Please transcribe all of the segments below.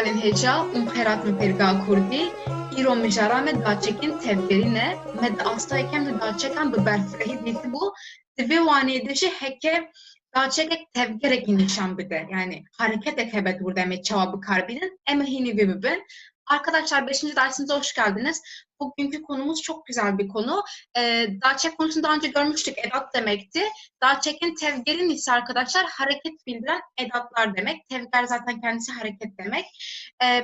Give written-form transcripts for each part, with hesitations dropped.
Hevalên hêja û xêratên Pêrga Kurdî, îro mijara me daçekên tevgerî ne, me di astayeken di daçekan bi berfirehî dîtibû, divê wanê de jî heke daçekek tevgerekî nîşan bide. Yani hareketek hebe burada em ê çawa bikarbînin, em ê hînî vê bibin. Arkadaşlar 5. dersimize hoş geldiniz. Bugünkü konumuz çok güzel bir konu. Daçek konusunu daha önce görmüştük. Edat demekti. Daçek'in tevgerin ise arkadaşlar hareket bildiren edatlar demek. Tevger zaten kendisi hareket demek.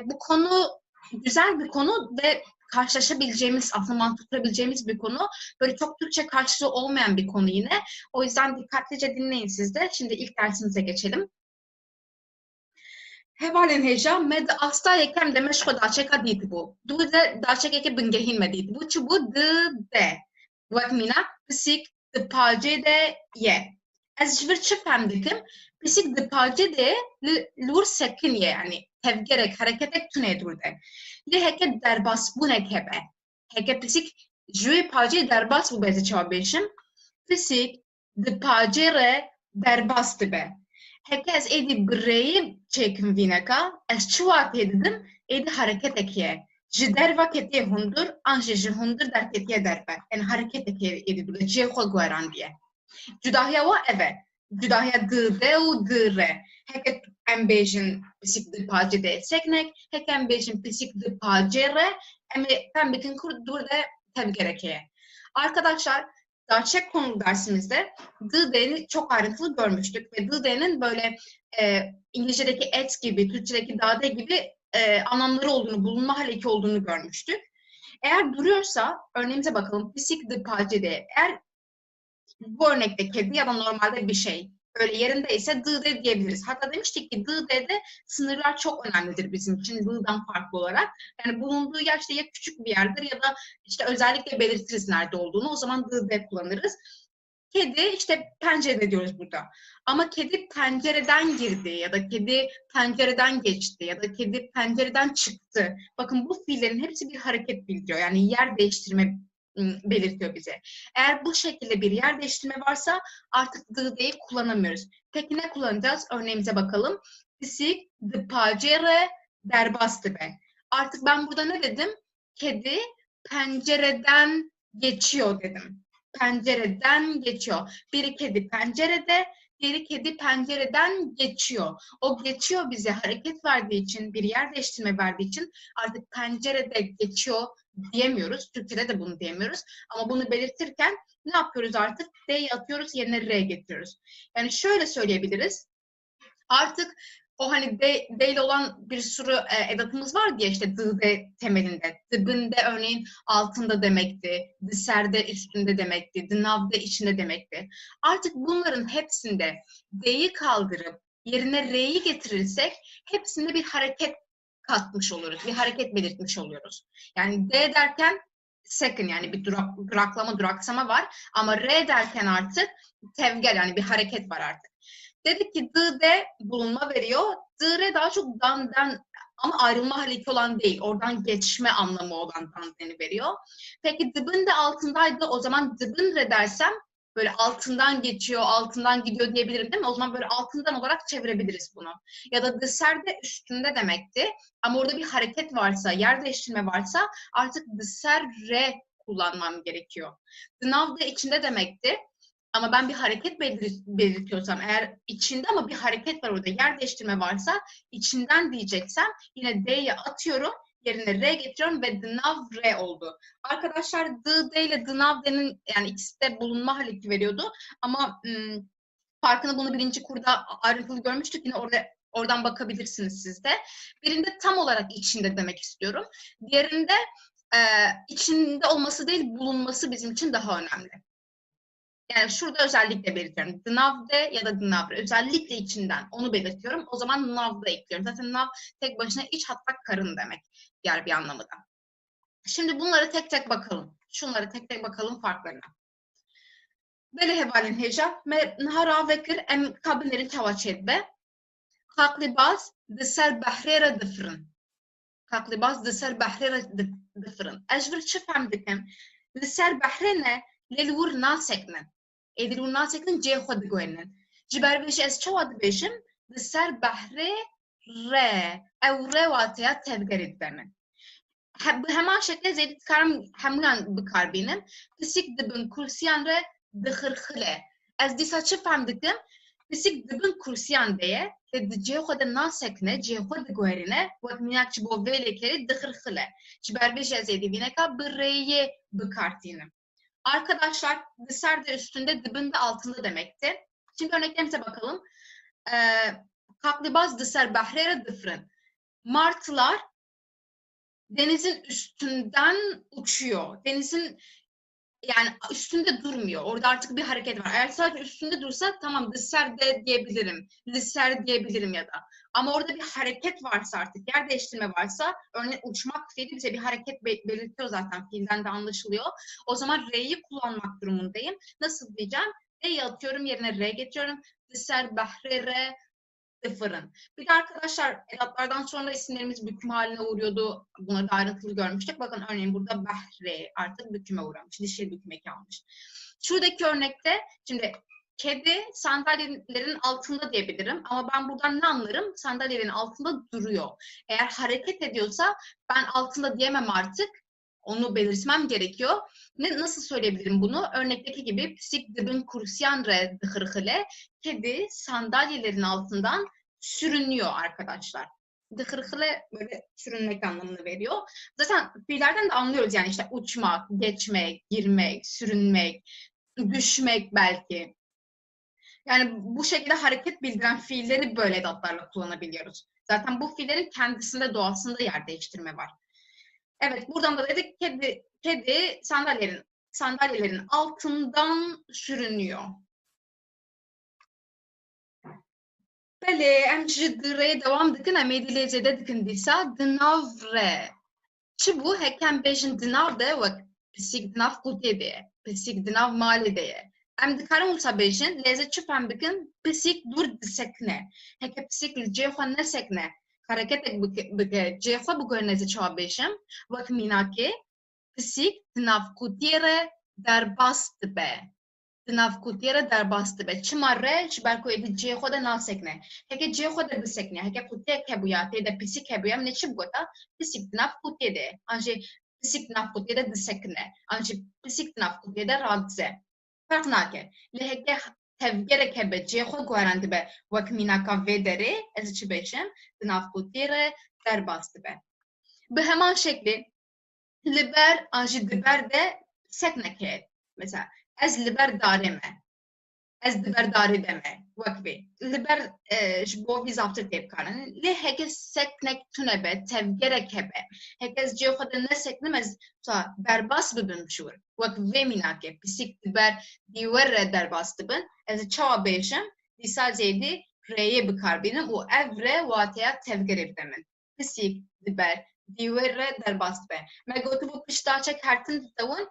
Bu konu güzel bir konu ve karşılaşabileceğimiz, aslında mantık kurabileceğimiz bir konu. Böyle çok Türkçe karşılığı olmayan bir konu yine. O yüzden dikkatlice dinleyin siz de. Şimdi ilk dersimize geçelim. Hevalên hêja me di astayekêm de me ji xwe daçeka dîtibû. Du de daçekekê bingehîn me dîtibû. Çi bû di de. Wek mîna pisîk di pacê de ye. Ez ji vir çi fehm dikim? Pisîk di pacê de li wir sekin ye. Yani tevgerek, hareketek tune dur de. Lê heke derbasbûnek hebe. Heke pisîk ji wê pacê derbas bû bezê çawa bêjim. Pisîk di pacê re derbas dibe. Heke ez êdî bireyî çêkim vîneka, ez çi watê didim? Êdî hareketekê. Ji derva ketiye hundir, an jî ji hundir derketiye derve. Yani hareketekê êdî bide, cihê xwe guherandiye. Cudahiya wa ev e. Cudahiya di de û di re. Heke em bêjin pisîk di pacê de seknek, heke em bêjin pisîk di pacê re, em ê fehm bikin ku dur de tevgerekê ye. Arkadaşlar, Daçek konu dersimizde dı'ni çok ayrıntılı görmüştük ve dı'nın böyle İngilizce'deki et gibi, Türkçe'deki dade gibi anlamları olduğunu, bulunma haleki olduğunu görmüştük. Eğer duruyorsa, örneğimize bakalım, pisik de pacede. Eğer bu örnekte kedi ya da normalde bir şey öyle yerindeyse dı'de diyebiliriz. Hatta demiştik ki dı'de sınırlar çok önemlidir bizim için dı'dan farklı olarak. Yani bulunduğu yer işte ya küçük bir yerdir ya da işte özellikle belirtiriz nerede olduğunu. O zaman dı'de kullanırız. Kedi işte pencerede diyoruz burada. Ama kedi pencereden girdi ya da kedi pencereden geçti ya da kedi pencereden çıktı. Bakın bu fiillerin hepsi bir hareket bildiriyor. Yani yer değiştirme belirtiyor bize. Eğer bu şekilde bir yer değiştirme varsa artık the deyip kullanamıyoruz. Peki ne kullanacağız? Örneğimize bakalım. Pisik the pacere derbastı be. Artık ben burada ne dedim? Kedi pencereden geçiyor dedim. Pencereden geçiyor. Biri kedi pencerede, diğeri kedi pencereden geçiyor. O geçiyor bize hareket verdiği için, bir yer değiştirme verdiği için artık pencerede geçiyor diyemiyoruz. Türkçe'de de bunu diyemiyoruz. Ama bunu belirtirken ne yapıyoruz artık? D'yi atıyoruz, yerine R getiriyoruz. Yani şöyle söyleyebiliriz. Artık o hani de ile olan bir sürü edatımız var diye işte de temelinde. Dibinde örneğin altında demekti. Diserde üstünde demekti. Dınavde içinde demekti. Artık bunların hepsinde D'yi kaldırıp yerine R'yi getirirsek hepsinde bir hareket katmış oluruz. Bir hareket belirtmiş oluyoruz. Yani D derken second yani bir duraklama, duraksama var. Ama R derken artık tevger yani bir hareket var artık. Dedik ki de bulunma veriyor. Re daha çok dan ama ayrılma haliki olan değil. Oradan geçme anlamı olan dandeni veriyor. Peki dibin de altındaydı. O zaman dibin re dersem böyle altından geçiyor, altından gidiyor diyebilirim değil mi? O zaman böyle altından olarak çevirebiliriz bunu. Ya da dışarıda üstünde demekti. Ama orada bir hareket varsa, yer değiştirme varsa artık dışarı kullanmam gerekiyor. Dınav da içinde demekti. Ama ben bir hareket belirtiyorsam, eğer içinde ama bir hareket var orada, yer değiştirme varsa içinden diyeceksem yine D'yi atıyorum, yerine R getiriyorum ve dınav R oldu. Arkadaşlar D ile dınav D'nin yani ikisi de bulunma haleti veriyordu. Ama farkını bunu birinci kurda ayrıntılı görmüştük. Yine oradan bakabilirsiniz siz de. Birinde tam olarak içinde demek istiyorum. Diğerinde içinde olması değil, bulunması bizim için daha önemli. Yani şurada özellikle belirtiyorum. Dınavde ya da dınavre. Özellikle içinden. Onu belirtiyorum. O zaman navda ekliyorum. Zaten nav tek başına iç hatta karın demek. Diğer bir anlamı da. Şimdi bunları tek tek bakalım. Şunları tek tek bakalım farklarına. Böyle hevalin heja. Nahara vekir em kabinlerin tavaçedbe. Kaklibaz diser bahrera difrin. Kaklibaz diser bahrera difrin. Ejvir çifem dikim. Diser bahrene lelvur nasekne. Edilur naseknin cê xwe digihînin. Ji ber vê jî ez çawa dibêjim? Di ser behrê re. Ev re vataya tevger edbemin. Hemen şekilde zeyt karım hemlan bikarbinem. Pisik dibin kursiyan re dıhırhıle. Ez disa çı femdikim. Pisik dibin kursiyan deye. Ve cihod nasekne, cihod guerine. Vak minak çi bo velekleri dıhırhıle. Çi berbeş ez edibineka bir reye bikartinim. Arkadaşlar dışarıda üstünde dibinde altında demekti. Şimdi örneklerimize bakalım. Kaklibaz dışarı bahrere dıfrın. Martılar denizin üstünden uçuyor. Denizin yani üstünde durmuyor. Orada artık bir hareket var. Eğer sadece üstünde dursa tamam dışarıda diyebilirim. Dışarı diyebilirim ya da. Ama orada bir hareket varsa artık yer değiştirme varsa örneğin uçmak fiili bize bir hareket belirtiyor zaten. Fiilden de anlaşılıyor. O zaman R'yi kullanmak durumundayım. Nasıl diyeceğim? R'yi atıyorum yerine R getiriyorum. Dışarı bahre R sıfırın. Bir de arkadaşlar edatlardan sonra isimlerimiz büküm haline uğruyordu. Bunları da ayrıntılı görmüştük. Bakın örneğin burada bahre artık büküme uğramış. Dişil büküme kalmış. Şuradaki örnekte şimdi kedi sandalyelerin altında diyebilirim. Ama ben buradan ne anlarım? Sandalyelerin altında duruyor. Eğer hareket ediyorsa ben altında diyemem artık. Onu belirtmem gerekiyor. Nasıl söyleyebilirim bunu? Örnekteki gibi psik dibin kursiyan re dıhırhıle kedi sandalyelerin altından sürünüyor arkadaşlar. Dıhırhıle böyle sürünmek anlamını veriyor. Zaten fiillerden de anlıyoruz yani işte uçmak, geçmek, girmek, sürünmek, düşmek belki. Yani bu şekilde hareket bildiren fiilleri böyle edatlarla kullanabiliyoruz. Zaten bu fiillerin kendisinde doğasında yer değiştirme var. Evet, buradan da dedik kedi sandalyelerin altından sürünüyor. Bele, em ji dirê devam dikin, em ê dilê zêde dikin dîsa di nav re. Çi bû hekem bêjin di nav de wek pisîk di nav qutê de ye, pisîk di nav malê de ye. Em dikarin wisa bêjin, lêze çi fem bikin, pisîk dûr disekine. Heke pisîk li cê xwe nesekine. Hareketek bike, cê xwe biguhe nêze çawa bêjim, wek mînakê, pisîk di nav qutiyê re derbas dibe. Di nav qutiyê re derbas dibe. Çima re ji ber ku êdî cê xwe de nasekine. Heke cê xwe de bisekine. Heke qutiyek hebuya, tê de pisîk hebuya, min ê çi bigota? Pisîk di nav qutiyê de ye. An jî pisîk di nav qutiyê de disekine. An jî pisîk di nav qutiyê de radize. Ferq nake. Lê heke tevgerek hebe cê xwe guheran dibe wek mînaka vê derê, ez ê çi bêjim? Di nav qutiyê re derbas dibe. Bi heman şeklî li ber an jî di ber de seknek heye. Mesela ez li ber darê me. Ez di ber darê de me. Wek vê. Li ber ji bo vî zaptir tê bikarin. Lê heke seknek tune be, tevgerek hebe. Heke ez cê xwe de neseknim ez derbas bibim şûr. Wek vê mînakê pisîk di ber dîwer re derbas dibin. Ez ê çawa bêjim? Dîsa zêdî rêyê bikarbînim û ev re wateya tevgerê bide min. Pisîk di ber dîwer re derbas dibe. Me gotibû piştavçek hertin didewin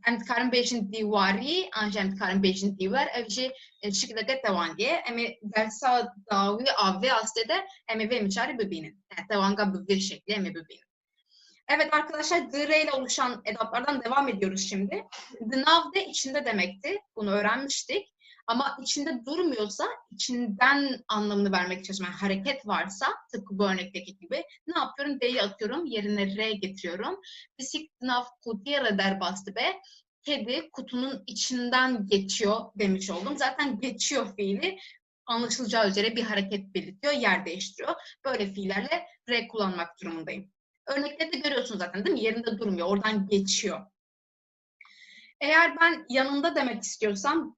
em dikarin bêjin dîwarî, an jî em dikarin bêjin dîwer, ev jî şikleke tewangê. Em ê dersa dawî avê astê de em ê vê miçarî bibînin. Yani tewanga bi vê şeklî em ê bibînin. Evet arkadaşlar, the ile oluşan edatlardan devam ediyoruz şimdi. The now de içinde demekti. Bunu öğrenmiştik. Ama içinde durmuyorsa, içinden anlamını vermek için yani hareket varsa, tıpkı bu örnekteki gibi ne yapıyorum? D'yi atıyorum, yerine R getiriyorum. Bisik nav kutiye der bastı be. Kedi kutunun içinden geçiyor demiş oldum. Zaten geçiyor fiili anlaşılacağı üzere bir hareket belirtiyor, yer değiştiriyor. Böyle fiillerle R kullanmak durumundayım. Örnekleri de görüyorsunuz zaten değil mi? Yerinde durmuyor, oradan geçiyor. Eğer ben yanında demek istiyorsam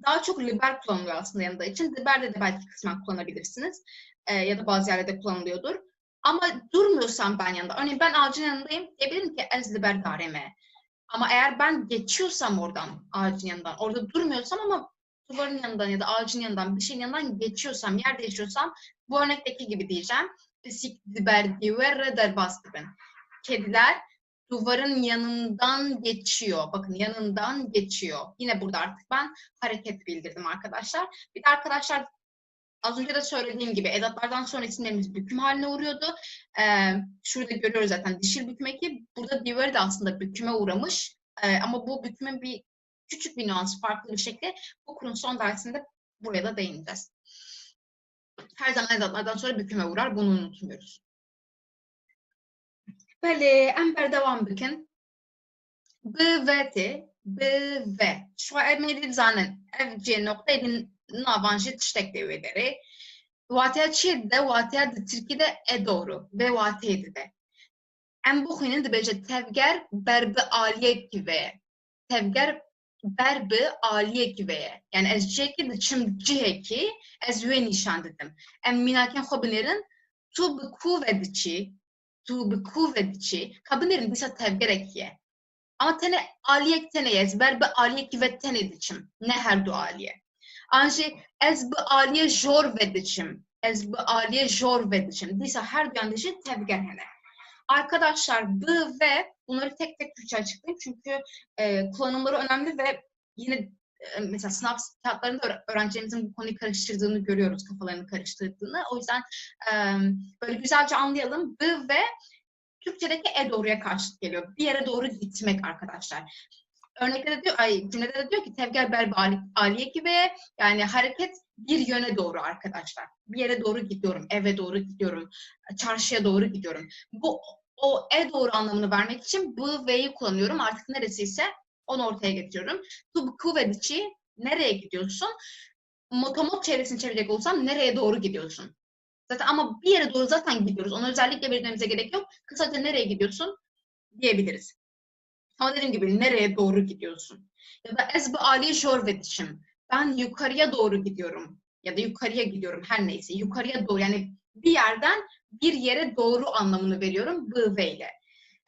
daha çok liber kullanılıyor aslında yanında için. Liber'de de belki kısmen kullanabilirsiniz. Ya da bazı yerlerde kullanılıyordur. Ama durmuyorsam ben yanında, örneğin ben ağacın yanındayım diyebilirim ki ez liber dareme. Ama eğer ben geçiyorsam oradan, ağacın yanından, orada durmuyorsam ama duvarın yanından ya da ağacın yanından, bir şeyin yanından geçiyorsam, yer değişiyorsam bu örnekteki gibi diyeceğim. Pisik liber diver derbas dibin. Kediler duvarın yanından geçiyor. Bakın yanından geçiyor. Yine burada artık ben hareket bildirdim arkadaşlar. Bir de arkadaşlar az önce de söylediğim gibi edatlardan sonra isimlerimiz büküm haline uğruyordu. Şurada görüyoruz zaten dişil büküm eki. Burada diver de aslında büküme uğramış. Ama bu bükümün bir küçük bir nüans, farklı bir şekli. Bu kurun son dersinde buraya da değineceğiz. Her zaman edatlardan sonra büküme uğrar. Bunu unutmuyoruz. Bəli, ən bərdavam bükün. B-V-T, B-V. Şuan edin zanen F-C nokta edin navanjı tiştek develeri. Vataya çiğdi de, vataya da Türkiye'de doğru. B-V-T'di de. Em bu xuyinin de bece tevger berbi aliye gibi. Tevger berbi aliye gibi. Yani ez ceki de çim ciheki ez yüve nişan dedim. Em minaken xo binerin tu bi kuvvedici, tu bi kuvvedici. Kabinerin disa tevger ekiye. Ama tene aliye tene ez berbi aliye gibi tene diçim. Ne her du aliye. Anji ez bi aliye jor vediçim. Ez bi aliye jor vediçim. Disa her du yandışı tevger hene. Arkadaşlar B ve bunları tek tek Türkçe açıklayayım çünkü kullanımları önemli ve yine mesela sınav kağıtlarında öğrencilerimizin bu konuyu karıştırdığını görüyoruz, kafalarını karıştırdığını. O yüzden böyle güzelce anlayalım. B ve Türkçedeki doğruya karşılık geliyor. Bir yere doğru gitmek arkadaşlar. Örnekte de diyor, cümlede de diyor ki tevger berbi aliye gibi, yani hareket bir yöne doğru arkadaşlar. Bir yere doğru gidiyorum, eve doğru gidiyorum, çarşıya doğru gidiyorum. Bu o doğru anlamını vermek için bu ve'yi kullanıyorum. Artık neresiyse onu ortaya getiriyorum. Tu kuvvetici nereye gidiyorsun? Motomot çevresini çevirecek olsam nereye doğru gidiyorsun? Zaten ama bir yere doğru zaten gidiyoruz. Onu özellikle belirtmemize gerek yok. Kısaca nereye gidiyorsun diyebiliriz. Ama dediğim gibi nereye doğru gidiyorsun? Ya da ez bi aliye jor vedişim. Ben yukarıya doğru gidiyorum. Ya da yukarıya gidiyorum her neyse. Yukarıya doğru, yani bir yerden bir yere doğru anlamını veriyorum bu ve ile.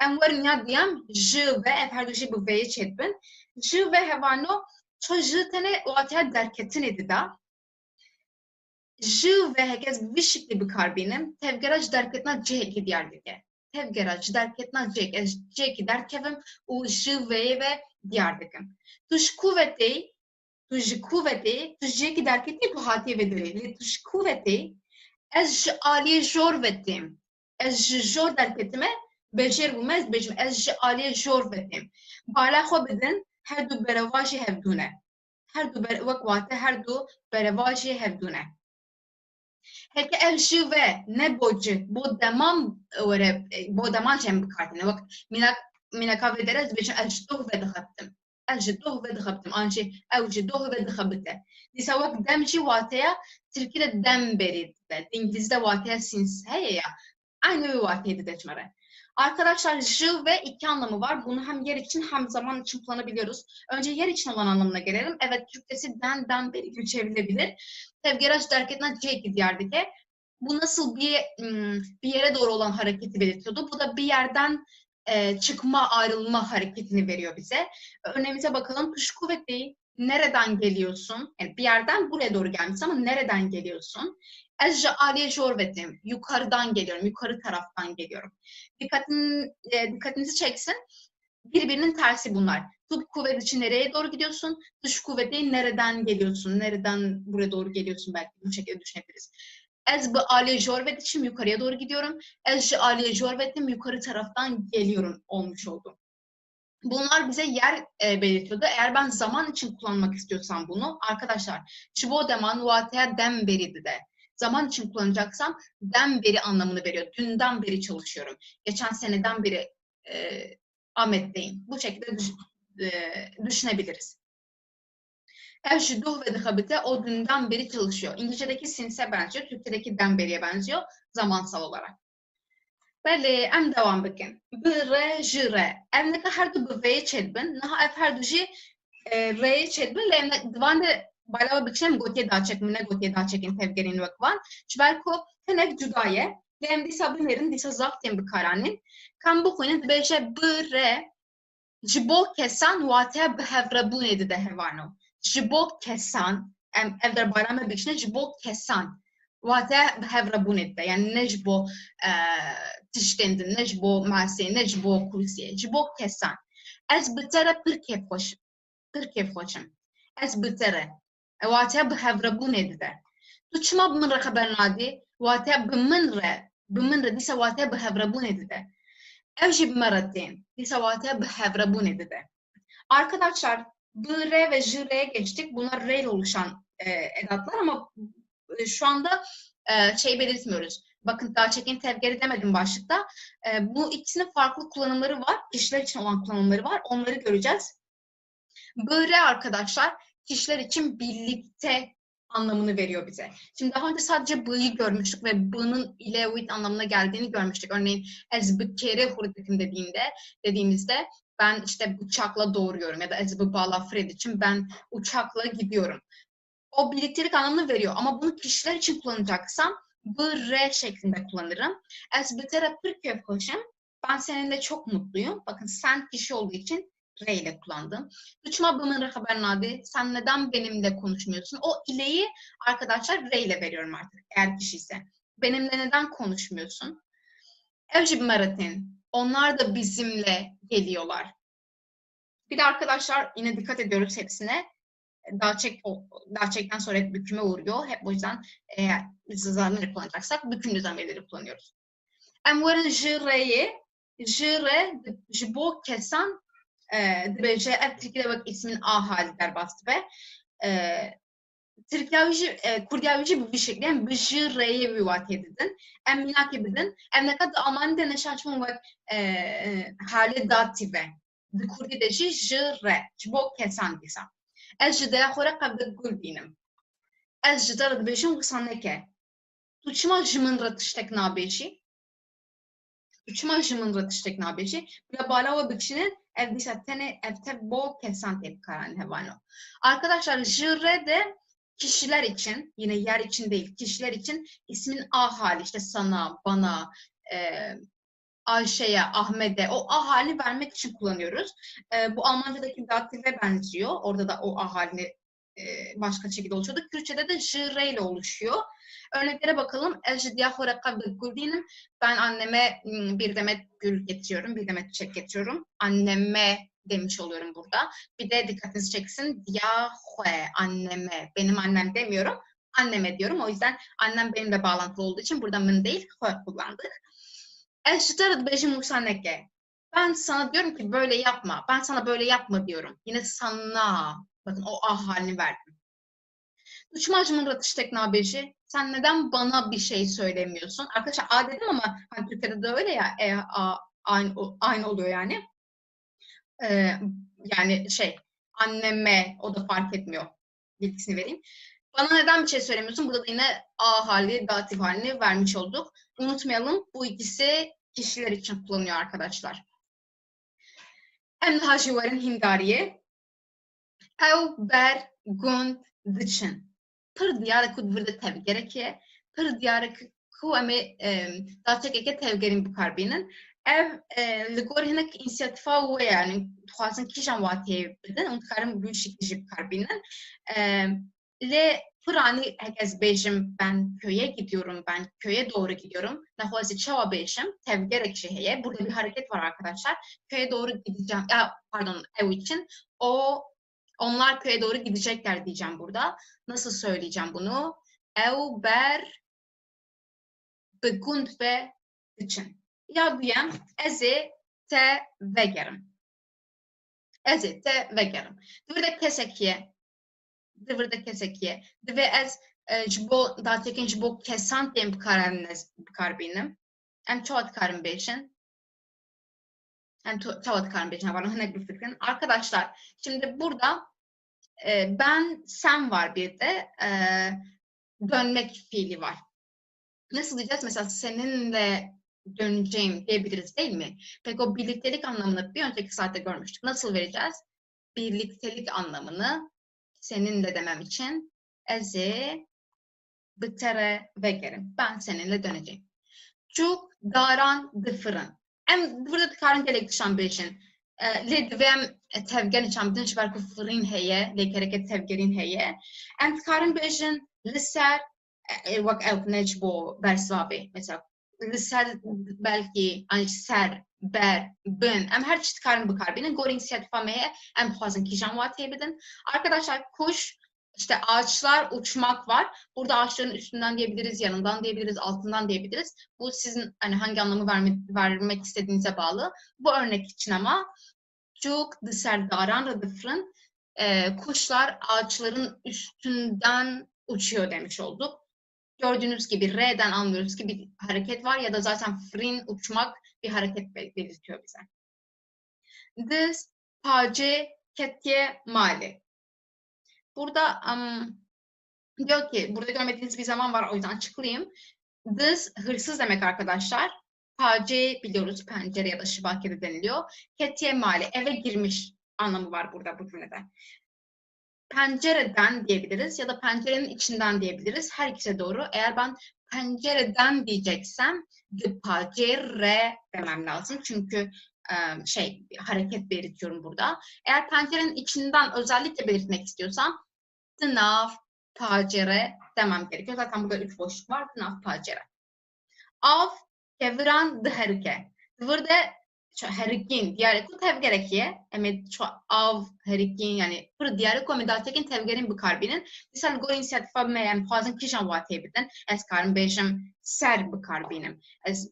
Em varin ya diyem j ve her du bu ve'ye çetbin. J ve hevano ço j tane o atya derketin edida. J ve herkes bir şekli bir karbinem. Tevgeraj derketna c heki diğer dige. Tevgeraj derketna c. C ki derkevim u j ve diğer dikim. Tuş kuvveti, tuş kuvveti, tuş c ki derketni tu hatiye vediri. Tuş kuvveti, ez j aliye jor vetim. Ez j jor derketime bejer bumez bejim. Ez j aliye jor vetim. Bala xo bidin her du berevajı hevdune. Her du vekvate her du berevajı hevdune. Heke ev ji ve ne bocu, bo demam öyle, bo deman cem bikardine. Bak minaka vedere ez bejim ez doh ve dixabtim. Ez doh ve dixabtim. Anji ev doh ve dixabite. Disa vak dem ji vataya Türkiye'de dem berid de. İngilizce vataya since heye ya. Aynı bir vataydı deçmere. Arkadaşlar j ve iki anlamı var. Bunu hem yer için hem zaman için kullanabiliyoruz. Önce yer için olan anlamına gelelim. Evet, Türkçesi den beri gibi çevrilebilir. Tevgeraj derketna ceki diyardike. Bu nasıl bir yere doğru olan hareketi belirtiyordu. Bu da bir yerden çıkma, ayrılma hareketini veriyor bize. Örneğimize bakalım. Tuş kuvveti, nereden geliyorsun? Yani bir yerden buraya doğru gelmişsin ama nereden geliyorsun? Ez aliye jorvetim. Yukarıdan geliyorum. Yukarı taraftan geliyorum. Dikkatinizi çeksin. Birbirinin tersi bunlar. Tuş kuvveti için nereye doğru gidiyorsun? Tuş kuvveti nereden geliyorsun? Nereden buraya doğru geliyorsun? Belki bu şekilde düşünebiliriz. Ez bi aliye jorvetim, yukarıya doğru gidiyorum. Ez aliye jorvetim, yukarı taraftan geliyorum olmuş oldu. Bunlar bize yer belirtiyordu. Eğer ben zaman için kullanmak istiyorsam bunu, arkadaşlar, şivo deman vataya dem beridi de. Zaman için kullanacaksam dem beri anlamını veriyor. Dünden beri çalışıyorum. Geçen seneden beri Ahmet'teyim. Bu şekilde düşünebiliriz. Ev şidduh ve dıhabite o dünden beri çalışıyor. İngilizce'deki since'e benziyor. Türkçedeki den beriye benziyor. Zamansal olarak. Bəli, em devam bikin. B-R, J-R. Em neka her du B-V'ye çedbin. Naha ev her du J R'ye çedbin. Le em divan de balava bikşem gotiye daha çekin. Ne gotiye daha çekin tevgerin vakvan. Çvelko tenek cudaye. Le em disa binerin disa zaften bikaranin. Kam bu xuynin dibêje B-R ji bo kesan wate bihevrebûnê dide hevano. Ji bo kesan, em ev derbarê me bikşine ji bo kesan. Wate bihevrebûnê dide. Yani ne ji bo tiştendin, ne ji bo masê, ne ji bo kursiyê. Ji bo kesan. Ez bi te re pir kêfxweşim. Ez bi te re. Wate bihevrebûnê dide. Tu çima bi min re xeber nadî? Wate bi min re dîsa wate bihevrebûnê dide. Ev jî bi me re tên. Dîsa wate bihevrebûnê dide. Arkadaşlar, B-R ve J-R'ye geçtik. Bunlar R ile oluşan edatlar ama şu anda şey belirtmiyoruz. Bakın daha çekin tevgeri demedim başlıkta. Bu ikisinin farklı kullanımları var. Kişiler için olan kullanımları var. Onları göreceğiz. Böyle arkadaşlar kişiler için birlikte anlamını veriyor bize. Şimdi daha önce sadece b'yı görmüştük ve b'nın ile with anlamına geldiğini görmüştük. Örneğin ez b'kere hurdikim dediğimizde ben işte bıçakla doğuruyorum ya da ez b'bala Fred için ben uçakla gidiyorum. O birliktelik anlamını veriyor ama bunu kişiler için kullanacaksam b-re şeklinde kullanırım. Ez b'tere pır hoşum. Ben seninle çok mutluyum. Bakın sen kişi olduğu için re ile kullandım. Uçma bımın habernadı. Sen neden benimle konuşmuyorsun? O ileyi arkadaşlar re ile veriyorum artık eğer kişi ise. Benimle neden konuşmuyorsun? Evcib maratin. Onlar da bizimle geliyorlar. Bir de arkadaşlar yine dikkat ediyoruz hepsine. Daha çekten sonra hep büküme uğruyor. Hep o yüzden eğer biz zamirleri kullanacaksak bükümlü zamirleri kullanıyoruz. Em verin jire jibo kesan dibêje ev Tirkiye bak ismin a hali derbast be. Kurdiya bu bir şekilde em bi jireye vivatê didin. Em minakê bidin. Em nekad Almanî de neşaçmın vek hali dative. Di Kurdî de jî jire jibo kesan dîsa. Ez ji deya xwe re qebdek gul bînim. Ez ji te re dibêjim wisa neke. Tu çima ji min re tiştek nabêjî? Tu çima ji min re tiştek nabêjî? Bila bala we bikişînin ev dîsa tenê ev te bo kesan tê bikarin hevano. Arkadaşlar ji re de kişiler için, yine yer için değil, kişiler için ismin a hali, işte sana, bana, Ayşe'ye, Ahmet'e o a hali vermek için kullanıyoruz. Bu Almanca'daki dative benziyor. Orada da o a halini başka şekilde oluşuyordu. Kürtçe'de de jire ile oluşuyor. Örneklere bakalım. Ben anneme bir demet gül getiriyorum, bir demet çiçek getiriyorum. Anneme demiş oluyorum burada. Bir de dikkatinizi çeksin. Diyahue, anneme. Benim annem demiyorum. Anneme diyorum. O yüzden annem benimle bağlantılı olduğu için burada mın değil, hue kullandık. Ben sana diyorum ki böyle yapma. Ben sana böyle yapma diyorum. Yine sana. Bakın o ah halini verdim. Uçmacımın ratıştek nabeji. Sen neden bana bir şey söylemiyorsun? Arkadaşlar a dedim ama hani Türkçe'de de öyle ya. Aynı oluyor yani. Yani anneme o da fark etmiyor. Bilgisini vereyim. Bana neden bir şey söylemiyorsun? Burada da yine a hali, datif halini vermiş olduk. Unutmayalım bu ikisi kişiler için kullanıyor arkadaşlar. Em hajivarın hindariye. Ev ber gund dıçın. Pır diyarı kud burada tevgereke. Pır diyarı ku eme daçekeke tevgerin bu karbinin. Ev ligor hinek inisiyatifa ve yani tuhasın kişan vatiye bidin. Unutkarım gül şikli karbinin. Le Pırani herkes bejim ben köye gidiyorum, ben köye doğru gidiyorum. Nahvasi çava bejim, tevgerek şeheye. Burada bir hareket var arkadaşlar. Köye doğru gideceğim. Pardon, ev için. Onlar köye doğru gidecekler diyeceğim burada. Nasıl söyleyeceğim bunu? Ev ber begund ve için. Ya diyem eze te vegerim. Eze te vegerim. Burada kesekiye. Divırda kesekiye. Ve ez jbo datekin jbo kesan tem karbinim. Em çoğat karın beşin. Em çoğat karın beşin var. Hınek bir fikrin. Arkadaşlar şimdi burada ben sen var bir de dönmek fiili var. Nasıl diyeceğiz? Mesela seninle döneceğim diyebiliriz değil mi? Peki o birliktelik anlamını bir önceki saatte görmüştük. Nasıl vereceğiz? Birliktelik anlamını seninle demem için ezi bitere vegerim. Ben seninle döneceğim. Çok daran dıfırın. Em burada karın gelek dışan beşin. Le divem tevgen içam dinç berku fırın heye, le kereke tevgerin heye. Em karın beşin liser vak ev necbo bersvabi. Mesela liser belki ani ser, ber, bin. Em her çeşit karın bu karbinin. Goring siyatifa meye em tuhazın kijan vatiye bidin. Arkadaşlar kuş, İşte ağaçlar, uçmak var. Burada ağaçların üstünden diyebiliriz, yanından diyebiliriz, altından diyebiliriz. Bu sizin hani hangi anlamı vermek istediğinize bağlı. Bu örnek için ama çok dışarıdan rıdıfrın kuşlar ağaçların üstünden uçuyor demiş olduk. Gördüğünüz gibi R'den anlıyoruz ki bir hareket var ya da zaten frin, uçmak bir hareket belirtiyor bize. This pace ketye mali. Burada diyor ki burada görmediğiniz bir zaman var, o yüzden açıklayayım. This hırsız demek arkadaşlar. Pace biliyoruz, pencere ya da şibakede deniliyor. Ketye mali, eve girmiş anlamı var burada bu cümlede. Pencereden diyebiliriz ya da pencerenin içinden diyebiliriz. Her ikisi doğru. Eğer ben pencereden diyeceksem de pencere demem lazım. Çünkü hareket belirtiyorum burada. Eğer pencerenin içinden özellikle belirtmek istiyorsam sınav pencere demem gerekiyor. Zaten burada 3 boşluk var. Sınav pencere. Av kevran dherke. Burada herikin diğer ko tevgerekiye. Emed şu av herikin yani bir diğer ko medatekin tevgerin bu karbinin. Misal go inisiyatif me yani fazla kişan vate biten. Es karım bejim ser bu karbinim. Es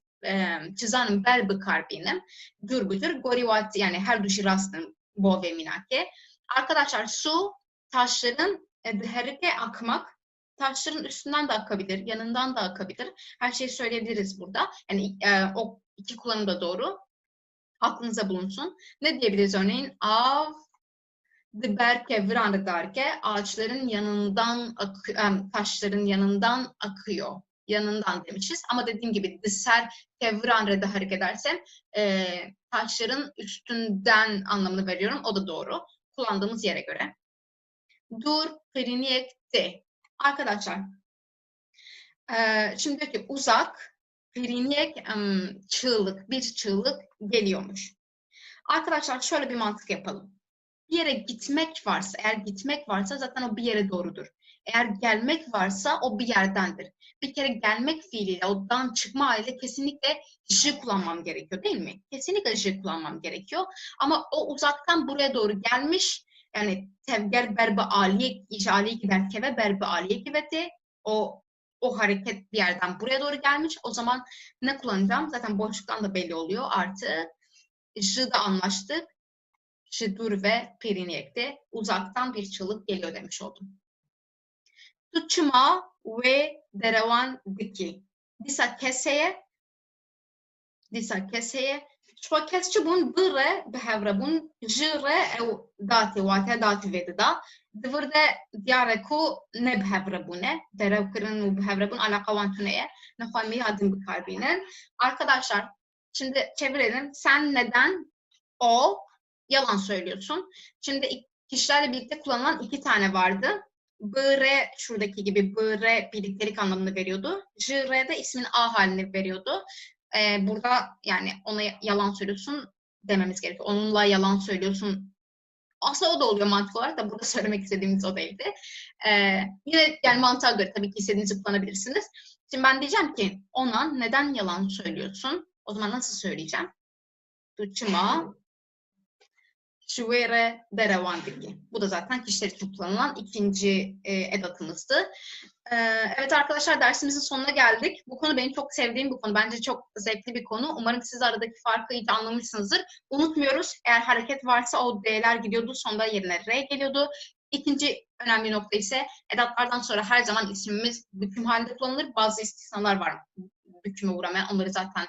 çizanım bel bu karbinim. Dur gori vat yani her duşi rastın bo ve minake. Arkadaşlar su taşların dherke akmak. Taşların üstünden de akabilir, yanından da akabilir. Her şeyi söyleyebiliriz burada. Yani o iki kullanım da doğru. Aklınıza bulunsun. Ne diyebiliriz örneğin? Av berke vrandarke ağaçların yanından taşların yanından akıyor. Yanından demişiz. Ama dediğim gibi diser kevranreda hareket edersem taşların üstünden anlamını veriyorum. O da doğru. Kullandığımız yere göre. Dur priniyekte. Arkadaşlar, şimdi diyor ki uzak, periniyek çığlık, bir çığlık geliyormuş. Arkadaşlar şöyle bir mantık yapalım. Bir yere gitmek varsa, eğer gitmek varsa zaten o bir yere doğrudur. Eğer gelmek varsa o bir yerdendir. Bir kere gelmek fiiliyle, odan çıkma haliyle kesinlikle ışı kullanmam gerekiyor değil mi? Kesinlikle ışı kullanmam gerekiyor. Ama o uzaktan buraya doğru gelmiş, yani tevger berbe aliye, aliye giderkeve berbe aliye giveti, o hareket bir yerden buraya doğru gelmiş. O zaman ne kullanacağım? Zaten boşluktan da belli oluyor. Artı ışı da anlaştık. Dur ve periniyekte uzaktan bir çığlık geliyor demiş oldum. Tuçma ve derevan diki. Disa keseye. Şu kesçi bun bire behevre bun jire ev dati vate dati vedida. Dıvırda diyare ku ne behevre bune. Derev kırın u behevre bun alaka vantuneye. Nefami adım bir karbinin. Arkadaşlar şimdi çevirelim. Sen neden o yalan söylüyorsun. Şimdi kişilerle birlikte kullanılan 2 tane vardı. Bire şuradaki gibi bire birliktelik anlamını veriyordu. Jire de ismin A halini veriyordu. Burada yani ona yalan söylüyorsun dememiz gerekiyor. Onunla yalan söylüyorsun. Aslında o da oluyor mantık olarak da burada söylemek istediğimiz o değildi. Yine yani mantığa göre tabii ki istediğinizi kullanabilirsiniz. Şimdi ben diyeceğim ki ona neden yalan söylüyorsun? O zaman nasıl söyleyeceğim? Tuçma Şuvere deravandiki. Bu da zaten kişiler için kullanılan ikinci edatımızdı. Evet arkadaşlar dersimizin sonuna geldik. Bu konu benim çok sevdiğim bir konu. Bence çok zevkli bir konu. Umarım siz aradaki farkı iyice anlamışsınızdır. Unutmuyoruz. Eğer hareket varsa o D'ler gidiyordu. Sonunda yerine R geliyordu. İkinci önemli nokta ise edatlardan sonra her zaman ismimiz büküm halinde kullanılır. Bazı istisnalar var büküme uğramayan. Onları zaten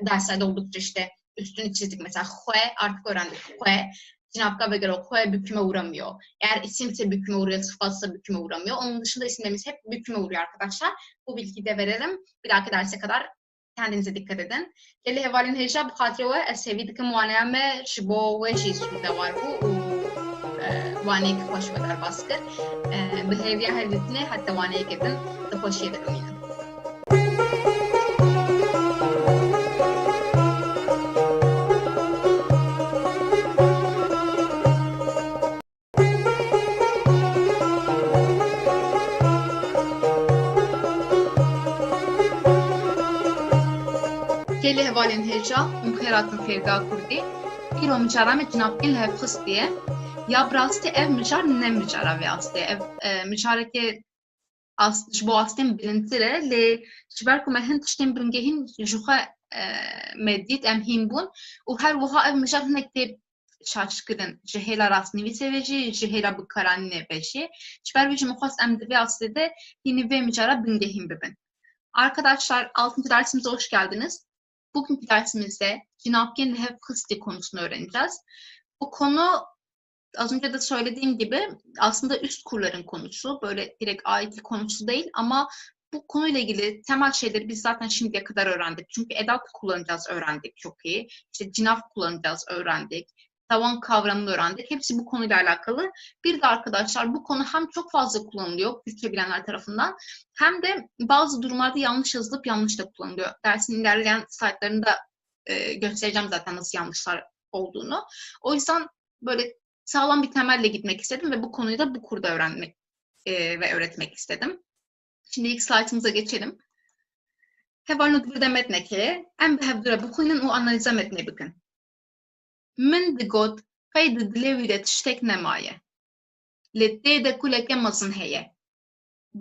derslerde oldukça işte üstünü çizdik. Mesela hue artık öğrendik. Hue Cinapka göre hue büküme uğramıyor. Eğer isimse büküme uğruyor, sıfatsa büküme uğramıyor. Onun dışında isimlerimiz hep büküme uğruyor arkadaşlar. Bu bilgiyi de verelim. Bir dahaki derse kadar kendinize dikkat edin. Geli hevalin heja bu hatire ve seviyedeki muaneme şibo ve şiisuda var bu. Vaneyki hoş ve dar baskır. Behavior halletine hatta vaneyki edin. Da hoş yedim yine. Geli hevalin heja, mukheratın fevda kurdi. Bir o mücarame cinabkin lehefkıs diye. Ya brasti ev mücar ne mücara ve asti ev mücareke bu astem bilintire le şiber kuma hin tiştem bringehin juha medit em himbun u her vuha ev mücar nekte şaşkırın. Jihela rasnivi seveci, jihela bıkaranne beşi. Çiber bir cümle emdivi aslında yeni ve micara bingehim bibin. Arkadaşlar 6. dersimize hoş geldiniz. Bugünkü dersimizde Cinabgen Lehev Hısti konusunu öğreneceğiz. Bu konu az önce de söylediğim gibi aslında üst kurların konusu. Böyle direkt ait konusu değil ama bu konuyla ilgili temel şeyleri biz zaten şimdiye kadar öğrendik. Çünkü edat kullanacağız, öğrendik çok iyi. İşte cinaf kullanacağız, öğrendik. Tavan kavramını öğrendik. Hepsi bu konuyla alakalı. Bir de arkadaşlar bu konu hem çok fazla kullanılıyor Türkçe bilenler tarafından hem de bazı durumlarda yanlış yazılıp yanlış da kullanılıyor. Dersin ilerleyen slaytlarında göstereceğim zaten nasıl yanlışlar olduğunu. O yüzden böyle sağlam bir temelle gitmek istedim ve bu konuyu da bu kurda öğrenmek ve öğretmek istedim. Şimdi ilk slaytımıza geçelim. Hevarnud burada metneke, em behevdura bu konunun o analize metne bakın. Min digot kaydı dilevide tiştek nemaye. Lette de kuleke mazın heye.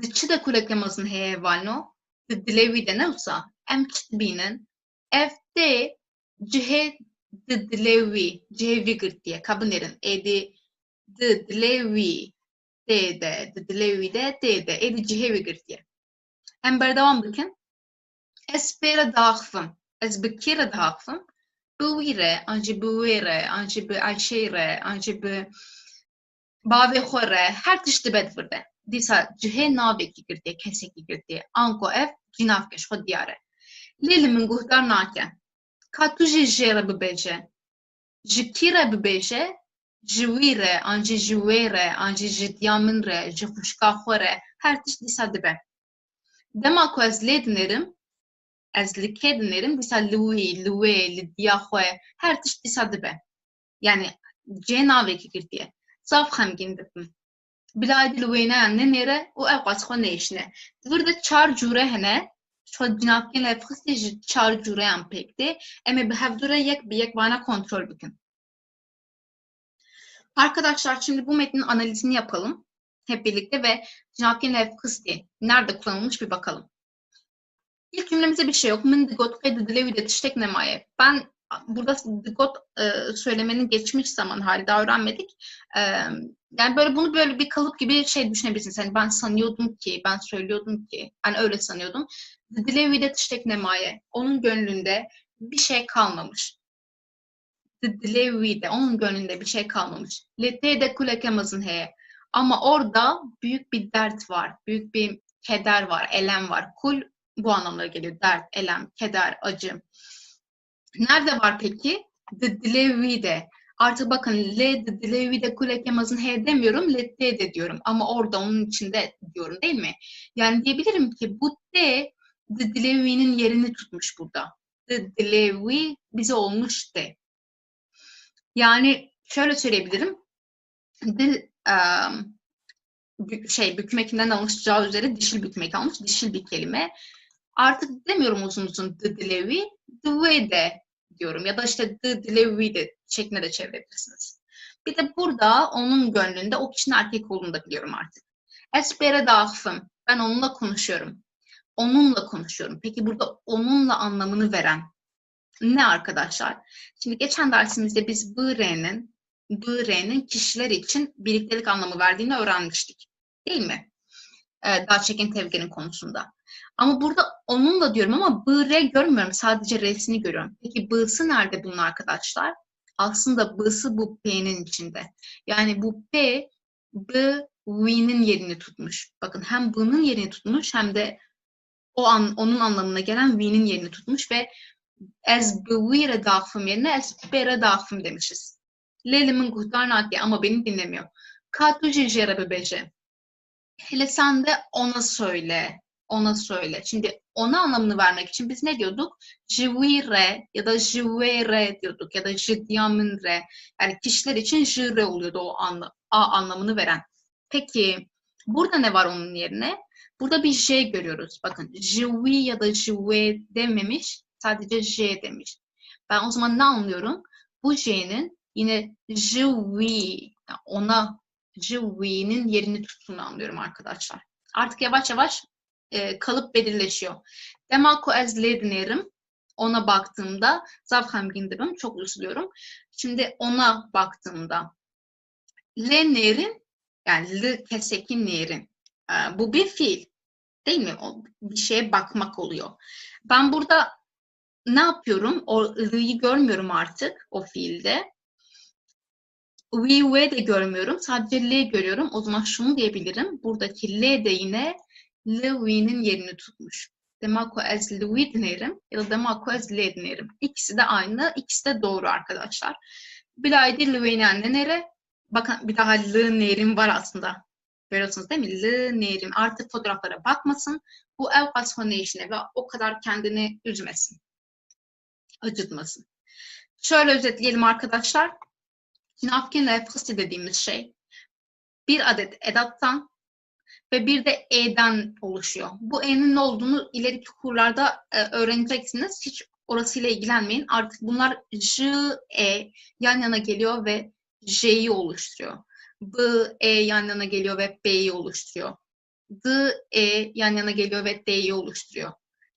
Dıçı da kuleke mazın heye valno. Dilevide ne olsa em çitbinin efte cihe dilevi cihevi gırtiye kabınerin edi dilevi de dilevi de edi cihevi gırtiye. Em berdevam bakın. Es pere dağfım. Es bekire dağfım. Bwire, anji bwire, anji bi ayşeire, anji bi bave xore, her tişti bedvirde. Disa cihe naveki girdiye, keseki girdiye. Anko ev, cinavkeş xod diyare. Lili min guhdar nake. Ka tu ji jere bibeje. Ji kire bibeje, ji wire, anji ji were, anji ji diyamin re, ji xuşka xore, her tiş disa dibe. Dema ku ez lê dinerim, ez li kê dinerim, disa li wî, li wê, li diya xwe, her tiş disa dibe. Yani cê navekî girtiye. Zaf xemgîn dibim. Biladî li wê neyan nenêre û ew qas xwe nêşine. Vir de çar cûre hene, xwe cinavkên levxistê ji çar cûreyan pêk tê, em ê bi hevdûre yek bi yek vana kontrol bikin. Arkadaşlar şimdi bu metnin analizini yapalım hep birlikte ve cinavkên levxistê nerede kullanılmış bir bakalım. İlk cümlemizde bir şey yok. Min digot ve dilevide tiştek nemaye. Ben burada digot söylemenin geçmiş zaman hali daha öğrenmedik. Yani böyle bunu böyle bir kalıp gibi şey düşünebilirsiniz. Yani ben sanıyordum ki, ben söylüyordum ki, hani öyle sanıyordum. Dilevide tiştek nemaye. Onun gönlünde bir şey kalmamış. Dilevide, onun gönlünde bir şey kalmamış. Letede kulekemazın heye. Ama orada büyük bir dert var, büyük bir keder var, elem var. Kul bu anlamlara geliyor. Dert, elem, keder, acı. Nerede var peki? Dilevide. Artık bakın le dilevide kulekemazın he demiyorum, lette de diyorum. Ama orada onun içinde diyorum değil mi? Yani diyebilirim ki bu de dilevinin yerini tutmuş burada. Dilevi bize olmuş de. Yani şöyle söyleyebilirim. Dil büküm ekinden alışacağı üzere dişil büküm eki almış. Dişil bir kelime. Artık demiyorum uzun uzun the dilevi, the way de diyorum. Ya da işte the dilevi de şeklinde de çevirebilirsiniz. Bir de burada onun gönlünde o kişinin erkek olduğunu da biliyorum artık. Espere dağfım. Ben onunla konuşuyorum. Onunla konuşuyorum. Peki burada onunla anlamını veren ne arkadaşlar? Şimdi geçen dersimizde biz b're'nin kişiler için birliktelik anlamı verdiğini öğrenmiştik. Değil mi? Daçekin Tevge'nin konusunda. Ama burada onunla diyorum ama b're görmüyorum. Sadece resmini görüyorum. Peki b'sı nerede bunun arkadaşlar? Aslında b'sı bu p'nin içinde. Yani bu p, b, we'nin yerini tutmuş. Bakın hem b'nın yerini tutmuş hem de onun anlamına gelen we'nin yerini tutmuş ve ez b'wire dağfım yerine ez b're dağfım demişiz. Lelimin guhtarnaki ama beni dinlemiyor. Katu jere bebeje. Hele sen de ona söyle. Ona söyle. Şimdi ona anlamını vermek için biz ne diyorduk? Jivire ya da jivere diyorduk ya da jidyaminre. Yani kişiler için jire oluyordu o anlamını veren. Peki burada ne var onun yerine? Burada bir J görüyoruz. Bakın jivi ya da jive dememiş. Sadece J demiş. Ben o zaman ne anlıyorum? Bu J'nin yine jivi, ona jivi'nin yerini tuttuğunu anlıyorum arkadaşlar. Artık yavaş yavaş kalıp belirleşiyor. Demaku ez lednerim. ona baktığımda zav hamgin dibim, çok üzülüyorum. Şimdi ona baktığımda le nerin, yani l kesekin nerin, bu bir fiil değil mi? O, bir şeye bakmak oluyor. Ben burada ne yapıyorum? O l'yi görmüyorum artık o fiilde. We de görmüyorum. Sadece L görüyorum. O zaman şunu diyebilirim. Buradaki L de yine we'nin yerini tutmuş. Demek ki ez we dinerim ya da demek ki ez L dinerim. İkisi de aynı. İkisi de doğru arkadaşlar. Bilaydi we'nin nere? Bakın bir daha L nerim var aslında. Görüyorsunuz değil mi? L nerim. Artık fotoğraflara bakmasın. Bu ev kasfanı işine ve o kadar kendini üzmesin. Acıtmasın. Şöyle özetleyelim arkadaşlar. Nafkin lefhısı dediğimiz şey bir adet edattan ve bir de e'den oluşuyor. Bu e'nin ne olduğunu ileriki kurlarda öğreneceksiniz. Hiç orasıyla ilgilenmeyin. Artık bunlar j, e yan yana geliyor ve j'yi oluşturuyor. B, e yan yana geliyor ve b'yi oluşturuyor. D, e yan yana geliyor ve d'yi oluşturuyor.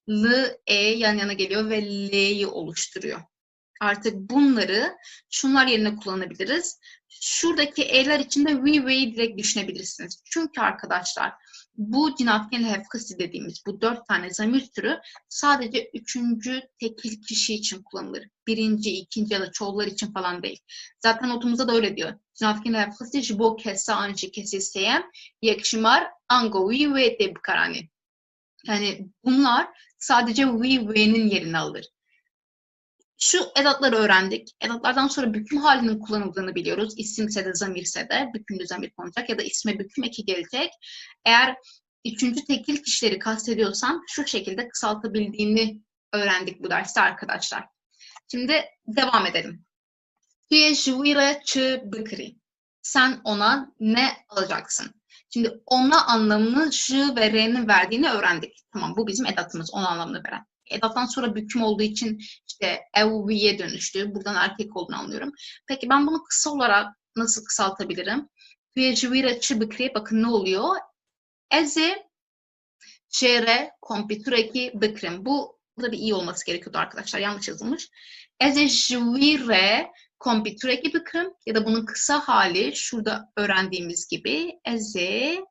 L, e yan yana geliyor ve l'yi oluşturuyor. Artık bunları şunlar yerine kullanabiliriz. Şuradaki e'ler içinde we'yi direkt düşünebilirsiniz. Çünkü arkadaşlar bu cinafken lefkası dediğimiz bu 4 tane zamir türü sadece 3. tekil kişi için kullanılır. 1. 2. ya da çoğullar için falan değil. Zaten notumuzda da öyle diyor. Cinafken lefkası jibo kessa anji kesiseyem yakşimar ango we de bkarani. Yani bunlar sadece we'nin yerini alır. Şu edatları öğrendik. Edatlardan sonra büküm halinin kullanıldığını biliyoruz. İsimse de zamirse de bükümlü zamir konacak ya da isme büküm eki gelecek. Eğer 3. tekil kişileri kastediyorsam şu şekilde kısaltabildiğini öğrendik bu derste arkadaşlar. Şimdi devam edelim. Tuye juvire çı bıkri. Sen ona ne alacaksın? Şimdi ona anlamını j ve r'nin verdiğini öğrendik. Tamam, bu bizim edatımız, ona anlamını veren. Edattan sonra büküm olduğu için işte evviye dönüştü. Buradan erkek olduğunu anlıyorum. Peki ben bunu kısa olarak nasıl kısaltabilirim? Tuye juvire çı bıkri. Bakın ne oluyor? Eze jere kompütüreki bıkrim. Bu burada bir iyi olması gerekiyordu arkadaşlar. Yanlış yazılmış. Eze juvire kompütüreki bıkrim ya da bunun kısa hali şurada öğrendiğimiz gibi eze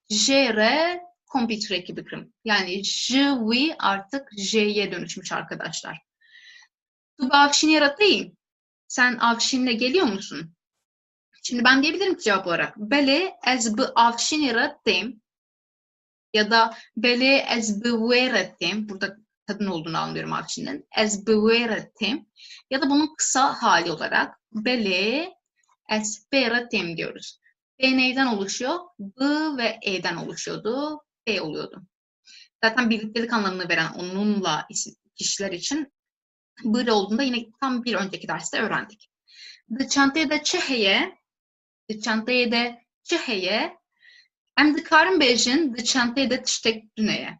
jere kompütüreki bıkrim. Yani jvi artık j'ye dönüşmüş arkadaşlar. Tu avşin yaratayım. Sen avşinle geliyor musun? Şimdi ben diyebilirim ki cevap olarak bele ez bu avşin yaratayım ya da bele ez beverettim. Burada kadın olduğunu anlıyorum avşinin. Ez beverettim. Ya da bunun kısa hali olarak bele ez berettim diyoruz. B neyden oluşuyor? B ve E'den oluşuyordu. B oluyordu. Zaten birliktelik anlamını veren onunla kişiler için böyle olduğunda yine tam bir önceki derste öğrendik. Çantaya da çeheye em dikarim bejin çantaya da tiştek düneye.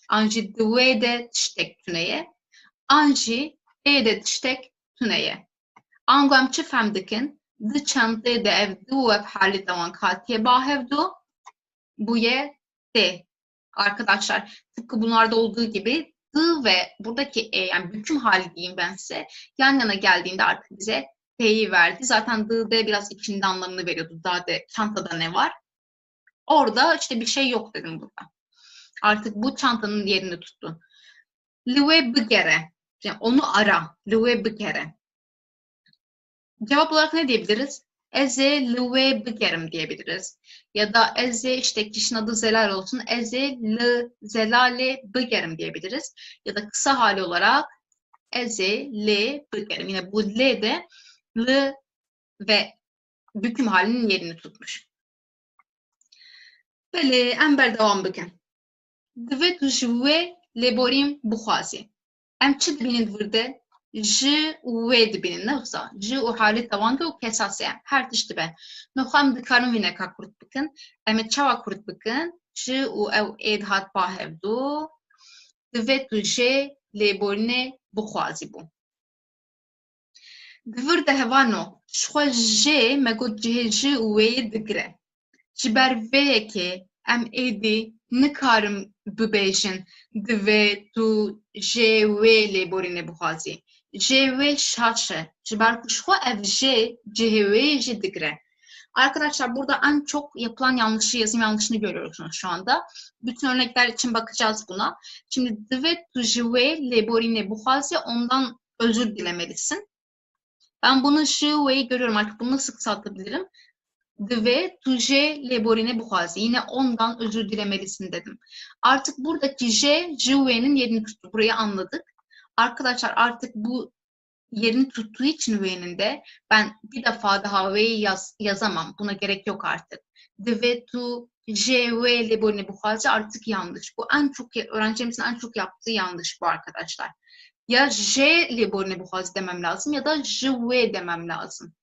Anji dve de tiştek düneye. Anji de tiştek düneye. Ango em çi femdikin çantaya da ev du ev hali davan katiye bahevdu. Bu ye de. Arkadaşlar tıpkı bunlarda olduğu gibi d ve buradaki e yani büküm hali diyeyim ben size yan yana geldiğinde artık bize d'yi verdi. Zaten d biraz içinde anlamını veriyordu. Daha de çantada ne var? Orada işte bir şey yok dedim burada. Artık bu çantanın yerini tuttu. Live bigere. Yani onu ara. Live bigere. Cevap olarak ne diyebiliriz? Eze live bigerim diyebiliriz. Ya da eze işte kişinin adı Zelal olsun. Eze li zelale bigerim diyebiliriz. Ya da kısa hali olarak eze le bigerim. Yine bu le de l ve büküm halinin yerini tutmuş. Böyle ember devam bükün. Divê tu ji wê lêborîm bixwazî. Em çi dibînin virde? Ji wê dibînin, ne wisa? Ji û halê tewandê û kesasê em. Her tişt dibe. Nixwe em dikarin vî neka kurt bikin. Em ê çawa kurt bikin? Ji û ew ê dihat bahevdû. Divê tu jê lêborînê bixwazî bû. Di vir de hevano, ji xwe jê me got cihê ji û wêyê digire. Ji ber vê yekê em êdî نکارم ببیجن دوی تو جوی لیبورین بخوازی جوی şaşe jiber kuşku ev j cehve j digre. Arkadaşlar burada en çok yapılan yanlışı, yazım yanlışını görüyorsunuz şu anda. Bütün örnekler için bakacağız buna. Şimdi dve tu jve leborine buhazi ondan özür dilemelisin. Ben bunu jve'yi görüyorum artık bunu nasıl kısaltabilirim? Dve tu je leborine buhazi. Yine ondan özür dilemelisin dedim. Artık buradaki j, jve'nin yerini tuttu. Burayı anladık. Arkadaşlar artık bu yerini tuttuğu için V'nin de ben bir defa daha V'yi yazamam. Buna gerek yok artık. Dve tu J V leborine buhazi artık yanlış. Bu en çok öğrencilerimizin en çok yaptığı yanlış bu arkadaşlar. Ya J leborine buhazi demem lazım ya da J V demem lazım.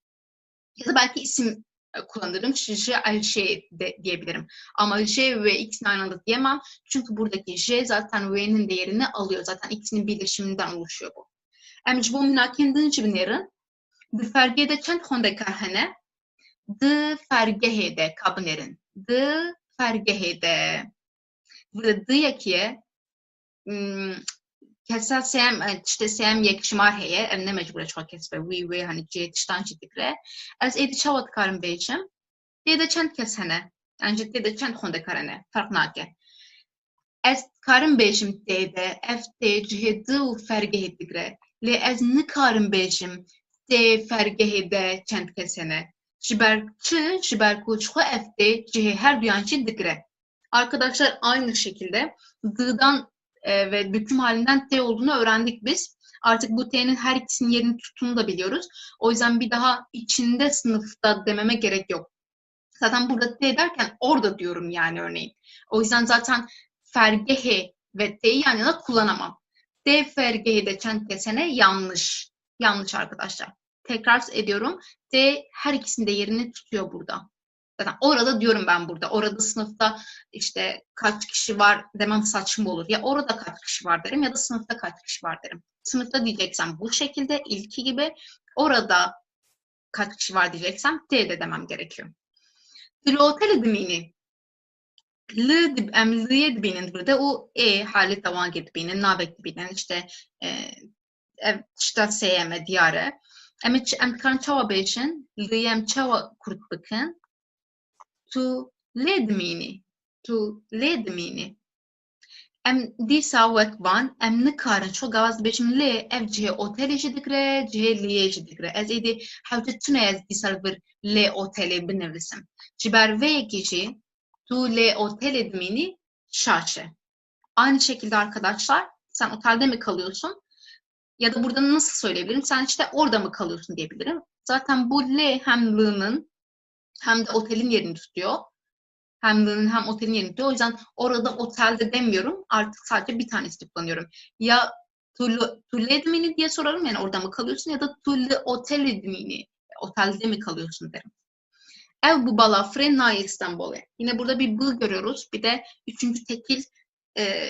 Ya da belki isim kullanırım. J Ayşe de diyebilirim. Ama J ve ikisini aynı anda diyemem. Çünkü buradaki J zaten V'nin değerini alıyor. Zaten ikisinin birleşiminden oluşuyor bu. Em ji bo minakên din binêrin di fergê de çend xwendekar hene di fergehê de kabinêrin di fergehê de di yekiye kesa sêm tiştê sêm yekşimar heye em ne mecbur çixwe kesbe wî wê hani cê tiştan jî digre ez êdî çawa dikarim bêjim tê de çend kes hene yani tê de çend xwendekar hene ferq nake ez dikarim bêjim tê de ev tê cihê di û fergehê digre lê ez nikarim bêjim tê fergehê de çend kes hene ji ber çi ji ber ku çixwe ev tê cihê her duyan jî digre. Arkadaşlar aynı şekilde d'dan ve döküm halinden t olduğunu öğrendik biz. Artık bu t'nin her ikisinin yerini tuttuğunu da biliyoruz. O yüzden bir daha içinde sınıfta dememe gerek yok. Zaten burada t derken orada diyorum yani örneğin. O yüzden zaten fergehe ve t'yi yan yana kullanamam. T fergehe de çend kesene yanlış. Yanlış arkadaşlar. Tekrar ediyorum. T her ikisinde yerini tutuyor burada. Zaten orada diyorum ben burada. Orada sınıfta işte kaç kişi var demem saçma olur. Ya orada kaç kişi var derim ya da sınıfta kaç kişi var derim. Sınıfta diyeceksem bu şekilde ilki gibi orada kaç kişi var diyeceksem T de demem gerekiyor. Dilotel dimini. Em liye dibinin burada o hali devam dibinin nabek dibinin işte işte seyeme diyare. Em kan çava beşin liyem çava kurt bakın. Tu ledmini. Tu ledmini. Em dîsa wek van em nikarin ço gavaz dibêjim lê ev cihê otelê jî digre cihê liyê jî digre ez êdî hewce tune ez dîsal vir lê otelê binivisim ji ber vê yekî jî tu lê otelê dimînî şaşe. Aynı şekilde arkadaşlar sen otelde mi kalıyorsun ya da burada nasıl söyleyebilirim sen işte orada mı kalıyorsun diyebilirim. Zaten bu lê hem l'nın hem de otelin yerini tutuyor. Hem l'nın hem otelin yerini tutuyor. O yüzden orada otelde demiyorum. Artık sadece bir tanesini kullanıyorum. Ya tu ledmini diye sorarım yani orada mı kalıyorsun ya da tu oteledmini otelde mi kalıyorsun derim. Ev bu balafre na İstanbul'e. Yine burada bir bu görüyoruz. Bir de üçüncü tekil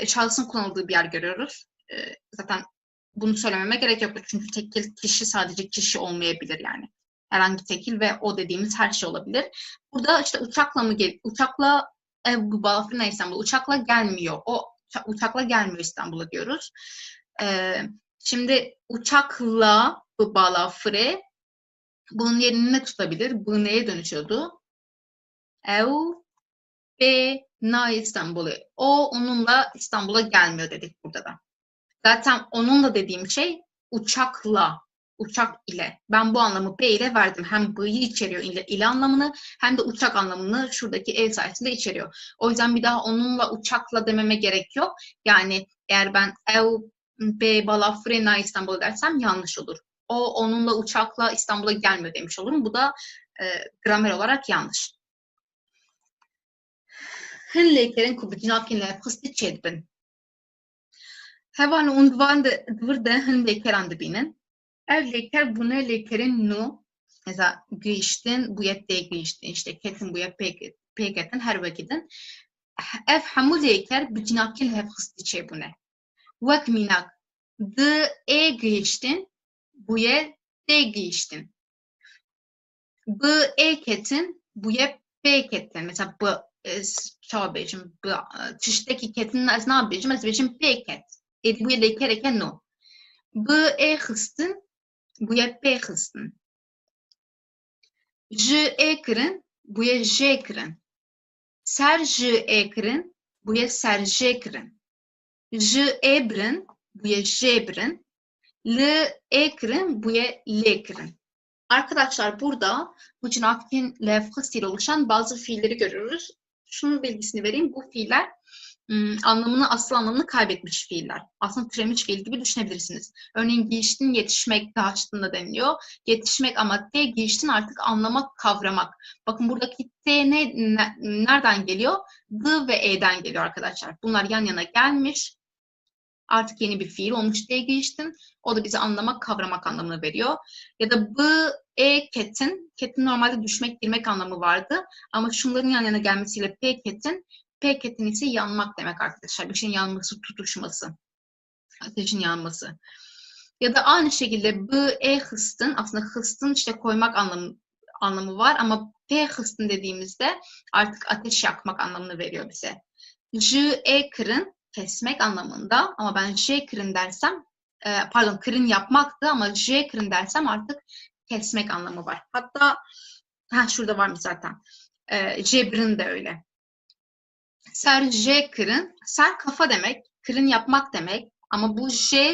şahsın kullanıldığı bir yer görüyoruz. Zaten bunu söylememe gerek yok. Çünkü tekil kişi sadece kişi olmayabilir yani. Herhangi tekil ve o dediğimiz her şey olabilir. Burada işte uçakla bu balafrina İstanbul uçakla gelmiyor. O uçakla gelmiyor İstanbul'a diyoruz. Şimdi uçakla bu balafre bunun yerini ne tutabilir? Bu neye dönüşüyordu? Ev ve na İstanbul'u. O onunla İstanbul'a gelmiyor dedik burada da. Zaten onunla dediğim şey uçakla, uçak ile. Ben bu anlamı B ile verdim. Hem B'yi içeriyor ile anlamını hem de uçak anlamını şuradaki ev sayesinde içeriyor. O yüzden bir daha onunla uçakla dememe gerek yok. Yani eğer ben ev B balafrena İstanbul dersem yanlış olur. O onunla uçakla İstanbul'a gelmiyor demiş olurum. Bu da gramer olarak yanlış. Hin lêkerin ku bi cinakên lêxistî çêdibin. Hevan ûndvan divir de hin lêkeran dibînin. Ev lêker bûne lêkerên nû. Mesela gihiştin, buya tê gihiştin, işte ketin buya pê ketin, her vekidin. Ev hemû lêker bi cinakên lêxistî çêbûne. Wek mînak. Di gihiştin, buya tê gihiştin. Bi ketin, buya pê ketin. Mesela çabecim tişteki ketin ez ne yapacağım? Ez bejim peket. Bu ya dekereken no. Bu xistin, bu ya p xistin. J kirin, bu ya j kirin. Ser j kirin, bu ya ser j kirin. J birin, bu ya j birin. L kirin, bu ya l kirin. Arkadaşlar burada bu aktif lefkasıyla oluşan bazı fiilleri görüyoruz. Şunun bilgisini vereyim. Bu fiiller asıl anlamını kaybetmiş fiiller. Aslında türemiş fiil gibi düşünebilirsiniz. Örneğin giyiştin, yetişmek, daştın da deniliyor. Yetişmek ama t, giyiştin artık anlamak, kavramak. Bakın buradaki t nereden geliyor? D ve e'den geliyor arkadaşlar. Bunlar yan yana gelmiş. Artık yeni bir fiil olmuş diye giyiştin. O da bize anlamak, kavramak anlamını veriyor. Ya da ketin normalde düşmek, girmek anlamı vardı. Ama şunların yan yana gelmesiyle P ketin ise yanmak demek arkadaşlar. Bir şeyin yanması, tutuşması. Ateşin yanması. Ya da aynı şekilde hıstın, aslında hıstın işte koymak anlamı var ama P hıstın dediğimizde artık ateş yakmak anlamını veriyor bize. Kırın kesmek anlamında ama ben kırın dersem kırın yapmaktı ama kırın dersem artık kesmek anlamı var. Hatta şurada varmış zaten. Cebrin de öyle. Ser kırın, ser kafa demek, kırın yapmak demek. Ama bu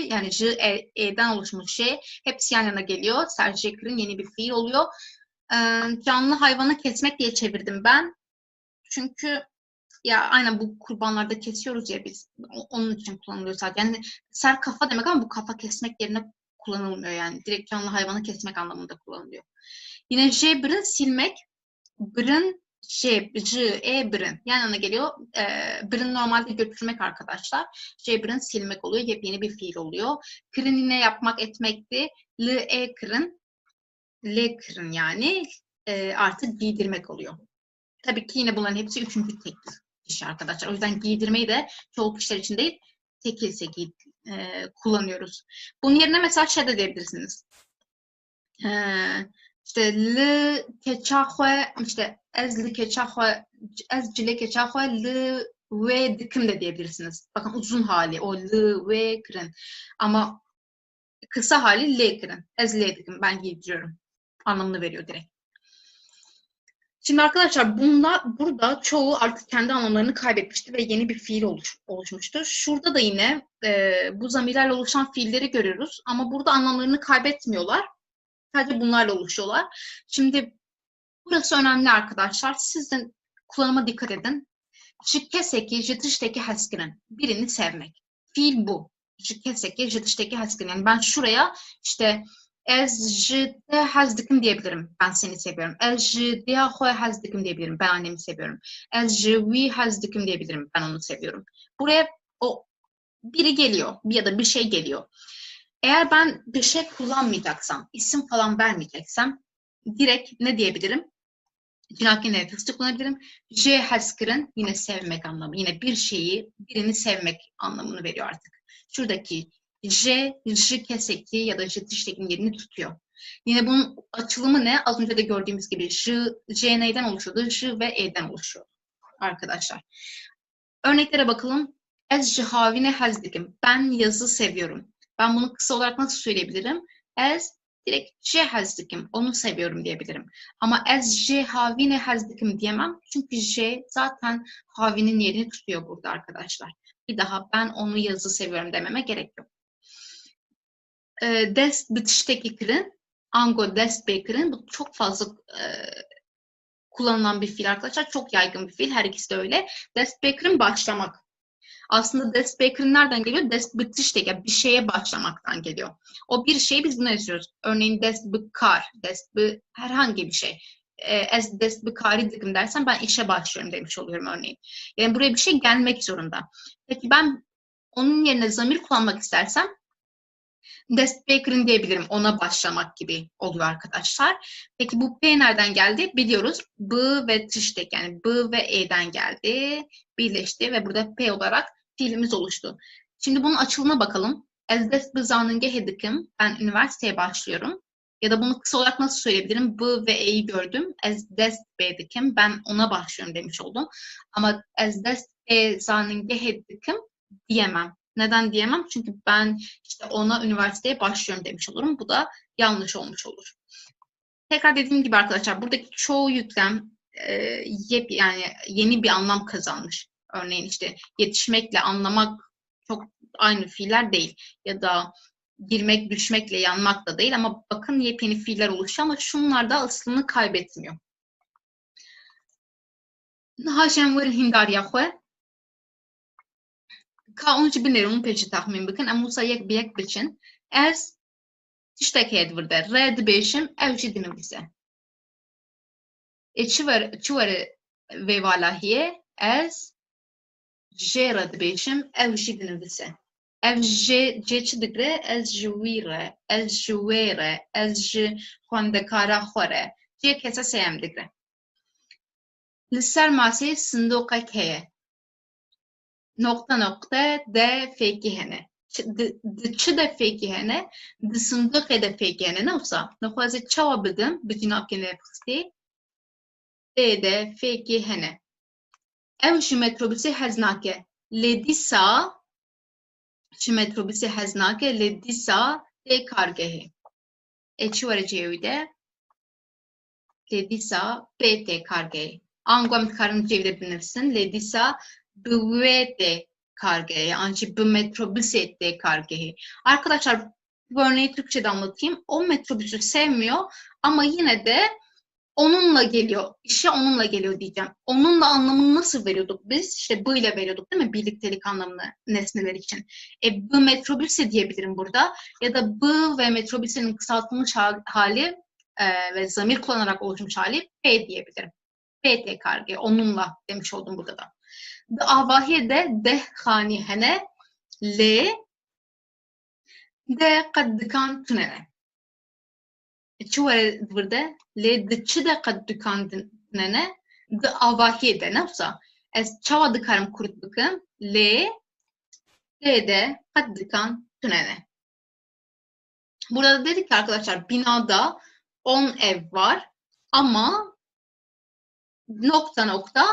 yani e'den oluşmuş hepsi yan yana geliyor. Ser kırın yeni bir fiil oluyor. Canlı hayvanı kesmek diye çevirdim ben. Çünkü ya aynen bu kurbanlarda kesiyoruz ya biz. Onun için kullanılıyor sadece. Yani ser kafa demek ama bu kafa kesmek yerine kullanılmıyor yani. Direkt canlı hayvanı kesmek anlamında kullanılıyor. Yine bir'in silmek. Bir'in bir'in yan yana geliyor. Bir'in normalde götürmek arkadaşlar. Bir'in silmek oluyor. Yepyeni bir fiil oluyor. Kırın yine yapmak, etmekti. Kırın. Kırın yani artık giydirmek oluyor. Tabii ki yine bunların hepsi üçüncü tekil kişi arkadaşlar. O yüzden giydirmeyi de çoğu kişiler için değil, tekilse kullanıyoruz. Bunun yerine mesela de diyebilirsiniz. İşte li keçahwe, işte ez li keçahwe, ez cile keçahwe li ve dikim de diyebilirsiniz. Bakın uzun hali o li ve kırın. Ama kısa hali li kırın. Ez li dikim, ben giydiriyorum. Anlamını veriyor direkt. Şimdi arkadaşlar burada çoğu artık kendi anlamlarını kaybetmişti ve yeni bir fiil oluşmuştu. Şurada da yine bu zamirlerle oluşan fiilleri görüyoruz ama burada anlamlarını kaybetmiyorlar. Sadece bunlarla oluşuyorlar. Şimdi burası önemli arkadaşlar. Siz de kullanıma dikkat edin. Jikeseki, jitişteki haskirin. Birini sevmek. Fiil bu. Jikeseki, jitişteki haskirin. Yani ben şuraya işte ez jide hazdikim diyebilirim. Ben seni seviyorum. Ez jide hazdikim diyebilirim. Ben annemi seviyorum. Ez jivi hazdikim diyebilirim. Ben onu seviyorum. Buraya o biri geliyor ya da bir şey geliyor. Eğer ben bir şey kullanmayacaksam, isim falan vermeyeceksem direkt ne diyebilirim? Cinaki nefesi kullanabilirim. J haskırın yine sevmek anlamı. Yine bir şeyi, birini sevmek anlamını veriyor artık. Şuradaki J keseki ya da J tiştekin yerini tutuyor. Yine bunun açılımı ne? Az önce de gördüğümüz gibi J neyden oluşuyordu? J ve E'den oluşuyor arkadaşlar. Örneklere bakalım. Ez havine hazdikim. Ben yazı seviyorum. Ben bunu kısa olarak nasıl söyleyebilirim? Ez direkt J hazdikim. Onu seviyorum diyebilirim. Ama ez J havine hazdikim diyemem. Çünkü J zaten havinin yerini tutuyor burada arkadaşlar. Bir daha ben onu yazı seviyorum dememe gerek yok. Dest bitişteki kırın. Ango dest bekir'in. Bu çok fazla kullanılan bir fiil arkadaşlar. Çok yaygın bir fiil. Her ikisi de öyle. Dest bekir'in başlamak. Aslında dest bekir'in nereden geliyor? Dest bitişteki, yani bir şeye başlamaktan geliyor. O bir şeyi biz buna yazıyoruz. Örneğin dest bikar, herhangi bir şey. Ez dest bikari dikim dersen ben işe başlıyorum demiş oluyorum örneğin. Yani buraya bir şey gelmek zorunda. Peki ben onun yerine zamir kullanmak istersem dest bekir'in diyebilirim. Ona başlamak gibi oluyor arkadaşlar. Peki bu P nereden geldi? Biliyoruz. B ve tiştek, yani B ve E'den geldi. Birleşti ve burada P olarak fiilimiz oluştu. Şimdi bunun açılımına bakalım. Ez dest bezanınge hedikim. Ben üniversiteye başlıyorum. Ya da bunu kısa olarak nasıl söyleyebilirim? B ve E'yi gördüm. Ez dest B dikim. Ben ona başlıyorum demiş oldum. Ama ez dest E zanenge dikim diyemem. Neden diyemem? Çünkü ben işte ona üniversiteye başlıyorum demiş olurum. Bu da yanlış olmuş olur. Tekrar dediğim gibi arkadaşlar buradaki çoğu yüklem yani yeni bir anlam kazanmış. Örneğin işte yetişmekle anlamak çok aynı fiiller değil. Ya da girmek, düşmekle yanmak da değil ama bakın yepyeni fiiller oluşuyor ama şunlar da aslını kaybetmiyor. Haşem verin hindarya xwe. Ka onu binêrin onu pêçî tahmin bikin. Em wisa yek bi yek biçin. Ez tiştekê edivir de. Re dibêjim ew jî dinivîse. Çi were vê valahiyê ez jê re dibêjim ew jî dinivîse. Ev jê çi digre? Ez ji wî re, ez ji wê re, ez ji xwendekara xwe re. Cê kese sêyem digre. Li ser maseyê sindoqek heye. Nokta nokta de fêkî hene. Di çi de fêkî hene? Di sindoqê de fêkî hene. Ne wisa? Nixwaze çawa bidim bi cînavkê lêvxistî dê de fêkî hene. Ew ji metrobûsê hez nake. Lê dîsa ji metrobûsê hez nake, lê dîsa tê kargehê. Çi were cêwî de? Lê dîsa bê tê kargehê. Ango em dikarin cêwî de binivîsin. Lê dîsa bi wê tê kargehê. Yani bi metrobûsê tê kargehê. Arkadaşlar bu örneği Türkçe'de anlatayım. O metrobüsü sevmiyor ama yine de onunla geliyor. İşe onunla geliyor diyeceğim. Onunla anlamını nasıl veriyorduk biz? İşte bu ile veriyorduk değil mi? Birliktelik anlamını nesneler için. Bu metrobüse diyebilirim burada. Ya da bu ve metrobüsenin kısaltılmış hali ve zamir kullanarak oluşmuş hali P diyebilirim. PT karge. Onunla demiş oldum burada da. De avahiye de dehhani hene le de kaddikan tunene. Çi were burada? Lê di çi de qed dikandine di avahiyê de ne wisa ez çawa dikarim kurt bikim lê de qed dikan tunene. Burada da dedik ki arkadaşlar binada 10 ev var ama nokta nokta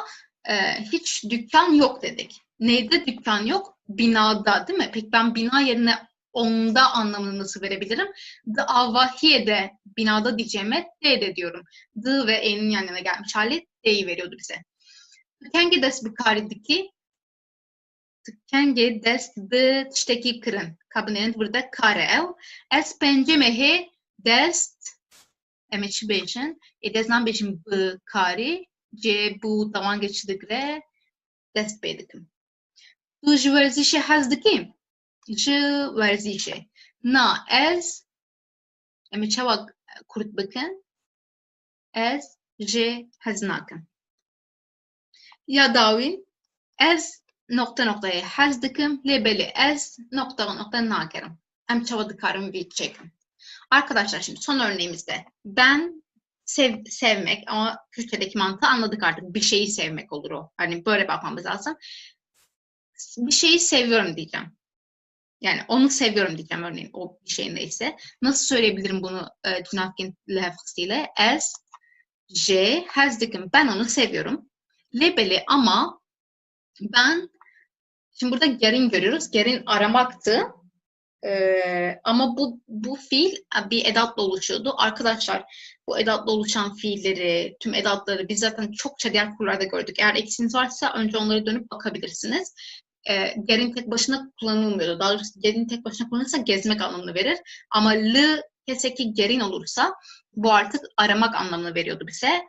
hiç dükkan yok dedik. Neyde dükkan yok? Binada değil mi? Peki ben bina yerine onda anlamını nasıl verebilirim? The avahiye'de binada diyeceğime de diyorum. The ve e'nin yan yana gelmiş hali de'yi veriyordu bize. Kenge des bikaridiki kenge des de tişteki kırın. Kabinet burada kare ev. Es pencemehe dest emeçi beşin. Desnan beşin kari. C bu tavan geçidikre dest beydikim. Tu ji werzîşê hez dikî? Ji werzîşê. Na ez em ê çawa kurt bikin? Ez jê hez nakim. Ya dawîn ez nokta noktayê hez dikim lê belê ez nokta nokta nakerim. Em çawa dikarim vî çekim. Arkadaşlar şimdi son örneğimizde ben sevmek ama Kürtçedeki mantığı anladık artık. Bir şeyi sevmek olur o. Hani böyle bakmamız lazım. Bir şeyi seviyorum diyeceğim. Yani onu seviyorum diyeceğim örneğin o bir şey neyse. Nasıl söyleyebilirim bunu Tünafkin lehfısiyle? Ez, je, hezdikim. Ben onu seviyorum. Lebeli ama ben şimdi burada gerin görüyoruz. Gerin aramaktı. Ama bu fiil bir edatla oluşuyordu. Arkadaşlar bu edatla oluşan fiilleri, tüm edatları biz zaten çokça diğer kurlarda gördük. Eğer eksiniz varsa önce onlara dönüp bakabilirsiniz. Gerin tek başına kullanılmıyordu. Daha doğrusu gerin tek başına kullanılırsa gezmek anlamını verir. Ama lı keseki gerin olursa bu artık aramak anlamını veriyordu bize.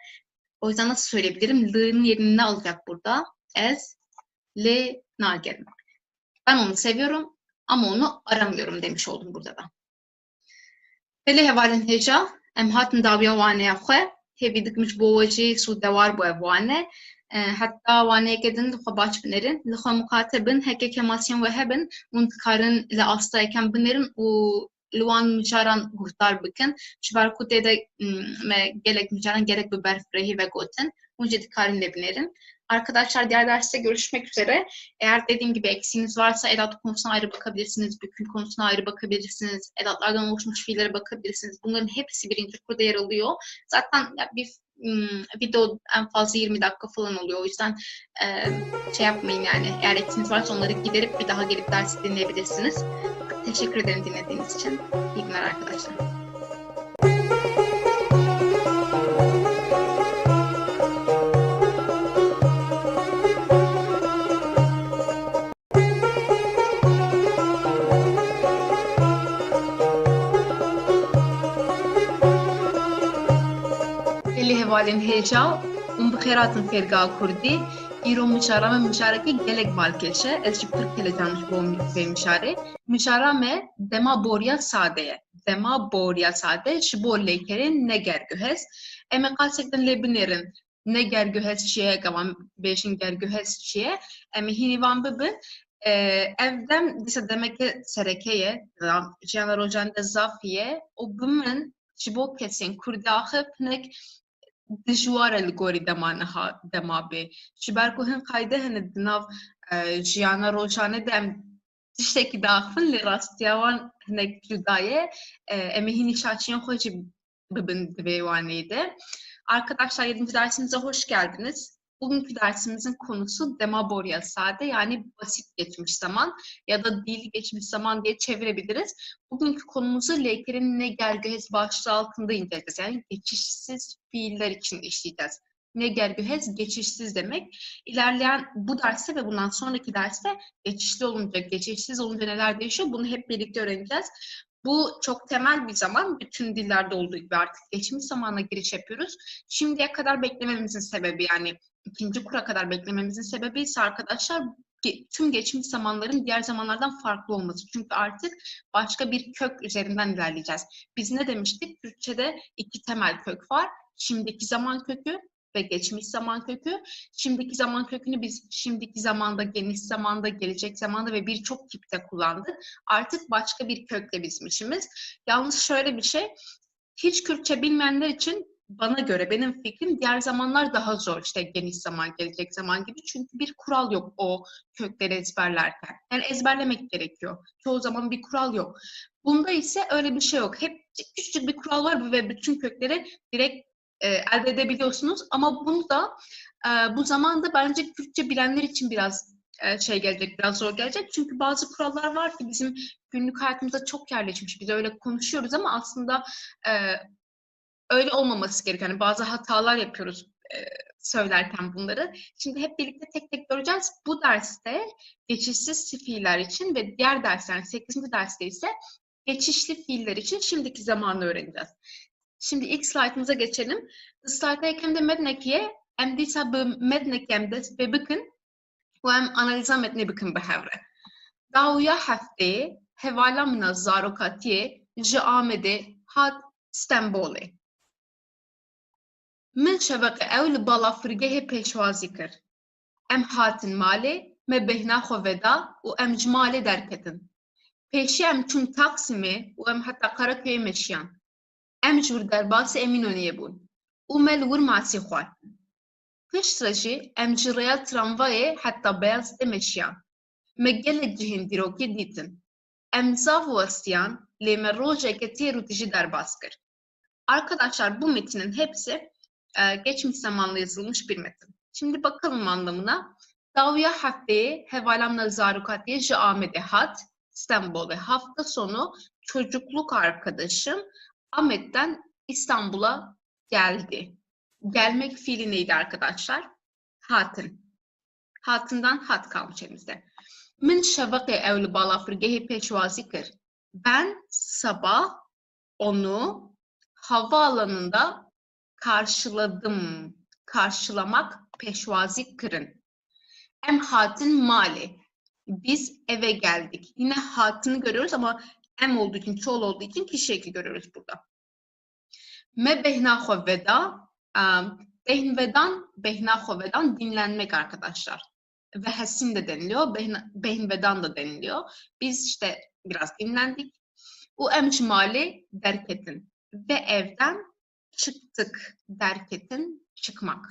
O yüzden nasıl söyleyebilirim? L'ın yerini ne alacak burada? Ez, le, nagerim. Ben onu seviyorum ama onu aramıyorum demiş oldum burada da. Pele hevalin heja, em hatin daviya vaneya xwe, hevi dikmiş bo wecî sûdewar bu ev wane. Hatta waneyekê xwe baş binerin, li xwe muqate bin, heke kemasyen ve hebin, hûn dikarin li astayeken binerin û li wan mijaran guhdar bikin. Ji ber ku tê de me gelek mijaran gelek bi berfirehî vegotin, hûn jî dikarin lê binerin. Arkadaşlar diğer derste görüşmek üzere. Eğer dediğim gibi eksiğiniz varsa edat konusuna ayrı bakabilirsiniz, büküm konusuna ayrı bakabilirsiniz, edatlardan oluşmuş fiillere bakabilirsiniz. Bunların hepsi birinci kurda yer alıyor. Zaten bir video en fazla 20 dakika falan oluyor. O yüzden şey yapmayın yani. Eğer eksiğiniz varsa onları giderip bir daha gelip dersi dinleyebilirsiniz. Teşekkür ederim dinlediğiniz için. İyi günler arkadaşlar. Hevalin heja bixêratin fêrgeha Kurdî îro mişara me mişarekî gelek balkêşe ez ji Tirkiyê canmış bo vê mişarê mişara me dema boriya sade ye dema boriya sade ji bo lêkerên negerguhez em ê qasek din lê binêrin negerguhez çi ye ewan bêjin gerguhez çi ye em ê hînî wan bibin ev dem dîsa demeke sereke ye jiyana rojan de zaf ye û bi min ji bo kesên Kurdî axir hinek dijwar e li gorî dema bê ji ber ku hin qayde hene di nav jiyana rojane de em tiştekî diaxivin lê rastiya wan hinek cuda ye em ê hînî şaçiyên xwe jî bibin di vê waneyê de. Arkadaşlar 7. dersimize hoş geldiniz. Bugünkü dersimizin konusu demaborya sade yani basit geçmiş zaman ya da dil geçmiş zaman diye çevirebiliriz. Bugünkü konumuzu Leyker'in negergühez başlığı altında inceleyeceğiz. Yani geçişsiz fiiller için işleyeceğiz. Negergühez geçişsiz demek. İlerleyen bu derste ve bundan sonraki derste geçişli olunca, geçişsiz olunca neler değişiyor bunu hep birlikte öğreneceğiz. Bu çok temel bir zaman. Bütün dillerde olduğu gibi artık geçmiş zamana giriş yapıyoruz. Şimdiye kadar beklememizin sebebi yani ikinci kura kadar beklememizin sebebi ise arkadaşlar tüm geçmiş zamanların diğer zamanlardan farklı olması. Çünkü artık başka bir kök üzerinden ilerleyeceğiz. Biz ne demiştik? Türkçe'de iki temel kök var. Şimdiki zaman kökü ve geçmiş zaman kökü. Şimdiki zaman kökünü biz şimdiki zamanda, geniş zamanda, gelecek zamanda ve birçok tipte kullandık. Artık başka bir kökle bizim işimiz. Yalnız şöyle bir şey, hiç Kürtçe bilmeyenler için bana göre, benim fikrim diğer zamanlar daha zor. İşte geniş zaman, gelecek zaman gibi. Çünkü bir kural yok o kökleri ezberlerken. Yani ezberlemek gerekiyor. Çoğu zaman bir kural yok. Bunda ise öyle bir şey yok. Hep küçücük bir kural var ve bütün kökleri direkt elde edebiliyorsunuz. Ama bunu da bu zamanda bence Kürtçe bilenler için biraz şey gelecek, biraz zor gelecek. Çünkü bazı kurallar var ki bizim günlük hayatımızda çok yerleşmiş. Biz öyle konuşuyoruz ama aslında öyle olmaması gerekiyor. Yani bazı hatalar yapıyoruz söylerken bunları. Şimdi hep birlikte tek tek göreceğiz. Bu derste geçişsiz fiiller için ve diğer dersler 8. derste ise geçişli fiiller için şimdiki zamanı öğreneceğiz. Şimdi ilk slaytımıza geçelim. Slaytdayken de mednekiye em dîsa bi mednekem dest pê bikin û em analiza metnê bikin bi hevre. Dawiya hefteyê hevala min a zarokatiyê ji Amedê hat Stenbolê. Min şeveqê ew li balafirgehê pêşwazî kir. Em hatin malê, me bêhna xwe veda û em ji malê derketin. Pêşî em çûn Taksimê û em heta Karaköyê meşiyan. Em ji wir derbasê Eminönü'ye bûn û me li wir masî xwatin. Piştre jî em ji rêya tramvayê heta Beyazîtê meşiyan. Me gelek cihên dîrokî dîtin. Em zav westiyan lê me rojeke têr û dijî derbas kir. Arkadaşlar bu metinin hepsi geçmiş zamanla yazılmış bir metin. Şimdi bakalım anlamına. Dawiya hefteyê hevalamla zarokatiye ji Amedê hat İstanbul'da hafta sonu çocukluk arkadaşım Ahmet'ten İstanbul'a geldi. Gelmek fiili neydi arkadaşlar? Hatın. Hatından hat kalmış elimizde. Min şeveqê ew li balafirgehê pêşwazî kir. Ben sabah onu havaalanında karşıladım. Karşılamak peşvazi kırın. Em hatin mali. Biz eve geldik. Yine hatını görüyoruz ama em olduğu için, çoğul olduğu için kişi eki görüyoruz burada. Me behna xwe veda. Behna xwe vedan dinlenmek arkadaşlar. Ve hesin de deniliyor. Behn vedan da deniliyor. Biz işte biraz dinlendik. U em mali derketin. Ve evden çıktık. Derketin çıkmak.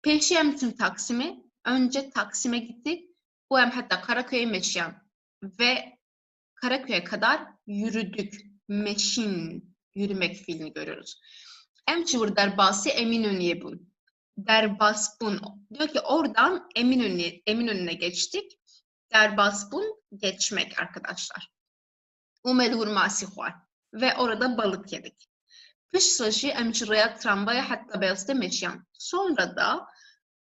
Peşi em tüm Taksim'i. Önce Taksim'e gittik. Bu hem hatta Karaköy'e meşyan. Ve Karaköy'e kadar yürüdük. Meşin, yürümek fiilini görüyoruz. Em çivur derbası Eminönü'ye bun. Derbas bun. Diyor ki oradan Eminönü'ne geçtik. Derbas bun, geçmek arkadaşlar. Umedhur masihvar. Ve orada balık yedik. Pişsaşı emşiraya tramvaya hatta Beyazıt'a meşyan. Sonra da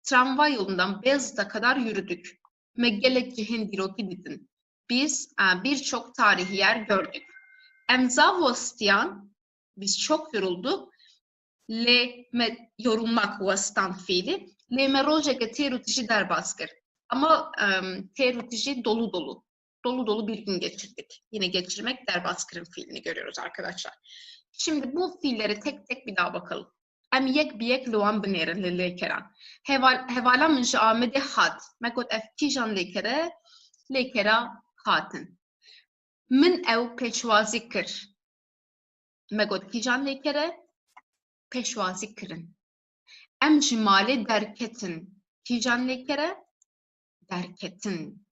tramvay yolundan Beyazıt'a kadar yürüdük. Meggelek cihin diroki didin. Biz birçok tarihi yer gördük. Emza vostiyan, biz çok yorulduk. Yorulmak vastan fiili. Le merojeke terutişi derbaskır. Ama terutişi dolu dolu. Dolu dolu bir gün geçirdik. Yine geçirmek derbaskırın fiilini görüyoruz arkadaşlar. Şimdi bu fiilleri tek tek bir daha bakalım. Em yek biyek luan binerin li lekeran. Hevala minşi amede hat. Mekot efkijan lekera hatin. Min ev peşvazi kır. Mekot kijan lekere peşvazi kırın. Em cimale derketin. Kijan lekere derketin.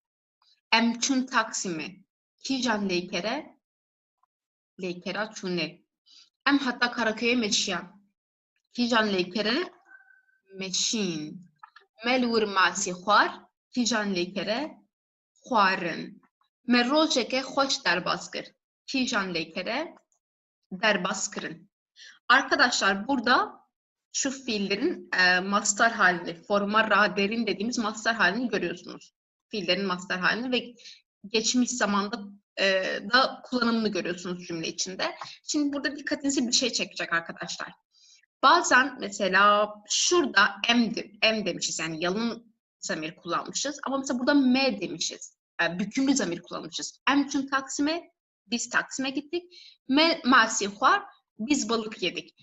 Em çun Taksim'i. Kijan lekera çune. Em hatta Karaköy'e meşyan. Kijan lekere meşin. Melur masi xwar. Kijan lekere xwarin. Me rojeke hoş derbaskır. Kijan lekere derbaskırın. Arkadaşlar burada şu fiillerin mastar halini, forma raderin dediğimiz mastar halini görüyorsunuz. Fiillerin mastar halini ve geçmiş zamanda da kullanımını görüyorsunuz cümle içinde. Şimdi burada dikkatinizi bir şey çekecek arkadaşlar. Bazen mesela şurada em demişiz, yani yalın zamir kullanmışız. Ama mesela burada me demişiz. Bükümlü zamir kullanmışız. Em için Taksim'e, biz Taksim'e gittik. Me masihvar, biz balık yedik.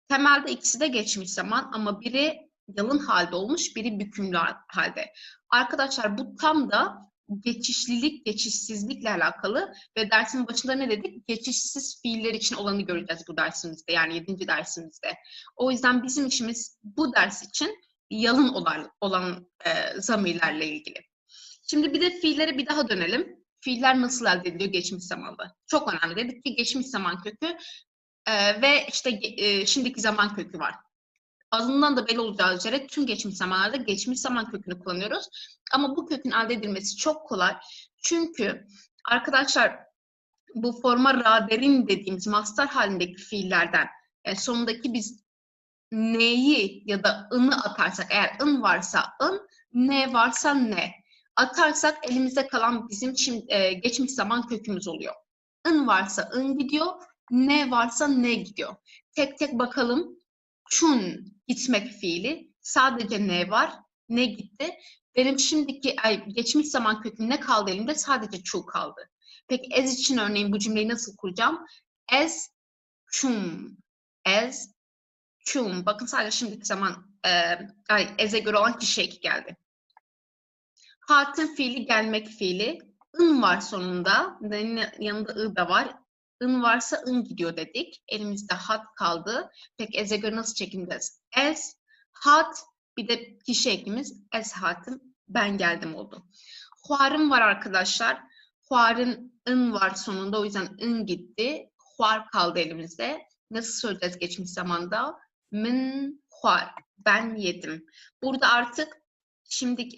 Temelde ikisi de geçmiş zaman ama biri yalın halde olmuş, biri bükümlü halde. Arkadaşlar bu tam da geçişlilik, geçişsizlikle alakalı ve dersin başında ne dedik? Geçişsiz fiiller için olanı göreceğiz bu dersimizde, yani 7. dersimizde. O yüzden bizim işimiz bu ders için yalın olan zamirlerle ilgili. Şimdi bir de fiillere bir daha dönelim. Fiiller nasıl elde ediliyor geçmiş zamanda? Çok önemli. Dedik ki geçmiş zaman kökü ve işte şimdiki zaman kökü var. Adından da belli olacağı üzere tüm geçmiş zamanlarda geçmiş zaman kökünü kullanıyoruz. Ama bu kökün elde edilmesi çok kolay. Çünkü arkadaşlar bu forma raderin dediğimiz mastar halindeki fiillerden sonundaki biz neyi ya da ını atarsak, eğer ın varsa ın, ne varsa ne atarsak elimizde kalan bizim geçmiş zaman kökümüz oluyor. ın varsa ın gidiyor, ne varsa ne gidiyor. Tek tek bakalım. Çun, gitmek fiili. Sadece ne var, ne gitti. Benim geçmiş zaman köküm ne kaldı elimde? Sadece çu kaldı. Peki ez için örneğin bu cümleyi nasıl kuracağım? Ez çum. Ez çum. Bakın sadece şimdiki zaman ez'e göre olan kişi eki geldi. Hatın fiili gelmek fiili. ın var sonunda. Yanında ı da var. ın varsa ın gidiyor dedik. Elimizde hat kaldı. Peki ez'e göre nasıl çekeceğiz? Ez, hat, bir de kişi ekimiz ez hatım, ben geldim oldu. Huarım var arkadaşlar. Huarın ın var sonunda, o yüzden ın gitti. Huar kaldı elimizde. Nasıl söyleyeceğiz geçmiş zamanda? Min huar, ben yedim. Burada artık şimdi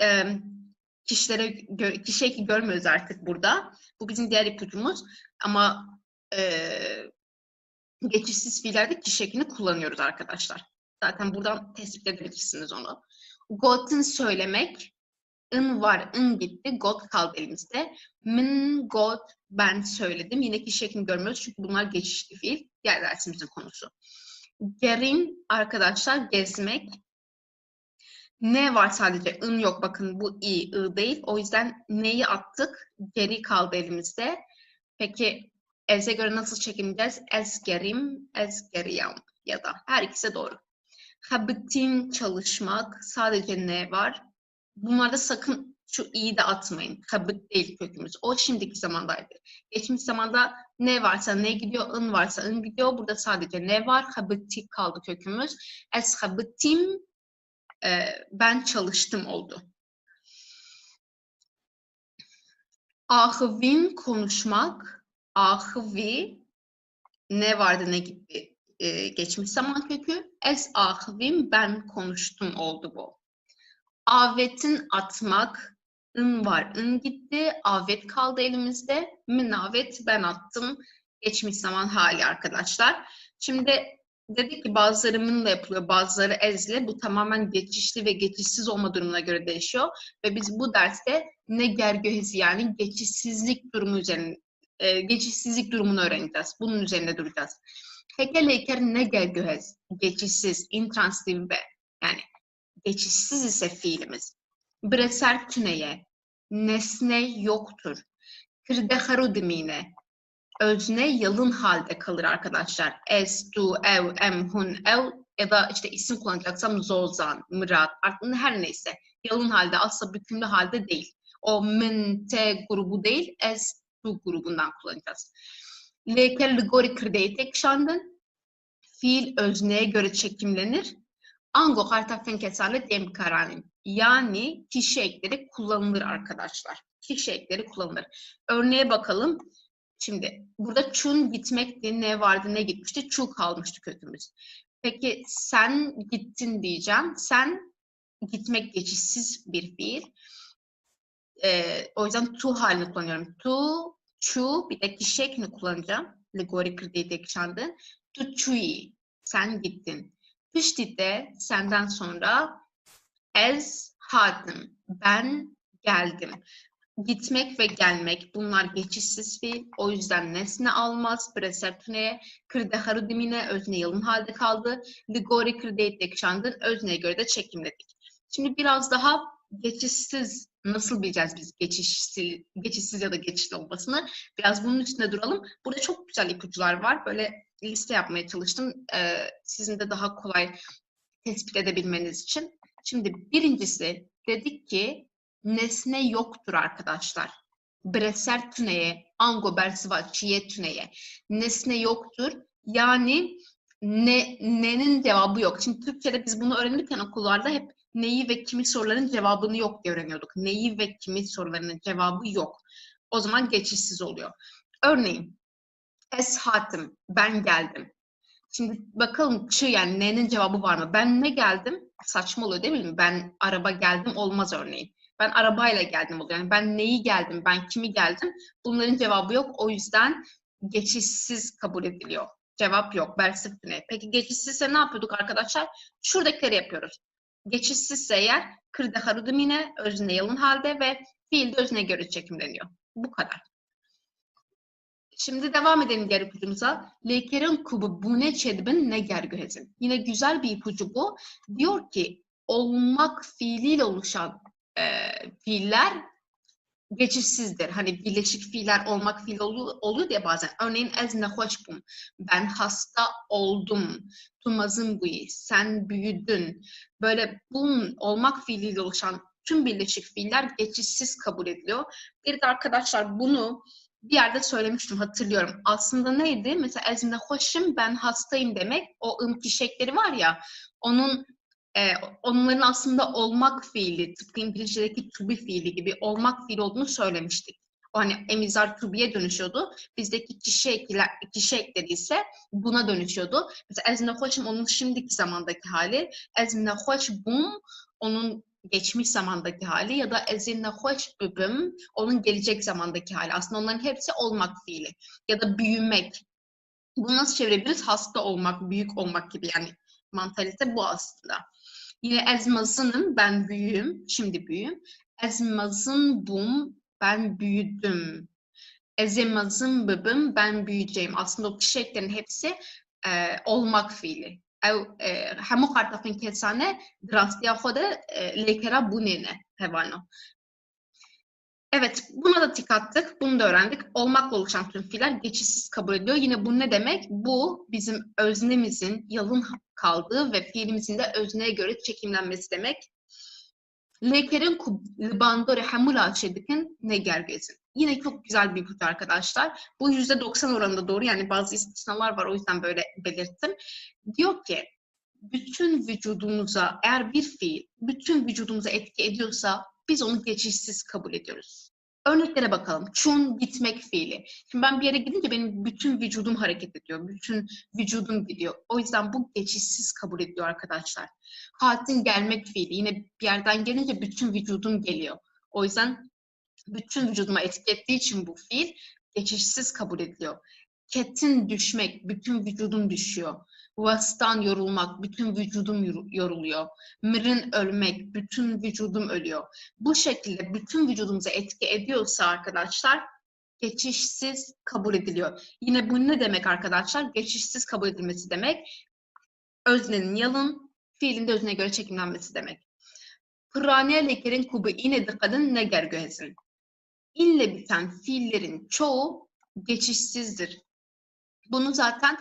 kişi eki görmüyoruz artık burada. Bu bizim diğer ipucumuz. Ama geçişsiz fiillerde kişi ekini kullanıyoruz arkadaşlar. Zaten buradan tespit edebilirsiniz onu. Got'un söylemek. ın var, ın gitti. Got kaldı elimizde. Min, got, ben söyledim. Yine kişi ekini görmüyoruz çünkü bunlar geçişli fiil. Diğer dersimizin konusu. Gerin arkadaşlar, gezmek. Ne var sadece? ın yok. Bakın bu ı değil. O yüzden neyi attık? Geri kaldı elimizde. Peki ez'e göre nasıl çekileceğiz? Ezgerim, ezgeriyam ya da her ikisi doğru. Habitin, çalışmak. Sadece ne var? Bunlarda sakın şu i'yi de atmayın. Habit değil kökümüz. O şimdiki zamandaydı. Geçmiş zamanda ne varsa ne gidiyor, ın varsa ın gidiyor. Burada sadece ne var? Habiti kaldı kökümüz. Ez habitim ben çalıştım oldu. Ahvin konuşmak. Ahvi ne vardı ne gitti geçmiş zaman kökü. Es ahvim ben konuştum oldu bu. Avet'in atmak. ın var, ın gitti. Avet kaldı elimizde. Münavet ben attım. Geçmiş zaman hali arkadaşlar. Şimdi dedik ki bazıları mınla yapılıyor, bazıları ezle. Bu tamamen geçişli ve geçişsiz olma durumuna göre değişiyor. Ve biz bu derste ne gergöhezi yani geçişsizlik durumu üzerine, geçişsizlik durumunu öğreneceğiz. Bunun üzerinde duracağız. Hekeleyker ne gergöhez? Geçişsiz, intransitif ve yani geçişsiz ise fiilimiz. Breser tüneye, nesne yoktur. Kırdeharu dimine, özne yalın halde kalır arkadaşlar. Es, du, ev, em, hun, ev ya da işte isim kullanacaksam zozan, mırat, artık her neyse. Yalın halde, asla bükümlü halde değil. O min, te grubu değil, es, du grubundan kullanacağız. Leker ligori kırdeyi tek şandın. Fiil özneye göre çekimlenir. Ango hartafen kesalet dem karanim. Yani kişi ekleri kullanılır arkadaşlar. Kişi ekleri kullanılır. Örneğe bakalım. Şimdi burada çun gitmekti. Ne vardı ne gitmişti? Çu kalmıştı kökümüz. Peki sen gittin diyeceğim. Sen gitmek geçişsiz bir fiil. O yüzden tu halini kullanıyorum. Tu, çu bir de kişi ekini kullanacağım. Ligori kırdeyi tek şandı. Tu çui. Sen gittin. Piştite senden sonra ez hadim. Ben geldim. Gitmek ve gelmek bunlar geçişsiz fiil. O yüzden nesne almaz. Preseptüneye kırdeharu dimine özne yalın halde kaldı. Ligori kırdeyi tek şandın. Özneye göre de çekimledik. Şimdi biraz daha geçişsiz nasıl bileceğiz biz geçişsiz ya da geçişli olmasını? Biraz bunun üstünde duralım. Burada çok güzel ipuçlar var. Böyle liste yapmaya çalıştım. Sizin de daha kolay tespit edebilmeniz için. Şimdi birincisi dedik ki nesne yoktur arkadaşlar. Breser tüneye, ango bersiva çiye tüneye. Nesne yoktur. Yani ne'nin cevabı yok. Şimdi Türkçe'de biz bunu öğrenirken okullarda hep neyi ve kimi soruların cevabını yok diye öğreniyorduk. Neyi ve kimi sorularının cevabı yok. O zaman geçişsiz oluyor. Örneğin es hatim, ben geldim. Şimdi bakalım çı yani ne'nin cevabı var mı? Ben ne geldim? Saçma oluyor değil mi? Ben araba geldim olmaz örneğin. Ben arabayla geldim oluyor. Yani ben neyi geldim, ben kimi geldim? Bunların cevabı yok. O yüzden geçişsiz kabul ediliyor. Cevap yok. Versif ne? Peki geçişsizse ne yapıyorduk arkadaşlar? Şuradakileri yapıyoruz. Geçişsizse eğer kırda harudumine özne yalın halde ve fiilde özne göre çekimleniyor. Bu kadar. Şimdi devam edelim diğer ipucumuza. Lekerin kubu bu ne çedbin ne gergöhezin. Yine güzel bir ipucu bu. Diyor ki olmak fiiliyle oluşan fiiller geçişsizdir. Hani birleşik fiiller olmak fiili oluyor diye bazen. Örneğin ez nehoşbum. Ben hasta oldum. Tumazın buyi. Sen büyüdün. Böyle bun olmak fiiliyle oluşan tüm birleşik fiiller geçişsiz kabul ediliyor. Bir de arkadaşlar bunu bir yerde söylemiştim hatırlıyorum. Aslında neydi? Mesela ez nehoşum ben hastayım demek. O kişekleri var ya onların aslında olmak fiili, tıpkı İngilizce'deki to be fiili gibi olmak fiili olduğunu söylemiştik. O hani emizar to be'ye dönüşüyordu. Bizdeki kişi ekleri ise buna dönüşüyordu. Mesela ez nehoşum onun şimdiki zamandaki hali. Ez nehoşbum onun geçmiş zamandaki hali ya da ez nehoşbübüm onun gelecek zamandaki hali. Aslında onların hepsi olmak fiili. Ya da büyümek. Bunu nasıl çevirebiliriz? Hasta olmak, büyük olmak gibi yani mantalite bu aslında. Yine ezmazınım, ben büyüğüm, şimdi büyüğüm. Ezmazın bum, ben büyüdüm. Ezemazın bıbım, ben büyüyeceğim. Aslında o kişi eklerin hepsi olmak fiili. Hemu kartafın kesane drastiya xoda lekera bunene hevano. Evet, buna da tik attık, bunu da öğrendik. Olmakla oluşan tüm fiiller geçişsiz kabul ediliyor. Yine bu ne demek? Bu bizim öznemizin yalın kaldığı ve fiilimizin de özneye göre çekimlenmesi demek. Lekerin bandore hamula çedikin ne gergezin. Yine çok güzel bir ipucu arkadaşlar. Bu %90 oranında doğru. Yani bazı istisnalar var o yüzden böyle belirttim. Diyor ki bütün vücudumuza, eğer bir fiil bütün vücudumuza etki ediyorsa biz onu geçişsiz kabul ediyoruz. Örneklere bakalım. Çun, gitmek fiili. Şimdi ben bir yere gidince benim bütün vücudum hareket ediyor. Bütün vücudum gidiyor. O yüzden bu geçişsiz kabul ediliyor arkadaşlar. Hatin, gelmek fiili. Yine bir yerden gelince bütün vücudum geliyor. O yüzden bütün vücuduma etki ettiği için bu fiil geçişsiz kabul ediliyor. Ketin, düşmek, bütün vücudum düşüyor. Vastan, yorulmak, bütün vücudum yoruluyor. Mırın, ölmek, bütün vücudum ölüyor. Bu şekilde bütün vücudumuza etki ediyorsa arkadaşlar geçişsiz kabul ediliyor. Yine bu ne demek arkadaşlar? Geçişsiz kabul edilmesi demek öznenin yalın, fiilin de özne göre çekimlenmesi demek. Pıraniye lekerin kubu yine dikkatın ne gergözün. İnle biten fiillerin çoğu geçişsizdir. Bunu zaten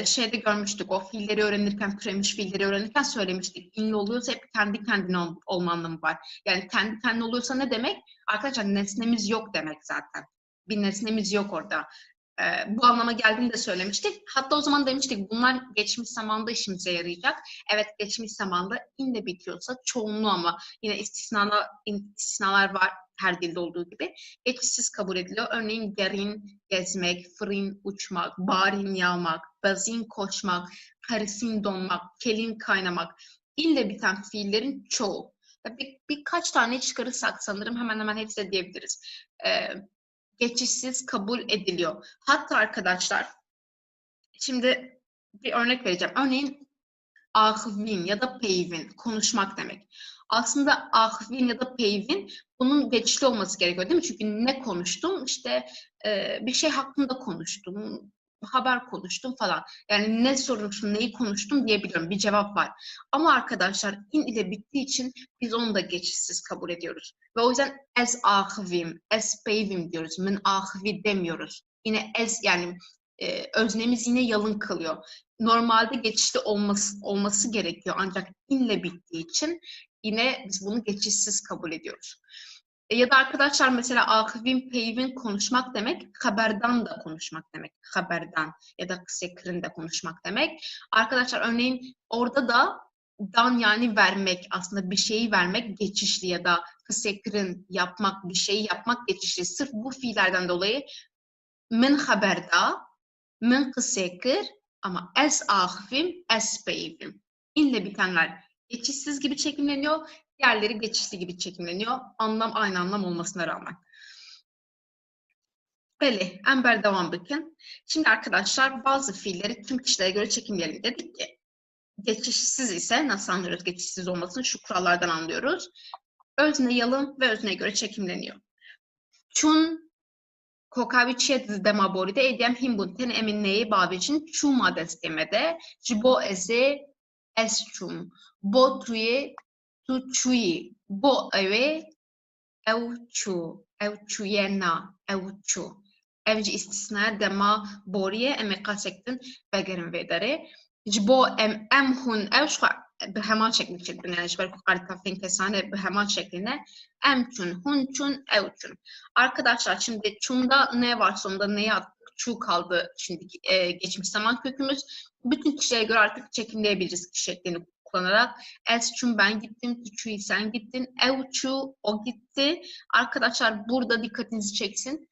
şeyde görmüştük. O fiilleri öğrenirken, türemiş fiilleri öğrenirken söylemiştik. İnli oluyorsa hep kendi kendine olma anlamı var. Yani kendi kendine oluyorsa ne demek? Arkadaşlar nesnemiz yok demek zaten. Bir nesnemiz yok orada. Bu anlama geldiğini de söylemiştik. Hatta o zaman demiştik bunlar geçmiş zamanda işimize yarayacak. Evet geçmiş zamanda inle bitiyorsa çoğunluğu ama yine istisnalar var her dilde olduğu gibi. Geçişsiz kabul ediliyor. Örneğin gerin, gezmek, fırın, uçmak, barin, yağmak, bazin, koşmak, karisin, donmak, kelin, kaynamak. İlle biten fiillerin çoğu. Birkaç tane çıkarırsak sanırım hemen hemen hepsi diyebiliriz. Geçişsiz kabul ediliyor. Hatta arkadaşlar şimdi bir örnek vereceğim. Örneğin ahvin ya da peyvin konuşmak demek. Aslında ahvin ya da peyvin bunun geçişli olması gerekiyor değil mi? Çünkü ne konuştum? İşte bir şey hakkında konuştum, haber konuştum falan. Yani ne sormuştum, neyi konuştum diyebiliyorum. Bir cevap var. Ama arkadaşlar in ile bittiği için biz onu da geçişsiz kabul ediyoruz. Ve o yüzden es ahvim, es peyvim diyoruz. Min ahvi demiyoruz. Yine es yani öznemiz yine yalın kalıyor. Normalde geçişli olması gerekiyor ancak inle bittiği için yine biz bunu geçişsiz kabul ediyoruz. Ya da arkadaşlar mesela akıvin, peyvin konuşmak demek, haberden de konuşmak demek. Haberden ya da kısekrin de konuşmak demek. Arkadaşlar örneğin orada da dan yani vermek, aslında bir şeyi vermek geçişli ya da kısekrin yapmak, bir şeyi yapmak geçişli. Sırf bu fiillerden dolayı min haberda, min kısekir ama es ahvim, es peyvim. İnle bitenler geçişsiz gibi çekimleniyor. Diğerleri geçişli gibi çekimleniyor. Anlam aynı anlam olmasına rağmen. Böyle, Ember devam bakın. Şimdi arkadaşlar bazı fiilleri tüm kişilere göre çekimleyelim dedik ki. Geçişsiz ise nasıl anlıyoruz geçişsiz olmasını? Şu kurallardan anlıyoruz. Özne yalın ve özne göre çekimleniyor. Çun kokaviçe demaboride edem himbun ten eminneyi babicin çuma destemede jibo eze esçum bo tuye tu çuyi bo eve evçu evçuyena evçu evci istisna dema boriye emekasektin begerin vedare jibo emhun evşu به همان شکل چکونه yani برای قاریتافین kesane به hemen şekline emçun, hunçun, evçun. Arkadaşlar şimdi çunda ne var sonunda neye attık? Çu kaldı şimdi geçmiş zaman kökümüz. Bütün kişilere göre artık çekimleyebiliriz kişi şeklini kullanarak. Esçun ben gittim, çu'yu sen gittin, evçu o gitti. Arkadaşlar burada dikkatinizi çeksin.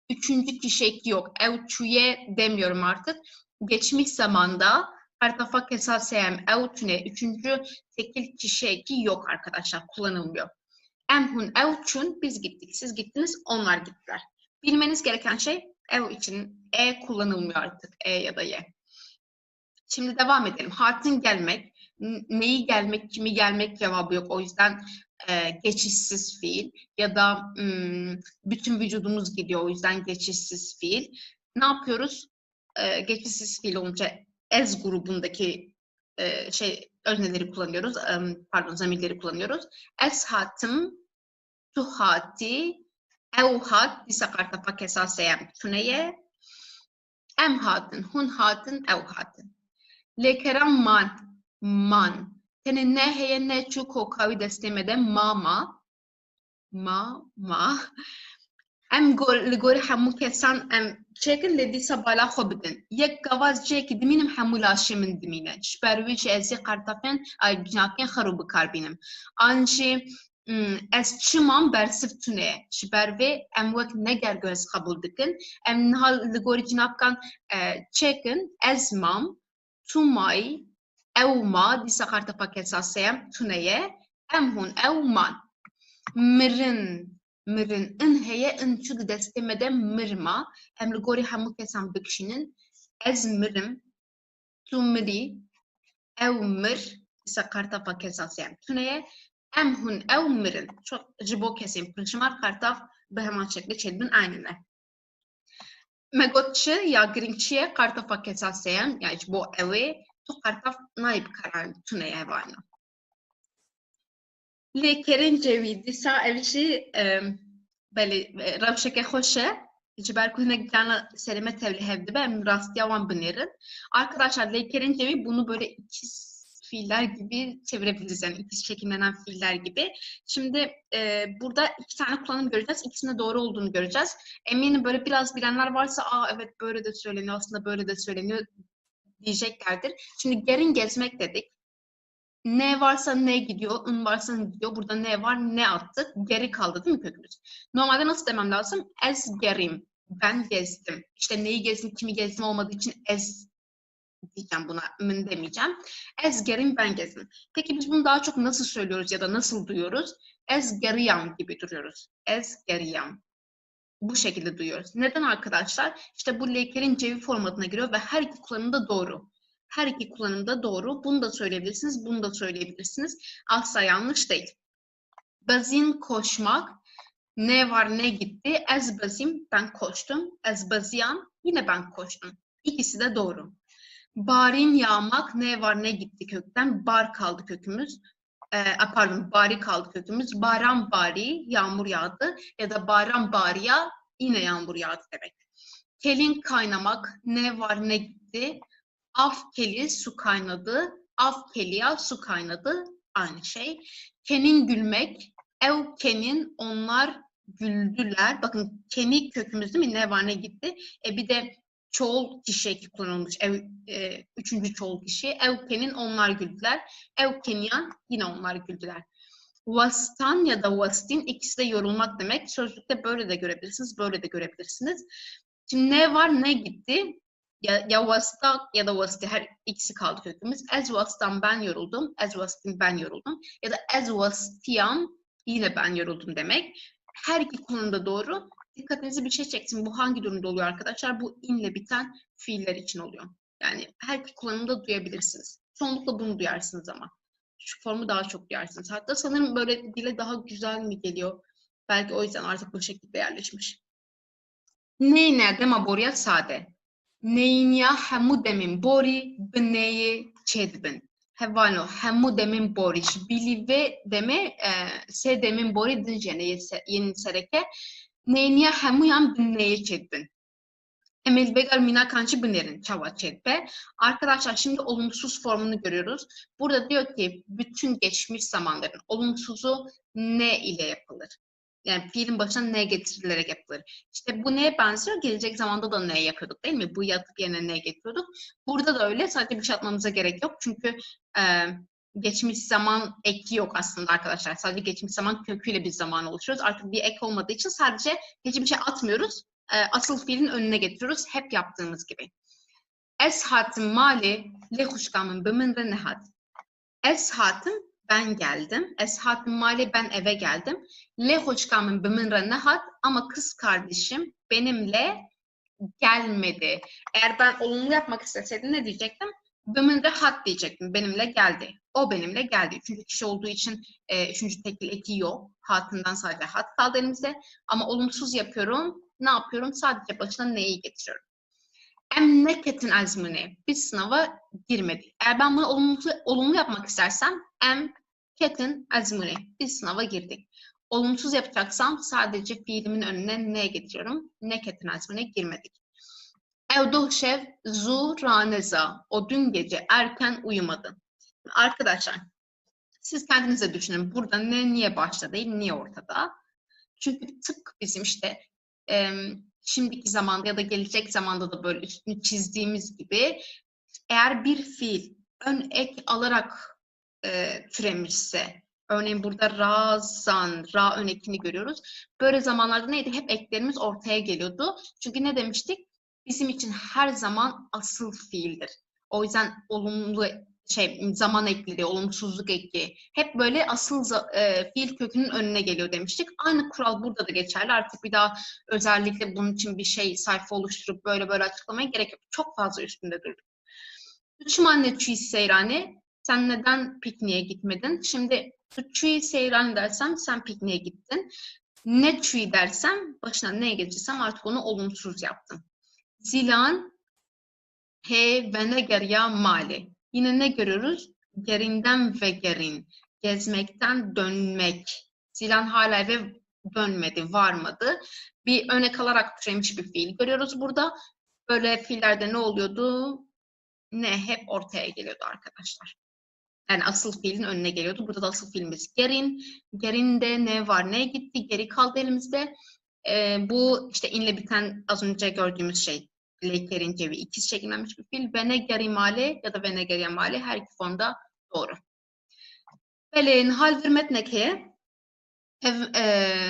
Üçüncü kişi eki yok. Evçu'ye demiyorum artık. Geçmiş zamanda Kartafak esasem evçüne üçüncü tekil kişi eki yok arkadaşlar. Kullanılmıyor. Emhun evçün biz gittik, siz gittiniz, onlar gittiler. Bilmeniz gereken şey ev için e kullanılmıyor artık. E ya da y. Şimdi devam edelim. Hartin gelmek, neyi gelmek, kimi gelmek cevabı yok. O yüzden geçişsiz fiil ya da bütün vücudumuz gidiyor. O yüzden geçişsiz fiil. Ne yapıyoruz? Geçişsiz fiil olunca ez grubundaki özneleri kullanıyoruz. Zamirleri kullanıyoruz. Es hatim, tu hati, ev hat, disa kartafak esaseyem tüneye, em hatin, hun hatin, ev hatin. Lekeram man. Tene ne heye ne çu kokavi destemede ma. ام لگوری همو کسان ام چکن لدیسا بالا خو بدن یک گواز جه که دمینم همو لاشی من دمینه شبروی چه ازی قرطافین ay binaken xarab bikar bînim an jî ez çiman bersiv tune ji ber vê em wek neger ez qebûl dikin em niha li gorî cinabkan çêkin ez mam tu mayî ew ma dîsa qartefa kesaseyem tuneye em hûn ew man mirin mirin in heye in çû di destê me de mirma em li gorî hemû kesan bikişînin ez mirim tu mirî ew mir dîsa qartefa kesaseyem tuneye em hûn ew mirin çok ji bo kesên pirjimar qartaf bi heman şeklê çêdibin aynine me got çi ya girîng çi ye qartefa kesaseyem yani ji bo ewê tu qartaf nayê bikaranî tuneye hevayî lêkerên cewî dîsa ev jî belê rewşeke xweş e ji ber ku hinek cana serê me tevlî hev dibe em rastiya wan binêrin arkadaşlar lêkerên cewî bunu böyle ikiz fiiller gibi çevirebiliriz yani ikiz çekimlenen fiiller gibi şimdi burada iki tane kullanım göreceğiz ikisinin de doğru olduğunu göreceğiz eminim böyle biraz bilenler varsa evet böyle de söyleniyor aslında böyle de söyleniyor diyeceklerdir şimdi gerin gezmek dedik ne varsa ne gidiyor, ın varsa ne gidiyor. Burada ne var, ne attık. Geri kaldı değil mi kökümüz? Normalde nasıl demem lazım? Ez gerim. Ben gezdim. İşte neyi gezdim, kimi gezdim olmadığı için ez diyeceğim buna. Mın demeyeceğim. Ez gerim, ben gezdim. Peki biz bunu daha çok nasıl söylüyoruz ya da nasıl duyuyoruz? Ez geriyam gibi duruyoruz. Ez geriyam. Bu şekilde duyuyoruz. Neden arkadaşlar? İşte bu lekerin cevi formatına giriyor ve her iki kullanımda doğru. Her iki kullanımda doğru. Bunu da söyleyebilirsiniz, bunu da söyleyebilirsiniz. Asla yanlış değil. Bazin koşmak. Ne var ne gitti. Ez bazim, ben koştum. Ez baziyan, yine ben koştum. İkisi de doğru. Barin yağmak. Ne var ne gitti kökten. Bar kaldı kökümüz. Pardon, bari kaldı kökümüz. Baran bari, yağmur yağdı. Ya da baran bariya, yine yağmur yağdı demek. Kelin kaynamak. Ne var ne gitti. Af keli su kaynadı. Af keliya su kaynadı. Aynı şey. Kenin gülmek. Ev kenin onlar güldüler. Bakın keni kökümüz değil mi? Ne var ne gitti. Bir de çoğul kişi kullanılmış. Üçüncü çoğul kişi. Ev kenin onlar güldüler. Ev kenyan yine onlar güldüler. Vastan ya da vastin ikisi de yorulmak demek. Sözlükte böyle de görebilirsiniz. Böyle de görebilirsiniz. Şimdi ne var ne gitti. Ya vasta ya da vasti her ikisi kaldı kökümüz. Ez vastan ben yoruldum. Ez vastin ben yoruldum. Ya da ez vastiyam yine ben yoruldum demek. Her iki konumda doğru. Dikkatinizi bir şey çeksin. Bu hangi durumda oluyor arkadaşlar? Bu inle biten fiiller için oluyor. Yani her iki kullanımda duyabilirsiniz. Çoğunlukla bunu duyarsınız ama. Şu formu daha çok duyarsınız. Hatta sanırım böyle dile daha güzel mi geliyor? Belki o yüzden artık bu şekilde yerleşmiş. Neyi nerede ma boruya sade. Neyin ya hemu demin bori bneyi çedbin. Hevano hemu demin bori. Bili ve deme se demin bori dinjene yeni sereke. Neyin ya hemu yan bneyi çedbin. Emel Begar Mina Kançı Biner'in çava çedbe. Arkadaşlar şimdi olumsuz formunu görüyoruz. Burada diyor ki bütün geçmiş zamanların olumsuzu ne ile yapılır? Yani fiilin başına ne getirilerek yapılır. İşte bu neye benziyor? Gelecek zamanda da ne yapıyorduk değil mi? Bu yatıp yerine ne getiriyorduk? Burada da öyle. Sadece bir şey atmamıza gerek yok. Çünkü geçmiş zaman eki yok aslında arkadaşlar. Sadece geçmiş zaman köküyle bir zaman oluşturuyoruz. Artık bir ek olmadığı için sadece hiçbir şey atmıyoruz. Asıl fiilin önüne getiriyoruz. Hep yaptığımız gibi. Es hatim mali le huşkamın biminde nehat. Es hatim ben geldim. Es hatim mali ben eve geldim. Le hoşkamın biminde nehat ama kız kardeşim benimle gelmedi. Eğer ben olumlu yapmak isteseydim ne diyecektim? Biminde hat diyecektim. Benimle geldi. O benimle geldi. Üçüncü kişi olduğu için üçüncü tekil eki yok. Hatından sadece hat kaldı elimizde. Ama olumsuz yapıyorum. Ne yapıyorum? Sadece başına neyi getiriyorum? Emneketin azmine. Biz sınava girmedik. Eğer ben bunu olumlu yapmak istersem emketin azmine. Biz sınava girdik. Olumsuz yapacaksam sadece fiilimin önüne ne getiriyorum? Neketin azmine girmedik. Evduhşev zu raneza. O dün gece erken uyumadı. Arkadaşlar siz kendinize düşünün. Burada ne niye başta değil, niye ortada? Çünkü tık bizim işte şimdiki zamanda ya da gelecek zamanda da böyle üstünü çizdiğimiz gibi eğer bir fiil ön ek alarak türemişse, örneğin burada razan, ra ön ekini görüyoruz. Böyle zamanlarda neydi? Hep eklerimiz ortaya geliyordu. Çünkü ne demiştik? Bizim için her zaman asıl fiildir. O yüzden olumlu zaman ekleri, olumsuzluk eki hep böyle asıl fiil kökünün önüne geliyor demiştik. Aynı kural burada da geçerli. Artık bir daha özellikle bunun için bir sayfa oluşturup böyle açıklamaya gerek yok. Çok fazla üstünde durduk. Üçüm anne çiğ seyrani. Sen neden pikniğe gitmedin? Şimdi çiğ seyrani dersem sen pikniğe gittin. Ne çiğ dersem başına ne geçirsem artık onu olumsuz yaptım. Zilan he ve ne gerya mali. Yine ne görüyoruz? Gerinden ve gerin. Gezmekten dönmek. Zilan hala eve dönmedi, varmadı. Bir örnek alarak türemiş bir fiil görüyoruz burada. Böyle fiillerde ne oluyordu? Ne hep ortaya geliyordu arkadaşlar. Yani asıl fiilin önüne geliyordu. Burada da asıl fiilimiz gerin. Gerinde ne var? Ne gitti? Geri kaldı elimizde. Bu işte inle biten az önce gördüğümüz şey. Lekerin cevi ikiz şekillenmiş bir fiil. Vene gerimale ya da vene gerimale her iki formda doğru. Belin hal vermet neke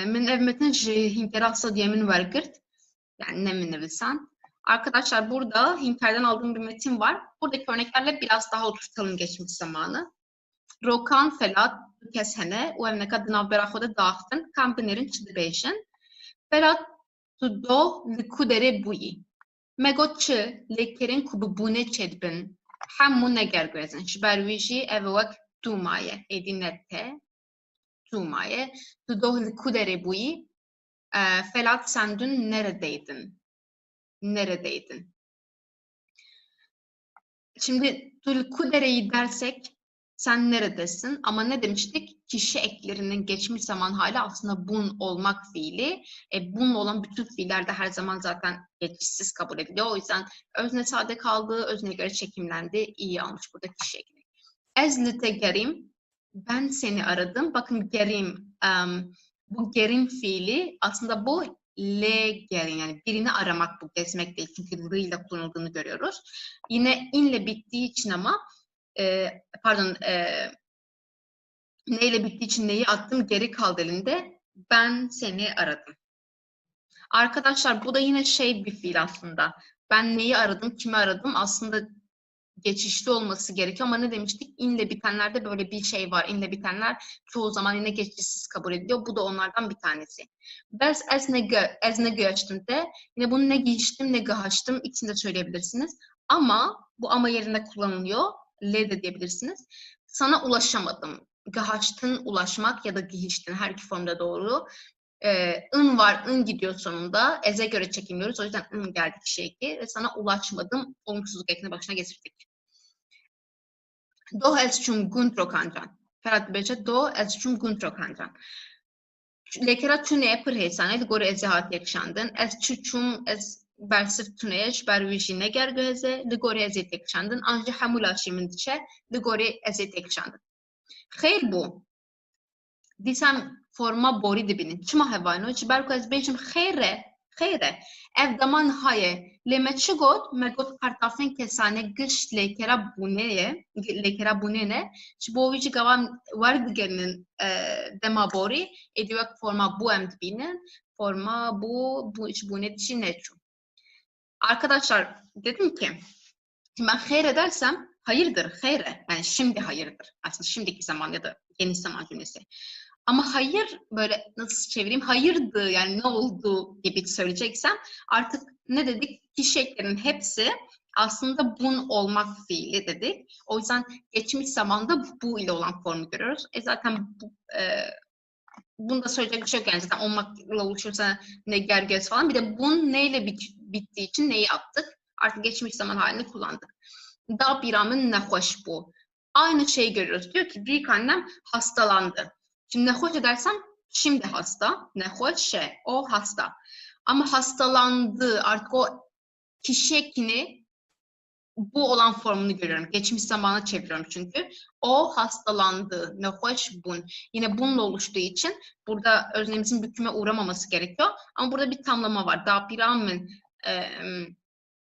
min evmetin hinkerasa diye min vergirt. Yani ne min nevisan. Arkadaşlar burada Hinter'den aldığım bir metin var. Buradaki örneklerle biraz daha oturtalım geçmiş zamanı. Rokan felat keshene u evne kadına berahoda dağıttın kampinerin çıdıbeşin. Felat tudo likudere buyi. Megoçı lekerin kubu bune çedbin. Hamu neger gözün. Şbervişi evvek tumaye. Edinette tumaye. Tudo likudere buyi. Felat sen dün neredeydin? Neredeydin? Şimdi tulkudereyi dersek sen neredesin? Ama ne demiştik? Kişi eklerinin geçmiş zaman hali aslında bun olmak fiili. Bununla olan bütün fiiller de her zaman zaten geçişsiz kabul ediliyor. O yüzden özne sade kaldığı, özne göre çekimlendi. İyi almış burada kişi ekini. Ezlite gerim, ben seni aradım. Bakın gerim, bu gerim fiili aslında bu le gerin yani birini aramak bu gezmek değil. Çünkü l ile kullanıldığını görüyoruz. Yine inle bittiği için ama neyle bittiği için neyi attım geri kaldı elinde. Ben seni aradım. Arkadaşlar bu da yine bir fiil aslında. Ben neyi aradım, kimi aradım aslında geçişli olması gerekiyor ama ne demiştik? İnle bitenlerde böyle bir şey var. İnle bitenler çoğu zaman yine geçişsiz kabul ediliyor. Bu da onlardan bir tanesi. Bes ez ne göçtüm de yine bunu ne giyiştim ne gıhaçtım ikisini de söyleyebilirsiniz. Ama bu ama yerine kullanılıyor. Le de diyebilirsiniz. Sana ulaşamadım. Gıhaçtın ulaşmak ya da giyiştin her iki formda doğru. ın var, ın gidiyor sonunda. Ez'e göre çekimliyoruz. O yüzden ın geldi kişi eki ve sana ulaşmadım. Olumsuzluk ekini başına getirdik. Do ez çum guntro kancan. Ferhat Beçe do ez çum guntro kancan. Lekera tüneye pır heysanet gore ezihat yakşandın. Ez çum ez bersif tüneyeş bervişi neger göze li gore ezet yakşandın. Anca hamula şimin diçe li gore ezet yakşandın. Xeyr bu. Disem forma bori dibinin. Çima hevano çi berko ez beçim xeyre ev daman haye leme çi got me got kartafên kesane girt lekera bunene çi bo wî jî gavan werdigerinin dema borî êdî wek forma bu em dibînin forma bu iç bune dişi neçû. Arkadaşlar dedim ki şimdi ben xeyre dersem hayırdır xeyre yani şimdi hayırdır aslında şimdiki zaman ya da geniş zaman cümlesi. Ama hayır böyle nasıl çevireyim? Hayırdı yani ne oldu gibi söyleyeceksem artık ne dedik? Kişi eklerinin hepsi aslında bun olmak fiili dedik. O yüzden geçmiş zamanda bu ile olan formu görüyoruz. Zaten bunu da söyleyecek bir şey yok yani zaten olmakla oluşursa ne gergez falan. Bir de bun neyle bittiği için neyi attık? Artık geçmiş zaman halini kullandık. Da biramın ne hoş bu. Aynı şeyi görüyoruz. Diyor ki büyük annem hastalandı. Şimdi nehoş edersem şimdi hasta. Nehoş o hasta. Ama hastalandı artık o kişi ekini bu olan formunu görüyorum. Geçmiş zamana çeviriyorum çünkü. O hastalandı. Nehoş bun. Yine bununla oluştuğu için burada öznemimizin büküme uğramaması gerekiyor. Ama burada bir tamlama var. Da piramın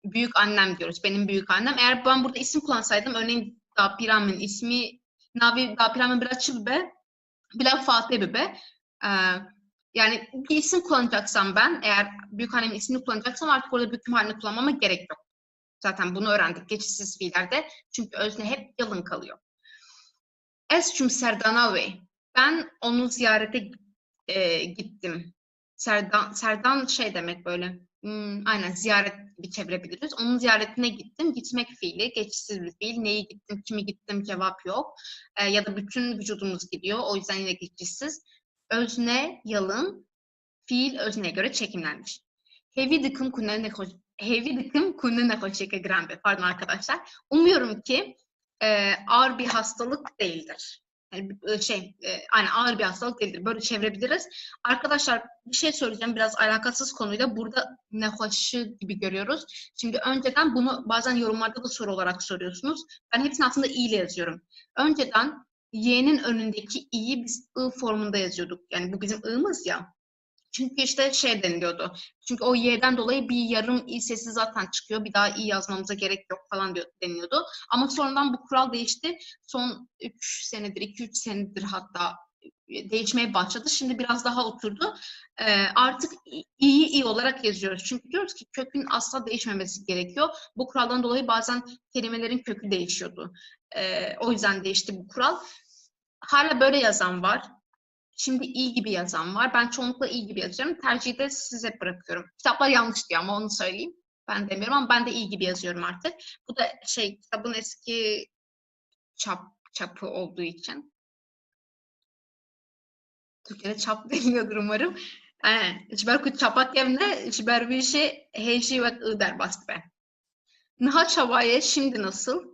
büyük annem diyoruz. Benim büyük annem. Eğer ben burada isim kullansaydım, örneğin Da piramın ismi Navi Da piramın biraz çılbe, biraz Fatih bebe. Yani bir isim kullanacaksam ben, eğer büyük annemin ismini kullanacaksam artık orada büküm halini kullanmama gerek yok. Zaten bunu öğrendik geçişsiz fiillerde. Çünkü özne hep yalın kalıyor. Ez çüm Serdanavi. Ben onu ziyarete gittim. Serdan şey demek böyle. Aynen ziyaret gibi çevirebiliriz. Onun ziyaretine gittim. Gitmek fiili, geçişsiz bir fiil. Neyi gittim, kimi gittim cevap yok. Ya da bütün vücudumuz gidiyor. O yüzden yine geçişsiz. Özne, yalın, fiil özneye göre çekimlenmiş. Hevi dıkım kunne ne hoşçaka grambe. Pardon arkadaşlar. Umuyorum ki ağır bir hastalık değildir. Yani aynen ağır bir hastalık değildir. Böyle çevirebiliriz. Arkadaşlar bir şey söyleyeceğim. Biraz alakasız konuyla. Burada ne hoşı gibi görüyoruz. Şimdi önceden bunu bazen yorumlarda da soru olarak soruyorsunuz. Ben hepsini aslında i ile yazıyorum. Önceden y'nin önündeki i'yi biz ı formunda yazıyorduk. Yani bu bizim i'miz ya. Çünkü işte şey deniliyordu. Çünkü o y'den dolayı bir yarım i sesi zaten çıkıyor. Bir daha i yazmamıza gerek yok falan deniliyordu. Ama sonradan bu kural değişti. Son 3 senedir, 2-3 senedir hatta değişmeye başladı. Şimdi biraz daha oturdu. Artık i'yi i olarak yazıyoruz. Çünkü diyoruz ki kökün asla değişmemesi gerekiyor. Bu kuraldan dolayı bazen kelimelerin kökü değişiyordu. O yüzden değişti bu kural. Hala böyle yazan var. Şimdi iyi gibi yazan var. Ben çoğunlukla iyi gibi yazıyorum. Tercihi de size bırakıyorum. Kitaplar yanlış diyor ama onu söyleyeyim. Ben demiyorum ama ben de iyi gibi yazıyorum artık. Bu da kitabın eski çapı olduğu için. Türkçe'de çap deniliyordur umarım. Jiber çapak yerine jiber bir şey heji ve ı der bastı be. Naha çavaya şimdi nasıl?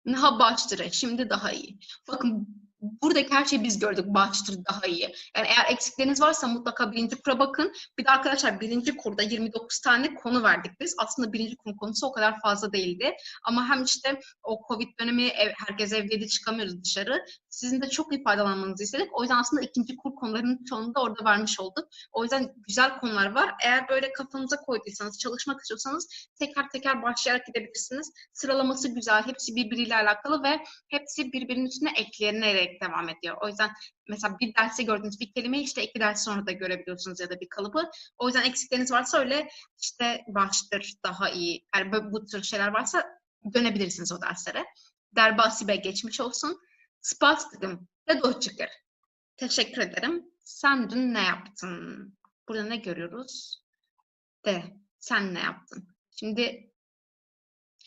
Naha baştıra şimdi daha iyi. Bakın buradaki her şeyi biz gördük. Baştır daha iyi. Yani eğer eksikleriniz varsa mutlaka birinci kura bakın. Bir de arkadaşlar birinci kurda 29 tane konu verdik biz. Aslında birinci konu konusu o kadar fazla değildi. Ama hem işte o Covid dönemi herkes evdeydi, çıkamıyoruz dışarı. Sizin de çok iyi faydalanmanızı istedik. O yüzden aslında ikinci kur konularının çoğunu da orada vermiş olduk. O yüzden güzel konular var. Eğer böyle kafanıza koyduysanız, çalışmak istiyorsanız teker teker başlayarak gidebilirsiniz. Sıralaması güzel. Hepsi birbiriyle alakalı ve hepsi birbirinin üstüne eklenerek devam ediyor. O yüzden mesela bir derste gördüğünüz bir kelimeyi işte 2 ders sonra da görebiliyorsunuz ya da bir kalıbı. O yüzden eksikleriniz varsa öyle işte baştır, daha iyi. Yani bu tür şeyler varsa dönebilirsiniz o derslere. Derbasibe geçmiş olsun. Spastikim ve doçıkır. Teşekkür ederim. Sen dün ne yaptın? Burada ne görüyoruz? Sen ne yaptın? Şimdi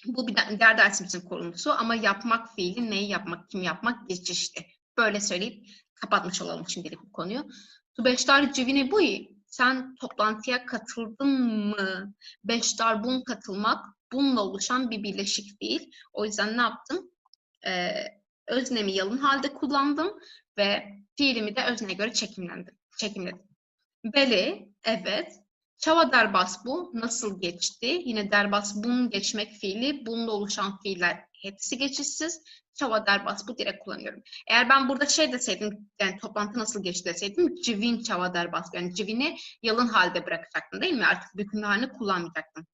bu bir diğer dersimizin konusu ama yapmak fiili, neyi yapmak, kim yapmak geçişti. Böyle söyleyip kapatmış olalım şimdilik bu konuyu. Tu beştar civini bu. Sen toplantıya katıldın mı? Beştar bun katılmak, bununla oluşan bir birleşik fiil. O yüzden ne yaptım? Öznemi yalın halde kullandım ve fiilimi de özneye göre çekimledim. Beli, evet. Çava derbas bu. Nasıl geçti? Yine derbas bun geçmek fiili. Bununla oluşan fiiller hepsi geçişsiz. Çava derbas bu direkt kullanıyorum. Eğer ben burada şey deseydim, yani toplantı nasıl geçti deseydim, civin çava derbas. Yani civini yalın halde bırakacaktım değil mi? Artık bükümlü halini kullanmayacaktım.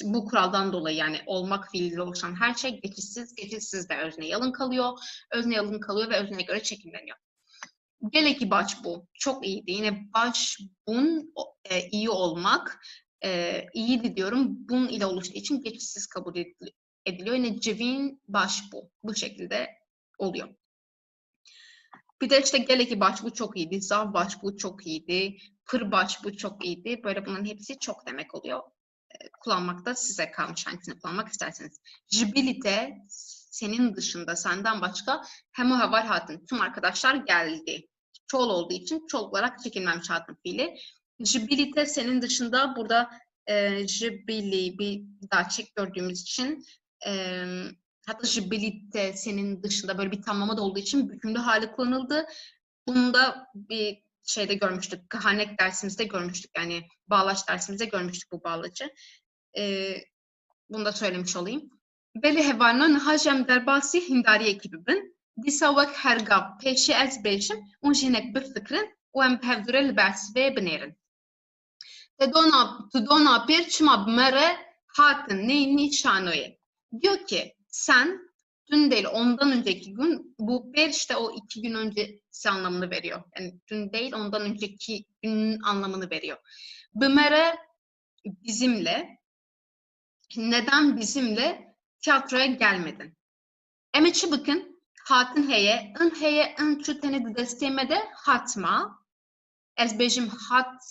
Bu kuraldan dolayı yani olmak fiiliyle oluşan her şey geçişsiz. Geçişsiz de özne yalın kalıyor. Özne yalın kalıyor ve özneye göre çekimleniyor. Geleki baş bu. Çok iyiydi. Yine baş bun iyi olmak. İyiydi diyorum. Bun ile oluştuğu için geçişsiz kabul ediliyor. Yine cevin baş bu. Bu şekilde oluyor. Bir de işte geleki baş bu çok iyiydi. Zav baş bu çok iyiydi. Pır baş bu çok iyiydi. Böyle bunların hepsi çok demek oluyor. Kullanmak da size kalmış hangisini kullanmak isterseniz. Jibilite senin dışında senden başka hemu havar hatın. Tüm arkadaşlar geldi. Çoğul olduğu için çoğul olarak çekilmemiş hatın fiili. Jibilite senin dışında burada jibili bir daha çek gördüğümüz için hatta jibilite senin dışında böyle bir tamlama da olduğu için bükümlü hali kullanıldı. Bunu da bir şeyde görmüştük. Kahanek dersimizde görmüştük. Yani bağlaç dersimizde görmüştük bu bağlacı. Bunu da söylemiş olayım. Beli hevanın hajem derbasi hindari ekibi bin. Disa vek hergav peşi ez beşim. Un jinek bifikrin. U em hevdure li bersve binerin. Tudona bir çıma bimere hatin neyni şanoye. Diyor ki sen dün değil ondan önceki gün bu bir işte o 2 gün öncesi anlamını veriyor. Yani dün değil ondan önceki günün anlamını veriyor. Bimere bizimle neden bizimle tiyatroya gelmedin? Emeçi bakın hatin heye ın çüteni destemede hatma ez bejim hat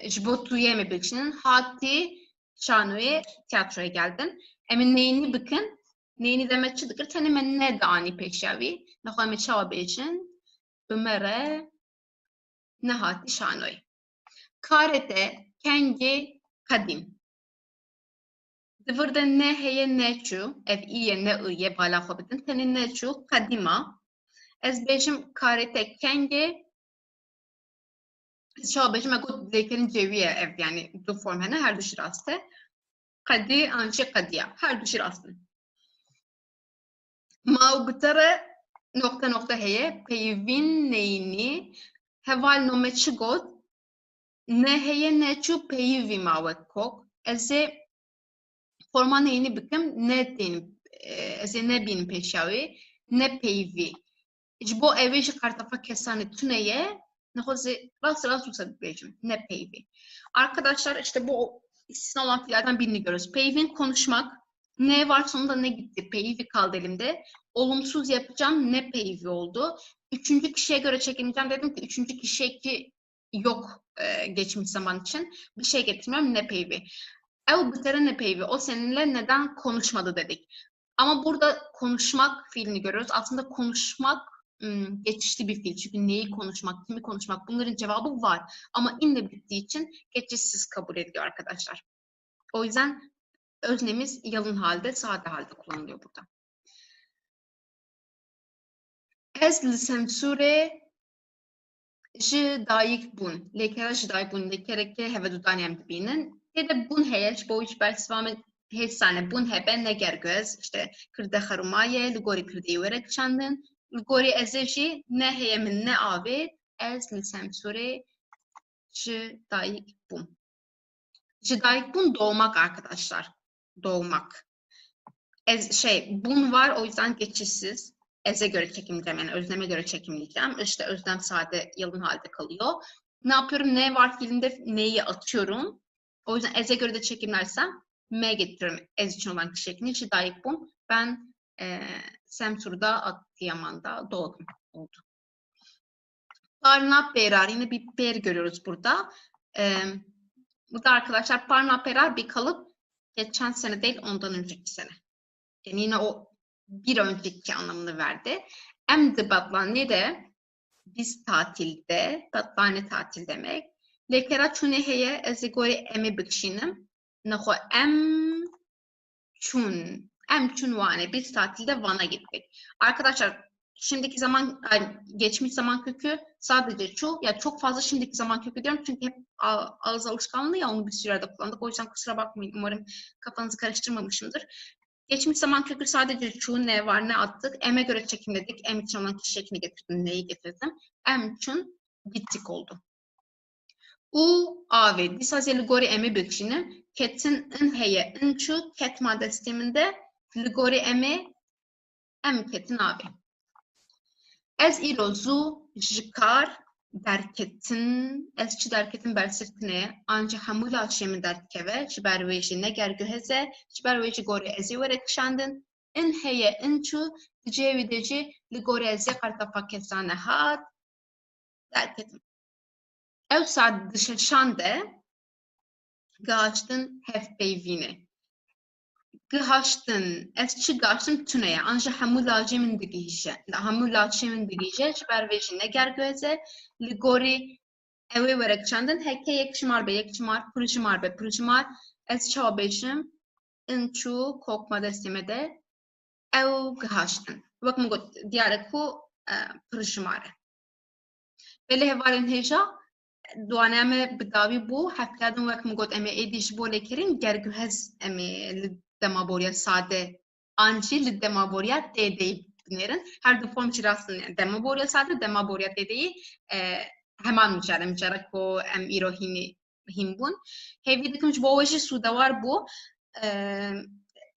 jbotuye mi bekşinin hati şanoye tiyatroya geldin. Emin neyini bakın neyini demetçi dıkır teni men ne dani peşavi nahame çava bejin bümere ne hati şanoye. Karete kengi kadim. Dıvırda ne heye ne çu ev iye ne iye bala xobitin teni ne çu kadima. Ez bejim karete kengi شو بيجي ما قلت ذيكن جوية يعني دو فورم هنا هر دوش راسته قدي أنشي قديا هر دوش راسته ما بترى نقطة هي بيفين نيني هوال نومة شغل ne heye ne çu peyvi mavek kok eze forma neyini bikim ne denim eze ne bin peşavi ne peyvi İşte evi ji kartafa kesane tüneye nehozi rast usabileceğim ne peyvi. Arkadaşlar işte bu istisna olan fiillerden birini görüyoruz. Peyvin konuşmak. Ne var sonunda ne gitti? Peyvi kaldı elimde. Olumsuz yapacağım ne peyvi oldu. Üçüncü kişiye göre çekileceğim. Dedim ki üçüncü kişi ki yok geçmiş zaman için. Bir şey getirmiyorum ne peyvi. Ev bitere ne peyvi. O seninle neden konuşmadı dedik. Ama burada konuşmak fiilini görüyoruz. Aslında konuşmak geçişli bir fiil. Çünkü neyi konuşmak, kimi konuşmak bunların cevabı var. Ama inle bittiği için geçişsiz kabul ediliyor arkadaşlar. O yüzden öznemiz yalın halde, sade halde kullanılıyor burada. Ez li semsure ji dayık bun. Lekera ji dayık bun. Lekera ki heve dudaniyem dibinin. Ya da bun heyeç, bu iş bersivame hesane bun hebe neger göz. İşte kırda harumaye, ligori kırda verek çandın. Ligori ezeji ne heyemin ne abi. Ez li semsure ji dayık bun. Ji dayık bun doğmak arkadaşlar. Doğmak. Bun var o yüzden geçişsiz. Ez'e göre çekimleyeceğim yani özneme göre çekimleyeceğim. İşte özlem sade yalın halde kalıyor. Ne yapıyorum? Ne var fiilinde neyi atıyorum. O yüzden ez'e göre de çekimlersem me getiriyorum. Ez için olan kişi şeklini. İşte dayık bun. Ben Semsur'da Adıyaman'da doğdum. Oldu. Parna perar. Yine bir per görüyoruz burada. Burada arkadaşlar parna perar bir kalıp geçen sene değil ondan önceki sene. Yani yine o bir önceki anlamını verdi. Emdi batlani de biz tatilde, batlani tatil demek. Lekera çuneheye ezigori emi bikşinim. Naho em çun vane biz tatilde Van'a gittik. Arkadaşlar şimdiki zaman geçmiş zaman kökü sadece çu ya çok fazla şimdiki zaman kökü diyorum çünkü hep ağız alışkanlığı ya onu bir sürede kullandık. O yüzden kusura bakmayın umarım kafanızı karıştırmamışımdır. Geçmiş zaman kökü sadece çu ne var ne attık. Em'e göre çekimledik. Em için olan kişi şeklini getirdim. Neyi getirdim? Em için gittik oldu. U ave disaz ligori emi bükşini ketin in heye in çu ket maddestiminde ligori emi em ketin ave. Ez irozu jikar derketin ez çi derketin bersirtine anca hamula aşemi dertkeve ji bervêjî neger guheze ji bervêjî gorî ezî were kişandin in heye in çû di cêwî de jî li gorî ezê qartefa kesane hat derketin. Ew saat dişeşan de gaçtin hevpeyvîne. Gihaştın, ez çi gaçtım tüneye, anja hemû lacê min digîje, hemû laçê min digîje, ji ber vê jî neger guheze, li gorî ew ê were kişandin, heke yek jimar be yek jimar, pir jimar be pir jimar, ez çawa bêjim, in çû kokma destê me de, ew gihaştin. Wek min got, diyarek ku pir jimar e. Belê hevalên hêja, دوانه me bi dawî bû, hevkadin wek min got em ê êdî ji bo lêkerîn gerguhez em ê li dema borya sade anji li dema borya dedeyi binirin. Her du form çirasın yani dema borya sade dema borya dedeyi hemen mücadele ko em iro himbun. Hevi dikim ji bo wejî suda var bu.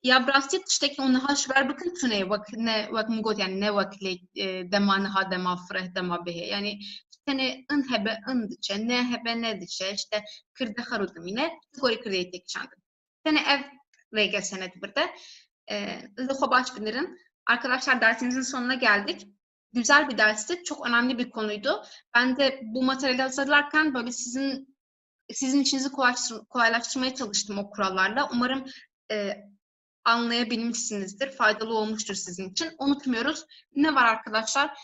Ya brastit tiştekî niha ji ber bikin tune wek min got yani ne wek lê dema niha dema fireh dema bihê yani tenê in hebe in diçe ne hebe ne diçe işte kirde xero dimîne gorî kirdeyê tê kişandin. Tenê ev rêge senet birde. Li xwe baş binirin. Arkadaşlar dersimizin sonuna geldik. Güzel bir dersti. Çok önemli bir konuydu. Ben de bu materyali hazırlarken böyle sizin işinizi kolaylaştırmaya çalıştım o kurallarla. Umarım anlayabilmişsinizdir. Faydalı olmuştur sizin için. Unutmuyoruz. Ne var arkadaşlar?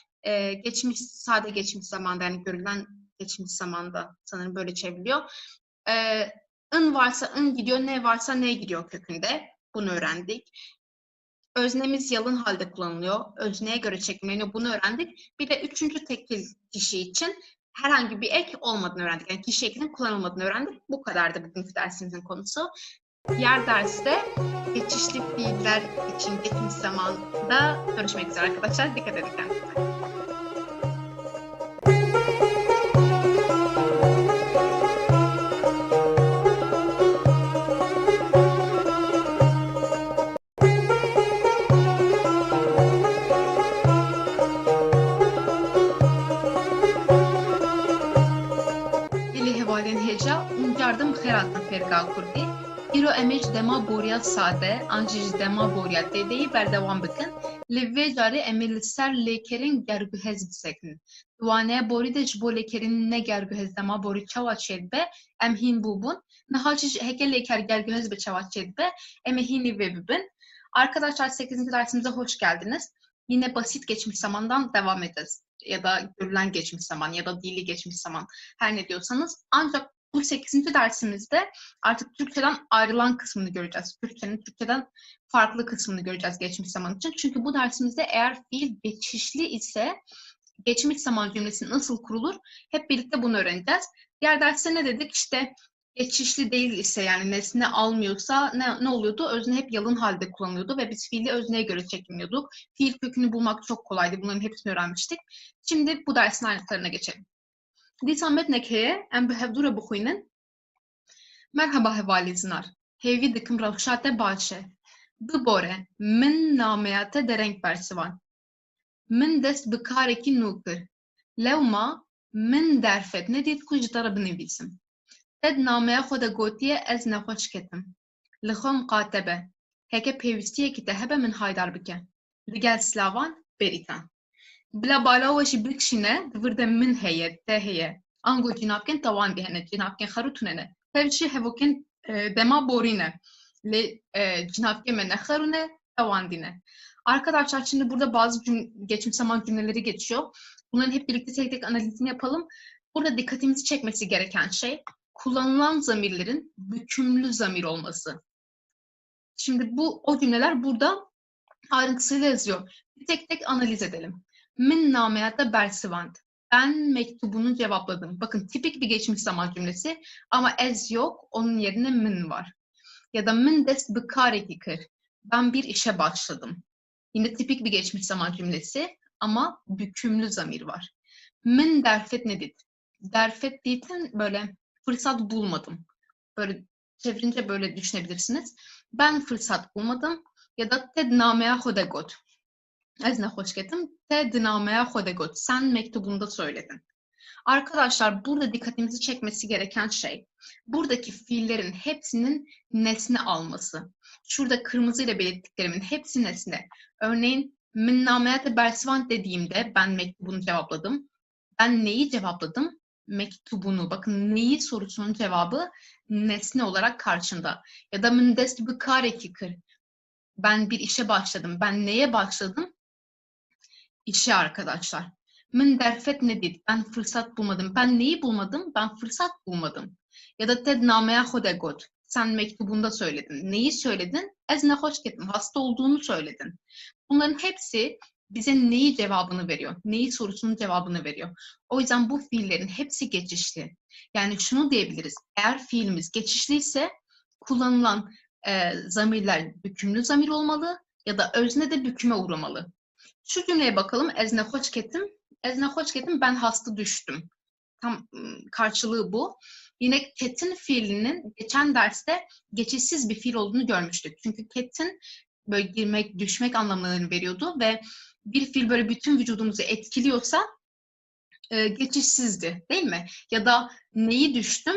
Sade geçmiş zamanda yani görülen geçmiş zamanda sanırım böyle çevriliyor. In varsa in gidiyor, ne varsa ne gidiyor kökünde. Bunu öğrendik. Öznemiz yalın halde kullanılıyor. Özneye göre çekimleniyor. Bunu öğrendik. Bir de üçüncü tekil kişi için herhangi bir ek olmadığını öğrendik. Yani kişi ekinin kullanılmadığını öğrendik. Bu kadardı bugünkü dersimizin konusu. Diğer derste geçişli fiiller için geçmiş zamanda görüşmek üzere arkadaşlar. Dikkat edin kendinize. Yardım xeratın ferqa kurdi. İro emek dema borya sade, anjij dema borya dedeyi berdevam bikin. Li vê carê em ê li ser lêkerên gerguhez bisekin. Diwaneye borî de ji bo lêkerên negerguhez dema borî çawa çêdibe, em hîn bûbûn. Niha jî heke lêker gerguhez bi çawa çêdibe, em ê hînî vê bibin. Arkadaşlar 8. dersimize hoş geldiniz. Yine basit geçmiş zamandan devam edeceğiz. Ya da görülen geçmiş zaman ya da dili geçmiş zaman her ne diyorsanız. Ancak bu 8. dersimizde artık Türkçeden ayrılan kısmını göreceğiz. Türkçeden farklı kısmını göreceğiz geçmiş zaman için. Çünkü bu dersimizde eğer fiil geçişli ise geçmiş zaman cümlesi nasıl kurulur? Hep birlikte bunu öğreneceğiz. Diğer derste ne dedik? İşte geçişli değil ise yani nesne almıyorsa ne oluyordu? Özne hep yalın halde kullanılıyordu ve biz fiili özneye göre çekmiyorduk. Fiil kökünü bulmak çok kolaydı. Bunların hepsini öğrenmiştik. Şimdi bu dersin ayrıntılarına geçelim. Dîsa metnekê em bi hevdûre bixwînin. Merhaba hevalîzînar. Hêvî dikim rewşa te baş e. Bibore, min nameya te dereng bersivan. Min dest bi karekî nû kir. Lewma min derfet nedît ku ji te re binivîsim. Te di nameya xwe de gotiye ez nexweş ketim. Li xwe miqatebe. Heke pêwîstiyekî te hebe min haydar bike. Digel silavan berîtan. Bila bala weşî bikişîne divir de min heye, te heye. Ango cinavkên tawan dihene, cinavkên xero tunene. Tev jî hevokên dema borîne. Lê cinavkên me ne xero ne, tawan dîne. Arkadaşlar şimdi burada bazı geçmiş zaman cümleleri geçiyor. Bunların hep birlikte tek tek analizini yapalım. Burada dikkatimizi çekmesi gereken şey kullanılan zamirlerin bükümlü zamir olması. Şimdi o cümleler burada ayrıntısıyla yazıyor. Tek tek analiz edelim. Min nameyatta bersivand. Ben mektubunu cevapladım. Bakın tipik bir geçmiş zaman cümlesi ama ez yok, onun yerine min var. Ya da min dest bikare kir. Ben bir işe başladım. Yine tipik bir geçmiş zaman cümlesi ama bükümlü zamir var. Min derfet nedir? Derfet değilken böyle fırsat bulmadım. Böyle çevirince böyle düşünebilirsiniz. Ben fırsat bulmadım ya da te nameya hodegot. Ez nehoş ketim. Te dinamaya hodegot. Sen mektubunda söyledin. Arkadaşlar burada dikkatimizi çekmesi gereken şey buradaki fiillerin hepsinin nesne alması. Şurada kırmızıyla belirttiklerimin hepsi nesne. Örneğin min nameyate bersivan dediğimde ben mektubunu cevapladım. Ben neyi cevapladım? Mektubunu. Bakın neyi sorusunun cevabı nesne olarak karşında. Ya da min dest bikare kir. Ben bir işe başladım. Ben neye başladım? İşe arkadaşlar. Min derfet nedir? Ben fırsat bulmadım. Ben neyi bulmadım? Ben fırsat bulmadım. Ya da ted namaya hodegot. Sen mektubunda söyledin. Neyi söyledin? Ez nehoş ketim. Hasta olduğunu söyledin. Bunların hepsi bize neyi cevabını veriyor? Neyi sorusunun cevabını veriyor? O yüzden bu fiillerin hepsi geçişli. Yani şunu diyebiliriz. Eğer fiilimiz geçişliyse kullanılan zamirler bükümlü zamir olmalı ya da özne de büküme uğramalı. Şu cümleye bakalım. Ezne hoş ketim. Ezne hoş ketim, ben hasta düştüm. Tam karşılığı bu. Yine ketin fiilinin geçen derste geçişsiz bir fiil olduğunu görmüştük. Çünkü ketin böyle girmek, düşmek anlamlarını veriyordu ve bir fiil böyle bütün vücudumuzu etkiliyorsa geçişsizdi, değil mi? Ya da neyi düştüm?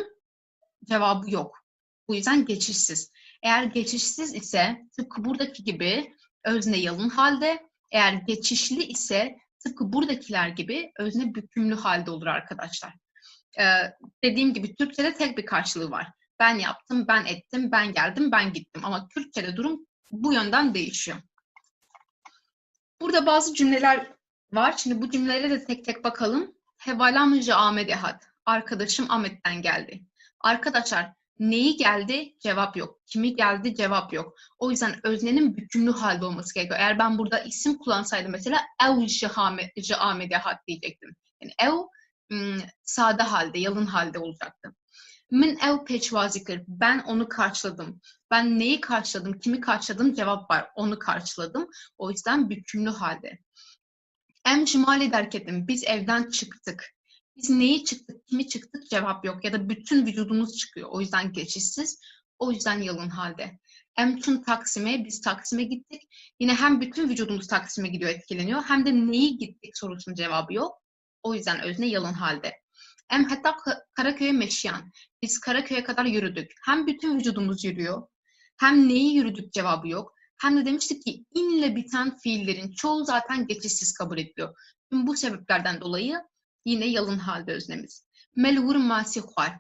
Cevabı yok. Bu yüzden geçişsiz. Eğer geçişsiz ise tıpkı buradaki gibi özne yalın halde, eğer geçişli ise tıpkı buradakiler gibi özne bükümlü halde olur arkadaşlar. Dediğim gibi Türkçe'de tek bir karşılığı var. Ben yaptım, ben ettim, ben geldim, ben gittim. Ama Türkçe'de durum bu yönden değişiyor. Burada bazı cümleler var. Şimdi bu cümlelere de tek tek bakalım. Hevalamıcı Ahmet Ehad. Arkadaşım Ahmet'ten geldi. Arkadaşlar neyi geldi? Cevap yok. Kimi geldi? Cevap yok. O yüzden öznenin bükümlü halde olması gerekiyor. Eğer ben burada isim kullansaydım mesela ev Ahmet Ehad diyecektim. Yani ev sade halde, yalın halde olacaktı. Min ev peçvazikir. Ben onu karşıladım. Ben neyi karşıladım, kimi karşıladım? Cevap var. Onu karşıladım. O yüzden bükümlü halde. Em cimali derk ettim. Biz evden çıktık. Biz neyi çıktık, kimi çıktık? Cevap yok. Ya da bütün vücudumuz çıkıyor. O yüzden geçişsiz. O yüzden yalın halde. Em tüm Taksim'e, biz Taksim'e gittik. Yine hem bütün vücudumuz Taksim'e gidiyor, etkileniyor. Hem de neyi gittik sorusunun cevabı yok. O yüzden özne yalın halde. Em hatta Karaköy'e meşyan. Biz Karaköy'e kadar yürüdük. Hem bütün vücudumuz yürüyor. Hem neyi yürüdük cevabı yok. Hem de demiştik ki inle biten fiillerin çoğu zaten geçişsiz kabul ediliyor. Tüm bu sebeplerden dolayı yine yalın halde öznemiz. Melvur masihar.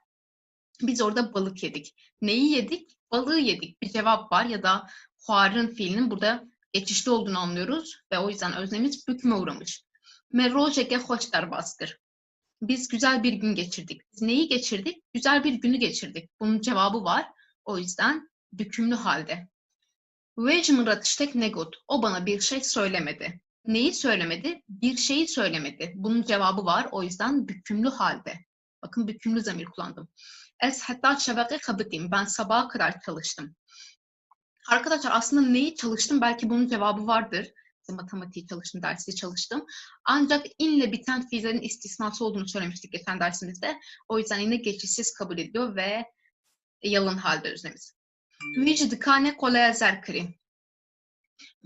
Biz orada balık yedik. Neyi yedik? Balığı yedik. Bir cevap var ya da huarın fiilinin burada geçişli olduğunu anlıyoruz ve o yüzden öznemiz bükme uğramış. Merrojeke hoşdar bastır. Biz güzel bir gün geçirdik. Biz neyi geçirdik? Güzel bir günü geçirdik. Bunun cevabı var. O yüzden bükümlü halde. Vecmin ratıştek negot. O bana bir şey söylemedi. Neyi söylemedi? Bir şeyi söylemedi. Bunun cevabı var. O yüzden bükümlü halde. Bakın bükümlü zamir kullandım. Es hatta şevake kabitim. Ben sabaha kadar çalıştım. Arkadaşlar aslında neyi çalıştım? Belki bunun cevabı vardır. Matematiği çalıştım, dersi çalıştım. Ancak inle biten fiillerin istisnası olduğunu söylemiştik geçen dersimizde. O yüzden yine geçişsiz kabul ediliyor ve yalın halde öznemiz. Vicdikane kolaya zerkri.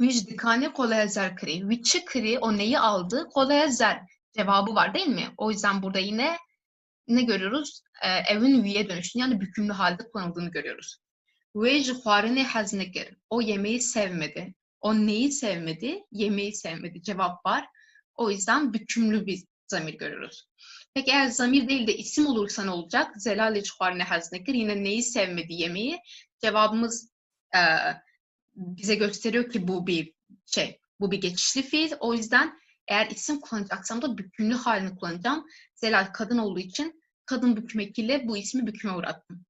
Vicdikane kolaya zerkri. Vic'i kri, o neyi aldı? Kolaya zer cevabı var değil mi? O yüzden burada yine ne görüyoruz? Evin vi'ye dönüştüğünü, yani bükümlü halde kullanıldığını görüyoruz. Vej huarine haznekir. O yemeği sevmedi. O neyi sevmedi? Yemeği sevmedi. Cevap var. O yüzden bükümlü bir zamir görüyoruz. Peki eğer zamir değil de isim olursa ne olacak? Zelal huarine haznekir. Yine neyi sevmedi? Yemeği. Cevabımız bize gösteriyor ki bu bir bu bir geçişli fiil. O yüzden eğer isim kullanacaksam da bükümlü halini kullanacağım. Zelal kadın olduğu için kadın büküm ekiyle bu ismi büküme uğrattım.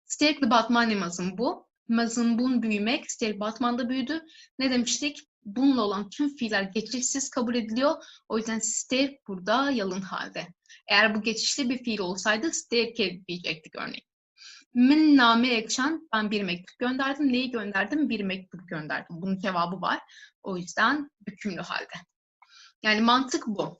Sterkli Batman mazın bu. Mazın bun büyümek. Sterk Batman'da büyüdü. Ne demiştik? Bununla olan tüm fiiller geçişsiz kabul ediliyor. O yüzden sterk burada yalın halde. Eğer bu geçişli bir fiil olsaydı sterke diyecektik örneğin. Min name ekşen, ben bir mektup gönderdim. Neyi gönderdim? Bir mektup gönderdim. Bunun cevabı var. O yüzden bükümlü halde. Yani mantık bu.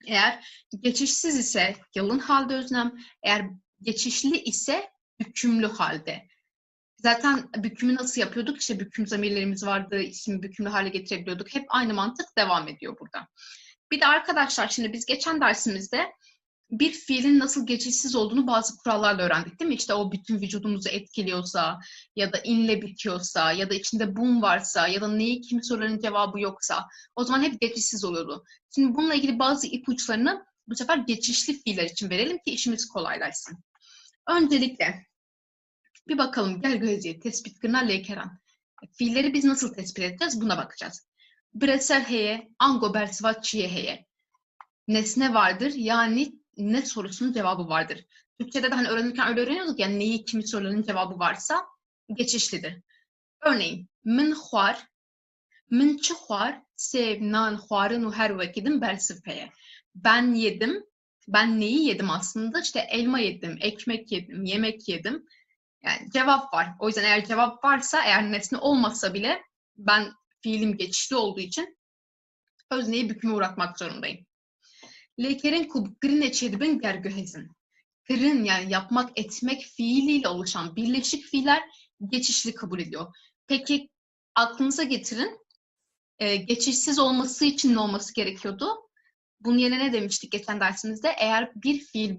Eğer geçişsiz ise yalın halde öznem, eğer geçişli ise bükümlü halde. Zaten bükümü nasıl yapıyorduk? İşte büküm zamirlerimiz vardı, ismi bükümlü hale getirebiliyorduk. Hep aynı mantık devam ediyor burada. Bir de arkadaşlar şimdi biz geçen dersimizde bir fiilin nasıl geçişsiz olduğunu bazı kurallarla öğrendik değil mi? İşte o bütün vücudumuzu etkiliyorsa ya da inle bitiyorsa ya da içinde bun varsa ya da neyi kimi soruların cevabı yoksa o zaman hep geçişsiz oluyordu. Şimdi bununla ilgili bazı ipuçlarını bu sefer geçişli fiiller için verelim ki işimiz kolaylaşsın. Öncelikle bir bakalım gel gözü tespit kırna lekeran. Fiilleri biz nasıl tespit edeceğiz? Buna bakacağız. Bresel heye, ango bersvat çiye heye. Nesne vardır yani ne sorusunun cevabı vardır. Türkçe'de de hani öğrenirken öyle öğreniyorduk ya neyi kimi soruların cevabı varsa geçişlidir. Örneğin min xwar, min çi xwar, sev, nan, xwarın her vekidim bersifeye. Ben yedim. Ben neyi yedim aslında? İşte elma yedim, ekmek yedim, yemek yedim. Yani cevap var. O yüzden eğer cevap varsa, eğer nesne olmasa bile ben fiilim geçişli olduğu için özneyi büküme uğratmak zorundayım. Lekerin kubkırine çedibin gergöhezin. Kırın yani yapmak, etmek fiiliyle oluşan birleşik fiiller geçişli kabul ediyor. Peki aklınıza getirin. Geçişsiz olması için ne olması gerekiyordu? Bunun yerine ne demiştik geçen dersimizde? Eğer bir fiil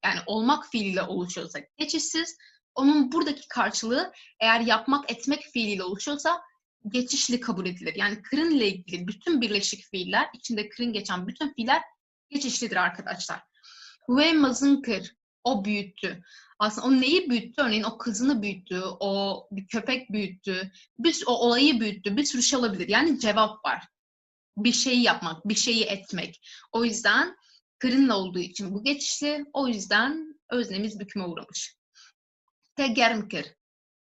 yani olmak fiiliyle oluşuyorsa geçişsiz, onun buradaki karşılığı eğer yapmak, etmek fiiliyle oluşuyorsa geçişli kabul edilir. Yani kırın ile ilgili bütün birleşik fiiller, içinde kırın geçen bütün fiiller geçişlidir arkadaşlar. Ve mazınkır, o büyüttü. Aslında o neyi büyüttü? Örneğin o kızını büyüttü, o bir köpek büyüttü, o olayı büyüttü, bir sürü şey olabilir. Yani cevap var. Bir şeyi yapmak, bir şeyi etmek. O yüzden kırınla olduğu için bu geçişli. O yüzden öznemiz büküme uğramış. Tegermkir.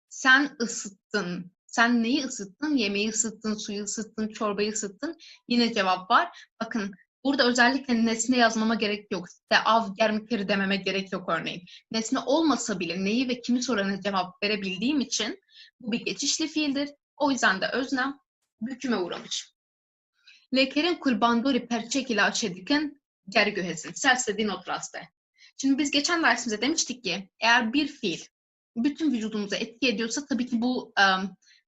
Sen ısıttın. Sen neyi ısıttın? Yemeği ısıttın, suyu ısıttın, çorbayı ısıttın. Yine cevap var. Bakın burada özellikle nesne yazmama gerek yok. Av germkir dememe gerek yok örneğin. Nesne olmasa bile neyi ve kimi sorana cevap verebildiğim için bu bir geçişli fiildir. O yüzden de öznem büküme uğramış. Lekerin kulbandori perçek ile açedikin gergöhesin. Sersedi notraste. Şimdi biz geçen dersimizde demiştik ki eğer bir fiil bütün vücudumuza etki ediyorsa tabii ki bu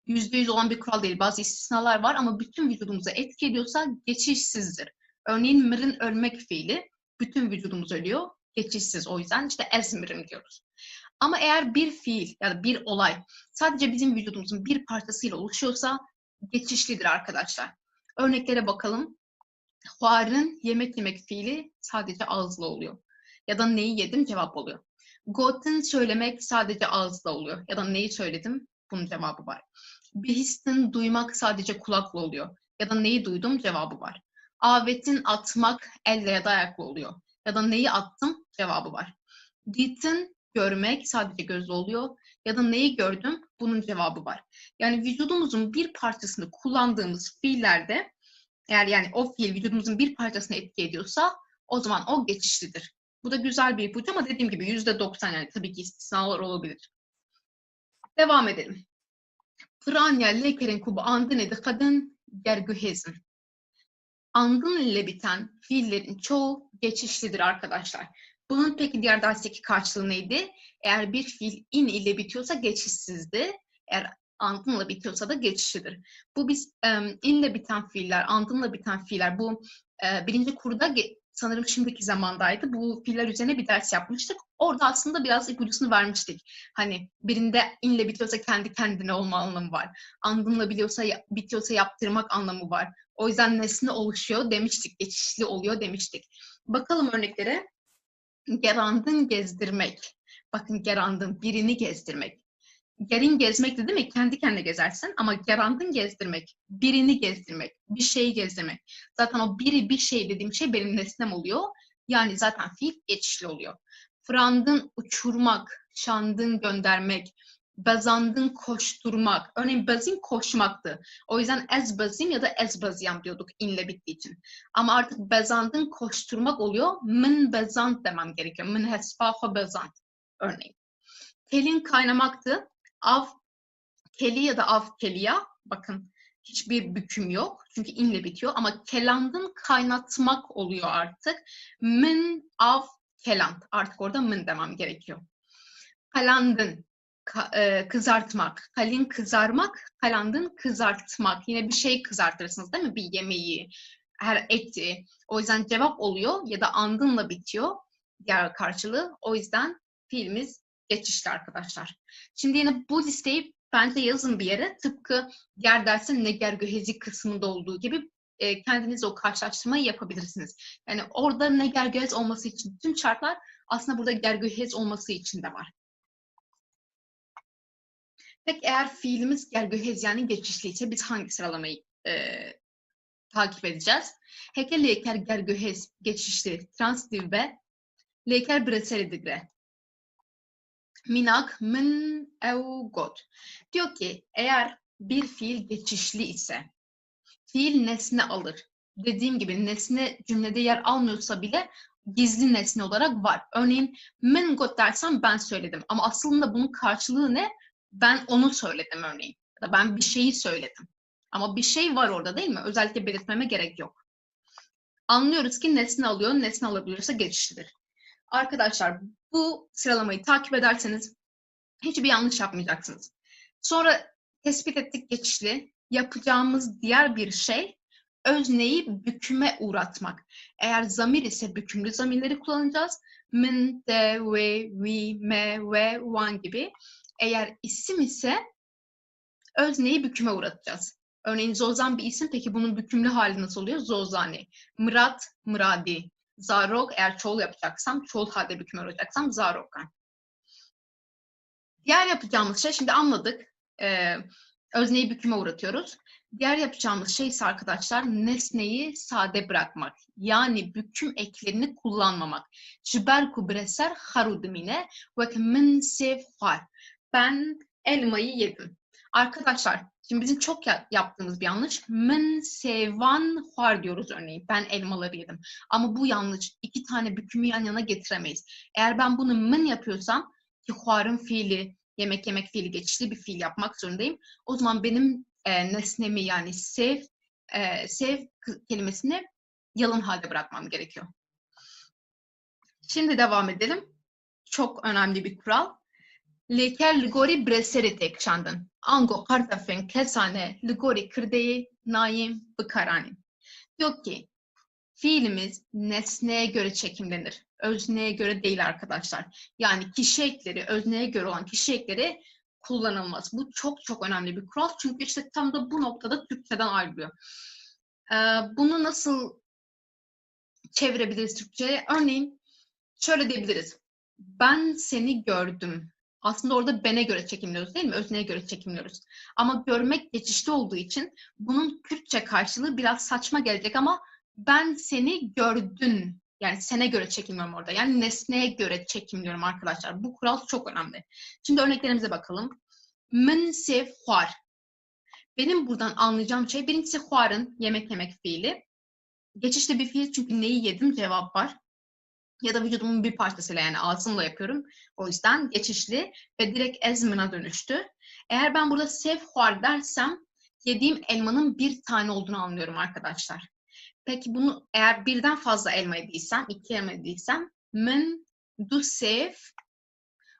%100 olan bir kural değil. Bazı istisnalar var ama bütün vücudumuza etki ediyorsa geçişsizdir. Örneğin mırın ölmek fiili bütün vücudumuz ölüyor. Geçişsiz, o yüzden işte ezmirim diyoruz. Ama eğer bir fiil ya da bir olay sadece bizim vücudumuzun bir parçasıyla oluşuyorsa geçişlidir arkadaşlar. Örneklere bakalım. Huar'ın yemek fiili sadece ağızla oluyor. Ya da neyi yedim cevap oluyor. Got'un söylemek sadece ağızla oluyor. Ya da neyi söyledim bunun cevabı var. Bihistin duymak sadece kulakla oluyor. Ya da neyi duydum cevabı var. Avet'in atmak elle ya da ayakla oluyor. Ya da neyi attım cevabı var. Dit'in görmek sadece gözle oluyor. Ya da neyi gördüm bunun cevabı var. Yani vücudumuzun bir parçasını kullandığımız fiillerde eğer yani o fiil vücudumuzun bir parçasına etki ediyorsa o zaman o geçişlidir. Bu da güzel bir ipucu ama dediğim gibi %90 yani tabii ki istisnalar olabilir. Devam edelim. Franya lekerin kubu andın edi kadın gergühezin. Andın ile biten fiillerin çoğu geçişlidir arkadaşlar. Bunun peki diğer dersteki karşılığı neydi? Eğer bir fiil in ile bitiyorsa geçişsizdi. Eğer andınla bitiyorsa da geçişlidir. Bu biz inle biten fiiller, andınla biten fiiller bu birinci kurda sanırım şimdiki zamandaydı. Bu fiiller üzerine bir ders yapmıştık. Orada aslında biraz ipucusunu vermiştik. Hani birinde inle bitiyorsa kendi kendine olma anlamı var. Andınla bitiyorsa yaptırmak anlamı var. O yüzden nesne oluşuyor demiştik, geçişli oluyor demiştik. Bakalım örneklere. Gerandın gezdirmek. Bakın gerandın birini gezdirmek. Gerin gezmek de değil mi? Kendi kendine gezersin ama gerandın gezdirmek, birini gezdirmek, bir şeyi gezdirmek. Zaten o biri bir şey dediğim şey benim nesnem oluyor. Yani zaten fiil geçişli oluyor. Frandın uçurmak, şandın göndermek, bazandın koşturmak. Örneğin bazin koşmaktı. O yüzden ez bazim ya da ez baziyam diyorduk inle bittiği için. Ama artık bazandın koşturmak oluyor. Min bazant demem gerekiyor. Min hesfafa bazant örneğin. Telin kaynamaktı. Av keli ya da av keliya. Bakın hiçbir büküm yok. Çünkü inle bitiyor. Ama kelandın kaynatmak oluyor artık. Min av keland. Artık orada min demem gerekiyor. Kalandın kızartmak. Kalin kızarmak. Kalandın kızartmak. Yine bir şey kızartırsınız değil mi? Bir yemeği, her eti. O yüzden cevap oluyor ya da andınla bitiyor. Diğer karşılığı. O yüzden fiilimiz geçişli arkadaşlar. Şimdi yine bu listeyi bence yazın bir yere. Tıpkı diğer dersin negergöhezi kısmında olduğu gibi kendiniz o karşılaştırmayı yapabilirsiniz. Yani orada negergöhez olması için tüm şartlar aslında burada gergöhez olması için de var. Peki eğer fiilimiz gergöhez yani geçişliyse biz hangi sıralamayı takip edeceğiz? Heke leker gergöhez geçişli transitif ve leker breseri digre. Minak min ev got. Diyor ki eğer bir fiil geçişli ise fiil nesne alır. Dediğim gibi nesne cümlede yer almıyorsa bile gizli nesne olarak var. Örneğin min got dersem ben söyledim. Ama aslında bunun karşılığı ne? Ben onu söyledim örneğin. Ya da ben bir şeyi söyledim. Ama bir şey var orada değil mi? Özellikle belirtmeme gerek yok. Anlıyoruz ki nesne alıyor, nesne alabiliyorsa geçişlidir. Arkadaşlar bu sıralamayı takip ederseniz hiçbir yanlış yapmayacaksınız. Sonra tespit ettik geçişli. Yapacağımız diğer bir şey özneyi büküme uğratmak. Eğer zamir ise bükümlü zamirleri kullanacağız. Min, de, we, we, me, ve, one gibi. Eğer isim ise özneyi büküme uğratacağız. Örneğin Zozan bir isim, peki bunun bükümlü hali nasıl oluyor? Zozani. Murat, Muradi. Zarok, eğer çoğul yapacaksam, çoğul halde büküme uğrayacaksam Zarokan. Diğer yapacağımız şey, şimdi anladık. Özneyi büküme uğratıyoruz. Diğer yapacağımız şey ise arkadaşlar nesneyi sade bırakmak. Yani büküm eklerini kullanmamak. Jiberku breser harudimine ve min sefar. Ben elmayı yedim. Arkadaşlar şimdi bizim çok yaptığımız bir yanlış. Min sevan har diyoruz örneğin. Ben elmaları yedim. Ama bu yanlış. İki tane bükümü yan yana getiremeyiz. Eğer ben bunu min yapıyorsam ki harın fiili, yemek yemek fiili geçişli bir fiil yapmak zorundayım. O zaman benim nesnemi yani sev kelimesini yalın halde bırakmam gerekiyor. Şimdi devam edelim. Çok önemli bir kural. Leker ligori breseri tekşandın. Ango kartafen kesane ligori kırdeyi naim bıkarani. Diyor ki fiilimiz nesneye göre çekimlenir. Özneye göre değil arkadaşlar. Yani kişi ekleri, özneye göre olan kişi ekleri kullanılmaz. Bu çok çok önemli bir kural. Çünkü işte tam da bu noktada Türkçeden ayrılıyor. Bunu nasıl çevirebiliriz Türkçe'ye? Örneğin şöyle diyebiliriz. Ben seni gördüm. Aslında orada bene göre çekimliyoruz değil mi? Özneye göre çekimliyoruz. Ama görmek geçişli olduğu için bunun Kürtçe karşılığı biraz saçma gelecek ama ben seni gördün. Yani sene göre çekimliyorum orada. Yani nesneye göre çekimliyorum arkadaşlar. Bu kural çok önemli. Şimdi örneklerimize bakalım. Min sev huar. Benim buradan anlayacağım şey birincisi huarın yemek yemek fiili. Geçişli bir fiil çünkü neyi yedim cevap var. Ya da vücudumun bir parçasıyla yani ağzımla yapıyorum. O yüzden geçişli ve direkt ezmina dönüştü. Eğer ben burada sevhuar dersem yediğim elmanın bir tane olduğunu anlıyorum arkadaşlar. Peki bunu eğer birden fazla elma yediysem, iki elma yediysem min du sev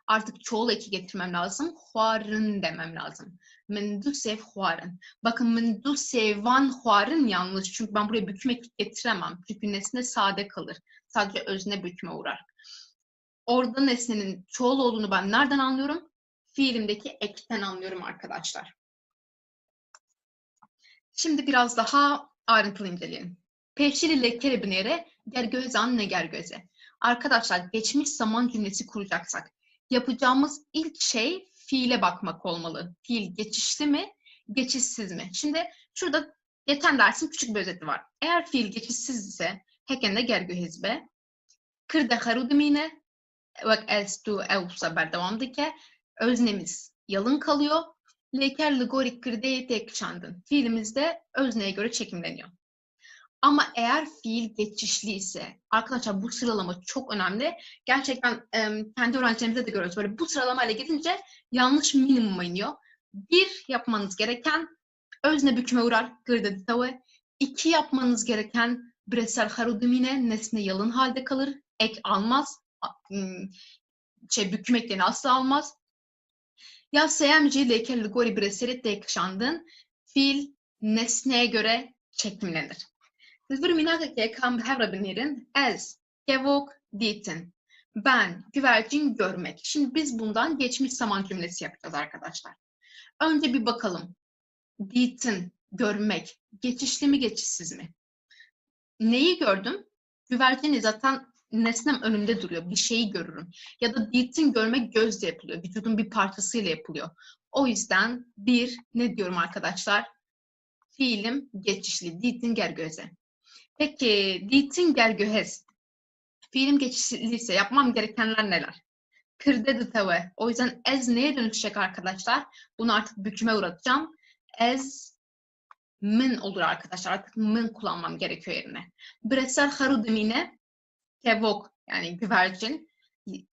artık çoğul eki getirmem lazım. Huarın demem lazım. Min du sev huarın. Bakın min du sevan huarın yanlış. Çünkü ben buraya büküm eki getiremem. Çünkü nesne sade kalır. Sadece özne büküme uğrar. Orada nesnenin çoğul olduğunu ben nereden anlıyorum? Fiilimdeki ekten anlıyorum arkadaşlar. Şimdi biraz daha ayrıntılı inceleyelim. Peşiri lekere binere gergöz anne gergöze. Arkadaşlar geçmiş zaman cümlesi kuracaksak yapacağımız ilk şey fiile bakmak olmalı. Fiil geçişli mi, geçişsiz mi? Şimdi şurada geçen dersin küçük bir özeti var. Eğer fiil geçişsiz ise hekende gergöhezbe, kırda harudumine, ve es tu evsa berdevamdaki öznemiz yalın kalıyor. Leker ligorik kırdeyi tek çandın. Fiilimizde özneye göre çekimleniyor. Ama eğer fiil geçişli ise, arkadaşlar bu sıralama çok önemli. Gerçekten kendi öğrencilerimizde de görüyoruz. Böyle bu sıralamayla gidince yanlış minimuma iniyor. Bir, yapmanız gereken özne büküme uğrar. Gırda ditave. İki, yapmanız gereken bireysel harudumine nesne yalın halde kalır. Ek almaz. Büküm eklerini asla almaz. Ya seyemci leke ligori bireysel de yaşandın. Fiil nesneye göre çekimlenir. Sizler minakake kam hevrabinirin ez, gevok, ditin. Ben, güvercin görmek. Şimdi biz bundan geçmiş zaman cümlesi yapacağız arkadaşlar. Önce bir bakalım. Ditin, görmek. Geçişli mi, geçişsiz mi? Neyi gördüm? Güvercini zaten nesnem önümde duruyor. Bir şeyi görürüm. Ya da ditin görmek gözle yapılıyor. Vücudun bir parçasıyla yapılıyor. O yüzden bir, ne diyorum arkadaşlar? Fiilim geçişli. Ditin gergöze. Peki, ditin gergöhez. Fiilim geçişliyse yapmam gerekenler neler? Kırdedı teve. O yüzden ez neye dönüşecek arkadaşlar? Bunu artık büküme uğratacağım. Ez min olur arkadaşlar. Artık min kullanmam gerekiyor yerine. Bireysel harudumine kevok yani güvercin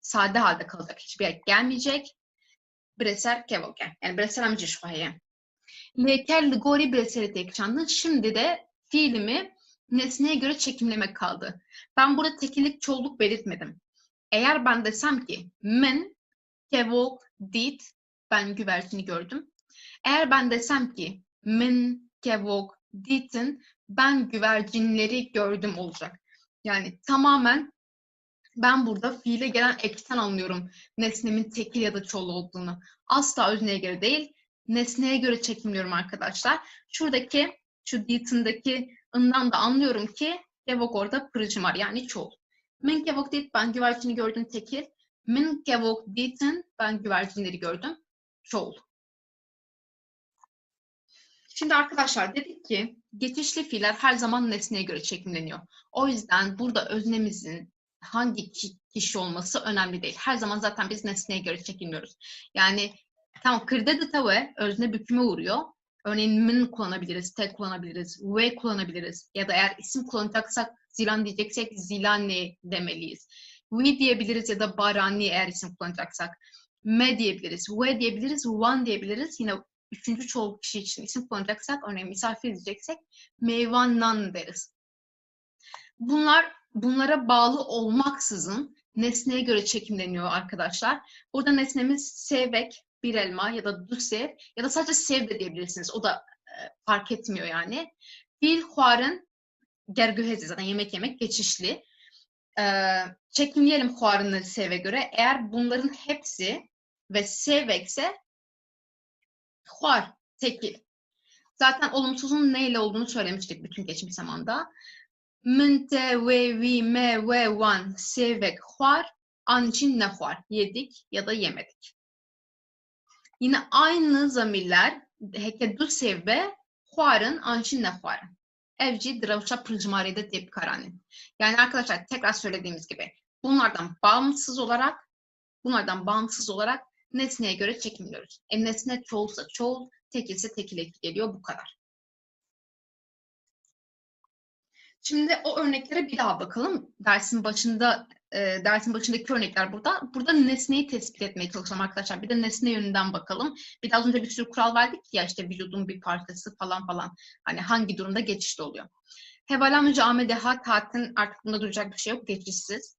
sade halde kalacak. Hiçbir yer gelmeyecek. Breser kevoke. Yani breser amca şuhaye. Leker ligori breseri tekşandın. Şimdi de fiilimi nesneye göre çekimlemek kaldı. Ben burada tekillik çoğulluk belirtmedim. Eğer ben desem ki men kevok dit, ben güvercini gördüm. Eğer ben desem ki men kevok ditin, ben güvercinleri gördüm olacak. Yani tamamen ben burada fiile gelen ekten anlıyorum nesnemin tekil ya da çoğul olduğunu. Asla özneye göre değil, nesneye göre çekimliyorum arkadaşlar. Şuradaki, şu dit'indeki ından da anlıyorum ki kevok orada pırıcım var yani çoğul. Min kevok dit, ben güvercini gördüm tekil. Min kevok ditin, ben güvercinleri gördüm çoğul. Şimdi arkadaşlar dedik ki geçişli fiiller her zaman nesneye göre çekimleniyor. O yüzden burada öznemizin hangi kişi olması önemli değil. Her zaman zaten biz nesneye göre çekimliyoruz. Yani tamam kırda tave özne büküme uğruyor. Örneğin min kullanabiliriz, tek kullanabiliriz, ve kullanabiliriz. Ya da eğer isim kullanacaksak zilan diyeceksek zilane demeliyiz. We diyebiliriz ya da barani eğer isim kullanacaksak. Me diyebiliriz, ve diyebiliriz, one diyebiliriz. Yine üçüncü çoğul kişi için isim kullanacaksak, örneğin misafir edeceksek meyvannan deriz. Bunlara bağlı olmaksızın nesneye göre çekimleniyor arkadaşlar. Burada nesnemiz sevek, bir elma ya da du sev ya da sadece sev de diyebilirsiniz. O da fark etmiyor yani. Fil huarın gergühezi zaten yemek geçişli. Çekimleyelim huarını seve göre. Eğer bunların hepsi ve sevekse huar, tekil. Zaten olumsuzun neyle olduğunu söylemiştik bütün geçmiş zamanda. Münte, ve, vi, me, ve, van, sevek, huar, an için ne huar? Yedik ya da yemedik. Yine aynı zamirler heke du sevbe, huarın, an için ne huarın. Evci, dravşa, pırcımaride tep karanin. Yani arkadaşlar tekrar söylediğimiz gibi bunlardan bağımsız olarak nesneye göre çekimliyoruz. Nesne çoğulsa çoğul, tekilse tekil geliyor bu kadar. Şimdi o örneklere bir daha bakalım. Dersin başındaki örnekler burada. Burada nesneyi tespit etmeye çalışalım arkadaşlar. Bir de nesne yönünden bakalım. Bir de az önce bir sürü kural verdik ya işte vücudun bir parçası falan. Hani hangi durumda geçişli oluyor. Hevalam came deha tatin artık bunda duracak bir şey yok. Geçişsiz.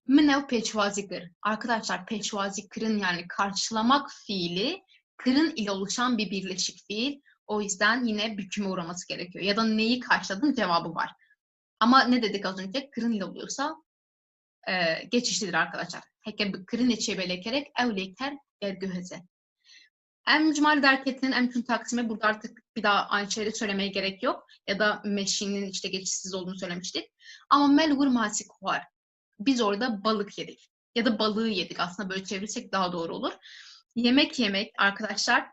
Minev peşvazikir. Arkadaşlar peşvazi kırın yani karşılamak fiili kırın ile oluşan bir birleşik fiil. O yüzden yine büküme uğraması gerekiyor. Ya da neyi karşıladın cevabı var. Ama ne dedik az önce? Kırın ile oluyorsa geçişlidir arkadaşlar. Heke kırın içe belekerek evleker gergüheze. Em cumali derketinin em tüm taksime burada artık bir daha aynı şeyleri söylemeye gerek yok. Ya da meşinin işte geçişsiz olduğunu söylemiştik. Ama melgur masik var. Biz orada balık yedik. Ya da balığı yedik. Aslında böyle çevirirsek daha doğru olur. Yemek arkadaşlar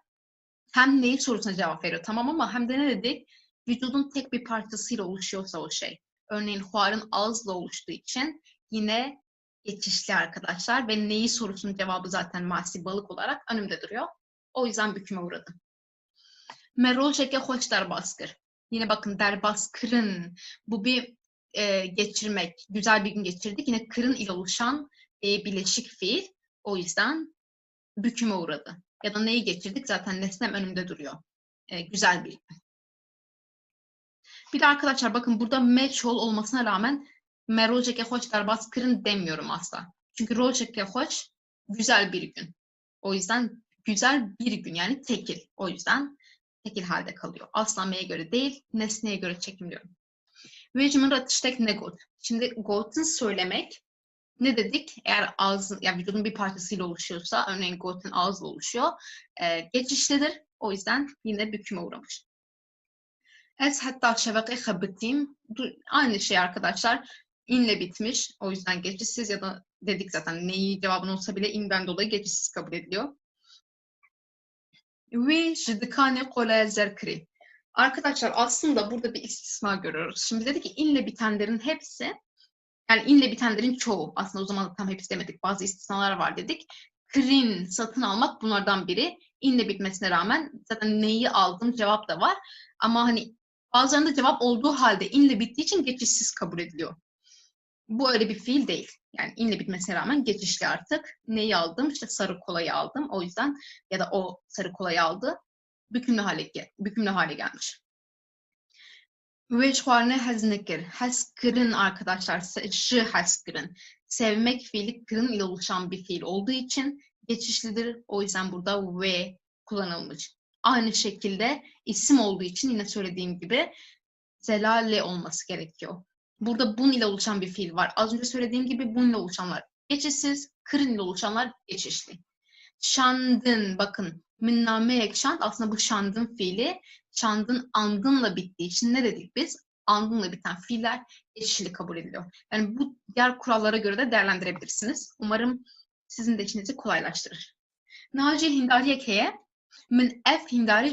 hem neyi sorusuna cevap veriyor tamam ama hem de ne dedik? Vücudun tek bir parçasıyla oluşuyorsa o şey. Örneğin huarın ağızla oluştuğu için yine geçişli arkadaşlar ve neyi sorusunun cevabı zaten masi balık olarak önümde duruyor. O yüzden büküme uğradım. Merol şeke hoş derbaskır. Yine bakın derbaskırın. Bu bir geçirmek. Güzel bir gün geçirdik. Yine kırın ile oluşan bileşik fiil. O yüzden büküme uğradı. Ya da neyi geçirdik? Zaten nesnem önümde duruyor. Güzel bir gün. Bir de arkadaşlar bakın burada meçhul olmasına rağmen merojeke hoş derbaskırın demiyorum asla. Çünkü rojeke hoş güzel bir gün. O yüzden güzel bir gün yani tekil. O yüzden tekil halde kalıyor. Asla M'ye göre değil, nesneye göre çekimliyorum. Vecimin ratıştek ne got? Şimdi got'un söylemek ne dedik? Eğer ağzın, yani vücudun bir parçasıyla oluşuyorsa, örneğin got'un ağızla oluşuyor, geçişlidir. O yüzden yine büküme uğramış. Ez hatta şevake habitim. Aynı şey arkadaşlar. İnle bitmiş. O yüzden geçişsiz ya da dedik zaten neyi cevabın olsa bile inden dolayı geçişsiz kabul ediliyor. Ve jidikane kolay zerkri. Arkadaşlar aslında burada bir istisna görüyoruz. Şimdi dedik ki inle bitenlerin hepsi, yani inle bitenlerin çoğu. Aslında o zaman tam hepsi demedik. Bazı istisnalar var dedik. Krin, satın almak bunlardan biri. İnle bitmesine rağmen zaten neyi aldım cevap da var. Ama hani bazılarında cevap olduğu halde inle bittiği için geçişsiz kabul ediliyor. Bu öyle bir fiil değil. Yani inle bitmesine rağmen geçişli artık. Neyi aldım? İşte sarı kolayı aldım. O yüzden ya da o sarı kolayı aldı. Bükümlü hale gelmiş. Veçvarne heznekir. Heskırın arkadaşlar. Şı heskırın. Sevmek fiili kırın ile oluşan bir fiil olduğu için geçişlidir. O yüzden burada ve kullanılmış. Aynı şekilde isim olduğu için yine söylediğim gibi zelale olması gerekiyor. Burada bun ile oluşan bir fiil var. Az önce söylediğim gibi bun ile oluşanlar geçişsiz, kırın ile oluşanlar geçişli. Şandın, bakın minname ekşant aslında bu şandın fiili şandın andınla bittiği için ne dedik biz? Andınla biten fiiller geçişli kabul ediliyor. Yani bu diğer kurallara göre de değerlendirebilirsiniz. Umarım sizin de işinizi kolaylaştırır. Naci hindariye keye min ev hindari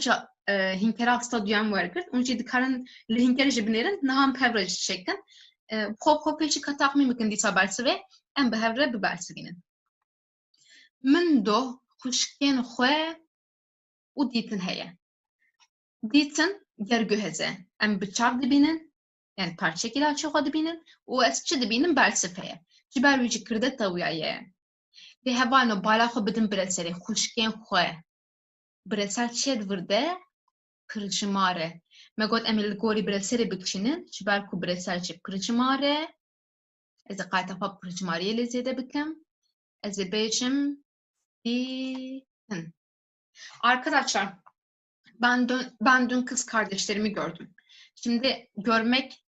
hinkera stadyon vardır. Onca dikaran lihinkeri jibnerin naham pevraj şeklin. Hop peşi katakmi mıkın disa bersi ve en behevre bir bersinin. Min do kuşken xwe û dîtin heye. Dîtin gerguheze. Em bi çav dibînin, yani parçekî laçê xwe dibînin û ez çi dibînim bersiv heye. Ji ber wî jî kirdeta wî ye. Lê hevano bala xwe bidin bireserê xuşkên xwe. Bireser çê divirde? Pırcımare. Me got em li gorî bireserê bikişînin ji ber ku bireser jî pırcımare. Ez ê qaytefa pırcımariyê lê zêde bikim. Ez ê bêjim dîtin. Arkadaşlar ben dün kız kardeşlerimi gördüm. Şimdi görmek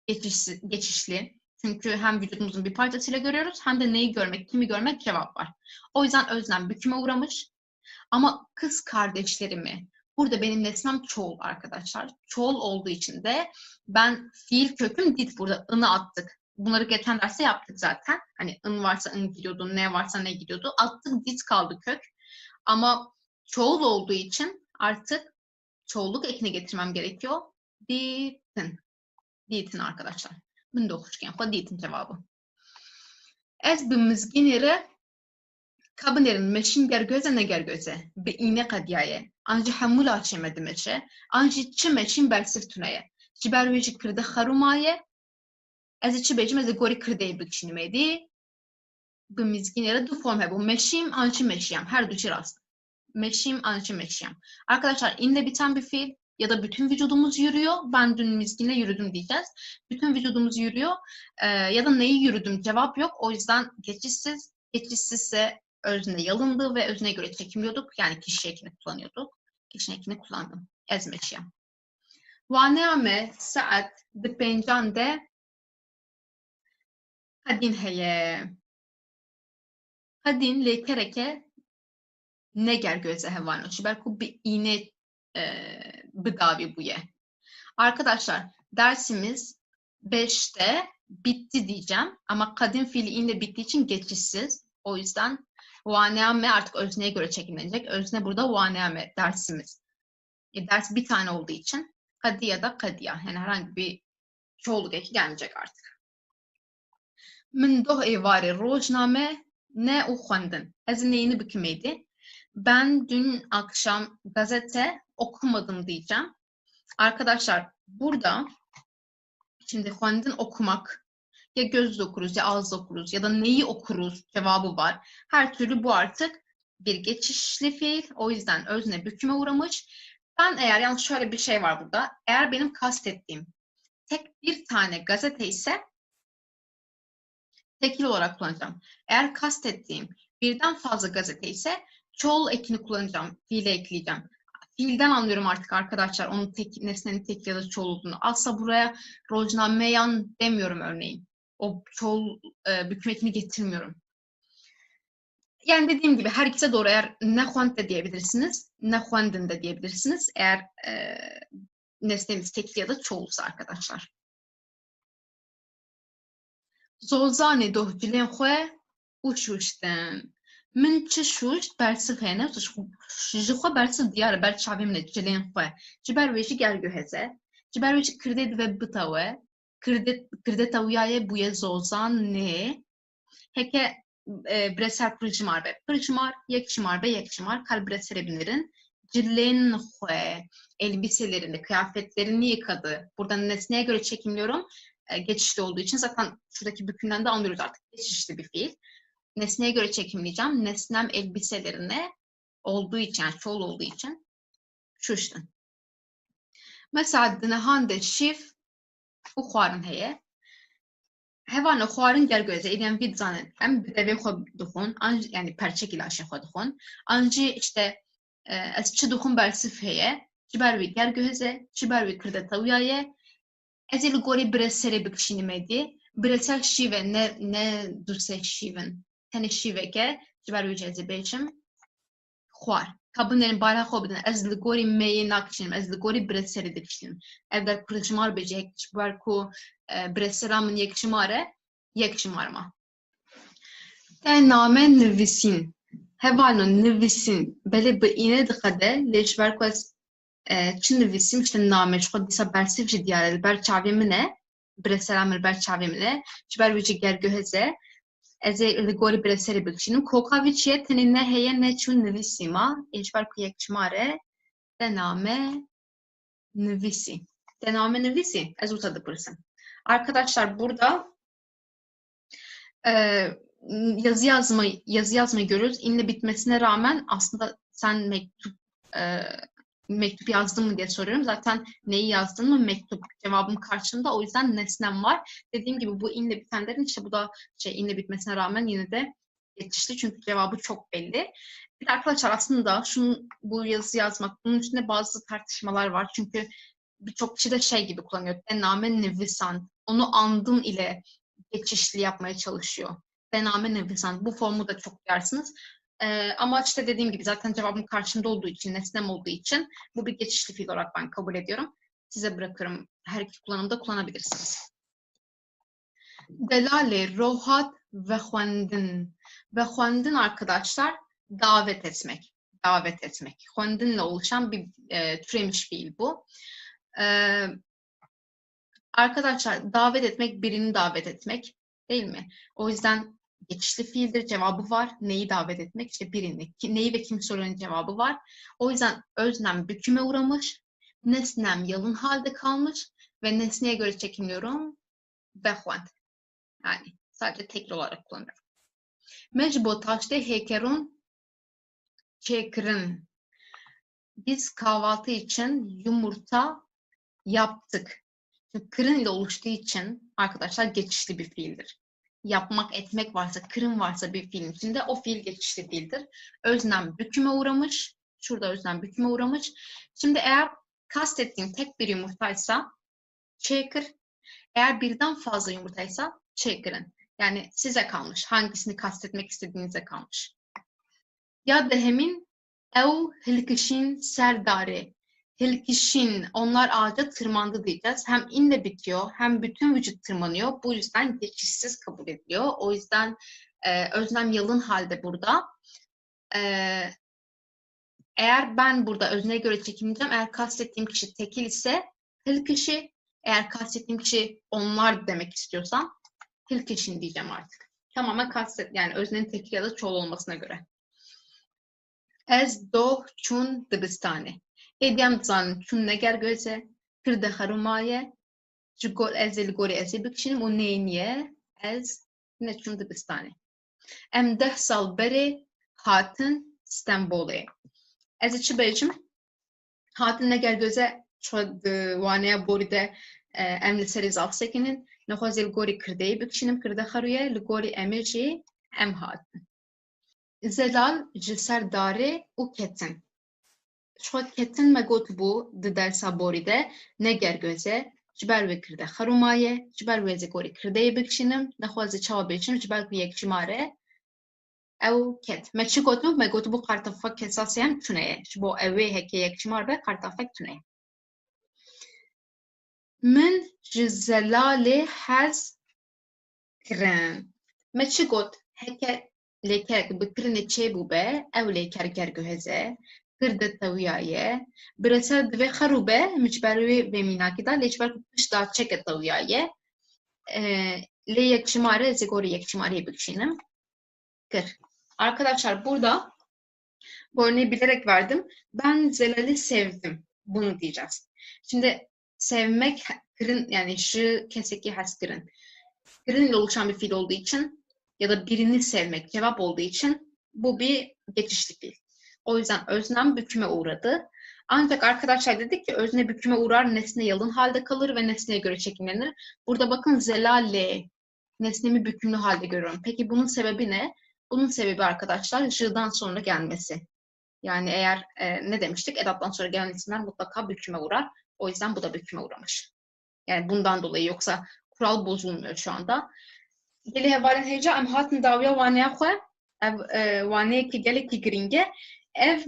geçişli. Çünkü hem vücudumuzun bir parçasıyla görüyoruz hem de neyi görmek, kimi görmek cevap var. O yüzden özlem büküme uğramış. Ama kız kardeşlerimi, burada benim nesnem çoğul arkadaşlar. Çoğul olduğu için de ben fiil köküm dit burada ını attık. Bunları geçen derste yaptık zaten. Hani ın varsa ın gidiyordu, ne varsa ne gidiyordu. Attık dit kaldı kök. Ama çoğul olduğu için artık çoğulluk ekine getirmem gerekiyor. Ditin. Ditin arkadaşlar. Bunu da okuşken. Ditin cevabı. Ez bir mizginiri kabınerin meşin gergöze ne gergöze. Bi iğne kadiyaye. Anji hamul açemadı meşe. Anji çi meşin bersif tuneye. Ciber veci kırdı harumaye. Ez çi becim ez gori kırdı bikşinimedi. Bi mizginiri du form hebu. Meşim anji meşiyam. Her duçi rast. Meşim anji meşiyam. Arkadaşlar inle biten bir fiil. Ya da bütün vücudumuz yürüyor. Ben dün mizginle yürüdüm diyeceğiz. Bütün vücudumuz yürüyor. Ya da neyi yürüdüm cevap yok. O yüzden geçişsiz. Geçişsizse özne yalındı ve özne göre çekimliyorduk. Yani kişi ekini kullanıyorduk. Kişi ekini kullandım. Ezmeşyam. Vaneame saat dipencan de hadin heye. Hadin lekereke neger göze hevano. Şiberku bir iğne bıdavi buye. Arkadaşlar dersimiz 5'te bitti diyeceğim. Ama kadın fiiliyle bittiği için geçişsiz. O yüzden vaneame artık özneye göre çekimlenecek. Özne burada vaneame dersimiz. Ders bir tane olduğu için kadi ya da kadiya. Yani herhangi bir çoğuluk eki gelmeyecek artık. Min doh evari rojname ne uxandın. Ezin neyini bükümeydi. Ben dün akşam gazete okumadım diyeceğim. Arkadaşlar burada şimdi Juan'ın okumak ya gözle okuruz ya ağızla okuruz ya da neyi okuruz cevabı var. Her türlü bu artık bir geçişli fiil. O yüzden özne büküme uğramış. Ben eğer yalnız şöyle bir şey var burada. Eğer benim kastettiğim tek bir tane gazete ise tekil olarak kullanacağım. Eğer kastettiğim birden fazla gazete ise çoğul ekini kullanacağım. Fiile ekleyeceğim. Fiilden anlıyorum artık arkadaşlar onun nesnenin tek ya da çoğul olduğunu. Asla buraya rojnameyan demiyorum örneğin. O çoğul bükmetini getirmiyorum. Yani dediğim gibi her ikisi doğru. Eğer nehuand de diyebilirsiniz, nehuandın da diyebilirsiniz. Eğer nesnemiz tekil ya da çoğulsa arkadaşlar. Zozane dohcilên xwe û şuştin. Min çi şuşt bersiv hene ji xwe bersiv diyar ber çavê min e cilên xwe. Ji ber wê jî gerguheze. Ji ber wê jî kirdê dibe bita we. Kirdeta wiya ye bûye zozanê. Heke bireser pırcımar be. Pırcımar, yekçimar be yekçimar. Kal biresere binirin. Cilên xwe, elbiselerini, kıyafetlerini yıkadı. Burada nesneye göre çekimliyorum. geçişli olduğu için zaten şuradaki bükümden de anlıyoruz artık. Geçişli bir fiil. Nesneye göre çekimleyeceğim. Nesnem elbiselerine olduğu için, yani çoğul olduğu için şu işte. Mesela dinahan de şif bu xwarin heye. Hevan xwarin gergöze idem vid zanen. Em devim xwe dixun, yani perçek ilaşı xwe dixun. Anjı işte ez çi dixun bersif heye. Çi ber wî gergöze, çi ber wî kirde tewyaye. Ez ê li gorî birêserê bikişînimê birêser şîve ne dusê şîvin. Tenê şîveke ji ber wî jî ez ê bêjim xwar. Ka binêrin bara xwe bidin. Ez li gorî mêyê nakişînim. Ez li gorî birêserê dikişînim. Ev der kurjimar bêje ji ber ku birêsera min yekjimar e, yekjimarma. Te name nivîsîn. Hevano nivîsîn belê bi îne dixede lê ji ber ku ez çi nivîsim işte name ji xwe dîsa bersiv jî diyar e li ber çavê min e. Birêsera min li ber çavê min e. Ji ber wî jî gergöheze. Ez ê li gorî birêserê bikişînim. Koka wî çi ye? Tenê ne heye ne çû nivîsîma. Ji ber ku yekçimar e. Te name nivîsî. Te name nivîsî. Ez wisa dipirsim. Arkadaşlar burada yazı yazmayı görüyoruz. İnle bitmesine rağmen aslında sen mektup yazdın mı diye soruyorum. Zaten neyi yazdın mı? Mektup. Cevabım karşımda. O yüzden nesnem var. Dediğim gibi bu inle bitenlerin işte bu da inle bitmesine rağmen yine de geçişli. Çünkü cevabı çok belli. Bir de arkadaşlar aslında bu yazı yazmak, bunun üstünde bazı tartışmalar var. Çünkü birçok kişi de şey gibi kullanıyor. Dename nevisan. Onu andın ile geçişli yapmaya çalışıyor. Dename nevisan. Bu formu da çok duyarsınız. Ama işte dediğim gibi zaten cevabım karşımda olduğu için, nesnem olduğu için bu bir geçişli fiil olarak ben kabul ediyorum. Size bırakıyorum. Her iki kullanımda kullanabilirsiniz. Delale, rohat ve xwendin. Ve xwendin arkadaşlar davet etmek. Davet etmek. Xwendinle oluşan bir türemiş fiil bu. Arkadaşlar davet etmek, birini davet etmek değil mi? O yüzden geçişli fiildir, cevabı var. Neyi davet etmek? İşte birini. Neyi ve kim sorunun cevabı var. O yüzden öznem büküme uğramış, nesnem yalın halde kalmış ve nesneye göre çekimliyorum. Behvend. Yani sadece tekli olarak kullanıyorum. Mecbo taşte hekerun çekirin. Biz kahvaltı için yumurta yaptık. Kırın ile oluştuğu için arkadaşlar geçişli bir fiildir. Yapmak, etmek varsa, kırın varsa bir fiilin içinde o fiil geçişli fiildir. Öznem büküme uğramış. Şurada öznem büküme uğramış. Şimdi eğer kastettiğim tek bir yumurtaysa çekir. Eğer birden fazla yumurtaysa çekirin. Yani size kalmış. Hangisini kastetmek istediğinize kalmış. Ya dehemin ev hilkişin serdari. Hilkişin, onlar ağaca tırmandı diyeceğiz. Hem inle bitiyor hem bütün vücut tırmanıyor. Bu yüzden geçişsiz kabul ediliyor. O yüzden öznem yalın halde burada. Eğer ben burada özneye göre çekimleyeceğim. Eğer kastettiğim kişi tekil ise hilkişi. Eğer kastettiğim kişi onlar demek istiyorsam hilkişin diyeceğim artık. Tamamen yani öznenin tekil ya da çoğul olmasına göre. Ez doh çun dibistane. Ediyem zan çun neger göze. Kırde harumaye. Jgol ezil gori ezi bikşinim. O neyniye. Ez ne çun dibistane. Em 10 sal beri hatin İstanbul'e. Ez çi bejim. Hatin neger göze çod vaneye boride em li seri zaf sekinin. Nexwazil gori kırdeyi bikşinim. Kırde haruye. Li gori emirci em hatin. Zelal ji ser darê û ketin. Şo ketin me got bû di dersa borî de negergöze ji ber wê kirde xerumaye, ji ber wê zê gorî kirdeyê bikişînim, nexwaze çawa bêçim ji ber ku yekçîmar e ew ket. Me çi gotu? Me gotibû qartafek kesasê hem tune ye. Ji bo ew ê heke yekçîmar be qartafek tune ye. Min ji zelalê hez kirin. Me çi got? Heke lêkerek bi kirinê çêbû be, ew lêker gerguheze, kirde tewyaye, birêser divê xerû be, min ji ber wê mînakî da, lê ji ber ku pişt da çeke tewyaye, lê yekçîmar e, ez ê gorî yekçîmariyê bikişînim, kir. Arkadaşlar burada bu örneği bilerek verdim. Ben Zelal'i sevdim. Bunu diyeceğiz. Şimdi sevmek kırın yani şu keseki has kırın. Kırın ile oluşan bir fiil olduğu için ya da birini sevmek cevap olduğu için bu bir geçişli fiil. O yüzden öznem büküme uğradı. Ancak arkadaşlar dedik ki özne büküme uğrar, nesne yalın halde kalır ve nesneye göre çekimlenir. Burada bakın zelale, nesnemi bükümlü halde görüyorum. Peki bunun sebebi ne? Bunun sebebi arkadaşlar j'dan sonra gelmesi. Yani eğer ne demiştik? Edattan sonra gelen isimler mutlaka büküme uğrar. O yüzden bu da büküme uğramış. Yani bundan dolayı, yoksa kural bozulmuyor şu anda. Geli hevalin heyeca em hatin davya vaneye xwe ev vaneye ki geleki giringe ev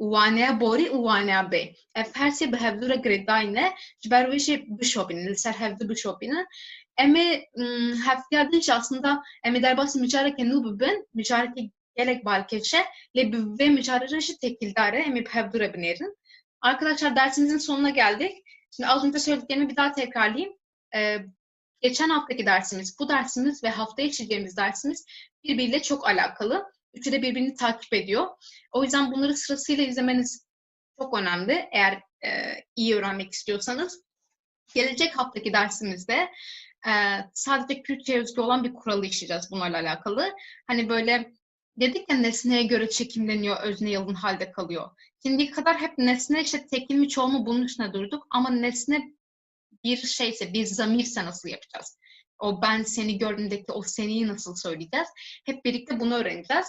vaneye bori û vaneye bê. Ev her sê bi hevdû re girêdayîne ji ber wê jî bişopînin, li ser hevdû bişopînin. Em ê heftiya din jî aslında em ê derbasî micareke nû bibin, micareke gelek balkevşe lê bi vê micarê re jî tekildar e, em ê bi hevdû re binêrin. Arkadaşlar dersimizin sonuna geldik. Şimdi az önce söylediklerimi bir daha tekrarlayayım. Geçen haftaki dersimiz, bu dersimiz ve haftaya işleyeceğimiz dersimiz birbiriyle çok alakalı. Üçü de birbirini takip ediyor. O yüzden bunları sırasıyla izlemeniz çok önemli eğer iyi öğrenmek istiyorsanız. Gelecek haftaki dersimizde sadece Kürtçe'ye özgü olan bir kuralı işleyeceğiz bunlarla alakalı. Hani böyle dedik ya, nesneye göre çekimleniyor, özne yalın halde kalıyor. Şimdiye kadar hep nesne işte tekil mi çoğul mu bunun üstüne durduk ama nesne bir şeyse, bir zamirse nasıl yapacağız? O ben seni gördüğümdeki o seniyi nasıl söyleyeceğiz? Hep birlikte bunu öğreneceğiz.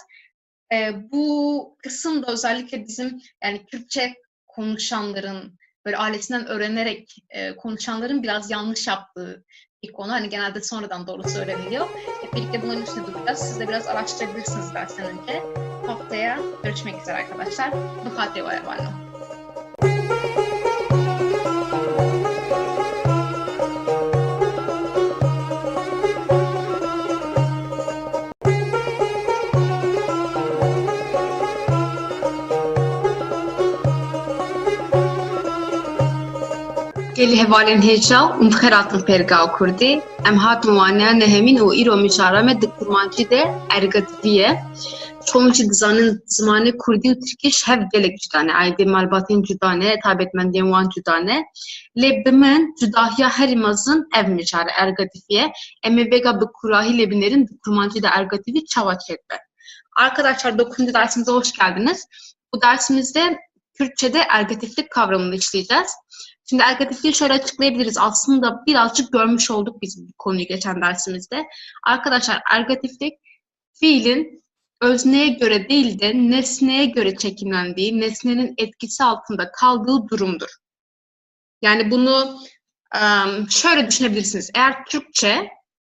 Bu kısım da özellikle bizim yani Kürtçe konuşanların, böyle ailesinden öğrenerek konuşanların biraz yanlış yaptığı bir konu. Hani genelde sonradan doğrusu öğreniliyor. Hep birlikte bunların üstüne duracağız. Siz de biraz araştırabilirsiniz dersten önce. Haftaya görüşmek üzere arkadaşlar. Bu kadar var. Geli hevalên hêja û xeratin pêrga Kurdî em hatin waneya nehemîn û îro miçara me di kurmancî de ergativî. Çoğu jî dizanin zimanê Kurdî û Tirkiş hev gelek cuda ne, aydê malbatên cuda ne, taybetmendiyên wan cuda ne. Lê bi min cudahiya herî mezin ev miçare ergativî. Em ê vêga bi kurahî lê binêrin di kurmancî de ergativî çawa çêdbe. Arkadaşlar 9. dersimize hoş geldiniz. Bu dersimizde Kürtçe'de ergatiflik kavramını işleyeceğiz. Şimdi ergatifliği şöyle açıklayabiliriz. Aslında birazcık görmüş olduk biz bu konuyu geçen dersimizde. Arkadaşlar ergatiflik fiilin özneye göre değil de nesneye göre çekimlendiği, nesnenin etkisi altında kaldığı durumdur. Yani bunu şöyle düşünebilirsiniz. Eğer Türkçe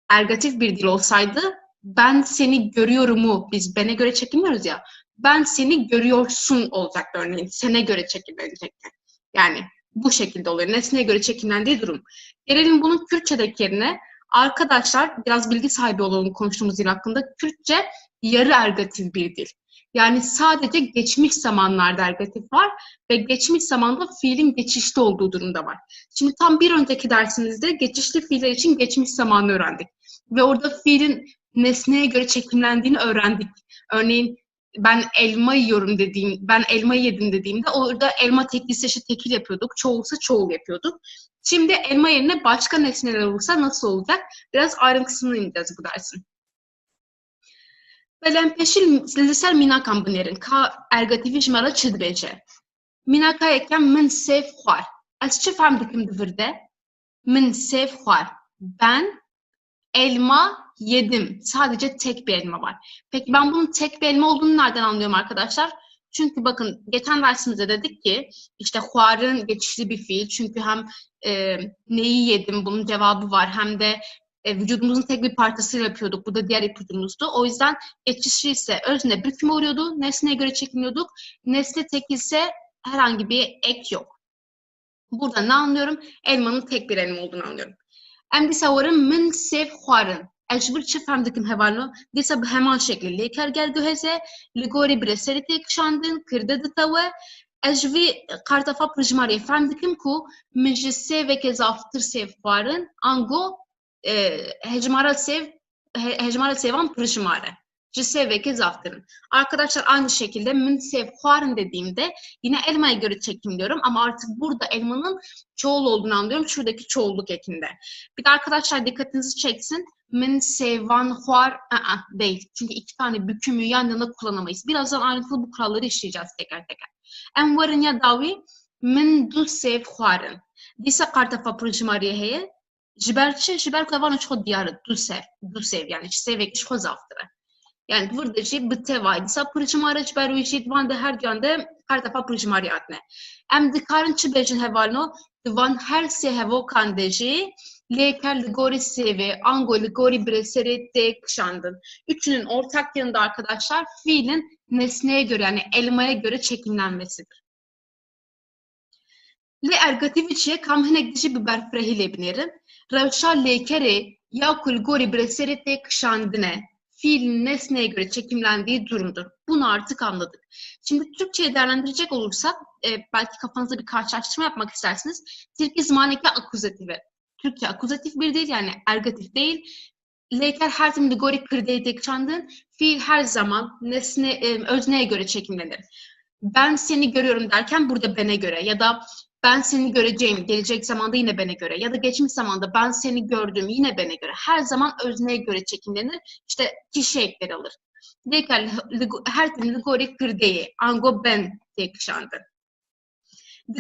ergatif bir dil olsaydı ben seni görüyorumu biz bene göre çekimliyoruz ya. Ben seni görüyorsun olacak örneğin. Sene göre çekimlenecekti. Yani bu şekilde oluyor. Nesneye göre çekimlendiği durum. Gelelim bunun Kürtçedeki yerine. Arkadaşlar biraz bilgi sahibi olalım konuştuğumuz dil hakkında. Kürtçe yarı ergatif bir dil. Yani sadece geçmiş zamanlarda ergatif var ve geçmiş zamanda fiilin geçişte olduğu durumda var. Şimdi tam bir önceki dersimizde geçişli fiiller için geçmiş zamanı öğrendik. Ve orada fiilin nesneye göre çekimlendiğini öğrendik. Örneğin ben elma yiyorum ben elma yedim dediğimde orada elma teklisi işte tekil yapıyorduk, çoğulsa çoğul yapıyorduk. Şimdi elma yerine başka nesneler olursa nasıl olacak? Biraz ayrıntısını ineceğiz bu dersin. Belempêşî li ser mînakan binêrin ka ergativî ji me re çi dibêje. Mînaka yekem min sêv xwar. Ez çi fehm dikim di vir de? Min sêv xwar. Ben elma yedim. Sadece tek bir elma var. Peki ben bunun tek bir elma olduğunu nereden anlıyorum arkadaşlar? Çünkü bakın geçen dersimizde dedik ki işte xwarın geçişli bir fiil. Çünkü hem neyi yedim bunun cevabı var hem de vücudumuzun tek bir parçasıyla yapıyorduk. Bu da diğer ipucumuzdu. O yüzden geçişli ise özne büküme uğruyordu. Nesneye göre çekiliyorduk. Nesne tek ise herhangi bir ek yok. Burada ne anlıyorum? Elmanın tek bir elma olduğunu anlıyorum. Em dîsa werin min sêv xwarin. Ez ji bir çi fehm dikim hevalno? Dîsa bi heman şeklî lêker gel guheze, li gorî bireserî tê kişandin, kirde dite we. Ez ji vê qartefa pirjimariyê fehm dikim ku min ji sêveke zaftir sêv xwarin, ango hejmara sêvan pirjimar e. Ciseveki zaftırın. Arkadaşlar aynı şekilde min sev xwarin dediğimde yine elmaya göre çekimliyorum ama artık burada elmanın çoğul olduğunu anlıyorum. Şuradaki çoğulluk ekinde. Bir de arkadaşlar dikkatinizi çeksin. Min sevan xwar değil. Çünkü iki tane bükümü yan yana kullanamayız. Birazdan ayrıntılı bu kuralları işleyeceğiz teker teker. Em warin ya davi min du sev xwarin. Dîsa qartefa pirjimariye heye. Jiber çi? Jiber kavana ço diyarı du sev. Du sev yani seveki xwe zaftire. Yani burada jî bi tevayî dîsa pirjimare ji ber wî jî divan de her giyande qartefa pirjimarî hatine. Em dikarin çi bêjin hevalino? Divan her sê hevokan de jî lêker li gorî sêvê, ango li gorî birêserê tê kişandin. Üçünün ortak yanında arkadaşlar fiilin nesneye göre yani elmaya göre çekimlenmesidir. Li ergativî çi ye kam hinek dijî bi berfirehî lê binêrin. Rewşa lêkerê ya ku li gorî birêserê tê kişandine fiilin nesneye göre çekimlendiği durumdur. Bunu artık anladık. Şimdi Türkçe'ye değerlendirecek olursak belki kafanızda bir karşılaştırma yapmak istersiniz. Tilki zmaneke akuzatifi. Türkçe akuzatif bir değil yani ergatif değil. Leyker her zaman ligori kırdeye dekçandın. Fiil her zaman nesne, özneye göre çekimlenir. Ben seni görüyorum derken burada bene göre ya da ben seni göreceğim gelecek zamanda yine bene göre ya da geçmiş zamanda ben seni gördüm yine bene göre. Her zaman özneye göre çekimlenir. İşte kişi ekleri alır. Leyker her zaman ligori kırdeye ango ben dekçandın.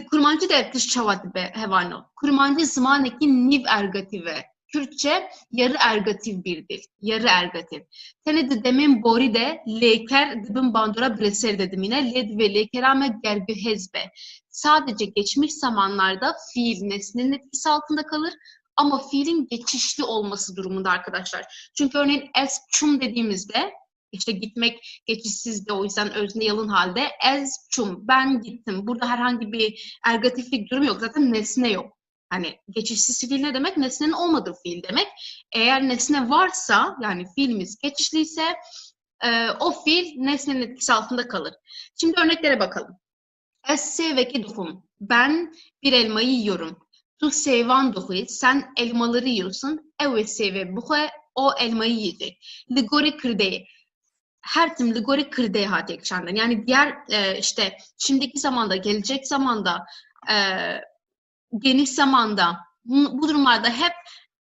Kurmancı da yaptış çavat be hevano. Kurmancı zamaneki niv ergative. Kürtçe yarı ergatif bir dil. Yarı ergatif. Tene de demin bori de leker dibin bandora breser dedim yine. Led ve lekerame gerbi hezbe. Sadece geçmiş zamanlarda fiil nesnenin etkisi altında kalır. Ama fiilin geçişli olması durumunda arkadaşlar. Çünkü örneğin es çum dediğimizde İşte gitmek geçişsiz de o yüzden özne yalın halde. Ez çum, ben gittim. Burada herhangi bir ergatiflik durum yok. Zaten nesne yok. Hani geçişsiz fiil ne demek? Nesnenin olmadığı fiil demek. Eğer nesne varsa yani fiilimiz geçişliyse o fiil nesnenin etkisi altında kalır. Şimdi örneklere bakalım. Ez seveki duhum. Ben bir elmayı yiyorum. Tu sevan duhi. Sen elmaları yiyorsun. Evet seve buhe. O elmayı yiyecek. Ligori kırdeyi. Her türlü ligori kırdeye hatek şandan. Yani diğer işte şimdiki zamanda, gelecek zamanda, geniş zamanda bu durumlarda hep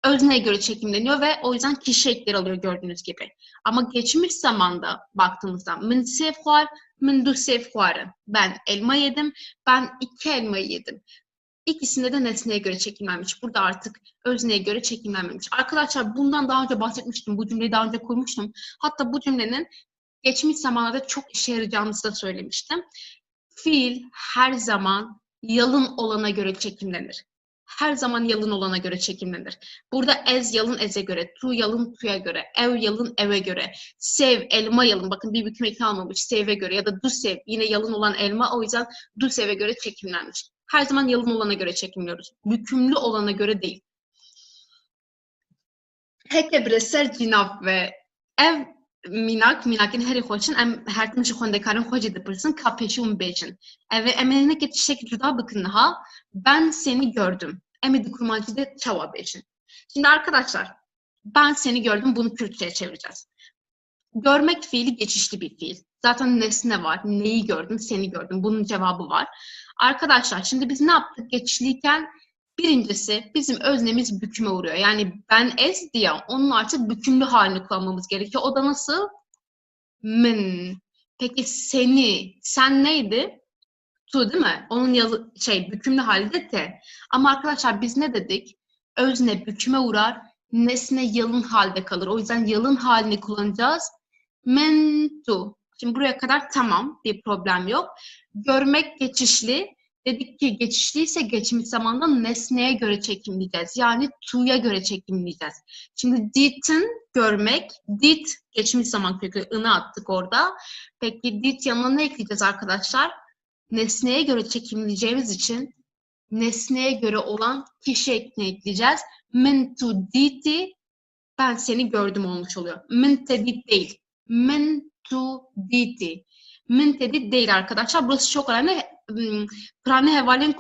özneye göre çekimleniyor ve o yüzden kişi ekleri alıyor gördüğünüz gibi. Ama geçmiş zamanda baktığımızda min sefhuar, min du sefhuarın. Ben elma yedim, ben iki elmayı yedim. İkisinde de nesneye göre çekimlenmiş. Burada artık özneye göre çekimlenmemiş. Arkadaşlar bundan daha önce bahsetmiştim. Bu cümleyi daha önce kurmuştum. Hatta bu cümlenin geçmiş zamanlarda çok işe yarayacağını da söylemiştim. Fiil her zaman yalın olana göre çekimlenir. Her zaman yalın olana göre çekimlenir. Burada ez yalın eze göre, tu yalın tuya göre, ev yalın eve göre, sev elma yalın. Bakın bir bükme kalmamış sev'e göre ya da du sev yine yalın olan elma o yüzden du sev'e göre çekimlenmiş. Her zaman yalın olana göre çekimliyoruz. Bükümlü olana göre değil. Heke breser cinav ve ev minakên herî xweşin em her tim ji xwendekarên xwe jî dipirsin ka pêşî û min bêjin. Ev em ê nekê tiştekî cuda bikin niha. Ben seni gördüm. Em ê di kurmancî de çawa bêjin. Şimdi arkadaşlar ben seni gördüm bunu Kürtçe'ye çevireceğiz. Görmek fiili geçişli bir fiil. Zaten nesne var. Neyi gördüm? Seni gördüm. Bunun cevabı var. Arkadaşlar şimdi biz ne yaptık geçişliyken? Birincisi bizim öznemiz büküme uğruyor. Yani ben es diye onun artık bükümlü halini kullanmamız gerekiyor. O da nasıl? Min. Peki seni. Sen neydi? Tu değil mi? Onun bükümlü hali de te. Ama arkadaşlar biz ne dedik? Özne büküme uğrar. Nesne yalın halde kalır. O yüzden yalın halini kullanacağız. Men tu. Şimdi buraya kadar tamam. Bir problem yok. Görmek geçişli. Dedik ki geçişliyse geçmiş zamanda nesneye göre çekimleyeceğiz. Yani to'ya göre çekimleyeceğiz. Şimdi did'in görmek, did geçmiş zaman kökü ını attık orada. Peki did yanına ne ekleyeceğiz arkadaşlar? Nesneye göre çekimleyeceğimiz için nesneye göre olan kişi ekini ekleyeceğiz. Min tu did'i ben seni gördüm olmuş oluyor. Min te did değil. Min tu did'i. Min te did değil arkadaşlar. Burası çok önemli. Prane hevalin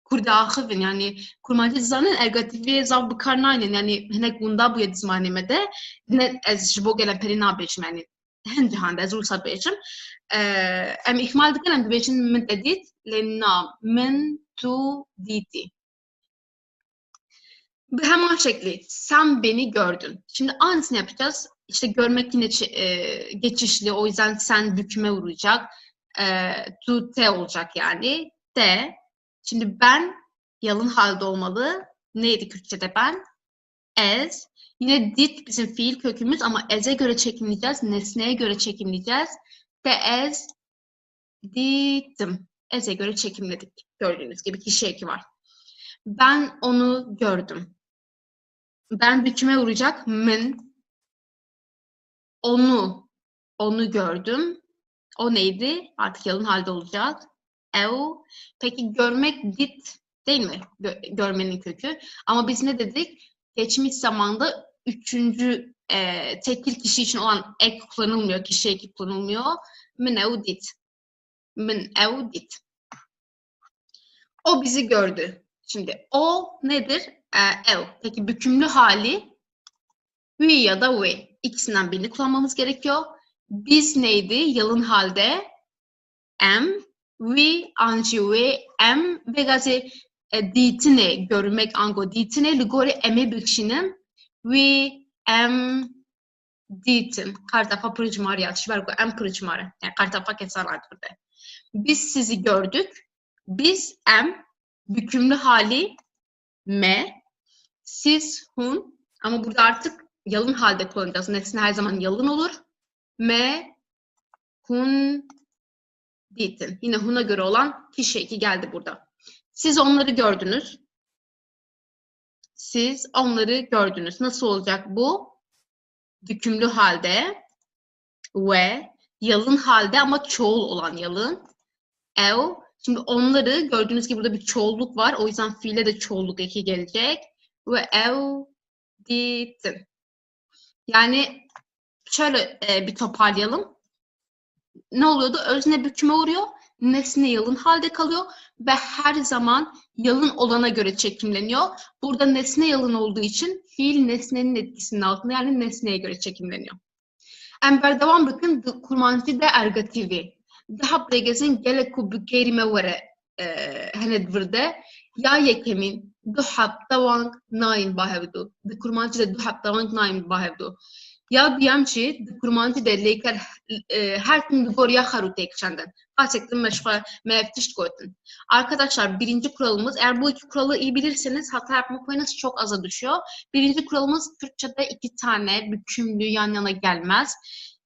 kurda ahıvın yani kurmancı zanın ergativiye zav bıkarnaynen yani hinek bunda bu yedi zmanimede ne ez jibo gelen perina beşim yani هن جهان ده زول صبيشم ام إخمال دكان ام دبيشن من تديت لنا من تو ديتي hemen şekli sen beni gördün. Şimdi aynısını yapacağız. İşte görmek yine geçişli. O yüzden sen büküme uğrayacak. To te olacak yani. De. Şimdi ben yalın halde olmalı. Neydi Kürtçe'de ben? As. Yine did bizim fiil kökümüz ama as'e göre çekimleyeceğiz. Nesneye göre çekimleyeceğiz. De as did'tim. As'e göre çekimledik. Gördüğünüz gibi kişi eki var. Ben onu gördüm. Ben büküme uğrayacak. Min. Onu gördüm. O neydi? Artık yalın halde olacak. Ev. Peki görmek did değil mi? Görmenin kökü. Ama biz ne dedik? Geçmiş zamanda üçüncü tekil kişi için olan ek kullanılmıyor. Kişi eki kullanılmıyor. Min ev did. Min ev did. O bizi gördü. Şimdi o nedir? Ev. Peki bükümlü hali we ya da we. İkisinden birini kullanmamız gerekiyor. Biz neydi? Yalın halde am, we, anji we, am ve gazi ditine görmek ango ditine ligori eme bükşinin we am ditin. Kartafa pırıcmar yazış var. Am pırıcmar. Yani kartafa kesalardır burada. Biz sizi gördük. Biz am bükümlü hali me, siz hun ama burada artık yalın halde kullanacağız. Nesne her zaman yalın olur. Me, hun, ditin. Yine hun'a göre olan kişi eki geldi burada. Siz onları gördünüz. Siz onları gördünüz. Nasıl olacak bu? Bükümlü halde ve yalın halde ama çoğul olan yalın. Ev. Şimdi onları gördüğünüz gibi burada bir çoğulluk var. O yüzden fiile de çoğulluk eki gelecek. Ve ev ditin. Yani şöyle bir toparlayalım. Ne oluyordu? Özne büküme uğruyor. Nesne yalın halde kalıyor. Ve her zaman yalın olana göre çekimleniyor. Burada nesne yalın olduğu için fiil nesnenin etkisinin altında yani nesneye göre çekimleniyor. Ember devam bakın. Kurmancı da ergativi. Daha pregezin gele kubu kerime vere henedvirde. Ya yekemin duhab tavang naim bahevdu. Kurmancı da duhab tavang naim bahevdu. Ya diyem ki kurmancı da leker her gün gorya harut ekçenden. Gerçekten meşgul meftişt koydun. Arkadaşlar birinci kuralımız eğer bu iki kuralı iyi bilirseniz hata yapma payınız çok aza düşüyor. Birinci kuralımız Türkçe'de 2 tane bükümlü yan yana gelmez.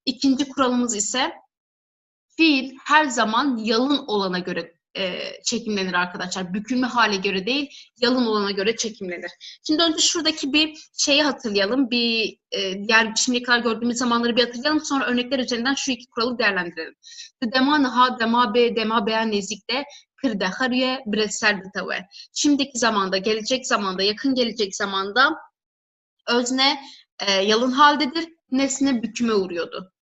İkinci kuralımız ise fiil her zaman yalın olana göre çekimlenir arkadaşlar. Bükülme hale göre değil, yalın olana göre çekimlenir. Şimdi önce şuradaki bir şeyi hatırlayalım. Diğer şimdiye kadar gördüğümüz zamanları bir hatırlayalım. Sonra örnekler üzerinden şu iki kuralı değerlendirelim. Dema naha, dema be, dema beyan nezikte, kırda hariye, bresel bitave. Şimdiki zamanda, gelecek zamanda, yakın gelecek zamanda özne yalın haldedir. Nesne büküme uğruyordu.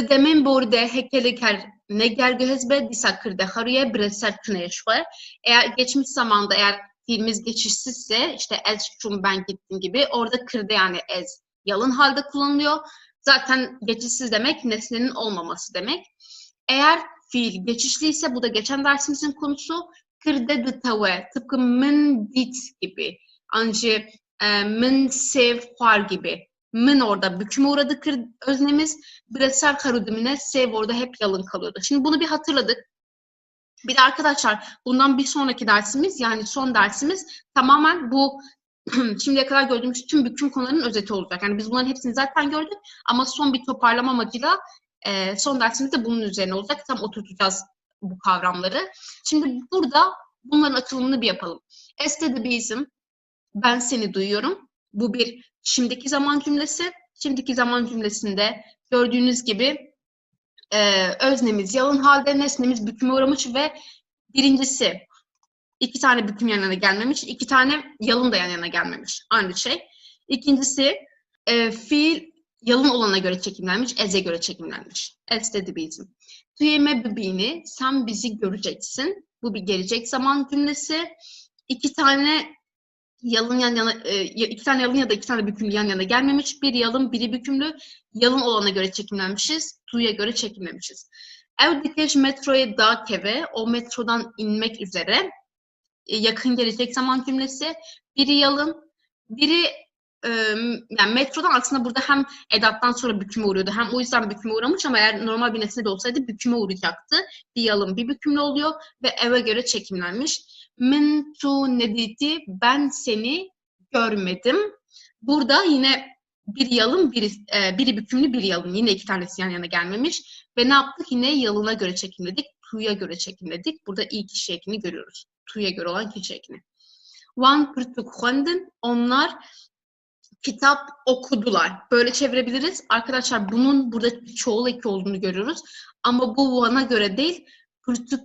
Demin burada hekeliker ne gergehezbe disakırda haruye bireysel kıneşve. Eğer geçmiş zamanda eğer fiilimiz geçişsizse işte ez şum ben gittim gibi orada kırda yani ez yalın halde kullanılıyor. Zaten geçişsiz demek nesnenin olmaması demek. Eğer fiil geçişliyse bu da geçen dersimizin konusu kırda dıtave tıpkı min dit gibi. Ancak min sev var gibi. Min orada büküme uğradı öznemiz. Bireysel karudimine sev orada hep yalın kalıyordu. Şimdi bunu bir hatırladık. Bir de arkadaşlar bundan bir sonraki dersimiz yani son dersimiz tamamen bu şimdiye kadar gördüğümüz tüm büküm konularının özeti olacak. Yani biz bunların hepsini zaten gördük ama son bir toparlama amacıyla son dersimiz de bunun üzerine olacak. Tam oturtacağız bu kavramları. Şimdi burada bunların açılımını bir yapalım. Este bizim ben seni duyuyorum. Bu bir şimdiki zaman cümlesi. Şimdiki zaman cümlesinde gördüğünüz gibi öznemiz yalın halde, nesnemiz büküme uğramış ve birincisi 2 tane büküm yan yana gelmemiş, 2 tane yalın da yan yana gelmemiş. Aynı şey. İkincisi fiil yalın olana göre çekimlenmiş, ez'e göre çekimlenmiş. Ez dedi bizim. Tüyeme bebeğini sen bizi göreceksin. Bu bir gelecek zaman cümlesi. 2 tane Yalın yan yana, iki tane yalın ya da iki tane bükümlü yan yana gelmemiş. Biri yalın, biri bükümlü. Yalın olana göre çekimlenmişiz. Tu'ya göre çekimlemişiz. Evdeki metroya da keve, o metrodan inmek üzere yakın gelecek zaman cümlesi. Biri yalın, biri yani metrodan aslında burada hem edattan sonra büküme uğruyordu. Hem o yüzden büküme uğramış ama eğer normal bir nesne de olsaydı büküme uğrayacaktı. Bir yalın, bir bükümlü oluyor ve eve göre çekimlenmiş. Min tu nediti, ben seni görmedim. Burada yine biri yalın, biri bükümlü, biri yalın. Yine iki tanesi yan yana gelmemiş. Ve ne yaptık? Yine yalına göre çekimledik. Tu'ya göre çekimledik. Burada iyi kişi ekini görüyoruz. Tu'ya göre olan kişi ekini. Wan kırtık huandın, onlar kitap okudular. Böyle çevirebiliriz. Arkadaşlar bunun burada çoğul eki olduğunu görüyoruz. Ama bu Van'a göre değil, kırtık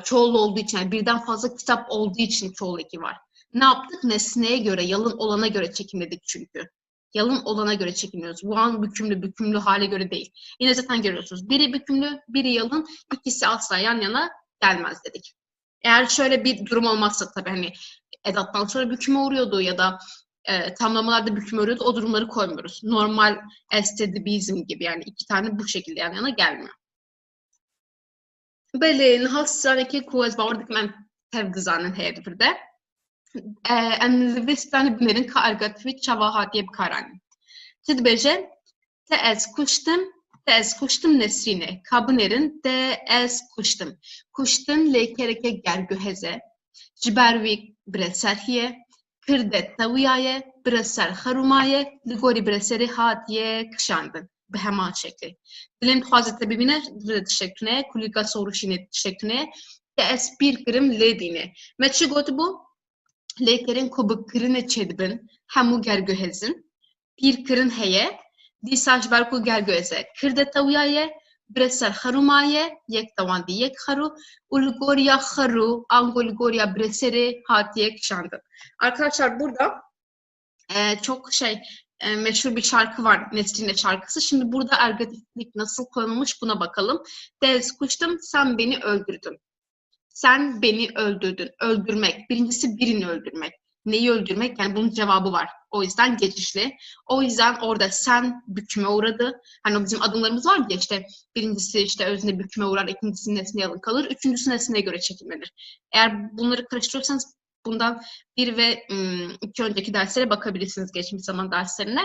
çoğul olduğu için, yani birden fazla kitap olduğu için çoğul eki var. Ne yaptık? Nesneye göre, yalın olana göre çekimledik çünkü. Yalın olana göre çekimliyoruz. Van bükümlü, bükümlü hale göre değil. Yine zaten görüyorsunuz. Biri bükümlü, biri yalın, ikisi asla yan yana gelmez dedik. Eğer şöyle bir durum olmazsa tabii hani edattan sonra büküme uğruyordu ya da tamlamalarda büküme uğruyordu. O durumları koymuyoruz. Normal estedibizm gibi, yani iki tane bu şekilde yan yana gelmiyor. Belin hastaneki kuvvet var men tevdizanen herifde. En vistan binerin kargat ve çavahat diye bir karan. Tidbeje te ez kuştum nesrine. Kabınerin de ez kuştum. Kuştun lekereke gergüheze. Cibervik breserhiye. Kırdet taviyaye. Breser harumaye. Ligori breseri hatiye kışandın. Be hemen şekli. Dilim tuhazete bibine şekline. Kulika soruşine şekline. Te ez bir kırım ledine. Meçi gotu bu. Lekerin kobu kırını çedbin. Hemu gergühezin. Bir kırın heye. Disaj berku gergöze. Kırdet taviyaye. Breser harumaye. Yek tavandi yek haru. Ulgoria haru. Angolgoria breseri hatiye kışandın. Arkadaşlar burada çok meşhur bir şarkı var, Nesrin'e şarkısı. Şimdi burada ergatiflik nasıl kullanılmış buna bakalım. Dez kuştum, sen beni öldürdün. Sen beni öldürdün. Öldürmek. Birincisi birini öldürmek. Neyi öldürmek? Yani bunun cevabı var. O yüzden geçişli. O yüzden orada sen büküme uğradı. Hani o bizim adımlarımız var ya, işte birincisi işte özne büküme uğrar, ikincisi nesneye alın kalır, üçüncüsü nesneye göre çekimlenir. Eğer bunları karıştırırsanız bundan bir ve iki önceki derslere bakabilirsiniz, geçmiş zaman derslerine.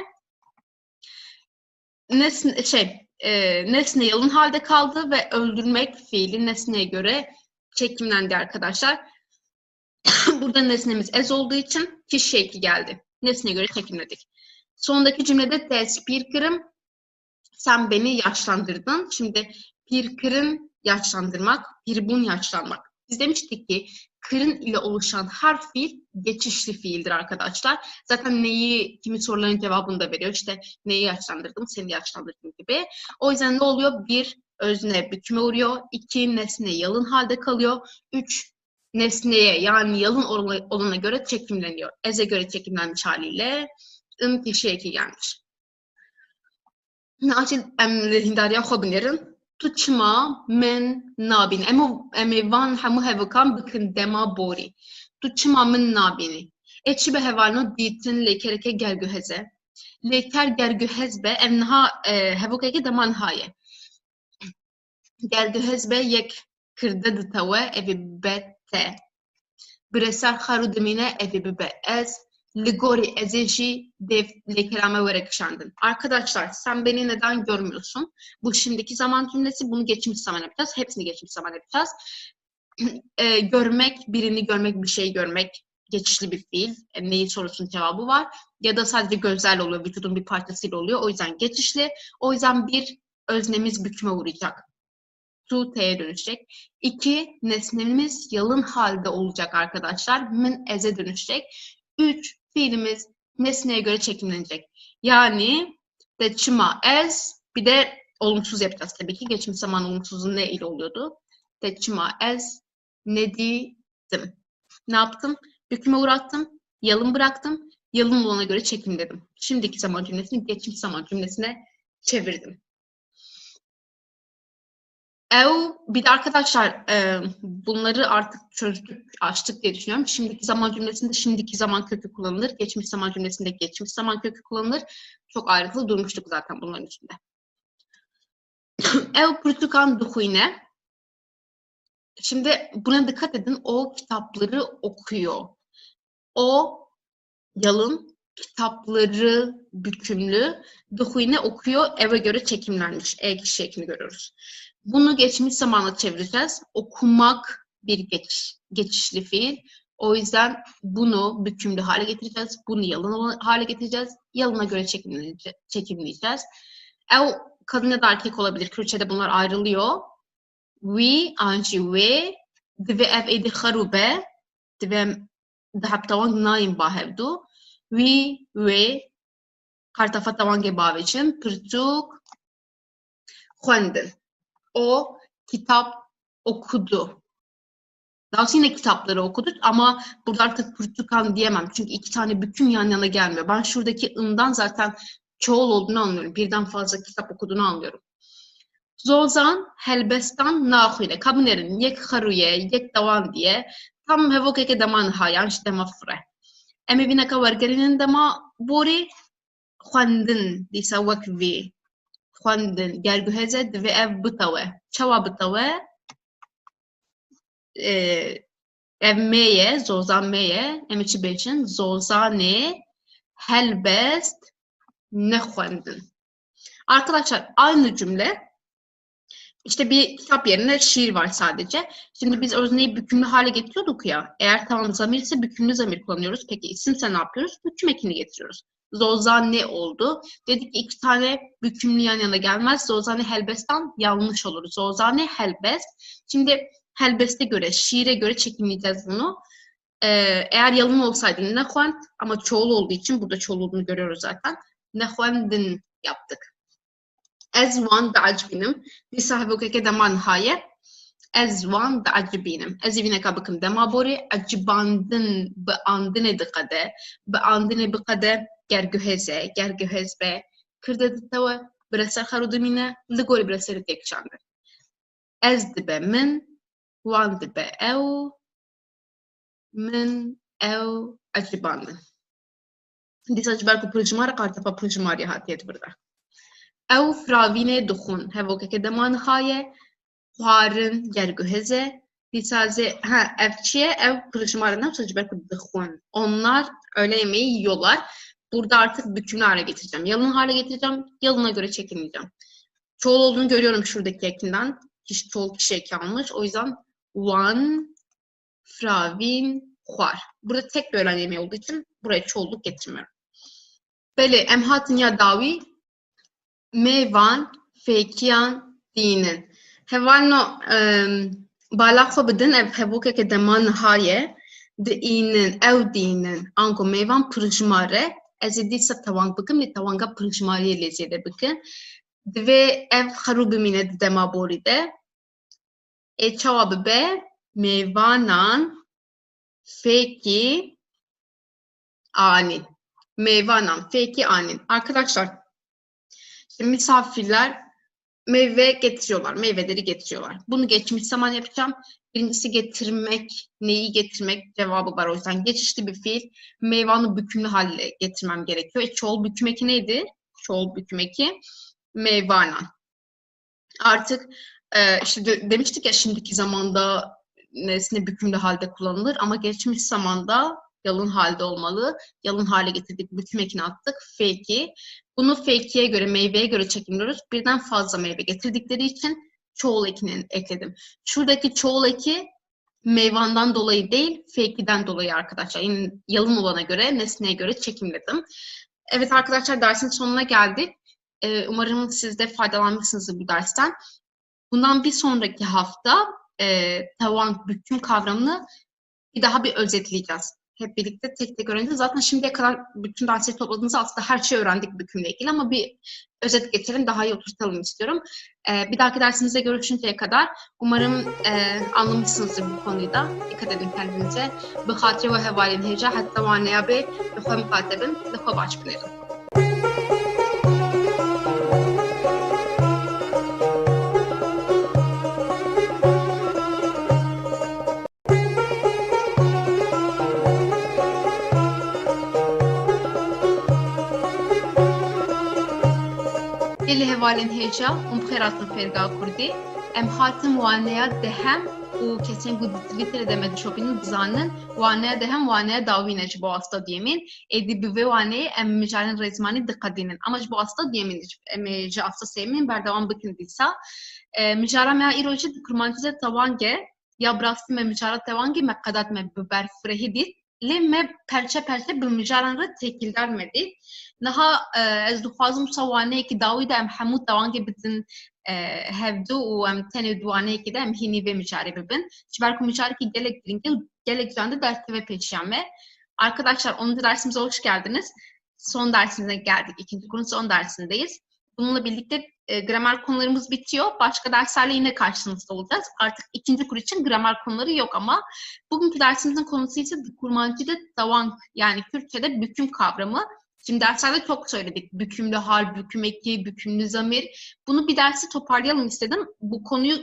Nesne yalın halde kaldı ve öldürmek fiili nesneye göre çekimlendi arkadaşlar. Burada nesnemiz ez olduğu için kişi eki geldi. Nesneye göre çekimledik. Sondaki cümlede des bir kırım, sen beni yaşlandırdın. Şimdi bir kırın yaşlandırmak, bir bun yaşlanmak. Biz demiştik ki kırın ile oluşan her fiil geçişli fiildir arkadaşlar. Zaten neyi, kimi soruların cevabını da veriyor. İşte neyi yaşlandırdım, seni yaşlandırdım gibi. O yüzden ne oluyor? Bir, özne büküme uğruyor. İki, nesne yalın halde kalıyor. Üç, nesneye yani yalın olana göre çekimleniyor. Ez'e göre çekimlenmiş haliyle kişi eki gelmiş. Naçil Hindarya xobnerin tuçma men nabin. Emi van hemu hevakan bikin dema bori. Tuçma men nabini. Eçi be hevalno ditin lekereke gergüheze. Leker gergühez be emnaha hevokeke deman haye. Gergühez be yek kırda dıtave evi bete. Bireser xaru demine evi bibe ez. Ligori ezeji dev lekelame vererek kışandın. Arkadaşlar sen beni neden görmüyorsun? Bu şimdiki zaman cümlesi, bunu geçmiş zaman yapacağız. Hepsini geçmiş zaman yapacağız. Görmek, birini görmek, bir şeyi görmek geçişli bir fiil. Neyi sorusunun cevabı var. Ya da sadece gözlerle oluyor, vücudun bir parçasıyla oluyor. O yüzden geçişli. O yüzden bir, öznemiz büküme uğrayacak. Tu t'ye dönüşecek. İki, nesnemiz yalın halde olacak arkadaşlar. Min ez'e dönüşecek. Üç, fiilimiz nesneye göre çekimlenecek. Yani teçma ez, bir de olumsuz yapacağız tabii ki. Geçmiş zaman olumsuzu ne ile oluyordu? Teçma ez, ne didim. Ne yaptım? Büküme uğrattım, yalın bıraktım, yalın olana göre çekimledim. Şimdiki zaman cümlesini geçmiş zaman cümlesine çevirdim. Bir de arkadaşlar bunları artık çözdük, açtık diye düşünüyorum. Şimdiki zaman cümlesinde şimdiki zaman kökü kullanılır. Geçmiş zaman cümlesinde geçmiş zaman kökü kullanılır. Çok ayrıntılı durmuştuk zaten bunların üstünde. Ev Portukan duhuyne. Şimdi buna dikkat edin. O kitapları okuyor. O yalın kitapları bükümlü duhuyne okuyor. Eve göre çekimlenmiş. E kişi ekini görüyoruz. Bunu geçmiş zamana çevireceğiz. Okumak bir geçişli fiil. O yüzden bunu bükümlü hale getireceğiz. Bunu yalın hale getireceğiz. Yalına göre çekimleyeceğiz. Ev kadın ya da erkek olabilir. Kürtçe'de bunlar ayrılıyor. We, anji ve, dve ev edi harube, dve dahab tawang naim bahevdu. We, ve, kartafa tawang bavicim, pırtuk, huendin. O kitap okudu. Daha sonra yine kitapları okudu ama burada artık Portukan diyemem. Çünkü iki tane büküm yan yana gelmiyor. Ben şuradaki ''ından'' zaten çoğul olduğunu anlıyorum. Birden fazla kitap okuduğunu anlıyorum. Zozan helbestan naxuyne. Kabinerin yek haruye, yek davan diye. Tam hevokeke daman hayan dema fre. Emi vineka vergerinin dema bori xwendin dîsa wek vî. Xwendin gerguheze divê ev bitawe. Çawa bitawe? Ev meye, zozan meye. Emi çi bêjin? Zozanê helbest nexwendin. Arkadaşlar aynı cümle. İşte bir kitap yerine şiir var sadece. Şimdi biz özneyi bükümlü hale getiriyorduk ya. Eğer tamam zamir ise bükümlü zamir kullanıyoruz. Peki isimse ne yapıyoruz? Büküm ekini getiriyoruz. Zozane oldu. Dedik ki iki tane bükümlü yan yana gelmez. Zozane helbestan yanlış olur. Zozane helbest. Şimdi helbeste göre, şiire göre çekimleyeceğiz bunu. Eğer yalın olsaydı nehwend ama çoğul olduğu için burada çoğul olduğunu görüyoruz zaten. Nehwendin yaptık. Ez van da'acbinim. Dîsa hevokeke dema nihaye. Ez van da'acbinim. Ez evîneka bikim dema borî. Acibandin bi andinê diqede. Bi andinê biqede gerguheze. Gerguhez be. Kirde ditewe bi reser xero dimîne. Li gorî bi reserê têkişandin. Ez dibe min. Wan dibe ew. Min ew acibandin. Dîsa ji ber ku pircimar qartefa pircimarî hatiye dibirde. Ew firavînê dixwin. Hevokeke dema nihaye. Xwarin gerguheze. Dîsazê ev çi ye? Ev pircimar ne? Ji ber ku dixwin. Onlar öğle yemeği yiyorlar. Burada artık bükümlü hale getireceğim. Yalın hale getireceğim. Yalına göre çekimleyeceğim. Çoğul olduğunu görüyorum şuradaki ekinden. Çoğul kişi eki almış. O yüzden wan, firavîn, xwar. Burada tek bir öğlen yemeği olduğu için buraya çoğulluk getirmiyorum. Belê em hatin ya dawî mêvan fêkiyan dînin. Hevalno balaxwe bidin ev hevokeke dema nihaye diînin ew dînin ango mêvan pirjimare ez ê dîsa tewang bikim lê tewanga pirjimariyê lê zêde bikin. Divê ev xerû bimîne di dema borî de. Çawa bibe mêvanan fêkî anîn. Mêvanan fêkî anîn. Arkadaşlar şimdi misafirler meyve getiriyorlar. Meyveleri getiriyorlar. Bunu geçmiş zaman yapacağım. Birincisi getirmek, neyi getirmek cevabı var. O yüzden geçişli bir fiil. Meyvanı bükümlü hale getirmem gerekiyor. Çoğul büküm eki neydi? Çoğul büküm eki meyvanan. Artık işte demiştik ya şimdiki zamanda nesne bükümlü halde kullanılır ama geçmiş zamanda yalın halde olmalı. Yalın hale getirdik. Büküm ekini attık. Feki. Bunu fake'ye göre, meyveye göre çekimliyoruz. Birden fazla meyve getirdikleri için çoğul ekini ekledim. Şuradaki çoğul eki meyvandan dolayı değil, fake'den dolayı arkadaşlar. Yani yalın olana göre, nesneye göre çekimledim. Evet arkadaşlar dersin sonuna geldik. Umarım siz de faydalanmışsınızdır bu dersten. Bundan bir sonraki hafta tawang büküm kavramını bir özetleyeceğiz. Hep birlikte tek tek öğreneceğiz. Zaten şimdiye kadar bütün dersleri topladığımızda aslında her şeyi öğrendik bükümle ilgili ama bir özet geçelim, daha iyi oturtalım istiyorum. Bir dahaki dersimizde görüşünceye kadar umarım anlamışsınızdır bu konuyu da. Dikkat edin kendinize. Bi hatire ve hevalin heca hatta vanaya be bi xwe mukatebin li xwe baş binerin. hevalin heja umxeratın ferga kurdi. Em hatim vaneya dehem u kesin bu Twitter demedi şopinin bizanın vaneya dehem vaneya davine bu hasta diyemin. Edi büve vaneyi em mücadele rezmani dikkatinin. Ama bu hasta diyemin. Em hasta sevmin berdavan bıkındıysa. Mücadele mea iroji kurmancıza tavange ya brasti me mücadele tavange me kadat me biber frehidit. Le me perçe bir mücadele tekildar medit. Naha ez duhazım sawane ki davi de em hamut tavange bitin hevdu u em tene duane ki de em hini ve mücadele bibin. Şiber ku mücadele ki gelek zande dersi ve peşyame. Arkadaşlar 10. dersimize hoş geldiniz. Son dersimize geldik. İkinci kurun son dersindeyiz. Bununla birlikte gramer konularımız bitiyor. Başka derslerle yine karşınızda olacağız. Artık ikinci kur için gramer konuları yok ama bugünkü dersimizin konusu ise kurmancıda tavan yani Kürtçe'de büküm kavramı. Şimdi derslerde çok söyledik. Bükümlü hal, büküm eki, bükümlü zamir. Bunu bir dersi toparlayalım istedim. Bu konuyu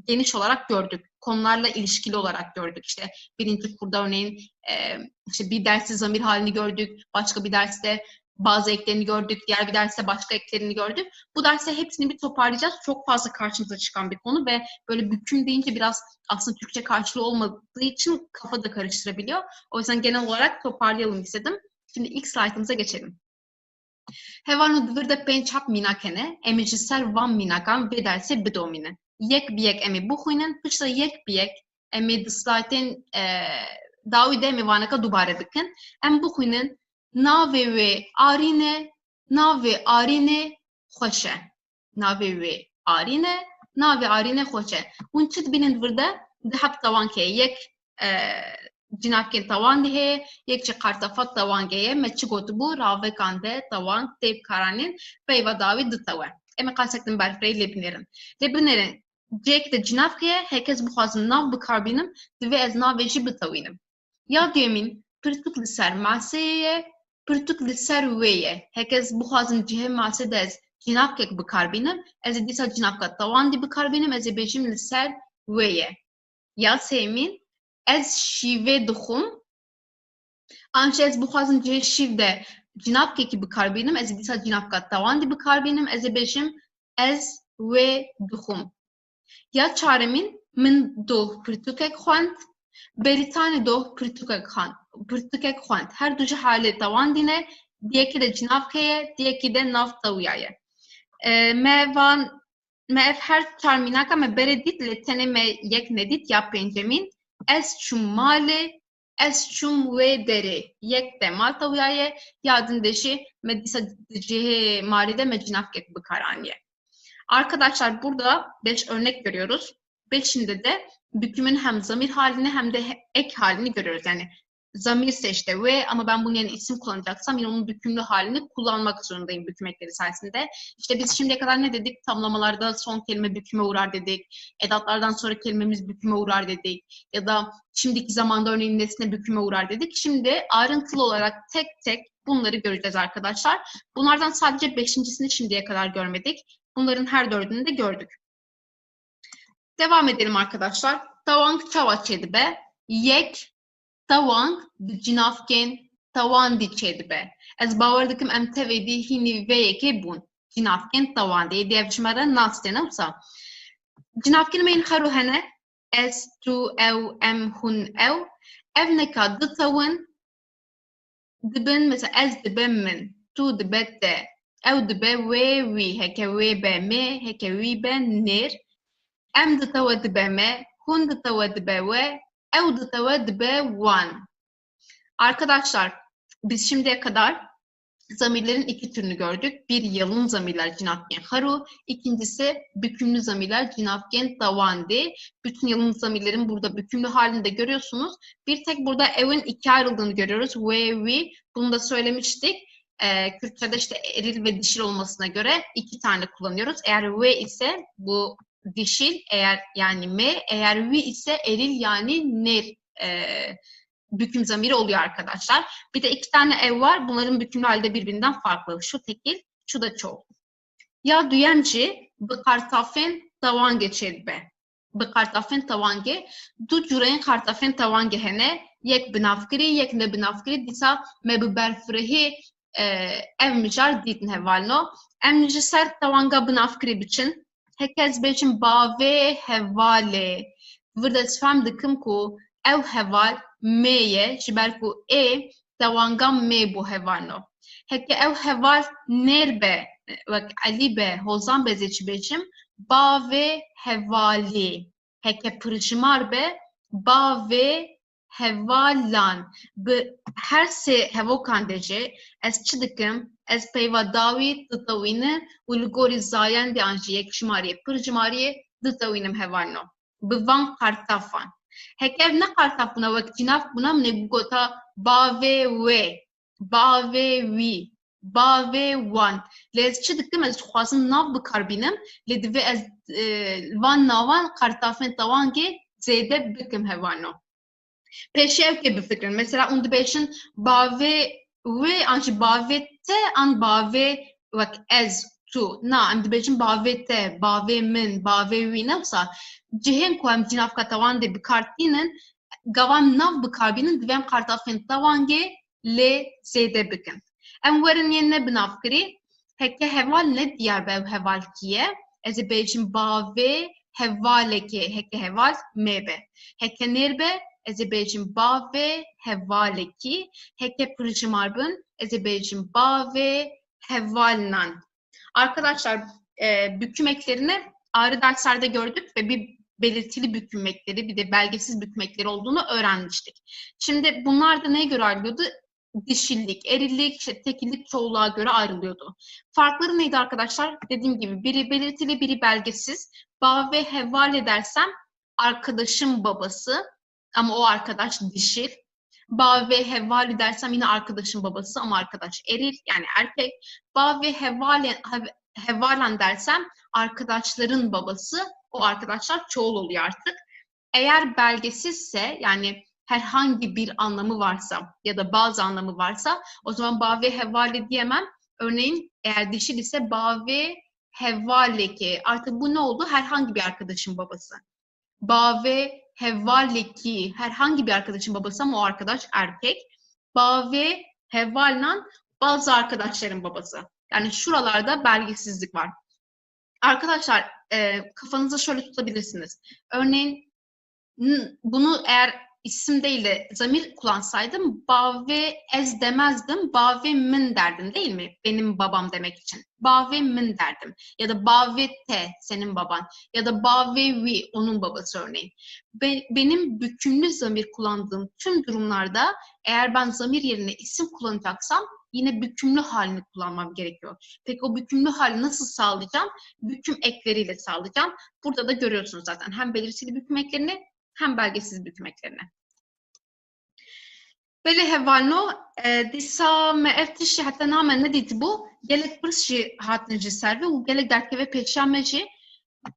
geniş olarak gördük. Konularla ilişkili olarak gördük. İşte birinci kurda örneğin işte bir derste zamir halini gördük. Başka bir derste bazı eklerini gördük. Diğer bir derste başka eklerini gördük. Bu derste hepsini bir toparlayacağız. Çok fazla karşımıza çıkan bir konu ve böyle büküm deyince biraz aslında Türkçe karşılığı olmadığı için kafa da karıştırabiliyor. O yüzden genel olarak toparlayalım istedim. Şimdi ilk slaytımıza geçelim. Hevanu dvirde pençap minakene, emi jisser van minakan ve derse bidomine. Yek biyek emi buxuinen, pişta yek biyek emi slaytın davide emi vanaka dubare dikin. Em buxuinen nave ve arine xoşe. Nave arine xoşe. Un çıt binin dvirde dihab tavan ke yek cinafken tavan dihe, yek çi kartafat tavan geye, me çi gotu bu, rave kande tavan, teyp karanin, peyva davi dıtave. Eme kasektin berfreyi lebnerin. Lebnerin, cek de cinafkeye, herkes bu xazın nav bıkarbinim, ve ez nav veji bıtavinim. Ya diyemin, pırtık liser maseye, pırtık liser veye, herkes bu xazın cihe masede ez cinafkek bıkarbinim, ez disa cinafka tavan di bıkarbinim, ez bejim liser veye. Ya semin, ez şive duxum, anca ez buxazım cih şivde cinafkeki bıkarbinim, ez disa cinafka tavan di bıkarbinim, ez bejim ez ve duxum. Ya çaremin min do pırtukek xwant, beritane do pırtukek xwant. Her ducu hale tavan dine, diyeki de cinafkeye, diyeki de naftaviyaye. Me ev her çarminaka me beredit letene me yek nedit ya pencemin, ez çum male, ez çum ve dere. Yek de maltaviyaye, yadın deşi me disa cihe maride me cinafkek bıkaraniye. Arkadaşlar burada 5 örnek görüyoruz. 5'inde de bükümün hem zamir halini hem de ek halini görüyoruz. Yani zamirse işte ve ama ben bunun yerine isim kullanacaksam yine onun bükümlü halini kullanmak zorundayım büküm ekleri sayesinde. İşte biz şimdiye kadar ne dedik? Tamlamalarda son kelime büküme uğrar dedik. Edatlardan sonra kelimemiz büküme uğrar dedik. Ya da şimdiki zamanda örneğin nesne büküme uğrar dedik. Şimdi ayrıntılı olarak tek tek bunları göreceğiz arkadaşlar. Bunlardan sadece 5.'sini şimdiye kadar görmedik. Bunların her 4'ünü de gördük. Devam edelim arkadaşlar. Tavang çava çedbe, yek tavang cinafken tavan di çedbe. Ez bavar dikim em tevedi hini ve yeke bun. Cinafken tavan di. Devşmara naste navsa. Cinafken meyin xaru hene, ez tu ev em hun ev. Ev neka dı tavın, dibin mesela ez dibem min, tu dibette. Ew dibe ve wî heke ve be me heke wî be nêr em ditewe dibe me hûn ditewe dibe we ew ditewe dibe wan. Arkadaşlar biz şimdiye kadar zamirlerin iki türünü gördük. Bir yalın zamirler cinafken haru, ikincisi bükümlü zamirler cinafken tavandi. Bütün yalın zamirlerin burada bükümlü halini de görüyorsunuz. Bir tek burada evin ikiye ayrıldığını görüyoruz. We, we bunu da söylemiştik. Kürtçe'de işte eril ve dişil olmasına göre 2 tane kullanıyoruz. Eğer ve ise bu dişil, eğer yani me, eğer vi ise eril yani ner büküm zamiri oluyor arkadaşlar. Bir de 2 tane ev var. Bunların bükümlü halde birbirinden farklı. Şu tekil, şu da çoğul. Ya duyemci bıkartafen tavange çelbe. Bıkartafen tavange. Du cüreyin kartafen tavange hene. Yek binafkiri, yek ne binafkiri. Disa me biberfrehi ev mijar ditin hevalno. Em ji ser tewanga binavkirî biçin. Hekez bêjin bavê hevalê. Vir dest fem dikim ku ew heval mê ye ji ber ku ê tewanga mê bû hevalno. Heke ew heval nêr be wek elî be hozan be zê çi bêjim bavê hevalê. Heke pirjimar be bavê hevalan. Bi her sê hevokan de jê ez çi dikim? Ez peyva dawî ditewîne û li gorî zayen de an jî yek jimariyê pir jimariyê ditewînim hevalno. Bi van qartafan. Heke ev ne qartaf bûna wek cînav bûna min ê gota bavê wê, bavê wî, bavê wan. Lê ez çi dikim? Ez dixwazim nav bikarbînim, lê divê ez van navan qartafên tewangê zêde bikim hevalno. Pêşî ew kê bifikirin. Mesela hûn dibêjin bavê wê an jî bavê te an bavê wek ez tu. Na, em dibêjin bavê te, bavê min, bavê wî ne wisa cihên ku em cînavka tawan de bikartînin, gavan nav bikarbînin divê em qartafên tewangê lê zêde bikin. Em werin yên ne binavkirî. Heke heval ne diyar be ew heval kî ye? Ez ê bêjim bavê hevalekê. Heke heval mê be. Heke nêr be? Ez ê bêjim bavê hevalekî. Heke pirjimar bin ez ê bêjim bavê hevalnan. Arkadaşlar büküm eklerini ayrı derslerde gördük ve bir belirtili büküm ekleri bir de belgesiz büküm ekleri olduğunu öğrenmiştik. Şimdi bunlar da neye göre ayrılıyordu? Dişillik, erillik, işte tekillik, çoğulluğa göre ayrılıyordu. Farkları neydi arkadaşlar? Dediğim gibi biri belirtili, biri belgesiz. Bavê heval edersem arkadaşım babası ama o arkadaş dişil. Bavê heval dersem yine arkadaşın babası ama arkadaş eril yani erkek. Bavê hevalan dersem arkadaşların babası, o arkadaşlar çoğul oluyor artık. Eğer belgesizse yani herhangi bir anlamı varsa ya da bazı anlamı varsa o zaman bavê hevalê diyemem. Örneğin eğer dişil ise bavê hevaleke. Artık bu ne oldu? Herhangi bir arkadaşın babası. Bavê hevalekî herhangi bir arkadaşın babası ama o arkadaş erkek. Bavê hevalnan bazı arkadaşların babası. Yani şuralarda belgesizlik var. Arkadaşlar kafanızda şöyle tutabilirsiniz. Örneğin bunu eğer isim değil de zamir kullansaydım bavê ez demezdim, bavê min derdim değil mi? Benim babam demek için. Bavê min derdim. Ya da bavê te senin baban. Ya da bavê wî onun babası örneğin. Benim bükümlü zamir kullandığım tüm durumlarda eğer ben zamir yerine isim kullanacaksam yine bükümlü halini kullanmam gerekiyor. Peki o bükümlü hali nasıl sağlayacağım? Büküm ekleriyle sağlayacağım. Burada da görüyorsunuz zaten hem belirtili büküm eklerini hem belgesiz büküm eklerini. Böyle hevalno disa me ev tişi hatta namen ne diydi bu? Gelek birşi hatınca serve u gelek derkeve peşameci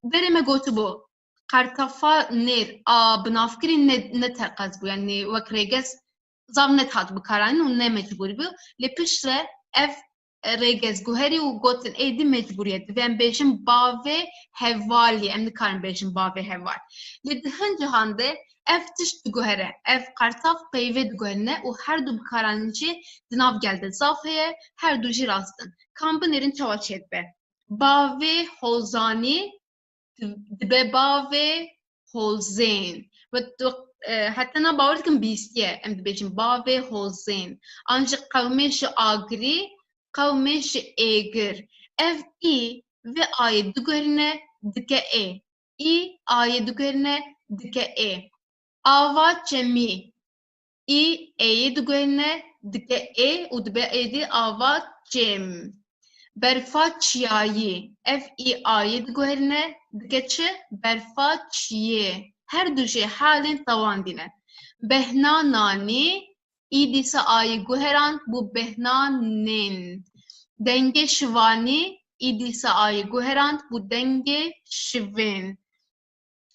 vereme gotu bu. Kartafa ner a binafkiri ne terkaz bu yani vakregez zavnet hat bu karani u ne mecburi bu. Le pişre ev regez guheri u gotin edi mecburiyeti. Ben bejim bavê hevalî. Em nikarin bejim bavê heval. Li dihin cihande ev tiş diguhere. Ev qartaf peyvê diguherine u her du bikaranîncî dinav gelde zafeye her du jî rastin. Kambı nerin çawaçêt be. Bavê hozanî dibe bavê hozên. Ve hatta na bawer dikim bîstiye. Em dibêjin bavê hozên. Ancak qewmê ji agirî qewmê ji êgir. Ev î ve ayê diguherine dike ê. Î ayê diguherine dike ê. Ava cemî. Î êyê diguherine dike ê û dibe êdî ava cem. Berfa çiyayî. Ev î ayê diguherine dike çi? Berfa çiyê. Her du jê halên tawan dîne. Behna nanî. Î dîsa ayê guheran bu behna nên. Denge şivanî. Î dîsa ayê guheran bu denge şivên.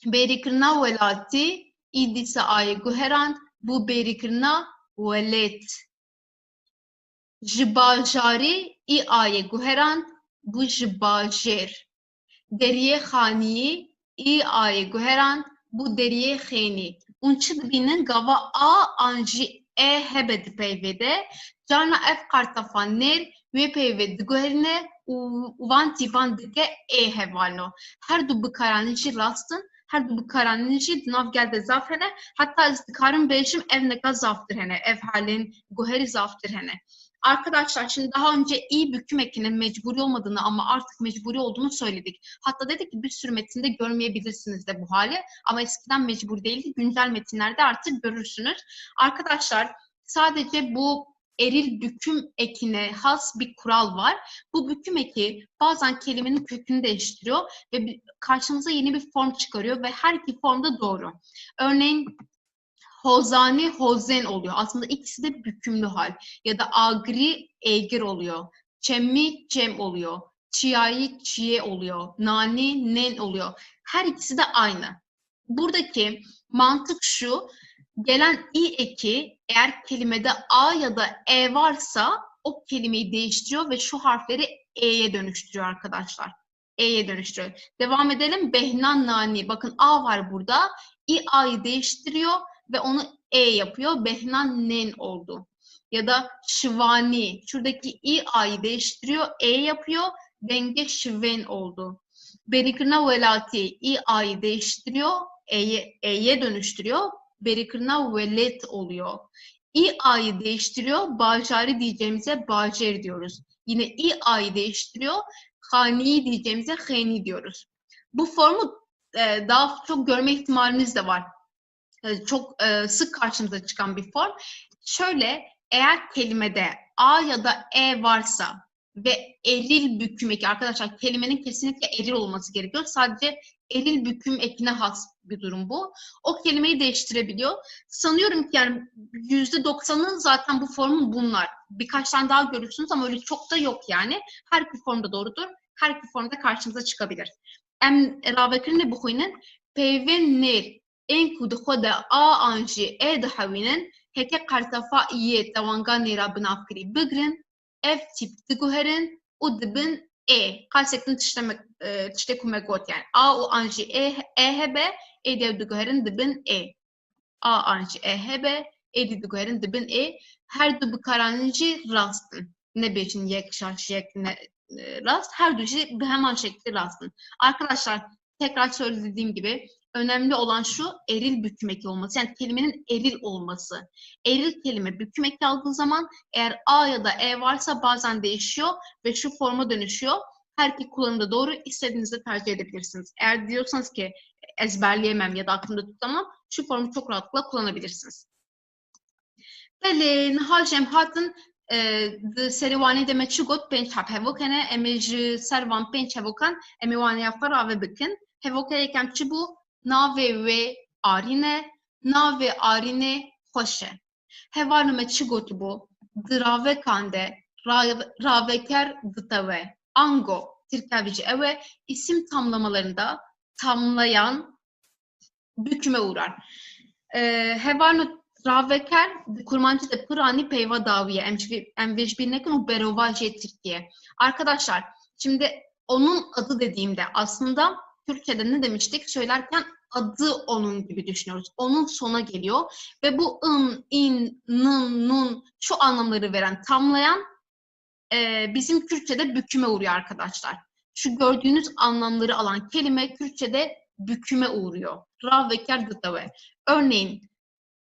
Bêrîkirina welatî. Î dîsa ayê guheran bu bêrîkirina welêt. Ji bajarî î ayê guheran bu ji bajêr. Deriyê xaniyî î ayê guheran bu deriyê xênî. Hûn çi dibînin gava a an jî e hebe di peyvê de. Carna ev qartafan nêr wê peyvê diguherine u van divan dike e hevalno. Her du bikaranın jî rastın, her du bikaranın jî nav gelde zaf hene. Hatta ez dikarim bêjim ev neka zaftır hene, ev halin guheri zaftır hene. Arkadaşlar şimdi daha önce iyi büküm ekinin mecburi olmadığını ama artık mecburi olduğunu söyledik. Hatta dedik ki bir sürü metinde görmeyebilirsiniz de bu hali. Ama eskiden mecbur değildi. Güncel metinlerde artık görürsünüz. Arkadaşlar sadece bu eril büküm ekine has bir kural var. Bu büküm eki bazen kelimenin kökünü değiştiriyor ve karşımıza yeni bir form çıkarıyor ve her iki form da doğru. Örneğin hozani, hozen oluyor. Aslında ikisi de bükümlü hal. Ya da agri, egir oluyor. Çemmi, cem oluyor. Çiyayı, çiye oluyor. Nani, nen oluyor. Her ikisi de aynı. Buradaki mantık şu. Gelen i eki eğer kelimede a ya da e varsa o kelimeyi değiştiriyor ve şu harfleri e'ye dönüştürüyor arkadaşlar. E'ye dönüştürüyor. Devam edelim. Behnan, nani. Bakın a var burada. I a'yı değiştiriyor ve onu e yapıyor. Behnan nen oldu. Ya da şivani. Şuradaki i a'yı değiştiriyor. E yapıyor. Denge şiven oldu. Berikirna velati. I a'yı değiştiriyor. E'ye dönüştürüyor. Berikirna velet oluyor. I a'yı değiştiriyor. Bajari diyeceğimize bajer diyoruz. Yine i a'yı değiştiriyor. Hani diyeceğimize heni diyoruz. Bu formu daha çok görme ihtimaliniz de var. Çok sık karşımıza çıkan bir form. Şöyle, eğer kelimede a ya da e varsa ve eril büküm eki, arkadaşlar kelimenin kesinlikle eril olması gerekiyor. Sadece eril büküm ekine has bir durum bu. O kelimeyi değiştirebiliyor. Sanıyorum ki yani %90'ın zaten bu formun bunlar. Birkaç tane daha görürsünüz ama öyle çok da yok yani. Her iki formda doğrudur. Her iki formda karşımıza çıkabilir. Em ravekirine bu huyunun peyven ner en kudu xoda a anji e dihawinin heke qartafaiye tawanga nera binafkiri bigrin ev tip diguherin u dibin e. Kalsektin tişte kumegot yani. A u anji e hebe e dev diguherin dibin e. A anji e hebe e dev diguherin dibin e. Her du bikaranji rastın. Ne beşin yek şaş yek rast. Her du şey hemen şekli rastın. Arkadaşlar tekrar söylediğim gibi önemli olan şu eril büküm eki olması. Yani kelimenin eril olması. Eril kelime büküm eki aldığı zaman eğer a ya da e varsa bazen değişiyor ve şu forma dönüşüyor. Her iki kullanımda doğru, istediğinizde tercih edebilirsiniz. Eğer diyorsanız ki ezberleyemem ya da aklımda tutamam, şu formu çok rahatlıkla kullanabilirsiniz. Belli, nihal hatın seriwani deme çi got penç hap hevokene emi ji servan penç hevokan emi wani yafara ve bikin. Hevoke yekem çi bu? Nave ve arine, nave arine hoşe. Hevalüme çi gotu bu? Drave kande, raveker dıtave. Ango, tirkavici eve isim tamlamalarında tamlayan büküme uğrar. Hevalü raveker kurmancı da pırani peyva daviye emvejbirnekin u berovaje Türkiye. Arkadaşlar şimdi onun adı dediğimde aslında Türkçe'de ne demiştik? Söylerken adı onun gibi düşünüyoruz. Onun sona geliyor ve bu ın, in, nın, nun şu anlamları veren, tamlayan bizim Kürtçe'de büküme uğruyor arkadaşlar. Şu gördüğünüz anlamları alan kelime Kürtçe'de büküme uğruyor. Rav ve ker dıtave. Örneğin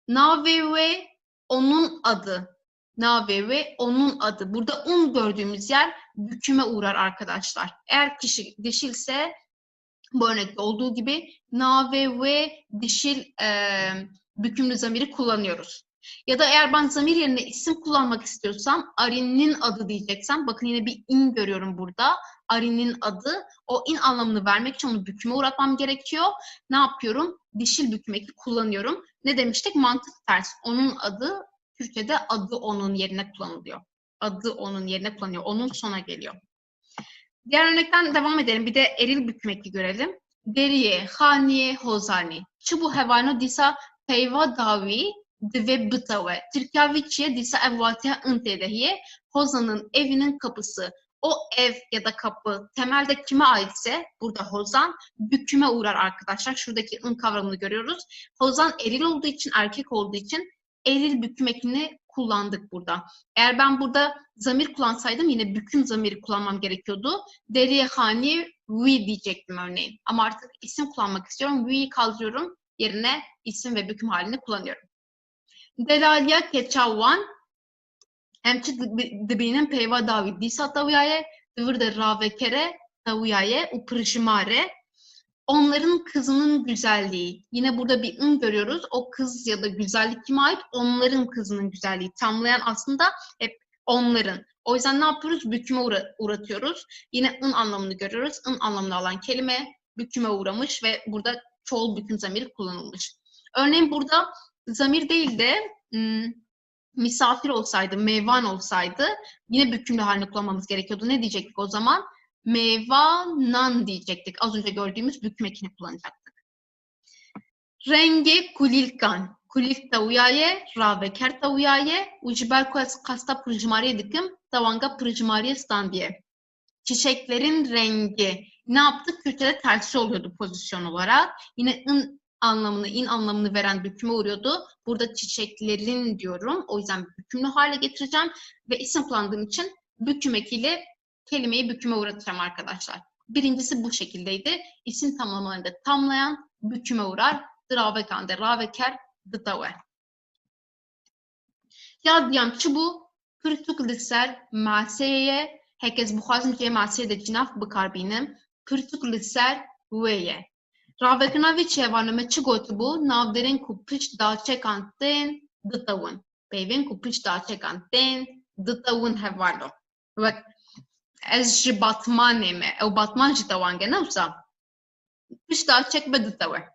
nave ve onun adı. Nave ve onun adı. Burada un gördüğümüz yer büküme uğrar arkadaşlar. Eğer kişi dişilse bu örnekte olduğu gibi nave ve dişil bükümlü zamiri kullanıyoruz. Ya da eğer ben zamir yerine isim kullanmak istiyorsam Arin'in adı diyeceksem, bakın yine bir in görüyorum burada. Arin'in adı, o in anlamını vermek için onu büküme uğratmam gerekiyor. Ne yapıyorum? Dişil büküm eki kullanıyorum. Ne demiştik? Mantık ters. Onun adı, Türkçe'de adı onun yerine kullanılıyor. Adı onun yerine kullanıyor. Onun sona geliyor. Diğer örnekten devam edelim. Bir de eril büküm eki görelim. Deriye, haniye, hozani. Çubu hevano disa peyva davi ve bıtave. Tirkaviçiye disa evvatiha ıntedehiye. Hozan'ın evinin kapısı. O ev ya da kapı temelde kime aitse, burada hozan büküme uğrar arkadaşlar. Şuradaki ın kavramını görüyoruz. Hozan eril olduğu için, erkek olduğu için eril büküm ekini kullandık burada. Eğer ben burada zamir kullansaydım yine büküm zamiri kullanmam gerekiyordu. Derihani we diyecektim örneğin. Ama artık isim kullanmak istiyorum. We'yi kaldırıyorum. Yerine isim ve büküm halini kullanıyorum. Delaliya keçawan emçi dibinin peyva davi disa tavuyaye dıvırda ravekere tavuyaye uprışmare. Onların kızının güzelliği. Yine burada bir ın görüyoruz. O kız ya da güzellik kime ait? Onların kızının güzelliği. Tamlayan aslında hep onların. O yüzden ne yapıyoruz? Büküme uğratıyoruz. Yine ın anlamını görüyoruz. In anlamını alan kelime büküme uğramış ve burada çoğul büküm zamiri kullanılmış. Örneğin burada zamir değil de misafir olsaydı, meyvan olsaydı yine bükümlü halini kullanmamız gerekiyordu. Ne diyecektik o zaman? Meyvanan diyecektik. Az önce gördüğümüz büküm ekini kullanacaktık. Rengi kulilkan. Kulil tavuyaye, raveker tavuyaye, ucibel kasta pırjmariye dikim, tavanga pırjmariye standiye. Çiçeklerin rengi. Ne yaptık? Kürtede tersi oluyordu pozisyon olarak. Yine in anlamını veren büküme uğruyordu. Burada çiçeklerin diyorum. O yüzden bükümlü hale getireceğim. Ve isim kullandığım için büküm ekiyle kelimeyi büküme uğratacağım arkadaşlar. Birincisi bu şekildeydi. İsim tamlamalarında tamlayan büküme uğrar. Dravekande, raveker, dıtave. Ya diyem ki bu pırtuk liser maseye herkes bu xazım ki maseye de cinaf bikarbînim. Pırtuk liser weye. Ravekina ve çevanıme çi gotu bu navderin ku piş daçekan tên dıtavun. Peyvin ku piş daçekan tên dıtavun hevarlo. Ve ez ji batmanê me ew batman jî tawan gene wisa piş daçek be dıtave.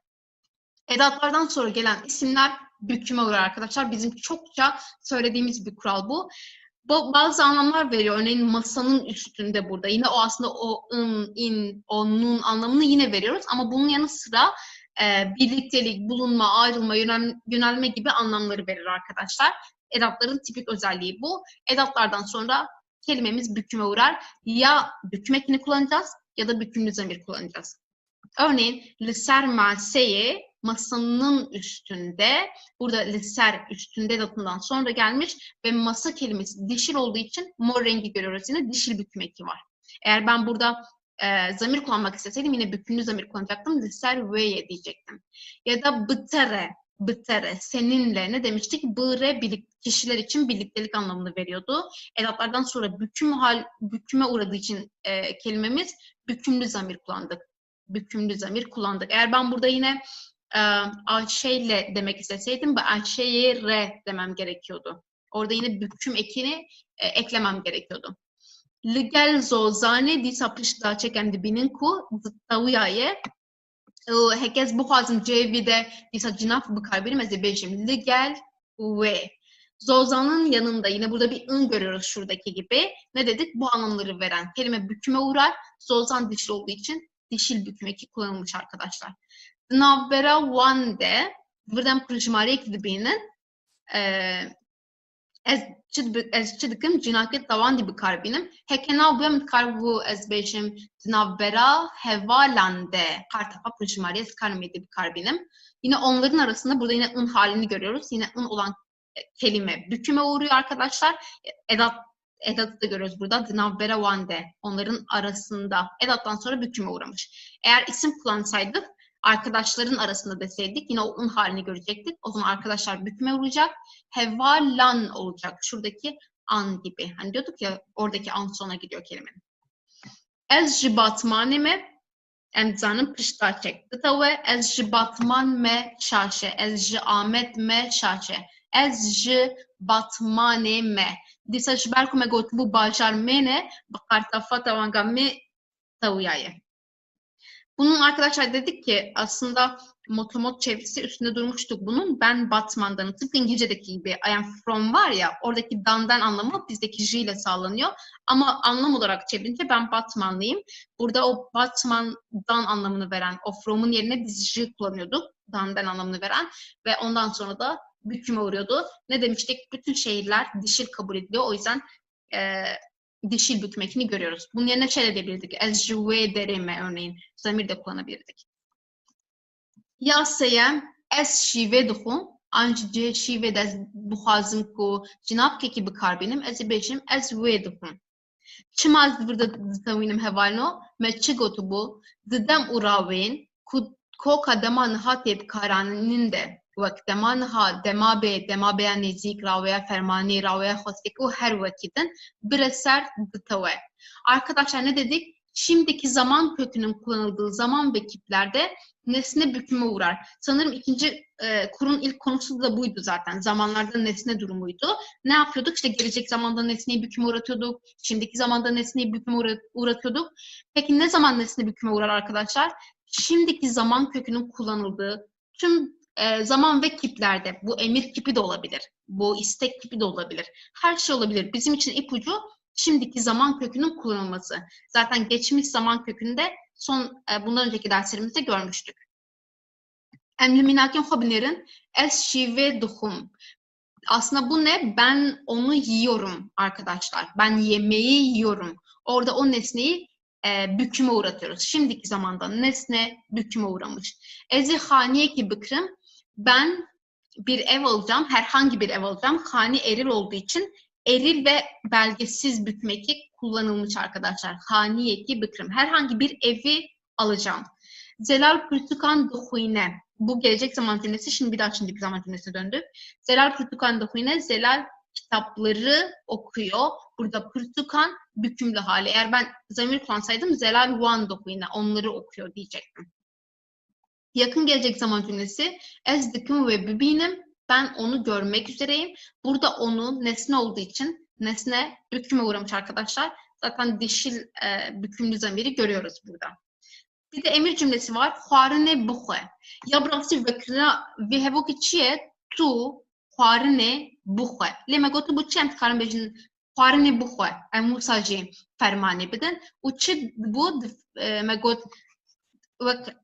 Edatlardan sonra gelen isimler büküme uğrar arkadaşlar. Bizim çokça söylediğimiz bir kural bu. Bazı anlamlar veriyor. Örneğin masanın üstünde burada. Yine o aslında o ın, in, o nun anlamını yine veriyoruz. Ama bunun yanı sıra birliktelik, bulunma, ayrılma, yönelme gibi anlamları verir arkadaşlar. Edatların tipik özelliği bu. Edatlardan sonra kelimemiz büküme uğrar. Ya büküm ekini kullanacağız ya da bükümlü zamir kullanacağız. Örneğin liser maseye masanın üstünde, burada liser üstünde edatından sonra gelmiş ve masa kelimesi dişil olduğu için mor rengi görüyoruz. Yine dişil büküm eki var. Eğer ben burada zamir kullanmak isteseydim yine bükümlü zamir kullanacaktım. Liser veye diyecektim. Ya da bıtere, seninle ne demiştik? Bıre kişiler için birliktelik anlamını veriyordu. Edatlardan sonra büküme uğradığı için kelimemiz bükümlü zamir kullandık. Eğer ben burada yine Ayşe'yle demek isteseydim Ayşe'ye re demem gerekiyordu. Orada yine büküm ekini eklemem gerekiyordu. Ligel zozane disa pışta çeken dibinin ku tavuyaye herkes bu fazın cevide disa cinaf bıkarbiri mezebejim. Ligel ve zozanın yanında yine burada bir ın görüyoruz şuradaki gibi. Ne dedik? Bu anlamları veren kelime büküme uğrar. Zozan dişli olduğu için dişil büküm eki kullanılmış arkadaşlar. Dnavbera wande buradan pırjmarek dibinin ez çıdıkım cinaket tavan dibi karbinim. Hekena buyam karbu ez beşim dnavbera hevalande kartafa pırjmarek karmi dibi karbinim. Yine onların arasında burada yine ın halini görüyoruz. Yine ın olan kelime büküme uğruyor arkadaşlar. Edatı da görüyoruz burada. Dnavbera wande onların arasında. Edattan sonra büküme uğramış. Eğer isim kullansaydık arkadaşların arasında deseydik yine o ın halini görecektik. O zaman arkadaşlar büküme uğrayacak. Hevalan olacak. Şuradaki an gibi. Hani diyorduk ya oradaki an sona gidiyor kelimenin. Ez ji batmanê me em dizanim pişta çek. Ditawe ez ji batman me şaşe. Ez ji Ahmet me şaşe. Ez ji batmanê me. Disa ji ber ku me got bu bajar me ne bi qartafa tawanga me tawiyaye. Bunun arkadaşlar dedik ki aslında motomot çevirisi üstünde durmuştuk bunun. Ben Batman'danım. Tıpkı İngilizce'deki gibi I am from var ya oradaki dan'dan anlamı bizdeki J ile sağlanıyor. Ama anlam olarak çevirince ben Batmanlıyım. Burada o Batman'dan anlamını veren o from'un yerine biz J kullanıyorduk. Dan'dan anlamını veren ve ondan sonra da büküme uğruyordu. Ne demiştik? Bütün şehirler dişil kabul ediliyor. O yüzden dişil büküm ekini görüyoruz. Bunun yerine şey edebilirdik. Ez juve derime örneğin. Zamir de kullanabilirdik. Ya seyem ez şive duhum Anca şive de buhazım ku cinab ki bikarbînim ez ê bêjim ez wê dikim. Çima ez burada ditewînim hevalno me çi gotibo di dem û rawên ku koka dema niha têbikaranîn de wek dema niha, dema bê, dema bêya nêzik, rawêya fermanî, rawêya xwestekî û her wekî din bire ser ditewe. Arkadaşlar ne dedik? Şimdiki zaman kökünün kullanıldığı zaman ve kiplerde nesne büküme uğrar. Sanırım ikinci kurun ilk konusu da buydu zaten. Zamanlarda nesne durumuydu. Ne yapıyorduk? İşte gelecek zamanda nesneyi büküme uğratıyorduk. Şimdiki zamanda nesneyi büküme uğratıyorduk. Peki ne zaman nesne büküme uğrar arkadaşlar? Şimdiki zaman kökünün kullanıldığı tüm zaman ve kiplerde. Bu emir kipi de olabilir. Bu istek kipi de olabilir. Her şey olabilir. Bizim için ipucu şimdiki zaman kökünün kullanılması. Zaten geçmiş zaman kökünde bundan önceki derslerimizde görmüştük. Emli minakin xobnerin ez şive duhum. Aslında bu ne? Ben onu yiyorum arkadaşlar. Ben yemeği yiyorum. Orada o nesneyi büküme uğratıyoruz. Şimdiki zamanda nesne büküme uğramış. Ezi haniye ki bıkırım. Ben bir ev alacağım. Herhangi bir ev alacağım. Hani eril olduğu için eril ve belgesiz bükmeki kullanılmış arkadaşlar. Haniye ki bıkırım. Herhangi bir evi alacağım. Zelal Pürtükan Duhuyne. Bu gelecek zaman cümlesi. Şimdi bir daha şimdiki zaman cümlesine döndük. Zelal Pürtükan Duhuyne. Zelal kitapları okuyor. Burada Pürtükan bükümlü hali. Eğer ben zamir kullansaydım Zelal Van Duhuyne. Onları okuyor diyecektim. Yakın gelecek zaman cümlesi. Ez dikim ve bibinim. Ben onu görmek üzereyim. Burada onu nesne olduğu için nesne büküme uğramış arkadaşlar. Zaten dişil bükümlü zamiri görüyoruz burada. Bir de emir cümlesi var. Xwarine bixwe. Ya burası ve hevo ki çiye tu xwarine bixwe. Lê me gotu bu çi em dikarin bêjin xwarine bixwe. Em wisa jî fermanê bidin. û çi bu me got wek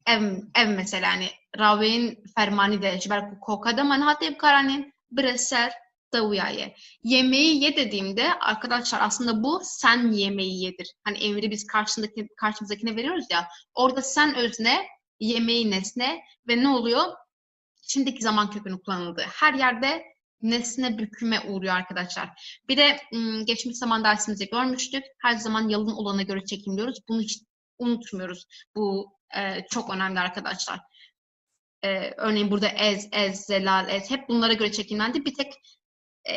ev mesela yani rawên fermanî de ji ber ku koka de man hatê bikaranîn bire ser tavyaye. Yemeği ye dediğimde arkadaşlar aslında bu sen yemeği yedir. Hani emri biz karşımızdakine veriyoruz ya. Orada sen özne, yemeği nesne ve ne oluyor? Şimdiki zaman kökünü kullanıldı. Her yerde nesne büküme uğruyor arkadaşlar. Bir de geçmiş zaman dersimizde görmüştük. Her zaman yalın olana göre çekimliyoruz. Bunu hiç unutmuyoruz. Bu çok önemli arkadaşlar. Örneğin burada ez, zelal, ez hep bunlara göre çekimlendi. Bir tek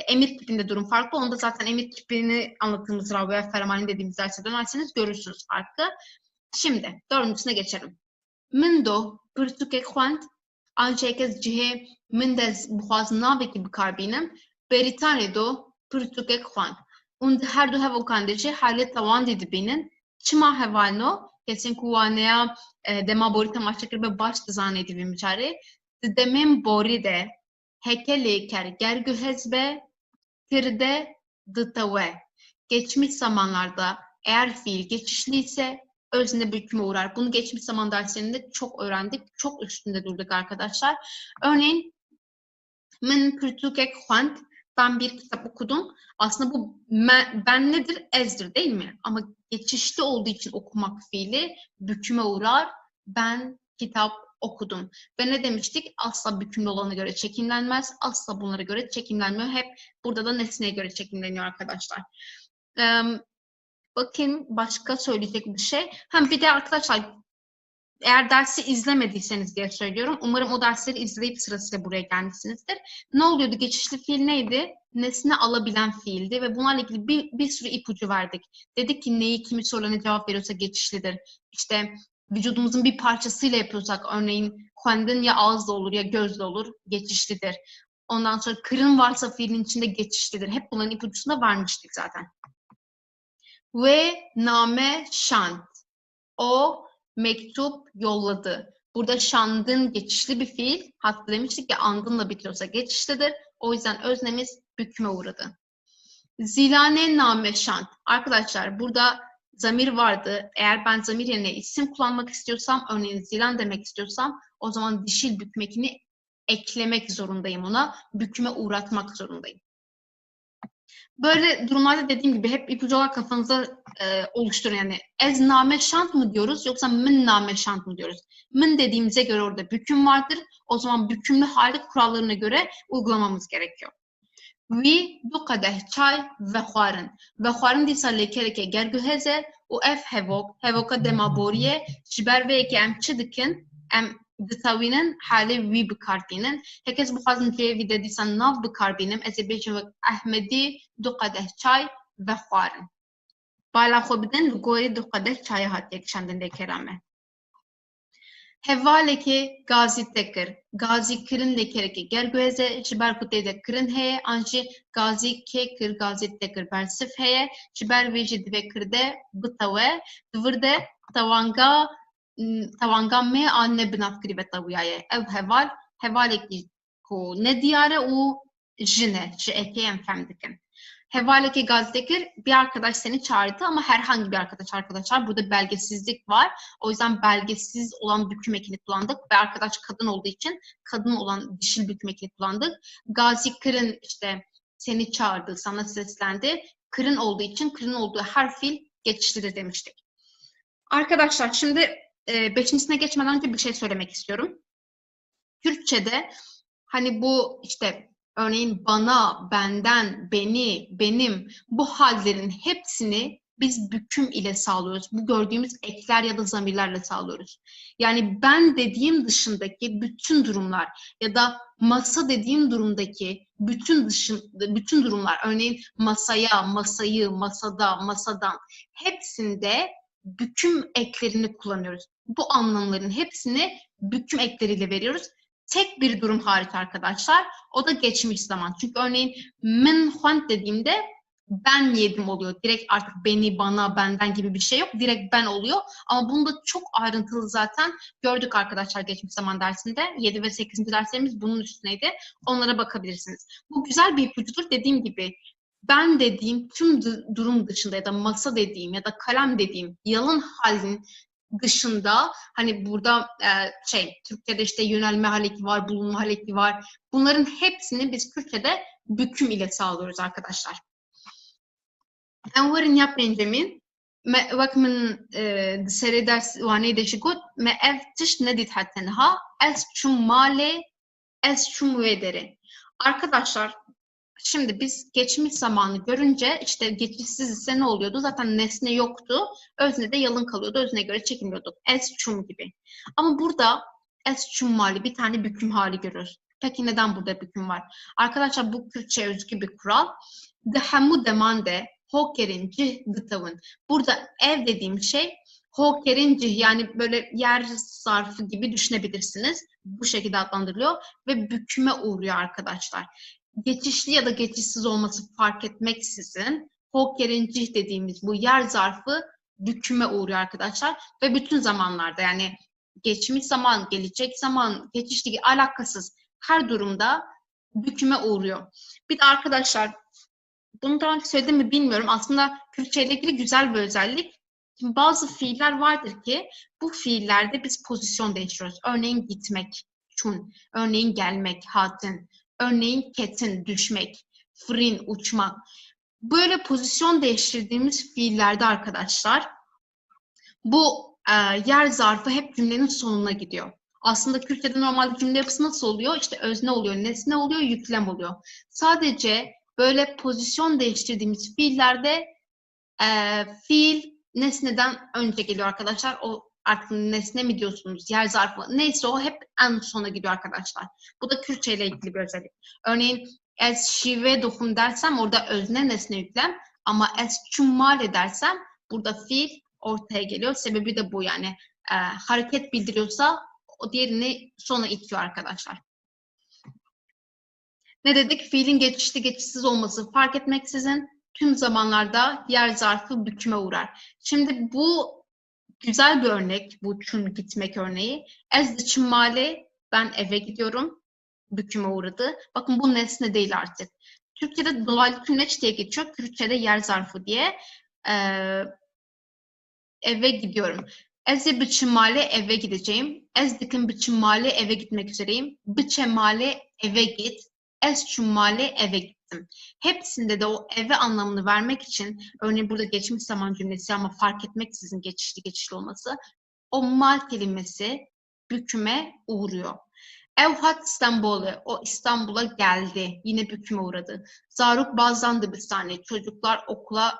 emir kipinde durum farklı. Onda zaten emir kipini anlattığımız Rabia Fermani dediğimiz derse dönerseniz görürsünüz farkı. Şimdi dördüncüsüne geçelim. Min do pırtuke xwend ancak ez cihe min de buxwazim navekî bikarbînim beritanê do pırtuke xwend. Und her du hevokan de jî halet wan dibînin çima hevalno kesin ku waneya dema borî temaşa kiribe baş dizanê dibîn biçarê di demên borî de hekelê ker gergü hezbe kirde ditewe. Geçmiş zamanlarda eğer fiil geçişliyse özne büküme uğrar. Bunu geçmiş zaman derslerinde çok öğrendik. Çok üstünde durduk arkadaşlar. Örneğin min pürtükek xwend ben bir kitap okudum. Aslında bu ben nedir? Ezdir değil mi? Ama geçişli olduğu için okumak fiili büküme uğrar. Ben kitap okudum. Ve ne demiştik? Asla bükümlü olana göre çekimlenmez. Asla bunlara göre çekimlenmiyor. Hep burada da nesneye göre çekimleniyor arkadaşlar. Bakayım başka söyleyecek bir şey. Bir de arkadaşlar eğer dersi izlemediyseniz diye söylüyorum. Umarım o dersleri izleyip sırasıyla buraya gelmişsinizdir. Ne oluyordu? Geçişli fiil neydi? Nesne alabilen fiildi ve bunlarla ilgili bir sürü ipucu verdik. Dedik ki neyi kimi sorularına cevap veriyorsa geçişlidir. İşte vücudumuzun bir parçasıyla yapıyorsak örneğin kendin ya ağızla olur ya gözle olur geçişlidir. Ondan sonra kırın varsa fiilin içinde geçişlidir. Hep bunların ipucusunu da vermiştik zaten. Ve name şant. O mektup yolladı. Burada şandın geçişli bir fiil. Hatta demiştik ya andınla bitiyorsa geçişlidir. O yüzden öznemiz büküme uğradı. Zilane name şant. Arkadaşlar burada zamir vardı. Eğer ben zamir yerine isim kullanmak istiyorsam, örneğin zilan demek istiyorsam o zaman dişil bükmekini eklemek zorundayım ona. Büküme uğratmak zorundayım. Böyle durumlarda dediğim gibi hep ipucu olarak kafanıza oluşturun. Yani ez name şant mı diyoruz yoksa min name şant mı diyoruz? Min dediğimize göre orada büküm vardır. O zaman bükümlü hali kurallarına göre uygulamamız gerekiyor. Wî du qedeh çay vexwarin. Vexwarin dîsa lêkereke gerguheze û ev hevoka demaboriyê ji ber vê yekê em çi dikin? Em ditewînin halê wî bikarbînin. Hekez bixwazim cêyê vî de dîsa nav bikarbînim, ez ê bêjim wek Ehmedî du qedeh çay vexwarin. Bala xwe bidin li gorî du qedeh çayê hatiye kişandin lêkera me. Hevaleke gazî te kir. Gazî kirin lêkereke gerguheze ji ber ku tê de kirin heye an jî gazî kê kir gazî te kir bersif heye ji ber vê jî divê kirde bitewe divir de tewanga me an ne binavkirî ve tewîya ye. Ev hevalekî ku ne diyare û jin e ji ekê em fehm dikin. Hevaleke gazetekir bir arkadaş seni çağırdı ama herhangi bir arkadaşlar. Burada belgesizlik var. O yüzden belgesiz olan büküm ekini kullandık ve arkadaş kadın olduğu için kadın olan dişil büküm ekini kullandık. Gazi kırın işte seni çağırdı, sana seslendi. Kırın olduğu için kırın olduğu her fiil geçişlidir demiştik. Arkadaşlar şimdi beşincisine geçmeden önce bir şey söylemek istiyorum. Türkçe'de hani bu işte örneğin bana, benden, beni, benim bu hallerin hepsini biz büküm ile sağlıyoruz. Bu gördüğümüz ekler ya da zamirlerle sağlıyoruz. Yani ben dediğim dışındaki bütün durumlar ya da masa dediğim durumdaki bütün durumlar, örneğin masaya, masayı, masada, masadan hepsinde büküm eklerini kullanıyoruz. Bu anlamların hepsini büküm ekleriyle veriyoruz. Tek bir durum hariç arkadaşlar, o da geçmiş zaman. Çünkü örneğin min huant dediğimde ben yedim oluyor. Direkt artık beni, bana, benden gibi bir şey yok. Direkt ben oluyor. Ama bunu da çok ayrıntılı zaten gördük arkadaşlar geçmiş zaman dersinde. 7 ve 8. derslerimiz bunun üstüneydi. Onlara bakabilirsiniz. Bu güzel bir ipucudur. Dediğim gibi ben dediğim tüm durum dışında ya da masa dediğim ya da kalem dediğim yalın halin dışında hani burada Türkçe'de işte yönelme haleki var, bulunma haleki var. Bunların hepsini biz Kürtçe'de büküm ile sağlıyoruz arkadaşlar. Enver'in yap Benjamin. Vak min seri ders vane de şigot me ev tiş nedit hattenha es çum male es çum vedere. Arkadaşlar şimdi biz geçmiş zamanı görünce işte geçişsiz ise ne oluyordu? Zaten nesne yoktu. Özne de yalın kalıyordu. Özne göre çekilmiyorduk. Es çum gibi. Ama burada es çum mali bir tane büküm hali görüyoruz. Peki neden burada büküm var? Arkadaşlar bu Kürtçe özgü bir kural. Dehemu demande hokerin cih dıtavın. Burada ev dediğim şey hokerin cih yani böyle yer zarfı gibi düşünebilirsiniz. Bu şekilde adlandırılıyor ve büküme uğruyor arkadaşlar. Geçişli ya da geçişsiz olması fark etmeksizin hokerin cih dediğimiz bu yer zarfı büküme uğruyor arkadaşlar. Ve bütün zamanlarda yani geçmiş zaman, gelecek zaman, geçişli alakasız her durumda büküme uğruyor. Bir de arkadaşlar bunu daha önce söyledim mi bilmiyorum. Aslında Kürtçe ile ilgili güzel bir özellik. Şimdi bazı fiiller vardır ki bu fiillerde biz pozisyon değiştiriyoruz. Örneğin gitmek, çun. Örneğin gelmek, hatin. Örneğin ketin, düşmek. Frin, uçmak. Böyle pozisyon değiştirdiğimiz fiillerde arkadaşlar bu yer zarfı hep cümlenin sonuna gidiyor. Aslında Kürtçe'de normalde cümle yapısı nasıl oluyor? İşte özne oluyor, nesne oluyor, yüklem oluyor. Sadece böyle pozisyon değiştirdiğimiz fiillerde fiil nesneden önce geliyor arkadaşlar. O artık nesne mi diyorsunuz, yer zarfı neyse o hep en sona gidiyor arkadaşlar. Bu da Kürtçe ile ilgili bir özellik. Örneğin ez şive dokun dersem orada özne nesne yüklem ama ez çummal dersem burada fiil ortaya geliyor. Sebebi de bu yani hareket bildiriyorsa o diğerini sona itiyor arkadaşlar. Ne dedik? Fiilin geçişli geçişsiz olması fark etmeksizin tüm zamanlarda yer zarfı büküme uğrar. Şimdi bu güzel bir örnek, bu çün gitmek örneği. Ez çimale ben eve gidiyorum, büküme uğradı. Bakın bu nesne değil artık. Türkçe'de dolaylı tümleç diye geçiyor, Kürtçe'de yer zarfı diye. Eve gidiyorum. Ez biçimale eve gideceğim. Ez dikim biçimale eve gitmek üzereyim. Biçemale eve git. Ez çummale eve gittim. isim. Hepsinde de o eve anlamını vermek için, örneğin burada geçmiş zaman cümlesi ama fark etmeksizin geçişli olması, o mal kelimesi büküme uğruyor. Ev hat İstanbul'u, o İstanbul'a geldi, yine büküme uğradı. Zaruk bazdan dibistane, çocuklar okula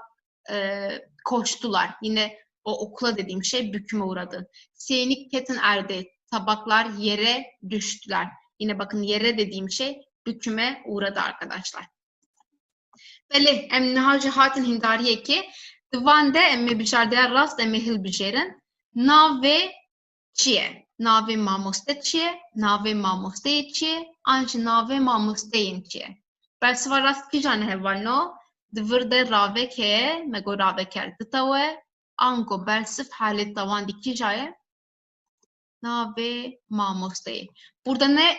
koştular, yine o okula dediğim şey büküme uğradı. Seynik ketin erdi, tabaklar yere düştüler. Yine bakın yere dediğim şey büküme uğradı arkadaşlar. Beli, em nihacı hatin hindariye ki, divande emme bijardeya rast emme hil bijerin, nave çiye. Nave mamoste çiye, nave mamoste çiye, anji nave mamosteyin çiye. Bersiva rast ki jane hevalno, divirde rave ke, mego rave kerdi tawe, ango bersif halet tavan diki jaye, nave mamosteyi. Burada ne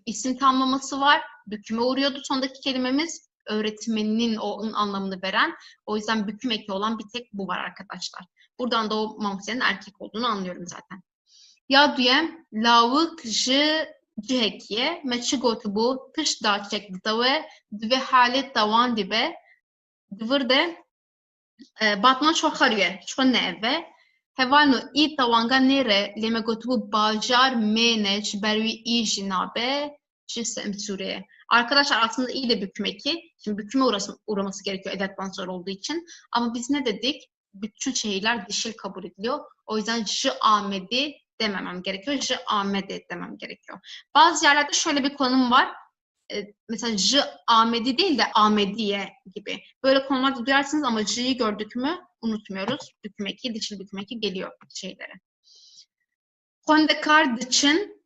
isim tamlaması var? Büküme uğruyordu sondaki kelimemiz. Öğretmeninin onun anlamını veren. O yüzden büküm eki olan bir tek bu var arkadaşlar. Buradan da o mamostenin erkek olduğunu anlıyorum zaten. Ya duyem lavık jı cihekiye meçi gotu bu tış da çekti ve dve halet davan dibe dvırde batman çok arıyor. Şu ne eve? Hevalno i tawanga nere leme gotu bu bajar meneç bervi i jinabe cisem sure. Arkadaşlar aslında iyi de büküm eki. Şimdi büküme uğraması gerekiyor edattan sonra olduğu için. Ama biz ne dedik? Bütün şeyler dişil kabul ediliyor. O yüzden j amedi dememem gerekiyor. J amedi demem gerekiyor. Bazı yerlerde şöyle bir kullanım var. Mesela j amedi değil de amediye gibi. Böyle konularda duyarsınız ama j'yi gördük mü unutmuyoruz. Büküm eki, dişil büküm eki geliyor şeylere. Kondekar dıçın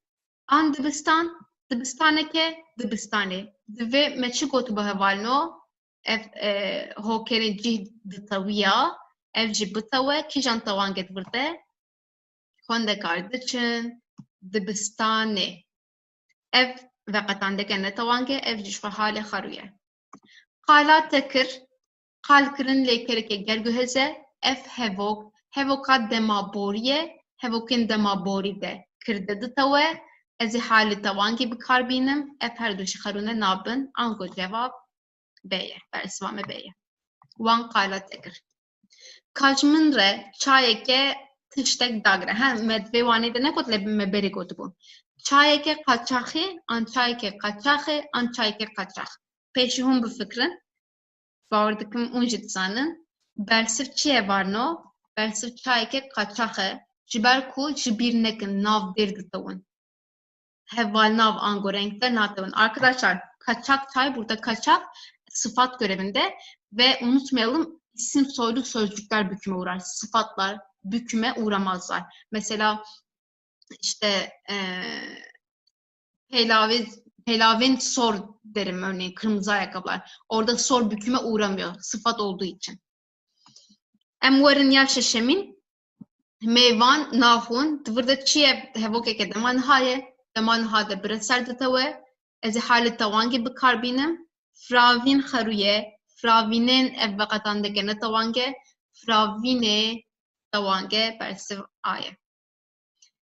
an dibistan, dibistaneke, dibistane. Dve meçi gotu bahevalno ev hokeri cih ditaviya ev jih bitawe kijan tawan get virde kondekar dıçın dibistane. Ev ve qatandeke netawange ev jih hale xaruye. Qala tekir qalkirin lekereke gergüheze ev hevok hevoka demaboriye hevokin demabori kirde ditawe ezi hali tawange bikarbinim ev her duşi xarune nabın ango cevap beye bersivame beye. Wan qala tekir. Kajmin re çayeke tiştek dagre. Ha medve wani de ne kotle me beri gotu bu. Çayeke kaçaxi an çayeke kaçaxi an çayeke kaçax. Peşihun bu fikrin. Vardıkım unjitsanın. Bersif çiye varno. Bersif çayeke kaçaxi. Jiber ku jibirnekin nav derdi tavun. Heval nav ango renkler natavun. Arkadaşlar kaçak çay burada kaçak sıfat görevinde ve unutmayalım isim soyluk sözcükler büküme uğrar. Sıfatlar büküme uğramazlar. Mesela işte Pelavin sor derim örneğin kırmızı ayakkabılar. Orada sor büküme uğramıyor sıfat olduğu için. Emwarin yaşaşemin meyvan nahun tıvırda çiye hevokeke deman haye deman hade bresel detawe ezi halet tawangi bikarbinem fravin xaruye fravinen evvaqatandeke ne tawange fravine tawange bersiv aye.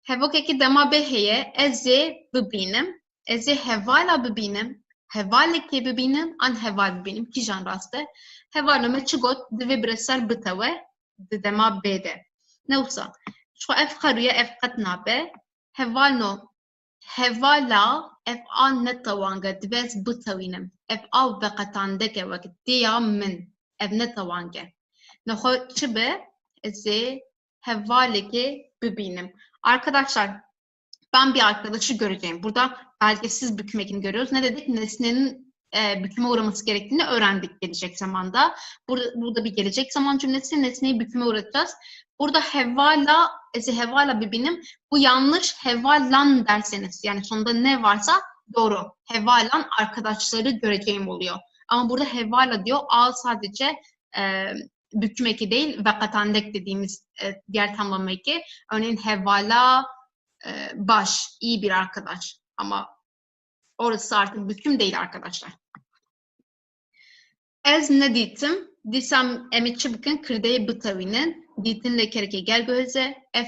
Hevokeki dema beheye ezi bibinim ezi hevala bibinim hevaleke bibinim an heval bibinim ki jan raste hevalno me çigot divi bresel bitawe dema bede. Newsa şu ev xaruye ev qatnabe hevalno hevala ev an netawanga dvez butawinem ev av vaqatandeke vakit diya min ev netawange naxo çibe ezi hevaleke bibinim. Arkadaşlar ben bir arkadaşı göreceğim. Burada belgesiz büküm ekini görüyoruz. Ne dedik? Nesnenin büküme uğraması gerektiğini öğrendik gelecek zamanda. Burada bir gelecek zaman cümlesi nesneyi büküme uğratacağız. Burada hevala, hevala bibinim. Bu yanlış hevalan derseniz yani sonunda ne varsa doğru. Hevalan arkadaşları göreceğim oluyor. Ama burada hevala diyor. A sadece büküm eki değil ve katandek dediğimiz diğer tamlama eki. Örneğin hevala baş, iyi bir arkadaş. Ama orası artık büküm değil arkadaşlar. Ez ne ditim? Disam emitçi bükün kırdeye bıtavinin دیتن لکرکی گرگوزه اف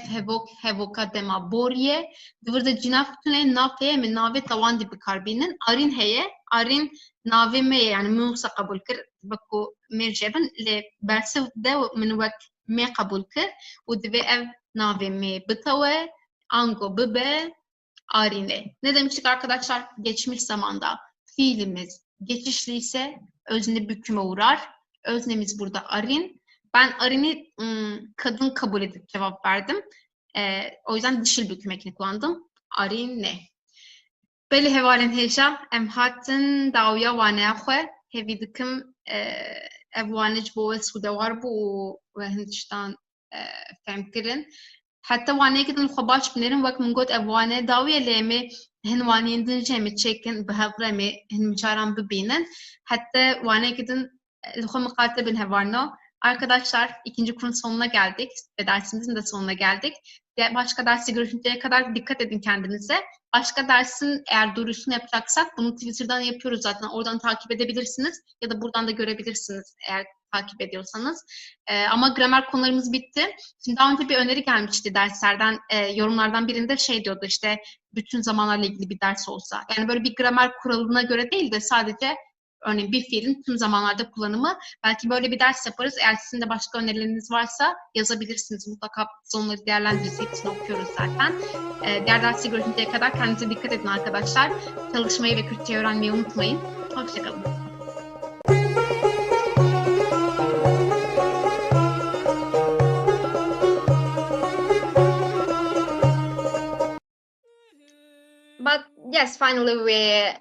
هوکا دما بوریه دورده جناف تونه نافه من نافه طوان دی بکاربینن آرین هیه آرین نافه می yani موسا قبول کر بکو مرجبن ل برسو ده من وقت می قبول کر و دوی ev nave mi bitawe ango bibe arine. Ne demiştik arkadaşlar? Geçmiş zamanda fiilimiz geçişli ise özne büküme uğrar. Öznemiz burada arin. Ben arini kadın kabul edip cevap verdim. O yüzden dişil büküm ekini kullandım. Arine. Beli hevalen heşa em hatin davya vanaya xwe hevi dikim ev vanec bo ve Sudevar bu ve Hindistan femkirin. Hatta vaneye gidin xwe baş binerin wek min got ev vane dawiye lê me hin waneyên din jê me çêkin bi hev re me hin micaran bibînin. Hatta vaneye gidin li xwe miqate bin hevarno. Arkadaşlar ikinci kurun sonuna geldik ve dersimizin de sonuna geldik. Başka dersi görüşünceye kadar dikkat edin kendinize. Başka dersin eğer duyurusunu yapacaksak bunu Twitter'dan yapıyoruz zaten. Oradan takip edebilirsiniz ya da buradan da görebilirsiniz eğer takip ediyorsanız. Ama gramer konularımız bitti. Şimdi daha önce bir öneri gelmişti derslerden, yorumlardan birinde şey diyordu işte bütün zamanlarla ilgili bir ders olsa. Yani böyle bir gramer kuralına göre değil de sadece örneğin bir fiilin tüm zamanlarda kullanımı. Belki böyle bir ders yaparız. Eğer sizin de başka önerileriniz varsa yazabilirsiniz. Mutlaka biz onları değerlendirecek için okuyoruz zaten. Diğer dersi görüşünceye kadar kendinize dikkat edin arkadaşlar. Çalışmayı ve Kürtçe öğrenmeyi unutmayın. Hoşçakalın. But yes, finally we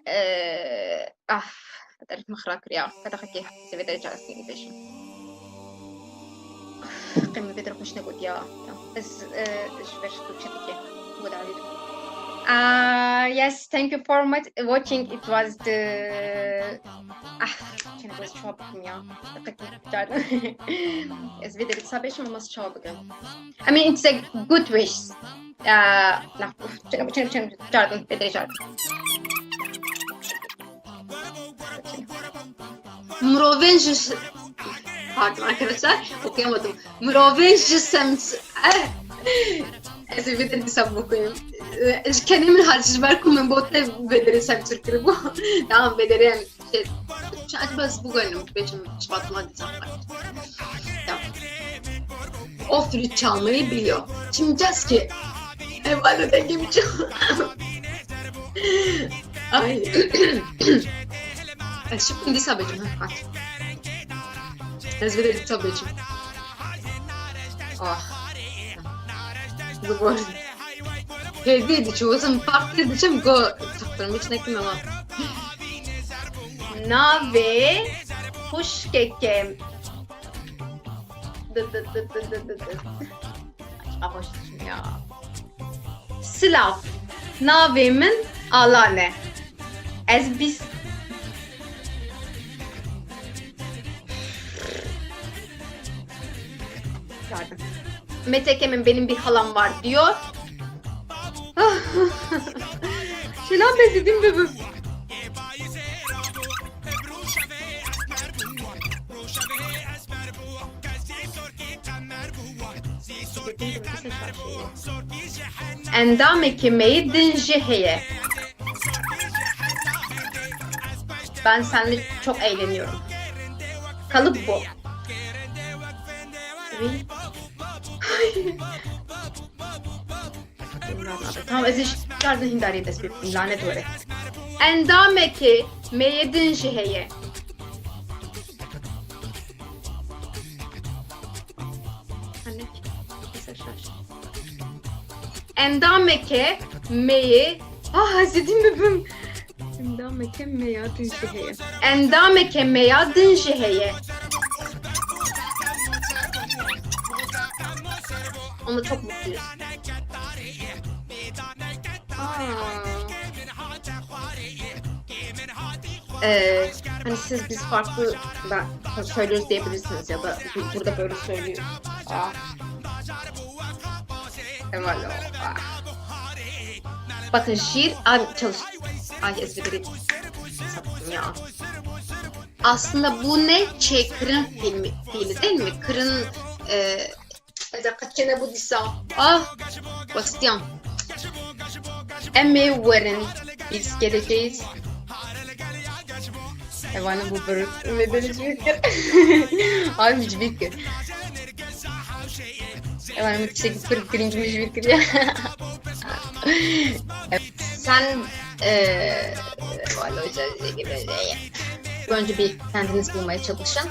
بدأت مخرج رياض كده خكي سويت رجع سنين بيش قمة بدر خوش نقول يا بس إيش بيش تشتكي بود عليك yes, thank you for watching. It was the كان بس شاب يا تقدر yes بدر بتسابيش ما مس شاب I mean it's a good wish لا شنو جاردن بدر جاردن Mrovenjus pardon arkadaşlar okuyamadım. Mrovenjus Ez vedere disam okuyayım. Kendimi harcıbar kumen botte vedere sem Türkçe bu. Tamam vedere şey acaba bu gönlüm benim şifatma disam var. Tamam. O flüt çalmayı biliyor. Şimdi diyeceğiz ki evvela dengemi çal. Ay. Şimdi quindi sabecim ha. Ez vedere sabecim. Ah. Bu gol. Hediye edici o zaman farklı edeceğim go. Taktırım hiç nektim ama. Nave kuş kekem. Hoşçakalın ya. Slav. Navemin alane. Ez biz Metekem'in benim bir halam var diyor. Şelam bezledim bebeğim. Endame kemeyi dinjeheye. Ben seninle çok eğleniyorum. Kalıp bu. Tamam eziş çardı hindariye tespit ettim lanet öyle. Endameki meyedin şeheye. Endameke meyi hazedim bebeğim. Endameke meyadın şeheye. Endameke meyadın şeheye. Onunla çok mutluyuz. Hani siz biz farklı söylüyoruz diyebilirsiniz ya da burada böyle söylüyoruz. Bakın şiir çalış. Ay ezberi sattım ya. Aslında bu ne? Kırın fiili değil mi? Kırın إذا قتشنا بوديسا Bastian. Emme varın biz geleceğiz. Evanı bu medeniz büyüktür. Abi hiç büyüktür. Evanı müthiş kırıncı büyüktür ya. Sen önce bir kendiniz bulmaya çalışın.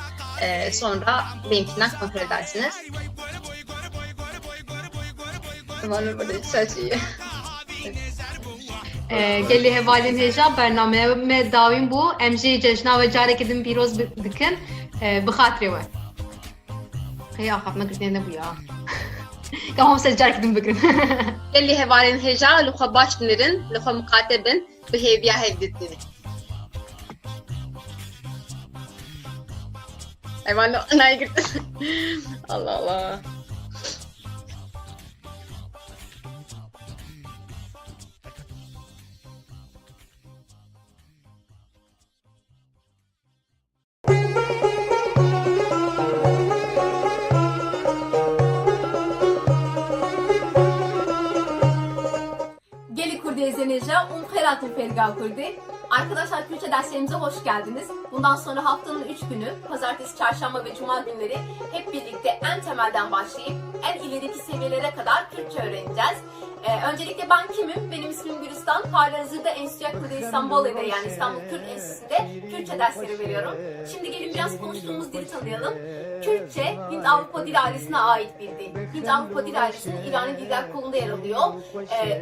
Sonra benimkinden kontrol edersiniz. Evanı böyle saçıyor. Gelî hevalên hêja bername me dawîn bû em jê cejna ve careke din pîroz dikin bi xatirê we. Hey axafna kردê ne bû ya. Tamam siz careke din bikirin. Gelî hevalên hêja li xwe baş binirin, li xwe miqate bin, bi hêviya hevdîtin. Evanı anaya girdin. Allah Allah. Geli Kurdi Ezeneja, Umkherat'ın Ferga Kurdi. Arkadaşlar Kürtçe derslerimize hoş geldiniz. Bundan sonra haftanın 3 günü, pazartesi, çarşamba ve cuma günleri hep birlikte en temelden başlayıp en ileriki seviyelere kadar Kürtçe öğreneceğiz. Öncelikle ben kimim? Benim ismim Gülistan. Halihazırda Enstitüya Kurdi İstanbul'da yani İstanbul Kürt Enstitüsü'nde Kürtçe dersleri veriyorum. Şimdi gelin biraz konuştuğumuz dili tanıyalım. Kürtçe, Hint-Avrupa dil ailesine ait bir dil. Hint-Avrupa dil ailesinin İrani Diller Kolu'nda yer alıyor.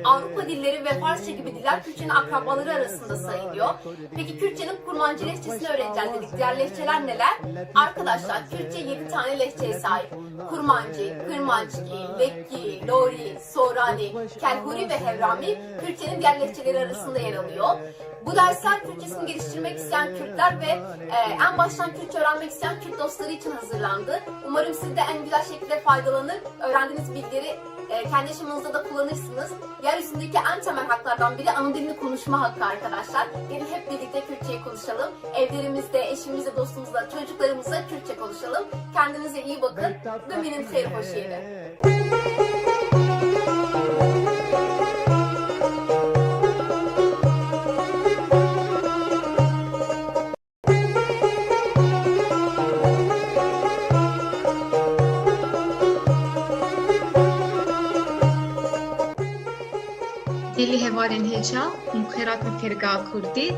Avrupa dilleri ve Farsça gibi diller Kürtçenin akrabaları arasında sayılıyor. Peki Kürtçenin kurmancı lehçesini öğreneceğiz dedik. Diğer lehçeler neler? Arkadaşlar Kürtçe 7 tane lehçeye sahip. Kurmancı, Kırmançki, Lekki, Lori, Sorani, Kelhuri ve Hevrami Kürtçenin diğer lehçeleri arasında yer alıyor. Bu dersler Kürtçesini geliştirmek isteyen Kürtler ve en baştan Kürtçe öğrenmek isteyen Kürt dostları için hazırlandı. Umarım siz de en güzel şekilde faydalanır, öğrendiğiniz bilgileri kendi yaşamınızda da kullanırsınız. Yeryüzündeki en temel haklardan biri ana dilini konuşma hakkı arkadaşlar. Gelin hep birlikte Kürtçeyi konuşalım. Evlerimizde, eşimizle, dostumuzla, çocuklarımızla Kürtçe konuşalım. Kendinize iyi bakın. Güminin hayır hoş yeri. Gelî hevalên hêja Umkheratın Ferga Kurdî.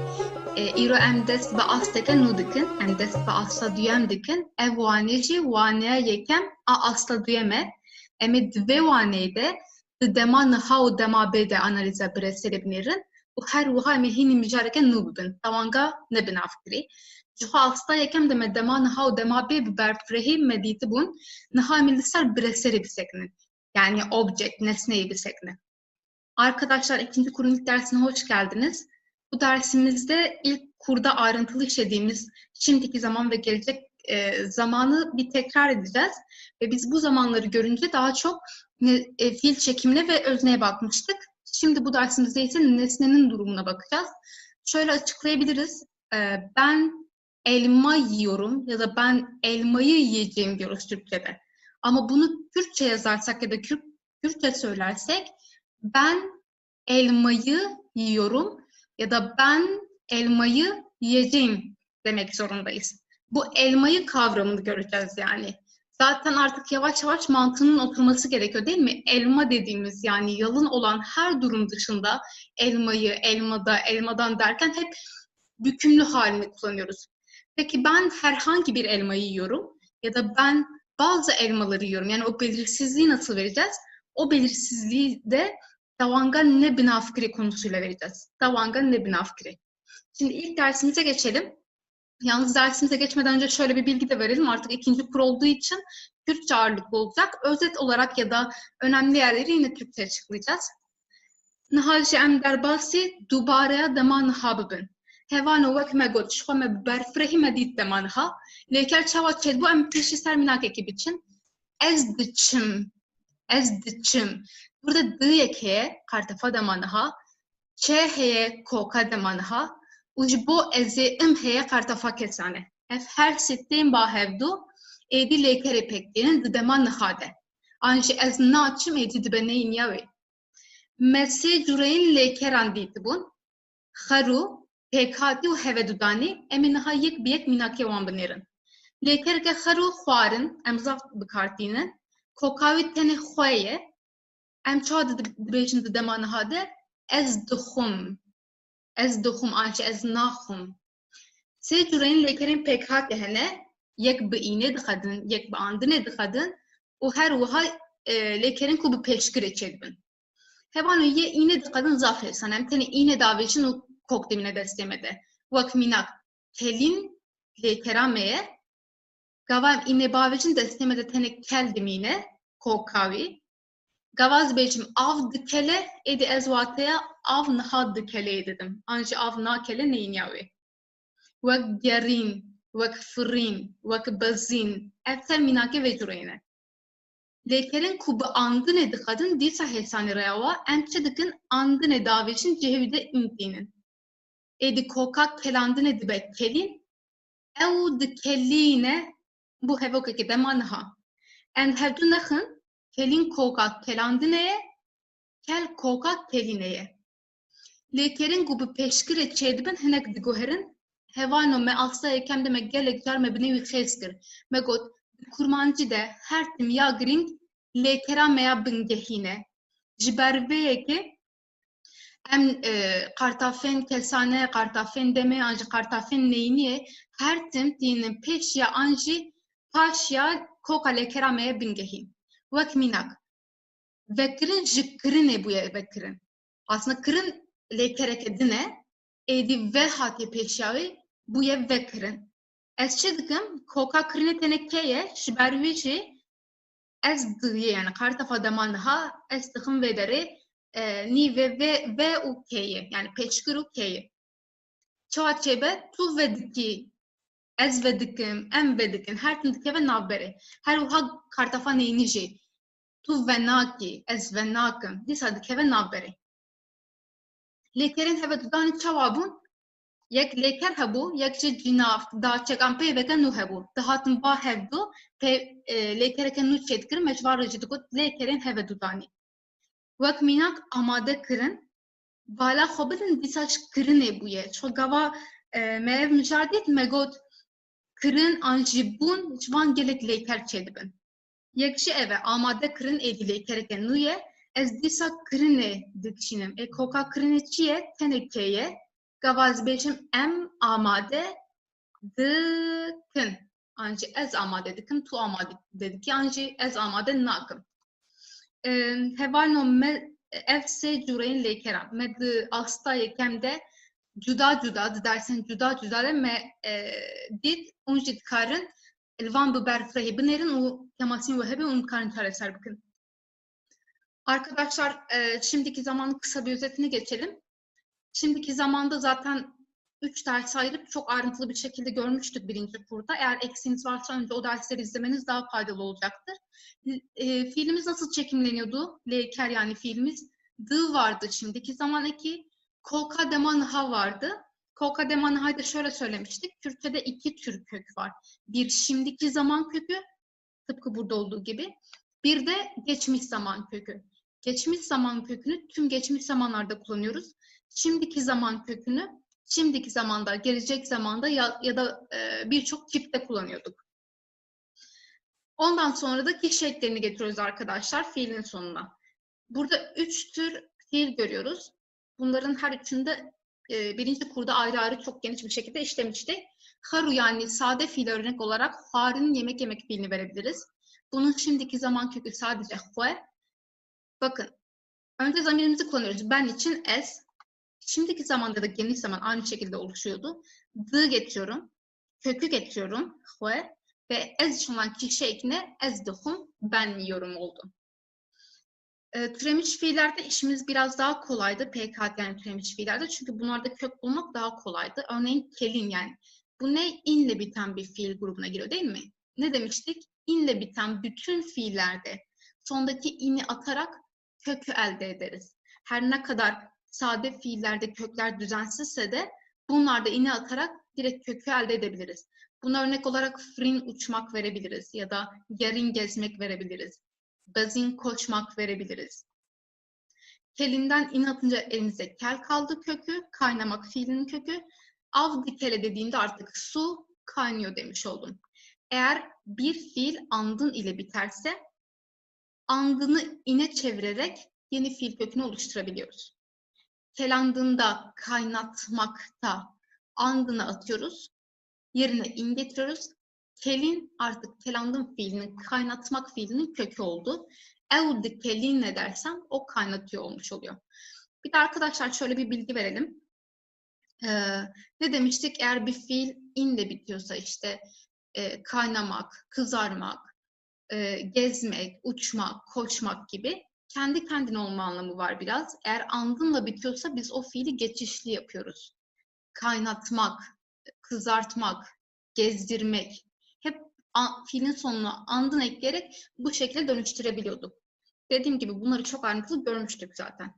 Îro em dest bi asteke nû dikin, em dest bi asta duyem dikin. Ev wanê jî waneya yekem a asta duyem e. Em ê di vê waneyê de di dema niha û dema bê de analîza birêserê binêrin û her wiha em ê hînî mijareke nû bibin. Tewanga nebin avkirî. Ji xwe asta yekem de me dema niha û dema bê bi berfirehî me dîtibûn, niha em ê li ser birêserê bisekinin. Yani object, nesneyi bisekinin. Arkadaşlar ikinci kurun ilk dersine hoş geldiniz. Bu dersimizde ilk kurda ayrıntılı işlediğimiz şimdiki zaman ve gelecek zamanı bir tekrar edeceğiz. Ve biz bu zamanları görünce daha çok fiil çekimine ve özneye bakmıştık. Şimdi bu dersimizde ise nesnenin durumuna bakacağız. Şöyle açıklayabiliriz. Ben elma yiyorum ya da ben elmayı yiyeceğim diyoruz Türkçe'de. Ama bunu Kürtçe yazarsak ya da Kürtçe söylersek ben elmayı yiyorum ya da ben elmayı yiyeceğim demek zorundayız. Bu elmayı kavramını göreceğiz yani. Zaten artık yavaş yavaş mantığının oturması gerekiyor değil mi? Elma dediğimiz yani yalın olan her durum dışında elmayı, elmada, elmadan derken hep bükümlü halini kullanıyoruz. Peki ben herhangi bir elmayı yiyorum ya da ben bazı elmaları yiyorum. Yani o belirsizliği nasıl vereceğiz? O belirsizliği de Tawanga ne binafkiri konusuyla vereceğiz. Tawanga ne binafkiri. Şimdi ilk dersimize geçelim. Yalnız dersimize geçmeden önce şöyle bir bilgi de verelim. Artık ikinci kur olduğu için Türkçe ağırlıklı olacak. Özet olarak ya da önemli yerleri yine Türkçe açıklayacağız. Nihalji em derbasi dubaraya dema niha bibin. Hevano wek me got şxwe me berfirehî me dît dema niha. Lêker çawa çêdbû em pêşî ser minakekê biçin. Ez diçim. Burada dı yekeye kartefa dema niha. Çe heye koka dema niha. û ji bo ezê im heye kartefa kesane. Ev her sitên ba hevdû êdî lêkerê pêk dînin di dema niha de. Anji ez naçim edi dibe neyin yawe. Mesê cüreyên lêkeran dîtibûn, xeru, pêkhatî û hevedûdanî em ê niha yek bi yek mînakê wan binêrin. Lêkereke xeru xwarin, em zaf bikartînin, kokawî tenê xwe ye, em çawa dibêjin di dema niha de ez dixwim. Ez dixwim anjî ez naxwim. Sê cüreyên lêkerên pêkhatî hene, yek bi înê dixedin, yek bi andinê dixedin û her wiha lêkerên ku bi pêşkirê çêdibin. Hevan yê înê dixedin zaf hêsan, em tenê înê davêjin û kok dimîne destê me de. Wek mînak kelîn lêkera me ye, gava em înê bavêjin destê me de tenê kel dimîne, kokawî. Gava ez dibêjim av dikele, êdî ez wateya av niha dikele didim. Anjî av nakele neyên ya wê. Wek gerîn, wek firîn, wek bezîn, ev ser mînakê vê cüreyê ne. Lêkerên ku bi andinê dixedin dîsa hêsanî rêya we, em çi dikin andinê davêjin cihê de întînin. Êdî koka kelandinê dibe kelîn, ew dikelîne bu hevokekê dema niha. Em hevdû nexin, kelîn koka kelandinê ye, kel koka kelînê ye. Lêkerên ku bi pêşkirê çêdibin hinek diguherin, hevano me asta yekem de me gelek car me bi nêwî xêz kir. Me got, di kurmancî de her tim ya girîng lêkera me ya bingehîne. Ji ber vê yekê em qartafên kesane, qartafên demê an jî qartafên neyîniyê her tim tînin pêş ya an jî paş ya koka lêkera me ye bingehîn. Wek mînak, vekirin ji kirinê bûye vekirin. Aslında kirin lêkereke dine, êdî ve hatiye pêş ya wê bûye vekirin. Ez çi dikim, koka kirinê tenê kê ye, ji ber wî jî ez diyê yani qartafa dema niha ez dixim vê derê nî ve û kê ye, yani pêşkir û kê ye. Çawa çêbe, tu ve dikî, ez ve dikim, em ve dikin, her tim dikeve navberê. Her wiha qartafa neyînî jî, tu ve nakî, ez ve nakim, dîsa dikeve navberê. Lêkerên hevedûdanî çawa bûn? Yek lêker hebû, yek jî cînav, daçekan peyveke nû hebû. Dihatin ba hevdû, lêkereke nû çêdkirin, me ji van re jî digot lêkerên hevedûdanî. Wek mînak amade kirin, bala xwe bidin dîsa ji kirinê bûye. Ço gava me ev mijar dît, me got kirin an jî bûn ji van gelek lêker çêdibin. Yek jî ev e, amade kirin êdî lêkereke nû ye, ez dîsa kirinê dikişînim. Koka kirinê çi ye? Tenê kê ye. Gava ez dibêjim em amade dikin. An jî ez amade dikim, tu amade dikî, an jî ez amade nakim. Hevalno me ev sê cüreyên lêkeran. Me di asta yekem de cuda cuda, di dersên cuda cuda de me dît û jî dikarin li van bi berfirehê binêrin û temasîn we hebe û dikarin çareser bikin. Arkadaşlar, şimdiki zamanın kısa bir özetine geçelim. Şimdiki zamanda zaten 3 ders ayırıp çok ayrıntılı bir şekilde görmüştük birinci kurda. Eğer eksiğiniz varsa önce o dersleri izlemeniz daha faydalı olacaktır. Fiilimiz nasıl çekimleniyordu? Lêker yani fiilimiz. Dı vardı şimdiki zaman eki. Kolka demanha vardı. Kolka demanha'yı da şöyle söylemiştik. Türkçe'de 2 tür kök var. Bir şimdiki zaman kökü, tıpkı burada olduğu gibi. Bir de geçmiş zaman kökü. Geçmiş zaman kökünü tüm geçmiş zamanlarda kullanıyoruz. Şimdiki zaman kökünü şimdiki zamanda, gelecek zamanda ya da birçok tipte kullanıyorduk. Ondan sonra da kişi eklerini getiriyoruz arkadaşlar fiilin sonuna. Burada 3 tür fiil görüyoruz. Bunların her üçünde birinci kurda ayrı ayrı çok geniş bir şekilde işlemiştik. Haru yani sade fiil örnek olarak harinin yemek yemek fiilini verebiliriz. Bunun şimdiki zaman kökü sadece hue. Bakın, önce zamirimizi kullanıyoruz. Ben için es. Şimdiki zamanda da geniş zaman aynı şekilde oluşuyordu. D getiriyorum, kökü getiriyorum, hue ve ez için olan kişi ekine ez dihum, ben yiyorum oldu. Türemiş fiillerde işimiz biraz daha kolaydı. PKT yani türemiş fiillerde. Çünkü bunlarda kök bulmak daha kolaydı. Örneğin kelin yani. Bu ne? İnle biten bir fiil grubuna giriyor değil mi? Ne demiştik? İnle biten bütün fiillerde sondaki ini atarak kökü elde ederiz. Her ne kadar sade fiillerde kökler düzensizse de bunlarda ini atarak direkt kökü elde edebiliriz. Buna örnek olarak frin uçmak verebiliriz ya da yarın gezmek verebiliriz. Bazin koşmak verebiliriz. Kelinden in atınca elimize kel kaldı kökü. Kaynamak fiilinin kökü. Avdikele dediğimde artık su kaynıyor demiş oldum. Eğer bir fiil andın ile biterse andını ine çevirerek yeni fiil kökünü oluşturabiliyoruz. Kelandığında kaynatmakta andını atıyoruz. Yerine in getiriyoruz. Kelin artık kelandın fiilinin kaynatmak fiilinin kökü oldu. Evdi kelin ne dersem o kaynatıyor olmuş oluyor. Bir de arkadaşlar şöyle bir bilgi verelim. Ne demiştik? Eğer bir fiil in de bitiyorsa işte kaynamak, kızarmak, gezmek, uçmak, koşmak gibi kendi kendine olma anlamı var biraz. Eğer andınla bitiyorsa biz o fiili geçişli yapıyoruz. Kaynatmak, kızartmak, gezdirmek hep fiilin sonuna andın ekleyerek bu şekilde dönüştürebiliyorduk. Dediğim gibi bunları çok ayrıntılı görmüştük zaten.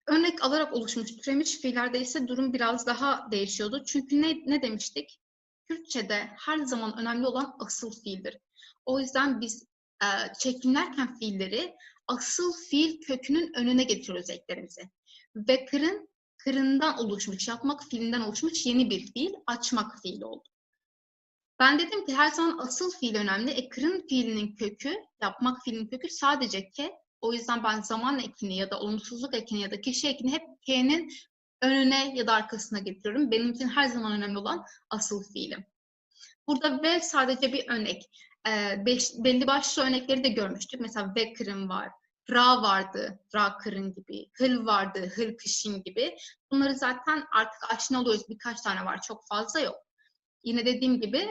Örnek alarak oluşmuş türemiş fiillerde ise durum biraz daha değişiyordu. Çünkü ne demiştik? Kürtçe'de her zaman önemli olan asıl fiildir. O yüzden biz çekimlerken fiilleri asıl fiil kökünün önüne getiriyoruz eklerimizi. Ve kırından oluşmuş, yapmak fiilinden oluşmuş yeni bir fiil, açmak fiili oldu. Ben dedim ki her zaman asıl fiil önemli. Kırın fiilinin kökü, yapmak fiilinin kökü sadece ke. O yüzden ben zaman ekini ya da olumsuzluk ekini ya da kişi ekini hep k'nin önüne ya da arkasına getiriyorum. Benim için her zaman önemli olan asıl fiilim. Burada ve sadece bir örnek. Belli başlı örnekleri de görmüştük. Mesela ve kırın var. Ra vardı, ra kırın gibi. Hıl vardı, hıl kışın gibi. Bunları zaten artık aşina oluyoruz. Birkaç tane var, çok fazla yok. Yine dediğim gibi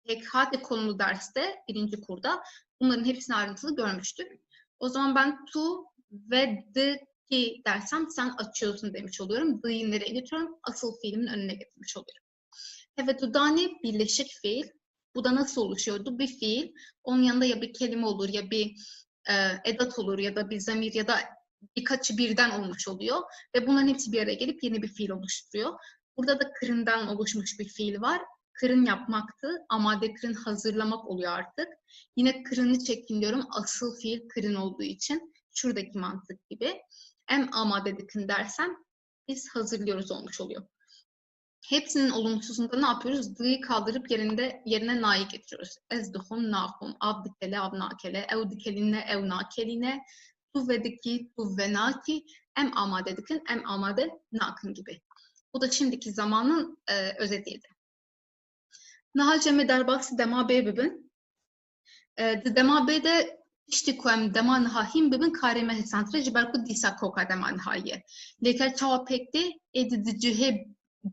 PKD konulu derste, birinci kurda bunların hepsini ayrıntılı görmüştük. O zaman ben tu ve the ki dersem sen açıyorsun demiş oluyorum. The'yi nereye getiriyorum? Asıl fiilimin önüne getirmiş oluyorum. Evet, dudani birleşik fiil. Bu da nasıl oluşuyordu? Bir fiil, onun yanında ya bir kelime olur ya bir edat olur ya da bir zamir ya da birkaçı birden olmuş oluyor. Ve bunların hepsi bir araya gelip yeni bir fiil oluşturuyor. Burada da kırından oluşmuş bir fiil var. Kırın yapmaktı. Amade kırın hazırlamak oluyor artık. Yine kırını çekin diyorum. Asıl fiil kırın olduğu için. Şuradaki mantık gibi. Em amade dikın dersem biz hazırlıyoruz olmuş oluyor. Hepsinin olumsuzunda ne yapıyoruz? D'yi kaldırıp yerine na'yı getiriyoruz. Ezduhum, nahum, avdikele, avnakele, evdikeline, evnakeline, tuvvediki, tuvvenaki, em amade dikin, em amade nakın gibi. Bu da şimdiki zamanın özetiydi. Nahaceme derbası dema bey bibin. Dema beyde işte koyam dema nahahim bibin kareme hesantre ciberku disa koka dema nahaye. Leker çava pekti edici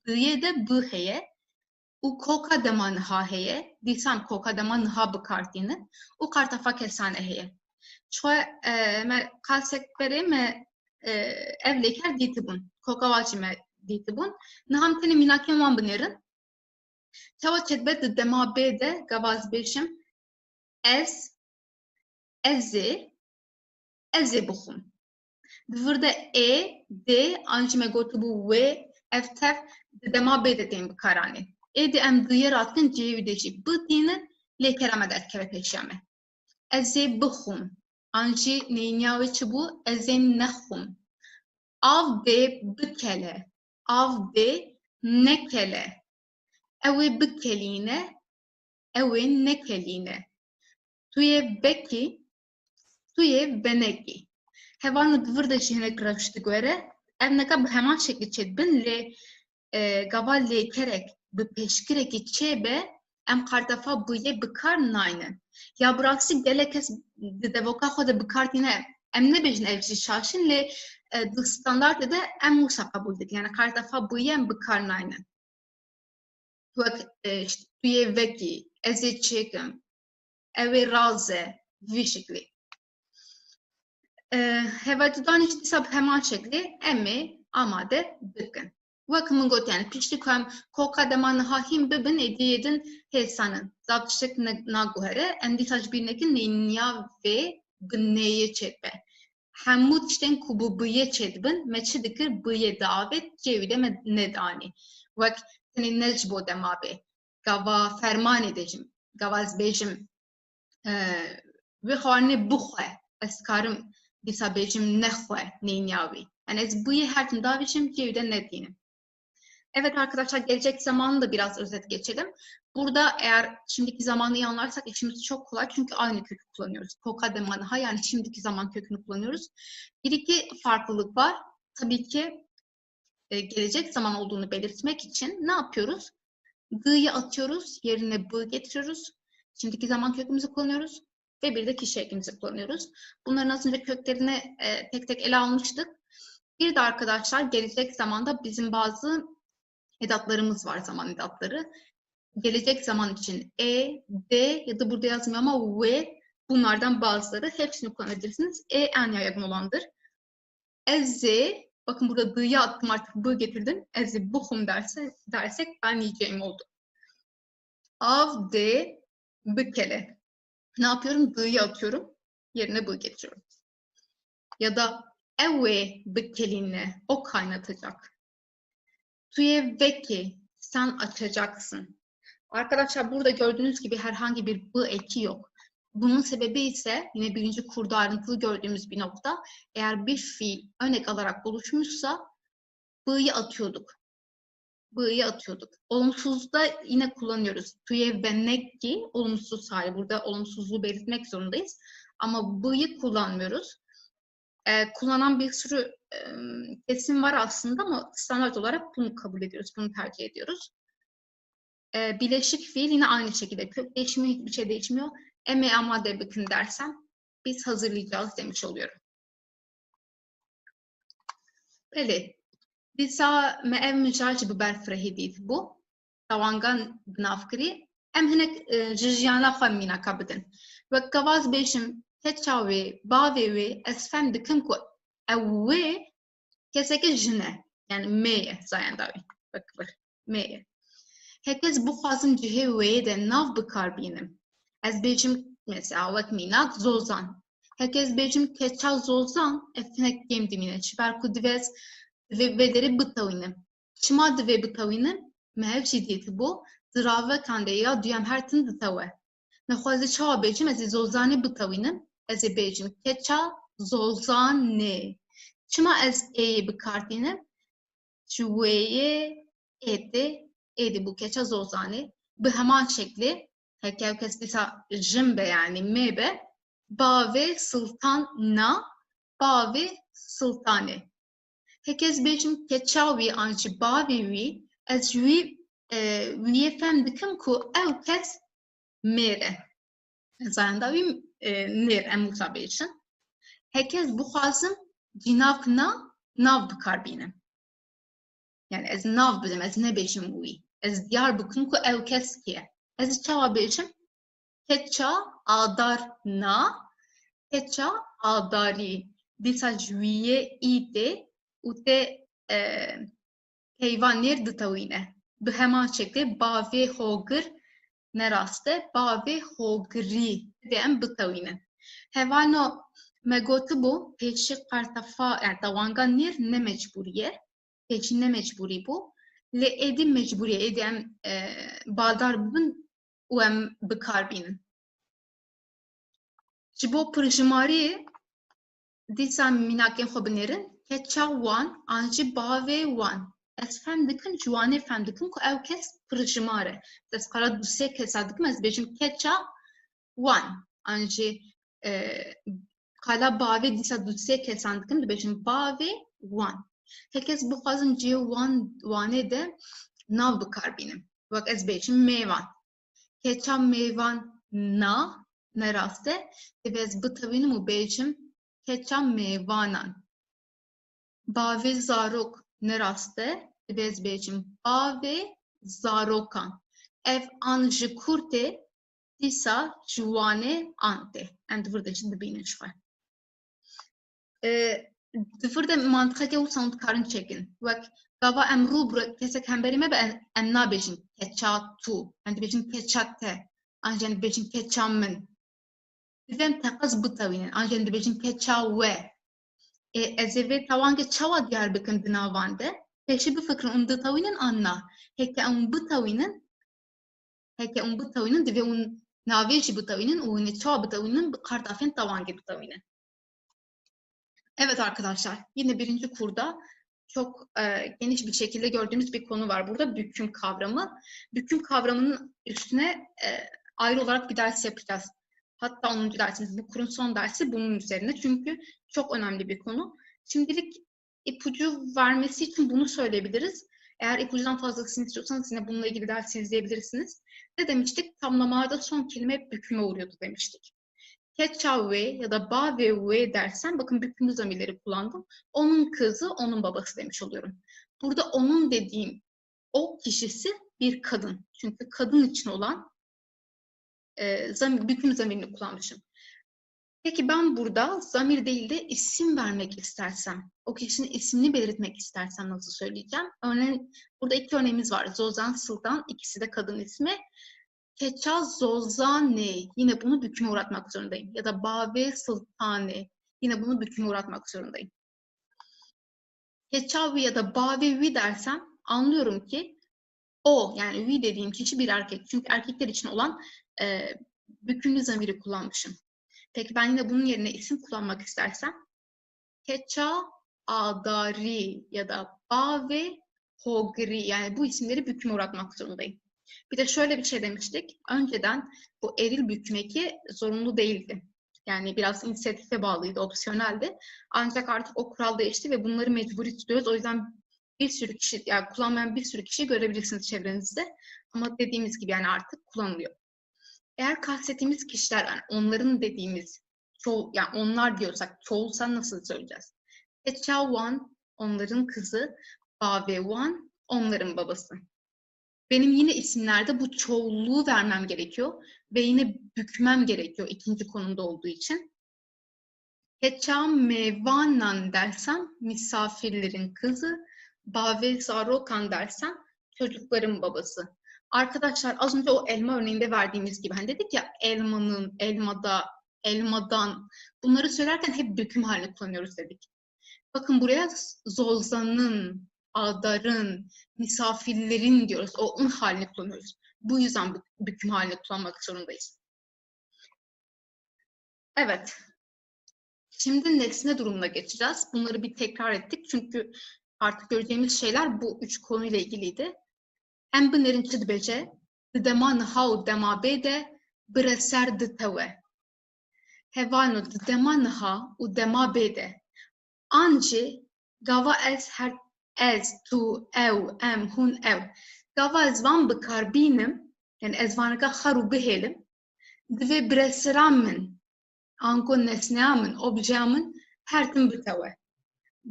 D'ye de b heye. U koka dema naha heye. Disan koka dema naha bıkartini. U kartafa kesane heye. Çoğu me kalsek beri me ev leker ditibun. Koka vacime ditibun. Naham teni minakem van binerin. Çava çetbet dema beyde gavaz beşim ezi buxum. Burada d anjime gotu bu ve eftef dema bey dediğim bir karani. Edi em diğer atkın cevideşi. Bu dinin lekerame der kere peşeme. Ezi buxum. Anji neynyavi çubu ezi nehum. Av de bükele. Av de nekele. Evi bükeline. Evi nekeline. Tuye beki. Tuye beneki. Hevanı dvırda şehine graştı göre. Ev neka hemen şekli çedbin le gaval le kerek bi peşkireki çebe em kartafa buye bikar naynen. Ya bıraksi gelekes devoka xoda bikartine em ne bejin evci şaşın le dı standart de em musa kabul dik. Yani kartafa buye em bikar naynen. Tuye veki, ezi çekim, evi raze, vi şekli. Hevatıdan hiç disab hemen şekli emi amade dikin. Vakımın got yani piştik hem koka deman hahim bibin ediyedin hesanın. Zapşık naguhere endisaj birnekin neynya ve gneye çetbe. Hemut işten kubu bıye çetbin meçi dikir bıye davet cevide nedani. Vak senin necbo demabe. Gava ferman edeceğim. Gavaz bejim ve xwarnê bixwe ez karim dîsa bêjim nexwe nêniyavî. Yani ez bûyê her tim davêjim cêwî de nedînim. Evet arkadaşlar, gelecek zamanı da biraz özet geçelim. Burada eğer şimdiki zamanı iyi anlarsak işimiz çok kolay çünkü aynı kökü kullanıyoruz. Pokademanha yani şimdiki zaman kökünü kullanıyoruz. Bir iki farklılık var. Tabii ki gelecek zaman olduğunu belirtmek için ne yapıyoruz? G'yı atıyoruz, yerine b getiriyoruz. Şimdiki zaman kökümüzü kullanıyoruz ve bir de kişi ekimizi kullanıyoruz. Bunların az önce köklerini tek tek ele almıştık. Bir de arkadaşlar gelecek zamanda bizim bazı edatlarımız var, zaman edatları. Gelecek zaman için e, d ya da burada yazmıyor ama v, bunlardan bazıları, hepsini kullanabilirsiniz. E en yaygın olandır. Eze, bakın burada d'yı attım, artık b getirdim. Eze buhum dersek ben yiyeceğim oldu. Av, de, bükele. Ne yapıyorum? D'yı atıyorum. Yerine b getiriyorum. Ya da eve bükelinle, o kaynatacak. Tuye veki, sen açacaksın. Arkadaşlar burada gördüğünüz gibi herhangi bir b eki yok. Bunun sebebi ise yine birinci kurda ayrıntılı gördüğümüz bir nokta. Eğer bir fiil örnek alarak oluşmuşsa b'yı atıyorduk. B'yı atıyorduk. Olumsuzda yine kullanıyoruz. Tuye ve nekki olumsuz hali. Burada olumsuzluğu belirtmek zorundayız. Ama b'yı kullanmıyoruz. Kullanan bir sürü kesim var aslında ama standart olarak bunu kabul ediyoruz. Bunu tercih ediyoruz. Bileşik fiil yine aynı şekilde. Kök değişmiyor, hiçbir şey değişmiyor. Eme ama de bakın dersem biz hazırlayacağız demiş oluyorum. Peki. Disa me ev mücacı biber frehidit bu. Tavangan bnafkri. Em hinek jijyana xemmina kabidin. Ve kavaz beşim keçavi, bavi ez fem dikim ku evve keseke jine. Yani meye zayandavi. Bakılır. Meye. Herkes bu xwazim cihê wê de nav bikarbînim. Ez bêjim mesela wek mînak zozan. Herkes bêjim keça zozan ev hinek kêm dimîne. Ji ber ku divê vê derê bitewînim. Çima divê bitewînim? Me hev jî dîtibû ziravekan de ya duyem her tin ditewe. Nexwazî çawa bêjim ez ê zozanê bitewînim. Ez ê bêjim keça zozanê. Çima ez êyê bikardînim? Ji wêyê êdê edi bu keça zozani bi heman şekli herkes bisa jimbe yani mebe bave sultan na bave sultane herkes bejim keçavi anji bave vi ez vi fem dikim ku ev kes mere zayanda vi ner emuta bejim herkes bu xazım cinav nav bikarbînim. Yani ez nav bilim, ez ne bêjim wî. Ez diyar bikim ku ew kes kiye. Ez çawa bêjim? Keça adar na, keça adarî. Dîsa ji wîyê îdê û te heyvanêr ditewîne. Bi heman şeklê bavê hogir neraste, bavê hogirî de em bitewînin. Hevano me gotibû pêşî qartefa yani tawangan nêr ne mecbûriye. Peki ne mecburi bu? Le edim mecburi edem badar bun u em bikarbînin. Ji bo pirjimari dîsa mînakên xwe binêrin keça wan an jî bavê wan. Ez fem dikim ji wanê fem dikim ku ew kes pirjimar e. Ez qara du sê kesa dikim ez bêjim keça wan an jî qala bavê dîsa du sê kesan dikim dibêjim bavê wan. Herkes bu xwazim cihê wanê de nav bikarbînim. Wek ez bêjim mêvan. Keça mêvan na neraste divê ez bitewînim û bêjim keça mêvanan. Bavê zarok neraste divê ez bêjim bavê zarokan. Ev an ji kurtê dîsa ji wanê an tê. Em divir jî dibînin xwe. Tifir de mantıqeke wisa dikarin çekin. Wek gava em rû kesek hemberî me be em nabêjin keça tu. Em dibêjin keça te. An jî em dibêjin keça min. Divê em teqez bitewînin. An jî em dibêjin keça we. Ez ê vê tawange çawa diyar bikin di navan de? Pêşî bifikirin hûn ditewînin an na. Heke hûn bitewînin divê hûn Navê bıtavînin û hûn ê çawa bıtavînin bi qartafên tawangê bıtavînin. Evet arkadaşlar, yine birinci kurda çok geniş bir şekilde gördüğümüz bir konu var burada. Büküm kavramı. Büküm kavramının üstüne ayrı olarak bir ders yapacağız. Hatta 10. dersimiz, bu kurun son dersi bunun üzerine. Çünkü çok önemli bir konu. Şimdilik ipucu vermesi için bunu söyleyebiliriz. Eğer ipucudan fazlasını istiyorsanız yine bununla ilgili ders izleyebilirsiniz. Ne demiştik? Tamlamalarda son kelime hep büküme uğruyordu demiştik. Keçave ya da ba ve ve dersen, bakın bükümlü zamirleri kullandım. Onun kızı, onun babası demiş oluyorum. Burada onun dediğim o kişisi bir kadın. Çünkü kadın için olan bükümlü zamirini kullanmışım. Peki ben burada zamir değil de isim vermek istersem, o kişinin ismini belirtmek istersem nasıl söyleyeceğim? Örneğin burada iki örneğimiz var. Zozan, Sıldan, ikisi de kadın ismi. Keça Zozane, yine bunu büküme uğratmak zorundayım. Ya da Bave Sultane, yine bunu büküme uğratmak zorundayım. Keçavi ya da Bavevi dersem anlıyorum ki o, yani vi dediğim kişi bir erkek. Çünkü erkekler için olan bükümlü zamiri kullanmışım. Peki ben yine bunun yerine isim kullanmak istersem Keça Adari ya da Bave Hogri, yani bu isimleri büküme uğratmak zorundayım. Bir de şöyle bir şey demiştik. Önceden bu eril büküm eki zorunlu değildi. Yani biraz inisiyatife bağlıydı, opsiyoneldi. Ancak artık o kural değişti ve bunları mecburi tutuyoruz. O yüzden bir sürü kişi, yani kullanmayan bir sürü kişi görebilirsiniz çevrenizde. Ama dediğimiz gibi yani artık kullanılıyor. Eğer kastettiğimiz kişiler, yani onların dediğimiz çoğul, yani onlar diyorsak çoğulsa nasıl söyleyeceğiz? Keçawan, onların kızı, Bavewan, onların babası. Benim yine isimlerde bu çoğulluğu vermem gerekiyor ve yine bükmem gerekiyor ikinci konumda olduğu için. Keçam mevanan dersem misafirlerin kızı, Bave Zarokan dersem çocukların babası. Arkadaşlar az önce o elma örneğinde verdiğimiz gibi hani dedik ya elmanın, elmada, elmadan, bunları söylerken hep büküm halini kullanıyoruz dedik. Bakın buraya Zolzan'ın, Adar'ın, misafirlerin diyoruz. O un halini kullanıyoruz. Bu yüzden büküm halini kullanmak zorundayız. Evet. Şimdi nesne durumuna geçeceğiz. Bunları bir tekrar ettik. Çünkü artık göreceğimiz şeyler bu üç konuyla ilgiliydi. Em binerin çi dibêje, di dema niha û dema bê de bire ser ditewe. Hevano di dema niha û dema bê de. Anjê gava ez, tu, ew, em, hûn, ew. Gava ez van bikarbînim, yani ez vaneka xer û bihêlim, divê bireseran min, anko nesneya min, objeya min, her tim bitewe.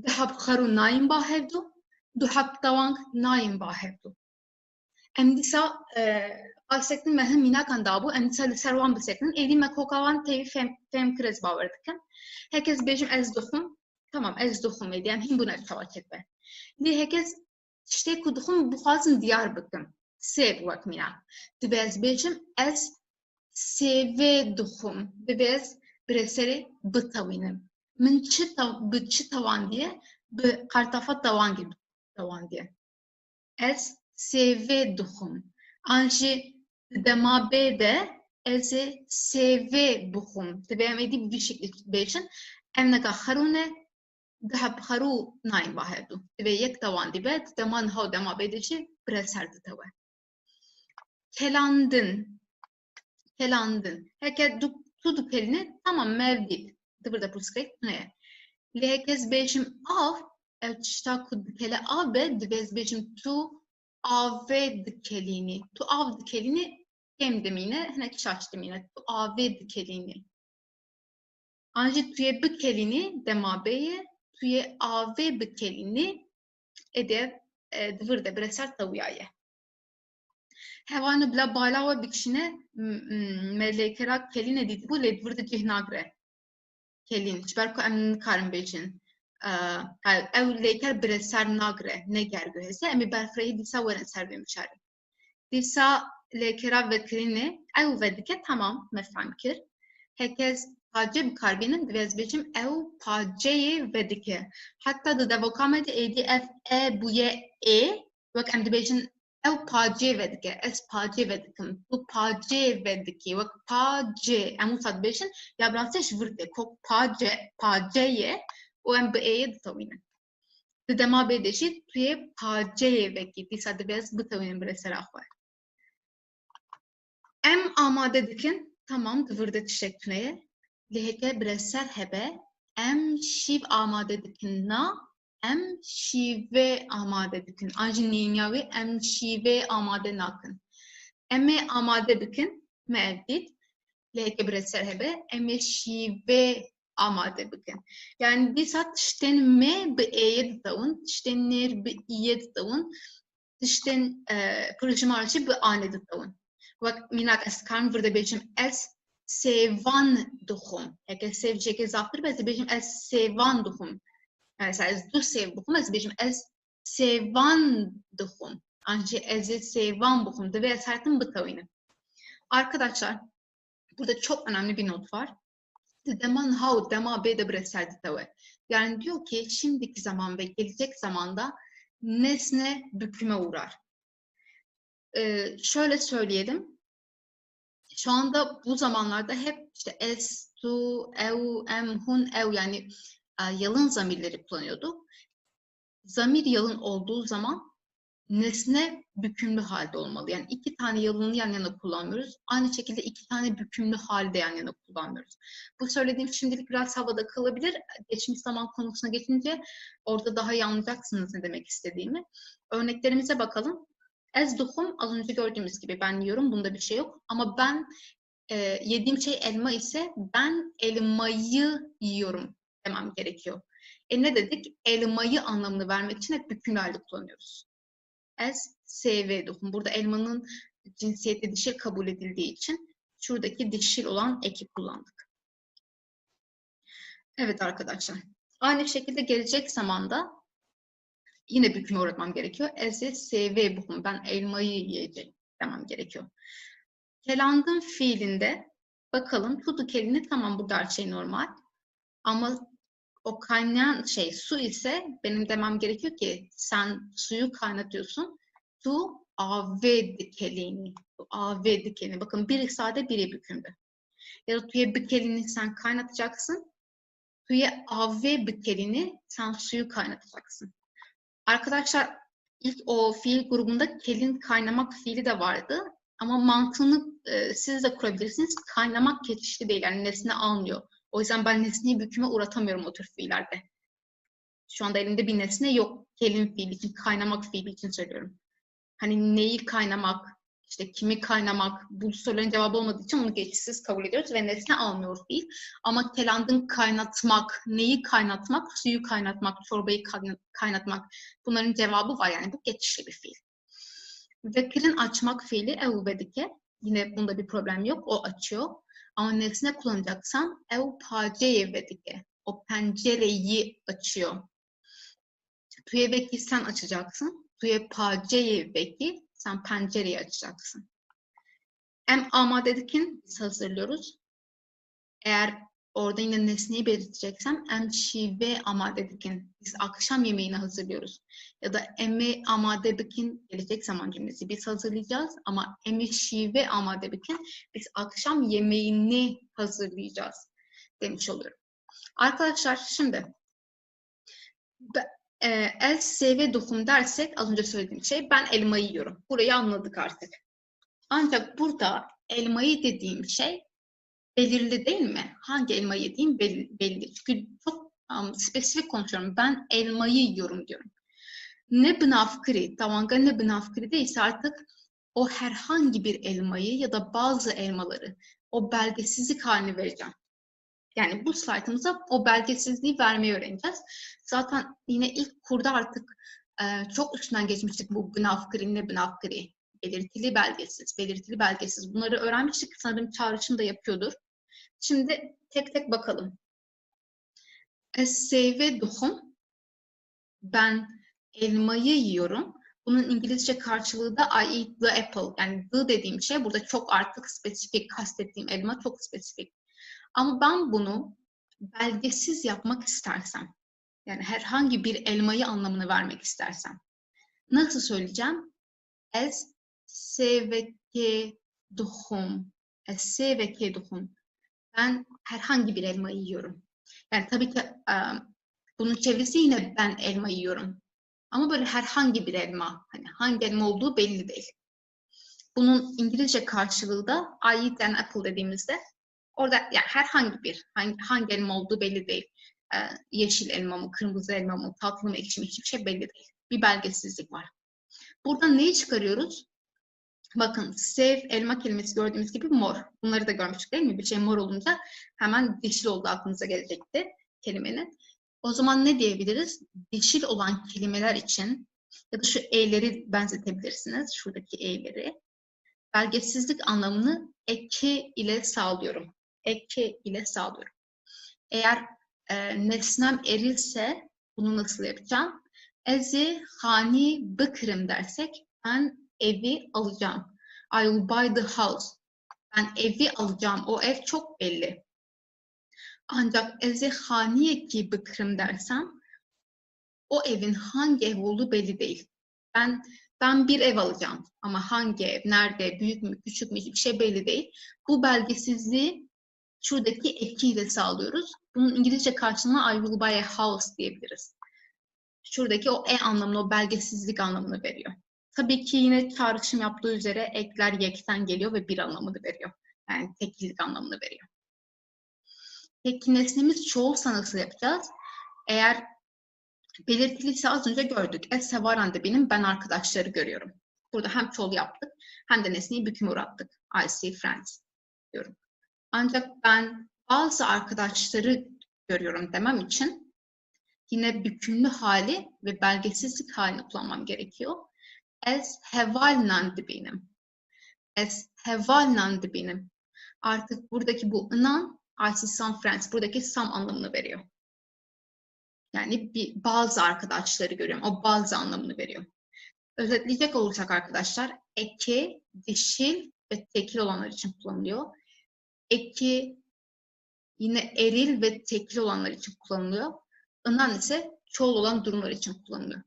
Dihab xer û nayên bahevdû, duhab tewang nayên bahevdû. Em dîsa bahsettin me hin mînakan dabû, em dîsa li ser wan bisekinin, êdî me koka wan tevî fêm kir ez bawer dikim. Herkes bêjim ez dixwim, tamam ez dixwim êdî, em hîn bûne çawa ketbe. Lê herkes tiştê ku dixwim bixwazim diyar bikim. Sêv wek mîna. Divê ez bêjim ez sêvê dixwim, divê ez bireserê bitewînim. Min bi çi tewandiye? Bi qartafa tewangê tewandiye. Ez sêvê dixwim. An jî di dema bê de ez ê sêvê bixwim. Divê em êdî bi vî şeklî bêjin. Em neka xerûne dihab xerû nayên bahevdû. Divê yek tewan dibe, di dema niha û dema bê de jî bireser ditewe. Kelandin. Kelandin. Heke tu dikeline tamam mevdît. Divir de pirsgirêk ne? Lê herkes bêjim av, ew tişta ku dikele av be, divê ez bêjim tu avê dikelînî. Tu av dikelînî kêm dimîne, hinek şaş dimîne. Tu avê dikelînî. An jî tu yê bikelînî dema bêye, tu yê avê bikelînî êdî divir de bireser tewya ye. Hevanı bila bala ve bikişine melekera kelin edildi bu ledvir de cihnagre kelin. Çiber ku em nikarin bêjin. Ew leker bireser nagre ne gergöhese emi berfreyi dîsa werin ser bê mişarin. Dîsa lekera vekirîne ew vedike tamam mefhem kir. Herkes pace bikarbînin divê ez bêjim ew paceyê vedike. Hatta di devokame de êdî ev e bûye e wek em dibêjin ev pace vedike, es pace vedikim, tu pace vediki, vak pace, em usad beşin, ya branseş vırte, kok paceye, o em be'ye ditavine. Dema bedeşi, tuye paceye veki, disad bez bitavine bresel ahvar. Em amade dikin, tamam, dıvırda tişektüneye, leheke bresel hebe, em şiv amade dikin na, em şive amade dikin. Anji niyinyavi em şive amade nakın. Eme amade dikin, me evdit, leheke bresel hebe, eme şive amade dikin. Yani disat tişten me be eye ditavun, tişten ner be iye ditavun, tişten pırışımarçı be ane ditavun. Vak minak es kan burada beşim es sevan duhum. Eke sevceke zaftır bez beşim es sevan duhum. Yani es du sev buhum es beşim es sevan duhum. Anca eze sevan buhum. Ve esertin bu tavini. Arkadaşlar burada çok önemli bir not var. Deman hav dema be de breser ditave. Yani diyor ki şimdiki zaman ve gelecek zamanda nesne büküme uğrar. Şöyle söyleyelim. Şu anda bu zamanlarda hep işte es, tu, ev, em, hun, ev yani yalın zamirleri kullanıyorduk. Zamir yalın olduğu zaman nesne bükümlü halde olmalı. Yani iki tane yalını yan yana kullanmıyoruz. Aynı şekilde iki tane bükümlü halde yan yana kullanmıyoruz. Bu söylediğim şimdilik biraz havada kalabilir. Geçmiş zaman konusuna geçince orada daha iyi anlayacaksınız ne demek istediğimi. Örneklerimize bakalım. Ez duhum az önce gördüğümüz gibi ben yiyorum. Bunda bir şey yok. Ama ben yediğim şey elma ise ben elmayı yiyorum demem gerekiyor. Ne dedik? Elmayı anlamını vermek için hep bükümlü halde kullanıyoruz. Ez, SV duhum. Burada elmanın cinsiyeti dişil kabul edildiği için şuradaki dişil olan eki kullandık. Evet arkadaşlar. Aynı şekilde gelecek zamanda yine büküme uğratmam gerekiyor. Eze, SV buhum. Ben elmayı yiyeceğim demem gerekiyor. Kelandın fiilinde bakalım tutu kelini tamam burada her şey normal. Ama o kaynayan şey su ise benim demem gerekiyor ki sen suyu kaynatıyorsun. Tu ave dikelini. Tu ave dikelini. Bakın biri sade biri bükümlü. Ya da tuye bikelini sen kaynatacaksın. Tuye ave bikelini sen suyu kaynatacaksın. Arkadaşlar ilk o fiil grubunda kelin kaynamak fiili de vardı. Ama mantığını siz de kurabilirsiniz. Kaynamak geçişli değil. Yani nesne almıyor. O yüzden ben nesneyi büküme uğratamıyorum o tür fiillerde. Şu anda elimde bir nesne yok. Kelin fiili için, kaynamak fiili için söylüyorum. Hani neyi kaynamak, işte kimi kaynamak, bu soruların cevabı olmadığı için onu geçişsiz kabul ediyoruz ve nesne almıyor fiil. Ama kelandın kaynatmak, neyi kaynatmak, suyu kaynatmak, çorbayı kaynatmak bunların cevabı var yani bu geçişli bir fiil. Vekirin açmak fiili evvedike. Yine bunda bir problem yok. O açıyor. Ama nesne kullanacaksam ev paceye vedike. O pencereyi açıyor. Tuye veki sen açacaksın. Tuye paceye veki sen pencereyi açacaksın. Em amadedekin biz hazırlıyoruz. Eğer orada yine nesneyi belirteceksem em şive amadedekin biz akşam yemeğini hazırlıyoruz. Ya da emi amadedekin gelecek zaman cümlesi biz hazırlayacağız ama emi şive amadedekin biz akşam yemeğini hazırlayacağız demiş oluyorum. Arkadaşlar şimdi el seve duhum dersek az önce söylediğim şey ben elmayı yiyorum. Burayı anladık artık. Ancak burada elmayı dediğim şey belirli değil mi? Hangi elmayı yediğim belli. Çünkü çok spesifik konuşuyorum. Ben elmayı yiyorum diyorum. Ne bnafkri, tavanga ne bnafkri değilse artık o herhangi bir elmayı ya da bazı elmaları o belgesizlik haline vereceğim. Yani bu slaytımıza o belgesizliği vermeyi öğreneceğiz. Zaten yine ilk kurda artık çok üstünden geçmiştik bu bnafkri ne bnafkri. Belirtili belgesiz, belirtili belgesiz. Bunları öğrenmiştik. Sanırım çağrışım da yapıyordur. Şimdi tek tek bakalım. Es-seyve duhum. Ben elmayı yiyorum. Bunun İngilizce karşılığı da I eat the apple. Yani the dediğim şey burada çok artık spesifik. Kastettiğim elma çok spesifik. Ama ben bunu belgesiz yapmak istersem, yani herhangi bir elmayı anlamını vermek istersem, nasıl söyleyeceğim? Ez seveke duhum. Ez seveke duhum. Ben herhangi bir elma yiyorum. Yani tabii ki bunun çevresi yine ben elma yiyorum. Ama böyle herhangi bir elma. Hani hangi elma olduğu belli değil. Bunun İngilizce karşılığı da I eat an apple dediğimizde orada yani herhangi bir hangi elma olduğu belli değil. Yeşil elma mı, kırmızı elma mı, tatlı mı, ekşi mi hiçbir şey belli değil. Bir belgesizlik var. Buradan neyi çıkarıyoruz? Bakın sev elma kelimesi gördüğümüz gibi mor. Bunları da görmüştük değil mi? Bir şey mor olunca hemen dişil olduğu aklınıza gelecekti kelimenin. O zaman ne diyebiliriz? Dişil olan kelimeler için ya da şu e'leri benzetebilirsiniz. Şuradaki e'leri. Belgesizlik anlamını eki ile sağlıyorum. Eki ile sağlıyorum. Eğer nesnem erilse bunu nasıl yapacağım? Ezi hani bıkırım dersek ben evi alacağım. I will buy the house. Ben evi alacağım. O ev çok belli. Ancak ezi haniye ki bıkırım dersem o evin hangi ev olduğu belli değil. Ben bir ev alacağım ama hangi ev, nerede, büyük mü, küçük mü hiçbir şey belli değil. Bu belgesizliği şuradaki ekiyle sağlıyoruz. Bunun İngilizce karşılığına I will buy a house diyebiliriz. Şuradaki o anlamını, o belgesizlik anlamını veriyor. Tabii ki yine çağrışım yaptığı üzere ekler yekten geliyor ve bir anlamını veriyor. Yani tekillik anlamını veriyor. Peki nesnemiz çoğulsa nasıl yapacağız? Eğer belirtiliyse az önce gördük. Es sevaran benim, ben arkadaşları görüyorum. Burada hem çoğul yaptık hem de nesneyi büküme uğrattık. I see friends diyorum. Ancak ben bazı arkadaşları görüyorum demem için yine bükümlü hali ve belgesizlik halini kullanmam gerekiyor. Es hevalnandı benim. Es hevalnandı benim. Artık buradaki bu ınan, I see some friends, buradaki some anlamını veriyor. Yani bazı arkadaşları görüyorum. O bazı anlamını veriyor. Özetleyecek olursak arkadaşlar, eki, dişil ve tekil olanlar için kullanılıyor. Eki yine eril ve tekil olanlar için kullanılıyor. Inan ise çoğul olan durumlar için kullanılıyor.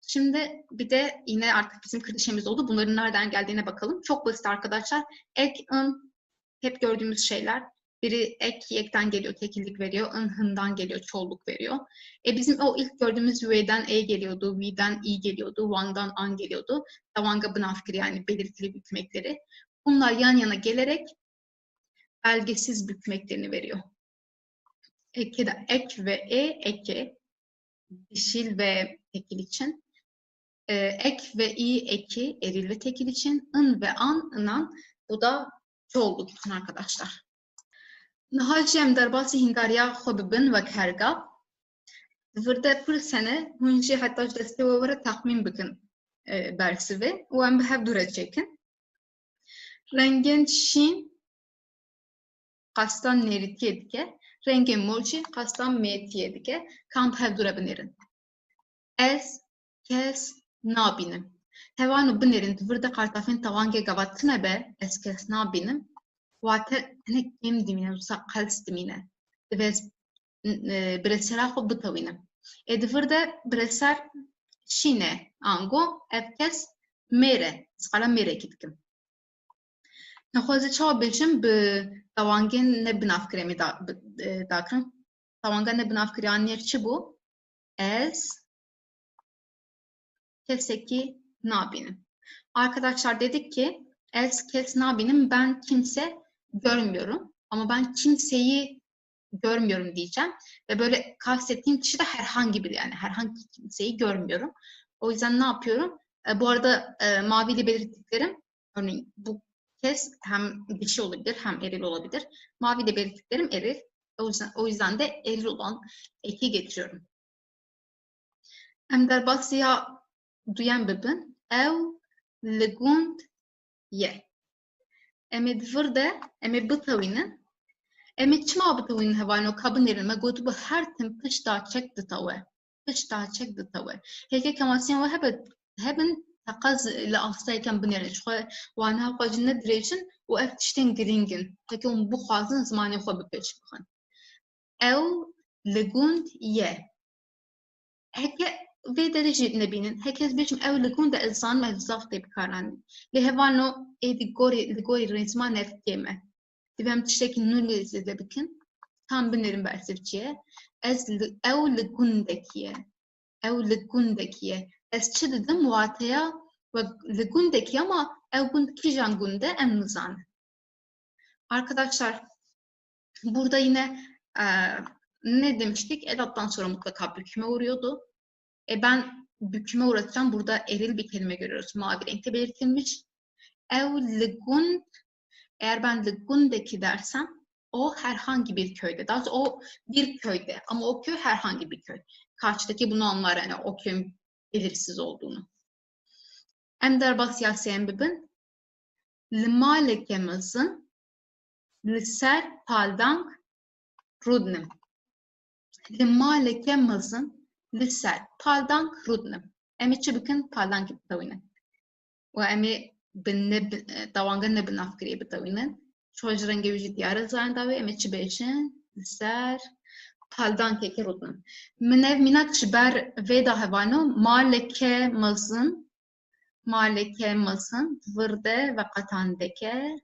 Şimdi bir de yine artık bizim klişemiz oldu. Bunların nereden geldiğine bakalım. Çok basit arkadaşlar. Ek, ın hep gördüğümüz şeyler. Biri ek, yekten geliyor, tekillik veriyor. In, hından geliyor, çoğulluk veriyor. Bizim o ilk gördüğümüz V'den E geliyordu, V'den I geliyordu, Wang'dan An geliyordu. Tavanga bınafkır yani belirtili bükmekleri. Bunlar yan yana gelerek belgesiz bükmeklerini veriyor. Ek ve eke, dişil ve tekil için. Ek ve i eki, eril ve tekil için. In ve an, ınan, bu da çoğulluk için arkadaşlar. Nihal jem derbasi hingariya xwe bibin vek herga. Virde pir sene hûn jî heta ji destê we were texmîn bikin bersivê û em bi hev dû re çêkin. Rengên şîn qastan nêrîtiyê dike. Rengên mor jî qastan mêtiyê dike. Kan bi hev dû re binêrin. Ez kes nabînim. Hevanu binêrin divir de qartafên tewangê gava tune be ez kes nabînim. Wate hinek kêm dimîne wisa qels dimîne. Divê biresera xwe bitewînim. Divir de bireser şîne ango ev kes mêre. Ez qala mêrekî dikim. Nexweze çawa bêjim bi tewangên ne binavkirê me dakirin. Tewanga ne binavkiriyan nêr çi bû? Ez kesekî nabînim. Arkadaşlar dedik ki ez kes nabînim, ben kimse görmüyorum ama ben kimseyi görmüyorum diyeceğim ve böyle kastettiğim kişi de herhangi bir yani herhangi kimseyi görmüyorum. O yüzden ne yapıyorum? Bu arada maviyle belirttiklerim örneğin bu kes hem dişi olabilir hem eril olabilir. Maviyle belirttiklerim eril. O yüzden de eril olan eki getiriyorum. Em derbasiya duyan bibin ev legund ye. Em divir de em bitewînin em çima bitewînin hevalino kabin erin me gotu bi her tim pişta çek ditewe. Pişta çek ditewe. Hêkê kemasiyên we hebin teqez li astayeken binêrin. Xwe wana xwe jî nedirêjin û ev tiştên girîngin. Hêkê hûn bixwazin zimanê xwe bi pêş bixin. Ew li gund ye. Hêkê Vê de jî nebînin. Hekes bêjim ew li gund de ez zanim ev zaf tê bikaranî. Lê hevano ê li gorî rêzma nevkê me. Divêm tiştekî nû lê bikin. Tam binerim bersivçiye. Ew li gundekî ye. Ew li gundekî ye. Ez çi didim wateya li gundekî ama ew gund kîjan gund e em nizanin. Arkadaşlar burada yine ne demiştik? Edattan sonra mutlaka büküme uğruyordu. Ben büküme uğratacağım. Burada eril bir kelime görüyoruz. Mavi renkte belirtilmiş. Ev ligund, eğer ben ligundeki dersem o herhangi bir köyde. Daha doğrusu o bir köyde ama o köy herhangi bir köy. Karşıdaki bunu anlar yani o köyün belirsiz olduğunu. Em derba siyasiyen bibin li malekemizin li ser paldank rudnim. Li malekemizin li ser paldank rudnim. Emi çi bikin paldank bitawînin. Ve emi dawanga nebin navkirî bitawînin. Şo ji rengê wî jî diyar e zayin dawê emi çi bêjin li ser paldankekê rudnim. Min ev mînak ji ber vê da hevano malekemizin divir de veqetandeke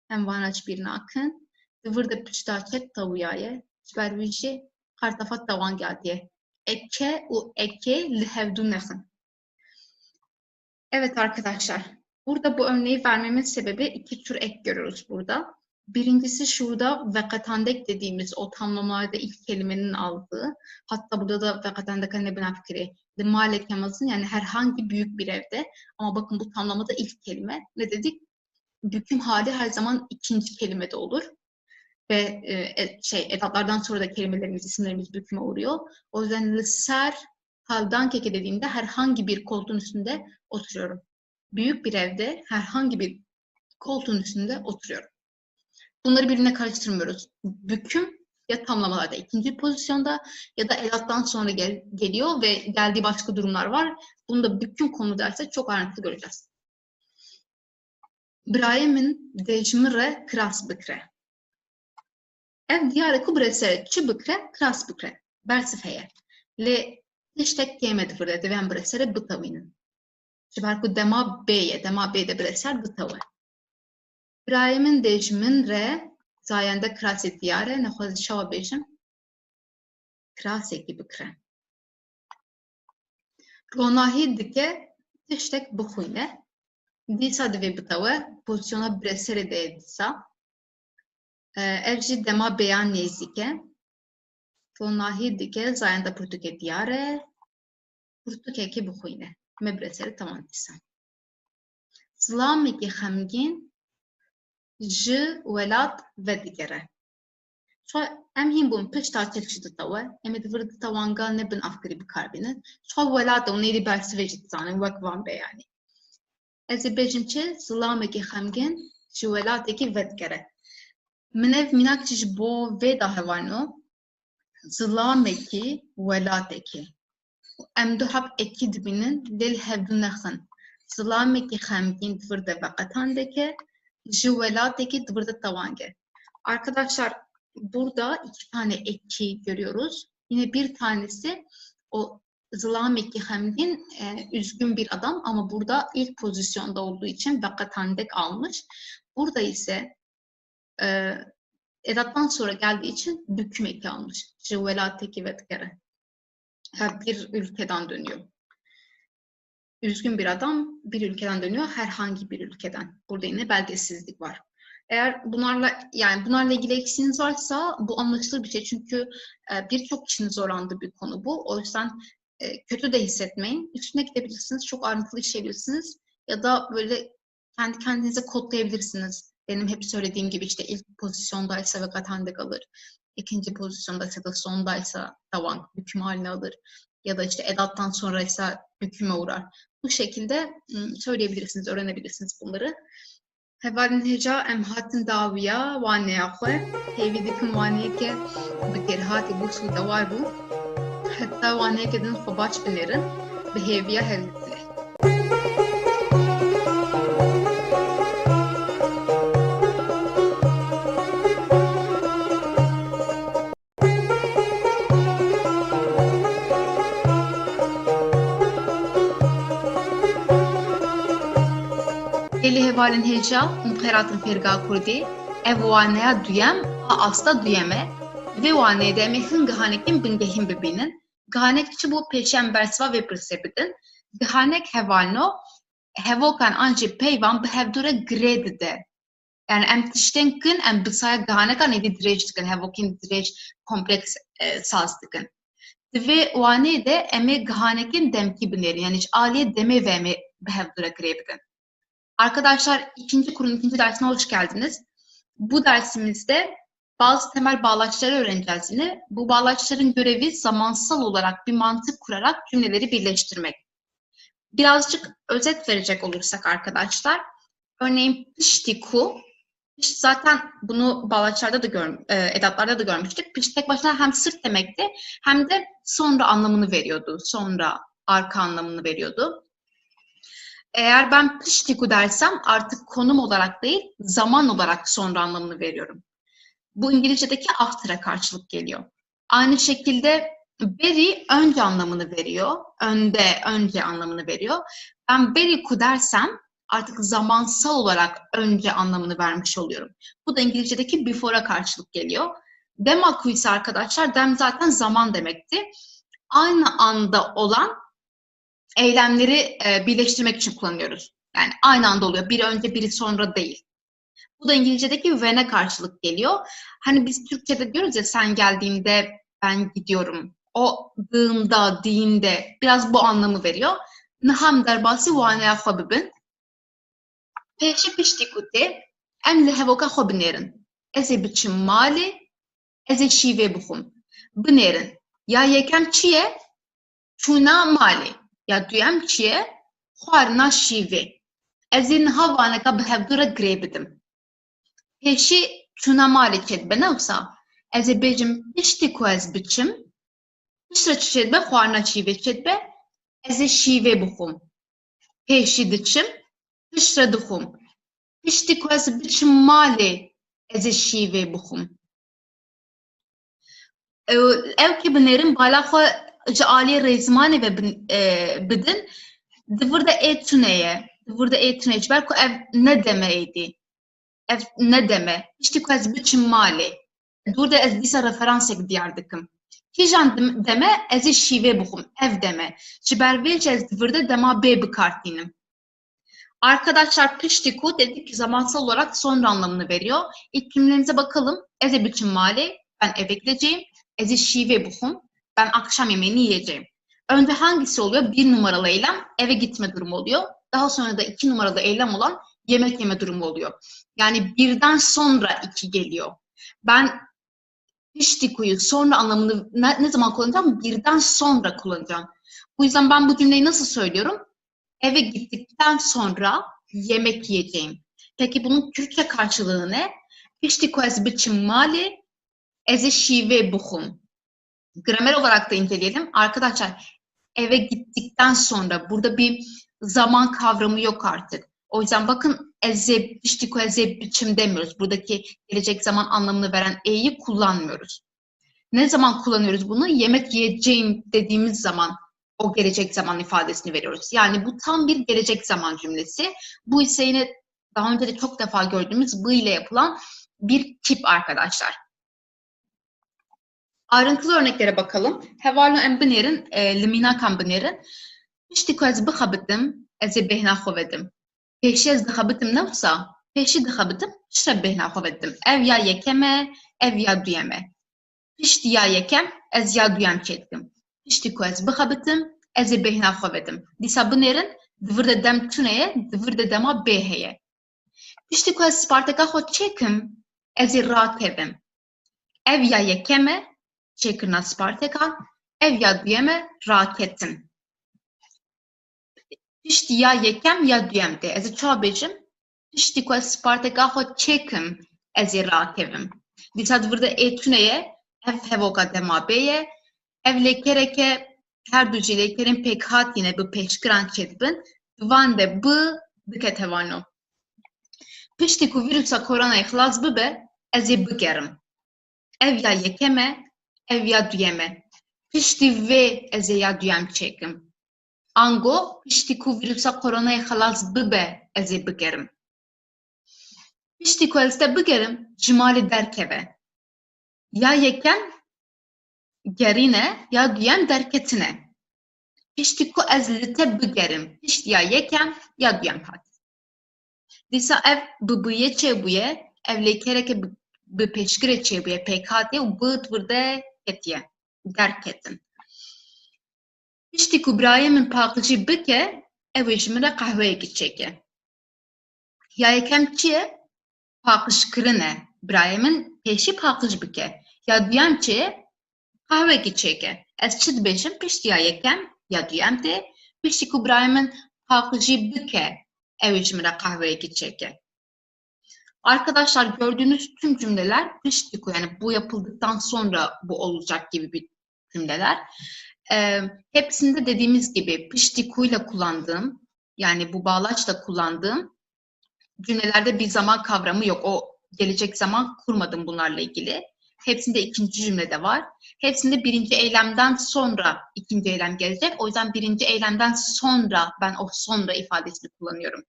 em vana ji bîr nakin. Divir de pişta çek tawîya ye. Ji ber wî jî qartafat dawangiya diye. Eke û ekê li hevdû nexin. Evet arkadaşlar, burada bu örneği vermemin sebebi iki tür ek görüyoruz burada. Birincisi şurada vekatandek dediğimiz o tamlamalarda ilk kelimenin aldığı, hatta burada da vekatandek ne binafkiri, malekemazın yani herhangi büyük bir evde. Ama bakın bu tamlamada ilk kelime. Ne dedik? Büküm hali her zaman ikinci kelimede olur. Ve edatlardan sonra da kelimelerimiz, isimlerimiz büküme uğruyor. O yüzden liser haldan keke dediğimde herhangi bir koltuğun üstünde oturuyorum. Büyük bir evde herhangi bir koltuğun üstünde oturuyorum. Bunları birbirine karıştırmıyoruz. Büküm ya tamlamalarda ikinci pozisyonda ya da edattan sonra geliyor ve geldiği başka durumlar var. Bunu da büküm konu derse çok ayrıntılı göreceğiz. Brahim'in dejmire kras bikre. Ev diyare ku bresere çi bikre kras bikre. Bersif heye. Le tiştek yemedi fırda devem bresere bitavinin. Jibar ku dema b'ye, dema b'de breser bitavı. Brahim'in dejmin re zayende krasi diyare nexwaz şava bejim kraseki bikre. Ronahi dike tiştek bixwîne. Dîsa divê bitave pozisyona bresere de dîsa. Ev jî dema beyan nêzik e. Ronahî dike zayenda pirtûkê diyar e. Pirtûkekê bixwîne. Me bresere tamam dîsa. Zilamekî xemgîn ji welat vedigere. Em hîn bûn pişta çekişi ditawe. Em ê divir ditawanga nebin afkirî bikarbînin. Xwe welat ew nêrî bersivê jî dizanin wek van beyanî. Ez ê bêjim çi zilamekî xemgîn ji welatekî vedigere. Min ev mînak ji bo vê da hevano zilamekî welatekî. Em du hev ekî dibînin lê li hevdû nexin. Zilamekî xemgîn divir de veqetandeke ji welatekî divir de tawange. Arkadaşlar burada iki tane eki görüyoruz. Yine bir tanesi o zilamekî xemgîn üzgün bir adam ama burada ilk pozisyonda olduğu için veqetandek almış. Burada ise edattan sonra geldiği için büküm eki almış. Jivelateki vetkere. Bir ülkeden dönüyor. Üzgün bir adam bir ülkeden dönüyor, herhangi bir ülkeden. Burada yine belgesizlik var. Eğer bunlarla ilgili eksiğiniz varsa bu anlaşılır bir şey. Çünkü birçok kişinin zorlandığı bir konu bu. O yüzden kötü de hissetmeyin. Üstüne gidebilirsiniz, çok ayrıntılı işleyebilirsiniz. Ya da böyle kendi kendinize kodlayabilirsiniz. Benim hep söylediğim gibi işte ilk pozisyondaysa veqetandek alır. İkinci pozisyondaysa da sondaysa tavan büküm haline alır. Ya da işte edattan sonraysa büküme uğrar. Bu şekilde söyleyebilirsiniz, öğrenebilirsiniz bunları. Hevalin heca em hatin dawiya vaneya xwe hêvî dikin waneyeke bi kêrhatî bû sûdewar bû heta waneyeke din xwe baş binêrin bi hêviya hevdîtine. Gelê hevalên hêja û xêratên fêrga Kurdî ev waneya duyem a asta duyeme vê waneyê de em ê hin gihanekên bingehîn bibînin. Gihanek çi bû pêşiyan bersiva vê pirsê bidin. Gihanek hevalno hevokan an jî peyvan bi hevdûre girê dide. Yani em tiştên kin em bi saya gihanekan êdî dirêj dikin, hevokên dirêj kompleks saz dikin. Di vê waneyê de em ê gihanekên demkî binêrin. Yani aliyê demê ve em ê bi hevdûre girê bidin. Arkadaşlar ikinci kurun ikinci dersine hoş geldiniz. Bu dersimizde bazı temel bağlaçları öğreneceğiz yine. Bu bağlaçların görevi zamansal olarak bir mantık kurarak cümleleri birleştirmek. Birazcık özet verecek olursak arkadaşlar, örneğin piştiku, piş zaten bunu bağlaçlarda da edatlarda da görmüştük. Piş tek başına hem sırt demekti hem de sonra anlamını veriyordu. Sonra, arka anlamını veriyordu. Eğer ben piştiku dersem artık konum olarak değil, zaman olarak sonra anlamını veriyorum. Bu İngilizce'deki after'a karşılık geliyor. Aynı şekilde beri önce anlamını veriyor. Önce anlamını veriyor. Ben beriku dersem artık zamansal olarak önce anlamını vermiş oluyorum. Bu da İngilizce'deki before'a karşılık geliyor. Demaku ise arkadaşlar, dem zaten zaman demekti. Aynı anda olan eylemleri birleştirmek için kullanıyoruz. Yani aynı anda oluyor. Biri önce, biri sonra değil. Bu da İngilizce'deki when'e karşılık geliyor. Hani biz Türkçe'de diyoruz ya, sen geldiğinde ben gidiyorum. O dığında, diğinde biraz bu anlamı veriyor. Niham derbasi waneya xwe bibin. Pêşî piştîkûtê em li hevoka xwe binêrin. Ez ê biçim malê, ez ê şîvê bixwim. Binêrin. Ya yekem çi ye? Çûna malê. Ya duyem çi ye? Xwarina şîvê. Ez ê niha waneka bi hevdûre girê bidim. Pêşî çûna malê çêdibe ne wisa? Ez ê bêjim piştî ku ez biçim, piştre çi çêdibe? Xwarina şîvê çêdibe. Ez ê şîvê bixwim. Pêşî diçim, piştre dixwim. Piştî ku ez biçim malê, ez ê şîvê bixwim. Ew kê binêrin bala xwe ji aliyê rêzimanê ve bidin, divir de ê tuneye, divir de ê tuneye ji ber ku ev ne demeydi. Ev ne deme. Piştî ku ez biçim malê. Dur de ez dîsa referansek diyar dikim. Kîjan deme, ez ê şîvê bixwim. Ev deme. Ji ber vê ez divir de dema bê bikartînim. Arkadaşlar piştiku dedik ki zamansal olarak sonra anlamını veriyor. İlk cümlemize bakalım. Ez ê biçim malê. Ben eve gideceğim. Ez ê şîvê bixwim. Ben akşam yemeğini yiyeceğim. Önce hangisi oluyor? 1 numaralı eylem eve gitme durumu oluyor. Daha sonra da 2 numaralı eylem olan yemek yeme durumu oluyor. Yani birden sonra 2 geliyor. Ben piştikuyu sonra anlamını ne zaman kullanacağım? Birden sonra kullanacağım. Bu yüzden ben bu cümleyi nasıl söylüyorum? Eve gittikten sonra yemek yiyeceğim. Peki bunun Türkçe karşılığı ne? Piştiku ez biçim malê, ez ê şîvê bixwim. Gramer olarak da inceleyelim. Arkadaşlar eve gittikten sonra burada bir zaman kavramı yok artık. O yüzden bakın eze, piştiku eze biçim demiyoruz. Buradaki gelecek zaman anlamını veren e'yi kullanmıyoruz. Ne zaman kullanıyoruz bunu? Yemek yiyeceğim dediğimiz zaman o gelecek zaman ifadesini veriyoruz. Yani bu tam bir gelecek zaman cümlesi. Bu ise yine daha önce de çok defa gördüğümüz bu ile yapılan bir tip arkadaşlar. Ayrıntılı örneklere bakalım. Hevalu em binêrin, limînakan binêrin. Piştîku ez bixebitim, ez ê bêhna xwe vedim. Pêşî ez dixebitim ne wisa? Pêşî dixebitim, piştre bêhna xwe vedim. Ev ya yekem e, ev ya duyem e. Piştî ya yekem, ez ya duyem çêdikim. Piştîku ez bixebitim, ez ê bêhna xwe vedim. Dîsa binêrin, divir de dem tuneye, divir de dema bê heye. Piştîku ez sparteka xwe çêkim, ez ê rakevim. Ev ya yekem e, çêkirina sparteka, ev ya duyeme raketim. Piştî ya yekem ya duyem de. Ez ê çawa bêjim? Piştî ku ez sparteka xwe çêkim, ez ê rakevim. Dîsa divir de ê tuneye, ev hevoka dema bê ye. Ev lêkereke her du jî lêkerên pêk hatîne bi pêşkiran çêdibin. Van de bi dike tevano. Piştî ku vîrusa koronayê xilas bibe, ez ê bigerim. Ev ya yekem e, ev ya duyem e. Piştî vê ez ê ya duyem çêkim. Ango piştî ku vîrusa koronayê xelas bibe ez ê bigerim. Piştî ku ez te bigerim ji malê derkeve. Ya yekem gerîne ya duyem derketine. Piştî ku ez li te bigerim. Pişt ya yekem ya duyem hat. Dîsa ev bibûyê çêbûye, ev lêkereke bi pêşgirê çêbûye pêk hatiye û bi tvirde ketiye. Derketin. Piştî ku birayê min paqijî bike, ew ê ji min re qehweyekî çêke. Ya yekem çi ye? Paqijkirin e. Birayê min pêşî paqij bike. Ya duyem çi ye? Qehwekî çêke. Ez çi dibêjim? Piştî ya yekem ya duyem tê. Piştî ku birayê min paqijî bike, ew ê ji min re qehweyekî çêke. Arkadaşlar gördüğünüz tüm cümleler piştî ku, yani bu yapıldıktan sonra bu olacak gibi bir cümleler. Hepsinde dediğimiz gibi piştî ku'yla kullandığım, yani bu bağlaçla kullandığım cümlelerde bir zaman kavramı yok. O gelecek zaman kurmadım bunlarla ilgili. Hepsinde ikinci cümlede var. Hepsinde birinci eylemden sonra ikinci eylem gelecek. O yüzden birinci eylemden sonra ben o sonra ifadesini kullanıyorum.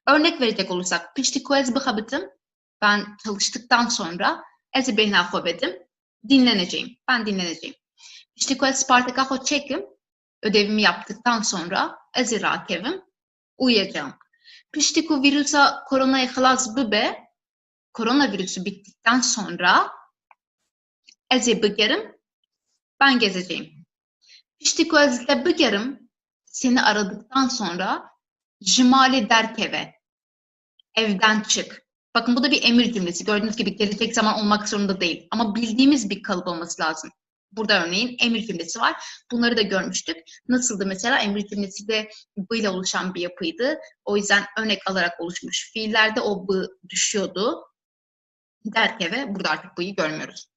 Örnek verecek olursak, piştî ku ez bixebitim, ben çalıştıktan sonra ez ê bêhna xwe vedim, dinleneceğim. Ben dinleneceğim. Piştî ku ez sparteka xwe çekim, ödevimi yaptıktan sonra ez ê rakevim, uyuyacağım. Piştî ku vîrusa koronayê xelas bibe, koronavirüsü bittikten sonra ez ê bigerim, ben gezeceğim. Piştî ku ez te bigerim, seni aradıktan sonra ji malê derkeve, evden çık. Bakın bu da bir emir cümlesi. Gördüğünüz gibi gelecek zaman olmak zorunda değil. Ama bildiğimiz bir kalıp olması lazım. Burada örneğin emir cümlesi var. Bunları da görmüştük. Nasıldı mesela? Emir cümlesi de b ile oluşan bir yapıydı. O yüzden örnek alarak oluşmuş. Fiillerde o b düşüyordu. Derkeve. Burada artık b'yi görmüyoruz.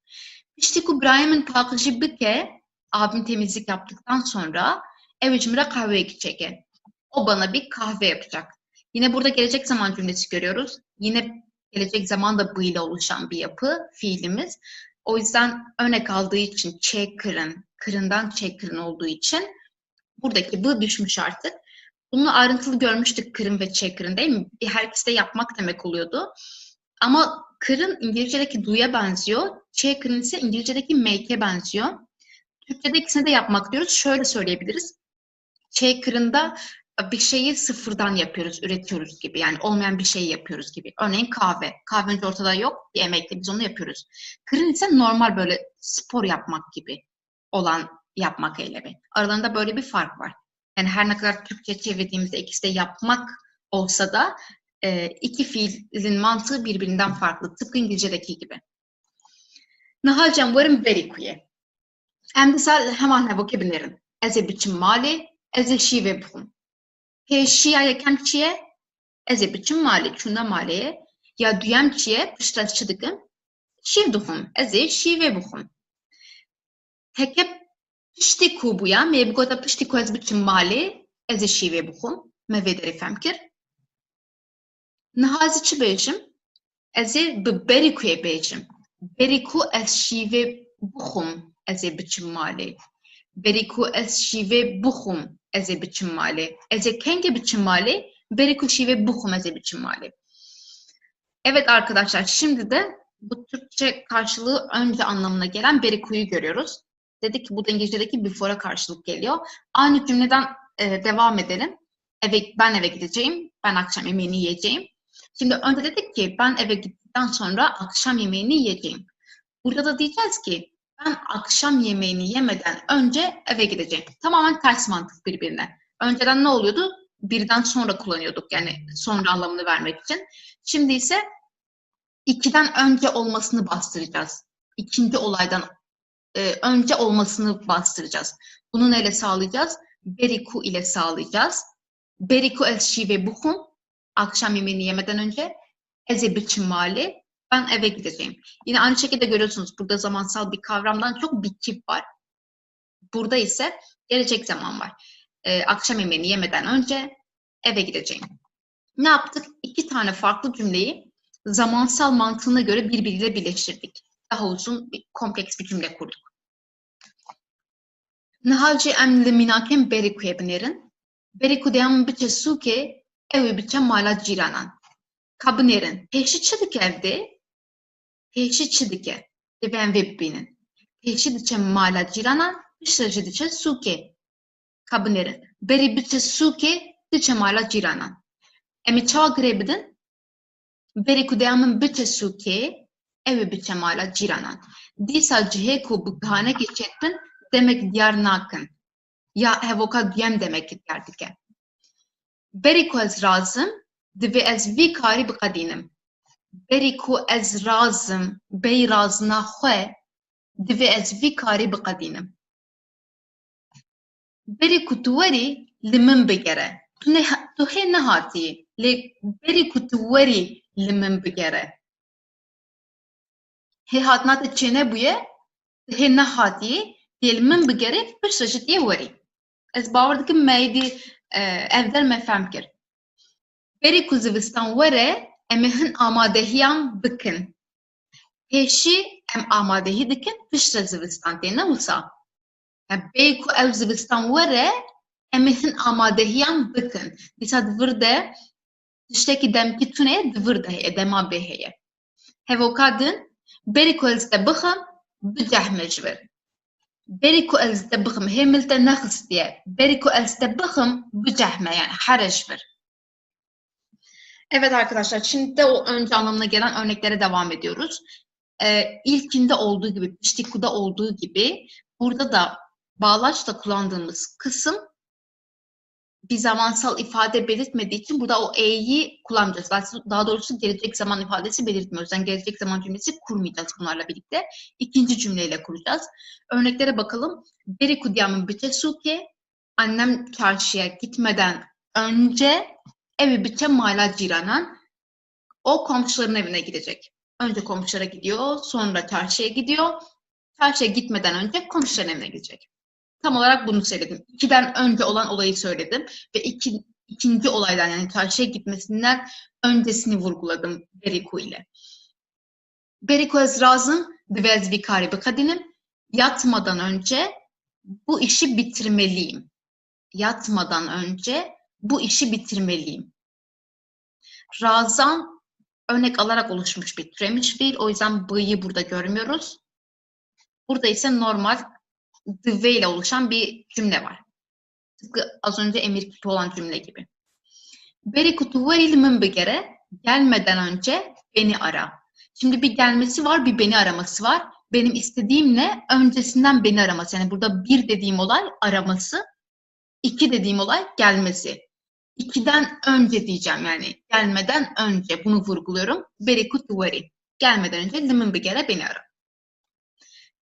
Piştî ku Brahim'in paqijî bike, abim temizlik yaptıktan sonra ev ji min re qehweyekî çêke. O bana bir kahve yapacak. Yine burada gelecek zaman cümlesi görüyoruz. Yine gelecek zaman da b ile oluşan bir yapı, fiilimiz. O yüzden örnek aldığı için çekırın, kırından çekırın olduğu için buradaki b düşmüş artık. Bunu ayrıntılı görmüştük, kırın ve çekırın, değil mi? Her ikisi de yapmak demek oluyordu. Ama kırın İngilizce'deki do'ya benziyor. Çekırın ise İngilizce'deki make'e benziyor. Türkçe'de ikisini de yapmak diyoruz. Şöyle söyleyebiliriz. Çekırında bir şeyi sıfırdan yapıyoruz, üretiyoruz gibi. Yani olmayan bir şey yapıyoruz gibi. Örneğin kahve. Kahve önce ortada yok, bir emekle biz onu yapıyoruz. Kırın ise normal böyle spor yapmak gibi olan yapmak eylemi. Aralarında böyle bir fark var. Yani her ne kadar Türkçe çevirdiğimizde ikisi de yapmak olsa da iki fiilin mantığı birbirinden farklı. Tıpkı İngilizce'deki gibi. Nihalcem varım berikuye. Emdisal hemen vokabülerin. Ez ê biçim malê, ez ê şîvê bixwim. Pêşiya yekem çi ye? Ez ê biçim malê, çûna maleyê. Ya duyem çi ye? Pişt ez çi dikim? Şîv dixwim. Ez ê şîvê bixwim. Heke piştî ku bûya, me bigota piştî ku ez biçim malê, ez ê şîvê bixwim. Me vê derê fehm kir. Niha ez çi bêjim? Ez ê bi berîkuyê bêjim. Berîku ez şîvê bixwim, ez ê biçim malê. Berîku ez şîvê bixwim, ez ê biçim malê. Ez ê kengê biçim malê, berîku şîvê bixwim, ez ê biçim malê. Evet arkadaşlar, şimdi de bu Türkçe karşılığı önce anlamına gelen berikuyu görüyoruz. Dedik ki bu da İngilizce'deki before'a karşılık geliyor. Aynı cümleden devam edelim. Ben eve gideceğim, ben akşam yemeğini yiyeceğim. Şimdi önce dedik ki ben eve gittikten sonra akşam yemeğini yiyeceğim. Burada da diyeceğiz ki ben akşam yemeğini yemeden önce eve gideceğim. Tamamen ters mantık birbirine. Önceden ne oluyordu? Birden sonra kullanıyorduk, yani sonra anlamını vermek için. Şimdi ise ikiden önce olmasını bastıracağız. İkinci olaydan önce olmasını bastıracağız. Bunu neyle sağlayacağız? Beriku ile sağlayacağız. Beriku ez şîvê bixwim, akşam yemeğini yemeden önce. Ez ê biçim malê, ben eve gideceğim. Yine aynı şekilde görüyorsunuz, burada zamansal bir kavramdan çok bir tip var. Burada ise gelecek zaman var. Akşam yemeğini yemeden önce eve gideceğim. Ne yaptık? İki tane farklı cümleyi zamansal mantığına göre birbiriyle birleştirdik. Daha uzun, kompleks bir cümle kurduk. Nihalci em li mînakên Berîku'yê binêrin. Berîku deyam biçe sûkê, ew ê biçe mala cîranan. Ka binêrin. Pêşî çi dike evdê? Pêşî çi dike? Divê em vê bibînin. Pêşî diçe mala cîranan, piştre jî diçe sûkê. Ka binêrin. Berî biçe sûkê, diçe mala cîranan. Em ê çawa girê bidin? Berîku deyam min biçe sûkê, ew ê biçe mala cîranan. Dîsa cihê ku bi pihanekê çêdibin, demek diyar nakin. Ya hevoka duyem demek diyar dike. Berî ku ez razim, divê ez vî karî biqedînim. Berî ku ez razim, bey razina xwe, divê ez vî karî biqedînim. Berî ku tu werî, li min bigere. Tu hê nehatiyî, lê berî ku tu werî li min bigere. Hê hatina te çêne bûye, tu hê nehatiyî, tê li min bigere, piştre jî tê werî. Ez bawer dikim me êdî ev der me fehm kir. Berî ku zivistan were, em ê hin amadehiyan bikin. Pêşî em amadehî dikin, piştre zivistan têne wisa. Bêyî ku ew zivistan were, em ê hin amadehiyan bikin. Dîsa divir de tiştekî demkî tune divir de heye, dema bê heye. Hevoka din, berî ku ez te bixim, bicehme ji vir. Berî ku ez te bixim, hê mil te nexistiye. Berî ku ez te bixim, bicehme yani here ji vir. Evet arkadaşlar, şimdi de o önce anlamına gelen örneklere devam ediyoruz. İlkinde olduğu gibi, piştikuda olduğu gibi burada da bağlaçla kullandığımız kısım bir zamansal ifade belirtmediği için burada o e'yi kullanmayacağız. Daha doğrusu gelecek zaman ifadesi belirtmiyor. O yüzden gelecek zaman cümlesi kurmayacağız bunlarla birlikte. İkinci cümleyle kuracağız. Örneklere bakalım. Berîku diyamın biçe suke, annem çarşıya gitmeden önce evi biçe mala ciranan, o komşuların evine gidecek. Önce komşulara gidiyor, sonra çarşıya gidiyor. Çarşıya gitmeden önce komşuların evine gidecek. Tam olarak bunu söyledim. 2'den önce olan olayı söyledim ve ikinci olaydan yani çarşıya gitmesinden öncesini vurguladım Berîku ile. Berîku ez razım, divê ez vî karî biqedînim. Yatmadan önce bu işi bitirmeliyim. Yatmadan önce bu işi bitirmeliyim. Razan örnek alarak oluşmuş bir türemiş fiil. O yüzden b'yi burada görmüyoruz. Burada ise normal divê ile oluşan bir cümle var. Tıpkı az önce emir kipi olan cümle gibi. Berîku tu werî li min bigere, gelmeden önce beni ara. Şimdi bir gelmesi var, bir beni araması var. Benim istediğim ne? Öncesinden beni araması. Yani burada bir dediğim olay araması, 2 dediğim olay gelmesi. 2'den önce diyeceğim yani gelmeden önce bunu vurguluyorum. Berîku tu werî. Gelmeden önce li min bigere beni ara.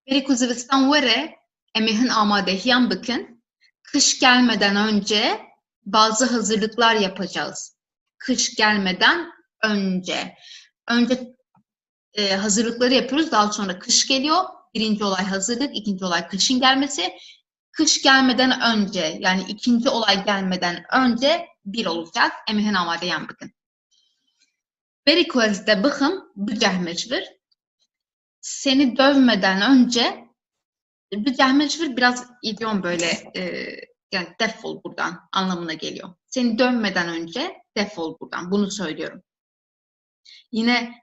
Berîku zivistan were, em ê hin amadehiyan bikin. Kış gelmeden önce bazı hazırlıklar yapacağız. Kış gelmeden önce. Önce hazırlıkları yapıyoruz. Daha sonra kış geliyor. Birinci olay hazırlık, ikinci olay kışın gelmesi. Kış gelmeden önce yani ikinci olay gelmeden önce bir olacak. Em ê hin amadehiyan bikin. Berîku ez te bixim, bicehme ji vir. Seni dövmeden önce bicehme ji vir biraz idiom böyle yani defol buradan anlamına geliyor. Seni dövmeden önce defol buradan. Bunu söylüyorum. Yine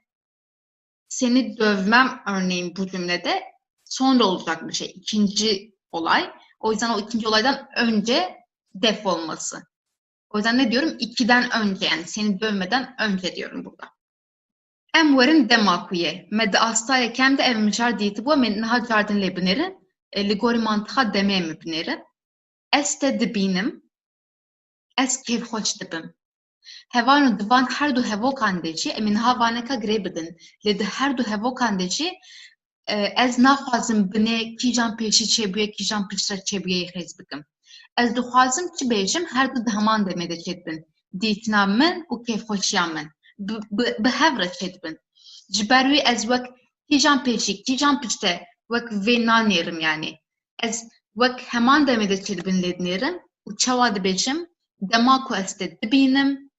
seni dövmem örneğin bu cümlede sonra olacak bir şey. İkinci olay. O yüzden o ikinci olaydan önce defolması. O yüzden ne diyorum? 2'den önce yani seni dövmeden önce diyorum burada. Em werin demakuye. Me di astaya kem de ev mijar dîtibû me niha cardin lê binêrin. Li gorî mantığa demê me binêrin. Ez te dibînim. Ez kêfxweş dibim. Hevan û divan her du hevokan de jî em ê niha vaneka girê bidin. Lê di her du hevokan de jî ez naxwazim binê kîjan pêşî çêbûye kîjan piştre çêbûyê xêz bikim. Ez dixwazim çi bêjim her du di heman demê de çêdibin. Dîtina min û kêfxweşiya min. Bi hev re çêdibin. Ji ber wî ez wek kîjan pêşî kîjan piştre wek vê nanêrim yani. Ez wek heman demê de çêdibin lê dinêrim û çawa dibêjim dema ku ez te dibînim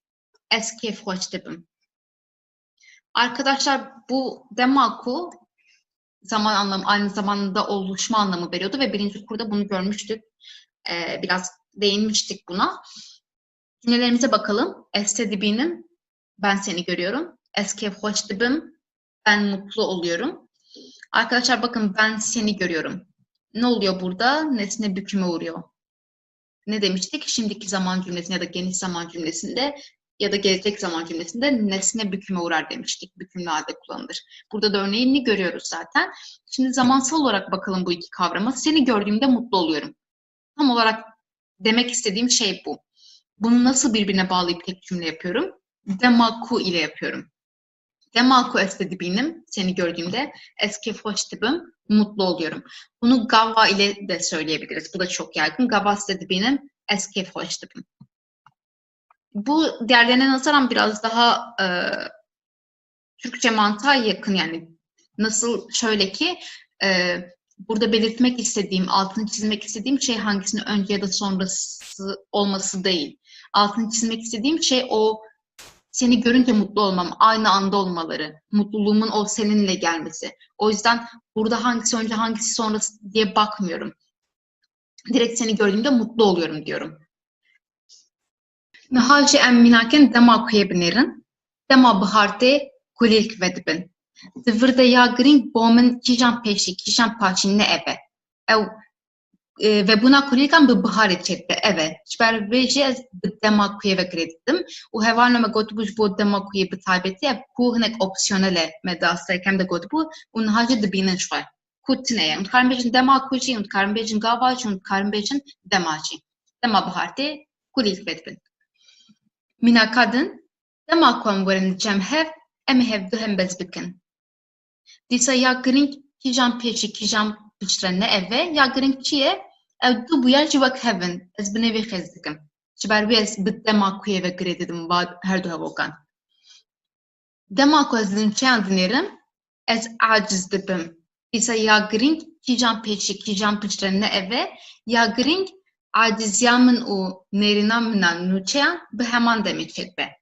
ez kêfxweş dibim. Arkadaşlar bu dema ku zaman anlamı, aynı zamanda oluşma anlamı veriyordu ve birinci kurda bunu görmüştük. Biraz değinmiştik buna. Cümlelerimize bakalım. Estedibinim, ben seni görüyorum. Eske hoş dibim, ben mutlu oluyorum. Arkadaşlar bakın, ben seni görüyorum. Ne oluyor burada? Nesne büküme uğruyor. Ne demiştik? Şimdiki zaman cümlesinde ya da geniş zaman cümlesinde ya da gelecek zaman cümlesinde nesne büküme uğrar demiştik. Bükümlü halde kullanılır. Burada da örneğini görüyoruz zaten. Şimdi zamansal olarak bakalım bu iki kavrama. Seni gördüğümde mutlu oluyorum. Tam olarak demek istediğim şey bu. Bunu nasıl birbirine bağlayıp tek cümle yapıyorum? Demaku ile yapıyorum. Demaku estedibinim, seni gördüğümde, eski hoş dibim, mutlu oluyorum. Bunu gava ile de söyleyebiliriz. Bu da çok yaygın. Gava estedibinim, eski hoş dibim. Bu diğerlerine nazaran biraz daha Türkçe mantığa yakın, yani nasıl, şöyle ki burada belirtmek istediğim, altını çizmek istediğim şey hangisinin önce ya da sonrası olması değil. Altını çizmek istediğim şey o seni görünce mutlu olmam, aynı anda olmaları, mutluluğumun o seninle gelmesi. O yüzden burada hangisi önce hangisi sonrası diye bakmıyorum. Direkt seni gördüğümde mutlu oluyorum diyorum. Nihayet emminaken dema kuyabilirim. Dema baharte kulilk vedibin. Dıvırda yağgırın boğumun kijan peşi, kijan paçin ne eve. Ve buna kulilkan bir bahar içeride. Evet. Şber veje az dema kuye ve kredittim. U hevalnome gotubuş bu dema kuye bir taybeti. Ku hnek opsiyonele medastayken de gotubu. Un hacı dibinin şvay. Kutneye. Und karmbejin dema kuyci, und karmbejin gavacı, und karmbejin demacı. Dema baharte kulilk vedibin. Mina kadın dema kuamvarın cemhev emhev duhem bezbikin. Disa yağgırın kijan peşi, kijan piçrenine eve, yağgırın çiye du bu yer civak hevin, ez binevi xezdikim. Şiber ez bit dema kuye ve kredidim her du hevokan. Dema ku ez din çiyan dinerim, ez aciz dibim. Disa yağgırın kijan peşi, kijan piçrenine eve, yağgırın acizyamın u nerinamınan nuçeyan bi heman demişet be.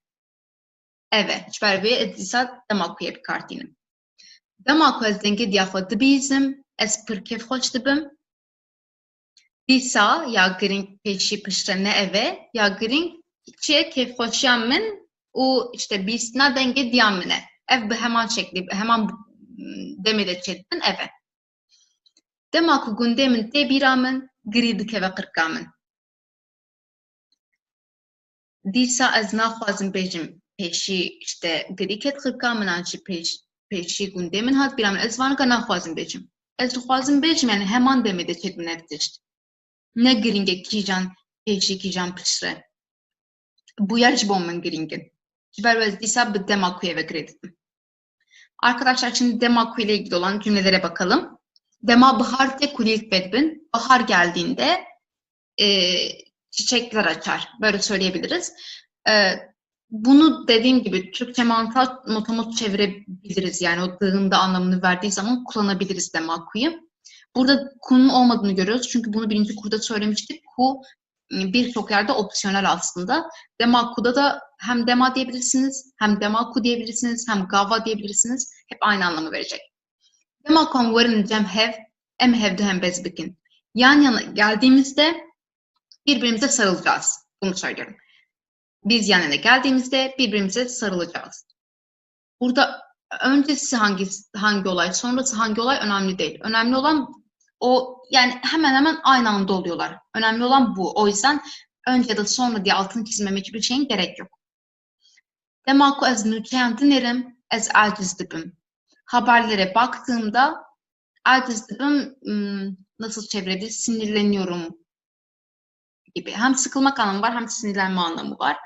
Evet, şiber ez disa dema kuye bir kartinim. Dema ku ez dengi diyafa dibizim, ez pirkev hoş dibim. Disa yağgırın peşi pişrene eve, yağgırın çiye kef hoşyamın u işte bisna denge diyamine. Ev bi heman şekli, heman demede çetin eve. Dema ku gündemin tebiramın, gri dike ve kırkamın. Disa ez naxwazim bejim peşi işte gri ket kırkamın ançı peşi gündemin hat biramın. Ez vanka naxwazim bejim. Ez naxwazim bejim yani heman demede çetin etişti. Ne giringe kijan peşi kijan pişre. Bu yer jibonmen giringin. Jiber vez disa bir demaku eve kreditim. Arkadaşlar şimdi demaku ile ilgili olan cümlelere bakalım. Dema bahar te kulilk vedbin. Bahar geldiğinde çiçekler açar. Böyle söyleyebiliriz. Bunu dediğim gibi Türkçe mantığa motomot çevirebiliriz. Yani o dığında anlamını verdiği zaman kullanabiliriz demakuyu. Burada ku'nun olmadığını görüyoruz. Çünkü bunu birinci kurda söylemiştik. Ku birçok yerde opsiyonel aslında. Demaku'da da hem dema diyebilirsiniz, hem demaku diyebilirsiniz, hem gava diyebilirsiniz. Hep aynı anlamı verecek. Demaku'm varın cemhev, emhevde hem bezbikin. Yan yana geldiğimizde birbirimize sarılacağız. Bunu söylüyorum. Biz yan yana geldiğimizde birbirimize sarılacağız. Burada öncesi hangi olay, sonrası hangi olay önemli değil. Önemli olan o, yani hemen hemen aynı anda oluyorlar. Önemli olan bu. O yüzden önce ya da sonra diye altını çizmeme hiçbir şeyin gerek yok. Demaku ez nüçeyan dinerim, ez aciz dibim. Haberlere baktığımda aciz dibim nasıl çevirebiliriz? Sinirleniyorum gibi. Hem sıkılmak anlamı var, hem sinirlenme anlamı var.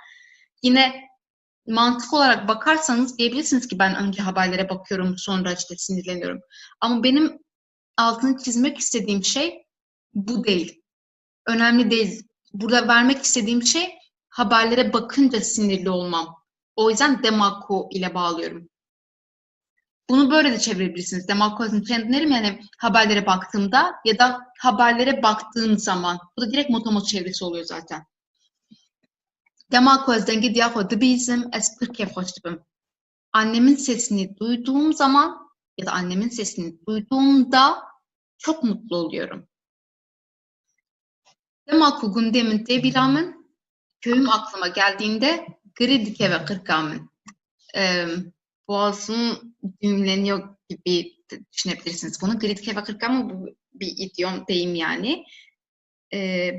Yine mantık olarak bakarsanız diyebilirsiniz ki ben önce haberlere bakıyorum, sonra işte sinirleniyorum. Ama benim altını çizmek istediğim şey bu değil. Önemli değil. Burada vermek istediğim şey haberlere bakınca sinirli olmam. O yüzden demaku ile bağlıyorum. Bunu böyle de çevirebilirsiniz. Demaku'nun trendlerim yani haberlere baktığımda ya da haberlere baktığım zaman. Bu da direkt motomot çevresi oluyor zaten. Demaku ezden gidiyaho dibizim, ez pirkev hoş dibim. Annemin sesini duyduğum zaman ya da annemin sesini duyduğumda çok mutlu oluyorum. Dema gündeminde debilamın, köyüm aklıma geldiğinde Gridike ve Kırkamın. Boğazım düğümleniyor gibi düşünebilirsiniz bunu. Gridike ve Kırkamın bu bir idiom, deyim yani.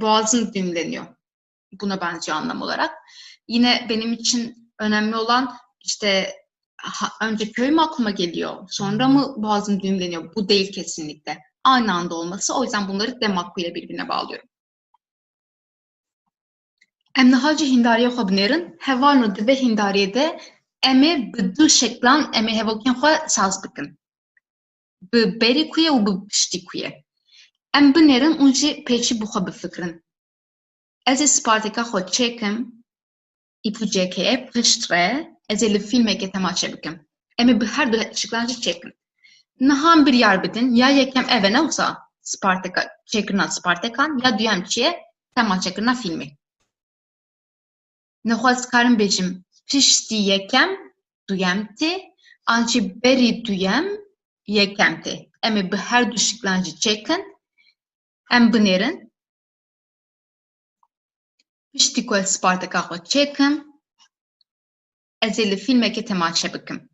Boğazım düğümleniyor. Buna benziyor anlam olarak. Yine benim için önemli olan işte önce köy mü aklıma geliyor, sonra mı boğazım düğümleniyor? Bu değil kesinlikle. Aynı anda olması. O yüzden bunları Demakku ile birbirine bağlıyorum. Em nihacı hindariye xwe binêrin, hevalno dibe hindariyede em ê bi du şeklan em ê hevokên xwe saz bikin. Bi berî ku ye û bi piştî ku ye. Em binêrin û jî pêçî bi xwe bifikirin. Ez ê sparteka xwe çêkim, îpûcekê pişt re, ez ê li fîlmekê temaşe bikim. Em ê bi her du şeklan jî çêkin. Nihan bir yar bidin, ya yekem ev ne olsa Spartaka çêkirina Spartakan, ya duyem çi ye temaşekirina fîlmê. Nixwaz karim bêjim piştî yekem duyemtê, an jî berî duyem yekemtê. Em ê bi her du şeklan jî çêkin, em binêrin. Piştî ku ez Spartaka xwe çêkim, ez ê li fîlmekê temaşe bikim.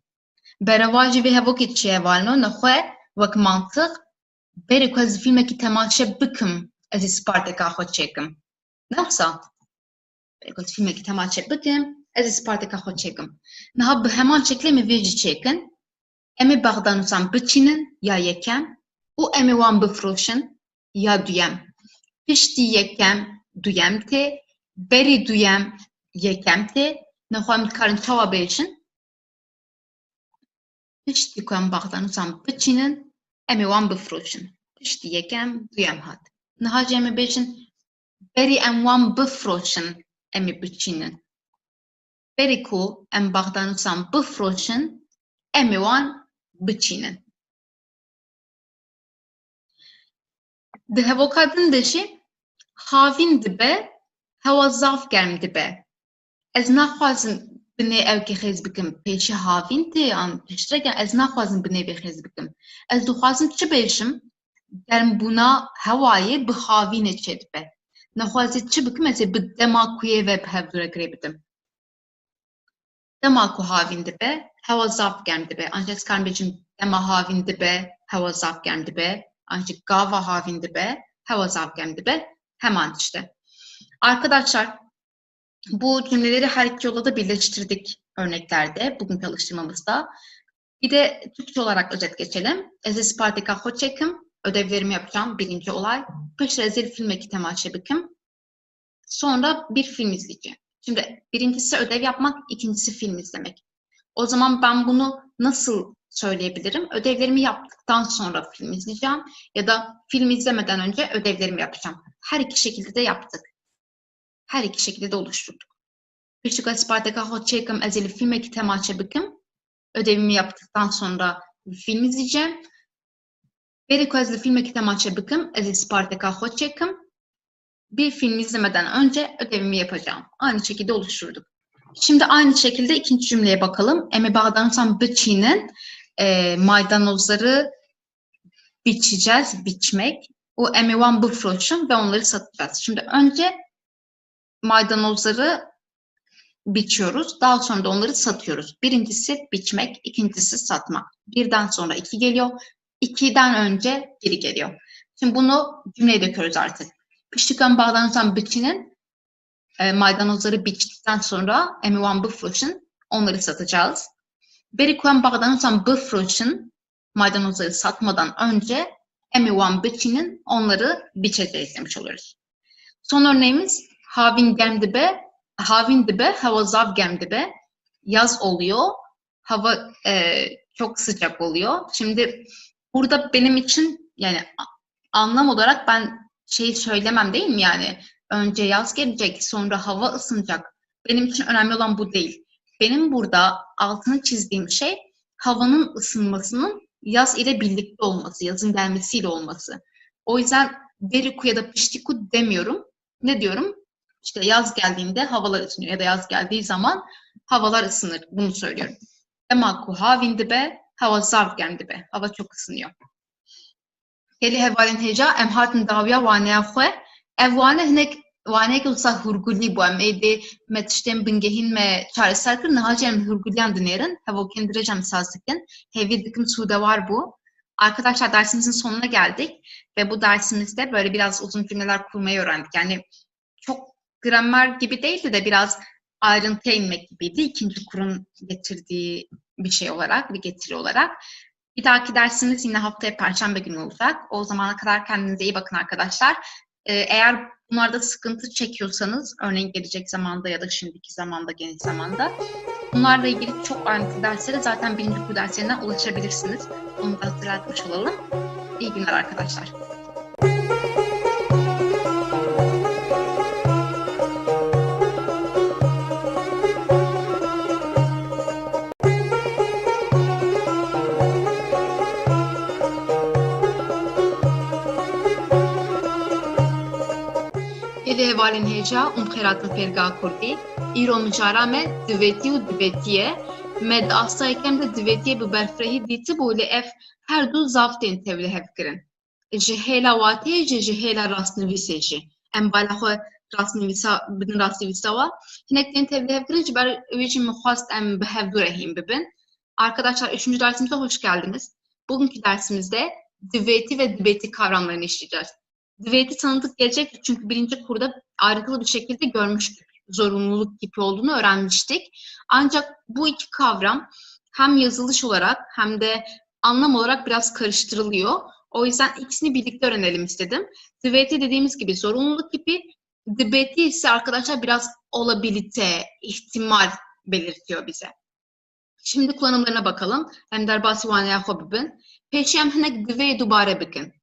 Bereva jî vê hevokê çi ye valino nixwe wek mantık berî ku ez fîlmekî temaşe bikim, ez ê Spartaka xwe çêkim. Ne wisa? Berî ku ez fîlmekî temaşe bikim, ez ê Spartaka xwe çêkim. Niha bi heman şeklê em ê vê jî çêkin. Em ê bexdanûsan biçînin ya yekem û em ê wan bifroşin ya duyem. Piştî yekem duyem tê, berî duyem yekem tê. Nixwe em dikarin çawa bêjin? Piştî ku em bexdanûsan biçînin, em ê wan bifroşin. Piştî yekem duyem hat. Niha jî em ê bêjin berî em wan bifroşin, em ê biçînin. Berî ku em bexdanûsan bifroşin, em ê wan biçînin. Di hevoka din de jî havîn dibe, hewa zaf germ dibe. Ez naxwazim binê evkê xêz bikim pêşî havîn tê an piştrekê ez naxwazim binê vê xêz bikim. Ez dixwazim çi bêjim? Germbûna hewayê bi havînê çê dibe. Nexwazê çi bikim? Ez ê bi Demakuyê ve bi hevdûrekirê bidim. Dema ku havîn dibe, hewa zaf germ dibe. Ancak ez karim bêjim dema havîn dibe, hewa zaf germ dibe. Ancak gava havîn dibe, hewa zaf germ dibe. Hemen işte. Arkadaşlar, bu cümleleri her iki yolla da birleştirdik örneklerde, bugünkü alıştırmamızda. Bir de Türkçe olarak özet geçelim. Ez ê Spartaka xwe çêkim, ödevlerimi yapacağım. Birinci olay. Pişt ez ê filmekî temaşe bikim. Sonra bir film izleyeceğim. Şimdi birincisi ödev yapmak, ikincisi film izlemek. O zaman ben bunu nasıl söyleyebilirim? Ödevlerimi yaptıktan sonra film izleyeceğim ya da film izlemeden önce ödevlerimi yapacağım. Her iki şekilde de yaptık. Her iki şekilde de oluşturduk. Pişt ez Spartaka xwe çêkim, ez ê li filmekî temaşe bikim. Ödevimi yaptıktan sonra film izleyeceğim. Berî ku ez li filmekî temaşe bikim, ez ê Spartaka xwe çêkim. Bir film izlemeden önce ödevimi yapacağım. Aynı şekilde oluşturduk. Şimdi aynı şekilde ikinci cümleye bakalım. Em ê bexdanûsan biçînin, maydanozları biçeceğiz, biçmek. O em ê wan bifroşin ve onları satacağız. Şimdi önce maydanozları biçiyoruz. Daha sonra da onları satıyoruz. Birincisi biçmek, ikincisi satmak. Birden sonra iki geliyor. İkiden önce biri geliyor. Şimdi bunu cümleye döküyoruz artık. Piştikan bağlanırsan biçinin maydanozları biçtikten sonra em ê wan bifroşin, onları satacağız. Berî ku em bağlanırsan bifroşin, maydanozları satmadan önce em ê wan biçinin, onları biçeceğiz demiş oluyoruz. Son örneğimiz havîn germ dibe, havîn dibe, heva zav germ dibe. Yaz oluyor, hava çok sıcak oluyor. Şimdi burada benim için yani anlam olarak ben şeyi söylemem değil mi yani? Önce yaz gelecek, sonra hava ısınacak. Benim için önemli olan bu değil. Benim burada altını çizdiğim şey havanın ısınmasının yaz ile birlikte olması, yazın gelmesiyle olması. O yüzden beriku ya da piştiku demiyorum. Ne diyorum? İşte yaz geldiğinde havalar ısınıyor ya da yaz geldiği zaman havalar ısınır. Bunu söylüyorum. Demaku havin dibe, hava zart geldi be. Hava çok ısınıyor. Heli hevalin heca em hatin daviya vanaya xwe. Ev vane hinek vane ki usa hurguli bu em ede metiştem bingehin me çareser kır nahace em hurguliyan dinerin. Hava kendirecem sazdıkın. Hevi dikim suda var bu. Arkadaşlar dersimizin sonuna geldik ve bu dersimizde böyle biraz uzun cümleler kurmayı öğrendik. Yani çok gramer gibi değildi de biraz ayrıntıya inmek gibiydi. İkinci kurun getirdiği bir şey olarak, bir getiri olarak. Bir dahaki dersimiz yine haftaya Perşembe günü olacak. O zamana kadar kendinize iyi bakın arkadaşlar. Eğer bunlarda sıkıntı çekiyorsanız, örneğin gelecek zamanda ya da şimdiki zamanda, geniş zamanda bunlarla ilgili çok ayrıntılı derslere zaten birinci kur derslerinden ulaşabilirsiniz. Onu da hatırlatmış olalım. İyi günler arkadaşlar. Hede hevalin heca xeratın ferga kurdi. İro micara me diveti u divetiye. Med asta ekem de divetiye bi berfrehi diti bu le ev her du zaftên tevli hev kirin. Ji hêla watê ji hêla rastnivîsê jî. Em bala xwe rastnivîsa bidin rastnivîsa wa. Hinek tên tevli hev kirin ji ber wê jî min xwast em bi hev du rehîn bibin. Arkadaşlar 3. dersimize hoş geldiniz. Bugünkü dersimizde diveti ve dibeti kavramlarını işleyeceğiz. Diveti tanıdık gelecek çünkü birinci kurda ayrıntılı bir şekilde görmüştük. Zorunluluk kipi olduğunu öğrenmiştik. Ancak bu iki kavram hem yazılış olarak hem de anlam olarak biraz karıştırılıyor. O yüzden ikisini birlikte öğrenelim istedim. Diveti dediğimiz gibi zorunluluk kipi, dibeti ise arkadaşlar biraz olabilite, ihtimal belirtiyor bize. Şimdi kullanımlarına bakalım. Em derbasi vanaya xwe bibin. Pêşî em hinek divê dubare bikin.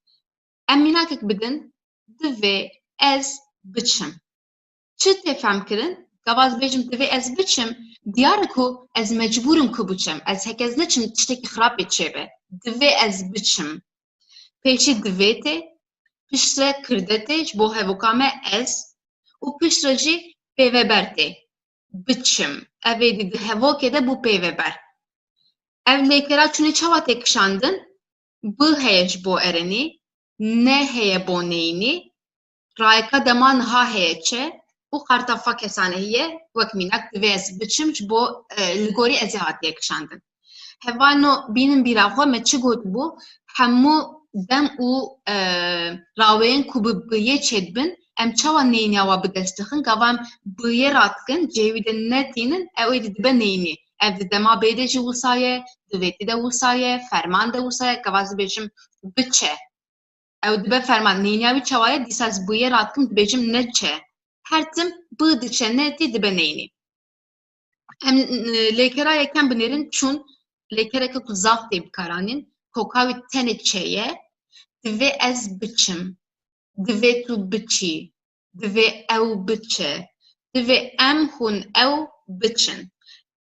Em mînakek bidin, divê ez biçim. Çi tê fehm kirin? Gavaz bêjim divê ez biçim, diyar e ku ez mecbûrim ku biçim. Ez hekez niçim tiştekî xirab bê çêbe. Divê ez biçim. Pêşî divê tê, piştre kirde tê ji bo hevoka me ez û piştre jî pêveber tê. Biçim. Ev êdî di hevokê de bû pêveber. Ev lêkera çûnê çawa tê kişandin? Bi heye ji bo erenî, ne heye bo neyni, rayeka deman ha heye çe, û xertefa kesane hiye, wek mînak divê ez biçim ji bo li gorî ez ê hatiye kişandin. Hevano bînin bîra xwe me çi got bû? Hemû dem û raweyên ku bi biyê çêdibin, em çawa neyniya wa bi dest dixin, gava em biyê radikin, cêwî de netînin, ew ê dibe neynî. Ev di dema bê de jî wisa ye, divêtî de wisa ye, ferman de wisa ye, gava ez dibêjim biçe. Ew dibe ferman neyniya wî çawa ye, dîsa ez biyê radikim dibêjim neçe. Her tim bi diçe netî dibe neynî. Em lêkera yekem binêrin çûn lêkereke ku zav tê bikaranîn, kokawî tenê çeye, divê ez biçim, divê tu biçî, divê ew biçe, divê em hûn ew biçin.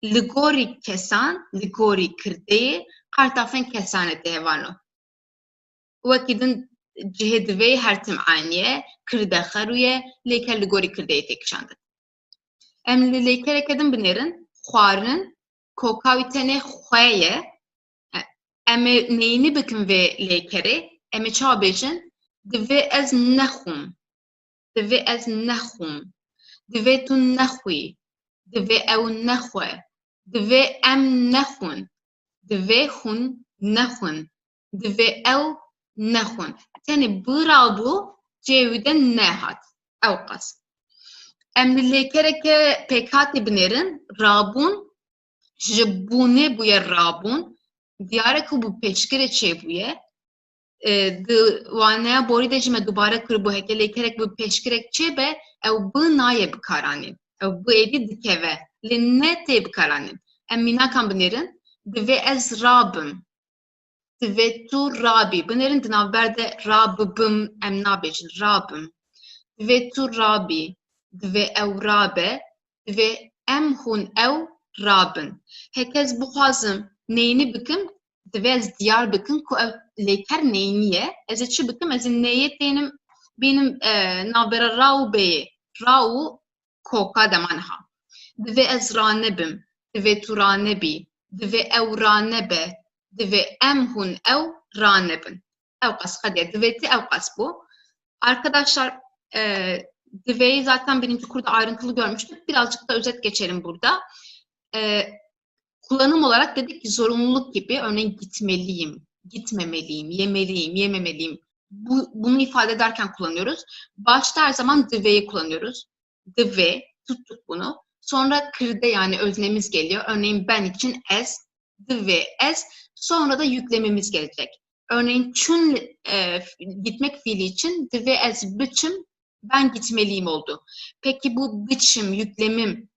Li gorî kesan, li gorî kirdeyê, qartafên kesane tê hevano. Wekî din cihê divê her tim aynî, kirde xerûye, lêker li gorî kirdeyê tê kişandin. Em li lêkereke din binêrin, xwarin, kokawî tenê xwe ye, em ê neyînî bikin vê lêkerê, em ê çawa bêjin? Divê ez nexwim, divê ez nexwim, divê tu nexwî, divê ew nexwe, divê em nexwin, divê hûn nexwin, divê ew nexwin. Tenê birabû cêwî de nehat. Ew qas. Em li lêkereke pêkhatê binêrin, rabûn ji bûnê bûye rabûn, diyare ku bi pêşkirê çêbûye, di waneya borî de jî me dubare kiribû heke lêkerek bi pêşkirek çêbe, ew bi naye bikaranîn. Ew bi êdî dikeve. Lê ne tê bikaranîn. Em mînakan binêrin, divê ez rabim, divê tu rabî. Binêrin di navber de rabibim, em nabêjin, rabim. Divê tu rabî, divê ew rabe, divê em hûn ew rabin. Hekez bixwazim neyînî bikim, divê ez diyar bikim ku ew lêker neyînî ye. Ez ê çi bikim? Ez ê neyê tênim bînim navbera ra û bêyê. Ra û koka deman ha. Divê ez ranebim, divê tu ranebî, divê ew ranebe, Divê em hûn ew ranebin. Ew qas hadi divêti ew qas bu. Arkadaşlar dive'yi zaten birinci kurda ayrıntılı görmüştük. Birazcık da özet geçelim burada. Kullanım olarak dedik ki zorunluluk gibi, örneğin gitmeliyim, gitmemeliyim, yemeliyim, yememeliyim. Bunu ifade ederken kullanıyoruz. Başta her zaman dive'yi kullanıyoruz. Dive, tuttuk bunu. Sonra kırde yani öznemiz geliyor. Örneğin ben için es, dive, es. Sonra da yüklemimiz gelecek. Örneğin çün gitmek fiili için dive es biçim, ben gitmeliyim oldu. Peki bu biçim, yüklemim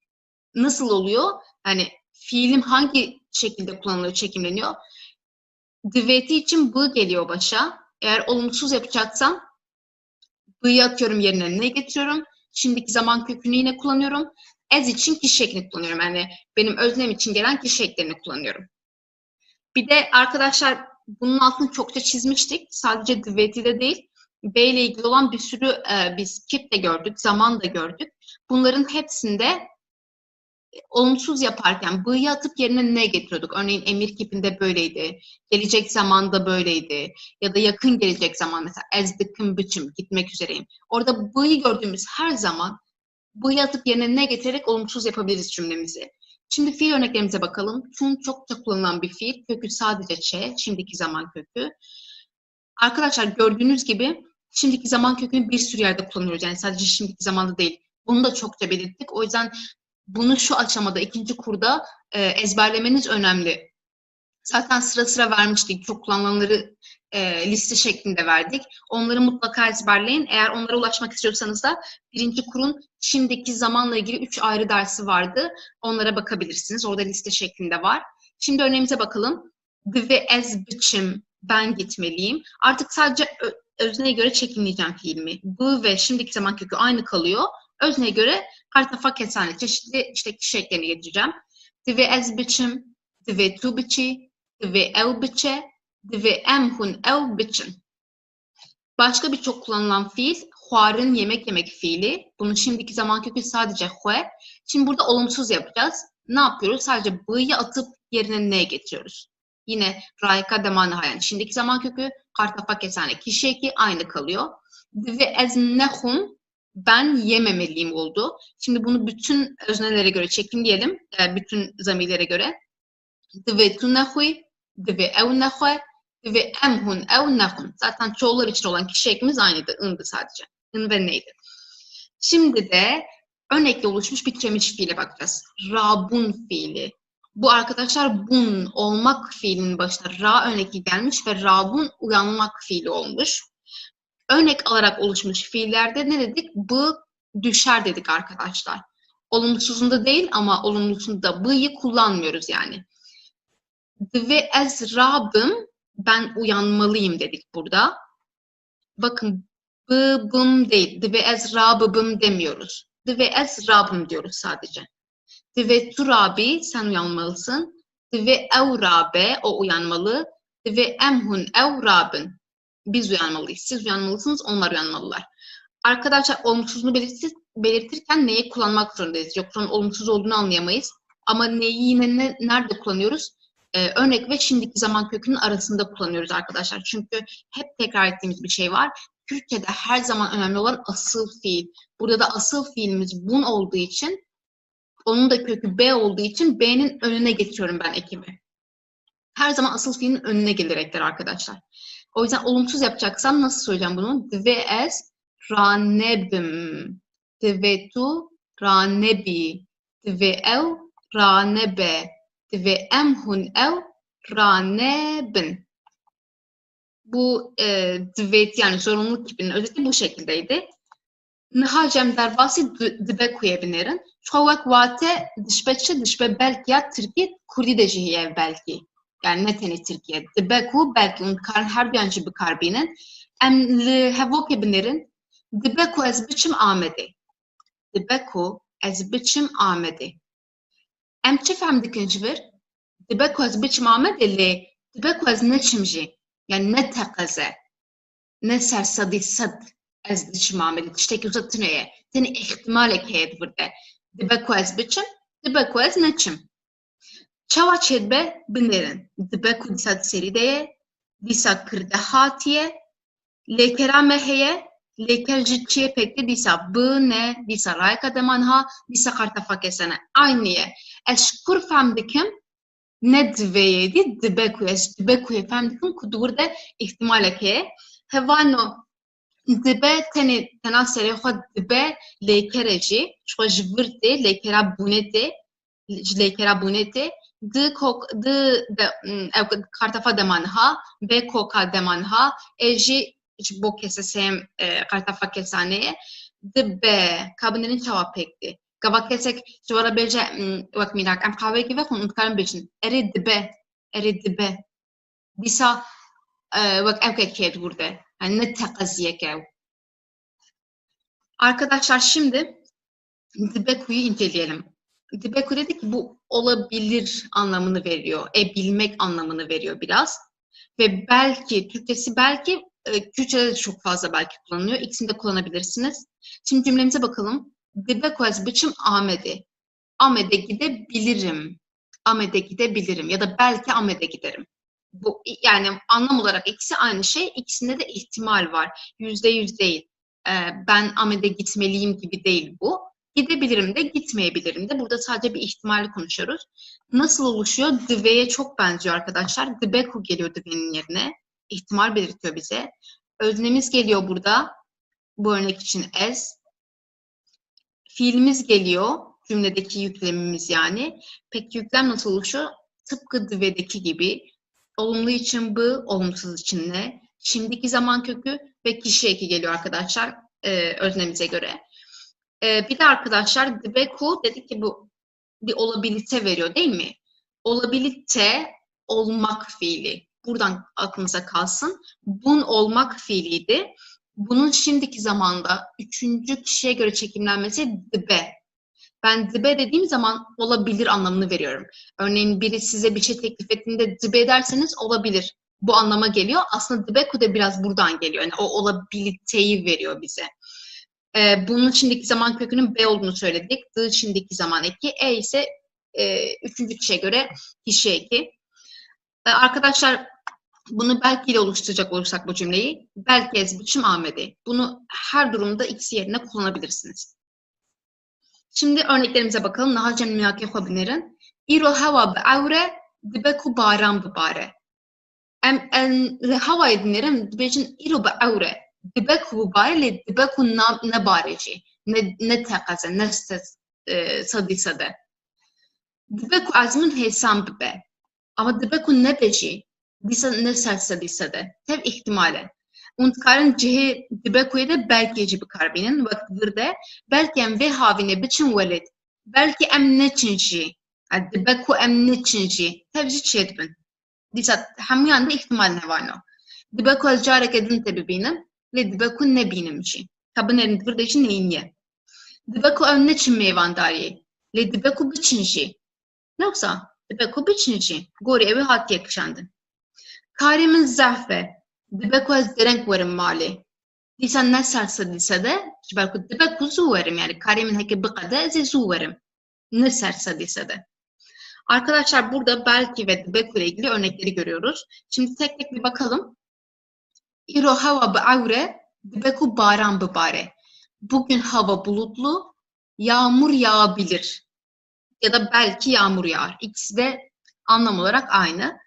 nasıl oluyor? Yani fiilim hangi şekilde kullanılıyor, çekimleniyor? Diveti için bu geliyor başa. Eğer olumsuz yapacaksam b'yı atıyorum yerine ne getiriyorum? Şimdiki zaman kökünü yine kullanıyorum. As için kişi ekini kullanıyorum. Yani benim öznem için gelen kişi eklerini kullanıyorum. Bir de arkadaşlar bunun altını çokça çizmiştik. Sadece diveti de değil. B ile ilgili olan bir sürü biz kip de gördük, zaman da gördük. Bunların hepsinde olumsuz yaparken b'yı atıp yerine ne getiriyorduk? Örneğin emir kipinde böyleydi. Gelecek zamanda böyleydi. Ya da yakın gelecek zaman mesela as dıkın biçim gitmek üzereyim. Orada b'yı gördüğümüz her zaman b'yı atıp yerine ne getirerek olumsuz yapabiliriz cümlemizi. Şimdi fiil örneklerimize bakalım. Çün çokça kullanılan bir fiil. Kökü sadece ç, şimdiki zaman kökü. Arkadaşlar gördüğünüz gibi şimdiki zaman kökünü bir sürü yerde kullanıyoruz. Yani sadece şimdiki zamanda değil. Bunu da çokça belirttik. O yüzden bunu şu aşamada, ikinci kurda ezberlemeniz önemli. Zaten sıra sıra vermiştik. Çok kullanılanları liste şeklinde verdik. Onları mutlaka ezberleyin. Eğer onlara ulaşmak istiyorsanız da birinci kurun şimdiki zamanla ilgili 3 ayrı dersi vardı. Onlara bakabilirsiniz. Orada liste şeklinde var. Şimdi örneğimize bakalım. Ve ez biçim, ben gitmeliyim. Artık sadece özneye göre çekimleyeceğim fiilimi. Bu ve şimdiki zaman kökü aynı kalıyor. Özneye göre hartafa kesane çeşitli işte kişi eklerini getireceğim. Ve ez biçim, ve tu biçi, ve ev biçe, ve em hun ev biçim. Başka birçok kullanılan fiil, huarın yemek yemek fiili. Bunun şimdiki zaman kökü sadece hue. Şimdi burada olumsuz yapacağız. Ne yapıyoruz? Sadece b'yı atıp yerine ne getiriyoruz? Yine rayka demanı yani şimdiki zaman kökü, hartafa kesane kişi eki aynı kalıyor. Ve ez nehum, ben yememeliyim oldu. Şimdi bunu bütün öznelere göre çekimleyelim. Bütün zamirlere göre. Ve tu nehui, ve ev nehue, ve emhun ev nehun. Zaten çoğullar için olan kişi ekimiz aynıydı. In'dı sadece. In ve neydi? Şimdi de örnekle oluşmuş bir türemiş fiile bakacağız. Rabun fiili. Bu arkadaşlar bun, olmak fiilinin başına ra örnekli gelmiş ve rabun uyanmak fiili olmuş. Örnek alarak oluşmuş fiillerde ne dedik? Bu düşer dedik arkadaşlar. Olumsuzunda değil ama olumlusunda b'yı kullanmıyoruz yani. Ve ez rabım, ben uyanmalıyım dedik burada. Bakın bım değil. Ve ez rabım demiyoruz. Ve ez rabım diyoruz sadece. Ve tu rabi, sen uyanmalısın. Ve ev rabe, o uyanmalı. Ve emhun ev rabın, biz uyanmalıyız. Siz uyanmalısınız, onlar uyanmalılar. Arkadaşlar olumsuzluğunu belirtirken neyi kullanmak zorundayız? Yoksa onun olumsuz olduğunu anlayamayız. Ama neyi yine nerede kullanıyoruz? Örnek ve şimdiki zaman kökünün arasında kullanıyoruz arkadaşlar. Çünkü hep tekrar ettiğimiz bir şey var. Türkçe'de her zaman önemli olan asıl fiil. Burada da asıl fiilimiz bun olduğu için, onun da kökü B olduğu için B'nin önüne getiriyorum ben ekimi. Her zaman asıl fiilin önüne gelerekler arkadaşlar. O yüzden olumsuz yapacaksam nasıl söyleyeceğim bunu? Ve es ranebim. Ve tu ranebi. Ve ev ranebe. Ve emhun ev ranebin. Bu dvet yani zorunluluk kipinin özeti bu şekildeydi. Nihacem dervasi dibe kuyabilirim. Çoğuk vate dişbe belki ya Türkiye Kurdi de jiye belki. Yani neteni Türkiye. Dibe ku belki un karın her bir anci bir karbinin. Em li hevok yapabilirim. Dibe ku ez biçim amedi. Dibe ku ez biçim amedi. Em çi fehm dikin jibir? Dibe ku ez biçim amedi li dibe ku ez neçimji. Yani ne tekaze. Ne sersadi sad. Ez biçim amedi. Tişteki uzatınaya. Teni ihtimal ekeyed burada. Dibe ku ez biçim. Dibe ku ez neçim. Çava çedbe binerin. Dibe ku disa serideye, disa kırda hatiye, lekera meheye, leker jitçiye pekti disa bine, disa rayka demanha, disa kartafa kesene. Aynıye. Eşkur femdikim ne diveyedi dibe ku. Dibe kuye femdikim ku burada ihtimaleke. Hevano dibe tena seri xo dibe lekere jî, şo jvirte lekera bunete, lekera bunete, di kartafa demanha, be koka demanha, jî bo kesesem kartafa kesaneye, dibe kabinlerin cevap pekti. Gava kesek jwara beje wek minak em kahve gibi xun unutkarım bejin. Eri dibe. Disa wek evke ked burada. Yani ne teqaziye kev. Arkadaşlar şimdi Dibeku'yu inceleyelim. Dibeku dedi ki bu olabilir anlamını veriyor. Bilmek anlamını veriyor biraz. Ve belki, Türkçesi belki, Kürtçe'de de çok fazla belki kullanılıyor. İkisini de kullanabilirsiniz. Şimdi cümlemize bakalım. Dibeku ez biçim Ahmet'e. Ahmet'e gidebilirim. Ahmet'e gidebilirim. Ya da belki Ahmet'e giderim. Bu, yani anlam olarak ikisi aynı şey. İkisinde de ihtimal var. %100 değil. Ben Ahmet'e gitmeliyim gibi değil bu. Gidebilirim de gitmeyebilirim de. Burada sadece bir ihtimali konuşuyoruz. Nasıl oluşuyor? Dive'ye çok benziyor arkadaşlar. Dibeku geliyor dive'nin yerine. İhtimal belirtiyor bize. Öznemiz geliyor burada. Bu örnek için ez. Fiilimiz geliyor. Cümledeki yüklemimiz yani. Peki yüklem nasıl oluşuyor? Tıpkı dive'deki gibi. Olumlu için bu, olumsuz için ne? Şimdiki zaman kökü ve kişi eki geliyor arkadaşlar öznemize göre. Bir de arkadaşlar dibeku dedik ki bu bir olabilite veriyor değil mi? Olabilite olmak fiili. Buradan aklınıza kalsın. Bun olmak fiiliydi. Bunun şimdiki zamanda üçüncü kişiye göre çekimlenmesi dibe. Ben dibe dediğim zaman olabilir anlamını veriyorum. Örneğin biri size bir şey teklif ettiğinde dibe ederseniz olabilir. Bu anlama geliyor. Aslında dibeku da biraz buradan geliyor. Yani o olabiliteyi veriyor bize. Bunun şimdiki zaman kökünün B olduğunu söyledik. D şimdiki zaman eki. Ise üçüncü kişiye göre kişi eki. Arkadaşlar bunu belki ile oluşturacak olursak bu cümleyi. Belki ez biçim Ahmet'e. Bunu her durumda ikisi yerine kullanabilirsiniz. Şimdi örneklerimize bakalım. Nahalcem miyake xobinerin. İro hava bi avre dibeku baran bibare. Em havayı dinlerim. Dibecin İro bi avre. Dibeku bibare le dibeku ne bareci. Ne teqaze. Ne sadisa de. Dibeku azmin hesam bibe. Ama dibeku ne beci. Disa ne sadisa de. Tev ihtimale. Untkarın cihe dibekuye de belki eci bikarbinin vaktidir belki em ve havine biçim veled. Belki em ne çinci. Dibeku em ne çinci. Tevzi çedbin. Disa hamiyan da ihtimal ne var no. Dibeku az carek edin tebi binim. Le dibeku ne binimci. Tabın elin burada için neyin ye. Dibeku em ne çin meyvandariye. Le dibeku biçinci. Ne yoksa? Dibeku biçinci. Gori evi hati yakışandın. Karimin zahfe. Dibeku ez derenk verim mali. Disa ne sersa disa de. Belki dibeku zu verim. Yani karimin heki bıkade ez zu verim. Ne sersa disa de. Arkadaşlar burada belki ve dibeku ile ilgili örnekleri görüyoruz. Şimdi tek tek bir bakalım. İro hava bi avre. Dibeku baran bibare. Bugün hava bulutlu. Yağmur yağabilir. Ya da belki yağmur yağar. İkisi de anlam olarak aynı.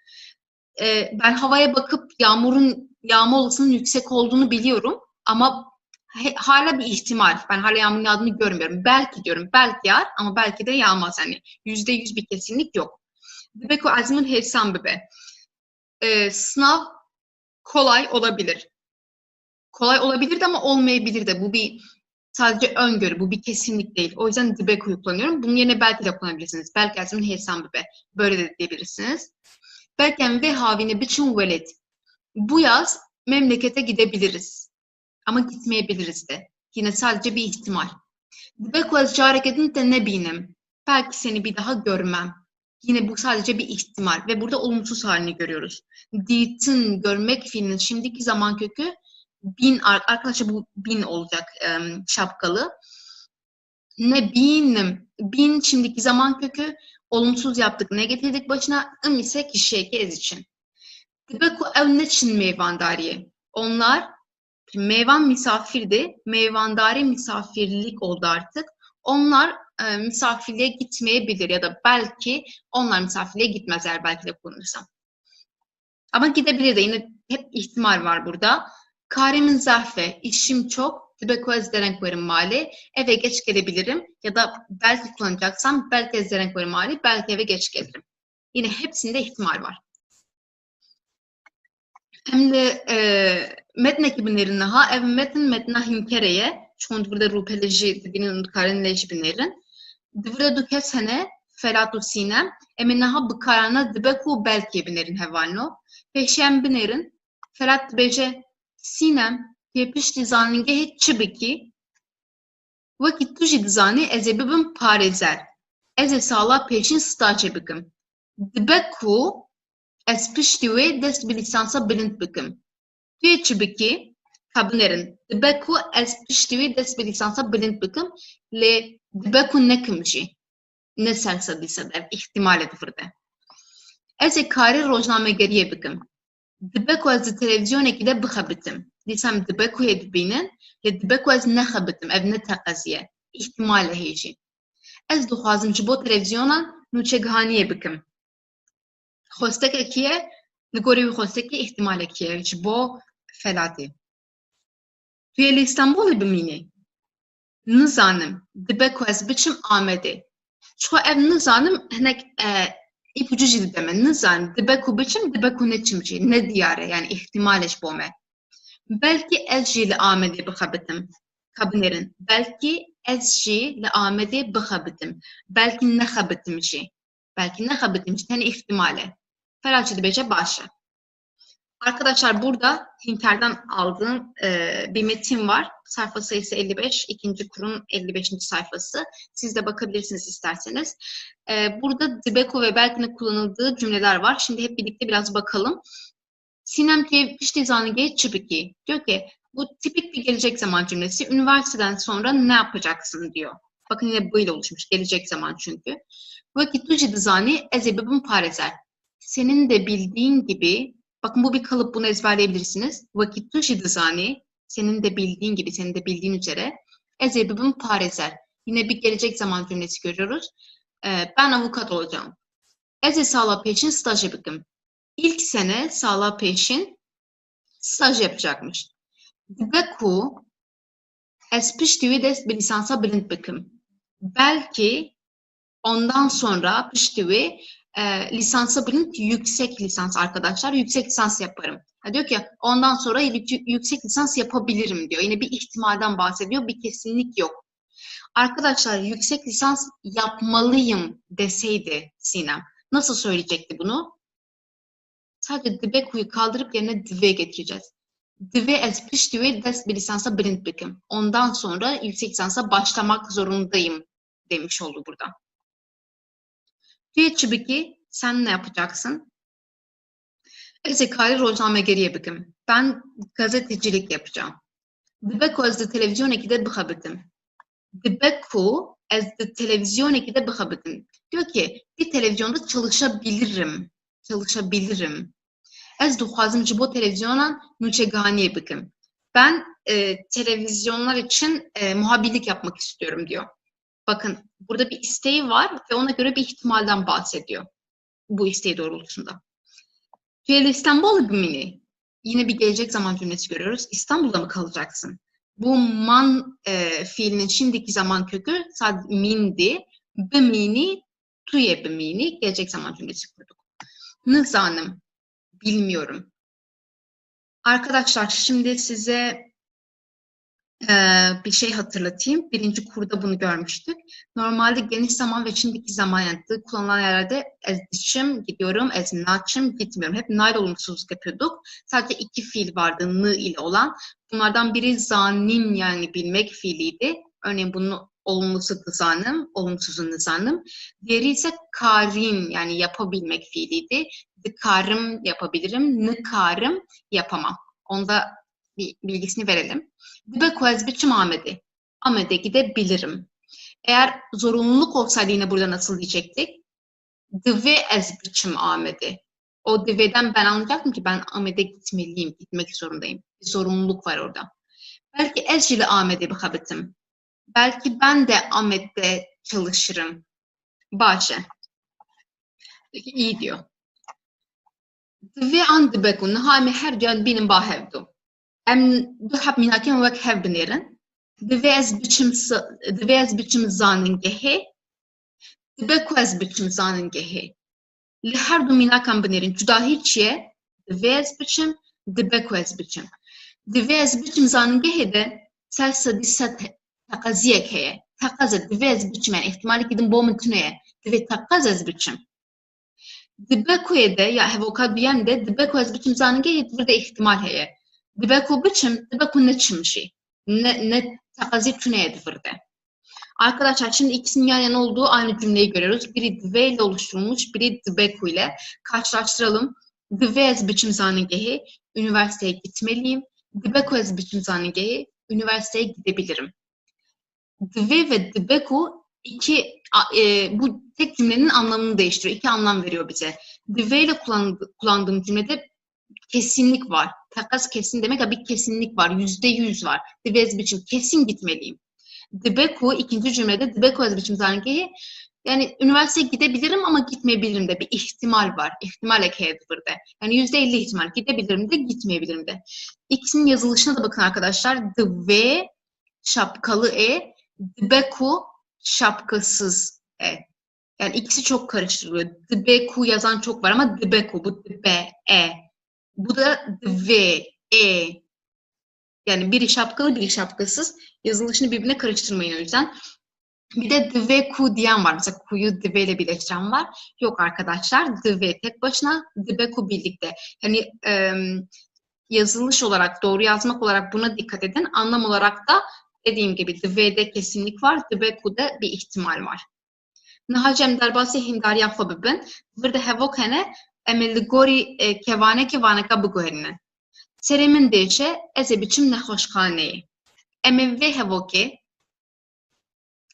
Ben havaya bakıp yağmurun yağma olasılığının yüksek olduğunu biliyorum ama hala bir ihtimal. Ben hala yağmurun yağdığını görmüyorum. Belki diyorum, belki yağar ama belki de yağmaz. Yani %100 bir kesinlik yok. Dibeku azmin hesam bibe. Sınav kolay olabilir. Kolay olabilir de ama olmayabilir de. Bu bir sadece öngörü, bu bir kesinlik değil. O yüzden dibeku'yu kullanıyorum. Bunun yerine belki de kullanabilirsiniz. Belki azmin hesam bibe. Böyle de diyebilirsiniz. Belki ve havine biçim veled. Bu yaz memlekete gidebiliriz. Ama gitmeyebiliriz de. Yine sadece bir ihtimal. Dibeku ez carek edin de ne binim. Belki seni bir daha görmem. Yine bu sadece bir ihtimal. Ve burada olumsuz halini görüyoruz. Ditin görmek fiilinin şimdiki zaman kökü bin. Arkadaşlar bu bin olacak şapkalı. Ne binim. Bin şimdiki zaman kökü Olumsuz yaptık, ne getirdik başına? Ise kişiye ki ez için. Dibe ku ev ne için meyvandariye? Onlar meyvan misafirdi. Meyvandari misafirlik oldu artık. Onlar misafirliğe gitmeyebilir ya da belki onlar misafirliğe gitmezler belki de kullanırsam. Ama gidebilir de yine hep ihtimal var burada. Karemin zarfe, işim çok. Dibe ku ez deren koyarım mali. Eve geç gelebilirim ya da belki kullanacaksam belki ez deren koyarım mali. Belki eve geç gelirim. Yine hepsinde ihtimal var. Hem de metn ekibinlerin ev metna himkereye çünkü burada rupeleji dibinin karinleji binlerin. Divre duke sene felatu sinem eminaha bıkarana dibe ku belki binlerin hevalno. Peşem binerin felat beje sinem yepiş dizaninge hiç çibiki vakit tuji dizani ezebibim parezer. Eze sağla peşin staçe bikim. Dibe ku ez pişti ve dest bir lisansa bilind bikim. Tuye çibiki kabnerin. Dibe ku ez pişti ve dest bir lisansa bilind bikim. Le dibe ku ne kimci. Ne sersadıysa der. İhtimal edifirde. Ez kari rojname geriye bikim. Dibe ku ez televizyoneki de bixabitim. Disem dibe ku yedibinin. Le dibe ku ez nexabitim. Ev ne teqaziye. İhtimal heyci. Ez duxwazim ji bo televizyonan nûçegihaniye bikim. Xwestekekiye li gorî wî xwestekî îhtimalekiye ji bo felatê. Tu yê li Îstanbolê bimînî? Nizanim dibe ku ez biçim Amedê. Çixwe ev nizanim hinek îpucu jî dide me. Nizanim dibe ku biçim dibe ku ne çim jî ne diyare yani îhtimale ji bo me. Belki ez jî li Amedê bixebitim. Kabnerin. Belki ez jî li Amedê bixebitim. Belki nexebitim jî. Belki nexebitim jî tene ihtimale. Felatçı dibece başı. Arkadaşlar burada Hinter'den aldığım bir metin var. Sayfa sayısı 55. 2. kurun 55. sayfası. Siz de bakabilirsiniz isterseniz. Burada dibeku ve belki'nin kullanıldığı cümleler var. Şimdi hep birlikte biraz bakalım. Sinem ki pişti zanige çıbiki. Diyor ki bu tipik bir gelecek zaman cümlesi. Üniversiteden sonra ne yapacaksın diyor. Bakın yine böyle oluşmuş. Gelecek zaman çünkü. Vakit tuji dizani ezebibim parezer. Senin de bildiğin gibi, bakın bu bir kalıp, bunu ezberleyebilirsiniz. Vakit tuji dizani, senin de bildiğin gibi, senin de bildiğin üzere. Ezebibim parezer. Yine bir gelecek zaman cümlesi görüyoruz. Ben avukat olacağım. Eze sağla peşin staj yapıyorum. İlk sene sağla peşin staj yapacakmış. Dibeku ez piştivi des bir lisansa bilind bikim. Belki ondan sonra piştivi lisansa bilind yüksek lisans arkadaşlar. Yüksek lisans yaparım. Diyor ki ondan sonra yüksek lisans yapabilirim diyor. Yine bir ihtimalden bahsediyor. Bir kesinlik yok. Arkadaşlar yüksek lisans yapmalıyım deseydi Sinem nasıl söyleyecekti bunu? Sadece dibeku'yu kaldırıp yerine dive getireceğiz. Dive ez piştivi des bir lisansa bilind bikim. Ondan sonra yüksek lisansa başlamak zorundayım demiş oldu burada. Diye çibiki sen ne yapacaksın? Ezekari rozname geriye bikim. Ben gazetecilik yapacağım. Dibeku ez de televizyon ekide bixabitim. Dibeku ez de televizyon ekide bixabitim. Diyor ki bir televizyonda çalışabilirim. Çalışabilirim. Ez duxwazim ji bo televizyonan nûçeganiye bikim. Ben televizyonlar için muhabirlik yapmak istiyorum diyor. Bakın burada bir isteği var ve ona göre bir ihtimalden bahsediyor. Bu isteği doğrultusunda. Tüyeli İstanbul mini. Yine bir gelecek zaman cümlesi görüyoruz. İstanbul'da mı kalacaksın? Bu man fiilinin şimdiki zaman kökü sadece mindi. Bimini, tuye bimini gelecek zaman cümlesi kurduk. Nizanım. Bilmiyorum. Arkadaşlar şimdi size bir şey hatırlatayım. Birinci kurda bunu görmüştük. Normalde geniş zaman ve şimdiki zaman yanıtı kullanılan yerlerde ez dişim gidiyorum, ez naçım gitmiyorum. Hep nail olumsuzluk yapıyorduk. Sadece iki fiil vardı nı ile olan. Bunlardan biri zanim yani bilmek fiiliydi. Örneğin bunun olumlusu zanım, olumsuzu nizanım. Diğeri ise karim yani yapabilmek fiiliydi. Dıkarım yapabilirim, nıkarım yapamam. Onda bir bilgisini verelim. Dibeku ez biçim Ahmet'e. Ahmet'e gidebilirim. Eğer zorunluluk olsaydı yine burada nasıl diyecektik? Divê ez biçim Amed'e. O diveden ben anlayacaktım ki ben Amed'e gitmeliyim, gitmek zorundayım. Bir zorunluluk var orada. Belki ez jili Amed'e bixabitim. Belki ben de Ahmet'te çalışırım. Başı. İyi diyor. Divê an dibekû nihayê her can bînin ba hevdû. Em du heb mînakên wek hev binêrin. Divê ez biçim zanîngehê. Dibe ku ez biçim zanîngehê. Li her du mînakan binêrin. Cuda hiç ye. Divê ez biçim, dibe ku ez biçim. Divê ez biçim zanîngehê de sel sedî sed teqeziyek heye. Teqez divê ez biçim yani ihtimali ki din bo min tune ye. Divê teqez ez biçim. Dibe ku de ya hevoka duyan de dibe ku ez biçim zanîngehê divê de ihtimal heye. Dibe ku biçim, dibe ku ne çimşi. Ne teqezi tune ye divê de. Arkadaşlar şimdi ikisinin yan yana olduğu aynı cümleyi görüyoruz. Biri dive ile oluşturulmuş, biri dibeku ile. Karşılaştıralım. Dive ez biçim zanîngehê, üniversiteye gitmeliyim. Dibeku ez biçim zanîngehê, üniversiteye gidebilirim. Dive ve dibeku bu tek cümlenin anlamını değiştiriyor. İki anlam veriyor bize. Dive ile kullandığım cümlede kesinlik var. Takas kesin demek ya bir kesinlik var. %100 var. Dive ez biçim kesin gitmeliyim. Dibeku ikinci cümlede Dibeku ez biçim zanîngehê yani üniversiteye gidebilirim ama gitmeyebilirim de bir ihtimal var. İhtimal ekeydi burada. Yani %50 ihtimal gidebilirim de gitmeyebilirim de. İkisinin yazılışına da bakın arkadaşlar. Dive şapkalı Dibeku şapkasız Yani ikisi çok karıştırılıyor. Dibeku yazan çok var ama Dibeku bu dibe Bu da dive Yani biri şapkalı, biri şapkasız. Yazılışını birbirine karıştırmayın o yüzden. Bir de dive ku diyen var. Mesela ku'yu dive ile birleştiren var. Yok arkadaşlar. Dive tek başına, dive ku birlikte. Yani yazılış olarak, doğru yazmak olarak buna dikkat edin. Anlam olarak da dediğim gibi dive'de kesinlik var. Dive ku'da bir ihtimal var. Nihacem derbasi hindariya xwe bibin. Virde hevok hene em li gorî kevanekê vaneka biguherînin. Serê min dêşe ez ê biçim nexweşxaneyê. Em ê vê hevokê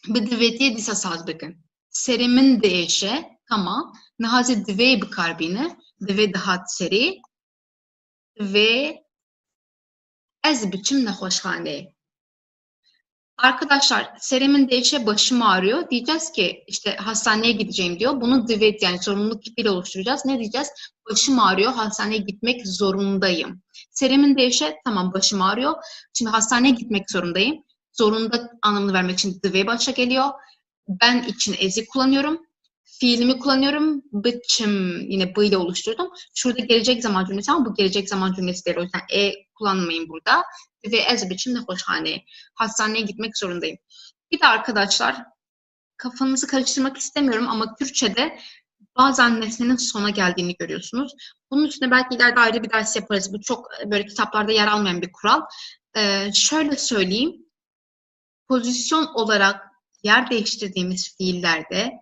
bi divêtiyê dîsa saz bikin. Serê min dêşe tamam. Nihazê divê bikarbîne. Divê dihat serê. Ve ez biçim nexweşxaneyê. Arkadaşlar Serem'in değişe başım ağrıyor. Diyeceğiz ki işte hastaneye gideceğim diyor. Bunu divet yani zorunluluk kipiyle oluşturacağız. Ne diyeceğiz? Başım ağrıyor. Hastaneye gitmek zorundayım. Serem'in değişe tamam başım ağrıyor. Şimdi hastaneye gitmek zorundayım. Zorunda anlamını vermek için dive başa geliyor. Ben için ezi kullanıyorum. Fiilimi kullanıyorum. Biçim yine bu ile oluşturdum. Şurada gelecek zaman cümlesi ama bu gelecek zaman cümlesi değil. O yüzden kullanmayın burada. Ve ez biçim nexweşxaneyê. Hastaneye gitmek zorundayım. Bir de arkadaşlar kafanızı karıştırmak istemiyorum ama Türkçe'de bazen nesnenin sona geldiğini görüyorsunuz. Bunun üstüne belki ileride ayrı bir ders yaparız. Bu çok böyle kitaplarda yer almayan bir kural. Şöyle söyleyeyim. Pozisyon olarak yer değiştirdiğimiz fiillerde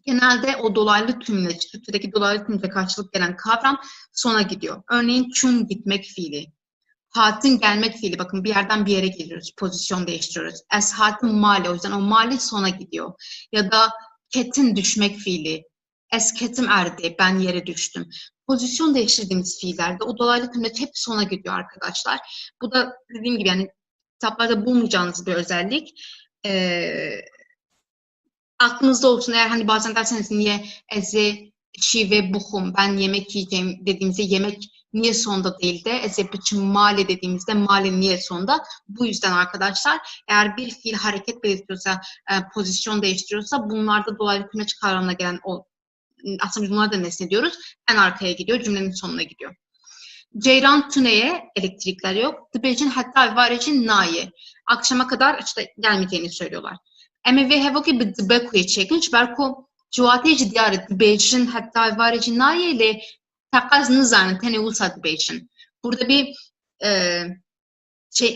genelde o dolaylı tümleç, Türkçedeki dolaylı tümleçe karşılık gelen kavram sona gidiyor. Örneğin çün gitmek fiili. Hatin gelmek fiili. Bakın bir yerden bir yere geliyoruz. Pozisyon değiştiriyoruz. Es hatin mali. O yüzden o mali sona gidiyor. Ya da ketin düşmek fiili. Es ketim erdi. Ben yere düştüm. Pozisyon değiştirdiğimiz fiillerde o dolaylı tümleç hep sona gidiyor arkadaşlar. Bu da dediğim gibi yani kitaplarda bulmayacağınız bir özellik. Aklınızda olsun eğer hani bazen derseniz niye ezi, şi ve buhum ben yemek yiyeceğim dediğimizde yemek niye sonda değil de eze biçim male dediğimizde male niye sonda? Bu yüzden arkadaşlar eğer bir fiil hareket belirtiyorsa, pozisyon değiştiriyorsa bunlarda dolaylı tümleç kavramına gelen o aslında biz bunlara da nesne diyoruz. En arkaya gidiyor, cümlenin sonuna gidiyor. Ceyran Tüne'ye elektrikler yok. Dibecin hatta var için naye. Akşama kadar işte gelmeyeceğini söylüyorlar. Ama ve hevoki bir dibekuye çekinç. Berko cuvateci diyarı dibecin hatta var için naye ile takaz nizanı tenevulsa dibecin. Burada bir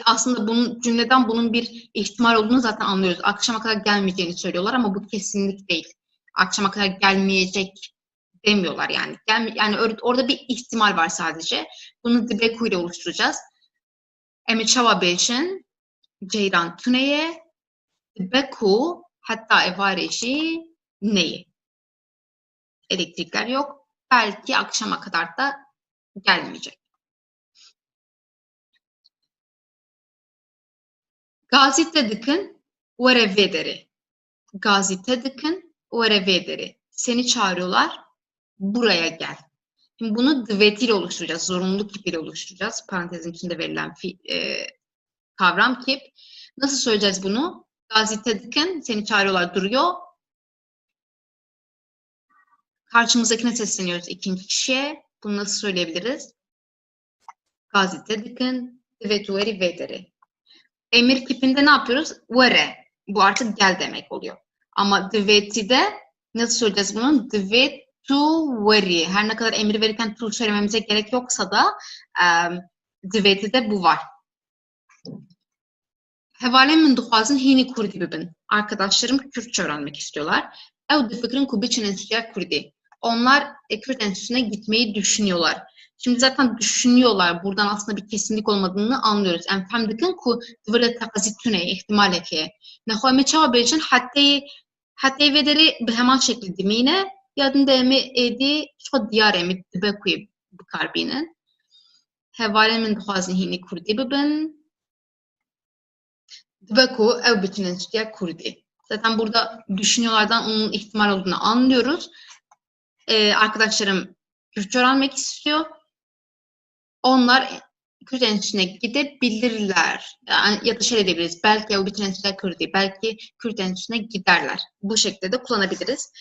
aslında bunun cümleden bunun bir ihtimal olduğunu zaten anlıyoruz. Akşama kadar gelmeyeceğini söylüyorlar ama bu kesinlik değil. Akşama kadar gelmeyecek demiyorlar yani. Yani orada bir ihtimal var sadece. Bunu dibeku ile oluşturacağız. Emi çava beşin ceyran tüneye dibeku hatta evareji neyi? Elektrikler yok. Belki akşama kadar da gelmeyecek. Gazete dikin were vederi. Gazete dikin were vederi. Seni çağırıyorlar. Buraya gel. Şimdi bunu dvetil oluşturacağız. Zorunluluk kipiyle oluşturacağız. Parantezin içinde verilen kavram kip. Nasıl söyleyeceğiz bunu? Gazete dikin seni çağırıyorlar duruyor. Karşımızdakine sesleniyoruz ikinci kişiye. Bunu nasıl söyleyebiliriz? Gazete dikin dvetuveri vederi. Emir kipinde ne yapıyoruz? Vere. Bu artık gel demek oluyor. Ama dvetide nasıl söyleyeceğiz bunu? Dvetuveri. Her ne kadar emir verirken tu söylememize gerek yoksa da dvetide bu var. Hevale min duhazın hini kurdi bibin. Arkadaşlarım Kürtçe öğrenmek istiyorlar. Ev de fikrin kubiçin enstitüye kurdi. Onlar Kürt enstitüsüne gitmeyi düşünüyorlar. Şimdi zaten düşünüyorlar. Buradan aslında bir kesinlik olmadığını anlıyoruz. Enfem dikin ku dvile takazitüne ihtimal ki. Nexuame çava bejin hatta vederi bi heman şekli dimine yadında emi edi şu diyar emi dibe kuy bu karbinin. Hevale min duhazın hini kurdi bibin. Dveku ev bütün enstitüye kurdi. Zaten burada düşünüyorlardan onun ihtimal olduğunu anlıyoruz. Arkadaşlarım Kürtçe öğrenmek istiyor. Onlar Kürt enstitüsüne gidebilirler. Yani, ya da şey edebiliriz. Belki ev bütün enstitüye kurdi. Belki Kürt enstitüsüne giderler. Bu şekilde de kullanabiliriz.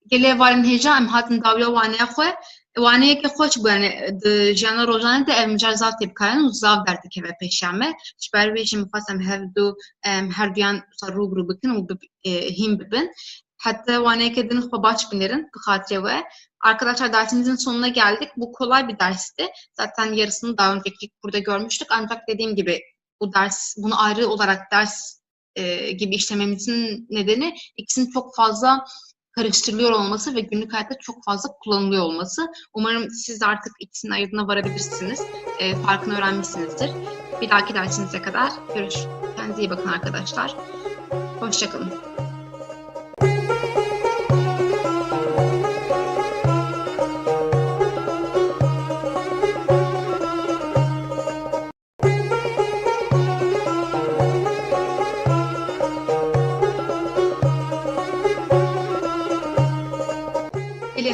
Gele varin heja em hatin davya vaneye xwe. Vaneye ke xweç bu yani jana rojane de ev mücazat tepkayan uzav derdi ke ve peşame. Şber ve şimdi fasem hevdu her duyan sarru bikin u him bibin. Hatta vaneye ke din xwe baş binerin bu hatire ve arkadaşlar dersimizin sonuna geldik. Bu kolay bir dersti. Zaten yarısını daha önceki burada görmüştük. Ancak dediğim gibi bu ders bunu ayrı olarak ders gibi işlememizin nedeni ikisinin çok fazla karıştırılıyor olması ve günlük hayatta çok fazla kullanılıyor olması. Umarım siz de artık ikisinin ayırdığına varabilirsiniz. Farkını öğrenmişsinizdir. Bir dahaki dersimize kadar görüşürüz. Kendinize iyi bakın arkadaşlar. Hoşçakalın.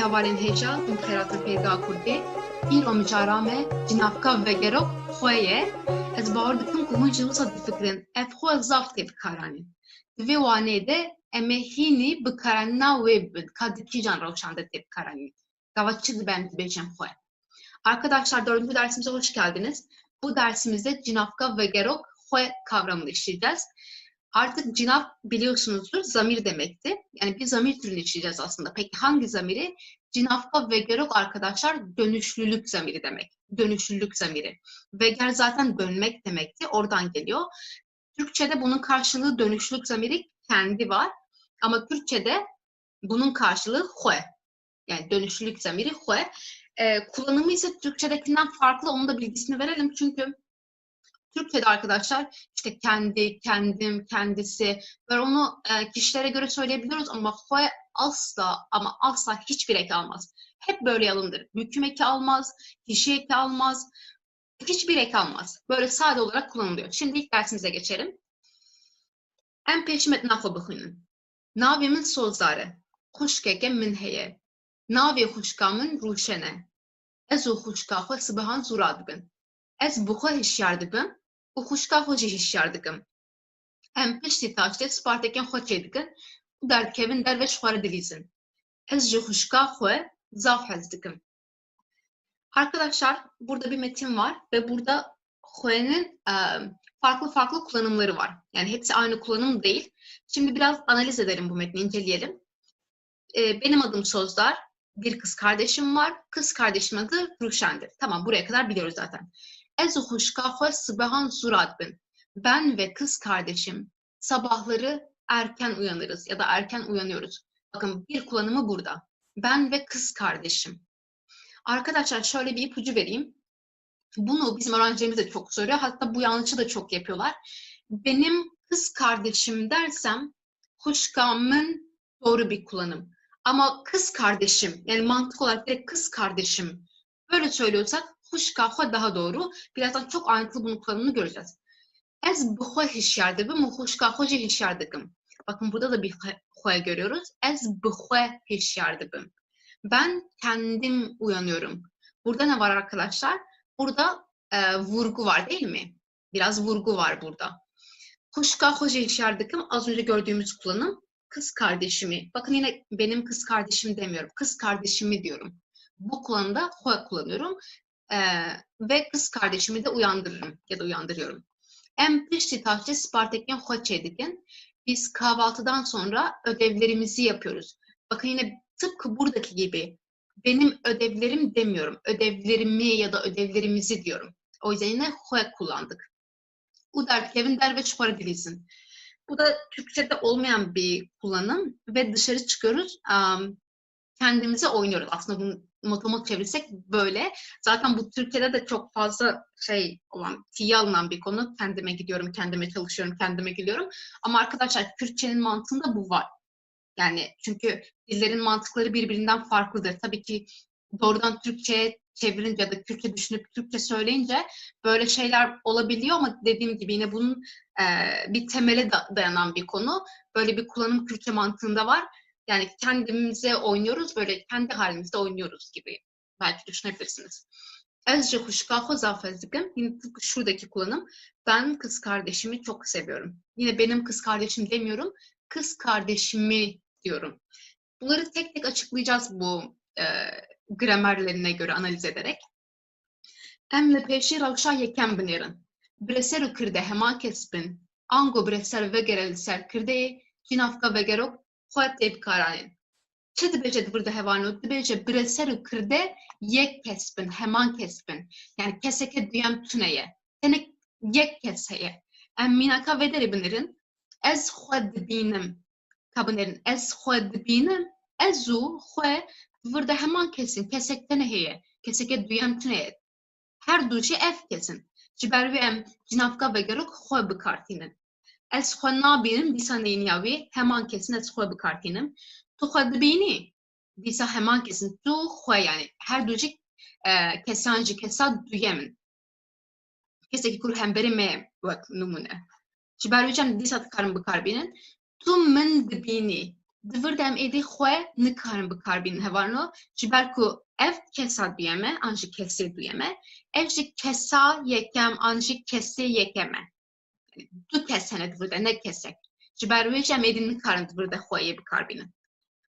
Havalên hêja û xêratin pêda Kurdî îro micara me cinavka vegerok xwe ye ez bawer dikim ku hûn ji wisa difikirin ev xwe zav tê bikaranîn. Di vê wanê de em ê hînî bikaranîna wê bibin ka di kîjan rewşan de tê bikaranîn. Gava çi dibe em dibêjin xwe. Arkadaşlar 4. dersimize hoş geldiniz. Bu dersimizde cinavka vegerok xwe kavramını işleyeceğiz. Artık cinav biliyorsunuzdur zamir demekti. Yani bir zamir türünü işleyeceğiz aslında. Peki hangi zamiri? Cinavka vegerok arkadaşlar dönüşlülük zamiri demek. Dönüşlülük zamiri. Veger zaten dönmek demekti. Oradan geliyor. Türkçe'de bunun karşılığı dönüşlülük zamiri kendi var. Ama Kürtçe'de bunun karşılığı hue. Yani dönüşlülük zamiri hue. Kullanımı ise Türkçe'dekinden farklı. Onun da bilgisini verelim. Çünkü Türkçe'de arkadaşlar işte kendi, kendim, kendisi böyle onu kişilere göre söyleyebiliyoruz ama hue asla ama asla hiçbir eki almaz. Hep böyle alındır. Hüküm eki almaz, kişi eki almaz, hiçbir eki almaz. Böyle sade olarak kullanılıyor. Şimdi ilk dersimize geçelim. Em peşimet nafa bıhının. Navimin sozları. Kuşkeke min heye. Navi huşkamın ruşene. Ezu huşkakı sıbıhan zuradbın. Ez buxa hişyar dibim û xuşka xwe jî hişyar dikim. Em piştî taştê spartekên xwe çêdikin û derdikevin derve ji xwe re dilîzin. Ez ji xuşka xwe zav hez dikim. Arkadaşlar burada bir metin var ve burada xwe'nin farklı farklı kullanımları var. Yani hepsi aynı kullanım değil. Şimdi biraz analiz edelim bu metni, inceleyelim. Benim adım Sözdar. Bir kız kardeşim var. Kız kardeşimin adı Ruşen'dir. Tamam, buraya kadar biliyoruz zaten. Ezu huşka xwe sıbahan zuradbin. Ben ve kız kardeşim sabahları erken uyanırız ya da erken uyanıyoruz. Bakın bir kullanımı burada. Ben ve kız kardeşim. Arkadaşlar şöyle bir ipucu vereyim. Bunu bizim öğrencilerimiz de çok soruyor. Hatta bu yanlışı da çok yapıyorlar. Benim kız kardeşim dersem huşkamın doğru bir kullanım. Ama kız kardeşim, yani mantık olarak direkt kız kardeşim böyle söylüyorsak huşka xwe daha doğru. Birazdan çok ayrıntılı bunun kullanımını göreceğiz. Ez bi xwe hişyar dibim û huşka xwe jî hişyar dikim. Bakın burada da bir xwe görüyoruz. Ez bi xwe hişyar dibim. Ben kendim uyanıyorum. Burada ne var arkadaşlar? Burada vurgu var değil mi? Biraz vurgu var burada. Huşka xwe jî hişyar dikim az önce gördüğümüz kullanım. Kız kardeşimi. Bakın yine benim kız kardeşim demiyorum. Kız kardeşimi diyorum. Bu kullanımda xwe kullanıyorum. Ve kız kardeşimi de uyandırırım ya da uyandırıyorum. Em pişti taşçı Spartak'ın xwe çedikin. Biz kahvaltıdan sonra ödevlerimizi yapıyoruz. Bakın yine tıpkı buradaki gibi benim ödevlerim demiyorum. Ödevlerimi ya da ödevlerimizi diyorum. O yüzden yine xwe kullandık. U derkevin der ve çıpar dilizin. Bu da Türkçe'de olmayan bir kullanım ve dışarı çıkıyoruz. Kendimize oynuyoruz. Aslında bunu motomot çevirsek böyle. Zaten bu Türkiye'de de çok fazla tiye alınan bir konu. Kendime gidiyorum, kendime çalışıyorum, kendime geliyorum. Ama arkadaşlar Kürtçenin mantığında bu var. Yani çünkü dillerin mantıkları birbirinden farklıdır. Tabii ki doğrudan Türkçe'ye çevirince ya da Kürtçe düşünüp Türkçe söyleyince böyle şeyler olabiliyor ama dediğim gibi yine bunun bir temele dayanan bir konu. Böyle bir kullanım Kürtçe mantığında var. Yani kendimize oynuyoruz, böyle kendi halimizde oynuyoruz gibi belki düşünebilirsiniz. Ez ji huşka xwe zafez dikim. Yine tıpkı şuradaki kullanım. Ben kız kardeşimi çok seviyorum. Yine benim kız kardeşim demiyorum. Kız kardeşimi diyorum. Bunları tek tek açıklayacağız bu gramerlerine göre analiz ederek. Em li pêşî rewşa yekem binêrin. Bireser û kirde heman kes bin. Ango bireser vegere li ser kirdeyê, cînavka vegerok xwe tê bikaranên. Çi dibêje di vir de hevanû? Dibêje bireser û kirde yek kes bin, heman kes bin. Yani keseke duyem tune ye. Tenek yek kes heye. Em mînaka ve derê binirin. Ez xwe dibînim. Kabinêrin ez xwe dibînim. Ez û xwe di vir de heman kesin. Kesek te ne heye. Keseke duyem tune ye. Her du jî ev kesin. Ji ber wê em cînavka vegerok xwe bikartînin. Ez xwe nabînim, dîsa neyniya wê heman kesin ez xwe bikartînim. Tu xwe dibînî, dîsa heman kesin. Tu xwe yani her du jî kesan jî kesa duyemin. Kesekî ku hemberî me wek numune. Ji ber wî em dîsa dikarin bikarbînin. Tu min dibînî. Di vir de em êdî xwe nikarin bikarbînin hevarno. Ji ber ku ev kesa duyeme, an jî kesê duyeme. Ev jî kesa yekem, an jî kesê yekeme. Du kes hene di vir de ne kesek. Ji ber wê em êdî nikarin di vir de xweyê bikarbînin.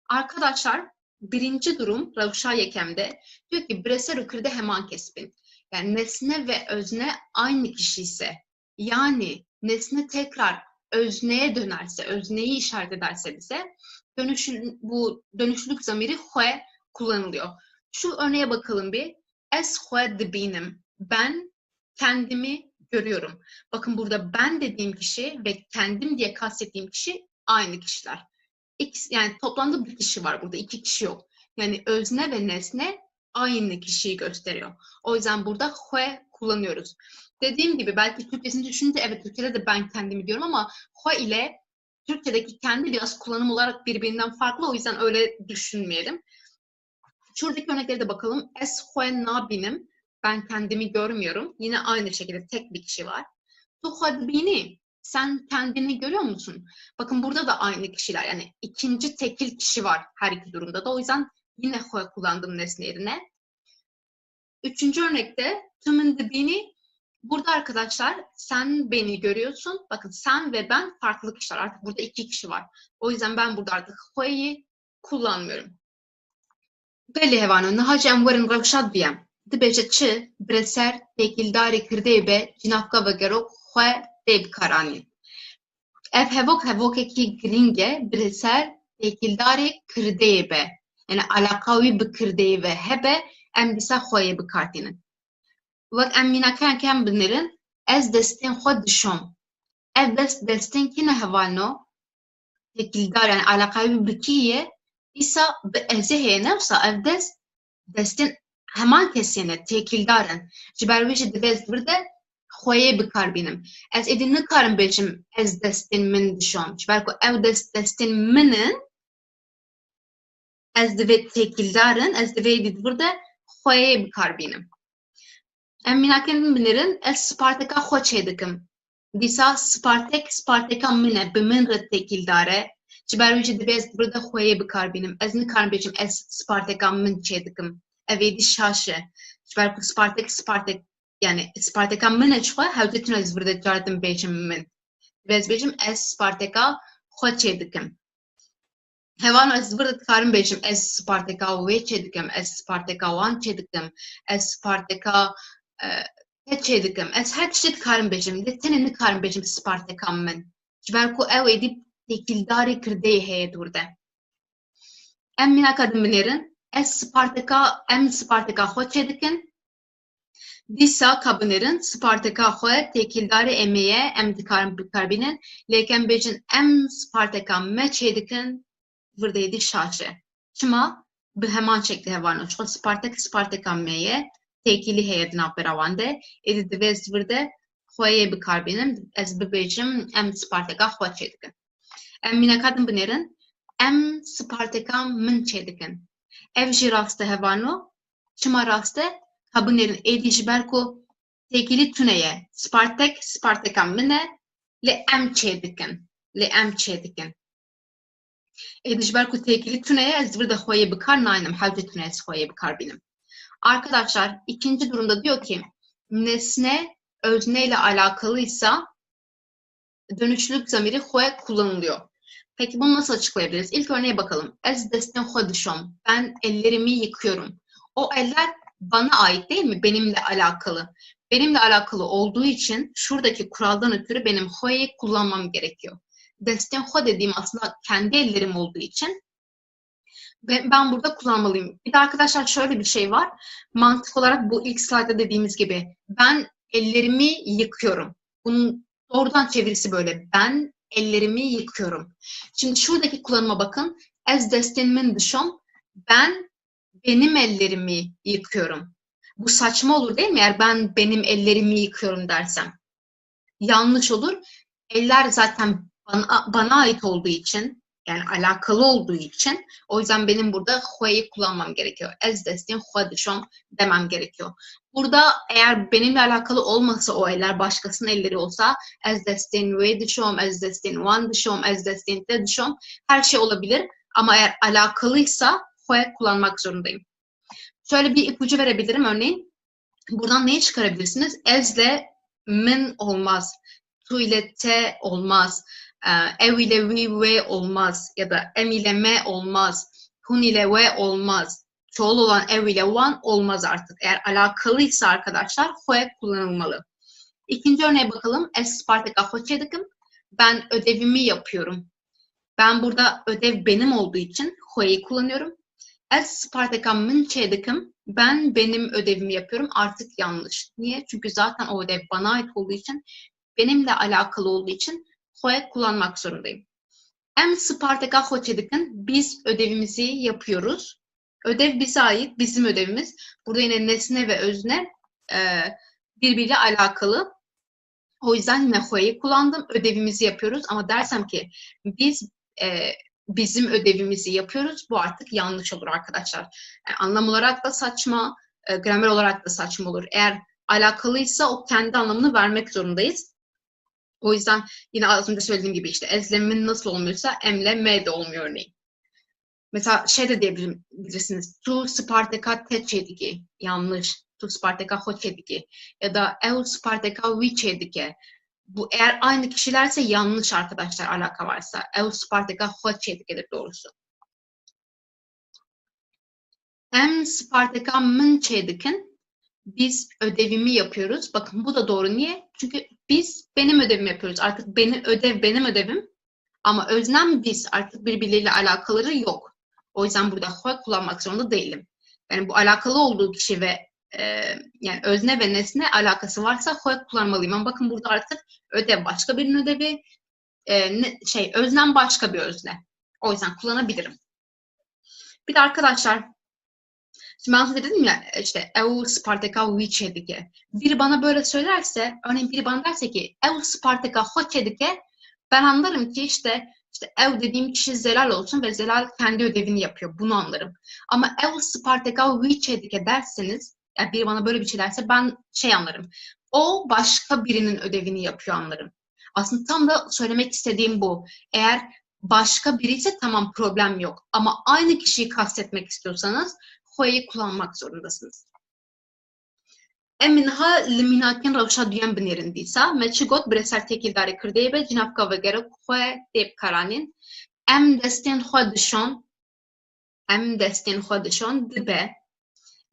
Arkadaşlar birinci durum rewşa yekemde diyor ki bireser û kirde heman kesbin. Yani nesne ve özne aynı kişi ise, yani nesne tekrar özneye dönerse, özneyi işaret ederse bize bu dönüşlülük zamiri xwe kullanılıyor. Şu örneğe bakalım bir. Ez xwe dibînim. Ben kendimi görüyorum. Bakın burada ben dediğim kişi ve kendim diye kastettiğim kişi aynı kişiler. Yani toplamda bir kişi var burada, iki kişi yok. Yani özne ve nesne aynı kişiyi gösteriyor. O yüzden burada xwe kullanıyoruz. Dediğim gibi belki Türkçesini düşününce evet Türkçe'de de ben kendimi diyorum ama xwe ile Türkçedeki kendi biraz kullanım olarak birbirinden farklı. O yüzden öyle düşünmeyelim. Şuradaki örneklere de bakalım. Ez xwe nabînim. Ben kendimi görmüyorum. Yine aynı şekilde tek bir kişi var. Tu xwe dibînî. Sen kendini görüyor musun? Bakın burada da aynı kişiler. Yani ikinci tekil kişi var her iki durumda da. O yüzden yine xwe kullandım nesne yerine. Üçüncü örnekte tu min dibînî. Burada arkadaşlar sen beni görüyorsun. Bakın sen ve ben farklı kişiler. Artık burada iki kişi var. O yüzden ben burada artık xwe'yi kullanmıyorum. Belli hevanı. Nihacı emverin revşad biyem. Dibêje çi bireser tekildarê kirdeyê be cînavka vegerok xwe tê bikaranîn. Ev hevok hevokekî giring e bireser tekildarê kirdeyê be. Yani alaka wî bi kirdeyê ve hebe em dîsa xweyê bikartînin. Wek em mînakeyan kem binirin ez destên xwe dişom. Ev destên kî ne hevalno? Tekildar yani alaka wî bi kî ye? Dîsa bi ezê heye newsa ev destên heman kesê ne tekildarin. Ji ber wê jî divê ez vir de xweyê bikarbînim. Ez êdî nikarim bêjim ez destên min dişom. Ji ber ku ew destên min in Ez divê têkildarin, ez divê dîtbir de xweyê bikarbînim. Em mînakên min binêrin, ez Spartaka xwe çê dikim. Dîsa Sparteka min e, bi min re têkildar e. Ji ber wî jî divê ez bir de xweyê bikarbînim. Ez nikarim bêjim ez Sparteka min çê dikim. Ev êdî şaş e. Ji ber ku Spartek yani Sparteka min e çi xwe, hewce tune ez vir de car din bêjim min. Divê ez bêjim ez Sparteka xwe çê dikim. Hevano ez vir de dikarim bêjim ez Sparteka wê çê dikim, ez Sparteka wan çê dikim, ez Sparteka te çê dikim. Ez her tiştê dikarim bêjim. Lê tenê nikarim bêjim Sparteka min. Ji ber ku ew êdî têkildarê kirdeyê heye dûr de. Em mînaka din binêrin, em Sparteka xwe çê dikin. Dîsa ka binêrin Sparteka xwe têkildarê em ye, em dikarin bikarbînin. Lê em bêjin em Sparteka me çê dikin, vir de êdî şaş e. Çima? Bi heman şeklî hevano. Çi Sparteka me ye, têkilî heye di navbera wan de. Êdî divê ez vir de xweyê bikarbînim. Ez bibêjim em Sparteka xwe çê dikin. Em mînaka din binêrin, em Sparteka min çê dikin. Ev jî rast e hevano. Çima rast e? Ha binêrin êdî ji ber ku têkilî tune ye. Sparteka min e, lê em çê dikin. Êdî ji ber ku têkilî tune ye, ez vir de xweyê bikar nayînim. Hewce tune ez xweyê bikarbînim. Arkadaşlar ikinci durumda diyor ki nesne özne ile alakalıysa dönüşlülük zamiri xwe kullanılıyor. Peki bunu nasıl açıklayabiliriz? İlk örneğe bakalım. Ez destên xwe dişom. Ben ellerimi yıkıyorum. O eller bana ait değil mi? Benimle alakalı. Benimle alakalı olduğu için şuradaki kuraldan ötürü benim xwe'yi kullanmam gerekiyor. Destên xwe dediğim aslında kendi ellerim olduğu için ben burada kullanmalıyım. Bir de arkadaşlar şöyle bir şey var. Mantık olarak bu ilk slaytta dediğimiz gibi ben ellerimi yıkıyorum. Bunun doğrudan çevirisi böyle. Ben ellerimi yıkıyorum. Şimdi şuradaki kullanıma bakın. Ez destên min dişom. Ben benim ellerimi yıkıyorum. Bu saçma olur değil mi? Eğer ben benim ellerimi yıkıyorum dersem. Yanlış olur. Eller zaten bana ait olduğu için, yani alakalı olduğu için, o yüzden benim burada xwe'yi kullanmam gerekiyor. Ez destên xwe dişom demem gerekiyor. Burada eğer benimle alakalı olmasa o eller başkasının elleri olsa ez destên wê dişom, ez destên wan dişom, ez destên te dişom her şey olabilir. Ama eğer alakalıysa xwe kullanmak zorundayım. Şöyle bir ipucu verebilirim örneğin. Buradan neyi çıkarabilirsiniz? Ezle min olmaz. Tu ile te olmaz. Ev ile we ve olmaz. Ya da em ile me olmaz. Hun ile ve olmaz. Çoğul olan ev ile one olmaz artık. Eğer alakalıysa arkadaşlar xwe kullanılmalı. İkinci örneğe bakalım. Ez Spartaka xwe çê dikim. Ben ödevimi yapıyorum. Ben burada ödev benim olduğu için xwe'yi kullanıyorum. Ez Spartaka min çê dikim. Ben benim ödevimi yapıyorum. Artık yanlış. Niye? Çünkü zaten o ödev bana ait olduğu için, benimle alakalı olduğu için xwe kullanmak zorundayım. Em Spartaka xwe çê dikin. Biz ödevimizi yapıyoruz. Ödev bize ait, bizim ödevimiz. Burada yine nesne ve özne birbiriyle alakalı. O yüzden yine xwe'yi kullandım. Ödevimizi yapıyoruz. Ama dersem ki biz bizim ödevimizi yapıyoruz. Bu artık yanlış olur arkadaşlar. Yani anlam olarak da saçma, gramer olarak da saçma olur. Eğer alakalıysa o kendi anlamını vermek zorundayız. O yüzden yine az önce söylediğim gibi işte ezlemin nasıl olmuyorsa emle me de olmuyor örneğin. Mesela şey de diyebilirsiniz. Tu Spartaka te çê dike. Yanlış. Tu Spartaka xwe çê dike. Ya da ew Spartaka wî çê dike. Bu eğer aynı kişilerse yanlış arkadaşlar, alaka varsa. Ew Spartaka xwe çê dikedir doğrusu. Em Spartaka min çê dikin. Biz ödevimi yapıyoruz. Bakın bu da doğru. Niye? Çünkü biz benim ödevimi yapıyoruz. Artık benim ödevim. Ama öznem biz. Artık birbirleriyle alakaları yok. O yüzden burada xwe kullanmak zorunda değilim. Yani bu alakalı olduğu kişi ve yani özne ve nesne alakası varsa xwe kullanmalıyım. Ama bakın burada artık ödev başka birinin ödevi. Öznem başka bir özne. O yüzden kullanabilirim. Bir de arkadaşlar şimdi ben size dedim ya işte ev Spartaka wî çê dike. Biri bana böyle söylerse, örneğin biri bana derse ki ev Spartaka xwe çê dike, ben anlarım ki işte İşte ev dediğim kişi Zelal olsun ve Zelal kendi ödevini yapıyor. Bunu anlarım. Ama ev Spartaka Viçedik derseniz, yani biri bana böyle bir şey derse ben şey anlarım. O başka birinin ödevini yapıyor anlarım. Aslında tam da söylemek istediğim bu. Eğer başka biri ise tamam, problem yok. Ama aynı kişiyi kastetmek istiyorsanız ho'yu kullanmak zorundasınız. Eminha liminakin ravşa duyan binerin diysa, me çi got bireser tekildarı kırdeye be cinavka ve gerek ho'ye deyip karanin. Em destin ho dişon dibe.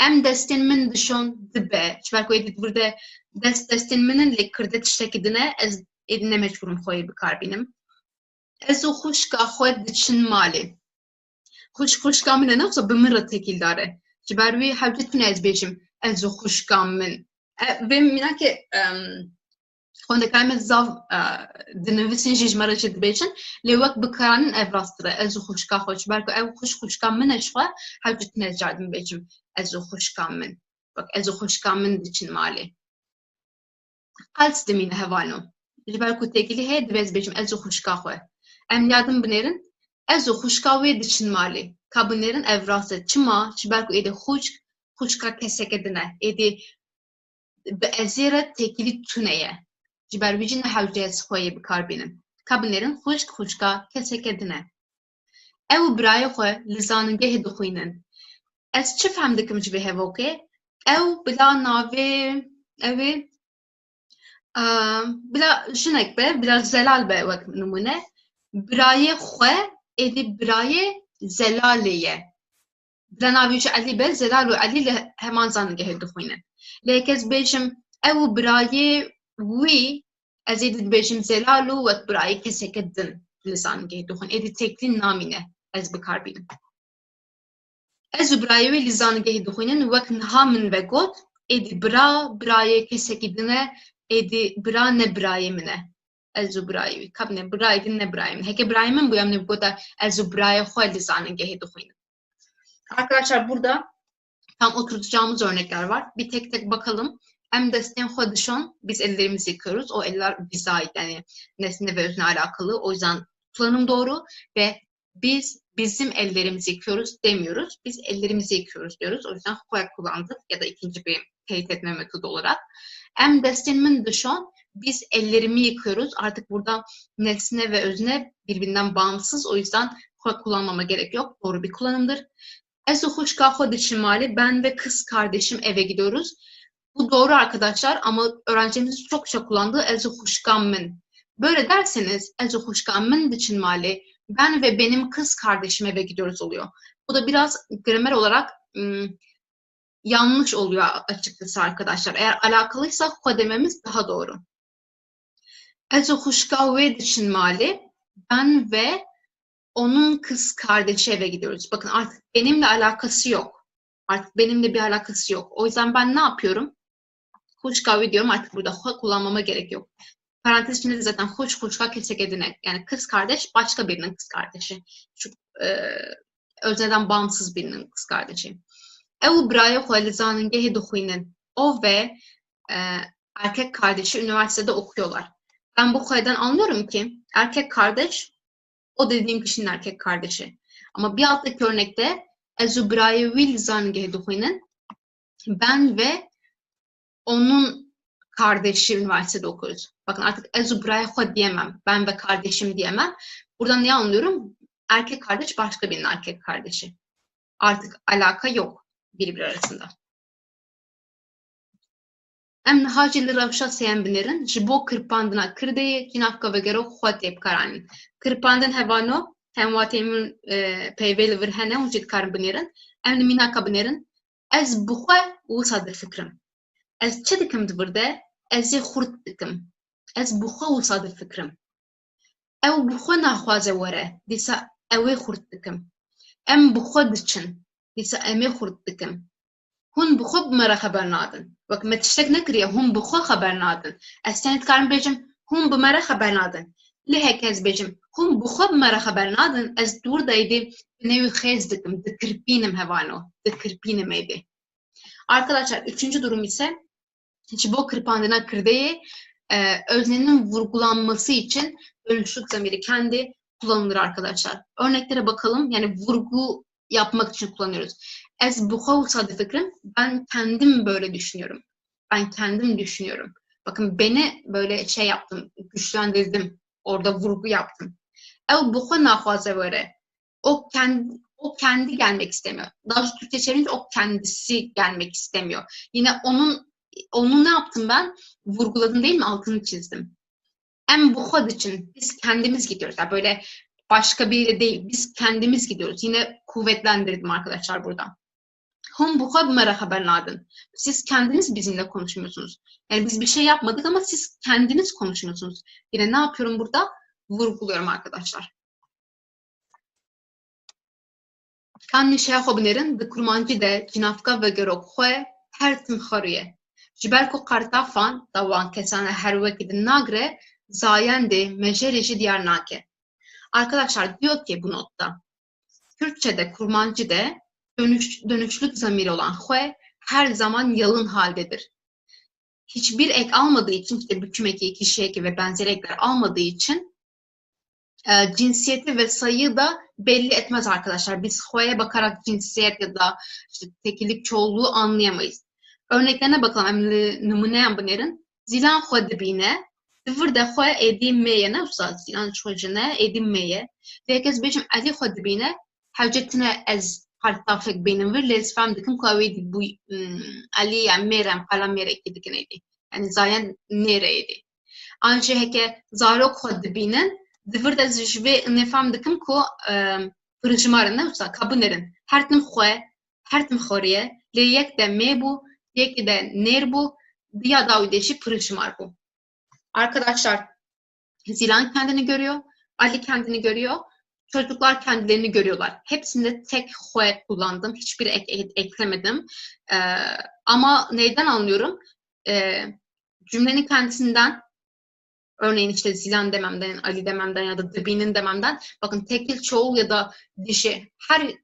Em destin min dişon dibe. Çiver koyu dit burada destin minin li kırdı tiştekidine ez edine mecburum ho'yu bikar benim. Ez o huşka ho dişin mali. Huşka min nefsa bimira tekildarı. Çiver vi havcetine ez bejim. Ez o huşka min. Ve minake Onda kaymet zav dinlevisin jijmara dibêjin lê wek bikaranîn ev rast re ez û xwişka xwe ji ber ku ew xwişka min e ji xwe hev cî tune cardim bêjim ez û xwişka min wek ez û xwişka min diçin malê qels dimîne hevano ji ber ku têkilî heye divê ez bêjim ez û xwişka xwe em yardım binêrin ez û xwişka wê diçin malê ka binêrin ev rast e çima ji ber ku êdî xwişka keseke din e êdî bi ezê re têkilî tune ye ji ber wî jî ne hewce ez xwe bikar bînim. Kabinêrin xwişka keseke din e. Ew û birayê xwe li zanîngehê dixwînin. Ez çi fehm dikim ji vê hevokê? Ew bila navê ew bila jinek be, bila Zelal be wek nimûne. Birayê xwe êdî birayê Zelalê ye. Bila navê jî Elî be, Zelal û Elî li heman zanîngehê dixwînin. Lê ez bêjim ew û birayê wî ez ê dibêjim Zelal û wek birayê keseke din li zanîngehê dixwin. Êdî têkilî namîne ez bikar bînim. Ez û birayê wê li zanîngehê dixwînin wek niha min vegot êdî birayê kesekî din e êdî bira ne birayê min e. Ez û birayê wî kabine birayê din ne birayê min. Heke birayê min bûye min gota ez û birayê xwe li zanîngehê dixwînin. Arkadaşlar burada tam oturtacağımız örnekler var. Bir tek tek bakalım. Em destên xwe dişon, biz ellerimizi yıkıyoruz. O eller bize ait, yani nesne ve özne alakalı. O yüzden kullanım doğru ve biz bizim ellerimizi yıkıyoruz demiyoruz. Biz ellerimizi yıkıyoruz diyoruz. O yüzden xwe kullandık ya da ikinci bir teyit etme metodu olarak. Em destên min dişon, biz ellerimi yıkıyoruz. Artık burada nesne ve özne birbirinden bağımsız. O yüzden xwe kullanmama gerek yok. Doğru bir kullanımdır. Ez û xwişka xwe diçin malê, ben ve kız kardeşim eve gidiyoruz. Bu doğru arkadaşlar ama öğrencilerimizin çokça kullandığı ez û xwişka min. Böyle derseniz ez û xwişka min diçin malê, ben ve benim kız kardeşim eve gidiyoruz oluyor. Bu da biraz gramer olarak yanlış oluyor açıkçası arkadaşlar. Eğer alakalıysa xwe dememiz daha doğru. Ez û xwişka wê diçin malê, ben ve onun kız kardeşi eve gidiyoruz. Bakın artık benimle alakası yok. Artık benimle bir alakası yok. O yüzden ben ne yapıyorum? Xwişka diyorum, artık burada xwe kullanmama gerek yok. Parantez içinde de zaten xwişka keseke din e. Yani kız kardeş başka birinin kız kardeşi. Şu özneden bağımsız birinin kız kardeşi. Ew û birayê xwe li zanîngehê dixwînin. O ve erkek kardeşi üniversitede okuyorlar. Ben bu xwe'den anlıyorum ki erkek kardeş o dediğim kişinin erkek kardeşi. Ama bir alttaki örnekte ez û birayê wî li zanîngehê dixwînin. Ben ve onun kardeşi üniversitede okuyoruz. Bakın artık ez û birayê xwe diyemem. Ben ve kardeşim diyemem. Buradan ne anlıyorum? Erkek kardeş başka birinin erkek kardeşi. Artık alaka yok birbiri arasında. Em niha li rewşa sêyan binêrin ji bo kirpandina kirdeyê cînavka vegero xwe tê bikaranîn. Kirpandin hevano hem watê min peyvê li vir hene hûn jî dikarin binêrin. Em li mînaka binêrin ez bi xwe wisa difikirim. Ez çi dikim di birde? Ez ê xurt dikim. Ez bi xwe wisa difikirim. Ew bi xwe naxwaze were. Dîsa ew ê xurt dikim. Em bi xwe diçin. Dîsa em ê xurt dikim. Hûn bi xwe bi me re xeber nadin. Wek me tiştek nekiriye hûn bi xwe xeber nadin. Ez tenê dikarim bêjim hûn bi me re xeber nadin. Lê heke ez bêjim hûn bi xwe bi me re xeber nadin, ez dûr de êdî bi nêwî xêz dikim. Dikirpînim hevano. Dikirpînim êdî. Arkadaşlar üçüncü durum ise ji bo kirpandina kirdeyê öznenin vurgulanması için dönüşlük zamiri kendi kullanılır arkadaşlar. Örneklere bakalım. Yani vurgu yapmak için kullanıyoruz. Ez bu fikrim. Ben kendim böyle düşünüyorum. Ben kendim düşünüyorum. Bakın beni böyle şey yaptım, güçlendirdim. Orada vurgu yaptım. Ev bu nahvaze böyle. O kendi gelmek istemiyor. Daha doğrusu Türkçe çevirince o kendisi gelmek istemiyor. Yine onu ne yaptım ben? Vurguladım değil mi? Altını çizdim. En bu için biz kendimiz gidiyoruz. Yani böyle başka biri değil. Biz kendimiz gidiyoruz. Yine kuvvetlendirdim arkadaşlar burada. Hum bu haber nadın. Siz kendiniz bizimle konuşmuyorsunuz. Yani biz bir şey yapmadık ama siz kendiniz konuşmuyorsunuz. Yine ne yapıyorum burada? Vurguluyorum arkadaşlar. Kan nişe xobnerin di kurmancı de cinafka ve gerok xwe her tim xariye. Jiber ku qartafan da wan kesane her wekî di nagre zayen de mejeri jî diyar nake. Arkadaşlar diyor ki bu notta Türkçe'de kurmancı de dönüşlük zamiri olan xwe her zaman yalın haldedir. Hiçbir ek almadığı için işte büküm eki, kişi eki ve benzeri ekler almadığı için cinsiyeti ve sayıyı da belli etmez arkadaşlar. Biz xwe'ye bakarak cinsiyet ya da işte tekillik çoğulluğu anlayamayız. Örneklerine bakalım. Numuneyen bunların. Zilan xwe dibine, divir de xwe êdî mêye ne usta zilan çocune êdî mêye. Lekez bêjim elî xwe dibine hewcetine ez qartafek bênim vir lêz fem dikim ku ew êdî bû elî ya mêrem qala mêrekî dikin êdî. Yani zayen nêre êdî. An jî heke zarok xwe dibînin divir de ji vê nefam dikim ku pirjmarin ne usta kabûnerin. Her tim xwe, her tim xwariye lê yek de mê bû, yekî de nêr bû, diya dawî de jî pirjmar bû. Arkadaşlar Zilan kendini görüyor, Ali kendini görüyor, çocuklar kendilerini görüyorlar. Hepsinde tek xwe kullandım, hiçbir eklemedim. Ama neyden anlıyorum? Cümlenin kendisinden, örneğin işte Zilan dememden, Ali dememden ya da dibinin dememden, bakın tekil, çoğul ya da dişi her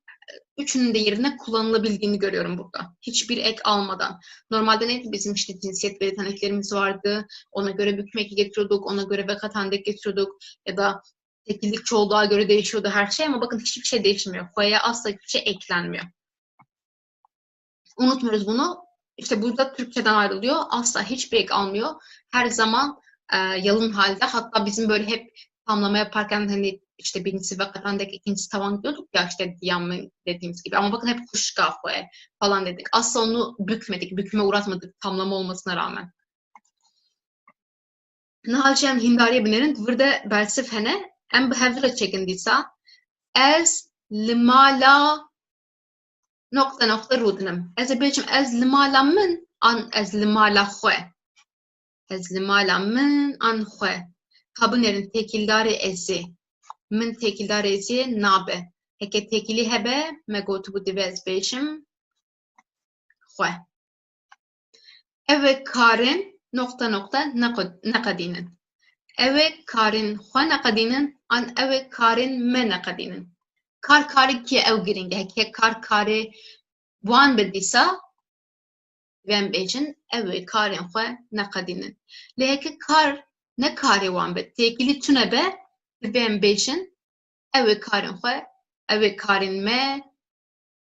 üçünün de yerine kullanılabildiğini görüyorum burada. Hiçbir ek almadan. Normalde neydi? Bizim işte cinsiyet belirten eklerimiz vardı. Ona göre büküm eki getiriyorduk, ona göre vekatandek getiriyorduk ya da tekillik çoğulluğa göre değişiyordu her şey ama bakın hiçbir şey değişmiyor. Xwe'ye asla hiçbir şey eklenmiyor. Unutmuyoruz bunu. İşte burada Türkçeden ayrılıyor. Asla hiçbir ek almıyor. Her zaman yalın halde. Hatta bizim böyle hep tamlama yaparken hani işte birincisi vekatandek, ikincisi tavan diyorduk ya işte diyamın dediğimiz gibi. Ama bakın hep kuşka xwe falan dedik. Asla onu bükmedik, büküme uğratmadık tamlama olmasına rağmen. Nahalcem hindariye binerin dvirde belsif hene em bi hevdira çekindiysa ez limala nokta rudinim. Ez bêjim ez limala min an ez limala xwe. Ez limala min an xwe. Kabûnerin tekildarê ezê. Min tekildarê ezê nabe. Heke tekilî hebe me gotibû divê ez bêjim xwe. Ev ê karên neqedînin. Ev ê karên xwe neqedînin an ev ê karên me neqedînin. Kar karê ki ew giring e. Heke kar karê wan bidîsa vem bêjin ev ê karên xwe neqedînin. Lê heke kar ne karê wan be tekilî tune be vem bêjin ev ê karên xwe ev ê karên me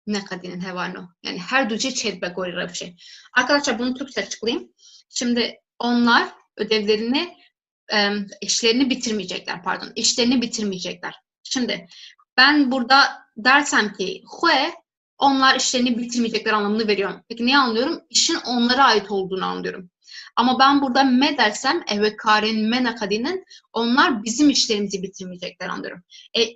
neqedînin hevano. Yani her duce çedbe gori revşe. Arkadaşlar bunu Türkçe açıklayayım. Şimdi onlar ödevlerini işlerini bitirmeyecekler. Şimdi ben burada dersem ki xwe onlar işlerini bitirmeyecekler anlamını veriyorum. Peki neyi anlıyorum? İşin onlara ait olduğunu anlıyorum. Ama ben burada me dersem evet karen me neqedînin onlar bizim işlerimizi bitirmeyecekler anlıyorum.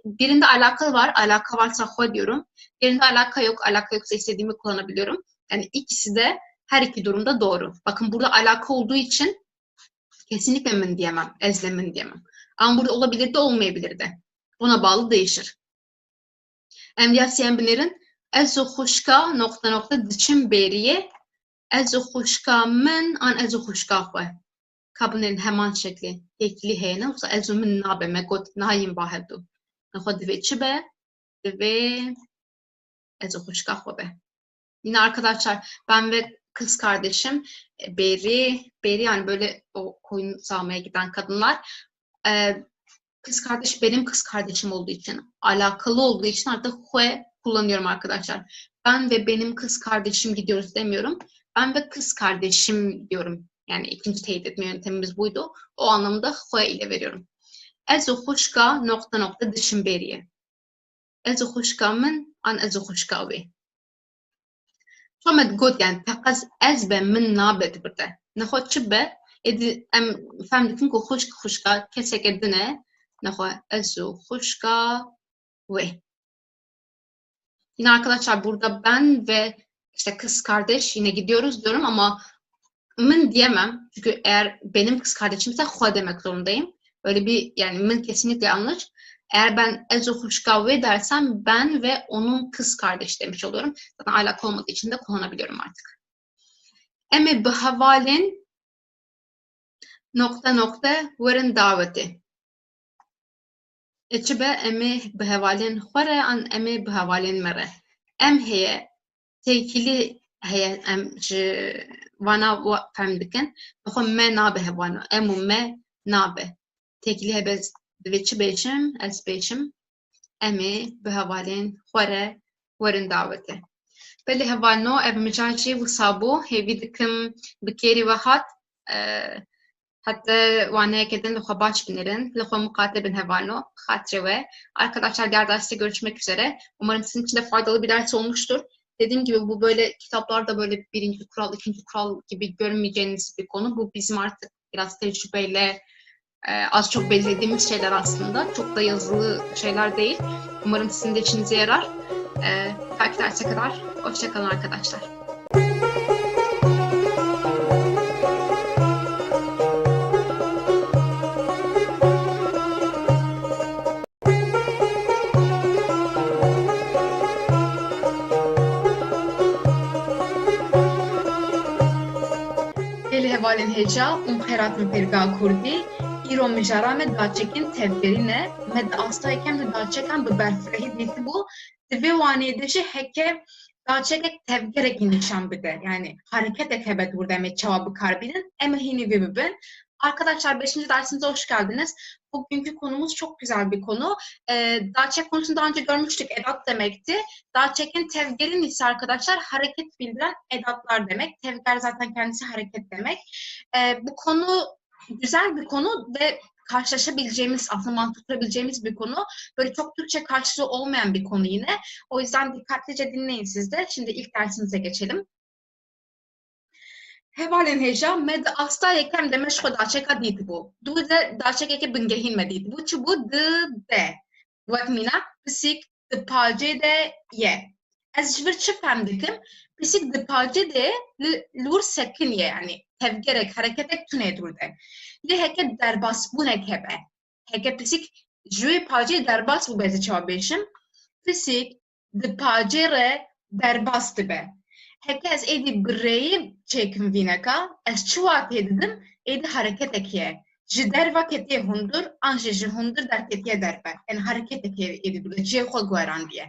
Birinde alaka var. Alaka varsa xwe diyorum. Birinde alaka yok. Alaka yoksa istediğimi kullanabiliyorum. Yani ikisi de her iki durumda doğru. Bakın burada alaka olduğu için kesinlikle min diyemem. Ezle min diyemem. Ama burada olabilir de olmayabilir de. Buna bağlı değişir. Emniyasiyen binerin ezu xuşka diçim beriye ezu xuşka min an ezu xuşka xwe. Kabının hemen şekli tekli heyne olsa ezu min nabe me got nayim bahevdu. Xwe divê çi be? Divê ezu xuşka xwe be. Yine arkadaşlar ben ve kız kardeşim Beri yani böyle o koyun sağmaya giden kadınlar kız kardeş benim kız kardeşim olduğu için, alakalı olduğu için artık hue kullanıyorum arkadaşlar. Ben ve benim kız kardeşim gidiyoruz demiyorum. Ben ve kız kardeşim diyorum. Yani ikinci teyit etme yöntemimiz buydu. O anlamda hue ile veriyorum. Ez u xuşka nokta nokta dişim beriye. Ez u xuşka min an ez u xuşka wê. Çomet got yani teqez ez be min nabet birde. Nexwe çi be? Edi em fem dikin ku xuşka kesek dine. Nexwe ez u xuşka wê. Yine arkadaşlar burada ben ve işte kız kardeş yine gidiyoruz diyorum ama min diyemem. Çünkü eğer benim kız kardeşimse hua demek zorundayım. Böyle bir yani min kesinlikle yanlış. Eğer ben ezo huşkavve dersem ben ve onun kız kardeş demiş oluyorum. Zaten alaka olmadığı için de kullanabiliyorum artık. Emi bihavalin nokta nokta verin daveti. Eçibe emi bihavalin xwere an emi bihavalin mere. Em heye tekili heye em ji vana fem dikin. Bixwe me nabe hevana. Em û me nabe. Tekili hebe divê çi bêjim? Ez bêjim em ê bi hevalên xwe re werin davete. Belê hevalino ev mijar jî wisa bû hêvî dikim bi kêrî we hat hatta waneyekê din li xwe baş binirin. Li xwe muqate bin hevalino xatirê we. Arkadaşlar diğer derste görüşmek üzere. Umarım sizin için de faydalı bir ders olmuştur. Dediğim gibi bu böyle kitaplarda böyle birinci kural, ikinci kural gibi görmeyeceğiniz bir konu. Bu bizim artık biraz tecrübeyle az çok belirlediğimiz şeyler aslında. Çok da yazılı şeyler değil. Umarım sizin de işinize yarar. Belki derse kadar. Hoşça kalın arkadaşlar. Gelê hevalên hêja û xêratên pêrga Kurdî îro mijara me daçekên tevgerî ne me di astayeken di daçekan bi berfirehî dîtibû divê wanê de jî heke daçekek tevgerekî nîşan bide. Yani hareketek hebe burada em ê çawa bikarbînin em ê hînî vê bibin. Arkadaşlar 5. dersimize hoş geldiniz. Bugünkü konumuz çok güzel bir konu. Daçek konusunu daha önce görmüştük. Edat demekti. Daçek'in tevgerin ise arkadaşlar hareket bildiren edatlar demek. Tevger zaten kendisi hareket demek. Bu konu güzel bir konu ve karşılaşabileceğimiz, aslında mantık kurabileceğimiz bir konu. Böyle çok Türkçe karşılığı olmayan bir konu yine. O yüzden dikkatlice dinleyin siz de. Şimdi ilk dersimize geçelim. Hevalên hêja me di astayekêm de me ji xwe daçeka dîtibû. Du de daçekekê bingehîn me dîtibû. Çi bû di de. Wek mîna pisîk di pacê de ye. Ez ji vir çi fem dikim? Pisîk di pacê de lûr sekin ye. Yani tevgerek, hareketek tune dur de. Lê heke derbasbûnek hebe. Heke pisîk ji wê pacê derbas bû beze çawa bêjim. Pisîk di pacê re derbas dibe. Heke ez êdî bireyî çêkim vîneka, ez çi watê didim? Êdî hareketekê ye. Ji derva ketiye hundir, an ji hundir derketiye derve. Yani hareketekê êdî burada, cihê xwe guherandiye.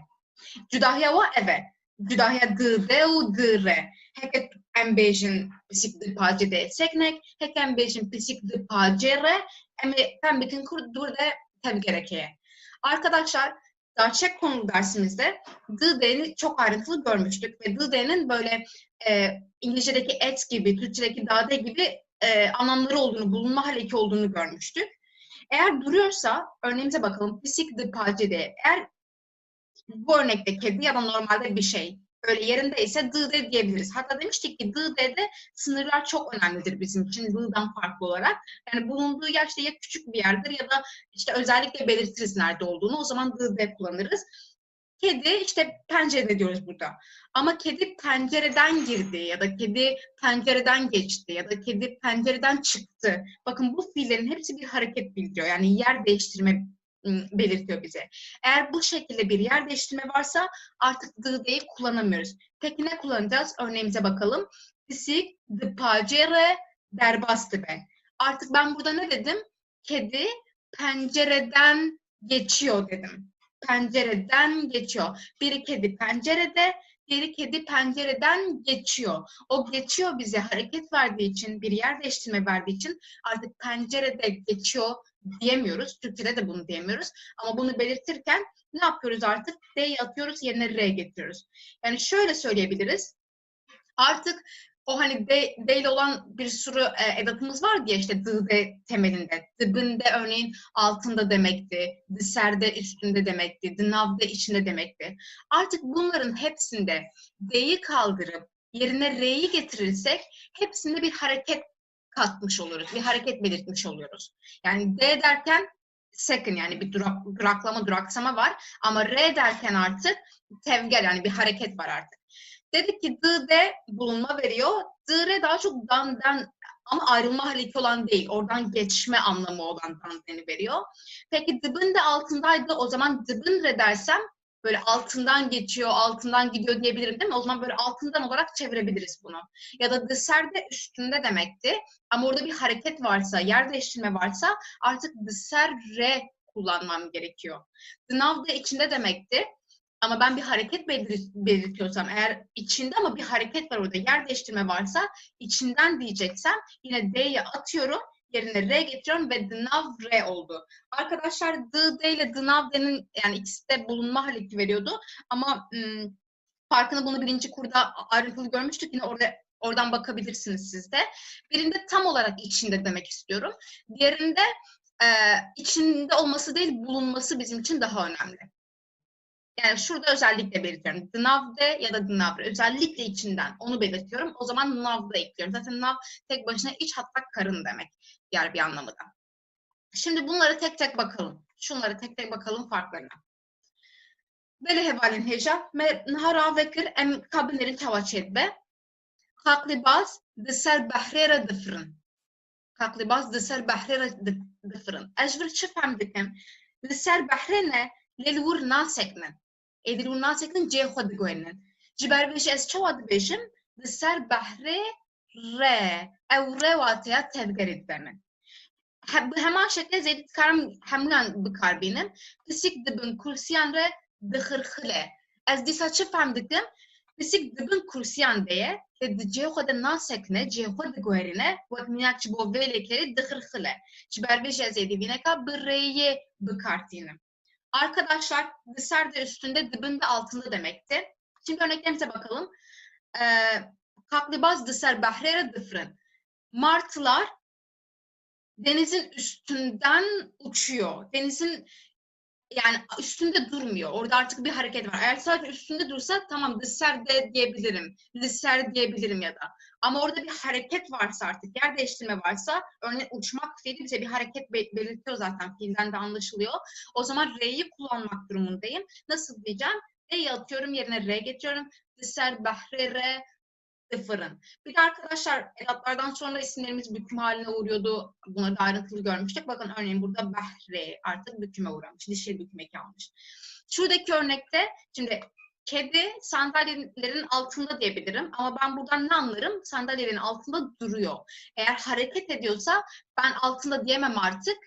Cudahiya we ev e. Cudahiya di de û di re. Heke em bêjin pisîk di pacê de seknek, heke em bêjin pisîk di pacê re, em ê fem bikin Kurd burada tevgerekê ye. Arkadaşlar, Daçek konu dersimizde dı çok ayrıntılı görmüştük ve dı'nın böyle İngilizce'deki et gibi, Türkçe'deki dade gibi anlamları olduğunu, bulunma hal eki olduğunu görmüştük. Eğer duruyorsa örneğimize bakalım. Pisik de pacede. Eğer bu örnekte kedi ya da normalde bir şey öyle yerindeyse dı diyebiliriz. Hatta demiştik ki dı sınırlar çok önemlidir bizim için dı'dan farklı olarak. Yani bulunduğu yer işte ya küçük bir yerdir ya da işte özellikle belirtiriz nerede olduğunu. O zaman dı kullanırız. Kedi işte pencerede diyoruz burada. Ama kedi pencereden girdi ya da kedi pencereden geçti ya da kedi pencereden çıktı. Bakın bu fiillerin hepsi bir hareket bildiriyor. Yani yer değiştirme belirtiyor bize. Eğer bu şekilde bir yer değiştirme varsa artık dı'yı kullanamıyoruz. Peki ne kullanacağız? Örneğimize bakalım. Pisik di pacere derbastı be. Artık ben burada ne dedim? Kedi pencereden geçiyor dedim. Pencereden geçiyor. Biri kedi pencerede, diğeri kedi pencereden geçiyor. O geçiyor bize hareket verdiği için, bir yer değiştirme verdiği için artık pencerede geçiyor diyemiyoruz. Türkçe'de de bunu diyemiyoruz. Ama bunu belirtirken ne yapıyoruz artık? D'yi atıyoruz, yerine R getiriyoruz. Yani şöyle söyleyebiliriz. Artık o hani D ile olan bir sürü edatımız var diye işte D temelinde. Dibinde örneğin altında demekti. Dışarıda üstünde demekti. Dınavda içinde demekti. Artık bunların hepsinde D'yi kaldırıp yerine R'yi getirirsek hepsinde bir hareket katmış oluruz. Bir hareket belirtmiş oluyoruz. Yani D derken second yani bir duraklama, duraksama var. Ama R derken artık tevgel yani bir hareket var artık. Dedik ki D bulunma veriyor. D daha çok dan ama ayrılma haliki olan değil. Oradan geçme anlamı olan dan veriyor. Peki dibin de altındaydı. O zaman dibin re dersem böyle altından geçiyor, altından gidiyor diyebilirim değil mi? O zaman böyle altından olarak çevirebiliriz bunu. Ya da dışarıda üstünde demekti. Ama orada bir hareket varsa, yer değiştirme varsa artık dışarı kullanmam gerekiyor. Dınav da içinde demekti. Ama ben bir hareket belirtiyorsam, eğer içinde ama bir hareket var orada, yer değiştirme varsa içinden diyeceksem yine D'yi atıyorum, yerine R getiriyorum ve dınav R oldu. Arkadaşlar D ile dınav D'nin yani ikisi de bulunma haleti veriyordu. Ama farkını bunu birinci kurda ayrıntılı görmüştük. Yine oradan bakabilirsiniz siz de. Birinde tam olarak içinde demek istiyorum. Diğerinde içinde olması değil, bulunması bizim için daha önemli. Yani şurada özellikle belirtiyorum. Dınavde ya da dınavre. Özellikle içinden. Onu belirtiyorum. O zaman navda ekliyorum. Zaten nav tek başına iç hatta karın demek. Diğer bir anlamı da. Şimdi bunları tek tek bakalım. Şunları tek tek bakalım farklarına. Böyle hevalin heja. Nahara vekir em kabinlerin tavaçedbe. Kaklibaz dısar bahrera dıfırın. Kaklibaz dısar bahrera dıfırın. Ejvir çifem dikim. Dısar bahrene lelvur nasekne. Edilur nasekne cehod goynen. Ciber beş ez çavad beşim dısar bahre re ev re vataya tevgerit benim. Hemen şekilde zeyt karım hemlan bikar benim. Pisik dibin kursiyan re dıhırhıle. Ez disa çifem dikim. Pisik dibin kursiyan diye ve cehod nasekne cehod goyrine ve minakçı bu velekleri dıhırhıle. Ciber beş ez edibineka bir reye bikartinim. Arkadaşlar dışarıda üstünde, dibinde altında demekti. Şimdi örneklerimize bakalım. Kaklibaz dışarı bahrera dıfrın. Martılar denizin üstünden uçuyor. Denizin yani üstünde durmuyor. Orada artık bir hareket var. Eğer sadece üstünde dursa tamam dışarıda diyebilirim. Dışarı diyebilirim ya da. Ama orada bir hareket varsa artık, yer değiştirme varsa, örneğin uçmak fiili bize bir hareket belirtiyor zaten. Fiilden de anlaşılıyor. O zaman R'yi kullanmak durumundayım. Nasıl diyeceğim? R'yi atıyorum, yerine R getiriyorum. Dışarı bahre re dıfırın. Bir de arkadaşlar edatlardan sonra isimlerimiz büküm haline uğruyordu. Bunları da ayrıntılı görmüştük. Bakın örneğin burada bahre artık büküme uğramış. Dişil büküme kalmış. Şuradaki örnekte şimdi kedi sandalyelerin altında diyebilirim. Ama ben buradan ne anlarım? Sandalyelerin altında duruyor. Eğer hareket ediyorsa ben altında diyemem artık.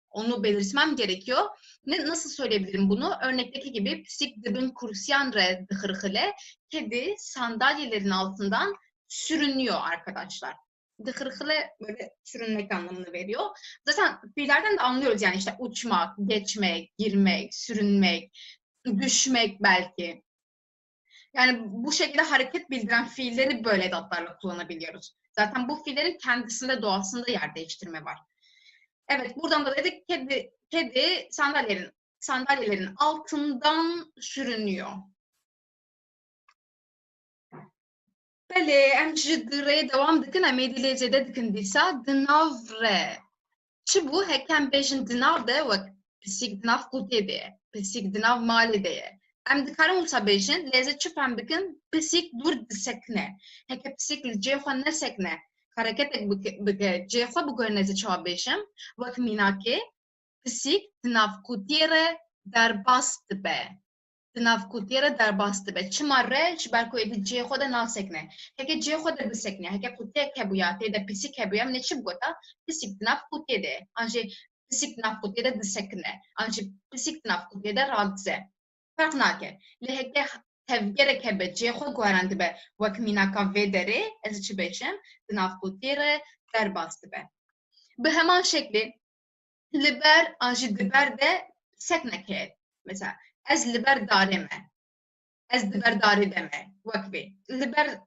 Onu belirtmem gerekiyor. Nasıl söyleyebilirim bunu? Örnekteki gibi psik dibin kursiyan re dıhırhıle kedi sandalyelerin altından sürünüyor arkadaşlar. Dıhırhıle böyle sürünmek anlamını veriyor. Zaten fiillerden de anlıyoruz yani işte uçmak, geçmek, girmek, sürünmek, düşmek belki. Yani bu şekilde hareket bildiren fiilleri böyle edatlarla kullanabiliyoruz. Zaten bu fiillerin kendisinde, doğasında yer değiştirme var. Evet, buradan da dedik kedi sandalyelerin altından sürünüyor. Beli, em ji dirê devam dikin, em ê dilê zêde dikin dîsa dinav re. Çi bû hekem bêjin dinav de wek pisîk dinav qutê de ye, pisîk dinav malê de ye. Em dikarin wisa bêjin, lêze çi fem dikin, pisîk dur disekne. Heke pisîk li cê xwe nesekne. Hareketek bike cê xwe biguhe nêze çawa bêjim, wek mînakê, pisîk dinav qutiyê re derbas dibe. Dinav qutiyê re derbas dibe. Çima re ji ber ku êdî cê xwe de nasekne. Heke cê xwe de bisekne. Heke qutiyek hebuya, tê de pisîk hebuya, min ê çi bigota? Pisîk dinav qutiyê de ye. An jî pisîk dinav qutiyê de disekne. An jî pisîk dinav qutiyê de radize. Ferq nake. Lê heke tevgerek hebe cê xwe guheran dibe wek mînaka vê derê, ez çi bêjim? Dinav qutiyê re derbas dibe. Bi heman şeklî Liber anji diber de sekneke. Mesela ez liber dareme. Ez diber dare deme. Vakvi. Liber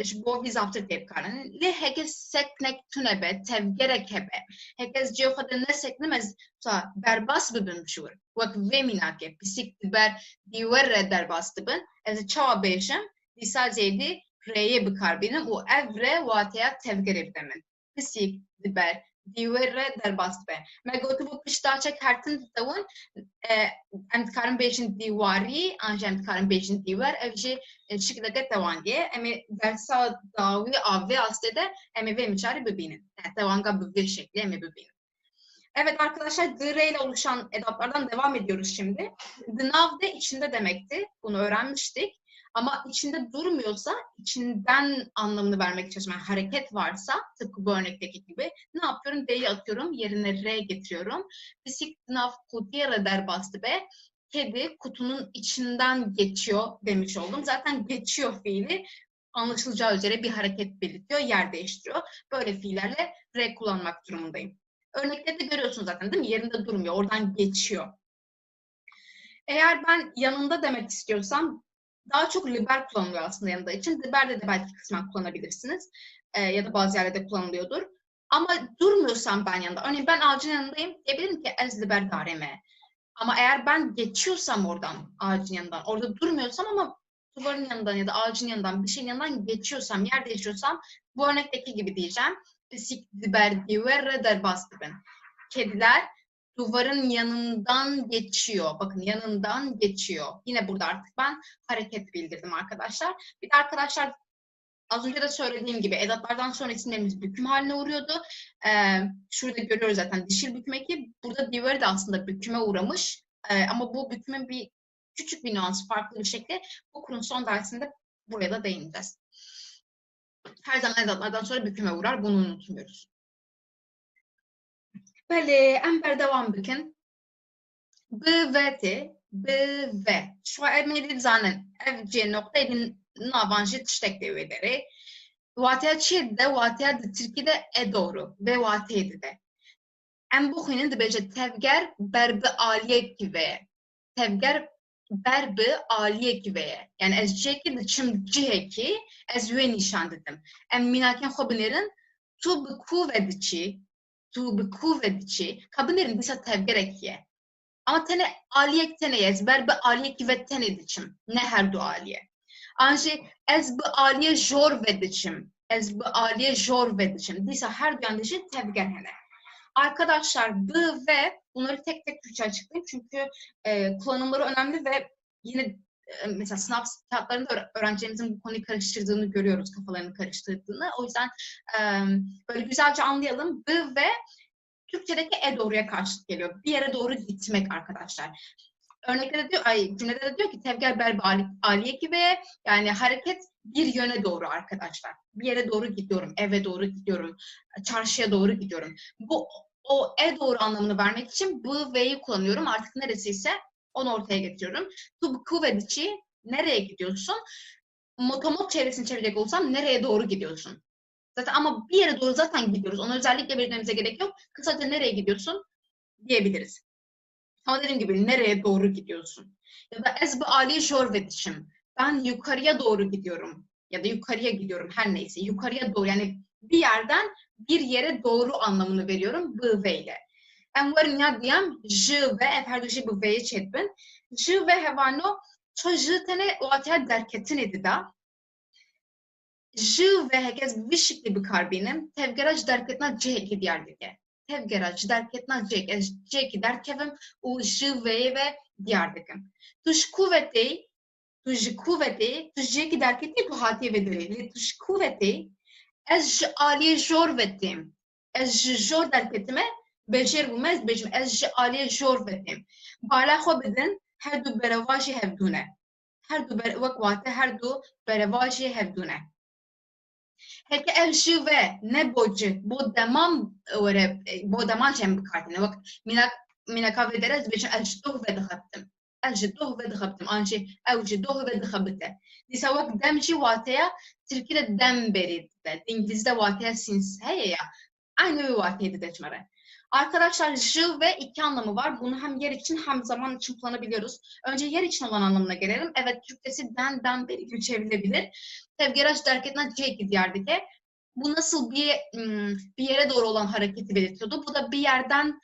ji bo vî zaptır tê bikarin. Lê heke seknek tune be, tevgerek hebe. Heke ez cêw xwe de neseknim ez berbas bibim şûr. Wek vê mînakê pisîk diber dîwer re derbas dibin. Ez çawa bêjim dîsa zêdî rêyê bikarbînim û ev re wateya tevgerê bide min. Pisîk diber dîwer re derbas dibe. Me gotibû piştaçek hertin ditewin em dikarin bêjin dîwarî an jî em dikarin bêjin dîwer ev jî şikleke tewangê em ê dersa dawî avê astê de em ê vê miçarî bibînin. Yani tewanga bi vê şeklî em ê bibînin. Evet arkadaşlar, the ile oluşan edatlardan devam ediyoruz şimdi. The now de içinde demekti. Bunu öğrenmiştik. Ama içinde durmuyorsa, içinden anlamını vermek için, yani hareket varsa, tıpkı bu örnekteki gibi ne yapıyorum? D'yi atıyorum, yerine R getiriyorum. Bisik nav kutiye der bastı be. Kedi kutunun içinden geçiyor demiş oldum. Zaten geçiyor fiili anlaşılacağı üzere bir hareket belirtiyor, yer değiştiriyor. Böyle fiillerle R kullanmak durumundayım. Örnekleri de görüyorsunuz zaten değil mi? Yerinde durmuyor, oradan geçiyor. Eğer ben yanında demek istiyorsam daha çok liber kullanılıyor aslında yanında için. Liber'de de belki kısmen kullanabilirsiniz. Ya da bazı yerlerde kullanılıyordur. Ama durmuyorsam ben yanında, örneğin ben ağacın yanındayım diyebilirim ki ez liber dareme. Ama eğer ben geçiyorsam oradan, ağacın yanından, orada durmuyorsam ama duvarın yanından ya da ağacın yanından, bir şeyin yanından geçiyorsam, yer değişiyorsam bu örnekteki gibi diyeceğim. Pisik liber diver der bastırın. Kediler duvarın yanından geçiyor. Bakın yanından geçiyor. Yine burada artık ben hareket bildirdim arkadaşlar. Bir de arkadaşlar az önce de söylediğim gibi edatlardan sonra isimlerimiz büküm haline uğruyordu. Şurada görüyoruz zaten dişil büküm eki. Burada diver de aslında büküme uğramış. Ama bu bükümün bir küçük bir nüans, farklı bir şekli. Bu kurun son dersinde buraya da değineceğiz. Her zaman edatlardan sonra büküme uğrar. Bunu unutmuyoruz. Böyle ember devam bükün. B-V-T, B-V. Şu an emeği zanen evce nokta edin navanjı tiştek develeri. Vataya çiğdi de, vataya da Türkiye'de doğru. Ve vataydı de. Em bu xuyinin de bece tevger berbi aliye gibi. Tevger berbi aliye gibi. Yani ez ceki de çim ciheki ez ve nişan dedim. Em minaken xo binerin tu bi kuvvedici, tu bi kuvvedici. Kabinerin disa tevger ekiye. Ama tene aliyek tene ez berbi aliye gibi tene diçim. Ne her du aliye. Anji ez bi aliye jor vediçim. Ez bi aliye jor vediçim. Disa her du yandışı tevger hene. Arkadaşlar bu ve bunları tek tek Türkçe açıklayayım çünkü kullanımları önemli ve yine mesela sınav kağıtlarında öğrencilerimizin bu konuyu karıştırdığını görüyoruz, kafalarını karıştırdığını. O yüzden böyle güzelce anlayalım. Bu ve Türkçedeki doğruya karşılık geliyor. Bir yere doğru gitmek arkadaşlar. Örnekte de diyor, cümlede de diyor ki tevger berbi aliye gibi, yani hareket bir yöne doğru arkadaşlar. Bir yere doğru gidiyorum, eve doğru gidiyorum, çarşıya doğru gidiyorum. Bu o doğru anlamını vermek için bu ve'yi kullanıyorum. Artık neresiyse onu ortaya getiriyorum. Tu kuvvedici nereye gidiyorsun? Motomot çevresini çevirecek olsam nereye doğru gidiyorsun? Zaten ama bir yere doğru zaten gidiyoruz. Onu özellikle belirtmemize gerek yok. Kısaca nereye gidiyorsun diyebiliriz. Ama dediğim gibi nereye doğru gidiyorsun? Ya da ez bi aliye jor vedişim. Ben yukarıya doğru gidiyorum. Ya da yukarıya gidiyorum her neyse. Yukarıya doğru, yani bir yerden bir yere doğru anlamını veriyorum bu ve ile. Em varin ya diyem j ve her du bu ve'ye çetbin. J ve hevano ço j tane o atya derketin edida. J ve herkes bir şekli bir karbinim. Tevgeraj derketna c iki diğer dige. Tevgeraj derketna c iki derkevim u j ve diğer digim. Tuş kuvveti tuj kuvveti tuj iki derketni tu hatiye vediri. Tuş kuvveti ez aliye jor vetim. Ez jor derketime becer bulmaz becim. Ez aliye jor vetim. Bala xo bidin her du berevaji hevdune. Her du vakvate her du berevaji hevdune. Heke ev ji ve ne boci bo demam öyle bo deman cem bikatine bak minaka vedere becim ez doh ve dixabtim. Ez doh ve dixabtim. Anji ev doh ve dixabite. Disa vak demci vataya Türkiye'de dem berid de. İngilizce vataya sins heye ya. Aynı bir vataydı deçmere. Arkadaşlar j ve iki anlamı var. Bunu hem yer için hem zaman için kullanabiliyoruz. Önce yer için olan anlamına gelelim. Evet, Türkçesi den beri gibi çevrilebilir. Tevgeraş derketna ceki diyardike. Bu nasıl bir yere doğru olan hareketi belirtiyordu. Bu da bir yerden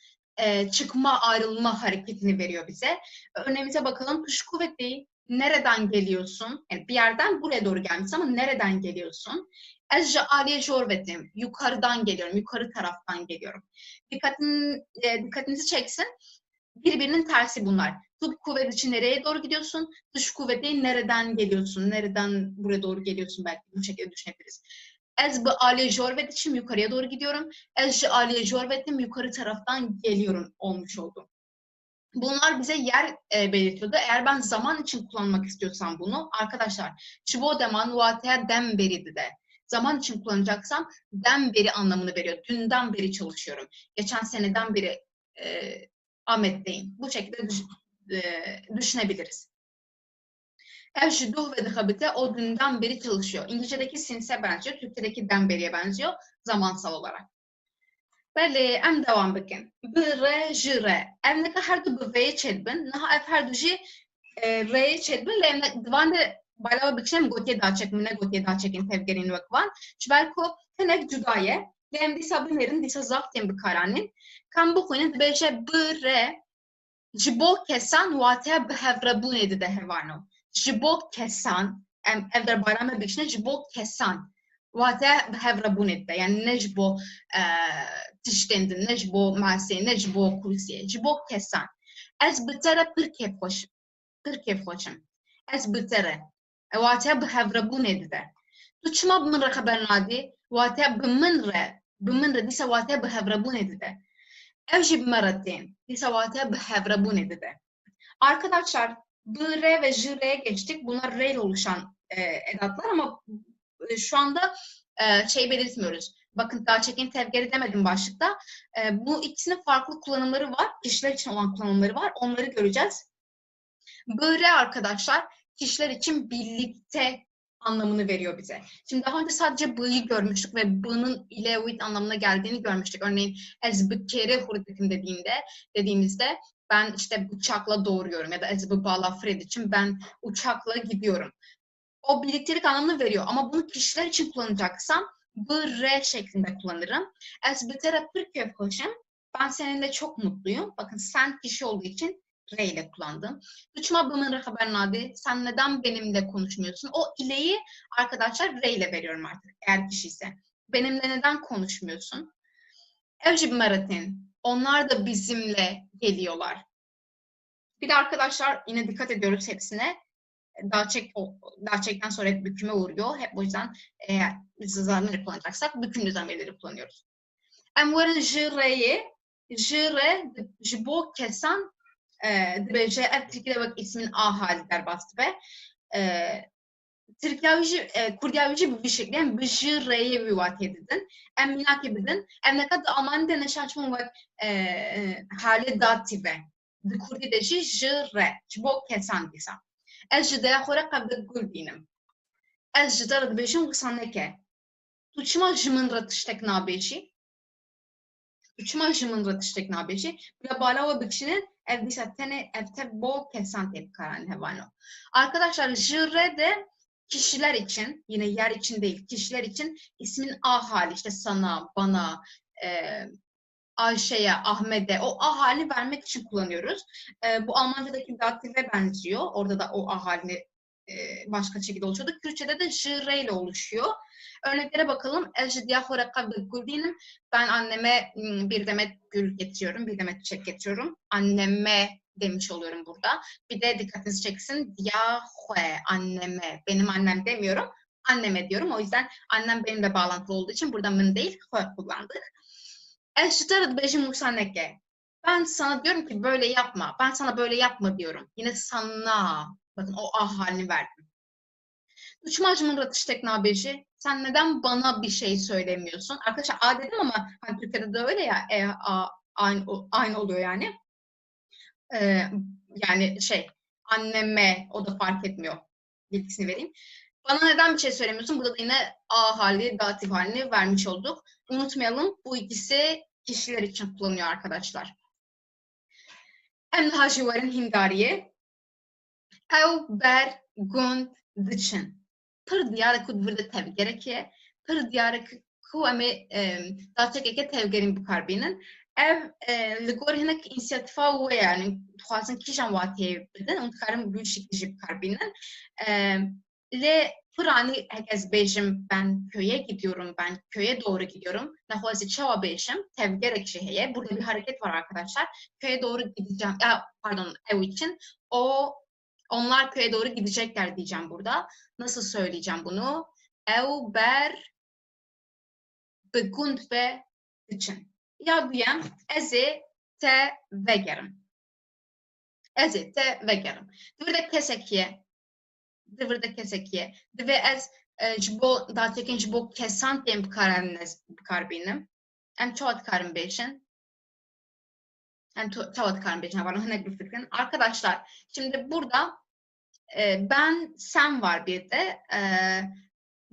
çıkma, ayrılma hareketini veriyor bize. Örneğimize bakalım. Tuş kuvveti, nereden geliyorsun? Yani bir yerden buraya doğru gelmişsin ama nereden geliyorsun? Ez aliye jorvetim, yukarıdan geliyorum, yukarı taraftan geliyorum. Dikkatinizi çeksin. Birbirinin tersi bunlar. Tut kuvvet için nereye doğru gidiyorsun? Dış kuvveti nereden geliyorsun? Nereden buraya doğru geliyorsun? Belki bu şekilde düşünebiliriz. Ez aliye jorvet için yukarıya doğru gidiyorum. Ez aliye jorvetim, yukarı taraftan geliyorum olmuş oldu. Bunlar bize yer belirtiyordu. Eğer ben zaman için kullanmak istiyorsam bunu, arkadaşlar, şivo deman vateya dem beridi de. Zaman için kullanacaksam den beri anlamını veriyor. Dünden beri çalışıyorum. Geçen seneden beri Ahmet'teyim. Bu şekilde düşünebiliriz. Evşiduh ve dıhabite o dünden beri çalışıyor. İngilizce'deki sinse benziyor. Türkçedeki den beriye benziyor. Zamansal olarak. Bəli, em devam bikin. B, R, J, R. Em neka her du bi V'ye çedbin. Naha ev her du jî R'ye çedbin. Le em divan de balava bikişem gotiye da çekmin. Ne gotiye da çekin tevgerin vekvan. Çvelko tenek cudaye. Le em dîsa binerin dîsa zaftiyen bikaranın. Kam bu kuynin dibêje B, R. Ji bo kesan wateya bihevrebûnê dide hevano. Ji bo kesan. Em ev derbarê me bikişine ji bo kesan. Wateya bihevrebûnê dide. Yani ne ji bo tiştendin, ne ji bo masê, ne ji bo kursiyê. Ji bo kesan. Ez bi te re pir kêfxweşim. Ez bi te re. Wateya bihevrebûnê dide. Tu çima bi min re xeber nadî? Wateya bi min re dîsa wateya bihevrebûnê dide. Ev jî bi me re tên. Dîsa wateya bihevrebûnê dide. Arkadaşlar B, R ve J, R'ye geçtik. Bunlar R ile oluşan edatlar ama şu anda şey belirtmiyoruz. Bakın daha çekin tevgeri demedim başlıkta. Bu ikisinin farklı kullanımları var. Kişiler için olan kullanımları var. Onları göreceğiz. B, R arkadaşlar kişiler için birlikte anlamını veriyor bize. Şimdi daha önce sadece B'yi görmüştük ve B'nın ile with anlamına geldiğini görmüştük. Örneğin ez bi kere hurdikim dediğimizde ben işte uçakla doğuruyorum ya da ez bi bala Fred için ben uçakla gidiyorum. O birliktelik anlamını veriyor ama bunu kişiler için kullanacaksam B, R şeklinde kullanırım. Ez bi te re pir kêfxweşim. Ben seninle çok mutluyum. Bakın sen kişi olduğu için R ile kullandım. Uçma bi min re xeber nadî. Sen neden benimle konuşmuyorsun? O ileyi arkadaşlar R ile veriyorum artık eğer kişi ise. Benimle neden konuşmuyorsun? Ev jî bi me re tên. Onlar da bizimle geliyorlar. Bir de arkadaşlar yine dikkat ediyoruz hepsine. Dağçekten sonra hep büküme uğruyor. Hep o yüzden eğer biz zamirleri kullanacaksak bükümlü zamirleri kullanıyoruz. Em verin J, R'yi. J, R, ji bo kesan dibêje ev Tirkiye bak ismin A hali derbastı ve Kurdiya jî bi vî şeklî em bi J, R'ye wî watê didin. Em minakê bidin. Em neqet di Almanî de neşaçmın wek halê dative. Di Kurdî de jî J, R. Ji bo kesan dîsa. Ez ji deya xwe re qebdek gul bînim. Ez ji te re dibêjim wisa neke. Tu çima ji min re tiştek nabêjî? Tu çima ji min re tiştek nabêjî? Bila bala we bikişinin ev dîsa tenê ev te bo kesan tê bikaranîn hevano. Arkadaşlar J, R de kişiler için, yine yer için değil, kişiler için ismin A hali, işte sana, bana, Ayşe'ye, Ahmet'e o A halini vermek için kullanıyoruz. Bu Almanca'daki dative benziyor. Orada da o A halini başka şekilde oluşuyordu. Kürtçe'de de J, R ile oluşuyor. Örneklere bakalım. Ben anneme bir demet gül getiriyorum, bir demet çiçek getiriyorum. Anneme demiş oluyorum burada. Bir de dikkatinizi çeksin. Diyahue, anneme. Benim annem demiyorum. Anneme diyorum. O yüzden annem benimle bağlantılı olduğu için burada min değil, hue kullandık. Ben sana diyorum ki böyle yapma. Ben sana böyle yapma diyorum. Yine sana. Bakın o A halini verdim. Uçmacımın ratıştek nabeci. Sen neden bana bir şey söylemiyorsun? Arkadaşlar A dedim ama hani Türkçe'de de öyle ya. A, aynı oluyor yani. Yani anneme o da fark etmiyor. Bilgisini vereyim. Bana neden bir şey söylemiyorsun? Burada da yine A hali, datif halini vermiş olduk. Unutmayalım bu ikisi kişiler için kullanıyor arkadaşlar. Em hajivarın hingariye ev ber gund diçin. Pır diyarı ku burada tevgereke, pır diyarı ku eme daçekeke tevgerin bikarbinin. Ev ligor hinek inisiyatifa ve yani tuhazın kişan vatiye bidin, unutkarım bu şekilde bikarbinin. Le Pırani herkes bejim ben köye gidiyorum, ben köye doğru gidiyorum. Nahuazi çava bejim, tevgerek şeheye. Burada bir hareket var arkadaşlar. Köye doğru gideceğim, pardon ev için. Onlar köye doğru gidecekler diyeceğim burada. Nasıl söyleyeceğim bunu? Ev ber begund ve için. Ya diyem eze te vegerim. Eze te vegerim. Burada kesekiye. Burada kesekiye. Ve ez jbo datekin jbo kesan tem bikarbinem. Em çoğat karım beşin. Hem çoğat karım beşin var. Hınek bir fikrin. Arkadaşlar şimdi burada ben sen var bir de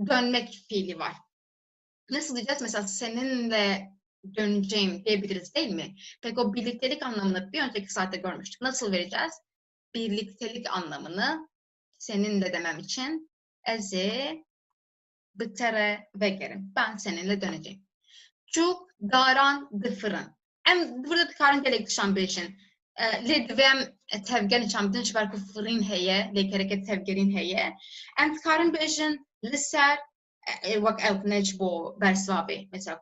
dönmek fiili var. Nasıl diyeceğiz? Mesela seninle döneceğim diyebiliriz değil mi? Peki o birliktelik anlamını bir önceki saatte görmüştük. Nasıl vereceğiz? Birliktelik anlamını seninle demem için eze bitere vegerim. Ben seninle döneceğim. Çok daran dıfırın. Burada karın gerekli beşin. Le divem tevgen içam dinç belki fırın heye, le kereket tevgerin heye. Karın beşin liser vak ev necbo bersvabi. Mesela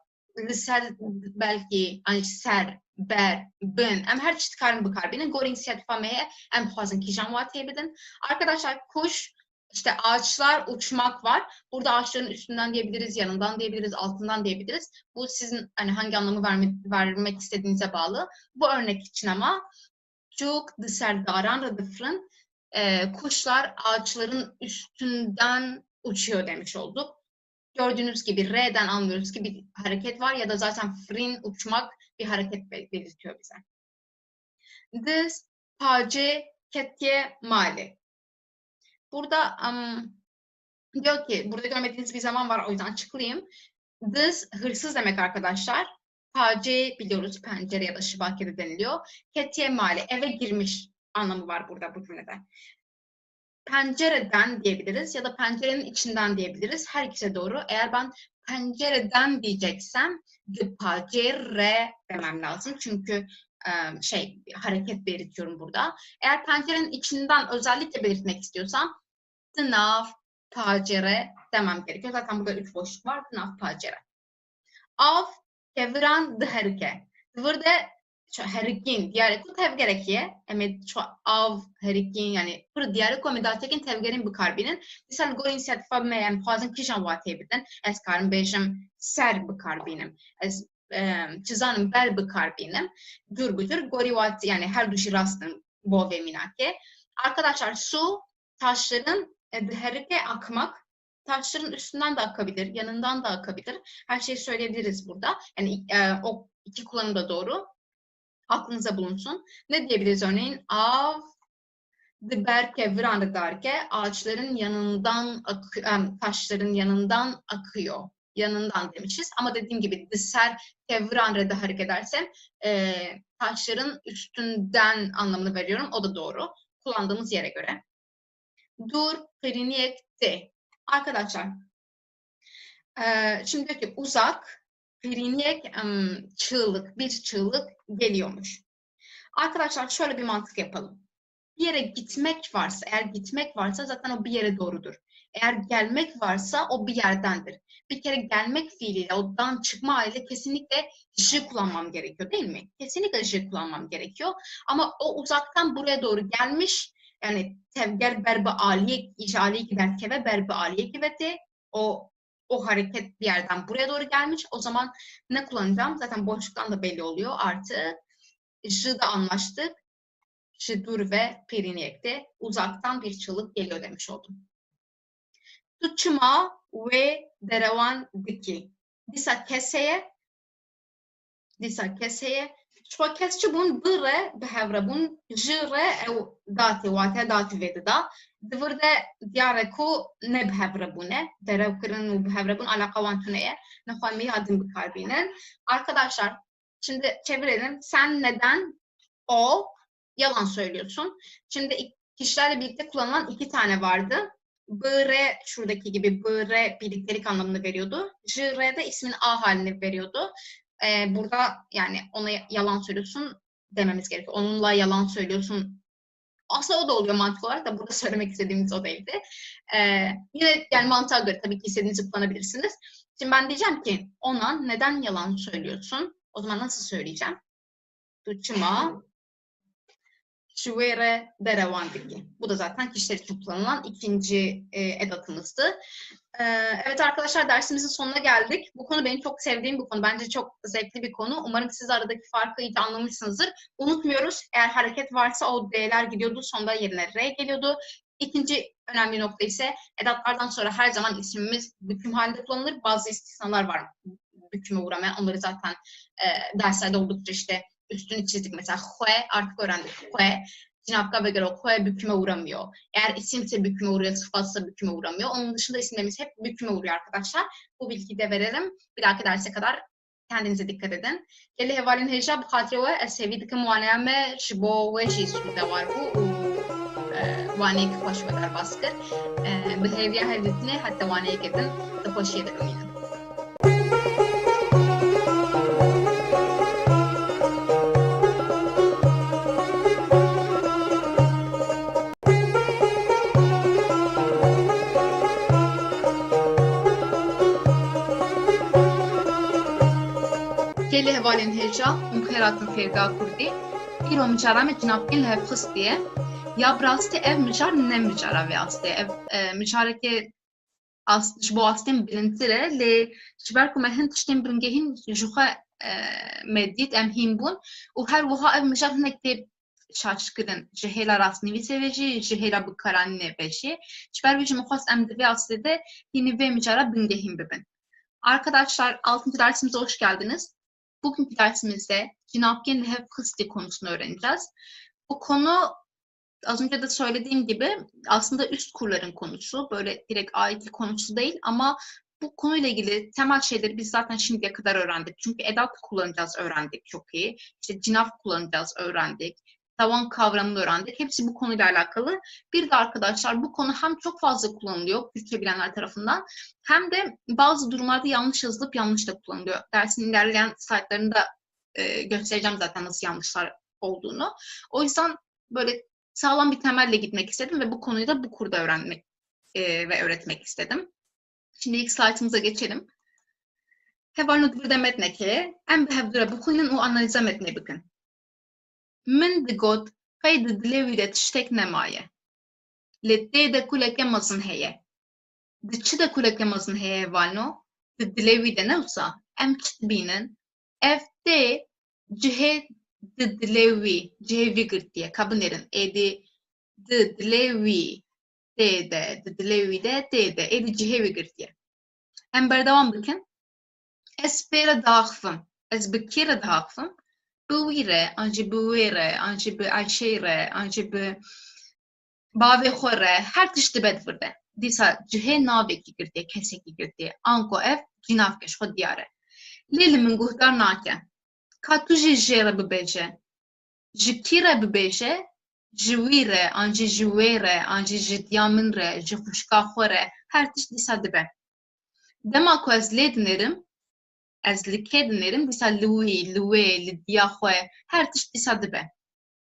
liser belki ani ser, ber, bin. Her çeşit karın bu karbinin. Gor inisiyatifa meye fazla kişan vatiye bidin. Arkadaşlar kuş, İşte ağaçlar, uçmak var. Burada ağaçların üstünden diyebiliriz, yanından diyebiliriz, altından diyebiliriz. Bu sizin hani hangi anlamı vermek istediğinize bağlı. Bu örnek için ama çok dışarıdan rıdıfrın kuşlar ağaçların üstünden uçuyor demiş olduk. Gördüğünüz gibi R'den anlıyoruz ki bir hareket var ya da zaten frin uçmak bir hareket belirtiyor bize. This pace ketje mali. Burada diyor ki, burada görmediğiniz bir zaman var o yüzden açıklayayım. This hırsız demek arkadaşlar. Pace biliyoruz pencere ya da şibakede deniliyor. Ketiye mali eve girmiş anlamı var burada bu cümlede. Pencereden diyebiliriz ya da pencerenin içinden diyebiliriz. Her ikisi doğru. Eğer ben pencereden diyeceksem de pacere demem lazım. Çünkü hareket belirtiyorum burada. Eğer pencerenin içinden özellikle belirtmek istiyorsam tınav pacere demem gerekiyor. Zaten burada 3 boşluk var. Tınav pacere. Av kevran dherke. Burada herikin diğer ku tevgerekiye. Emed şu av herikin yani pır diğer ku emedatekin tevgerin bu karbinin. Misal go inisiyatifa meyen fazın kişan vatebiden. Es karın bejim ser bu karbinim. Es çizanım bel bu karbinim. Durgudur gori vat yani her duşi rastın bo ve minake. Arkadaşlar su taşların dherke akmak. Taşların üstünden de akabilir, yanından da akabilir. Her şeyi söyleyebiliriz burada. Yani o iki kullanım da doğru. Aklınıza bulunsun. Ne diyebiliriz örneğin? Av berke viranı derke ağaçların yanından, taşların yanından akıyor. Yanından demişiz. Ama dediğim gibi diser kevranrede hareket edersem taşların üstünden anlamını veriyorum. O da doğru. Kullandığımız yere göre. Dur periniyekte. Arkadaşlar, şimdi diyor ki uzak, piriniyek çığlık, bir çığlık geliyormuş. Arkadaşlar şöyle bir mantık yapalım. Bir yere gitmek varsa, eğer gitmek varsa zaten o bir yere doğrudur. Eğer gelmek varsa o bir yerdendir. Bir kere gelmek fiiliyle, odan çıkma haliyle kesinlikle ışı kullanmam gerekiyor değil mi? Kesinlikle ışı kullanmam gerekiyor. Ama o uzaktan buraya doğru gelmiş, yani tevger berbe aliye, aliye giderkeve berbe aliye giveti, o hareket bir yerden buraya doğru gelmiş. O zaman ne kullanacağım? Zaten boşluktan da belli oluyor. Artı ışı da anlaştık. Dur ve periniyekte uzaktan bir çığlık geliyor demiş oldum. Tutçuma ve derevan diki. Disa keseye. Şu kesçi bun bire behevre bun jire ev dati vate dati vedida. Dvırda diyare ku ne behevre bune. Derev kırın u behevre bun alaka vantuneye. Nefami adım bir karbinen. Arkadaşlar Şimdi çevirelim. Sen neden o yalan söylüyorsun? Şimdi kişilerle birlikte kullanılan 2 tane vardı. B-R şuradaki gibi B-R birliktelik anlamını veriyordu. J-R de ismin A halini veriyordu. Burada yani ona yalan söylüyorsun dememiz gerekiyor. Onunla yalan söylüyorsun. Aslında o da oluyor mantık olarak da burada söylemek istediğimiz o değildi. Yine yani mantığa göre tabii ki istediğinizi kullanabilirsiniz. Şimdi ben diyeceğim ki ona neden yalan söylüyorsun? O zaman nasıl söyleyeceğim? Tuçma şuvere deravandiki. Bu da zaten kişiler için kullanılan ikinci edatımızdı. Evet arkadaşlar dersimizin sonuna geldik. Bu konu benim çok sevdiğim bir konu. Bence çok zevkli bir konu. Umarım siz aradaki farkı iyice anlamışsınızdır. Unutmuyoruz eğer hareket varsa o D'ler gidiyordu. Sonunda yerine R geliyordu. İkinci önemli nokta ise edatlardan sonra her zaman ismimiz büküm halinde kullanılır. Bazı istisnalar var büküme uğramayan. Onları zaten derslerde oldukça işte üstünü çizdik. Mesela hue artık öğrendik. Hue Cinapka göre hue büküme uğramıyor. Eğer isimse büküme uğruyor, sıfatsa büküme uğramıyor. Onun dışında isimlerimiz hep büküme uğruyor arkadaşlar. Bu bilgiyi de verelim. Bir dahaki derse kadar kendinize dikkat edin. Geli hevalin heja bu hatire ve seviyedeki muaneme jibo ve jisuda var bu. Vaneyek hoş ve dar baskır. Behavior halletine hatta vaneyek edin. Da hoş yedim yine. Geli hevalin heja mukheratın ferga kurdi. Bir o mücarame cinapkin lehefkıs diye. Ya brasti ev mücar ne mücara ve asti ev mücareke bu astem bilintire le şiber ku mehen tiştem bringehin juha medit em himbun u her vuha ev mücar nekte şaşkırın jehela rasni viseveci jehela bu karanne beşi şiber vici muhas em de ve asti de yine ve mücara bringehin bibin. Arkadaşlar 6. dersimize hoş geldiniz. Bugünkü dersimizde cinapken lehefkısti konusunu öğreneceğiz. Bu konu az önce de söylediğim gibi aslında üst kurların konusu. Böyle direkt A2 konusu değil ama bu konuyla ilgili temel şeyleri biz zaten şimdiye kadar öğrendik. Çünkü edat kullanacağız öğrendik çok iyi. İşte cinaf kullanacağız öğrendik. Tavan kavramını öğrendik. Hepsi bu konuyla alakalı. Bir de arkadaşlar bu konu hem çok fazla kullanılıyor Türkçe bilenler tarafından hem de bazı durumlarda yanlış yazılıp yanlış da kullanılıyor. Dersin ilerleyen slaytlarında göstereceğim zaten nasıl yanlışlar olduğunu. O yüzden böyle sağlam bir temelle gitmek istedim ve bu konuyu da bu kurda öğrenmek ve öğretmek istedim. Şimdi ilk slaytımıza geçelim. Hevalno dvir demetneki em behevdure bu konunun o analize metne bakın. Min digot kaydı dileviret ştek nemaye. Lette de kuleke mazın heye. Dıçı da kuleke mazın heye hevalno. Dilevide ne olsa em çıtbinin evde cihe dilevi cihevi diye kabınerin edi dilevi de dilevi de edi cihevi diye. Em berdavam bakın. Es pere dağıfım. Es bekire dağıfım. Buvire, anji buvire, anji bu ayşeire, anji bu bave xore, her tişti bedvirde. Disa cihe naveki girdiye, keseki girdiye. Anko ev cinavkeş xo diyare. Lili min guhdar nake. Ka tu ji jere bibeje. Ji kire bibeje, ji vire, anji ji vere, anji ji diyaminre, ji xuşka xore, her tiş disa dibe. Dema ku ez lê dinerim, ez li kê dinerim, disa li wî, li wê, li diya xwe, her tiş disa dibe.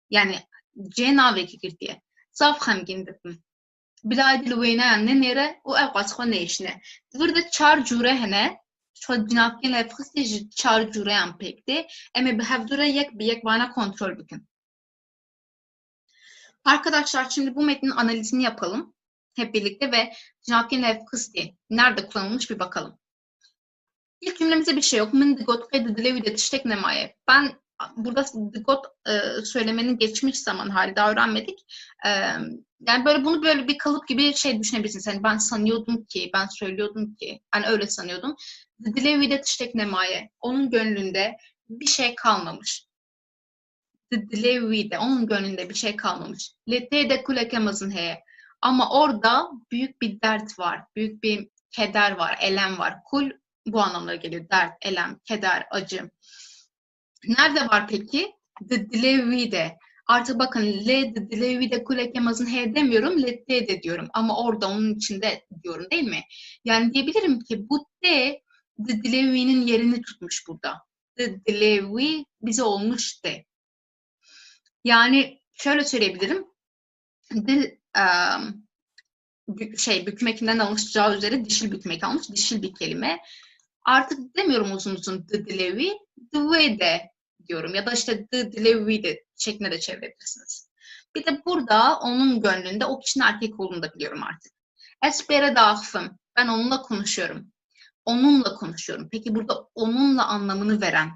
Yani cê navekî girtiye. Zaf xemgîn dibim. Bila di li wê neyan ne nêre û ev qas xwe nêşine. Divir de çar cûre hene, şu cinavkên levxistê ji çar cûreyan pêk de, em ê bi hevdûre yek bi yek vana kontrol bikin. Arkadaşlar şimdi bu metnin analizini yapalım hep birlikte ve cinavkên levxistê nerede kullanılmış bir bakalım. İlk cümlemizde bir şey yok. Min digot kaydı dilevide tiştek nemaye. Ben burada digot söylemenin geçmiş zaman hali daha öğrenmedik. Yani bunu böyle bir kalıp gibi şey düşünebilirsiniz. Yani ben sanıyordum ki, ben söylüyordum ki, ben öyle sanıyordum. Dilevide tiştek nemaye. Onun gönlünde bir şey kalmamış. Dilevide, onun gönlünde bir şey kalmamış. Letede kulekemazın heye. Ama orada büyük bir dert var, büyük bir keder var, elem var. Kul bu anlamlara geliyor. Dert, elem, keder, acı. Nerede var peki? De. Artık bakın le de kulekemazın he demiyorum, let de diyorum. Ama orada onun içinde diyorum değil mi? Yani diyebilirim ki bu de yerini tutmuş burada. De bize olmuş de. Yani şöyle söyleyebilirim. De, büküm ekinden alışacağı üzere dişil büküm eki almış. Dişil bir kelime. Artık demiyorum uzun uzun the way de diyorum. Ya da işte the delivery de şeklinde de çevirebilirsiniz. Bir de burada onun gönlünde o kişinin erkek olduğunu da biliyorum artık. Espere dağıfım. Ben onunla konuşuyorum. Onunla konuşuyorum. Peki burada onunla anlamını veren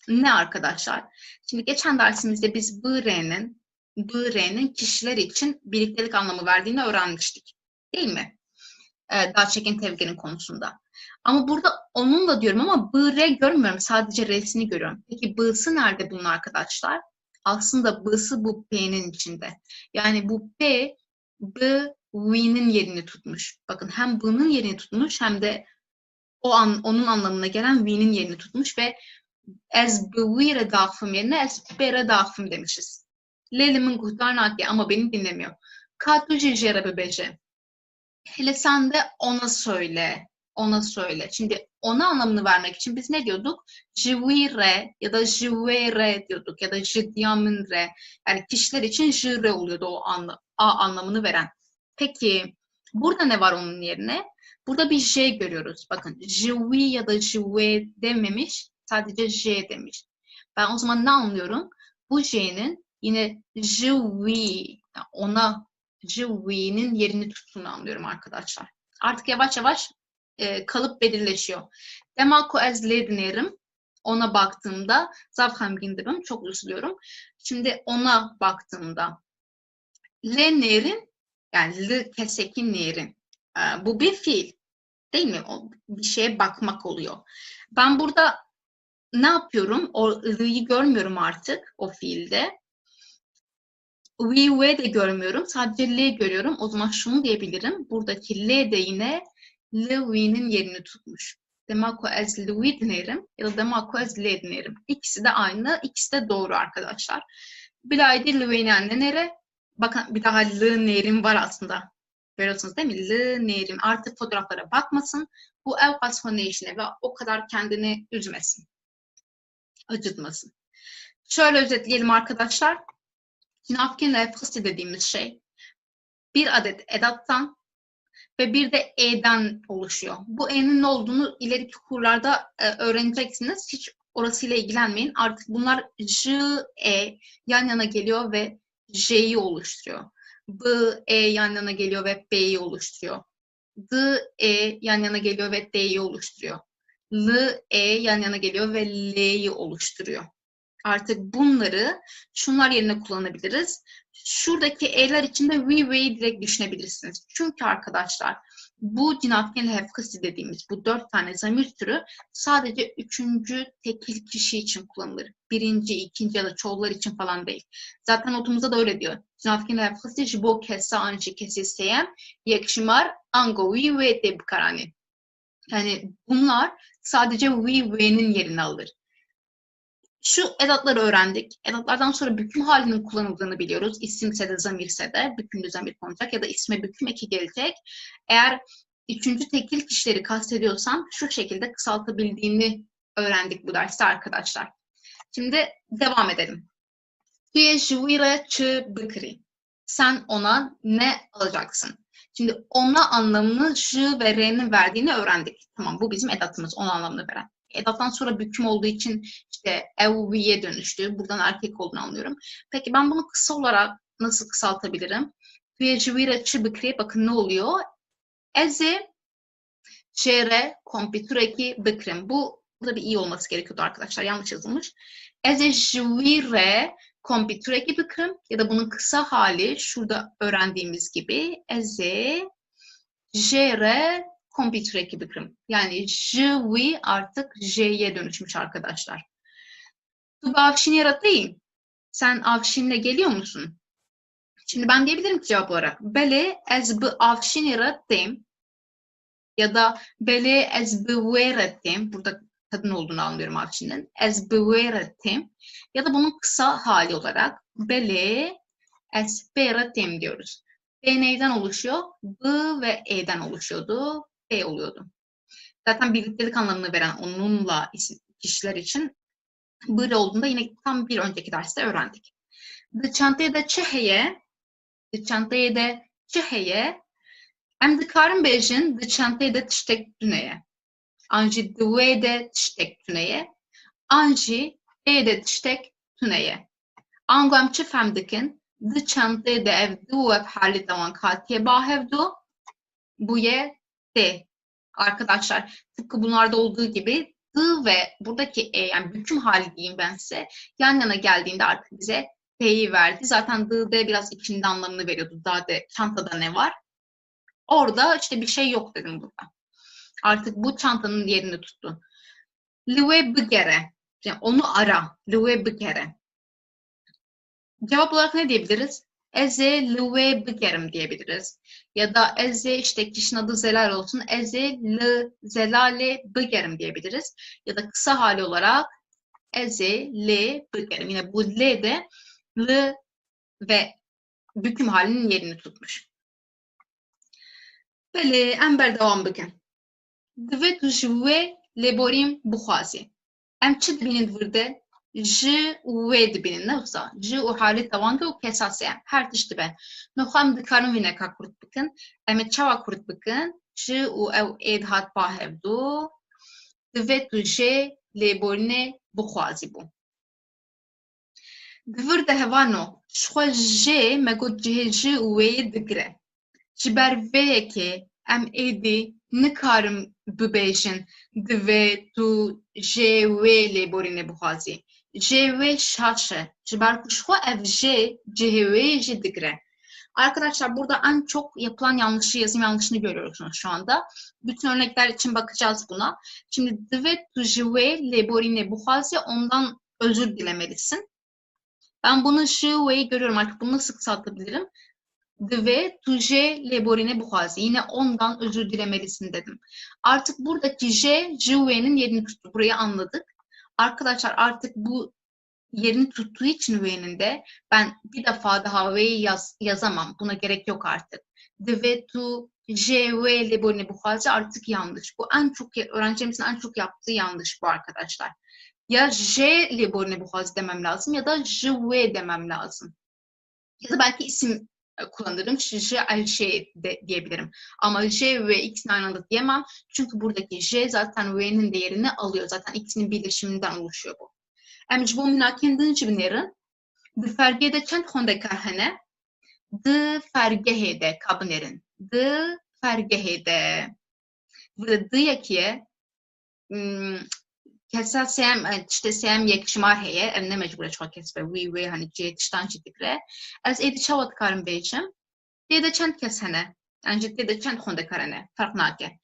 ne arkadaşlar? Şimdi geçen dersimizde biz b're'nin kişiler için birliktelik anlamı verdiğini öğrenmiştik. Değil mi? Daha çeken tevgenin konusunda. Ama burada onunla diyorum ama b-r görmüyorum. Sadece r'sini görüyorum. Peki b'sı nerede bunun arkadaşlar? Aslında b'sı bu p'nin içinde. Yani bu p, v'nin yerini tutmuş. Bakın hem b'nin yerini tutmuş hem de onun anlamına gelen v'nin yerini tutmuş ve ez b'vire dağfım yerine ez b're dağfım demişiz. Lelimin kurtarnaki ama beni dinlemiyor. Katu jejere bebeje. Hele sen de ona söyle. Ona söyle. Şimdi ona anlamını vermek için biz ne diyorduk? Jivire ya da jivere diyorduk ya da jidyamınre. Yani kişiler için jire oluyordu o anlamını veren. Peki burada ne var onun yerine? Burada bir j görüyoruz. Bakın jivi ya da jive dememiş. Sadece j demiş. Ben o zaman ne anlıyorum? Bu j'nin yine jivi, ona Jiwi'nin yerini tuttuğunu anlıyorum arkadaşlar. Artık yavaş yavaş kalıp belirleşiyor. Demako ez lednerim. Ona baktığımda zavham gindirim. Çok üzülüyorum. Şimdi ona baktığımda lenerin yani l kesekin nerin. Bu bir fiil. Değil mi? Bir şeye bakmak oluyor. Ben burada ne yapıyorum? O l'yi görmüyorum artık o fiilde. V de görmüyorum. Sadece L görüyorum. O zaman şunu diyebilirim. Buradaki L de yine V'nin yerini tutmuş. Demako ez L dinlerim ya da demako ez L dinlerim. İkisi de aynı. İkisi de doğru arkadaşlar. Bilaydi L'nin nere? Bakın bir daha L'nerim var aslında. Görüyorsunuz değil mi? L'nerim. Artık fotoğraflara bakmasın. Bu evkas foneyişine ve o kadar kendini üzmesin. Acıtmasın. Şöyle özetleyelim arkadaşlar. Napkin lafzı dediğimiz şey bir adet edattan ve bir de e'den oluşuyor. Bu e'nin ne olduğunu ileriki kurlarda öğreneceksiniz. Hiç orasıyla ilgilenmeyin. Artık bunlar j, e yan yana geliyor ve j'yi oluşturuyor. B, e yan yana geliyor ve b'yi oluşturuyor. D, e yan yana geliyor ve d'yi oluşturuyor. L, e yan yana geliyor ve l'yi oluşturuyor. Artık bunları şunlar yerine kullanabiliriz. Şuradaki e'ler içinde we'yi direkt düşünebilirsiniz. Çünkü arkadaşlar bu cinatken lefkısı dediğimiz bu 4 tane zamir türü sadece 3. tekil kişi için kullanılır. 1., 2. ya da çoğullar için falan değil. Zaten notumuzda da öyle diyor. Cinatken lefkısı jibo kessa anci kesisteyem yakışımar ango we de karani. Yani bunlar sadece we'nin yerini alır. Şu edatları öğrendik. Edatlardan sonra büküm halinin kullanıldığını biliyoruz. İsimse de zamirse de bükümlü zamir konacak ya da isme büküm eki gelecek. Eğer 3. tekil kişileri kastediyorsam şu şekilde kısaltabildiğini öğrendik bu derste arkadaşlar. Şimdi devam edelim. Tüye juvire çı bıkri. Sen ona ne alacaksın? Şimdi ona anlamını j ve r'nin verdiğini öğrendik. Tamam, bu bizim edatımız, ona anlamını veren. Edattan sonra büküm olduğu için işte evviye dönüştü. Buradan erkek olduğunu anlıyorum. Peki ben bunu kısa olarak nasıl kısaltabilirim? Tüye juvire çı bıkri. Bakın ne oluyor? Ezi şere kompütüreki bıkrim. Bu burada bir iyi olması gerekiyordu arkadaşlar. Yanlış yazılmış. Ezi juvire kompütüreki bıkrim ya da bunun kısa hali şurada öğrendiğimiz gibi ezi jere kompütüreki bıkrim. Yani jvi artık j'ye dönüşmüş arkadaşlar. Tu avşini yaratayım. Sen avşinle geliyor musun? Şimdi ben diyebilirim ki cevap olarak bele ez bu avşini yaratayım ya da bele ez bu verettim. Burada kadın olduğunu anlıyorum Afşin'in. Ez beveretim ya da bunun kısa hali olarak bele ez beretim diyoruz. B neyden oluşuyor? B ve E'den oluşuyordu. B oluyordu. Zaten birliktelik anlamını veren onunla kişiler için böyle olduğunda yine tam bir önceki derste öğrendik. The çantaya da çeheye em dikarim bejin the çantaya da tiştek düneye. Anji dve de tiştek düneye. Anji de tiştek düneye. Angu em çi femdikin the çantaya da ev du ev hali davan katiye bahevdu. Bu ye de. Arkadaşlar tıpkı bunlarda olduğu gibi d ve buradaki e yani büküm hali diyeyim ben size yan yana geldiğinde artık bize t'yi verdi. Zaten d de biraz içinde anlamını veriyordu. Daha de çantada ne var? Orada işte bir şey yok dedim burada. Artık bu çantanın yerini tuttu. Live bigere. Yani onu ara. Live bigere. Cevap olarak ne diyebiliriz? Eze live bigerim diyebiliriz. Ya da eze işte kişinin adı Zelal olsun. Eze li zelale bigerim diyebiliriz. Ya da kısa hali olarak eze le bigerim. Yine bu le de l ve büküm halinin yerini tutmuş. Böyle ember devam bikin. Dve tu jwe le borim buxazi. Em çi dibinin burada? Ji ve dibinin nefsa. Ji o hali tavanke o kesası yani. Her tişti ben. Nuham dikarim vine ka kurt bikin. Em çava kurt bikin. Ji o ev edhat bahevdu. Dve tu je le borine buxazi bu. Dvir de hevano. Şxwa je megot cihe ji ve digre. Jiber veyeke em edi nikarim bibêjin divê tu jê wê lêborînê bixwazî. Jê wê şaş e. Ji ber ku xwe ev jê cihê wê jî digre. Arkadaşlar burada en çok yapılan yanlışı, yazım yanlışını görüyorsunuz şu anda. Bütün örnekler için bakacağız buna. Şimdi divê tu jî wê lêborînê bixwazî ondan özür dilemelisin. Ben bunu jî wê'yi görüyorum artık. Bunu nasıl kısaltabilirim? Dve tuje leborine buhazi. Yine ondan özür dilemelisin dedim. Artık buradaki je, juve'nin yerini tuttu. Burayı anladık. Arkadaşlar artık bu yerini tuttuğu için ve'nin de ben bir defa daha ve'yi yazamam. Buna gerek yok artık. Dve tu je ve leborine buhazi artık yanlış. Bu en çok öğrencilerimizin en çok yaptığı yanlış bu arkadaşlar. Ya je leborine buhazi demem lazım ya da juve demem lazım. Ya da belki isim kullanırım. J, Ayşe de diyebilirim. Ama J ve X'in aynı anda diyemem. Çünkü buradaki J zaten V'nin değerini alıyor. Zaten ikisinin birleşiminden oluşuyor bu. Em ji bo minakên din jî binêrin. Di fergê de çend xwendekar hene? Di fergehê de kabinêrin. Di fergehê de. Burada di yekiye kesa sem işte sem yekşimar heye em ne mecbur çok kes ve hani c tiştan çitikre ez edi çavat karım beyçim de çend kes hene yani de çend xonde karane fark nake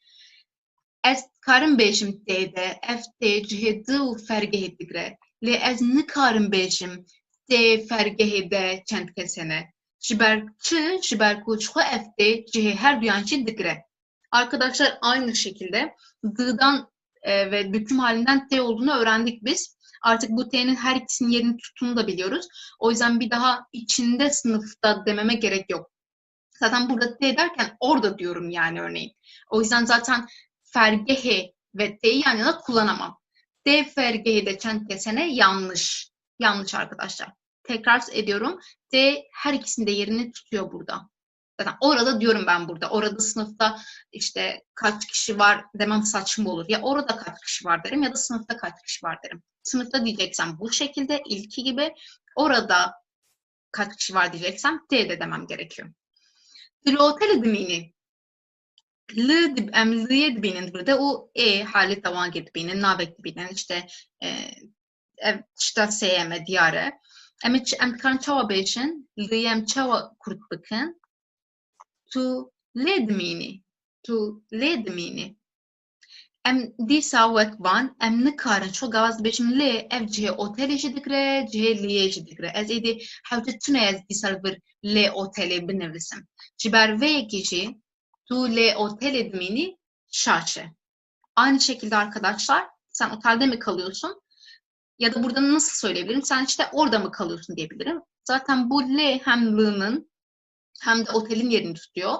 ez karım beyçim de ft cihedi u fergehe digre le ez ne karım beyçim de fergehe de çend kesene jiber kuçu ft cihe her duyançı digre. Arkadaşlar aynı şekilde d'dan ve büküm halinden T olduğunu öğrendik biz. Artık bu T'nin her ikisinin yerini tuttuğunu da biliyoruz. O yüzden bir daha içinde sınıfta dememe gerek yok. Zaten burada T derken orada diyorum yani örneğin. O yüzden zaten fergehe ve T'yi yan yana kullanamam. D fergehe de çent kesene yanlış. Yanlış arkadaşlar. Tekrar ediyorum. D her ikisinde yerini tutuyor burada. Zaten orada diyorum ben burada. Orada sınıfta işte kaç kişi var demem saçma olur. Ya orada kaç kişi var derim ya da sınıfta kaç kişi var derim. Sınıfta diyeceksem bu şekilde ilki gibi orada kaç kişi var diyeceksem T'de demem gerekiyor. Diloteli dimini. L'ye dibinin burada o hali tavan dibinin, navek dibinin işte işte seyeme diyare. Em kan çava beşin, l'yem çava kurt bakın. Tu ledmini. Em dîsa wek van em nikarin ço gavaz bêjim lê ev cihê otelê jî digre cihê liyê jî digre. Ez êdî hewce tune ez dîsar bir lê otelê binivisim. Ji ber vê yekî jî tu lê otelê dimînî şaç e. Aynı şekilde arkadaşlar Sen otelde mi kalıyorsun? Ya da burada nasıl söyleyebilirim? Sen işte orada mı kalıyorsun diyebilirim. Zaten bu le hem l'nın hem de otelin yerini tutuyor.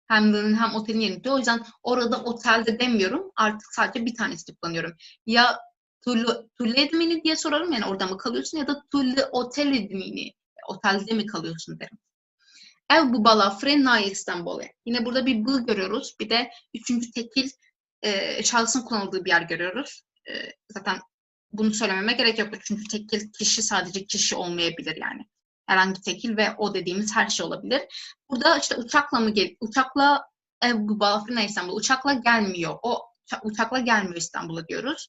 Hem l'nın hem otelin yerini tutuyor. O yüzden orada otelde demiyorum. Artık sadece bir tanesini kullanıyorum. Ya tu l'edmini diye sorarım, yani orada mı kalıyorsun, ya da tu l'otel edmini, otelde mi kalıyorsun derim. Ev bu balafre na İstanbul'e. Yine burada bir bu görüyoruz. Bir de üçüncü tekil şahsın kullanıldığı bir yer görüyoruz. Zaten bunu söylememe gerek yok. Üçüncü tekil kişi sadece kişi olmayabilir yani. Herhangi tekil ve o dediğimiz her şey olabilir. Burada işte uçakla ev bu balafre na İstanbul. Uçakla gelmiyor. O uçakla gelmiyor İstanbul'a diyoruz.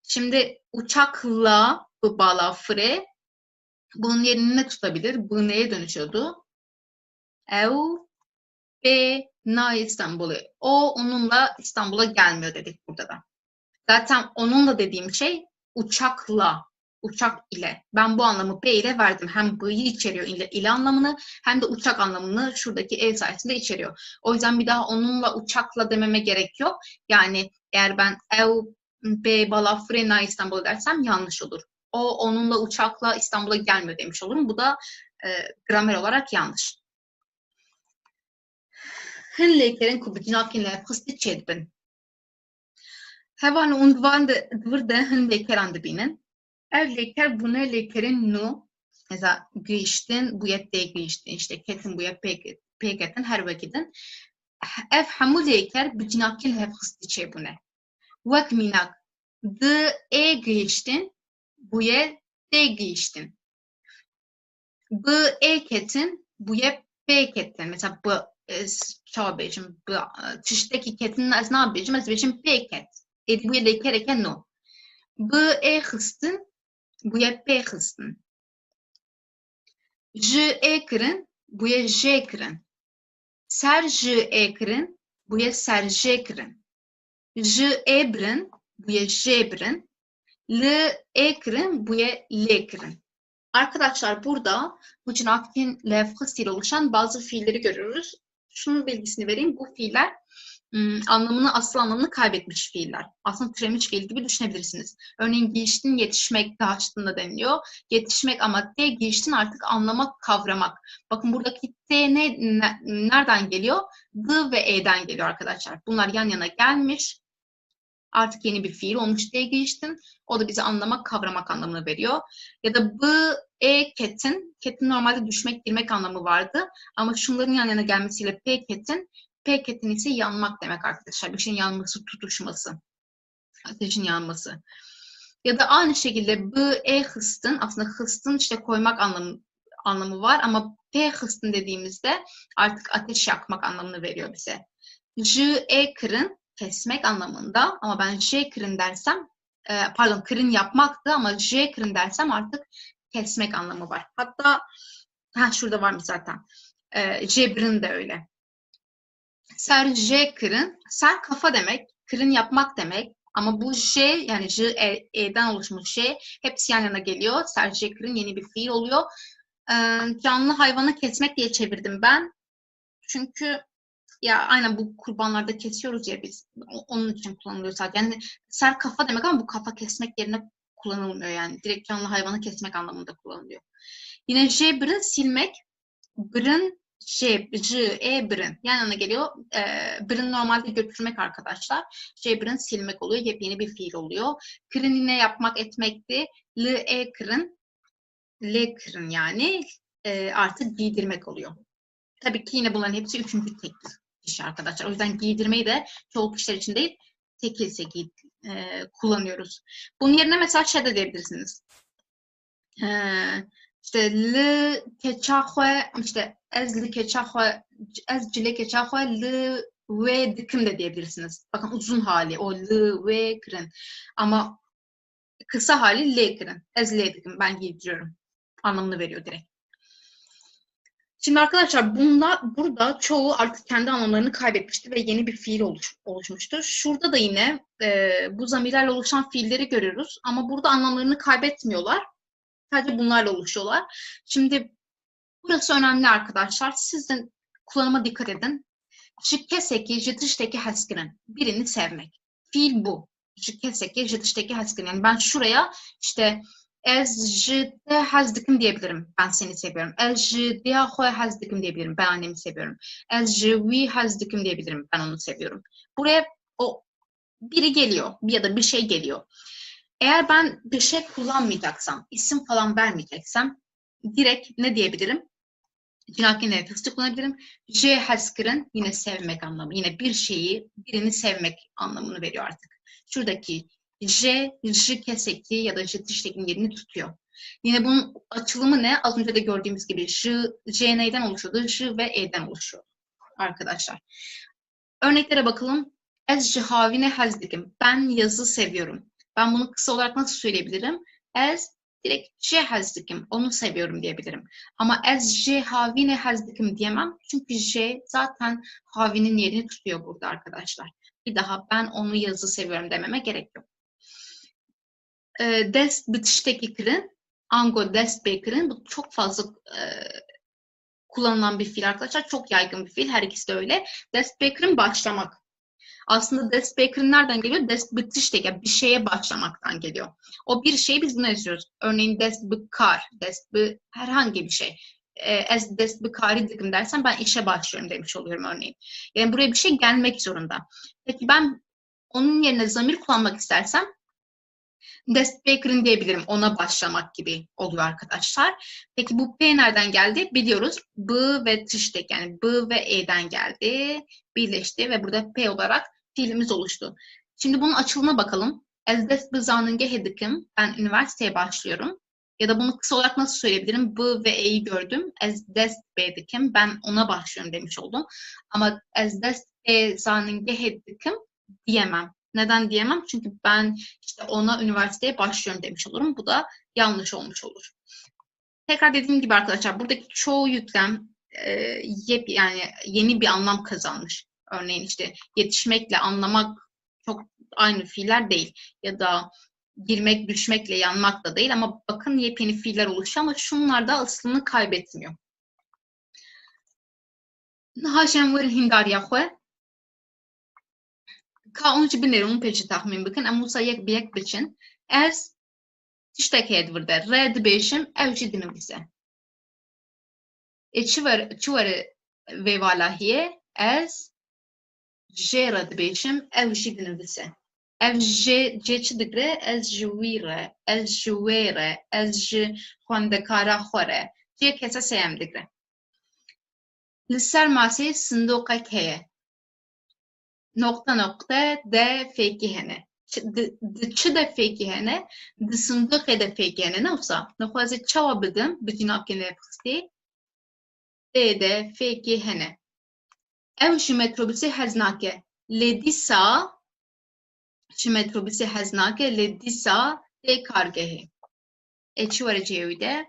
Şimdi uçakla bu balafre, bunun yerini ne tutabilir? Bu neye dönüşüyordu? Ev ve na İstanbul'u. O onunla İstanbul'a gelmiyor dedik burada da. Zaten onunla dediğim şey uçakla, uçak ile. Ben bu anlamı B ile verdim. Hem B'yi içeriyor ile anlamını, hem de uçak anlamını şuradaki ev sayesinde içeriyor. O yüzden bir daha onunla uçakla dememe gerek yok. Yani eğer ben ev B balafre na İstanbul dersem yanlış olur. O onunla uçakla İstanbul'a gelmiyor demiş olurum. Bu da gramer olarak yanlış. Hin lêkerin ku bi cinakên lêvxistî çêdibin. Hevan ûndvan divir de hin lêkeran dibînin. Ev lêker bûne lêkerên nû. Mesela gihiştin, bu yet tê gihiştin, işte ketin bu yet pê ketin, her vekidin. Ev hemû lêker bi cinakên lêvxistî çêbûne. Wek mînak, di ê gihiştin, bu yet tê gihiştin. Bi ê ketin, bu yet pê ketin. Mesela bu çabêjim, bu tiştekî ketin ez nabêjim, ez bêjim pê ket. Êdî bûye lêkereke nû. Bi ê xistin, bûye pê xistin. Ji ê kirin, bûye jê kirin. Ser ji ê kirin, bûye ser jê kirin. Ji ê birin, bûye jê birin. Li ê kirin, bûye lê kirin. Arkadaşlar burada bu cinaktin levhasıyla oluşan bazı fiilleri görüyoruz. Şunun bilgisini vereyim. Bu fiiller asıl anlamını kaybetmiş fiiller. Aslında türemiş fiil gibi düşünebilirsiniz. Örneğin giyiştin, yetişmek, gaçtın deniliyor. Yetişmek ama t, giyiştin artık anlamak, kavramak. Bakın buradaki t nereden geliyor? D ve e'den geliyor arkadaşlar. Bunlar yan yana gelmiş. Artık yeni bir fiil olmuş diye giyiştin. O da bize anlamak, kavramak anlamını veriyor. Ya da b, e, ketin. Ketin normalde düşmek, girmek anlamı vardı. Ama şunların yan yana gelmesiyle p ketin ise yanmak demek arkadaşlar. Bir şeyin yanması, tutuşması. Ateşin yanması. Ya da aynı şekilde b, e hıstın. Aslında hıstın işte koymak anlamı var. Ama p hıstın dediğimizde artık ateş yakmak anlamını veriyor bize. J, e kırın. Kesmek anlamında, ama ben J kırın dersem, kırın yapmaktı ama J kırın dersem artık kesmek anlamı var. Hatta şurada varmış zaten. Jebrin de öyle. Ser J kırın, ser kafa demek, kırın yapmak demek. Ama bu J, yani J, E'den oluşmuş J, hepsi yan yana geliyor. Ser J kırın yeni bir fiil oluyor. Canlı hayvanı kesmek diye çevirdim ben. Çünkü ya aynen bu kurbanlarda kesiyoruz ya biz. Onun için kullanılıyor sadece. Yani ser kafa demek ama bu kafa kesmek yerine kullanılmıyor yani. Direkt canlı hayvanı kesmek anlamında kullanılıyor. Yine jebrin silmek. Brın j, brın. Yan yana geliyor. Brın normalde götürmek arkadaşlar. Jebrin silmek oluyor. Yepyeni bir fiil oluyor. Kırın yine yapmak, etmekti. Kırın. Kırın yani artık giydirmek oluyor. Tabii ki yine bunların hepsi üçüncü tekil kişi arkadaşlar. O yüzden giydirmeyi de çoğu kişiler için değil, tekilse kullanıyoruz. Bunun yerine mesela şey de diyebilirsiniz. İşte li keçahwe, işte ez li keçahwe, ez cile keçahwe li ve dikim de diyebilirsiniz. Bakın uzun hali o li ve kırın. Ama kısa hali le kırın. Ez le dikim, ben giydiriyorum anlamını veriyor direkt. Şimdi arkadaşlar burada çoğu artık kendi anlamlarını kaybetmişti ve yeni bir fiil oluşmuştu. Şurada da yine bu zamirlerle oluşan fiilleri görüyoruz ama burada anlamlarını kaybetmiyorlar. Sadece bunlarla oluşuyorlar. Şimdi burası önemli arkadaşlar. Siz de kullanıma dikkat edin. Şikkeseki, jitişteki haskirin. Birini sevmek. Fiil bu. ji kesekî ji tiştekî hez kirin. Yani ben şuraya işte ez ji te hez dikim diyebilirim. Ben seni seviyorum. Ez ji diya xwe hez dikim diyebilirim. Ben annemi seviyorum. Ez ji wî hez dikim diyebilirim. Ben onu seviyorum. Buraya o biri geliyor ya da bir şey geliyor. Eğer ben bir şey kullanmayacaksam, isim falan vermeyeceksem direkt ne diyebilirim? Cinayet nefesi kullanabilirim. J haskırın yine sevmek anlamı. Yine bir şeyi, birini sevmek anlamını veriyor artık. Şuradaki J keseki ya da J tiştekin yerini tutuyor. Yine bunun açılımı ne? Az önce de gördüğümüz gibi J neyden oluşuyordu? J ve E'den oluşuyor arkadaşlar. Örneklere bakalım. Ez jihavine hazdikim. Ben yazı seviyorum. Ben bunu kısa olarak nasıl söyleyebilirim? Ez direkt J hazdikim. Onu seviyorum diyebilirim. Ama ez jihavine hazdikim diyemem. Çünkü J zaten havinin yerini tutuyor burada arkadaşlar. Bir daha ben onu yazı seviyorum dememe gerek yok. Dest bitişteki kırın. Ango dest bekir'in. Bu çok fazla kullanılan bir fiil arkadaşlar. Çok yaygın bir fiil. Her ikisi de öyle. Dest bekir'in başlamak. Aslında dest bekir'in nereden geliyor? Dest bitişteki, yani bir şeye başlamaktan geliyor. O bir şeyi biz buna yazıyoruz. Örneğin dest bikar, herhangi bir şey. Ez dest bikari dikim dersen ben işe başlıyorum demiş oluyorum örneğin. Yani buraya bir şey gelmek zorunda. Peki ben onun yerine zamir kullanmak istersem dest bekir'in diyebilirim. Ona başlamak gibi oluyor arkadaşlar. Peki bu P nereden geldi? Biliyoruz. B ve tiştek, yani B ve E'den geldi. Birleşti ve burada P olarak fiilimiz oluştu. Şimdi bunun açılımına bakalım. Ez dest bızanın gehedikim. Ben üniversiteye başlıyorum. Ya da bunu kısa olarak nasıl söyleyebilirim? B ve E'yi gördüm. Ez dest bedikim. Ben ona başlıyorum demiş oldum. Ama ez dest bızanın gehedikim diyemem. Neden diyemem? Çünkü ben işte ona üniversiteye başlıyorum demiş olurum. Bu da yanlış olmuş olur. Tekrar dediğim gibi arkadaşlar buradaki çoğu yüklem yani yeni bir anlam kazanmış. Örneğin işte yetişmekle anlamak çok aynı fiiller değil. Ya da girmek, düşmekle yanmak da değil. Ama bakın yepyeni fiiller oluşuyor ama şunlar da aslını kaybetmiyor. Haşem verin hindarya xwe. Ka onu ci binêrin pêçî texmîn bikin. Em wisa yek bi yek biçin. Ez tiştekê divir de. Re dibêjim, ew jî dinivîse. Çi were vê valahiyê? Ez jê re dibêjim, ew jî dinivîse. Ev jê çi digre? Ez ji wî re, ez ji wê re, ez ji xwendekara xwe re. Cê kese sêyem digre. Li ser maseyê sindoqek heye. Nokta de fêkî hene. Çi de fêkî hene? Di sindoqê de fêkî hene. Ne wisa? Nixwazê çawa bidim bi cinavkê nefxistê? Dê de fêkî hene. Ew ji metrobûsê hez nake. Lê dîsa ji metrobûsê hez nake. Lê dîsa tê kargehê. Çi were cêwî de?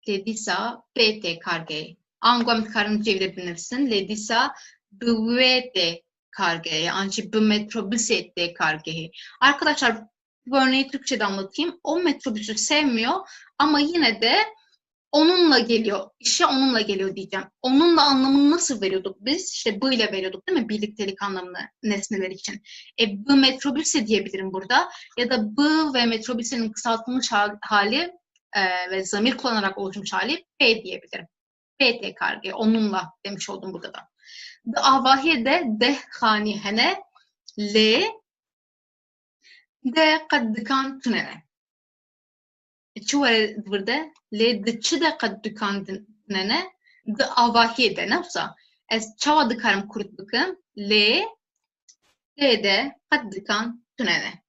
Lê dîsa pê tê kargehê. Ango em dikarin cêwî de binivîsin. Lê dîsa bi wê tê kargehê. Ancak bu metrobüs tê kargehê. Arkadaşlar bu örneği Türkçe'de anlatayım. O metrobüsü sevmiyor ama yine de onunla geliyor. İşe onunla geliyor diyeceğim. Onunla anlamını nasıl veriyorduk biz? İşte bu ile veriyorduk değil mi? Birliktelik anlamını nesneler için. Bu metrobüse diyebilirim burada. Ya da bu ve metrobüsenin kısaltılmış hali ve zamir kullanarak oluşmuş hali P diyebilirim. PT kargı. Onunla demiş oldum burada da. De avahiye de dehkhani hene le de qed dikan tunene. Çi were burada? Lê di çi de qed dikan tunene? Di avahiye de ne wisa? Ez çawa dikarim kurt bikim? Lê de qed dikan tunene.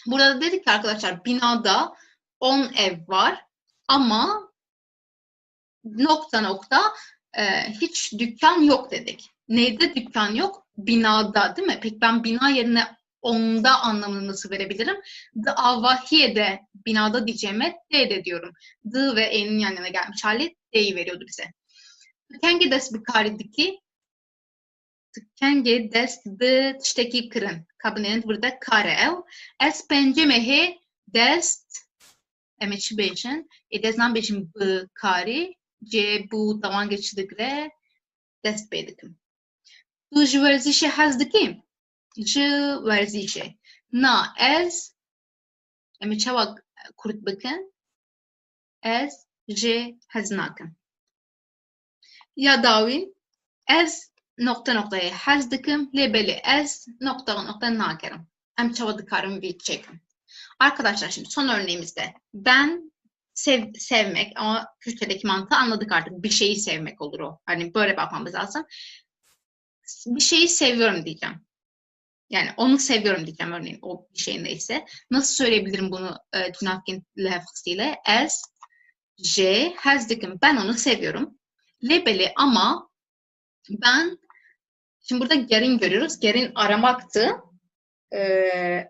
Burada dedik ki arkadaşlar binada 10 ev var ama nokta hiç dükkan yok dedik. Neyde dükkan yok? Binada değil mi? Peki ben bina yerine onda anlamını nasıl verebilirim? The avahiye'de binada diyeceğime de diyorum. The ve e'nin yan yana gelmiş hali de'yi veriyordu bize. Tükenge des bikaridiki tükenge des de tişteki kırın. Kabinenin burada kare ev. Es pencemehe dest emeçi bejin. Deznan bejin bikari. C bu zaman geçidikle dest beydikim. Tu ji werzişê hez dikî? ji werzîşê. Na ez em ê çawa Kurd bikin? Ez jê hez nakim. Ya dawîn ez nokta noktayê hez dikim lê belê ez nokta nokta nakerim. Em çawa dikarim vî çêkim. Arkadaşlar şimdi son örneğimizde ben sevmek ama Kürtçedeki mantığı anladık artık. Bir şeyi sevmek olur o. Hani böyle bakmamız lazım. Bir şeyi seviyorum diyeceğim. Yani onu seviyorum diyeceğim örneğin o bir şey neyse. Nasıl söyleyebilirim bunu Tunavkin lehçesiyle? Ez, je, hez dikim. Ben onu seviyorum. Lebeli ama ben şimdi burada gerin görüyoruz. Gerin aramaktı.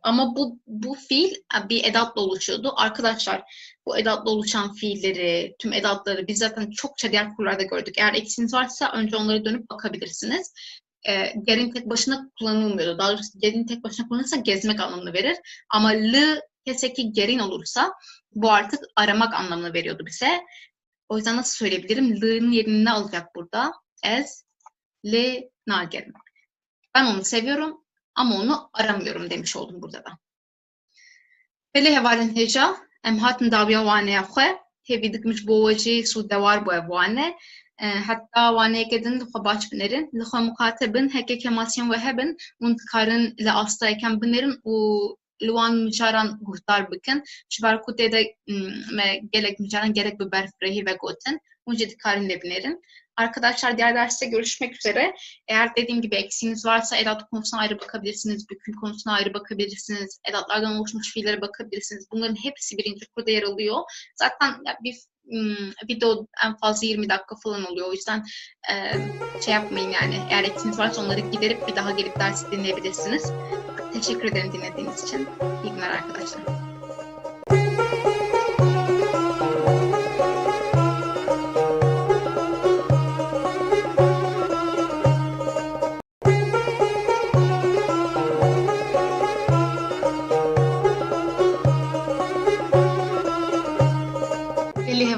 Ama bu fiil bir edatla oluşuyordu. Arkadaşlar bu edatla oluşan fiilleri, tüm edatları biz zaten çokça diğer kurlarda gördük. Eğer eksiniz varsa önce onlara dönüp bakabilirsiniz. Gerin tek başına kullanılmıyordu. Daha doğrusu gerin tek başına kullanılırsa gezmek anlamını verir. Ama lı keseki gerin olursa bu artık aramak anlamını veriyordu bize. O yüzden nasıl söyleyebilirim? L'nın yerini ne alacak burada? Ez, le, nagerim. Ben onu seviyorum ama onu aramıyorum demiş oldum burada da. Pele hevalin heja, em hatin daviya waneye xwe, hevî dikmiş bo wecî sûdewar bu ev wane. Hatta waneyekê din li xwe baş binerin, li xwe muqate bin, heke kemasyen ve hebin, hûn dikarin li astayeken binerin û li wan micaran guhdar bikin. Ji ber ku tê de me gelek micaran gerek bi berfirehî vegotin, hûn jî dikarin lê binerin. Arkadaşlar diğer derste görüşmek üzere. Eğer dediğim gibi eksiğiniz varsa edat konusuna ayrı bakabilirsiniz, büküm konusuna ayrı bakabilirsiniz, edatlardan oluşmuş fiillere bakabilirsiniz. Bunların hepsi birinci kurda yer alıyor. Zaten bir video en fazla 20 dakika falan oluyor. O yüzden şey yapmayın yani. Eğer eksiğiniz varsa onları giderip bir daha gelip dersi dinleyebilirsiniz. Teşekkür ederim dinlediğiniz için. İyi günler arkadaşlar.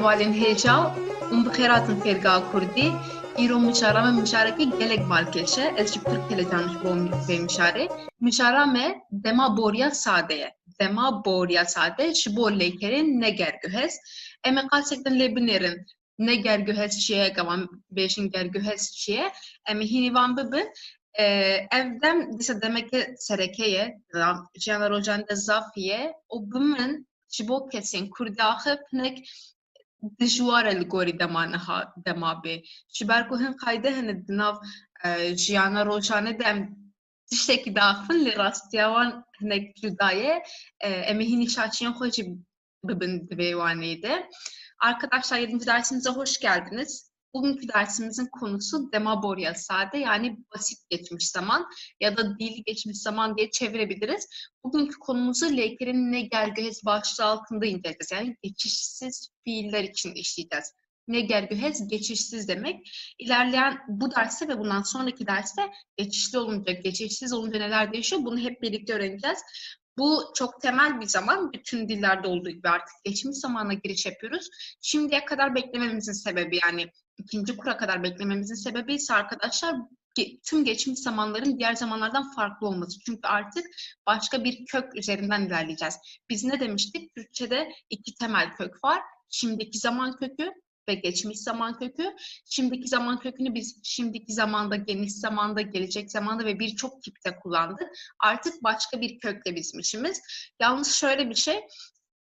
Hevalin heja, bixêratin fêrgeha Kurdî, îro mişara me mişarekî gelek balkêşe, ez ji Tirkiyê canîş bo vê mişarê. Mişara me dema boriya sade ye. Dema boriya sade ji bo lêkerê ne gerguhez. Em ê qasek din lê binêrin ne gerguhez çi ye, gewan bêjin gerguhez çi ye, em ê hînî wan bibin. Ev dem dîsa demeke sereke ye, jiyana rojan de zaf ye, û bi min ji bo kesên Kurdî axê hinek dijwar e li gorî dema bê. Ji ber ku hin qayde hene di nav jiyana rojane de em tiştekî diaxivin lê rastiya wan hinek cuda ye. Em ê hînî şaçiyên xwe jî bibin di vê waneyê de. Arkadaşlar 7. dersimize hoş geldiniz. Bugünkü dersimizin konusu demaborya sade yani basit geçmiş zaman ya da dil geçmiş zaman diye çevirebiliriz. Bugünkü konumuzu Leyker'in ne gergühez başlığı altında inceleyeceğiz. Yani geçişsiz fiiller için işleyeceğiz. Ne gergühez geçişsiz demek. İlerleyen bu derste ve bundan sonraki derste geçişli olunca, geçişsiz olunca neler değişiyor bunu hep birlikte öğreneceğiz. Bu çok temel bir zaman. Bütün dillerde olduğu gibi artık geçmiş zamana giriş yapıyoruz. Şimdiye kadar beklememizin sebebi yani ikinci kura kadar beklememizin sebebi ise arkadaşlar tüm geçmiş zamanların diğer zamanlardan farklı olması. Çünkü artık başka bir kök üzerinden ilerleyeceğiz. Biz ne demiştik? Türkçe'de iki temel kök var. Şimdiki zaman kökü ve geçmiş zaman kökü. Şimdiki zaman kökünü biz şimdiki zamanda, geniş zamanda, gelecek zamanda ve birçok tipte kullandık. Artık başka bir kökle bizim işimiz. Yalnız şöyle bir şey,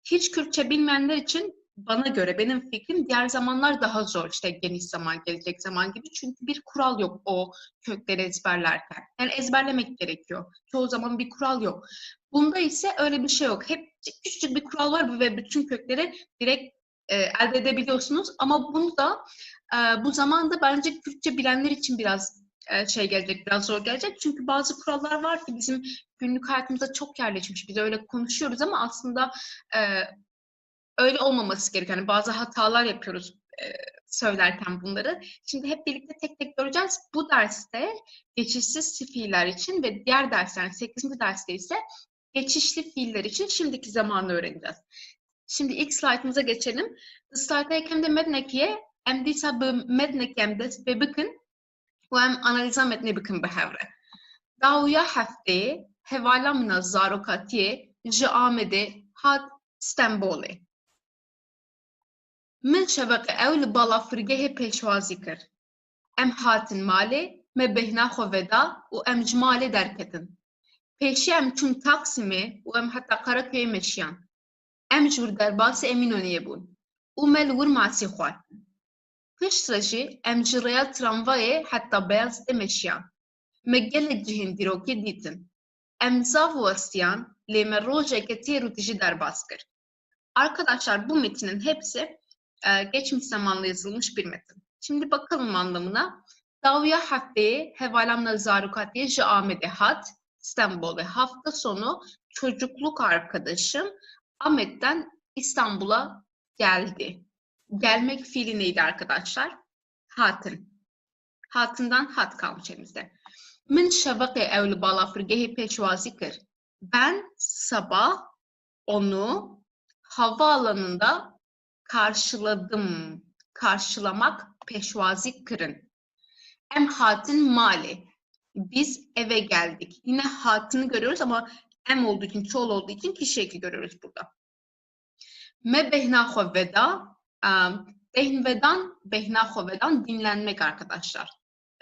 hiç Kürtçe bilmeyenler için bana göre, benim fikrim diğer zamanlar daha zor. İşte geniş zaman, gelecek zaman gibi. Çünkü bir kural yok o kökleri ezberlerken. Yani ezberlemek gerekiyor. Çoğu zaman bir kural yok. Bunda ise öyle bir şey yok. Hep küçücük bir kural var ve bütün kökleri direkt elde edebiliyorsunuz. Ama bunu da bu zamanda bence Kürtçe bilenler için biraz şey gelecek, biraz zor gelecek. Çünkü bazı kurallar var ki bizim günlük hayatımızda çok yerleşmiş. Biz öyle konuşuyoruz ama aslında öyle olmaması gerekiyor. Yani bazı hatalar yapıyoruz söylerken bunları. Şimdi hep birlikte tek tek göreceğiz. Bu derste geçişsiz fiiller için ve diğer dersler, 8. derste ise geçişli fiiller için şimdiki zamanı öğreneceğiz. Şimdi ilk slaytımıza geçelim. Slaytdayken de mednekiye em dîsa bi mednekem dest pê bikin û em analiza metnê bikin bi hevre. Dawiya hefteyê hevala min a zarokatiyê ji Amedê hat Stenbolê. Min şeveqê ew li balafirgehê pêşwazî kir. Em hatin malê, me bêhna xwe veda û em ji malê derketin. Pêşî em çûn Taksimê û em heta Karaköyê meşiyan. Em ji wir derbasî Eminönü'ye bûn û me li wir masî xwatin. Piştre jî em ji rêya tramvayê heta Beyazît'ê meşiyan. Me gelek cihên dîrokê dîtin. Em zav westiyan, lê me rojeke têr û tijî derbas kir. Arkadaşlar bu metinin hepsi geçmiş zamanlı yazılmış bir metin. Şimdi bakalım anlamına. Dawiya hefteyê hevala min a zarokatiyê ji Amedê hat Stenbolê. Hafta sonu çocukluk arkadaşım Ahmet'ten İstanbul'a geldi. Gelmek fiili neydi arkadaşlar? Hatin. Hatı'ndan hat kalmış elimizde. Min şeveqê ew li balafirgehê pêşwazî kir. Ben sabah onu havaalanında karşıladım. Karşılamak, peşvazi kirin. Em hatin mali. Biz eve geldik. Yine hatını görüyoruz ama em olduğu için, çoğul olduğu için kişi eki görüyoruz burada. Me behna xwe veda. Behna xwe vedan dinlenmek arkadaşlar.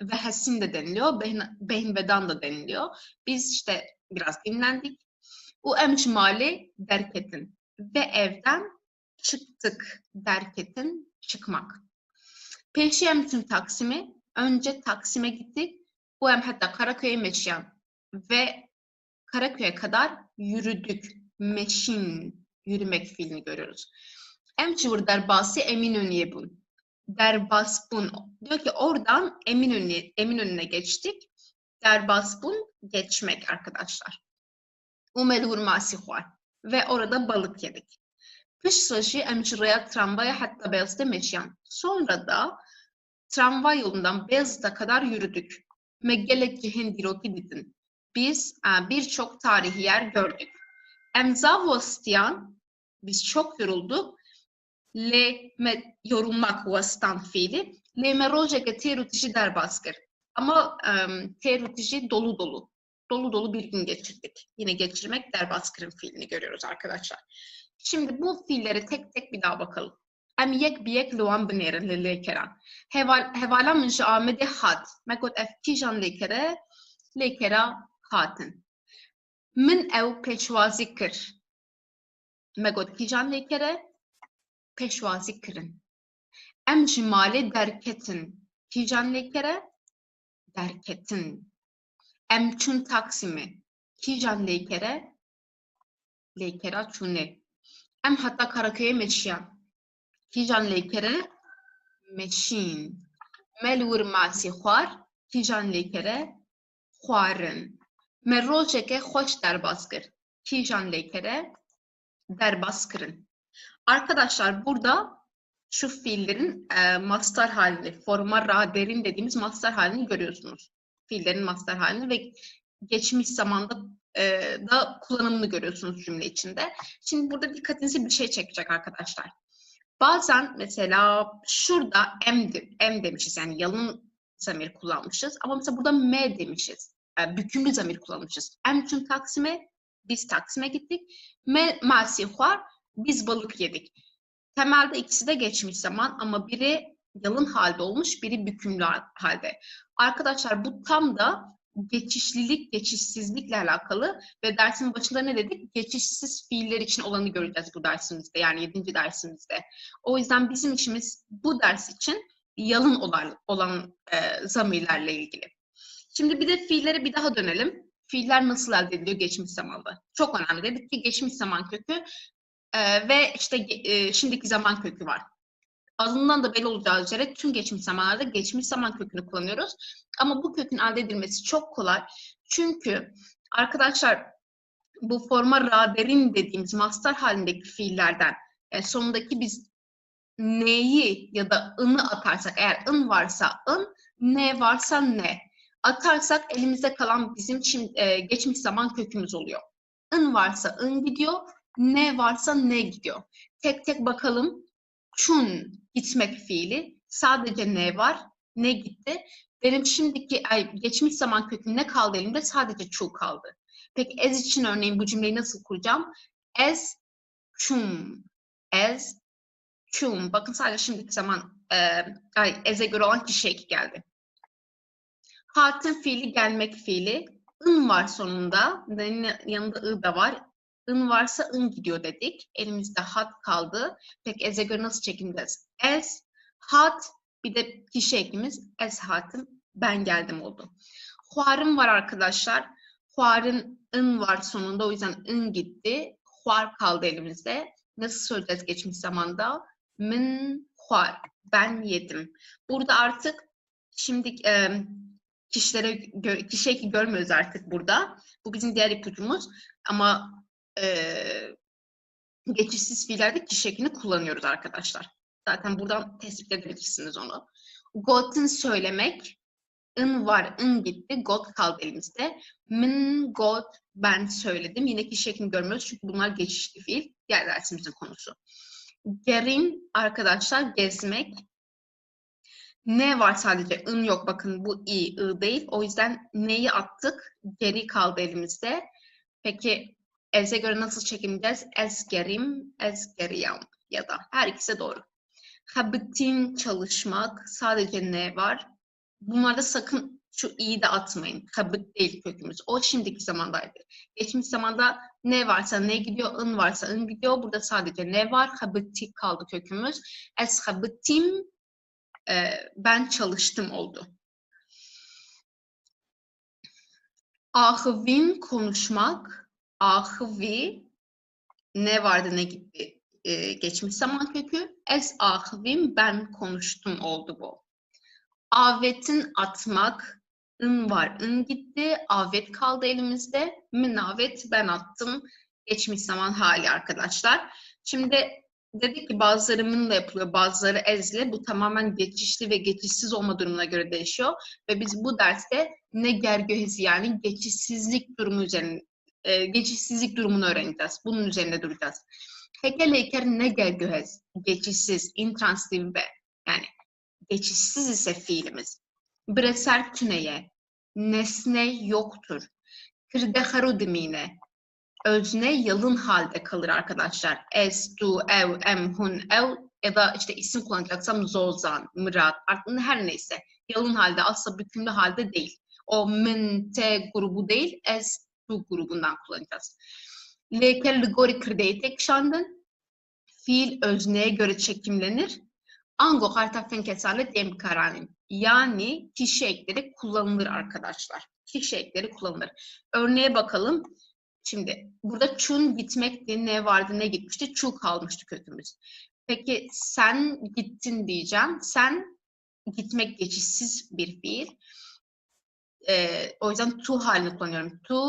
Ve hesin de deniliyor. Behn vedan da deniliyor. Biz işte biraz dinlendik. U em ji malê derketin. Ve evden çıktık. Derketin, çıkmak. Pêşî em çûn Taksim'e. Önce Taksim'e gittik. U em hatta Karaköy'e meşiyan. Ve Karaköy'e kadar yürüdük. Meşin, yürümek fiilini görüyoruz. Em ji wir derbasî Eminönü'ye bûn. Derbas bûn. Diyor ki oradan Eminönü'ne geçtik. Derbas bûn, geçmek arkadaşlar. U me li wir masî xwar. Ve orada balık yedik. Piştre jî em ji rêya tramvaya hatta Beyazıt'e meşiyan. Sonra da tramvay yolundan Beyazıt'a kadar yürüdük. Me gelek cihên dîrokê dîtin. Biz birçok tarihi yer gördük. Em zav westiyan, biz çok yorulduk. Lê me yorulmak westan fiili. Lê me rojeke têr û tijî derbas kir. Ama têr û tijî dolu dolu. Dolu dolu bir gün geçirdik. Yine geçirmek, derbas kirin fiilini görüyoruz arkadaşlar. Şimdi bu fiilleri tek tek bir daha bakalım. Em yek bi yek li wan binêrin li lêkeran. Hevala min ji Amedê hat. Me got ev kîjan lêkere? Lêkera hatin. Min ew pêşwazî kir. Me got kîjan lêkere? Pêşwazî kirin. Em ji malê derketin. Kîjan lêkere? Derketin. Em çûn Taksim'e. Kîjan lêkere? Lêkera çûnê. Em hatta Karaköy'e meşiyan. Kîjan lêkere? Meşîn. Me li wir masî xwar. Kîjan lêkere? Xwarin. Me rojeke xweş derbas kir. Kîjan lêkere? Derbas kirin. Arkadaşlar burada şu fiillerin mastar halini, forma raderin dediğimiz mastar halini görüyorsunuz. Fiillerin mastar halini ve geçmiş zamanda da kullanımını görüyorsunuz cümle içinde. Şimdi burada dikkatinizi bir şey çekecek arkadaşlar. Bazen mesela şurada em demişiz, yani yalın zamir kullanmışız ama mesela burada me demişiz. Bükümlü zamir kullanmışız. Em çün Taksim'e, biz Taksim'e gittik. Me masî xwar, biz balık yedik. Temelde ikisi de geçmiş zaman ama biri yalın halde olmuş, biri bükümlü halde. Arkadaşlar bu tam da geçişlilik, geçişsizlikle alakalı ve dersin başında ne dedik? Geçişsiz fiiller için olanı göreceğiz bu dersimizde, yani 7. dersimizde. O yüzden bizim işimiz bu ders için yalın olan zamirlerle ilgili. Şimdi bir de fiillere bir daha dönelim. Fiiller nasıl elde ediliyor geçmiş zamanda? Çok önemli. Dedik ki geçmiş zaman kökü ve işte şimdiki zaman kökü var. Adından da belli olacağı üzere tüm geçmiş zamanlarda geçmiş zaman kökünü kullanıyoruz. Ama bu kökün elde edilmesi çok kolay. Çünkü arkadaşlar bu forma raderin dediğimiz mastar halindeki fiillerden sonundaki biz neyi ya da ını atarsak, eğer ın varsa ın, ne varsa ne atarsak elimizde kalan bizim geçmiş zaman kökümüz oluyor. ın varsa ın gidiyor, ne varsa ne gidiyor. Tek tek bakalım. Çun, gitmek fiili. Sadece ne var, Ne gitti? Benim şimdiki geçmiş zaman köküm ne kaldı elimde? Sadece çu kaldı. Peki as için örneğin bu cümleyi nasıl kuracağım? As çum. As çum. Bakın sadece şimdiki zaman as'e göre olan kişi eki geldi. Hatın fiili gelmek fiili. In var sonunda. Yanında ı da var. In varsa in gidiyor dedik. Elimizde hat kaldı. Peki as'e göre nasıl çekimleyeceğiz? As, hat, bir de kişi ekimiz as hatım, ben geldim oldu. Huar'ın var arkadaşlar. Huar'ın in var sonunda. O yüzden in gitti. Huar kaldı elimizde. Nasıl söyleyeceğiz geçmiş zamanda? Min huar. Ben yedim. Burada artık şimdi kişi eki görmüyoruz artık burada. Bu bizim diğer ipucumuz. Ama geçişsiz fiillerde kişi ekini kullanıyoruz arkadaşlar. Zaten buradan tespit edebilirsiniz onu. Got'un söylemek. In var, in gitti. Got kaldı elimizde. Min, got, ben söyledim. Yine kişi ekini görmüyoruz çünkü bunlar geçişli fiil. Diğer dersimizin konusu. Gerin arkadaşlar gezmek. Ne var sadece? In yok. Bakın bu i değil. O yüzden neyi attık? Geri kaldı elimizde. Peki as'e göre nasıl çekimleyeceğiz? Es gerim, es geriyam ya da her ikisi doğru. Habitin çalışmak. Sadece ne var? Bunlarda sakın şu i'yi de atmayın. Habit değil kökümüz. O şimdiki zamandaydı. Geçmiş zamanda ne varsa ne gidiyor, in varsa in gidiyor. Burada sadece ne var? Habiti kaldı kökümüz. Es habitim, ben çalıştım oldu. Ahvin konuşmak. Ahvi ne vardı ne gitti? Geçmiş zaman kökü. Es ahvim, ben konuştum oldu bu. Avetin atmak. In var, in gitti. Avet kaldı elimizde. Minavet, ben attım. Geçmiş zaman hali arkadaşlar. Şimdi dedik ki bazıları minle yapılıyor, bazıları ezle. Bu tamamen geçişli ve geçişsiz olma durumuna göre değişiyor. Ve biz bu derste ne gergöhezi yani geçişsizlik durumu üzerine, geçişsizlik durumunu öğreneceğiz. Bunun üzerinde duracağız. Hekeleyker ne gergöhez? Geçişsiz, intransitif ve yani geçişsiz ise fiilimiz. Breser tüneye, nesne yoktur. Kırdeharu dimine, özne yalın halde kalır arkadaşlar. Es, du, ev, em, hun, ev ya da işte isim kullanacaksam zozan, mırat, artık her neyse. Yalın halde, asla bükümlü halde değil. O min, te grubu değil, es, du grubundan kullanacağız. Leker ligori kırdeyi tek şandın. Fiil özneye göre çekimlenir. Ango hartafen kesalet em karanim. Yani kişi ekleri kullanılır arkadaşlar. Kişi ekleri kullanılır. Örneğe bakalım. Şimdi burada çun gitmekti. Ne vardı ne gitmişti? Çu kalmıştı kökümüz. Peki sen gittin diyeceğim. Sen gitmek geçişsiz bir fiil. O yüzden tu halini kullanıyorum. Tu,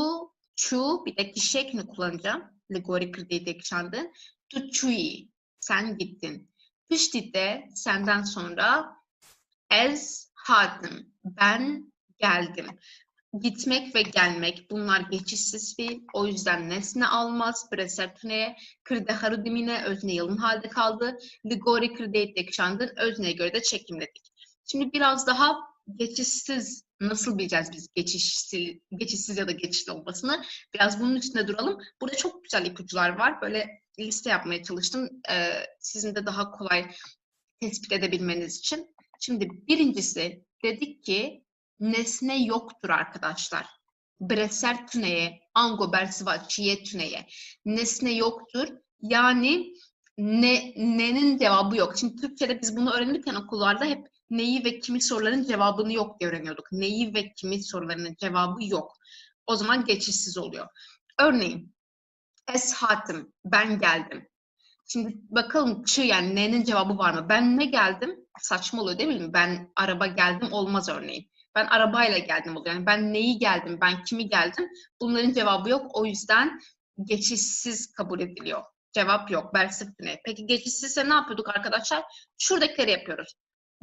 çu, bir de kişi ekini kullanacağım. Ligori kırdeyi tek şandı. Tu çui. Sen gittin. Piştide senden sonra ez hadim, ben geldim. Gitmek ve gelmek bunlar geçişsiz fiil. O yüzden nesne almaz. Presertüneye, kırdeharu dimine özne yalın halde kaldı. Ligori kırdeyi tekşandın özneye göre de çekimledik. Şimdi biraz daha geçişsiz nasıl bileceğiz biz geçişsiz ya da geçişli olmasını? Biraz bunun üstünde duralım. Burada çok güzel ipuçlar var. Böyle liste yapmaya çalıştım. Sizin de daha kolay tespit edebilmeniz için. Şimdi birincisi dedik ki nesne yoktur arkadaşlar. Breser tüneye, ango bersiva çiye tüneye. Nesne yoktur. Yani ne'nin cevabı yok. Şimdi Türkçe'de biz bunu öğrenirken okullarda hep neyi ve kimi soruların cevabını yok diye öğreniyorduk. Neyi ve kimi sorularının cevabı yok. O zaman geçişsiz oluyor. Örneğin es hatim, ben geldim. Şimdi bakalım çı yani ne'nin cevabı var mı? Ben ne geldim? Saçma oluyor değil mi? Ben araba geldim olmaz örneğin. Ben arabayla geldim oluyor. Yani ben neyi geldim? Ben kimi geldim? Bunların cevabı yok. O yüzden geçişsiz kabul ediliyor. Cevap yok. Bersif ne? Peki geçişsizse ne yapıyorduk arkadaşlar? Şuradakileri yapıyoruz.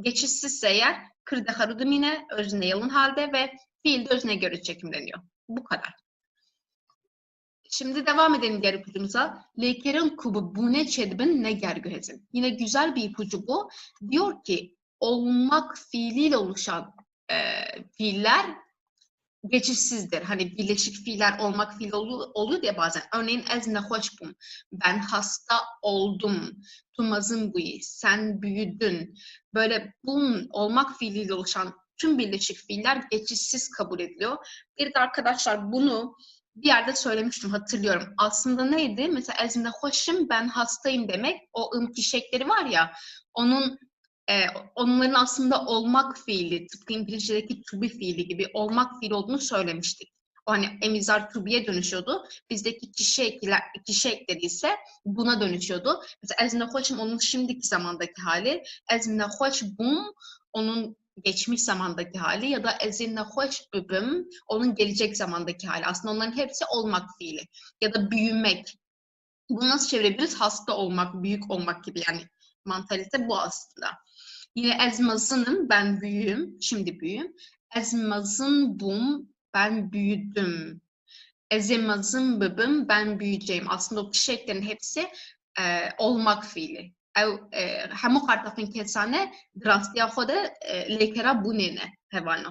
Geçişsizse eğer kırdeharu dimine özne yalın halde ve fiil de özne göre çekimleniyor. Bu kadar. Şimdi devam edelim diğer ipucumuza. Leykerin kubu bu ne çedbin ne gergöhezin. Yine güzel bir ipucu bu. Diyor ki olmak fiiliyle oluşan fiiller geçişsizdir. Hani birleşik fiiller olmak fiili oluyor ya bazen. Örneğin ez nehoşbum. Ben hasta oldum. Tumazın buyi. Sen büyüdün. Böyle bum olmak fiiliyle oluşan tüm birleşik fiiller geçişsiz kabul ediliyor. Bir de arkadaşlar bunu bir yerde söylemiştim, hatırlıyorum. Aslında neydi? Mesela ez nehoşum, ben hastayım demek. O fişekleri var ya, onların aslında olmak fiili, tıpkı İngilizce'deki to be fiili gibi olmak fiili olduğunu söylemiştik. O hani emizar to be'ye dönüşüyordu. Bizdeki kişi eklediyse buna dönüşüyordu. Mesela ez nehoşum onun şimdiki zamandaki hali. Ez nehoşbum onun geçmiş zamandaki hali ya da ez nehoşbubum onun gelecek zamandaki hali. Aslında onların hepsi olmak fiili. Ya da büyümek. Bunu nasıl çevirebiliriz? Hasta olmak, büyük olmak gibi, yani mantalite bu aslında. Yine ezmazınım, ben büyüğüm, şimdi büyüğüm. Ezmazın bum, ben büyüdüm. Ezemazın bıbım, ben büyüyeceğim. Aslında o kişiliklerin hepsi olmak fiili. Hemu kartafın kesane drastiya xoda lekera bu nene hevano.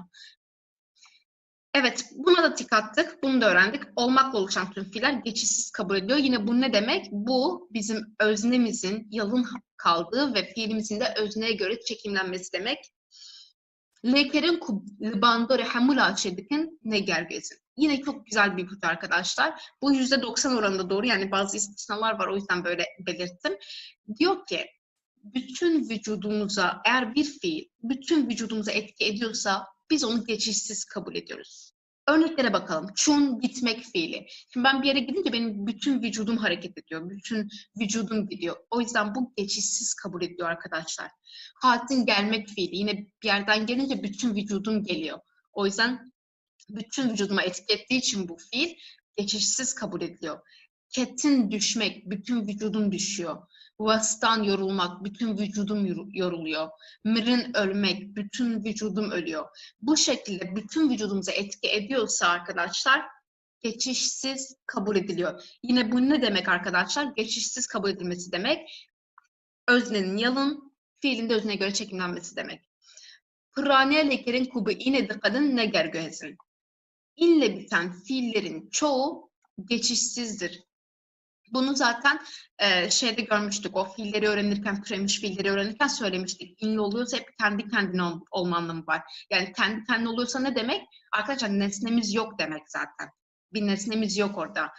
Evet, buna da tik attık, bunu da öğrendik. Olmakla oluşan tüm fiiller geçişsiz kabul ediliyor. Yine bu ne demek? Bu bizim öznemizin yalın kaldığı ve fiilimizin de özneye göre çekimlenmesi demek. Lekerin kubandore hamula çedikin ne gergezin. Yine çok güzel bir ipucu arkadaşlar. Bu %90 oranında doğru, yani bazı istisnalar var, o yüzden böyle belirttim. Diyor ki bütün vücudumuza, eğer bir fiil bütün vücudumuza etki ediyorsa biz onu geçişsiz kabul ediyoruz. Örneklere bakalım. Çun, gitmek fiili. Şimdi ben bir yere gidince benim bütün vücudum hareket ediyor. Bütün vücudum gidiyor. O yüzden bu geçişsiz kabul ediliyor arkadaşlar. Hatin, gelmek fiili. Yine bir yerden gelince bütün vücudum geliyor. O yüzden bütün vücuduma etki ettiği için bu fiil geçişsiz kabul ediliyor. Ketin, düşmek, bütün vücudum düşüyor. Vastan, yorulmak, bütün vücudum yoruluyor. Mırın, ölmek, bütün vücudum ölüyor. Bu şekilde bütün vücudumuza etki ediyorsa arkadaşlar geçişsiz kabul ediliyor. Yine bu ne demek arkadaşlar? Geçişsiz kabul edilmesi demek öznenin yalın, fiilin de özneye göre çekimlenmesi demek. Pıraniye lekerin kubu ine dıkkadın ne gergözün. İnle biten fiillerin çoğu geçişsizdir. Bunu zaten şeyde görmüştük, o fiilleri öğrenirken, türemiş fiilleri öğrenirken söylemiştik. İnli oluyorsa hep kendi kendine olma anlamı var. Yani kendi kendine oluyorsa ne demek? Arkadaşlar nesnemiz yok demek zaten. Bir nesnemiz yok orada.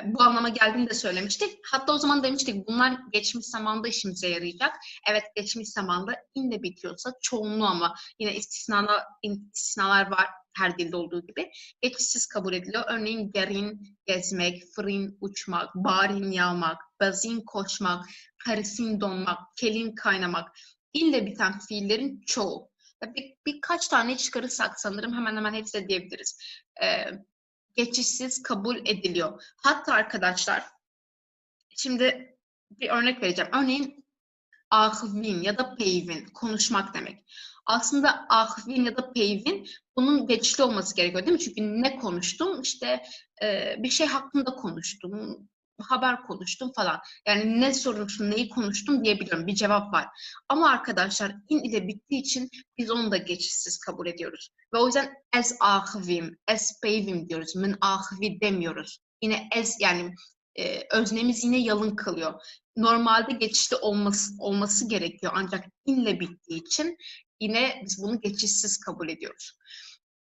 Bu anlama geldiğini de söylemiştik. Hatta o zaman demiştik bunlar geçmiş zamanda işimize yarayacak. Evet, geçmiş zamanda inle bitiyorsa çoğunluğu, ama yine istisnalar var her dilde olduğu gibi. Geçişsiz kabul ediliyor. Örneğin gerin, gezmek, fırın, uçmak, barin, yağmak, bazin, koşmak, karisin, donmak, kelin, kaynamak. İlle biten fiillerin çoğu. Birkaç tane çıkarırsak sanırım hemen hemen hepsi diyebiliriz. Geçişsiz kabul ediliyor. Hatta arkadaşlar şimdi bir örnek vereceğim. Örneğin ahvin ya da peyvin, konuşmak demek. Aslında ahvin ya da peyvin bunun geçişli olması gerekiyor değil mi? Çünkü ne konuştum? İşte bir şey hakkında konuştum, haber konuştum falan. Yani ne sormuştum, neyi konuştum diyebiliyorum. Bir cevap var. Ama arkadaşlar in ile bittiği için biz onu da geçişsiz kabul ediyoruz. Ve o yüzden es ahvim, es peyvim diyoruz. Min ahvi demiyoruz. Yine es, yani öznemiz yine yalın kalıyor. Normalde geçişli olması gerekiyor, ancak inle bittiği için yine biz bunu geçişsiz kabul ediyoruz.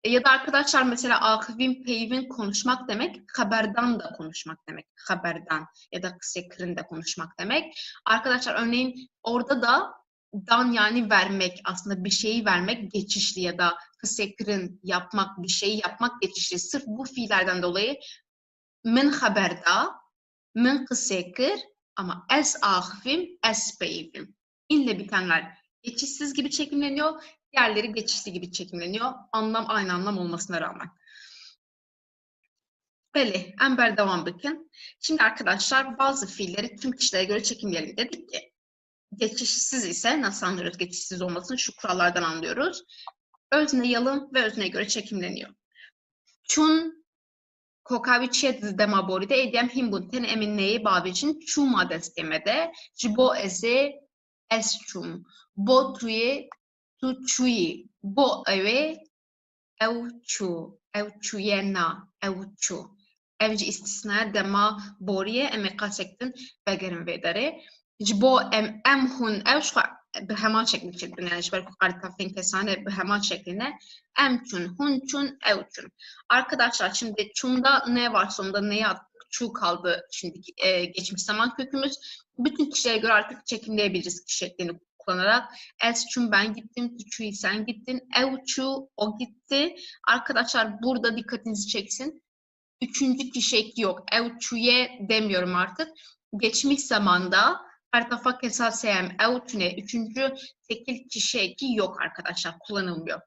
Ya da arkadaşlar mesela ahvin, peyvin konuşmak demek, haberdan da konuşmak demek. Haberdan ya da kısekrin de konuşmak demek. Arkadaşlar örneğin orada da dan, yani vermek, aslında bir şeyi vermek geçişli ya da kısekrin yapmak, bir şeyi yapmak geçişli. Sırf bu fiillerden dolayı min haberda, min kısekir, ama es ahvim, es peyvim. İnle bitenler geçişsiz gibi çekimleniyor. Diğerleri geçişli gibi çekimleniyor. Anlam aynı anlam olmasına rağmen. Böyle, Amber devam bakın. Şimdi arkadaşlar bazı fiilleri tüm kişilere göre çekimleyelim dedik ki. Geçişsiz ise nasıl anlıyoruz geçişsiz olmasını? Şu kurallardan anlıyoruz. Özne yalın ve özneye göre çekimleniyor. Çun kokaviçye dema boride edem himbun ten eminneyi babicin çuma destemede jibo eze es çum bo tuye tu çuyi. Bo evi ev çu. Ev çuye na. Ev çu. Evci istisna dema boriye emi kasektin begerin vedere. Jbo em hun ev şu به همان شکل چیدن یعنی برای قارتافین kesane به همان şekline emçun, hunçun, evçun. Arkadaşlar şimdi çunda ne var sonunda neyi attık? Çu kaldı şimdi geçmiş zaman kökümüz. Bütün kişiye göre artık çekimleyebiliriz kişi şeklini kullanarak. Esçun ben gittim, çu'yu sen gittin, evçu o gitti. Arkadaşlar burada dikkatinizi çeksin. Üçüncü kişi eki yok. Evçu'ye demiyorum artık. Geçmiş zamanda Kartafak esasem evçune üçüncü tekil kişi eki yok arkadaşlar. Kullanılmıyor.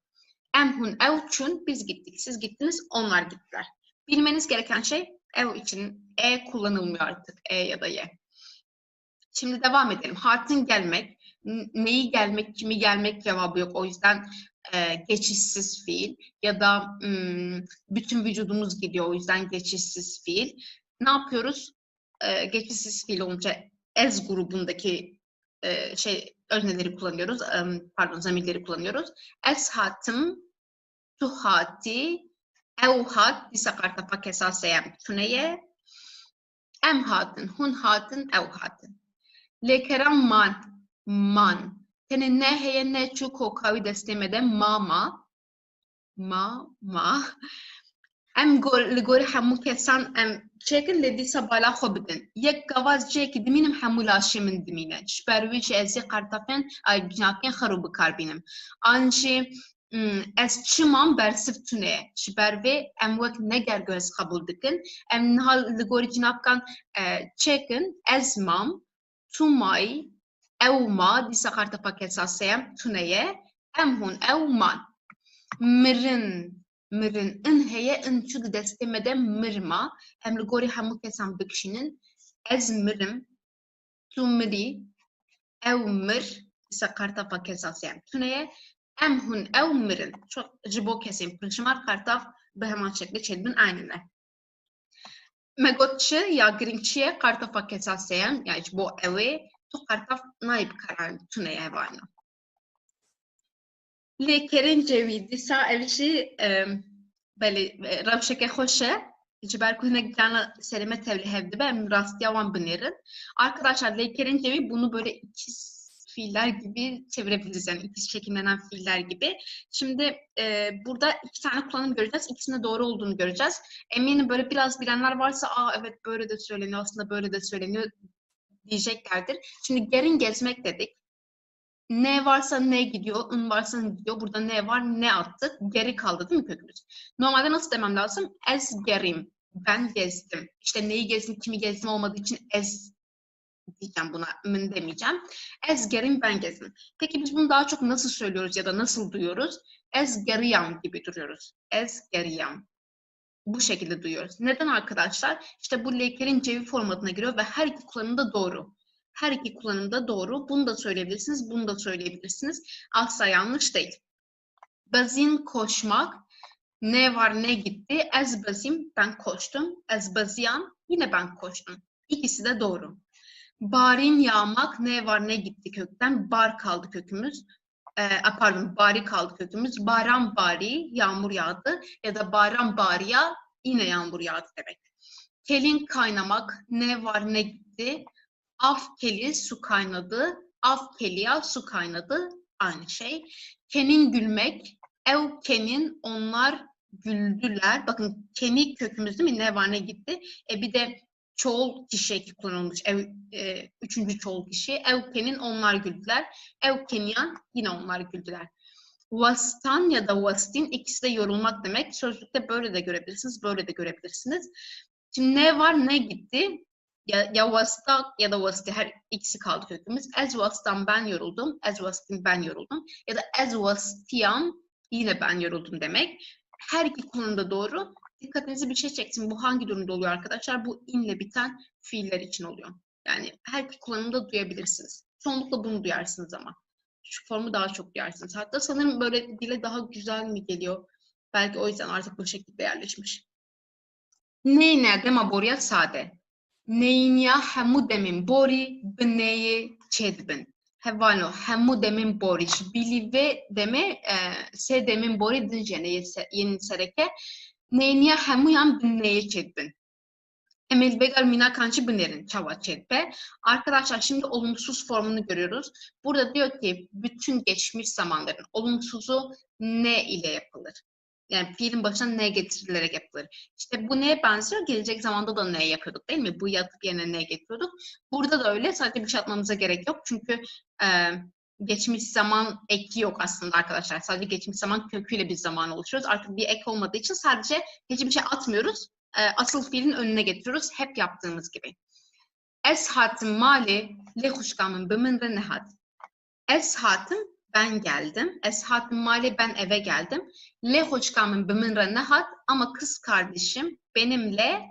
Emhun evçun biz gittik, siz gittiniz, onlar gittiler. Bilmeniz gereken şey ev için e kullanılmıyor artık. E ya da y. Şimdi devam edelim. Hatın gelmek, neyi gelmek, kimi gelmek cevabı yok. O yüzden geçişsiz fiil ya da bütün vücudumuz gidiyor. O yüzden geçişsiz fiil. Ne yapıyoruz? Geçişsiz fiil olunca ez grubundaki özneleri kullanıyoruz. Zamirleri kullanıyoruz. Es hatım, tu hati, ev hat, disa kartapak esasem tuneye, em hatın, hun hatın, ev hatın. Lekeram man. Tene ne heye ne çu kokavi destemede ma. Em ligori hamu kesan em çekin ledi sabala xobidin. Yek gavaz çeki diminim hamulaşı min dimine. Şberviç ezi kartafen ay binaken xarubu karbinem. Anşi ez çimam bersif tune. Şberve em vek neger göz kabul dikin. Em nihal ligori cinapkan çekin ez mam tumay evma disa kartapak esasem tuneye em hun evman. Mirin in heye in çu destemede mirma hem ligori hamu kesam bikşinin ez mirim tu miri ev mir disa kartapak esasem tuneye em hun ev mirin. Çok cibo kesim. Pırşımar kartaf bu hemen şekli çedbin aynı. Megotçı ya gringçiye kartapak esasem yani bu evi tu kartaf naib karan tuneye evayna. Lekerin cevi disa evşi beli ravşeke hoşe ciber kuhne cana serime tevli hevdi ben rastyavan binirin. Arkadaşlar lekerin cevi bunu böyle ikiz fiiller gibi çevirebiliriz yani ikiz şekillenen fiiller gibi. Şimdi burada iki tane kullanım göreceğiz. İkisinin de doğru olduğunu göreceğiz. Eminim böyle biraz bilenler varsa evet böyle de söyleniyor aslında böyle de söyleniyor diyeceklerdir. Şimdi gerin gezmek dedik. Ne varsa ne gidiyor, ın varsa ne gidiyor. Burada ne var, ne attık. Geri kaldı değil mi kökümüz? Normalde nasıl demem lazım? Ez gerim. Ben gezdim. İşte neyi gezdim, kimi gezdim olmadığı için ez diyeceğim buna. Mın demeyeceğim. Ez gerim, ben gezdim. Peki biz bunu daha çok nasıl söylüyoruz ya da nasıl duyuyoruz? Ez geriyam gibi duruyoruz. Ez geriyam. Bu şekilde duyuyoruz. Neden arkadaşlar? İşte bu lekerin cevi formatına giriyor ve her iki kullanımda doğru. Her iki kullanımda doğru. Bunu da söyleyebilirsiniz, bunu da söyleyebilirsiniz. Asla yanlış değil. Bazin koşmak. Ne var ne gitti. Ez bazim, ben koştum. Ez baziyan, yine ben koştum. İkisi de doğru. Barin yağmak. Ne var ne gitti kökten. Bar kaldı kökümüz. Bari kaldı kökümüz. Baran bari, yağmur yağdı. Ya da baran bariya, yine yağmur yağdı demek. Kelin kaynamak. Ne var ne gitti. Af keli su kaynadı, af keliya su kaynadı, aynı şey. Kenin gülmek, ev kenin onlar güldüler. Bakın keni kökümüz değil mi? Ne var ne gitti. Bir de çoğul kişi eki kullanılmış. Üçüncü çoğul kişi. Ev kenin onlar güldüler. Ev keniyan yine onlar güldüler. Vastan ya da vastin ikisi de yorulmak demek. Sözlükte böyle de görebilirsiniz, böyle de görebilirsiniz. Şimdi ne var ne gitti. Ya vastak ya da vasti her ikisi kaldı kökümüz. Ez vastan ben yoruldum. Ez vastin ben yoruldum. Ya da ez vastiyam yine ben yoruldum demek. Her iki kullanımda doğru. Dikkatinizi bir şey çeksin. Bu hangi durumda oluyor arkadaşlar? Bu inle biten fiiller için oluyor. Yani her iki kullanımda duyabilirsiniz. Çoğunlukla bunu duyarsınız ama. Şu formu daha çok duyarsınız. Hatta sanırım böyle dile daha güzel mi geliyor? Belki o yüzden artık bu şekilde yerleşmiş. Neyi nerede ma boruya sade. Neyin ya hemu demin bori bineyi çedbin. Hevano, hemu demin boriş, bilive deme, se demin bori dinjene yeni sereke, neyniye hemu yan binleye çedbin. Emel Begar Mina Kançı Biner'in çava çedbe. Arkadaşlar şimdi olumsuz formunu görüyoruz. Burada diyor ki bütün geçmiş zamanların olumsuzu ne ile yapılır? Yani fiilin başına ne getirilerek yapılır? İşte bu neye benziyor? Gelecek zamanda da ne yapıyorduk değil mi? Bu yatıp yerine ne getiriyorduk? Burada da öyle. Sadece bir şey atmamıza gerek yok. Çünkü geçmiş zaman eki yok aslında arkadaşlar. Sadece geçmiş zaman köküyle bir zaman oluşturuyoruz. Artık bir ek olmadığı için sadece hiçbir şey atmıyoruz. Asıl fiilin önüne getiriyoruz. Hep yaptığımız gibi. Es hatim mali le huşkamın biminde nehat. Es hatim ben geldim. Es hatim mali ben eve geldim. Le huşkamın biminde nehat ama kız kardeşim benimle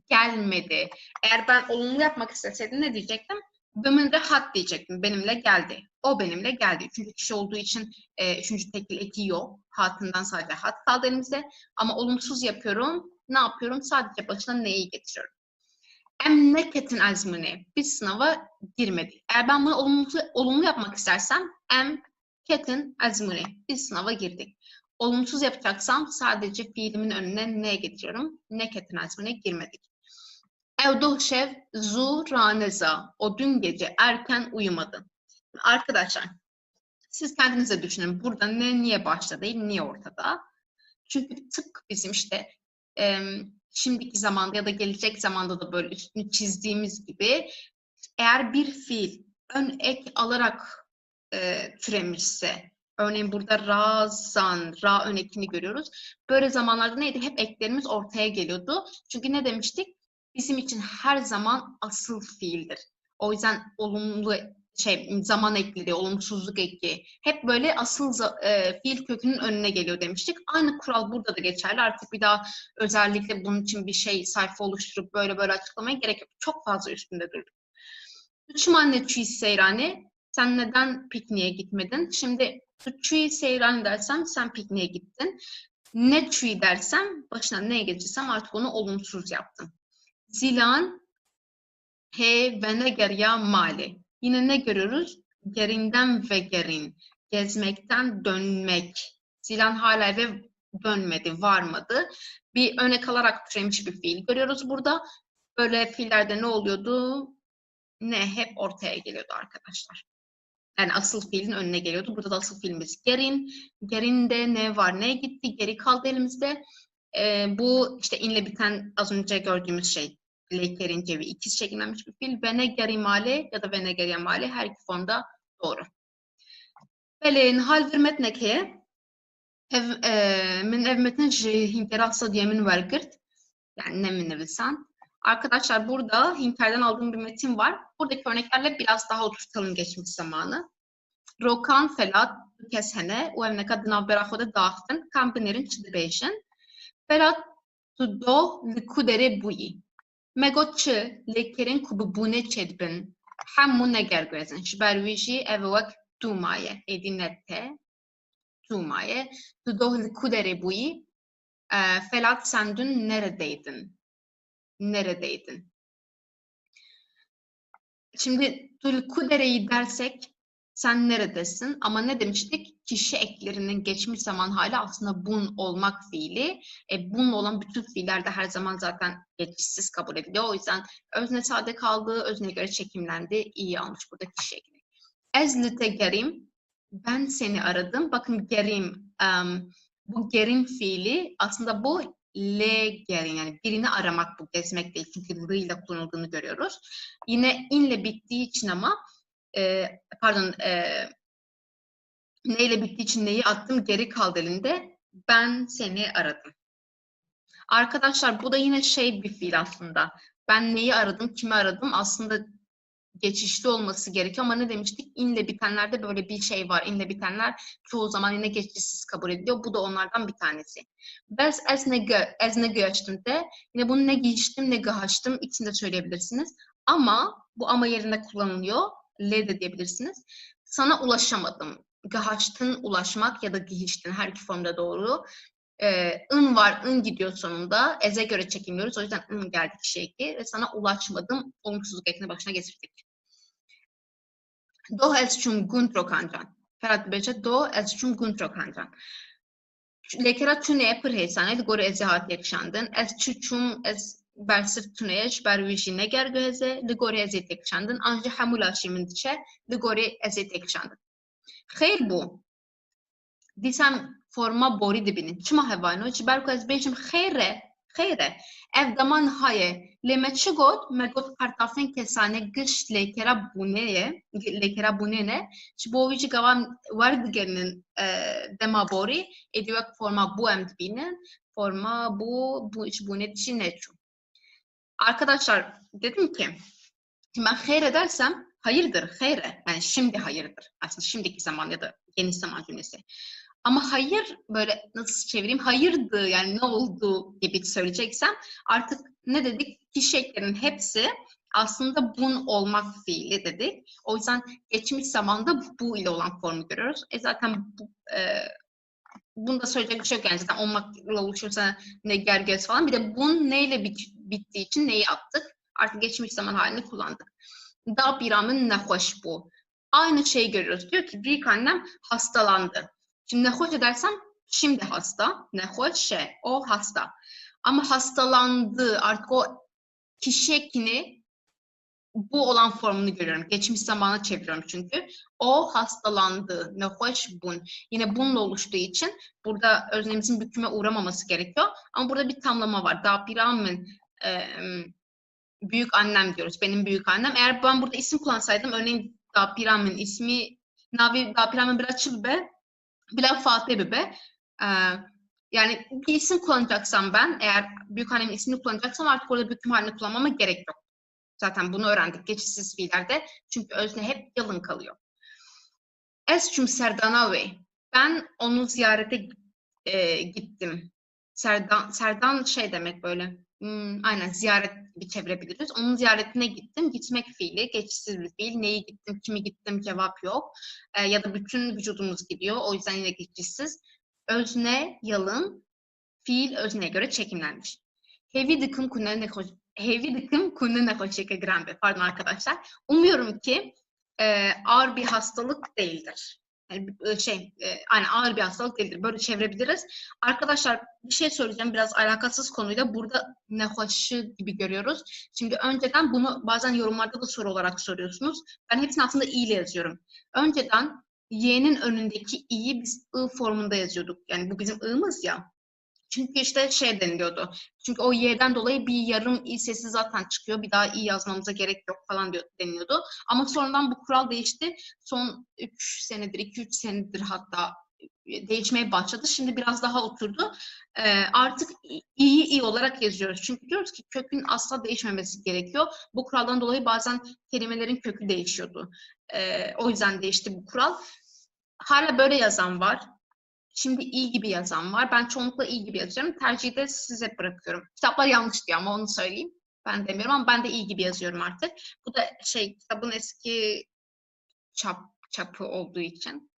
gelmedi. Eğer ben olumlu yapmak isteseydim ne diyecektim? Biminde hat diyecektim. Benimle geldi. O benimle geldi. Üçüncü kişi olduğu için üçüncü tekil eki yok. Hatından sadece hat kaldı elimizde. Ama olumsuz yapıyorum. Ne yapıyorum? Sadece başına neyi getiriyorum? Em neketin azmine. Biz sınava girmedik. Eğer ben bunu olumlu yapmak istersem em ketin azmine. Biz sınava girdik. Olumsuz yapacaksam sadece fiilimin önüne ne getiriyorum? Neketin azmine girmedik. Evduh şev zu raneza. O dün gece erken uyumadı. Arkadaşlar siz kendinize düşünün. Burada ne niye başta değil, niye ortada? Çünkü tıpkı bizim işte şimdiki zamanda ya da gelecek zamanda da böyle üstünü çizdiğimiz gibi eğer bir fiil ön ek alarak türemişse, örneğin burada ra, zan, ra ön ekini görüyoruz. Böyle zamanlarda neydi? Hep eklerimiz ortaya geliyordu. Çünkü ne demiştik? Bizim için her zaman asıl fiildir. O yüzden olumlu zaman ekleri, olumsuzluk eki hep böyle asıl fiil kökünün önüne geliyor demiştik. Aynı kural burada da geçerli. Artık bir daha özellikle bunun için bir sayfa oluşturup böyle açıklamaya gerek yok. Çok fazla üstünde durduk. Üçüm anne çiğ seyrani. Sen neden pikniğe gitmedin? Şimdi çiğ seyrani dersem sen pikniğe gittin. Ne çiğ dersem başına ne geçirsem artık onu olumsuz yaptım. Zilan he ve ne gerya mali. Yine ne görüyoruz? Gerinden ve gerin. Gezmekten dönmek. Zilan hala eve dönmedi, varmadı. Bir örnek alarak türemiş bir fiil görüyoruz burada. Böyle fiillerde ne oluyordu? Ne hep ortaya geliyordu arkadaşlar. Yani asıl fiilin önüne geliyordu. Burada da asıl fiilimiz gerin. Gerinde ne var, ne gitti, geri kaldı elimizde. Bu işte inle biten az önce gördüğümüz şey. Lekerin cevi ikiz şekillenmiş bir fiil. Vene gerimale ya da vene gerimale her iki formda doğru. Belin hal vermet nekeye min evmetin hinkerasa diye min vergirt. Yani ne minnevisan. Arkadaşlar burada Hinter'den aldığım bir metin var. Buradaki örneklerle biraz daha oturtalım geçmiş zamanı. Rokan felat keshene u evne kadına berahoda dağıtın kampinerin çıdıbeşin. Felat tudo likudere buyi. Megotçı lekerin kubu bune çedbin. Hammu neger gözün. Şibervişi evvek tumaye. Edinette tumaye. Tudo likudere buyi. Felat sen dün neredeydin? Neredeydin? Şimdi tulkudereyi dersek sen neredesin? Ama ne demiştik? Kişi eklerinin geçmiş zaman hali aslında bun olmak fiili. Bununla olan bütün fiiller de her zaman zaten geçişsiz kabul ediliyor. O yüzden özne sade kaldığı, özne göre çekimlendi. İyi almış burada kişi ekleri. Ezlite gerim. Ben seni aradım. Bakın gerim. Bu gerim fiili aslında bu le gerin yani birini aramak bu gezmek değil çünkü l ile kullanıldığını görüyoruz. Yine inle bittiği için ama neyle bittiği için neyi attım geri kaldı elinde. Ben seni aradım. Arkadaşlar bu da yine bir fiil aslında. Ben neyi aradım, kimi aradım aslında geçişli olması gerekiyor ama ne demiştik? İnle bitenlerde böyle bir şey var. İnle bitenler çoğu zaman yine geçişsiz kabul ediliyor. Bu da onlardan bir tanesi. Bez ezne göçtüm de yine bunu ne giyiştim ne gıhaştım ikisini de söyleyebilirsiniz. Ama bu ama yerine kullanılıyor. Le de diyebilirsiniz. Sana ulaşamadım. Gıhaştın ulaşmak ya da giyiştin her iki formda doğru. ın var, ın gidiyor sonunda. Eze göre çekimliyoruz. O yüzden ın geldi kişi eki ve sana ulaşmadım. Olumsuzluk ekini başına getirdik. Do ez çum guntro kancan. Ferhat beçe do ez çum guntro kancan. Lekera tune pır heysan el gore ezihat yakşandın. Ez çum ez bersif tuneyş bervişi neger göze li gore ezet yakşandın. Anca hamula şimin diçe li gore ezet yakşandın. Xeyr bu. Disem forma bori dibinin. Çima hevano çi berku ez beçim xeyre. Ev daman haye. Leme çi got? Me got kartafên kesane giş lekera bunene. Çi bo wî gavan war digerinin dema borî ediwek forma bu em dibinin. Forma bu iç bune dişi neçu. Arkadaşlar dedim ki şimdi ben xeyre dersem hayırdır, xeyre. Yani şimdi hayırdır. Aslında şimdiki zaman ya da geniş zaman cümlesi. Ama hayır böyle nasıl çevireyim? Hayırdı yani ne oldu gibi söyleyeceksem artık ne dedik? Kişi eklerinin hepsi aslında bun olmak fiili dedik. O yüzden geçmiş zamanda bu ile olan formu görüyoruz. Zaten bunda söyleyecek bir şey yok yani zaten olmakla oluşursa ne gergez falan. Bir de bun neyle bittiği için neyi attık? Artık geçmiş zaman halini kullandık. Da biramın ne hoş bu. Aynı şeyi görüyoruz. Diyor ki büyük annem hastalandı. Şimdi ne hoş edersem şimdi hasta. Ne hoş şey o hasta. Ama hastalandı artık o kişi ekini bu olan formunu görüyorum. Geçmiş zamana çeviriyorum çünkü. O hastalandı. Ne hoş bun. Yine bununla oluştuğu için burada öznemimizin büküme uğramaması gerekiyor. Ama burada bir tamlama var. Da biramın büyük annem diyoruz. Benim büyük annem. Eğer ben burada isim kullansaydım örneğin da biramın ismi Navi da biramın biraz çılbe bila Fatih bebe. Yani bir isim kullanacaksam ben eğer büyük annemin ismini kullanacaksam artık orada büküm halini kullanmama gerek yok. Zaten bunu öğrendik geçişsiz fiillerde. Çünkü özne hep yalın kalıyor. Ez çüm Serdanavi. Ben onu ziyarete gittim. Serdan şey demek böyle. Aynen ziyaret gibi çevirebiliriz. Onun ziyaretine gittim. Gitmek fiili, geçişsiz bir fiil. Neyi gittim, kimi gittim cevap yok. Ya da bütün vücudumuz gidiyor. O yüzden yine geçişsiz. Özne, yalın, fiil özneye göre çekimlenmiş. Hevi dıkım kunne hoşçaka grambe. Pardon arkadaşlar. Umuyorum ki ağır bir hastalık değildir. Yani aynen ağır bir hastalık değildir. Böyle çevirebiliriz. Arkadaşlar bir şey söyleyeceğim. Biraz alakasız konuyla. Burada ne hoşı gibi görüyoruz. Şimdi önceden bunu bazen yorumlarda da soru olarak soruyorsunuz. Ben hepsini aslında i ile yazıyorum. Önceden y'nin önündeki i'yi biz ı formunda yazıyorduk. Yani bu bizim i'miz ya. Çünkü işte şey deniliyordu. Çünkü o y'den dolayı bir yarım i sesi zaten çıkıyor. Bir daha i yazmamıza gerek yok falan deniliyordu. Ama sonradan bu kural değişti. Son 3 senedir, 2-3 senedir hatta değişmeye başladı. Şimdi biraz daha oturdu. Artık i'yi i olarak yazıyoruz. Çünkü diyoruz ki kökün asla değişmemesi gerekiyor. Bu kuraldan dolayı bazen kelimelerin kökü değişiyordu. O yüzden değişti bu kural. Hala böyle yazan var. Şimdi iyi gibi yazan var. Ben çoğunlukla iyi gibi yazıyorum. Tercihi de size bırakıyorum. Kitaplar yanlış diyor ama onu söyleyeyim. Ben demiyorum ama ben de iyi gibi yazıyorum artık. Bu da kitabın eski çapı olduğu için.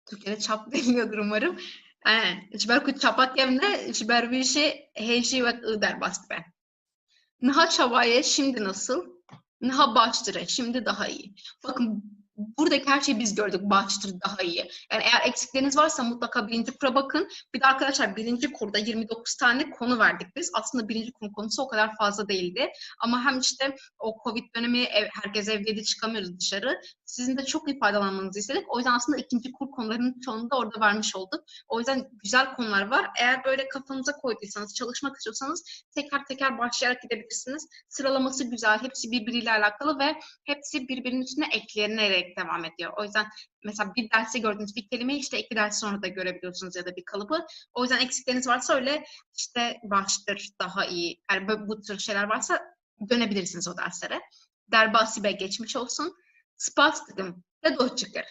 Türkiye'de çap deniliyordur umarım. Jiber çapak evine jiber bir şey heji ve ıder bastı be. Naha çavaye şimdi nasıl? Naha baştıra şimdi daha iyi. Bakın buradaki her şeyi biz gördük. Baştır daha iyi. Yani eğer eksikleriniz varsa mutlaka birinci kura bakın. Bir de arkadaşlar birinci kurda 29 tane konu verdik biz. Aslında birinci kur konusu o kadar fazla değildi. Ama hem işte o Covid dönemi herkes evdeydi çıkamıyoruz dışarı. Sizin de çok iyi faydalanmanızı istedik. O yüzden aslında ikinci kur konularının çoğunu da orada vermiş olduk. O yüzden güzel konular var. Eğer böyle kafanıza koyduysanız, çalışmak istiyorsanız teker teker başlayarak gidebilirsiniz. Sıralaması güzel. Hepsi birbiriyle alakalı ve hepsi birbirinin üstüne eklenerek devam ediyor. O yüzden mesela bir derste gördüğünüz bir kelimeyi işte 2 ders sonra da görebiliyorsunuz ya da bir kalıbı. O yüzden eksikleriniz varsa öyle işte baştır daha iyi. Eğer bu tür şeyler varsa dönebilirsiniz o derslere. Derbasibe geçmiş olsun. Spastıgım ve doçıkır.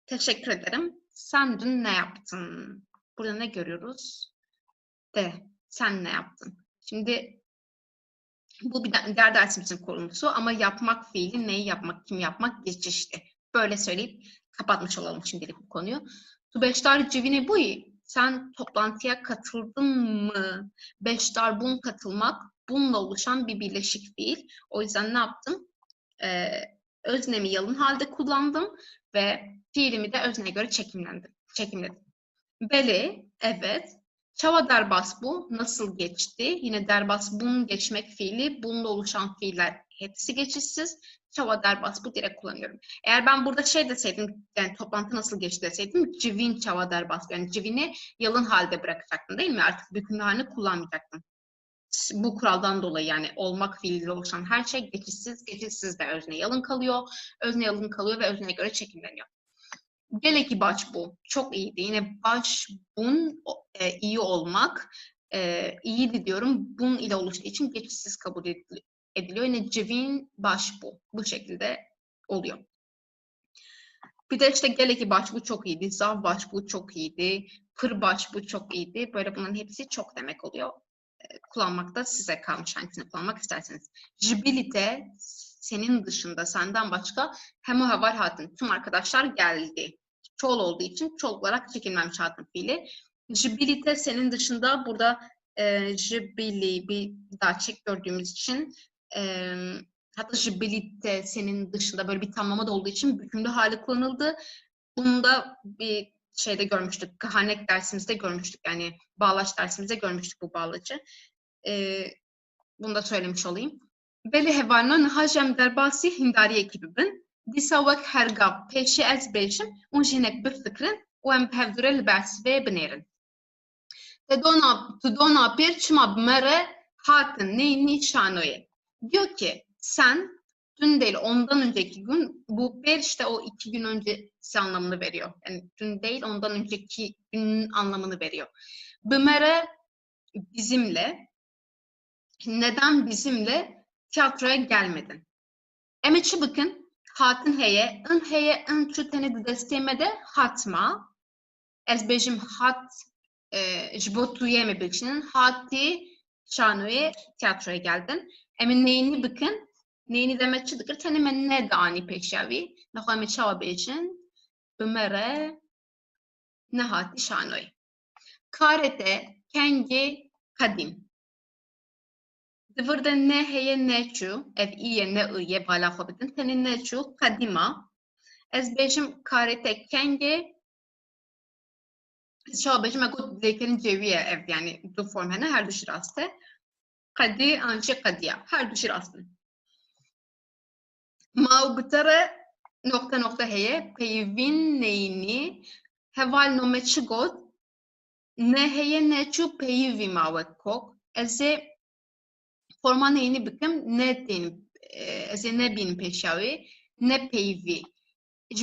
Teşekkür ederim. Sen dün ne yaptın? Burada ne görüyoruz? Sen ne yaptın? Şimdi bu bir diğer dersimizin konusu ama yapmak fiili, neyi yapmak, kim yapmak geçişli. Böyle söyleyip kapatmış olalım şimdilik bu konuyu. Tu beştar civini bu sen toplantıya katıldın mı? Beştar bun katılmak, bununla oluşan bir birleşik fiil. O yüzden ne yaptım? Öznemi yalın halde kullandım ve fiilimi de özneye göre çekimledim. Beli, evet. Çava derbas bu. Nasıl geçti? Yine derbas bun geçmek fiili. Bununla oluşan fiiller hepsi geçişsiz. Çava derbas bu direkt kullanıyorum. Eğer ben burada şey deseydim, yani toplantı nasıl geçti deseydim, civin çava derbas. Yani civini yalın halde bırakacaktım değil mi? Artık bükümlü halini kullanmayacaktım. Bu kuraldan dolayı yani olmak fiiliyle oluşan her şey geçişsiz. Geçişsiz de özne yalın kalıyor. Özne yalın kalıyor ve özneye göre çekimleniyor. Geleki baş bu. Çok iyiydi. Yine baş, bun, iyi olmak. İyiydi diyorum. Bun ile oluştuğu için geçişsiz kabul ediliyor. Yine civin baş bu. Bu şekilde oluyor. Bir de işte geleki baş bu çok iyiydi. Zav baş bu çok iyiydi. Pır baş bu çok iyiydi. Böyle bunların hepsi çok demek oluyor. Kullanmakta size kalmış hangisini kullanmak isterseniz. Jibilite senin dışında senden başka hemu havar hatın. Tüm arkadaşlar geldi. Çoğul olduğu için çoğul olarak çekilmemiş hatın fiili. Jibilite senin dışında burada jibili bir daha çek gördüğümüz için hatta jibilite senin dışında böyle bir tamlama da olduğu için bükümlü hali kullanıldı. Bunu da bir şeyde görmüştük. Kahanek dersimizde görmüştük. Yani bağlaç dersimizde görmüştük bu bağlacı. Bunu da söylemiş olayım. Veli hevanan hajem derbasi hindari ekibibin. Disavak hergav peşi ez bejim un jinek bir fikrin u em hevdure libers ve binerin. Tudona bir çıma bimere hatın neyni şanoye. Diyor ki sen dün değil ondan önceki gün bu bir işte o 2 gün öncesi anlamını veriyor. Yani dün değil ondan önceki günün anlamını veriyor. Bimere bizimle. Neden bizimle tiyatroya gelmedin? Emeçi bakın. Hatın heye, ın heye, ın çüteni destemede hatma. Ez bejim hat jbotuye mi bilçinin hati şanoye tiyatroya geldin. Emin neyini bakın. Neyini demetçi dıkır. Tenime ne dani peşavi. Nahu emeçi hava bejin. Bümere ne hati şanoye. Karete kengi kadim. Dvırda ne heye ne çu, ev iye ne iye bala xobidin, teni ne çu kadima. Ez bejim karete kenge, şa bejim ego lekerin ceviye ev yani du form hene her düşür aste. Kadi anşe kadiya, her düşür astın. Mağbıtara nokta heye, peyvin neyini, heval nomeçi god, ne heye ne çu peyvi mavet kok, eze forma neyini büküm, ne deyim, ne bin peşavi, ne peyvi.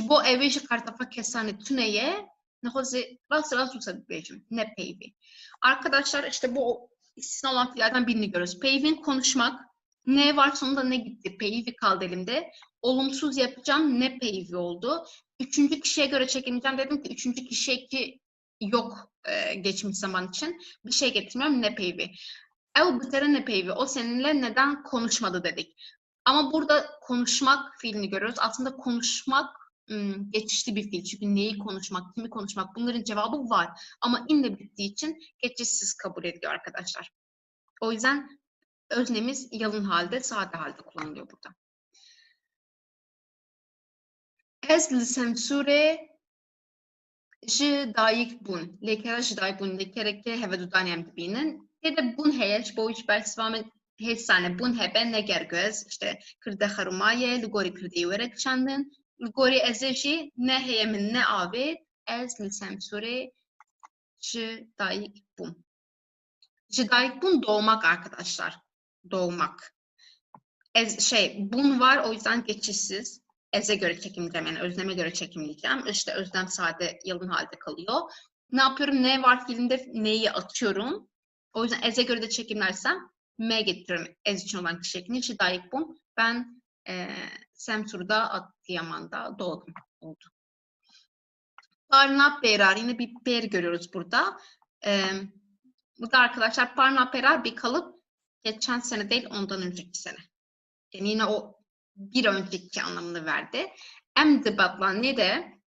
Bu evi ji kartafa kesane tüneye, ne hozi rast usadık bejim, ne peyvi. Arkadaşlar işte bu istisna olan fiillerden birini görüyoruz. Peyvin konuşmak, ne var sonunda ne gitti, peyvi kaldı elimde. Olumsuz yapacağım, ne peyvi oldu. Üçüncü kişiye göre çekileceğim dedim ki üçüncü kişiye ki yok geçmiş zaman için. Bir şey getirmiyorum, ne peyvi. Ev bitere ne peyvi, o seninle neden konuşmadı dedik. Ama burada konuşmak fiilini görüyoruz. Aslında konuşmak geçişli bir fiil. Çünkü neyi konuşmak, kimi konuşmak bunların cevabı var. Ama inle bittiği için geçişsiz kabul ediliyor arkadaşlar. O yüzden öznemiz yalın halde, sade halde kullanılıyor burada. Ez lisemsure ji dayık bun. Lekera ji dayık bun. Lekera ke heve dudaniyem dibinin. Tede bun heyeç, bu iş bersivame hesane bun hebe neger göz. İşte kırde harumaye, ligori kırdeyi verek çandın. Ligori ezeji ne heyemin ne avi. Ez lisemsure ji dayık bun. Ji dayık bun doğmak arkadaşlar. Doğmak. Bun var o yüzden geçişsiz. Ez'e göre çekimleyeceğim yani özneme göre çekimleyeceğim. İşte özlem sade yalın halde kalıyor. Ne yapıyorum? Ne var fiilinde neyi atıyorum. O yüzden ez'e göre de çekimlersem me getiriyorum ez için olan kişi şeklinde. İşte dayık bun. Ben Semsur'da Adıyaman'da doğdum. Oldu. Parna perar. Yine bir per görüyoruz burada. Burada arkadaşlar parna perar bir kalıp geçen sene değil ondan önceki sene. Yani yine o bir önceki anlamını verdi. Emdi batlani de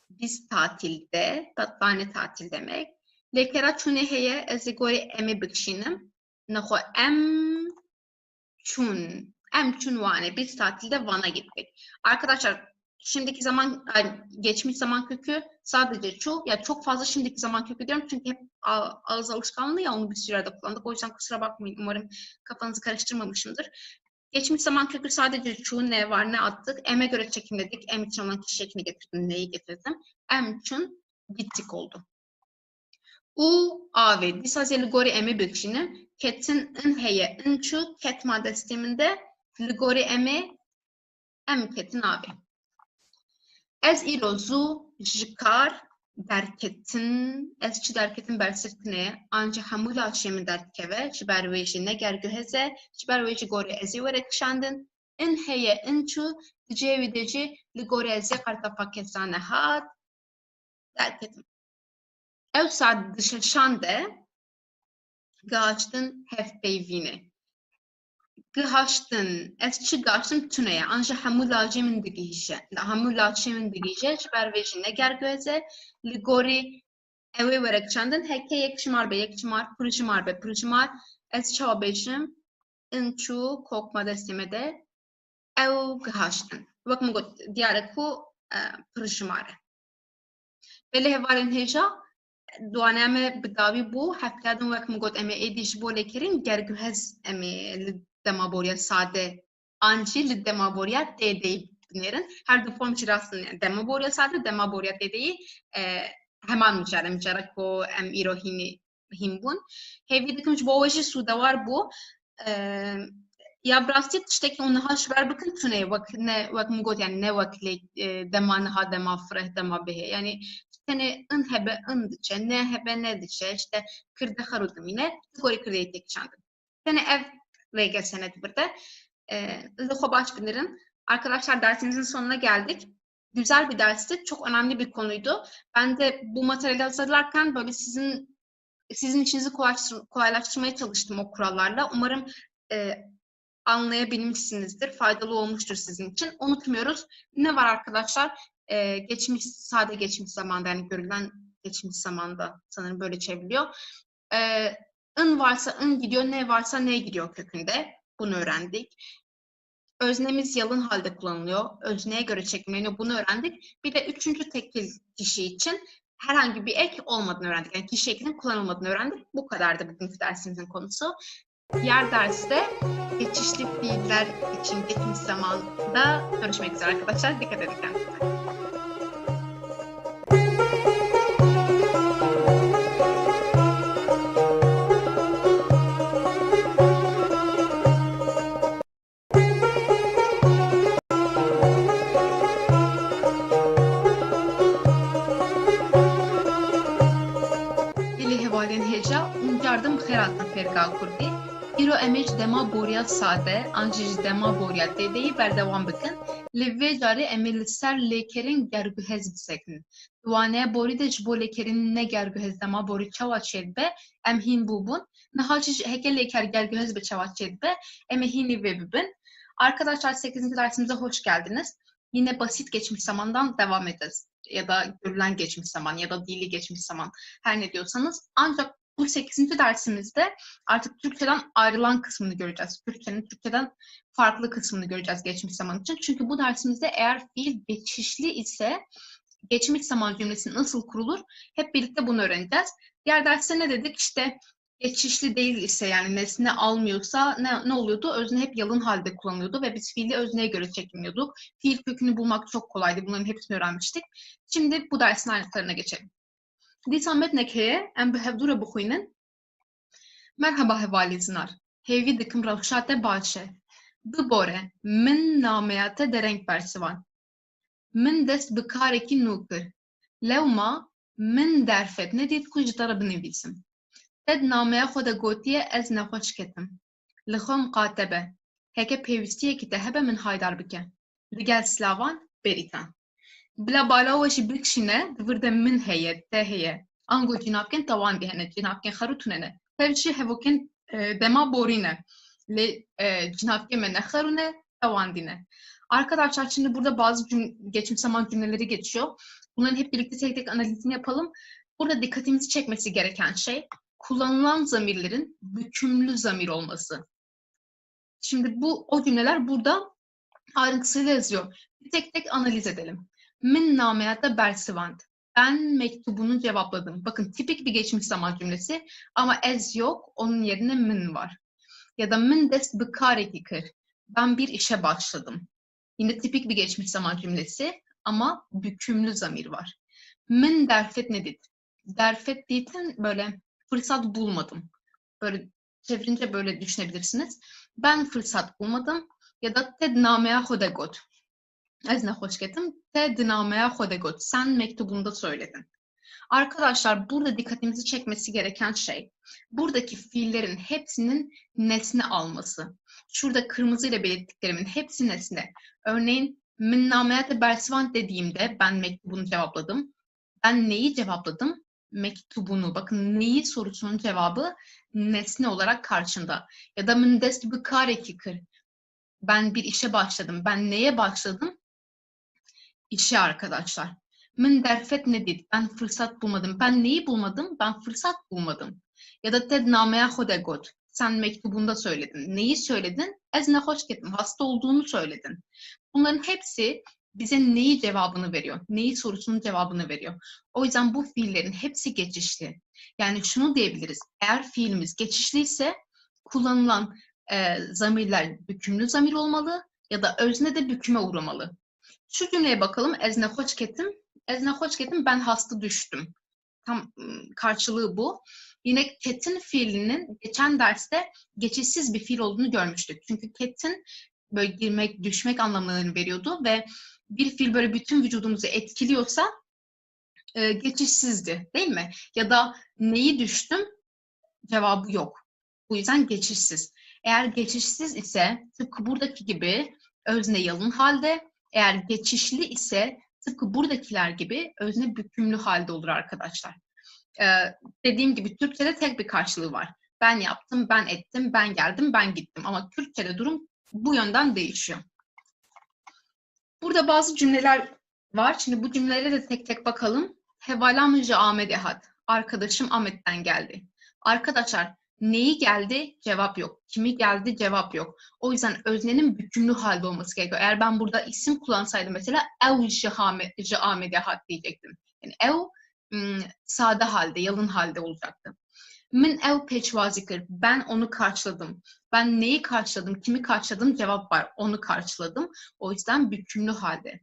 biz tatilde, batlani tatil demek. Lekera çune heye ezigori emi bikşinim. Naho em çun Em çün vane. Biz tatilde Van'a gittik. Arkadaşlar şimdiki zaman, geçmiş zaman kökü sadece çu. Ya çok fazla şimdiki zaman kökü diyorum çünkü hep ağız alışkanlığı ya, onu bir sürede kullandık. O yüzden kusura bakmayın. Umarım kafanızı karıştırmamışımdır. Geçmiş zaman kökü sadece çu, ne var ne attık. Em'e göre çekimledik. Em için olan kişi şeklini getirdim. Neyi getirdim? Em çün gittik oldu. U ave. Disa ligori emi bükşini. Ketin ın heye ın çu. Ket madde sisteminde ligori emi em ketin ave. Ez irozu jikar derketin, ez çi derketin bersirtine, anca hamul aşemi dertkeve, jiber veji neger güheze, jiber veji gori ezi vere kışandın, in heye in çu, cevideci li gori ezi kartafa kesane hat, derketin. Ev saat dışarşande, gaçtın hef beyvine. Gıhaştın, ez çi gaçtın tüneye, anja hamul aşemin digişe, hamul aşemin digişe, jiber veji neger güheze, li gori evi verek çandın, heke yekşimar be yekşimar, pırışımar be pırışımar, ez çabeşim, inçu kokma destemede, ev gıhaştın. Bakın bu diyare ku pırışımare. Veli hevalin heja, duaneme bidavi bu, hafladın bakın bu eme ediş bu lekerin gergühez eme demaborya sade, anci li demaborya dedeyi binerin. Her du form çırasın demaborya sade, demaborya dedeyi, hemen میچاره کو ام ایرو هیمبون هیوی دکمش باوشی سودا var bu ya brastit işte ki onu haşver bakın tune vak mugot yani ne vakle deman ha dema freh dema behe yani seni ın hebe ın diçe ne hebe ne diçe işte kırda harudum yine gori kırda tek çandım seni ev ve gelsenet burada xobaş bilirim arkadaşlar dersimizin sonuna geldik. Güzel bir dersti. Çok önemli bir konuydu. Ben de bu materyali hazırlarken böyle sizin işinizi kolaylaştırmaya çalıştım o kurallarla. Umarım anlayabilmişsinizdir. Faydalı olmuştur sizin için. Unutmuyoruz. Ne var arkadaşlar? Sade geçmiş zamanda yani görülen geçmiş zamanda sanırım böyle çevriliyor. In varsa in gidiyor, ne varsa ne gidiyor kökünde. Bunu öğrendik. Öznemiz yalın halde kullanılıyor. Özneye göre çekimleniyor. Bunu öğrendik. Bir de üçüncü tekil kişi için herhangi bir ek olmadığını öğrendik. Yani kişi ekinin kullanılmadığını öğrendik. Bu kadardı bugünkü dersimizin konusu. Diğer derste geçişli fiiller için geçmiş zamanda görüşmek üzere arkadaşlar. Dikkat edin kendinize. Fergal kurdi. İro emeç dema borya sade, ancij dema borya dedeyi berdevam bikin. Livve cari emel ser lekerin gergühez bisekin. Duane bori de jbo lekerin ne gergühez dema bori çavat şedbe, emhin bubun. Nahalçiş heke leker gergühez be çavat şedbe, emehin livve bibin. Arkadaşlar 8. dersimize hoş geldiniz. Yine basit geçmiş zamandan devam edeceğiz. Ya da görülen geçmiş zaman ya da dili geçmiş zaman her ne diyorsanız. Ancak bu 8. dersimizde artık Türkçeden ayrılan kısmını göreceğiz. Türkçeden farklı kısmını göreceğiz geçmiş zaman için. Çünkü bu dersimizde eğer fiil geçişli ise geçmiş zaman cümlesi nasıl kurulur? Hep birlikte bunu öğreneceğiz. Diğer derste ne dedik? İşte geçişli değil ise yani nesne almıyorsa ne oluyordu? Özne hep yalın halde kullanılıyordu ve biz fiili özneye göre çekimliyorduk. Fiil kökünü bulmak çok kolaydı. Bunların hepsini öğrenmiştik. Şimdi bu dersin ayrıntılarına geçelim. Disamet nekeye em behevdure bixwînin. Merhaba hevalîzinar. Hêvî dikim rewşate baş e. Bibore, min nameya te dereng bersivan. Min dest bi karekî nû kir. Lewma min derfet nedît ku ji te re binivîsim. Te di nameya xwe de gotiye ez nexweş ketim. Li xwe miqatebe. Heke pêwîstiyekî te hebe min haydar bike. Digel Slavan berîtan. Bila bala weşî bikişîne divir de min heye, te heye. Ango cinavkên tawan dihene, cinavkên xeru tunene. Tev jî hevokên dema borîne. Lê cinavkên me nexerune, tawan dîne. Arkadaşlar şimdi burada bazı geçmiş zaman cümleleri geçiyor. Bunların hep birlikte tek tek analizini yapalım. Burada dikkatimizi çekmesi gereken şey kullanılan zamirlerin bükümlü zamir olması. Şimdi o cümleler burada ayrıntısıyla yazıyor. Bir tek tek analiz edelim. Min nameyata bersivand. Ben mektubunu cevapladım. Bakın tipik bir geçmiş zaman cümlesi ama ez yok, onun yerine min var. Ya da min dest bikare kir. Ben bir işe başladım. Yine tipik bir geçmiş zaman cümlesi ama bükümlü zamir var. Min derfet nedir? Derfet değilken böyle fırsat bulmadım. Böyle çevirince böyle düşünebilirsiniz. Ben fırsat bulmadım. Ya da te dinameye hodegot. Ez ne hoş getim. Te dinameye hodegot. Sen mektubunda söyledin. Arkadaşlar burada dikkatimizi çekmesi gereken şey buradaki fiillerin hepsinin nesne alması. Şurada kırmızıyla belirttiklerimin hepsi nesne. Örneğin min nameyate bersivand dediğimde ben mektubunu cevapladım. Ben neyi cevapladım? Mektubunu. Bakın neyi sorusunun cevabı nesne olarak karşında. Ya da min dest bikare kir. Ben bir işe başladım. Ben neye başladım? İşe arkadaşlar. Min derfet nedir? Ben fırsat bulmadım. Ben neyi bulmadım? Ben fırsat bulmadım. Ya da ted nameye hodegot. Sen mektubunda söyledin. Neyi söyledin? Ez ne hoş geldin. Hasta olduğunu söyledin. Bunların hepsi bize neyi cevabını veriyor? Neyi sorusunun cevabını veriyor? O yüzden bu fiillerin hepsi geçişli. Yani şunu diyebiliriz. Eğer fiilimiz geçişliyse kullanılan zamirler bükümlü zamir olmalı ya da özne de büküme uğramalı. Şu cümleye bakalım. Ezne hoş ketim. Ezne hoş ketim ben hasta düştüm. Tam karşılığı bu. Yine ketin fiilinin geçen derste geçişsiz bir fiil olduğunu görmüştük. Çünkü ketin böyle girmek, düşmek anlamlarını veriyordu ve bir fiil böyle bütün vücudumuzu etkiliyorsa geçişsizdi, değil mi? Ya da neyi düştüm? Cevabı yok. Bu yüzden geçişsiz. Eğer geçişsiz ise tıpkı buradaki gibi özne yalın halde, eğer geçişli ise tıpkı buradakiler gibi özne bükümlü halde olur arkadaşlar. Dediğim gibi Türkçe'de tek bir karşılığı var. Ben yaptım, ben ettim, ben geldim, ben gittim. Ama Türkçe'de durum bu yönden değişiyor. Burada bazı cümleler var. Şimdi bu cümlelere de tek tek bakalım. Hevalamcı Ahmet Ehad. Arkadaşım Ahmet'ten geldi. Arkadaşlar neyi geldi? Cevap yok. Kimi geldi? Cevap yok. O yüzden öznenin bükümlü halde olması gerekiyor. Eğer ben burada isim kullansaydım mesela ev Ahmet Ehad diyecektim. Yani ev sade halde, yalın halde olacaktı. Min ev peçvazikir. Ben onu karşıladım. Ben neyi karşıladım, kimi karşıladım? Cevap var. Onu karşıladım. O yüzden bükümlü halde.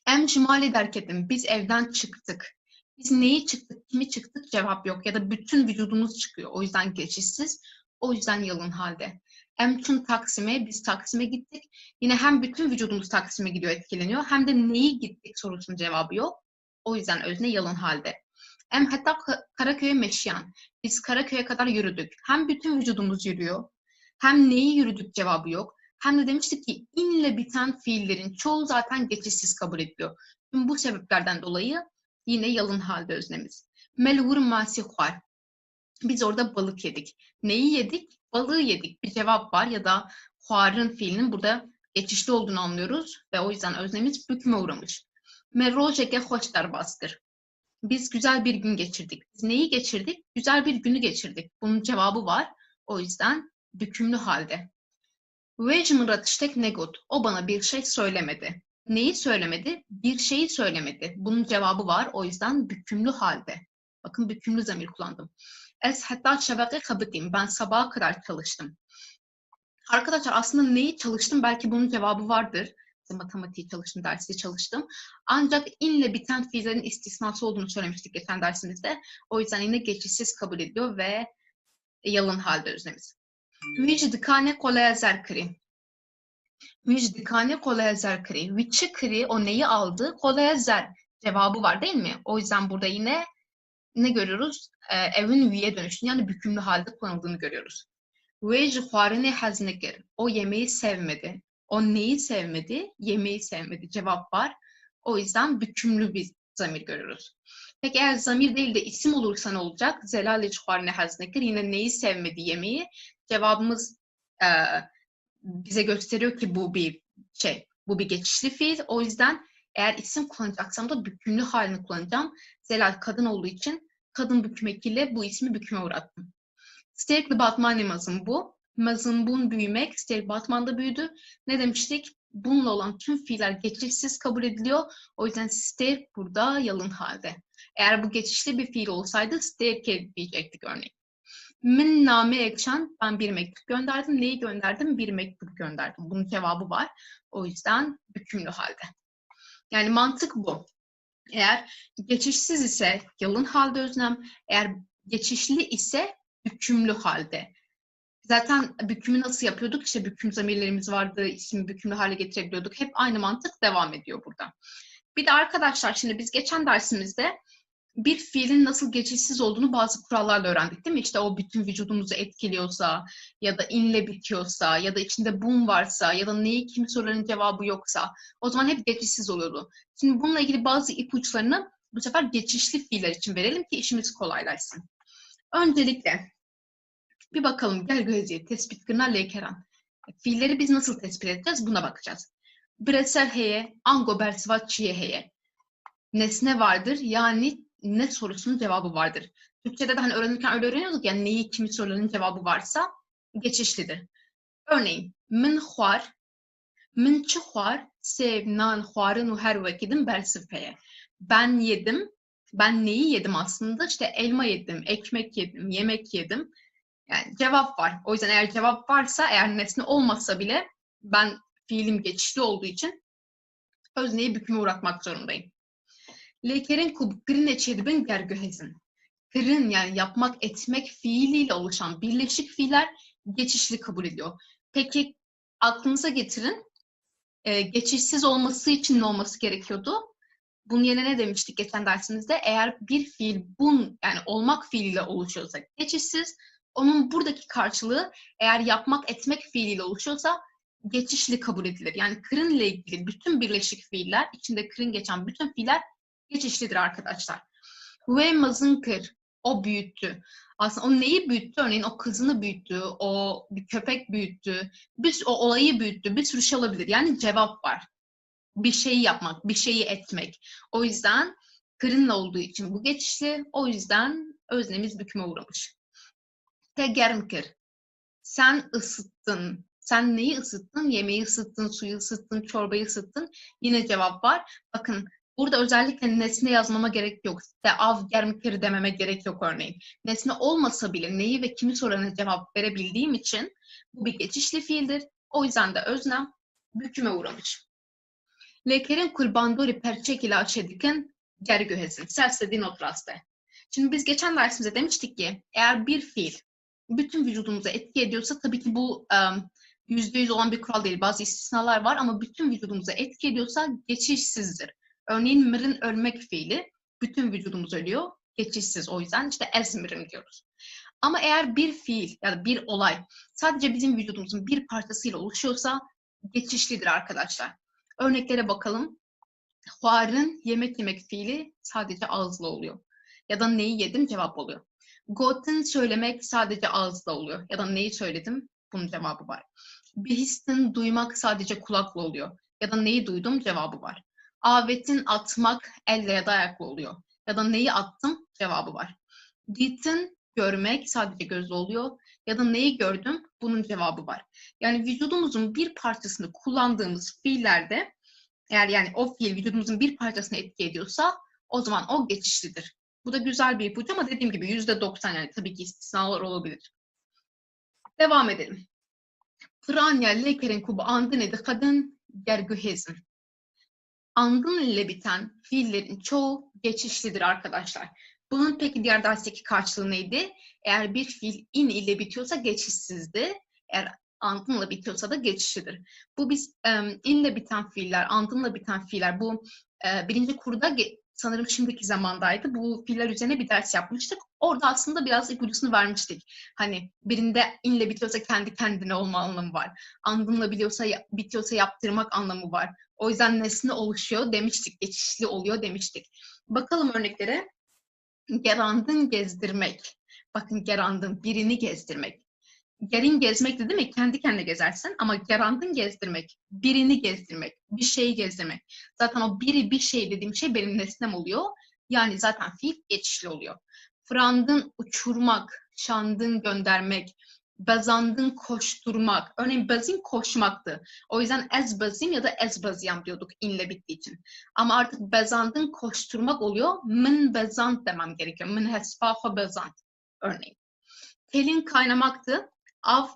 Em cimali derk ettim. Biz evden çıktık. Biz neyi çıktık, kimi çıktık? Cevap yok. Ya da bütün vücudumuz çıkıyor. O yüzden geçişsiz. O yüzden yalın halde. Em çün Taksim'e, biz Taksim'e gittik. Yine hem bütün vücudumuz Taksim'e gidiyor, etkileniyor. Hem de neyi gittik sorusunun cevabı yok. O yüzden özne yalın halde. Em hatta Karaköy'e meşyan. Biz Karaköy'e kadar yürüdük. Hem bütün vücudumuz yürüyor. Hem neyi yürüdük cevabı yok. Hem de demiştik ki inle biten fiillerin çoğu zaten geçişsiz kabul ediliyor. Tüm bu sebeplerden dolayı yine yalın halde öznemiz. Melvur masihar. Biz orada balık yedik. Neyi yedik? Balığı yedik. Bir cevap var ya da huarın fiilinin burada geçişli olduğunu anlıyoruz ve o yüzden öznemiz büküme uğramış. Merrojeke hoşlar bastır. Biz güzel bir gün geçirdik. Biz neyi geçirdik? Güzel bir günü geçirdik. Bunun cevabı var. O yüzden bükümlü halde. Vecmin ratıştek negot. O bana bir şey söylemedi. Neyi söylemedi? Bir şeyi söylemedi. Bunun cevabı var. O yüzden bükümlü halde. Bakın bükümlü zamir kullandım. Es hatta şebeke kabitim. Ben sabaha kadar çalıştım. Arkadaşlar aslında neyi çalıştım? Belki bunun cevabı vardır. Matematiği çalıştım, dersi çalıştım. Ancak inle biten fiillerin istisnası olduğunu söylemiştik geçen dersimizde. O yüzden yine geçişsiz kabul ediliyor ve yalın halde öznemiz. Vicdikane kolaya zerkri. Vicdikane kolaya zerkri. Viçi kri o neyi aldı? Kolaya zer. Cevabı var değil mi? O yüzden burada yine ne görüyoruz? Evin vi'ye dönüştüğünü yani bükümlü halde kullanıldığını görüyoruz. Vej huarine haznekir. O yemeği sevmedi. O neyi sevmedi? Yemeği sevmedi. Cevap var. O yüzden bükümlü bir zamir görüyoruz. Peki eğer zamir değil de isim olursa ne olacak? Zelal huarine haznekir. Yine neyi sevmedi? Yemeği. Cevabımız bize gösteriyor ki bu bir bu bir geçişli fiil. O yüzden eğer isim kullanacaksam da bükümlü halini kullanacağım. Zelal kadın olduğu için kadın büküm ekiyle bu ismi büküme uğrattım. Steakli batman namazım bu. Mazın büyümek, ster Batman'da büyüdü. Ne demiştik? Bununla olan tüm fiiller geçişsiz kabul ediliyor. O yüzden ster burada yalın halde. Eğer bu geçişli bir fiil olsaydı sterke diyecektik örneğin. Min name ekşen, ben bir mektup gönderdim. Neyi gönderdim? Bir mektup gönderdim. Bunun cevabı var. O yüzden hükümlü halde. Yani mantık bu. Eğer geçişsiz ise yalın halde öznem, eğer geçişli ise hükümlü halde. Zaten bükümü nasıl yapıyorduk? İşte büküm zamirlerimiz vardı, ismi bükümlü hale getirebiliyorduk. Hep aynı mantık devam ediyor burada. Bir de arkadaşlar şimdi biz geçen dersimizde bir fiilin nasıl geçişsiz olduğunu bazı kurallarla öğrendik değil mi? İşte o bütün vücudumuzu etkiliyorsa ya da inle bitiyorsa ya da içinde bun varsa ya da neyi kimi soruların cevabı yoksa o zaman hep geçişsiz oluyordu. Şimdi bununla ilgili bazı ipuçlarını bu sefer geçişli fiiller için verelim ki işimiz kolaylaşsın. Öncelikle bir bakalım gergözye tespit kırna lekeran. Fiilleri biz nasıl tespit edeceğiz? Buna bakacağız. Breser heye, ango bersivat çiye heye. Nesne vardır yani ne sorusunun cevabı vardır. Türkçe'de de hani öğrenirken öyle öğreniyorduk ya neyi kimi soruların cevabı varsa geçişlidir. Örneğin min xwar, min çi xwar, sev, nan, xwarın u her vekidim bersifeye. Ben yedim. Ben neyi yedim aslında? İşte elma yedim, ekmek yedim, yemek yedim. Yani cevap var. O yüzden eğer cevap varsa, eğer nesne olmasa bile ben fiilim geçişli olduğu için özneyi büküme uğratmak zorundayım. Lekerin kubkırine çedibin gergöhezin. Kırın yani yapmak, etmek fiiliyle oluşan birleşik fiiller geçişli kabul ediyor. Peki aklınıza getirin. Geçişsiz olması için ne olması gerekiyordu? Bunun yerine ne demiştik geçen dersimizde? Eğer bir fiil yani olmak fiiliyle oluşuyorsa geçişsiz, onun buradaki karşılığı eğer yapmak, etmek fiiliyle oluşuyorsa geçişli kabul edilir. Yani kırın ile ilgili bütün birleşik fiiller, içinde kırın geçen bütün fiiller geçişlidir arkadaşlar. Ve mazınkır, o büyüttü. Aslında o neyi büyüttü? Örneğin o kızını büyüttü, o bir köpek büyüttü, o olayı büyüttü, bir sürü şey olabilir. Yani cevap var. Bir şeyi yapmak, bir şeyi etmek. O yüzden kırınla olduğu için bu geçişli. O yüzden öznemiz büküme uğramış. Tegermkir. Sen ısıttın. Sen neyi ısıttın? Yemeği ısıttın, suyu ısıttın, çorbayı ısıttın. Yine cevap var. Bakın burada özellikle nesne yazmama gerek yok. Av germkir dememe gerek yok örneğin. Nesne olmasa bile neyi ve kimi sorana cevap verebildiğim için bu bir geçişli fiildir. O yüzden de öznem büküme uğramış. Lekerin kurbandori perçek ile aşediken gergöhesin. Sersedi notraste. Şimdi biz geçen dersimizde demiştik ki eğer bir fiil bütün vücudumuza etki ediyorsa tabii ki bu %100 olan bir kural değil. Bazı istisnalar var ama bütün vücudumuza etki ediyorsa geçişsizdir. Örneğin mırın ölmek fiili bütün vücudumuz ölüyor. Geçişsiz o yüzden işte ezmirim diyoruz. Ama eğer bir fiil ya da bir olay sadece bizim vücudumuzun bir parçasıyla oluşuyorsa geçişlidir arkadaşlar. Örneklere bakalım. Huar'ın yemek fiili sadece ağızla oluyor. Ya da neyi yedim cevap oluyor. Gotten söylemek sadece ağızla oluyor. Ya da neyi söyledim bunun cevabı var. Bihistin duymak sadece kulakla oluyor. Ya da neyi duydum cevabı var. Avet'in atmak elle ya da ayakla oluyor. Ya da neyi attım cevabı var. Dit'in görmek sadece gözle oluyor. Ya da neyi gördüm bunun cevabı var. Yani vücudumuzun bir parçasını kullandığımız fiillerde eğer yani o fiil vücudumuzun bir parçasına etki ediyorsa o zaman o geçişlidir. Bu da güzel bir ipucu ama dediğim gibi %90 yani tabii ki istisnalar olabilir. Devam edelim. Franya lekerin kubu andın edi kadın gergühezin. Andın ile biten fiillerin çoğu geçişlidir arkadaşlar. Bunun peki diğer dersteki karşılığı neydi? Eğer bir fiil in ile bitiyorsa geçişsizdi. Eğer andınla bitiyorsa da geçişlidir. Bu biz inle biten fiiller, andınla biten fiiller bu birinci kurda sanırım şimdiki zamandaydı. Bu fiiller üzerine bir ders yapmıştık. Orada aslında biraz ipucusunu vermiştik. Hani birinde inle bitiyorsa kendi kendine olma anlamı var. Andınla bitiyorsa yaptırmak anlamı var. O yüzden nesne oluşuyor demiştik. Geçişli oluyor demiştik. Bakalım örneklere. Gerandın gezdirmek. Bakın gerandın birini gezdirmek. Gerin gezmek de değil mi? Kendi kendine gezersin ama gerandın gezdirmek, birini gezdirmek, bir şeyi gezdirmek. Zaten o biri bir şey dediğim şey benim nesnem oluyor. Yani zaten fiil geçişli oluyor. Frandın uçurmak, şandın göndermek, Bezandın koşturmak. Örneğin bezin koşmaktı. O yüzden ez bezim ya da ez beziyam diyorduk inle bittiği için. Ama artık bezandın koşturmak oluyor. Min bezant demem gerekiyor. Min hesfaho bezant. Örneğin. Kelin kaynamaktı. Av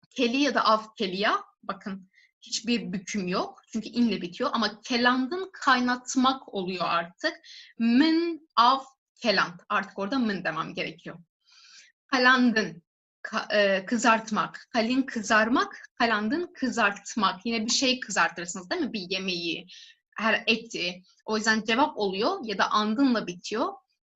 keli ya da av keliya. Bakın hiçbir büküm yok. Çünkü inle bitiyor. Ama kelandın kaynatmak oluyor artık. Min av keland. Artık orada min demem gerekiyor. Kalandın kızartmak. Kalin kızarmak. Kalandın kızartmak. Yine bir şey kızartırsınız değil mi? Bir yemeği, her eti. O yüzden cevap oluyor ya da andınla bitiyor.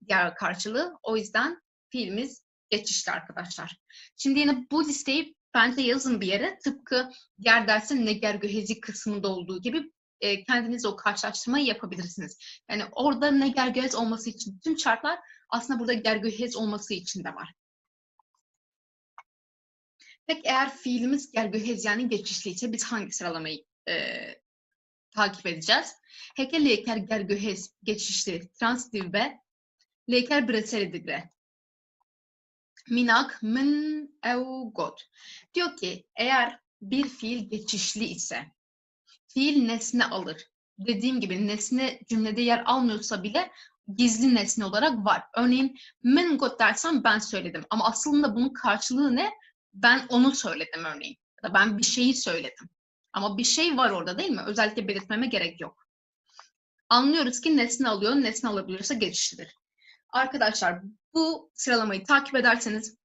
Diğer karşılığı. O yüzden fiilimiz geçişli arkadaşlar. Şimdi yine bu listeyi bence yazın bir yere. Tıpkı diğer dersin negergöhezi kısmında olduğu gibi kendiniz o karşılaştırmayı yapabilirsiniz. Yani orada negergöhez olması için tüm şartlar aslında burada gergöhez olması için de var. Peki eğer fiilimiz gergöhez yani geçişliyse biz hangi sıralamayı takip edeceğiz? Heke leker gergöhez geçişli transitif ve leker breseri digre. Minak min ev god. Diyor ki eğer bir fiil geçişli ise fiil nesne alır. Dediğim gibi nesne cümlede yer almıyorsa bile gizli nesne olarak var. Örneğin min god dersem ben söyledim. Ama aslında bunun karşılığı ne? Ben onu söyledim örneğin. Ya da ben bir şeyi söyledim. Ama bir şey var orada değil mi? Özellikle belirtmeme gerek yok. Anlıyoruz ki nesne alıyor, nesne alabiliyorsa geçişlidir. Arkadaşlar bu sıralamayı takip ederseniz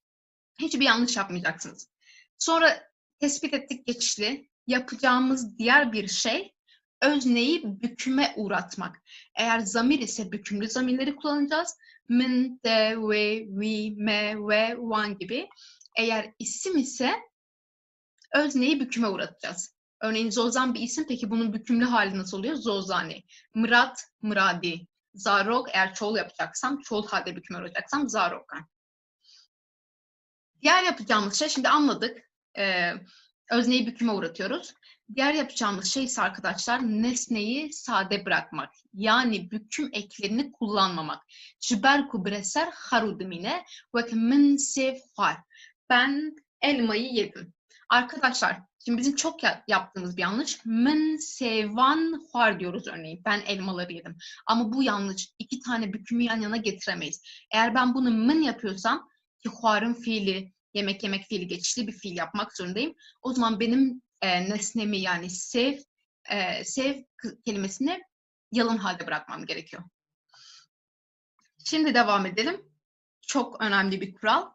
hiçbir yanlış yapmayacaksınız. Sonra tespit ettik geçişli. Yapacağımız diğer bir şey özneyi büküme uğratmak. Eğer zamir ise bükümlü zamirleri kullanacağız. Min, de, we, we, me, ve, one gibi. Eğer isim ise özneyi büküme uğratacağız. Örneğin Zozan bir isim, peki bunun bükümlü hali nasıl oluyor? Zozani. Mırat, mıradi. Zarok, eğer çoğul yapacaksam, çoğul halde büküme uğrayacaksam zarokan. Diğer yapacağımız şey, şimdi anladık. Özneyi büküme uğratıyoruz. Diğer yapacağımız şey ise arkadaşlar nesneyi sade bırakmak. Yani büküm eklerini kullanmamak. Jiberku breser harudimine ve min sefar. Ben elmayı yedim. Arkadaşlar şimdi bizim çok yaptığımız bir yanlış. Min sevan har diyoruz örneğin. Ben elmaları yedim. Ama bu yanlış. İki tane bükümü yan yana getiremeyiz. Eğer ben bunu min yapıyorsam ki harın fiili, yemek yemek fiili geçişli bir fiil yapmak zorundayım. O zaman benim nesnemi yani sev kelimesini yalın halde bırakmam gerekiyor. Şimdi devam edelim. Çok önemli bir kural.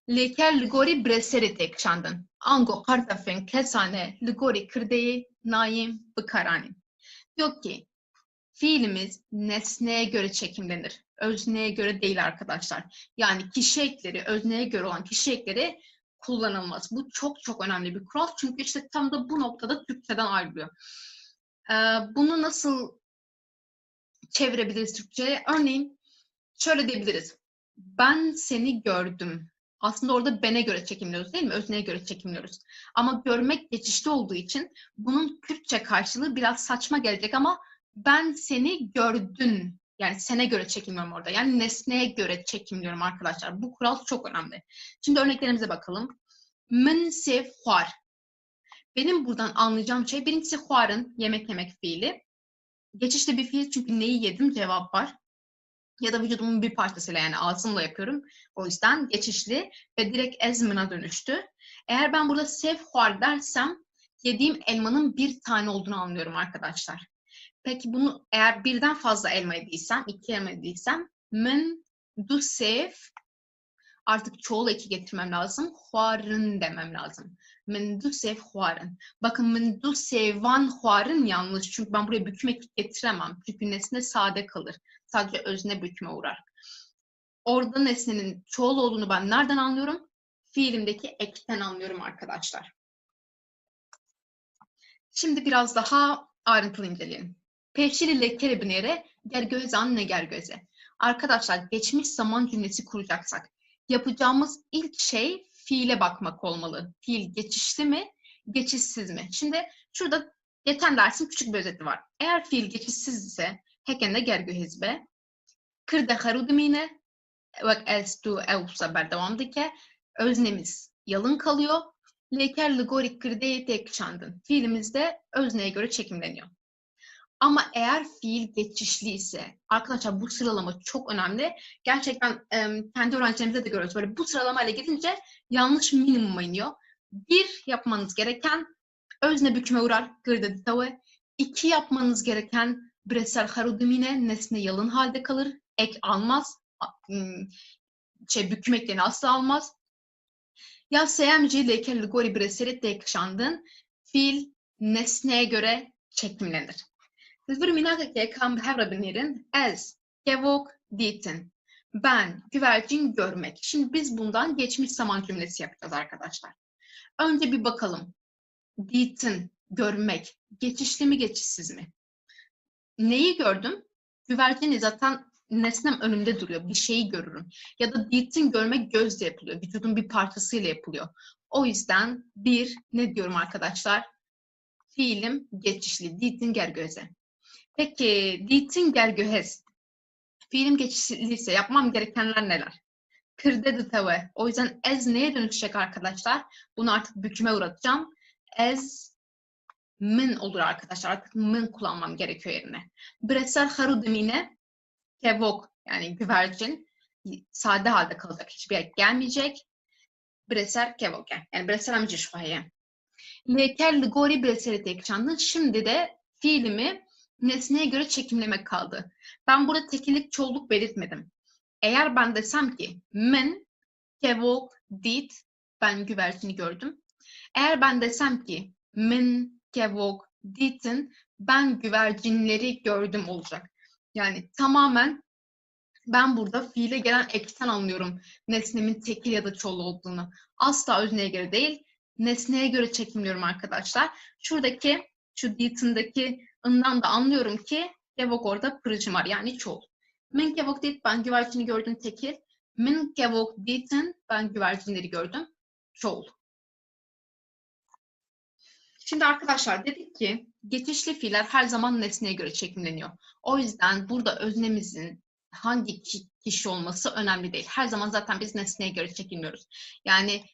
Leker ligori breseri tekşandın. Ango kartafen kesane ligori kırdeyi naim bıkaranin. Diyor ki fiilimiz nesneye göre çekimlenir. Özneye göre değil arkadaşlar. Yani kişi ekleri, özneye göre olan kişi ekleri kullanılmaz. Bu çok çok önemli bir kural. Çünkü işte tam da bu noktada Türkçeden ayrılıyor. Bunu nasıl çevirebiliriz Türkçe'ye? Örneğin şöyle diyebiliriz. Ben seni gördüm. Aslında orada bene göre çekimliyoruz değil mi? Özneye göre çekimliyoruz. Ama görmek geçişli olduğu için bunun Kürtçe karşılığı biraz saçma gelecek ama ben seni gördün. Yani sene göre çekimliyorum orada. Yani nesneye göre çekimliyorum arkadaşlar. Bu kural çok önemli. Şimdi örneklerimize bakalım. Min sev huar. Benim buradan anlayacağım şey birincisi huarın yemek yemek fiili. Geçişli bir fiil çünkü neyi yedim cevap var. Ya da vücudumun bir parçasıyla yani ağzımla yapıyorum. O yüzden geçişli ve direkt ezmına dönüştü. Eğer ben burada sev huar dersem yediğim elmanın bir tane olduğunu anlıyorum arkadaşlar. Peki bunu eğer birden fazla elma yediysem, iki elma yediysem min du sev artık çoğul eki getirmem lazım. Huarın demem lazım. Min du sev huarın. Bakın min du sevan huarın yanlış. Çünkü ben buraya büküm eki getiremem. Çünkü nesne sade kalır. Sadece özne büküme uğrar. Orada nesnenin çoğul olduğunu ben nereden anlıyorum? Fiilimdeki ekten anlıyorum arkadaşlar. Şimdi biraz daha ayrıntılı inceleyelim. Peşili lekere binere gergözan ne gergöze. Arkadaşlar geçmiş zaman cümlesi kuracaksak yapacağımız ilk şey fiile bakmak olmalı. Fiil geçişli mi, geçişsiz mi? Şimdi şurada geçen dersin küçük bir özeti var. Eğer fiil geçişsiz ise hekende gergöhezbe kırda harudimine ve estu evsa berdevamdike öznemiz yalın kalıyor. Leker ligorik kırdeye tek çandın. Fiilimizde özneye göre çekimleniyor. Ama eğer fiil geçişli ise, arkadaşlar bu sıralama çok önemli. Gerçekten kendi öğrencilerimizde de görüyoruz. Böyle bu sıralamayla gidince yanlış minimuma iniyor. Bir, yapmanız gereken özne büküme uğrar, gırda ditave. İki, yapmanız gereken bireysel harudumine, nesne yalın halde kalır, ek almaz, büküm eklerini asla almaz. Ya SMC leker ligori bireyseli tek şandın, fiil nesneye göre çekimlenir. Zvirminakake kam hevrabinirin ez, kevok, ditin. Ben, güvercin, görmek. Şimdi biz bundan geçmiş zaman cümlesi yapacağız arkadaşlar. Önce bir bakalım. Ditin, görmek. Geçişli mi, geçişsiz mi? Neyi gördüm? Güvercini zaten nesnem önümde duruyor. Bir şeyi görürüm. Ya da ditin görmek gözle yapılıyor. Vücudun bir parçasıyla yapılıyor. O yüzden bir, ne diyorum arkadaşlar? Fiilim geçişli. Ditin gergöze. Peki, ditin gergöhez. Fiilim geçişliyse yapmam gerekenler neler? Kırdedı teve. O yüzden ez neye dönüşecek arkadaşlar? Bunu artık büküme uğratacağım. Ez min olur arkadaşlar. Artık min kullanmam gerekiyor yerine. Bireysel harudumine kevok yani güvercin sade halde kalacak. Hiçbir yer gelmeyecek. Bireysel kevok yani bireysel amca şuhaye. Leker ligori bireysel tekşandın. Şimdi de fiilimi nesneye göre çekimlemek kaldı. Ben burada tekillik çoğulluk belirtmedim. Eğer ben desem ki min kevok dit ben güvercini gördüm. Eğer ben desem ki min kevok ditin ben güvercinleri gördüm olacak. Yani tamamen ben burada fiile gelen ekten anlıyorum nesnemin tekil ya da çoğul olduğunu. Asla özneye göre değil, nesneye göre çekimliyorum arkadaşlar. Şuradaki, şu ditin'deki ından da anlıyorum ki kevok orada pırıcım var yani çoğul. Min kevok dit ben güvercini gördüm tekil. Min kevok ditin ben güvercinleri gördüm çoğul. Şimdi arkadaşlar dedik ki geçişli fiiller her zaman nesneye göre çekimleniyor. O yüzden burada öznemizin hangi kişi olması önemli değil. Her zaman zaten biz nesneye göre çekilmiyoruz. Yani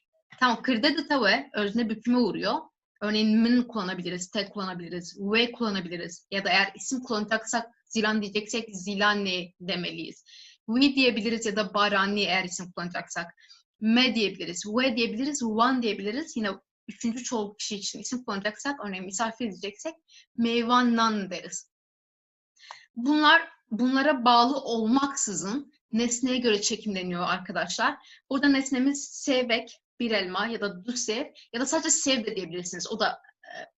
tamam kırdedı tave özne büküme uğruyor. Örneğin min kullanabiliriz, tek kullanabiliriz, ve kullanabiliriz. Ya da eğer isim kullanacaksak zilan diyeceksek zilani demeliyiz. We diyebiliriz ya da barani eğer isim kullanacaksak. Me diyebiliriz, ve diyebiliriz, one diyebiliriz. Yine üçüncü çoğul kişi için isim kullanacaksak, örneğin misafir edeceksek meyvannan deriz. Bunlara bağlı olmaksızın nesneye göre çekimleniyor arkadaşlar. Burada nesnemiz sevek, bir elma ya da du sev ya da sadece sev de diyebilirsiniz. O da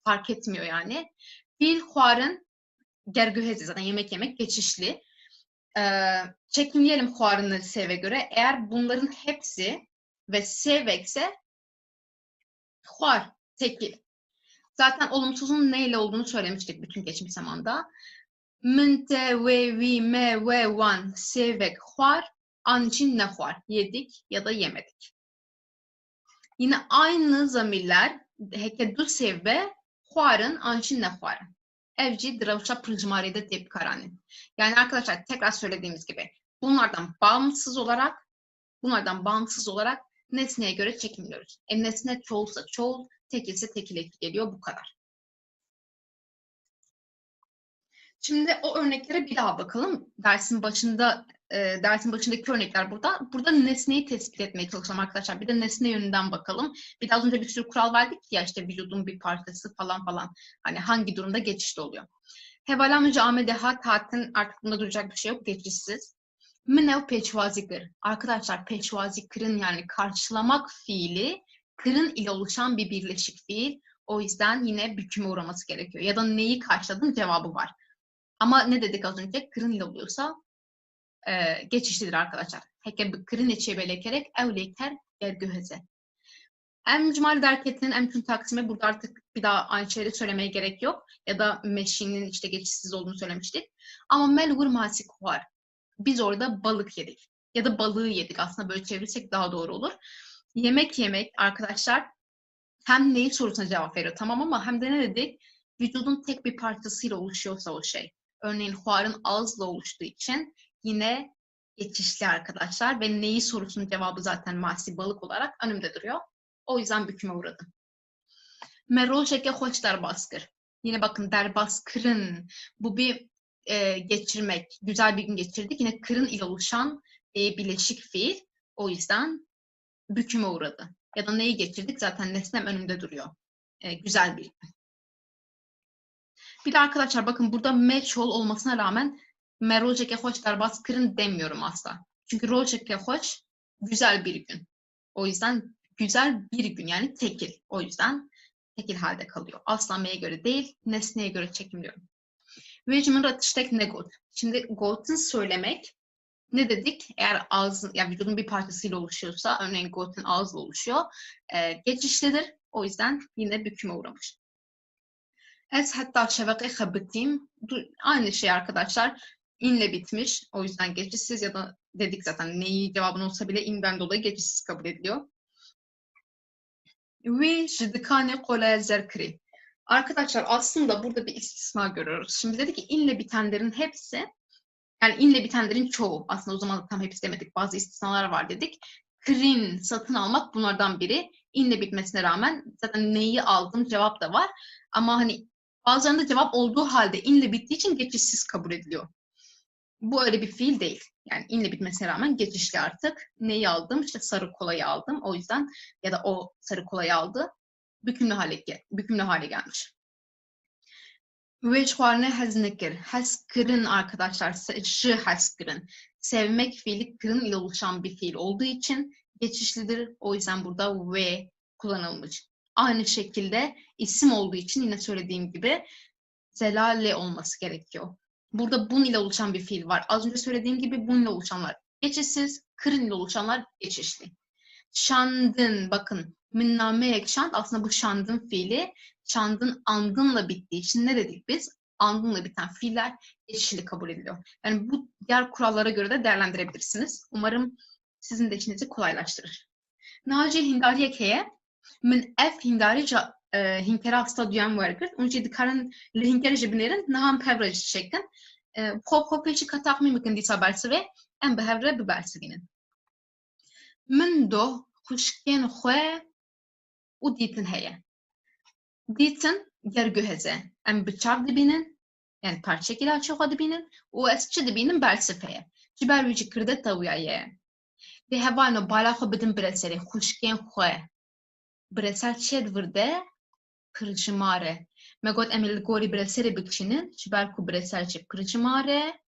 fark etmiyor yani. Fil huarın gergühezi zaten yemek geçişli. Çekimleyelim huarını seve göre. Eğer bunların hepsi ve sevekse huar, tekil. Zaten olumsuzun neyle olduğunu söylemiştik bütün geçmiş zamanda. Münte, ve, vi, me, ve, van, sevek, huar, an için ne huar? Yedik ya da yemedik. Yine aynı zamirler heke du sevbe, huarın, an için ne huarın. Evci, dravşa, pırcımaride tep karanin. Yani arkadaşlar tekrar söylediğimiz gibi bunlardan bağımsız olarak nesneye göre çekimliyoruz. Nesne çoğulsa çoğul, tekilse tekil geliyor bu kadar. Şimdi o örneklere bir daha bakalım. Dersin başındaki örnekler burada. Burada nesneyi tespit etmeye çalışalım arkadaşlar. Bir de nesne yönünden bakalım. Bir de az önce bir sürü kural verdik ya işte vücudun bir parçası falan. Hani hangi durumda geçişli oluyor. Hevalam camedeha tatin artık bunda duracak bir şey yok. Geçişsiz. Minev peçvazikir. Arkadaşlar peçvazi kırın yani karşılamak fiili kırın ile oluşan bir birleşik fiil. O yüzden yine büküme uğraması gerekiyor. Ya da neyi karşıladın cevabı var. Ama ne dedik az önce? Kırın ile oluyorsa geçişlidir arkadaşlar. Heke kırın içe belekerek evleyker gergöheze. Em cmal derketinin emkün taksimi burada artık bir daha aynı şeyleri söylemeye gerek yok. Ya da meşinin işte geçişsiz olduğunu söylemiştik. Ama melgur masik var. Biz orada balık yedik. Ya da balığı yedik. Aslında böyle çevirirsek daha doğru olur. Yemek arkadaşlar hem neyi sorusuna cevap veriyor tamam ama hem de ne dedik? Vücudun tek bir parçasıyla oluşuyorsa o şey. Örneğin huarın ağızla oluştuğu için yine geçişli arkadaşlar ve neyi sorusunun cevabı zaten masi balık olarak önümde duruyor. O yüzden büküme uğradı. Me rojeke hoş derbas kır. Yine bakın derbas kırın. Bu bir geçirmek. Güzel bir gün geçirdik. Yine kırın ile oluşan bileşik fiil. O yüzden büküme uğradı. Ya da neyi geçirdik? Zaten nesnem önümde duruyor. Güzel bir gün. Bir de arkadaşlar bakın burada me çoğul olmasına rağmen me rojeke hoş derbas kırın demiyorum asla. Çünkü rojeke hoş güzel bir gün. O yüzden güzel bir gün yani tekil. O yüzden tekil halde kalıyor. Asla me'ye göre değil, nesneye göre çekimliyorum. Vecmin ratıştek ne god. Şimdi god'un söylemek ne dedik? Eğer ağzın, yani vücudun bir parçasıyla oluşuyorsa, örneğin god'un ağızla oluşuyor, geçişlidir. O yüzden yine büküme uğramış. Ez hatta şevake habittim. Aynı şey arkadaşlar. İnle bitmiş. O yüzden geçişsiz ya da dedik zaten neyi cevabın olsa bile inden dolayı geçişsiz kabul ediliyor. Ve jidikane kolay zerkri. Arkadaşlar aslında burada bir istisna görüyoruz. Şimdi dedik ki inle bitenlerin hepsi, yani inle bitenlerin çoğu, aslında o zaman tam hepsi demedik, bazı istisnalar var dedik. Krin, satın almak bunlardan biri. İnle bitmesine rağmen zaten neyi aldım cevap da var. Ama hani bazılarında cevap olduğu halde inle bittiği için geçişsiz kabul ediliyor. Bu öyle bir fiil değil. Yani inle bitmesine rağmen geçişli artık. Neyi aldım? İşte sarı kolayı aldım. O yüzden ya da o sarı kolayı aldı. Bükümlü hale gelmiş. Veçvarne haznikir. Haskırın arkadaşlar. Şı haskırın. Sevmek fiili kırın ile oluşan bir fiil olduğu için geçişlidir. O yüzden burada ve kullanılmış. Aynı şekilde isim olduğu için yine söylediğim gibi zelale olması gerekiyor. Burada bun ile oluşan bir fiil var. Az önce söylediğim gibi bun ile oluşanlar geçişsiz, kırın ile oluşanlar geçişli. Şandın, bakın minname şand, aslında bu şandın fiili şandın andınla bittiği için ne dedik biz? Andınla biten fiiller geçişli kabul ediliyor. Yani bu diğer kurallara göre de değerlendirebilirsiniz. Umarım sizin de işinizi kolaylaştırır. Naci hindariye keye min ef hindari hinkera stadyen vardır. Onca dikaran lehinkere jibnerin naham pevraj şeklin. Kop peşi katakmi mıkın disa bersi ve en behevre bir bersinin. Min do kuşken xwe û dîtin heye. Dîtin gergüheze. Em bi çav dibînin, yani parçekî çawa dibînin û ez çi dibînin bersif heye. Ji ber wî jî kirde tewya ye. Dê hevano bala xwe bidin bireserê xuşkên xwe. Bireser çê divirde? Kirjimare. Me got em ê li gorî bireserê bikişînin ji ber ku bireser jî kirjimare.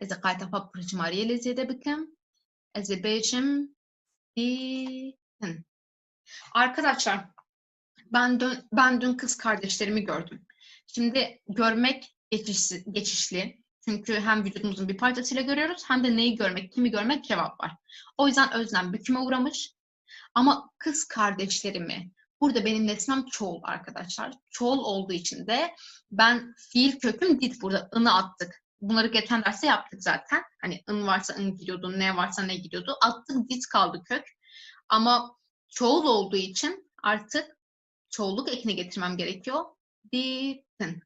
Ez ê qaytefa kirjimariyê lê zêde bikim. Ez ê bêjim dîtin. Arkadaşlar ben dün kız kardeşlerimi gördüm. Şimdi görmek geçişli. Çünkü hem vücudumuzun bir parçasıyla görüyoruz hem de neyi görmek, kimi görmek cevap var. O yüzden özlem büküme uğramış. Ama kız kardeşlerimi, burada benim nesnem çoğul arkadaşlar. Çoğul olduğu için de ben fiil köküm did, burada ını attık. Bunları geçen derste yaptık zaten. Hani ın varsa ın gidiyordu, ne varsa ne gidiyordu. Attık, did kaldı kök. Ama çoğul olduğu için artık çoğulluk ekine getirmem gerekiyor. Didin.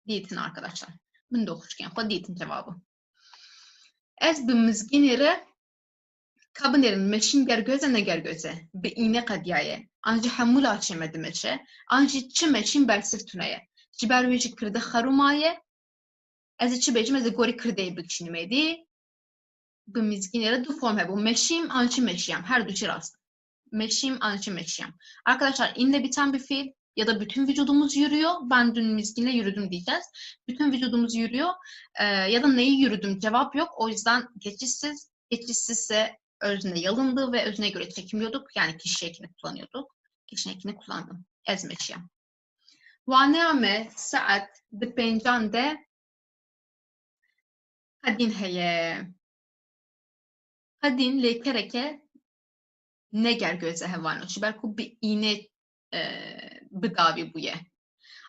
Didin arkadaşlar. Bunu da okurken didin cevabı. Ez bimizginire kabınerin meşin gergöze ne gergöze. Be iğne kadiyaye. Anca hamul açemedi meşe. Anca çi meşin bersif tuneye. Ciber veci kırdı harumaye. Ez çi becim ez gori kırdeyi bikşinimedi. Bimizginire du form he bu. Meşim anca meşiyem. Her duçi rast. Meşim anca meşiyem. Arkadaşlar inle biten bir fiil ya da bütün vücudumuz yürüyor. Ben dün mizginle yürüdüm diyeceğiz. Bütün vücudumuz yürüyor. Ya da neyi yürüdüm cevap yok. O yüzden geçişsiz. Geçişsizse özne yalındı ve özne göre çekimliyorduk. Yani kişi ekini kullanıyorduk. Kişi ekini kullandım. Ez meşiyem. Vaneame saat dipencan de hadin heye. Hadin lekereke neger göze hevano. Şiberku bir iğne bıdavi buye.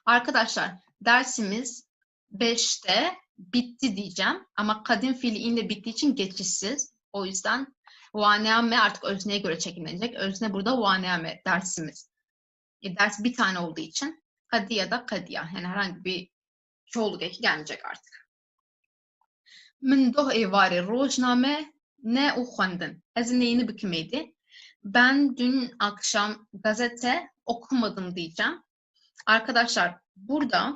Arkadaşlar dersimiz 5'te bitti diyeceğim. Ama kadın fiili inle bittiği için geçişsiz. O yüzden vaneame artık özneye göre çekimlenecek. Özne burada vaneame dersimiz. Ders bir tane olduğu için kadi ya da kadiya. Yani herhangi bir çoğuluk eki gelmeyecek artık. Min doh evari rojname ne uxandın. Ez neyini bükümeydi. Ben dün akşam gazete okumadım diyeceğim. Arkadaşlar burada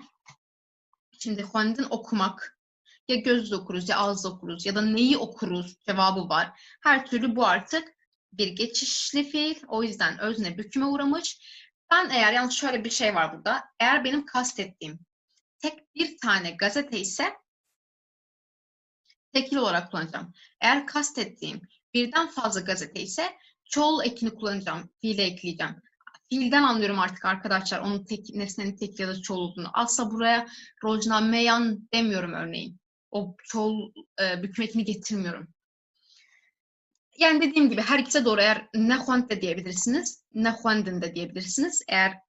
şimdi xwendin okumak ya gözle okuruz ya ağızla okuruz ya da neyi okuruz cevabı var. Her türlü bu artık bir geçişli fiil. O yüzden özne büküme uğramış. Ben eğer yalnız şöyle bir şey var burada. Eğer benim kastettiğim tek bir tane gazete ise tekil olarak kullanacağım. Eğer kastettiğim birden fazla gazete ise çoğul ekini kullanacağım. Fiile ekleyeceğim. Fiilden anlıyorum artık arkadaşlar onun nesnenin tek ya da çoğul olduğunu. Asla buraya rojnameyan demiyorum örneğin. O çoğul büküm ekini getirmiyorum. Yani dediğim gibi her ikisi doğru. Eğer nexwend de diyebilirsiniz, nexwendin de diyebilirsiniz. Eğer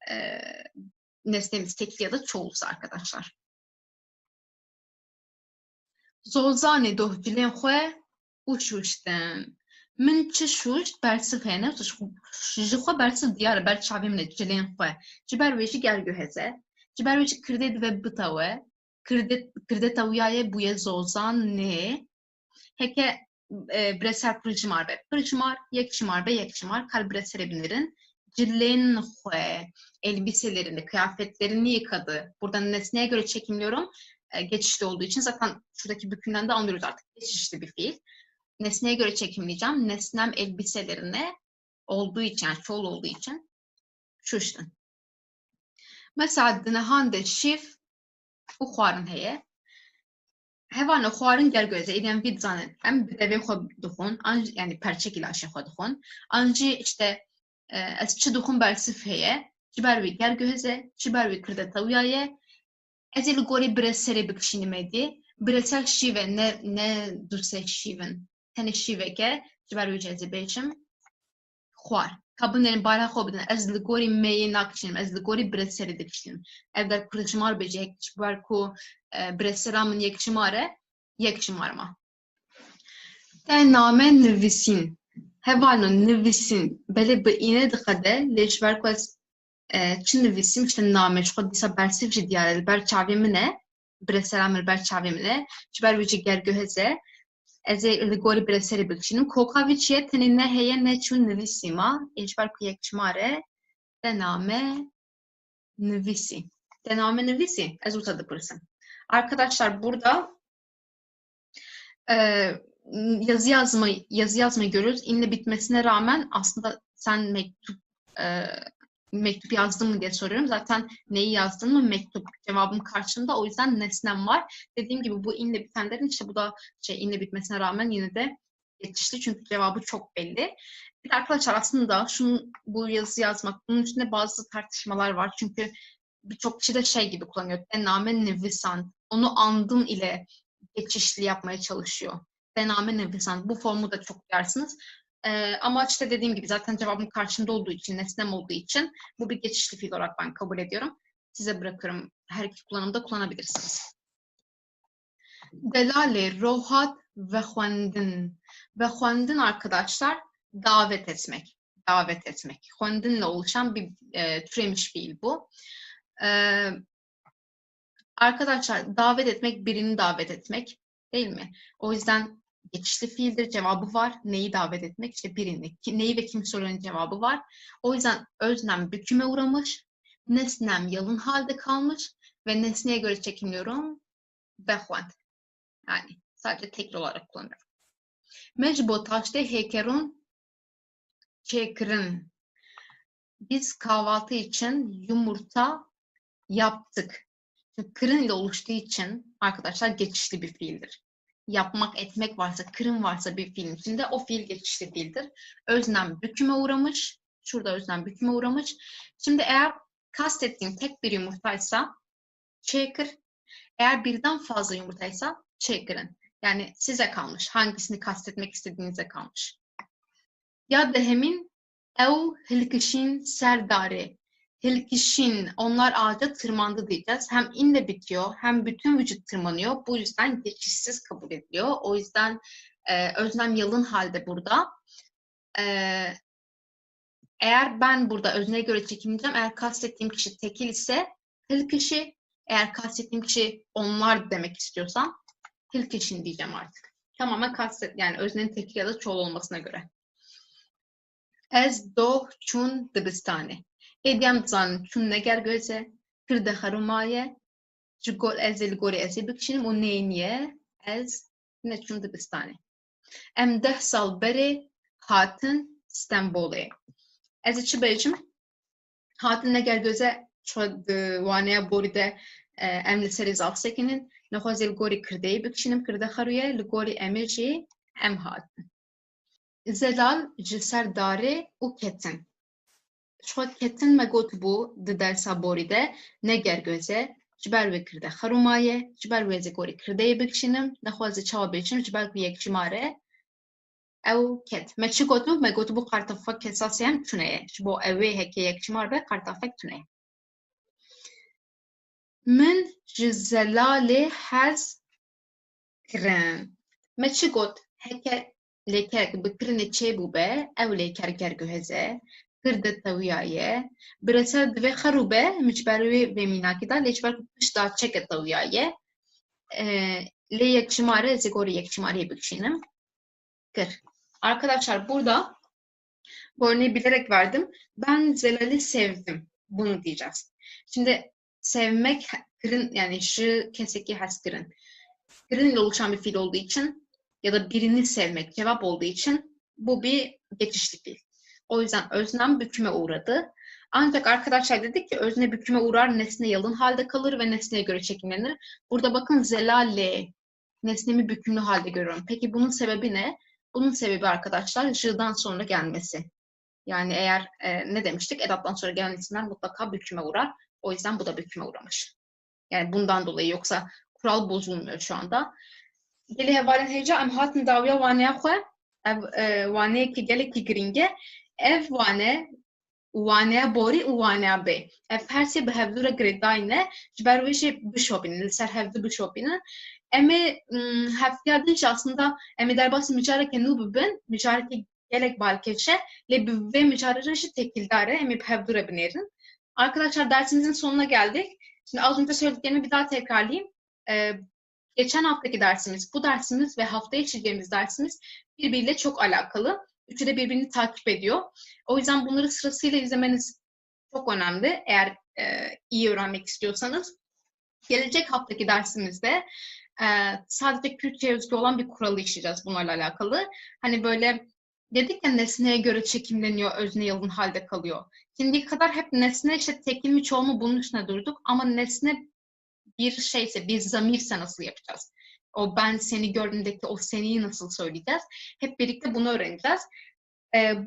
nesnemiz tekil ya da çoğulsa arkadaşlar. Zozanê dohcilên xwe û şûştin. Min çi şûşt bersiv hene ji xwe bersiv diyar e ber çavê min e cilên xwe. Ji ber wê jî gerguheze. Ji ber wê jî kirdê dibe bitewe. Kirdeta wiya ye bûye zozanê. Heke bireser pırjimar be. Pırjimar, yekşimar be yekşimar. Kal biresere binirin. Cilên xwe, elbiselerini, kıyafetlerini yıkadı. Burada nesneye göre çekimliyorum. Geçişli olduğu için zaten şuradaki bükümden de anlıyoruz artık. Geçişli bir fiil. Nesneye göre çekimleyeceğim. Nesnem elbiselerine olduğu için, yani çoğul olduğu için şuştun. Mesela dinahan de şif u xwarin heye. Hevan xwarin gergöze. İden vid zanen. Em birevê xwe dixwin. Yani perçek ile aşe xwe dixwin. Anjî işte ez çi dixwin bersiv heye. Ji ber wê gergöze. Ji ber wê kirdeta wiya ye. Ez ê li gorî bireserê bikişînime dî. Bireser şîve ne duse şîvin. Tenê şîveke ji ber wê jî ez ê bêjim xwar. Kabinên bala xwe bidin. Ez li gorî meyê nakişînim. Ez li gorî bireserê dikişînim. Ev der pırjimar bêje ji ber ku biresera min yekşimar e yekşimarma. Te name nivîsîn. Hevano nivîsîn. Belê bi îne dixede lê ji ber ku ez çi nivîsim işte name ji xwe dîsa bersiv jî diyar e li ber çavê min e. Biresera min li ber çavê min e. Ji ber wê jî gerguheze. Ez ê li gorî bireserê bikişînim. Koka wî çi ye? Tenê ne heye ne çû nivîsîma. Ji ber ku yekşimar e. Te name nivîsî. Te name nivîsî. Ez wisa dipirsim. Arkadaşlar burada yazı yazmayı görüyoruz. İnle bitmesine rağmen aslında sen mektup yazdın mı diye soruyorum. Zaten neyi yazdın mı? Mektup cevabım karşımda. O yüzden nesnem var. Dediğim gibi bu inle bitenlerin işte bu da inle bitmesine rağmen yine de geçişli. Çünkü cevabı çok belli. Bir de arkadaşlar aslında bu yazı yazmak, bunun üstünde bazı tartışmalar var. Çünkü birçok kişi de şey gibi kullanıyor. Dename nevisan. Onu andın ile geçişli yapmaya çalışıyor. Dename nevisan. Bu formu da çok duyarsınız. Ama işte dediğim gibi zaten cevabım karşımda olduğu için, nesnem olduğu için bu bir geçişli fiil olarak ben kabul ediyorum. Size bırakıyorum. Her iki kullanımda kullanabilirsiniz. Delale, rohat ve xwendin. Ve xwendin arkadaşlar davet etmek. Davet etmek. Xwendinle oluşan bir türemiş fiil bu. Arkadaşlar davet etmek, birini davet etmek değil mi? O yüzden geçişli fiildir, cevabı var. Neyi davet etmek? İşte birini. Neyi ve kim soruların cevabı var. O yüzden öznem büküme uğramış, nesnem yalın halde kalmış ve nesneye göre çekimliyorum. Behwend. Yani sadece tekli olarak kullanıyorum. Mecbo taşte hekerun çekirin. Biz kahvaltı için yumurta yaptık. Çünkü kırın ile oluştuğu için arkadaşlar geçişli bir fiildir. Yapmak, etmek varsa, kırın varsa bir fiilin içinde o fiil geçişli fiildir. Öznem büküme uğramış. Şurada öznem büküme uğramış. Şimdi eğer kastettiğim tek bir yumurtaysa çekir. Eğer birden fazla yumurtaysa çekirin. Yani size kalmış. Hangisini kastetmek istediğinize kalmış. Ya dehemin ev hilkişin serdari. Hilkişin, onlar ağaca tırmandı diyeceğiz. Hem inle bitiyor, hem bütün vücut tırmanıyor. Bu yüzden geçişsiz kabul ediliyor. O yüzden öznem yalın halde burada. Eğer ben burada özneye göre çekimleyeceğim, eğer kastettiğim kişi tekil ise hilkişi, eğer kastettiğim kişi onlar demek istiyorsam hilkişin diyeceğim artık. Tamamen yani öznenin tekil ya da çoğul olmasına göre. Ez doh çun dibistane. Ediyem zan çun neger göze. Kırda harumaye. Jigol ez el gori ez bikşinim o neyniye. Ez ne çun dibistane. Em 10 sal beri hatin İstanbul'e. Ez çi bejim. Hatin neger göze şod vanaya boride em li seri zav sekinin. Nexwaz el gori kırdeyi bikşinim kırda haruye. Li gori emirci em hatin. Zelal ji ser darê û ketin. Şo ketin me got bû di dersa borî de neger göze ji ber wê kirde xerûmaye, ji ber wê zêgorî kirdeyê bikişînim, nexwaze çawa bêçim ji ber ku yekçîmare ew ket. Me çi gotu? Me gotibû qartafek kesasê hem tune ye. Ji bo ew ê heke yekçîmar be qartafek tune ye. Min ji Zelalê hez kirin. Me çi got? Heke lêkerek bi kirinê çêbû be, ew lêker gerguheze, kirde tewiyaye, bi reser divê xerû be, min ji ber wê vê mînakî da, lê ji ber ku pişta çeke tewiyaye, lê yekçîmare zêgorî yekçîmariyê bikişînim. Kir. Arkadaşlar burada bu örneği bilerek verdim. Ben Zelal'i sevdim. Bunu diyeceğiz. Şimdi sevmek kirin yani şu keseki has kirin. Kirin ile oluşan bir fiil olduğu için ya da birini sevmek cevap olduğu için bu bir geçişli fiil. O yüzden öznem büküme uğradı. Ancak arkadaşlar dedik ki özne büküme uğrar, nesne yalın halde kalır ve nesneye göre çekimlenir. Burada bakın Zelal'le nesnemi bükümlü halde görüyorum. Peki bunun sebebi ne? Bunun sebebi arkadaşlar j'dan sonra gelmesi. Yani eğer ne demiştik? Edattan sonra gelen isimler mutlaka büküme uğrar. O yüzden bu da büküme uğramış. Yani bundan dolayı, yoksa kural bozulmuyor şu anda. Geli hevalin heyeca em hatin daviya vaneye xwe ev vaneye ki geleki giringe ev vaneye bori û vaneye bê. Ev her şey bi hevdûra girêdayîne ji ber wê jî bişopînin, li ser hevdû bişopînin. Em ê heftiya din jî aslında em ê derbasî micareke nû bibin, micareke gelek balkeşe, lê bi vê micarê jî tekildar e, em ê bi hevdûra binêrin. Arkadaşlar dersimizin sonuna geldik. Şimdi az önce söylediklerimi bir daha tekrarlayayım. Geçen haftaki dersimiz, bu dersimiz ve haftaya işleyeceğimiz dersimiz birbiriyle çok alakalı. Üçü de birbirini takip ediyor. O yüzden bunları sırasıyla izlemeniz çok önemli eğer iyi öğrenmek istiyorsanız. Gelecek haftaki dersimizde sadece Kürtçe'ye özgü olan bir kuralı işleyeceğiz bunlarla alakalı. Hani böyle dedik ya, nesneye göre çekimleniyor, özne yalın halde kalıyor. Şimdiye kadar hep nesne işte tekil mi çoğul mu bunun üstüne durduk ama nesne bir şeyse, bir zamirse nasıl yapacağız? O ben seni gördüğümdeki o seniyi nasıl söyleyeceğiz? Hep birlikte bunu öğreneceğiz.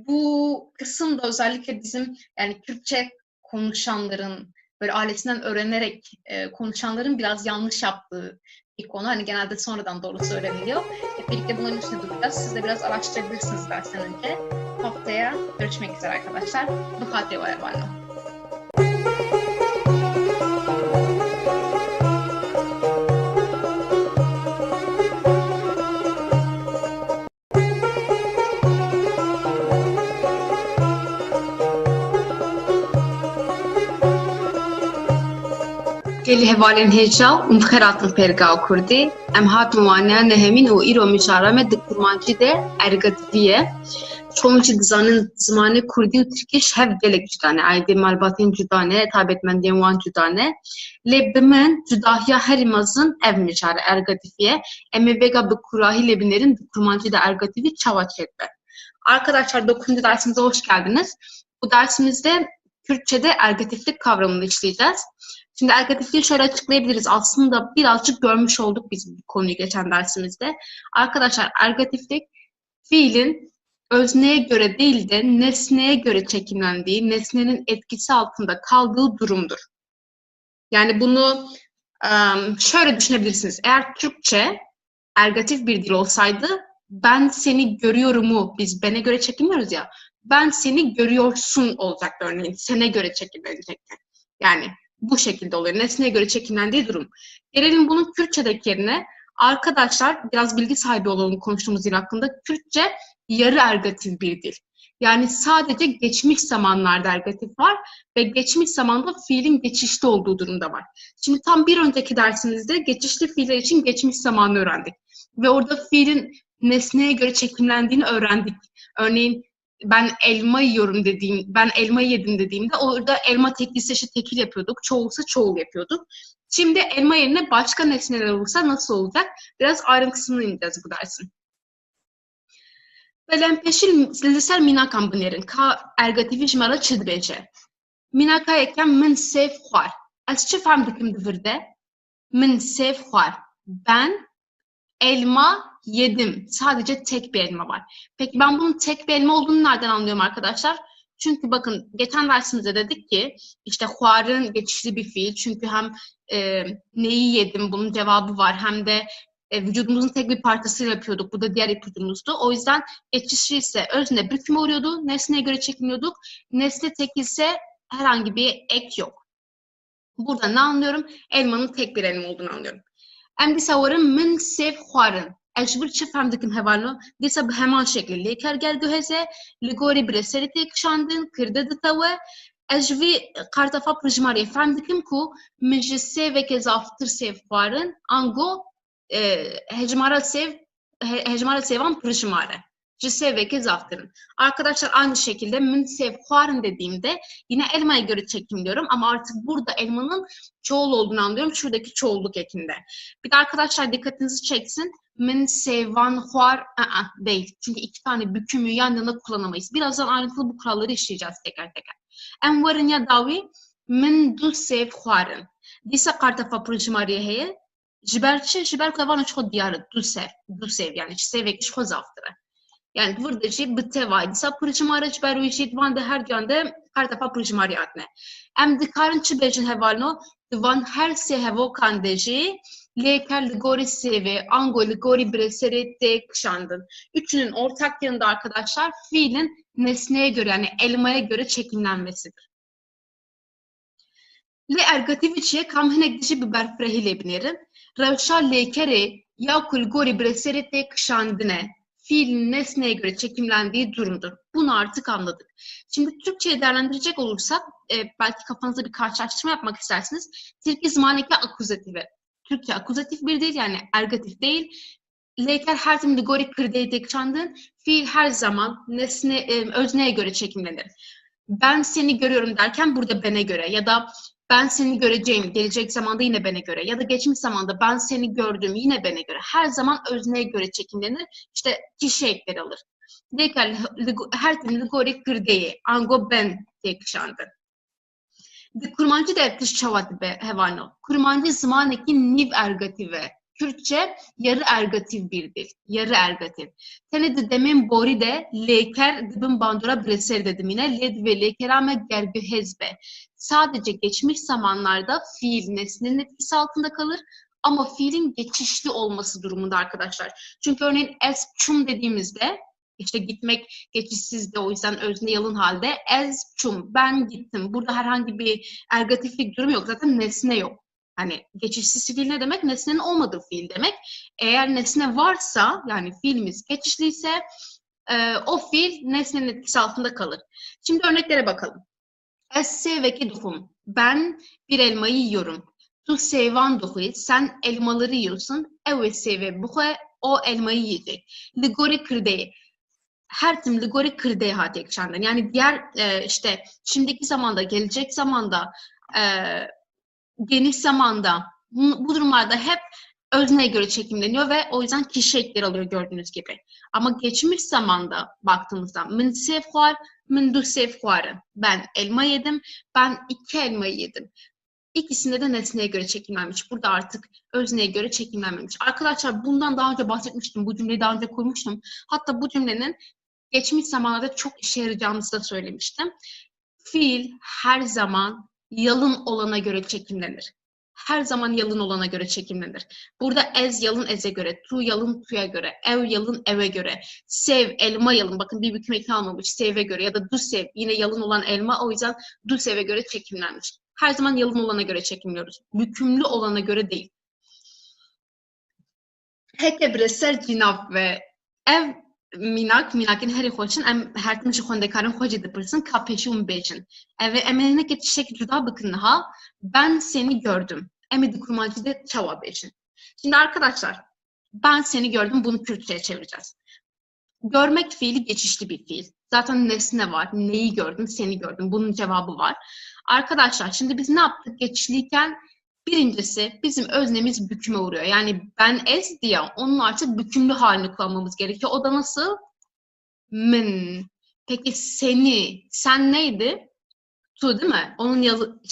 Bu kısımda özellikle bizim yani Kürtçe konuşanların, böyle ailesinden öğrenerek konuşanların biraz yanlış yaptığı bir konu. Hani genelde sonradan doğrusu öğreniliyor. Hep birlikte bunların üstüne duracağız. Siz de biraz araştırabilirsiniz dersten önce. Haftaya görüşmek üzere arkadaşlar. Bu kadar var bana. Geli hevalên hêja û xêratên pêrga Kurdî em hatin waneya nehemîn û îro mijara me di kurmancî de ergetî ye. Çoğun jî dizanin zimanê Kurdî û Tirkiş hev gelek cuda ne, aidê malbatên cuda ne, taybetmendiyên wan cuda ne. Lê bi min cudahiya herî mezin ev mijara ergetî ye. Em ê vêga bi kurahî lê binêrin di kurmancî de ergetî çawa çêdbe. Arkadaşlar 9. dersimize hoş geldiniz. Bu dersimizde Kürtçe'de ergatiflik kavramını işleyeceğiz. Şimdi ergatifliği şöyle açıklayabiliriz. Aslında birazcık görmüş olduk biz bu konuyu geçen dersimizde. Arkadaşlar ergatiflik fiilin özneye göre değil de nesneye göre çekimlendiği, nesnenin etkisi altında kaldığı durumdur. Yani bunu şöyle düşünebilirsiniz. Eğer Türkçe ergatif bir dil olsaydı ben seni görüyorumu biz bene göre çekimliyoruz ya. Ben seni görüyorsun olacaktı örneğin. Sene göre çekimlenecekti. Yani bu şekilde oluyor. Nesneye göre çekimlendiği durum. Gelelim bunun Kürtçedeki yerine. Arkadaşlar biraz bilgi sahibi olalım konuştuğumuz dil hakkında. Kürtçe yarı ergatif bir dil. Yani sadece geçmiş zamanlarda ergatif var ve geçmiş zamanda fiilin geçişte olduğu durumda var. Şimdi tam bir önceki dersimizde geçişli fiiller için geçmiş zamanı öğrendik. Ve orada fiilin nesneye göre çekimlendiğini öğrendik. Örneğin ben elma yiyorum ben elma yedim dediğimde orada elma teklisi işte tekil yapıyorduk. Çoğulsa çoğul yapıyorduk. Şimdi elma yerine başka nesneler olursa nasıl olacak? Biraz ayrıntısını ineceğiz bu dersin. Belempêşil li ser mînakan binêrin ka ergativî ji me re çi dibêje. Mînaka yekem min sêv xwar. Ez çi fehm dikim di vir de? Min sêv xwar. Ben elma yedim. Sadece tek bir elma var. Peki ben bunun tek bir elma olduğunu nereden anlıyorum arkadaşlar? Çünkü bakın geçen dersimizde dedik ki işte xwarın geçişli bir fiil. Çünkü hem neyi yedim bunun cevabı var hem de vücudumuzun tek bir parçasıyla yapıyorduk. Bu da diğer ipucumuzdu. O yüzden geçişli ise özne bir küme uğruyordu. Nesneye göre çekiliyorduk. Nesne tek ise herhangi bir ek yok. Burada ne anlıyorum? Elmanın tek bir elma olduğunu anlıyorum. Em dîsa werin min sêv xwarin. Ez ji vir çi fehm dikim hevalno? Dîsa bi heman şeklî lêker gelguheze, li gorî birêserê tê kişandin, kirde ditewe. Ez ji vê qartefa pirjimariyê fehm dikim ku min ji sêveke zaftir sêv xwarin, ango hejmara sêvan pirjimare. Ji sêveke zaftirin. Arkadaşlar aynı şekilde min sêv xwarin dediğimde yine elmaya göre çekimliyorum ama artık burada elmanın çoğul olduğunu anlıyorum. Şuradaki çoğulluk ekinde. Bir de arkadaşlar dikkatinizi çeksin. Min sêvan xwar değil. Çünkü iki tane bükümü yan yana kullanamayız. Birazdan ayrıntılı bu kuralları işleyeceğiz teker teker. Em werin ya dawî min du sêv xwarin. Dîsa qartefa pirjimariyê heye. Ji ber çi? Ji ber ku evan ji xwe diyar e. Du sêv yani ji sêvekî ji xwe zaftir e. Yani burada jî bi tevayî dîsa pirjimare ji ber wî jî divan de her duyan de qartefa pirjimarî hatine. Em dikarin çi bêjin hevalno? Divan her sê hevokan de jî lêker li gorî sêvê, ango li gorî birêserê tê kişandin. Üçünün ortak yanında arkadaşlar fiilin nesneye göre yani elmaya göre çekimlenmesidir. Lê ergativî çi ye kam hinek dijî bi berfirehî lê binêrin. Rewşa lêkerê ya ku li gorî birêserê tê kişandine fiilin nesneye göre çekimlendiği durumdur. Bunu artık anladık. Şimdi Türkçe'ye değerlendirecek olursak belki kafanızda bir karşılaştırma yapmak istersiniz. Tilki zamaneke akuzatifi. Türkçe akuzatif bir değil yani ergatif değil. Lêker her tim li gorî kirdeyê tê kişandin. Fiil her zaman özneye göre çekimlenir. Ben seni görüyorum derken burada bene göre ya da ben seni göreceğim gelecek zamanda yine bene göre ya da geçmiş zamanda ben seni gördüm yine bene göre. Her zaman özneye göre çekimlenir. İşte kişi ekleri alır. Lêker her tim li gorî kirdeyê ango ben tê kişandin. Di kurmancı da tiş çavat be hevano. Kurmancı zamaneki niv ergative. Kürtçe yarı ergatif bir dil. Yarı ergatif. Tene de demin bori de lêker dibin bandora bireser dedim yine. Led ve lêkerame gergühezbe. Sadece geçmiş zamanlarda fiil nesnenin etkisi altında kalır. Ama fiilin geçişli olması durumunda arkadaşlar. Çünkü örneğin es çum dediğimizde İşte gitmek geçişsizdi o yüzden özne yalın halde. Ez çum, ben gittim. Burada herhangi bir ergatiflik durum yok. Zaten nesne yok. Hani geçişsiz fiil ne demek? Nesnenin olmadığı fiil demek. Eğer nesne varsa yani fiilimiz geçişliyse o fiil nesnenin etkisi altında kalır. Şimdi örneklere bakalım. Ez seveki duhum. Ben bir elmayı yiyorum. Tu sevan duhu. Sen elmaları yiyorsun. Ev seve buhe. O elmayı yiyecek. Ligori kırdeyi. Her tim li gorî kirdeyê hatiye kişandin. Yani diğer işte şimdiki zamanda, gelecek zamanda, geniş zamanda bu durumlarda hep özneye göre çekimleniyor ve o yüzden kişi ekleri alıyor gördüğünüz gibi. Ama geçmiş zamanda baktığımızda min sêv xwar, min du sêv xwarin. Ben elma yedim, ben iki elmayı yedim. İkisinde de nesneye göre çekimlenmiş. Burada artık özneye göre çekimlenmemiş. Arkadaşlar bundan daha önce bahsetmiştim. Bu cümleyi daha önce koymuştum. Hatta bu cümlenin geçmiş zamanlarda çok işe yarayacağımızı da söylemiştim. Fiil her zaman yalın olana göre çekimlenir. Her zaman yalın olana göre çekimlenir. Burada ez yalın eze göre, tu yalın tuya göre, ev yalın eve göre, sev elma yalın. Bakın bir büküm eki almamış sev'e göre ya da du sev yine yalın olan elma o yüzden du sev'e göre çekimlenmiş. Her zaman yalın olana göre çekimliyoruz. Bükümlü olana göre değil. Heke bireser cinav ve ev minakên herî xweşin em her tim ji xwendekarên xwe jî dipirsin ka pêşî û bêjin. Ev em ê hinekê tiştekî cuda bikin niha. Ben seni gördüm. Em ê di kurmancî de çawa bêjin. Şimdi arkadaşlar ben seni gördüm bunu Kürtçe'ye çevireceğiz. Görmek fiili geçişli bir fiil. Zaten nesne var. Neyi gördüm? Seni gördüm. Bunun cevabı var. Arkadaşlar şimdi biz ne yaptık geçişliyken? Birincisi bizim öznemiz büküme uğruyor. Yani ben ez diye onun artık bükümlü halini kullanmamız gerekiyor. O da nasıl? Min. Peki sen neydi? Tu değil mi? Onun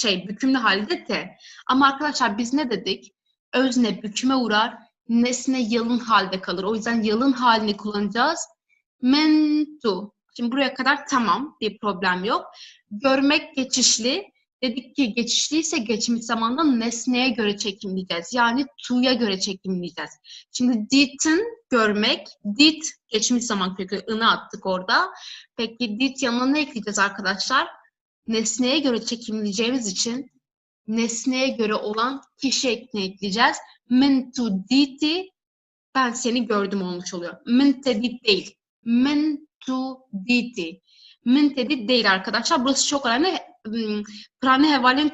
bükümlü hali de te. Ama arkadaşlar biz ne dedik? Özne büküme uğrar, nesne yalın halde kalır. O yüzden yalın halini kullanacağız. Men tu. Şimdi buraya kadar tamam, bir problem yok. Görmek geçişli. Dedik ki geçişliyse geçmiş zamanda nesneye göre çekimleyeceğiz. Yani to'ya göre çekimleyeceğiz. Şimdi did'in görmek, did geçmiş zaman kökü, ını attık orada. Peki did yanına ne ekleyeceğiz arkadaşlar? Nesneye göre çekimleyeceğimiz için nesneye göre olan kişi ekini ekleyeceğiz. Min tu did'i, ben seni gördüm olmuş oluyor. Min te did değil. Min tu did'i. Min te did değil arkadaşlar. Burası çok önemli. Prane hevalin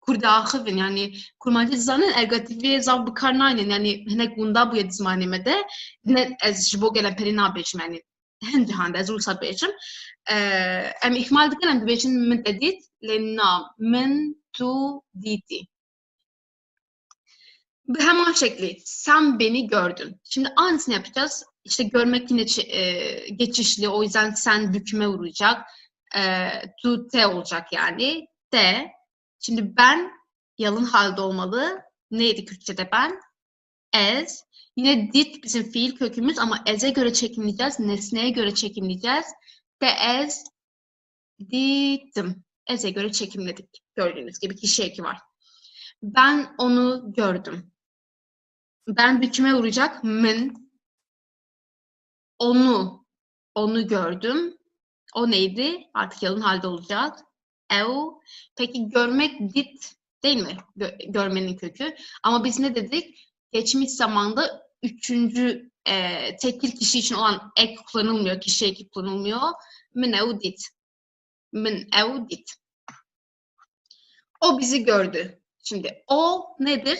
kurdaxıvın, yani kurmancı zanın ergativiye zav bıkarnaynen, yani hinek bunda bu yedizmanimede ne ez jibo gelen peri nabeşim, yani hen cihanda ez rusa beşim. Em ihmal diken em beşin min te did lenna min tu did'i. Hemen şekli. Sen beni gördün. Şimdi aynısını yapacağız. İşte görmek yine geçişli. O yüzden sen büküme uğrayacak. Tu te olacak yani. Te. Şimdi ben yalın halde olmalı. Neydi Kürtçe'de ben? Ez. Yine did bizim fiil kökümüz ama ez'e göre çekimleyeceğiz. Nesneye göre çekimleyeceğiz. Te ez diddim. Ez'e göre çekimledik. Gördüğünüz gibi kişi eki var. Ben onu gördüm. Ben büküme uğrayacak. Min. Onu gördüm. O neydi? Artık yalın halde olacak. Ev. Peki görmek did değil mi? Görmenin kökü. Ama biz ne dedik? Geçmiş zamanda üçüncü tekil kişi için olan ek kullanılmıyor. Kişi eki kullanılmıyor. Min ev did. Min ev did. O bizi gördü. Şimdi o nedir?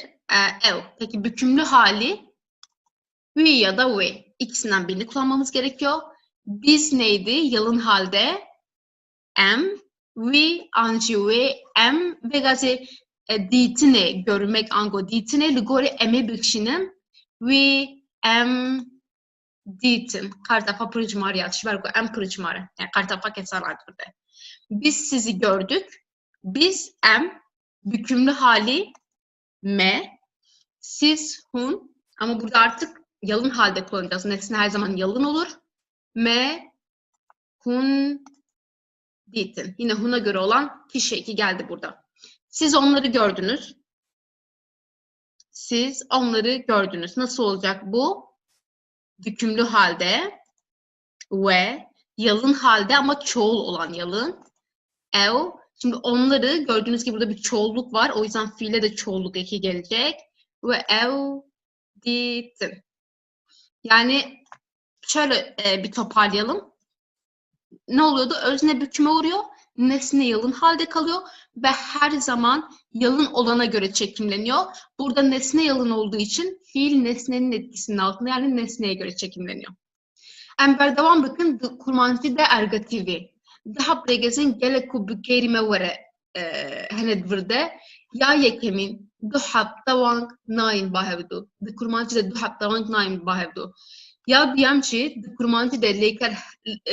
Ev. Peki bükümlü hali we ya da we. İkisinden birini kullanmamız gerekiyor. Biz neydi? Yalın halde am, we, anji we, am ve gazi ditine görmek ango ditine ligori eme bükşinin we am ditin. Kartafa pırıcmar yatış. Vergo am pırıcmar. Yani kartafa keser burada. Biz sizi gördük. Biz am bükümlü hali me, siz hun, ama burada artık yalın halde kullanacağız. Nesne her zaman yalın olur. Me, hun, ditin. Yine hun'a göre olan kişi eki geldi burada. Siz onları gördünüz. Siz onları gördünüz. Nasıl olacak bu? Bükümlü halde ve yalın halde ama çoğul olan yalın. Ev. Şimdi onları gördüğünüz gibi burada bir çoğulluk var. O yüzden fiile de çoğulluk eki gelecek. Ve ev ditin. Yani şöyle bir toparlayalım. Ne oluyordu? Özne büküme uğruyor. Nesne yalın halde kalıyor. Ve her zaman yalın olana göre çekimleniyor. Burada nesne yalın olduğu için fiil nesnenin etkisinin altında, yani nesneye göre çekimleniyor. Ember devam bakın. Kurmancı da ergativi. Daha pregezin gele kubü kerime vere henedvirde ya yekemin duhab tavang naim bahevdu. De kurmancı da duhab tavang naim bahevdu. Ya diyem ki de kurmancı da leker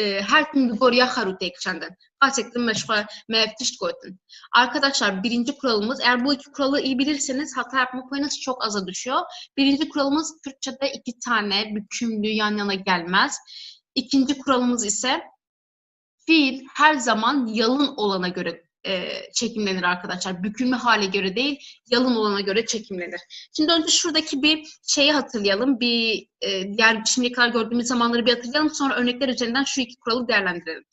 her gün gor ya haru tekçenden. Kaçektim meşgul meftişt koydun. Arkadaşlar birinci kuralımız, eğer bu iki kuralı iyi bilirseniz hata yapma payınız çok aza düşüyor. Birinci kuralımız Türkçe'de 2 tane bükümlü yan yana gelmez. İkinci kuralımız ise fiil her zaman yalın olana göre çekimlenir arkadaşlar. Bükümlü hale göre değil, yalın olana göre çekimlenir. Şimdi önce şuradaki bir şeyi hatırlayalım. Diğer şimdiye kadar gördüğümüz zamanları bir hatırlayalım. Sonra örnekler üzerinden şu iki kuralı değerlendirelim.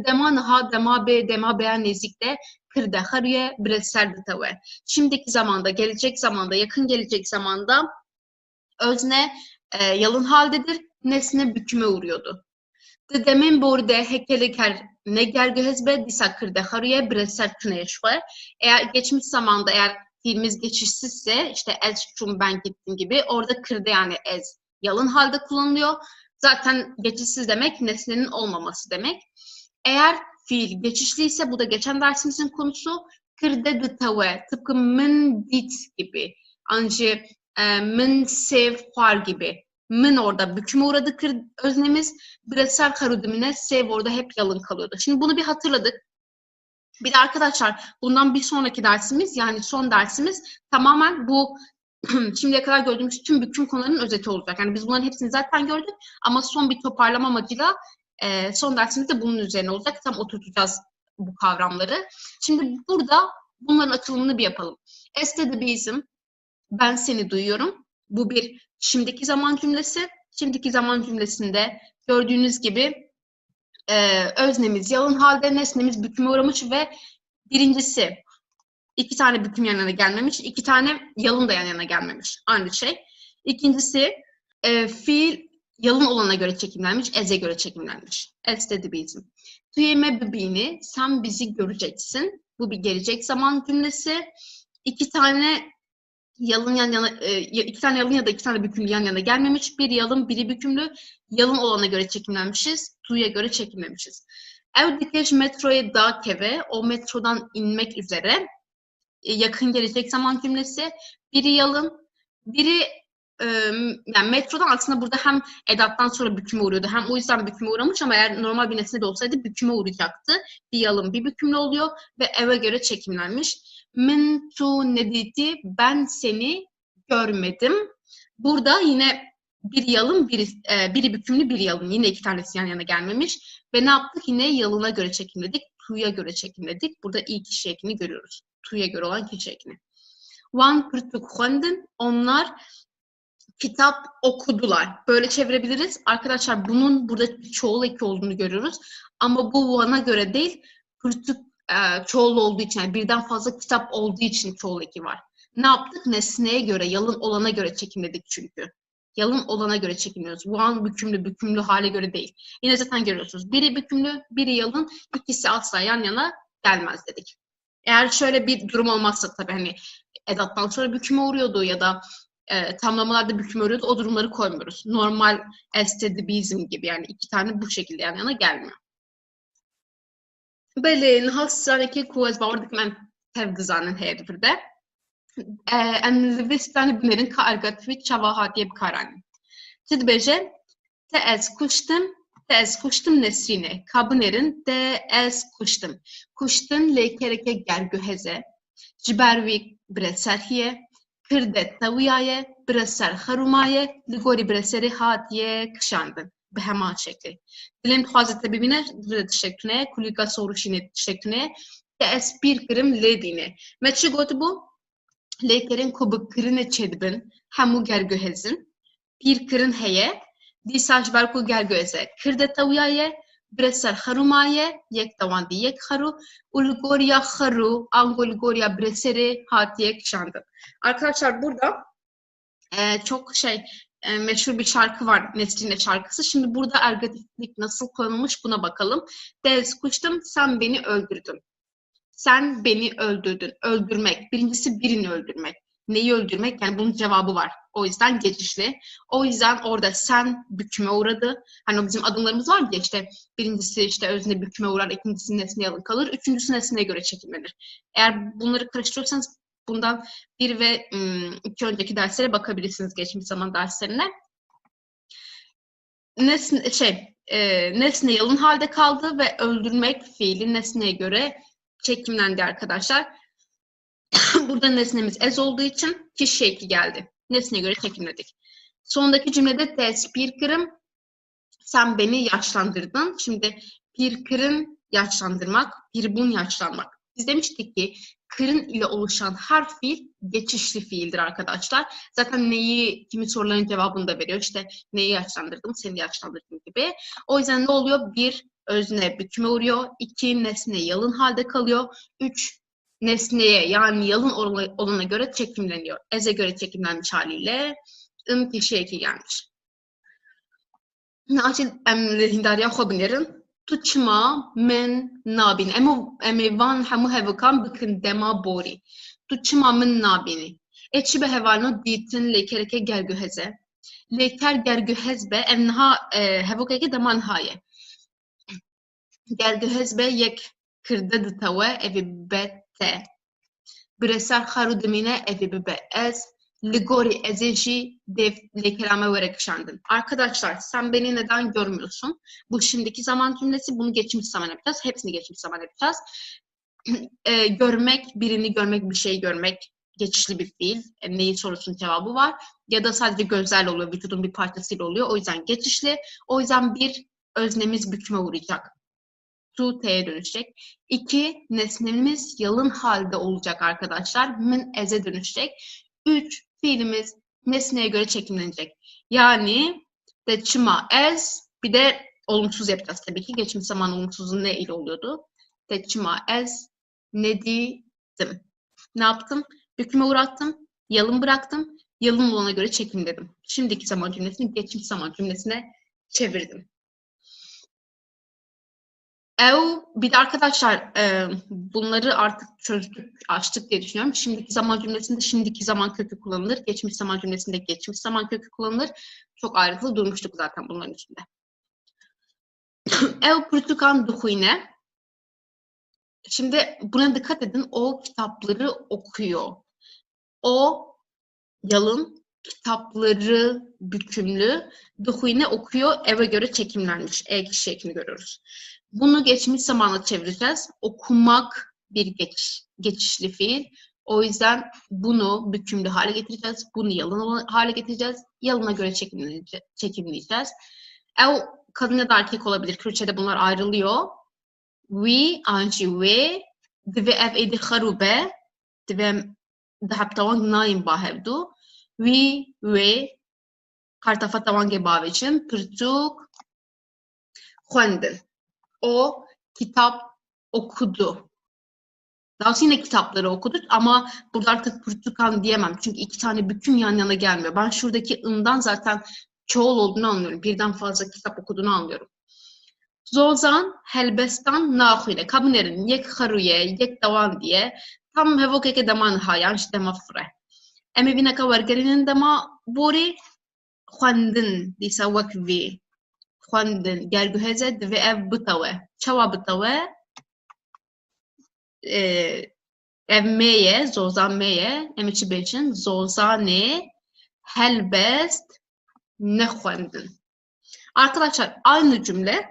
Dema naha, dema be, dema beyan nezikte, kırde hariye, bresser ditave. Şimdiki zamanda, gelecek zamanda, yakın gelecek zamanda özne yalın haldedir. Nesne büküme uğruyordu. Demin burada hekeleker ne gergehezbe disakırde haruye bresser kıneşve. Eğer geçmiş zamanda, eğer fiilimiz geçişsizse, işte ez şum ben gittim gibi, orada kırdı yani ez yalın halde kullanılıyor. Zaten geçişsiz demek nesnenin olmaması demek. Eğer fiil geçişliyse bu da geçen dersimizin konusu. Kırde dıtave tıpkı min dit gibi. Anca min sev var gibi. Min orada büküme uğradı öznemiz. Bireysel karudümüne sev orada hep yalın kalıyordu. Şimdi bunu bir hatırladık. Bir de arkadaşlar bundan bir sonraki dersimiz yani son dersimiz tamamen bu şimdiye kadar gördüğümüz tüm büküm konularının özeti olacak. Yani biz bunların hepsini zaten gördük ama son bir toparlama amacıyla son dersimizde bunun üzerine olacak. Tam oturtacağız bu kavramları. Şimdi burada bunların açılımını bir yapalım. Este de bizim, ben seni duyuyorum. Bu bir şimdiki zaman cümlesi. Şimdiki zaman cümlesinde gördüğünüz gibi öznemiz yalın halde, nesnemiz büküme uğramış ve birincisi 2 tane büküm yan yana gelmemiş, 2 tane yalın da yan yana gelmemiş. Aynı şey. İkincisi fiil yalın olana göre çekimlenmiş, eze göre çekimlenmiş. Es dedi bizim. Tüyeme bebeğini, sen bizi göreceksin. Bu bir gelecek zaman cümlesi. 2 tane yalın yan yana, 2 tane yalın ya da 2 tane bükümlü yan yana gelmemiş. Bir yalın, biri bükümlü. Yalın olana göre çekimlenmişiz. Tu'ya göre çekimlemişiz. Evdeki metroya da keve, o metrodan inmek üzere. Yakın gelecek zaman cümlesi. Biri yalın, biri yani metrodan aslında burada hem edattan sonra büküme uğruyordu. Hem o yüzden büküme uğramış ama eğer normal bir nesne de olsaydı büküme uğrayacaktı. Bir yalın, bir bükümlü oluyor ve eve göre çekimlenmiş. Min tu nediti, ben seni görmedim. Burada yine bir yalın, biri bükümlü, biri yalın. Yine 2 tanesi yan yana gelmemiş. Ve ne yaptık? Yine yalına göre çekimledik. Tu'ya göre çekimledik. Burada ilk kişi ekini görüyoruz. Tu'ya göre olan kişi ekini. Wan pırtık onlar kitap okudular. Böyle çevirebiliriz. Arkadaşlar bunun burada çoğul eki olduğunu görüyoruz. Ama bu Van'a göre değil, pırtık çoğul olduğu için, yani birden fazla kitap olduğu için çoğul eki var. Ne yaptık? Nesneye göre, yalın olana göre çekimledik çünkü. Yalın olana göre çekimliyoruz. Van bükümlü hale göre değil. Yine zaten görüyorsunuz. Biri bükümlü, biri yalın, ikisi asla yan yana gelmez dedik. Eğer şöyle bir durum olmazsa tabii hani edattan sonra büküme uğruyordu ya da tamlamalarda büküme uğruyordu, o durumları koymuyoruz. Normal este bizim gibi yani 2 tane bu şekilde yan yana gelmiyor. Belin hasraneki kuvvet var. Oradaki ben tevdizanın herifde. Enlistan bunların kargatvi çavaha diye bir karan. Tidbeje te ez kuştum nesrine. Kabınerin de ez kuştum. Kuştun lekereke gergüheze. Cibervi breserhiye. Kırdet taviyaye. Breser harumaye. Ligori breseri hatiye kışandın. Be hemen şekli. Dilim hazreti bibine şekline. Kulika soruşine şekline. Te ez bir kırım ledine. Metçi gotu bu. Leykerin kobu kırını çedbin, hemu gergöhezin, bir kırın heye, disaj berku gergöheze, kırde tavuyaye, breser harumaye, yek tavandi yek haru, ulgorya haru, angolgorya breseri hatiye kşandı. Arkadaşlar burada çok meşhur bir şarkı var, Nesrin'e şarkısı. Şimdi burada ergatiflik nasıl kullanılmış buna bakalım. Dez kuştum, sen beni öldürdün. Sen beni öldürdün. Öldürmek. Birincisi birini öldürmek. Neyi öldürmek? Yani bunun cevabı var. O yüzden geçişli. O yüzden orada sen büküme uğradı. Hani o bizim adımlarımız var ya işte birincisi işte özne büküme uğrar, ikincisi nesneye alın kalır, üçüncüsü nesneye göre çekimlenir. Eğer bunları karıştırıyorsanız bundan 1 ve 2 önceki derslere bakabilirsiniz geçmiş zaman derslerine. Nesne yalın halde kaldı ve öldürmek fiili nesneye göre çekimlendi arkadaşlar. Burada nesnemiz ez olduğu için kişi eki geldi. Nesneye göre çekimledik. Sondaki cümlede des bir kırım, sen beni yaşlandırdın. Şimdi bir kırın yaşlandırmak, bir bun yaşlanmak. Biz demiştik ki kırın ile oluşan her fiil geçişli fiildir arkadaşlar. Zaten neyi, kimi soruların cevabını da veriyor. İşte neyi yaşlandırdım, seni yaşlandırdım gibi. O yüzden ne oluyor? 1 özne büküme uğruyor. 2 nesne yalın halde kalıyor. 3 nesneye yani yalın olana göre çekimleniyor. Ez'e göre çekimlenmiş haliyle kişi eki gelmiş. Naçil emrindariya xobinirin tuçma men nabin. Emi van hemu hevakan bikin dema bori. Tuçma men nabini. Eçi be hevalno ditin lekereke gergüheze. Leker gergühez be emnaha hevokeke deman haye. Gergühez be yek kırda dıtave evi bete. Bireser xaru dimine evi bibe ez. Ligori ezeji dev lekelame verek şandın. Arkadaşlar sen beni neden görmüyorsun? Bu şimdiki zaman cümlesi, bunu geçmiş zaman yapacağız. Hepsini geçmiş zaman yapacağız. Görmek, birini görmek, bir şeyi görmek geçişli bir fiil. Neyi sorusunun cevabı var. Ya da sadece gözlerle oluyor, vücudun bir parçasıyla oluyor. O yüzden geçişli. O yüzden bir öznemiz büküme uğrayacak. To t'ye dönüşecek. 2 nesnemiz yalın halde olacak arkadaşlar. Min ez'e dönüşecek. 3 fiilimiz nesneye göre çekimlenecek. Yani de çıma ez, bir de olumsuz yapacağız tabii ki. Geçmiş zaman olumsuzu ne ile oluyordu? De çıma ez ne dedim. Ne yaptım? Büküme uğrattım. Yalın bıraktım. Yalın olana göre çekimledim. Şimdiki zaman cümlesini geçmiş zaman cümlesine çevirdim. Bir de arkadaşlar bunları artık çözdük, açtık diye düşünüyorum. Şimdiki zaman cümlesinde şimdiki zaman kökü kullanılır. Geçmiş zaman cümlesinde geçmiş zaman kökü kullanılır. Çok ayrıntılı durmuştuk zaten bunların içinde. Ev Portukan duhuyne. Şimdi buna dikkat edin. O kitapları okuyor. O yalın, kitapları bükümlü, duhuyne okuyor, eve göre çekimlenmiş. E kişi ekini görüyoruz. Bunu geçmiş zamana çevireceğiz. Okumak bir geçişli fiil. O yüzden bunu bükümlü hale getireceğiz. Bunu yalın hale getireceğiz. Yalına göre çekimleyeceğiz. Ev kadın ya da erkek olabilir. Kürtçe'de bunlar ayrılıyor. We, anji ve, dve ev edi harube, dve dahab tawang naim bahevdu. We, ve, kartafa tawange bavicim, pırtuk, khwendin. O kitap okudu. Daha sonra yine kitapları okudu ama burada artık Portukan diyemem. Çünkü 2 tane büküm yan yana gelmiyor. Ben şuradaki ımdan zaten çoğul olduğunu anlıyorum. Birden fazla kitap okuduğunu anlıyorum. Zozan, helbestan, nahuyle. Kabinerin yek haruye, yek davan diye. Tam hevokeke daman hayan, işte mafre. Emi vinaka vergerinin dama bori, khwandin, disa vakvi. Khwandin, gergüheze ve ev bıtave. Çava bıtave. Ev meye, zozan meye. Emiçi beçin, zozane, helbest, ne khwandin. Arkadaşlar aynı cümle.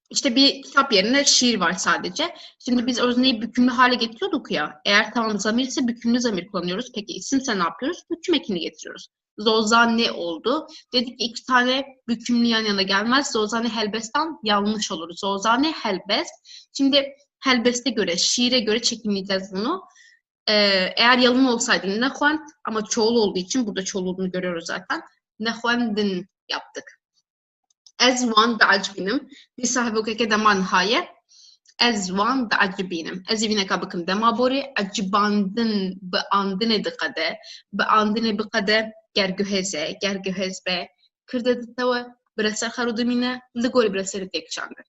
İşte bir kitap yerine şiir var sadece. Şimdi biz özneyi bükümlü hale getiriyorduk ya. Eğer tamam zamir ise bükümlü zamir kullanıyoruz. Peki isimse ne yapıyoruz? Büküm ekini getiriyoruz. Zozane oldu. Dedik ki 2 tane bükümlü yan yana gelmez. Zozane helbestan yanlış olur. Zozane helbest. Şimdi helbeste göre, şiire göre çekimleyeceğiz bunu. Eğer yalın olsaydı nehuen ama çoğul olduğu için burada çoğul olduğunu görüyoruz zaten. Nehuendin yaptık. Ez van da acbinim. Bir sahibi ke deman haye. Ez van da acbinim. Ez evine kabıkım dema bori. Acibandın be andine dikade. Be andine bikade gergüheze. Gergühezbe. Kırda tava. Breser harudumine. Ligori breseri tekşandı.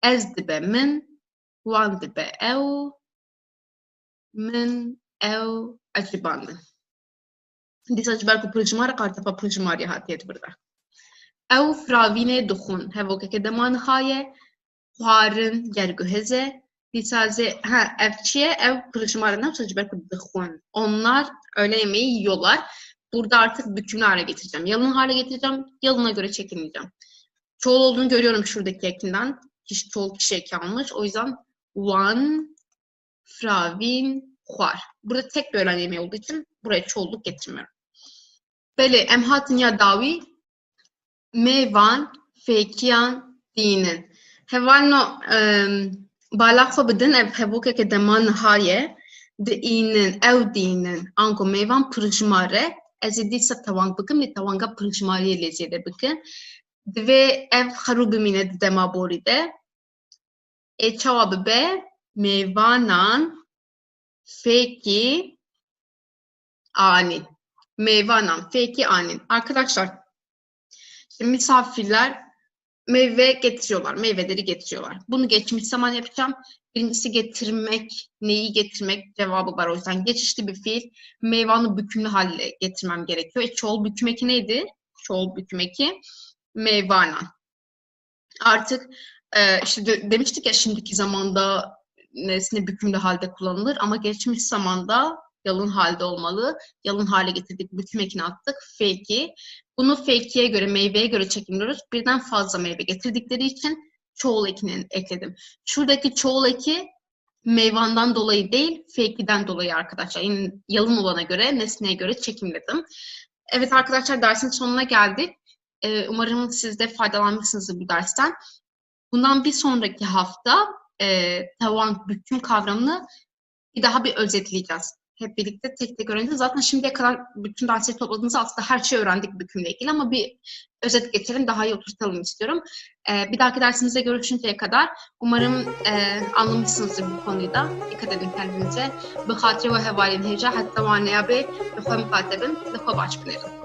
Ez dibe min. Van dibe ev. Min ev acibandın. Disa ciberku pılcımara kartafa pılcımari hatiyet burada. Ew fravînê dixwin. Hevokeke demanixaye, xwarin gergüheze, dîsazê ev çi ye? Ev pırışmara nefse ciber ku dixwin. Onlar öğle yemeği yiyorlar. Burada artık bükümlü hale getireceğim. Yalın hale getireceğim. Yalına göre çekilmeyeceğim. Çoğul olduğunu görüyorum şuradaki ekinden. Çoğul kişi eki almış. O yüzden wan, fravîn, xwar. Burada tek bir öğlen yemeği olduğu için buraya çoğulluk getirmiyorum. Beli em hatin ya davi Mevan, fekiyan, dinin. Hevalno balakho bidin ev hevoke ke deman haye dinin ev dinin anko mevan pırışmare ezidiyse tavang bıkım li tavanga pırışmariye lezede bıkın ve ev harubimine demaboride çavabı be mevanan feki anin. Mevanan feki anin. Arkadaşlar şimdi misafirler meyve getiriyorlar, meyveleri getiriyorlar. Bunu geçmiş zaman yapacağım. Birincisi getirmek, neyi getirmek cevabı var. O yüzden geçişli bir fiil. Meyvanı bükümlü hale getirmem gerekiyor. Çoğul büküm eki neydi? Çoğul büküm eki meyvanan. Artık işte demiştik ya şimdiki zamanda nesne bükümlü halde kullanılır ama geçmiş zamanda yalın halde olmalı. Yalın hale getirdik, büküm ekini attık. Fake'i. Bunu fake'ye göre, meyveye göre çekimliyoruz. Birden fazla meyve getirdikleri için çoğul ekini ekledim. Şuradaki çoğul eki meyvandan dolayı değil, fake'den dolayı arkadaşlar. Yani yalın olana göre, nesneye göre çekimledim. Evet arkadaşlar dersin sonuna geldik. Umarım siz de faydalanmışsınızdır bu dersten. Bundan bir sonraki hafta tavan büküm kavramını bir özetleyeceğiz. Hep birlikte tek tek öğreneceğiz. Zaten şimdiye kadar bütün dersleri topladığımızda aslında her şeyi öğrendik bükümle ilgili ama bir özet geçelim, daha iyi oturtalım istiyorum. Bir dahaki dersimizde görüşünceye kadar umarım anlamışsınızdır bu konuyu da. Dikkat edin kendinize. Bu hatire ve hevalin heca hatta vanaya be lütfen mukatebin lütfen başpınırın.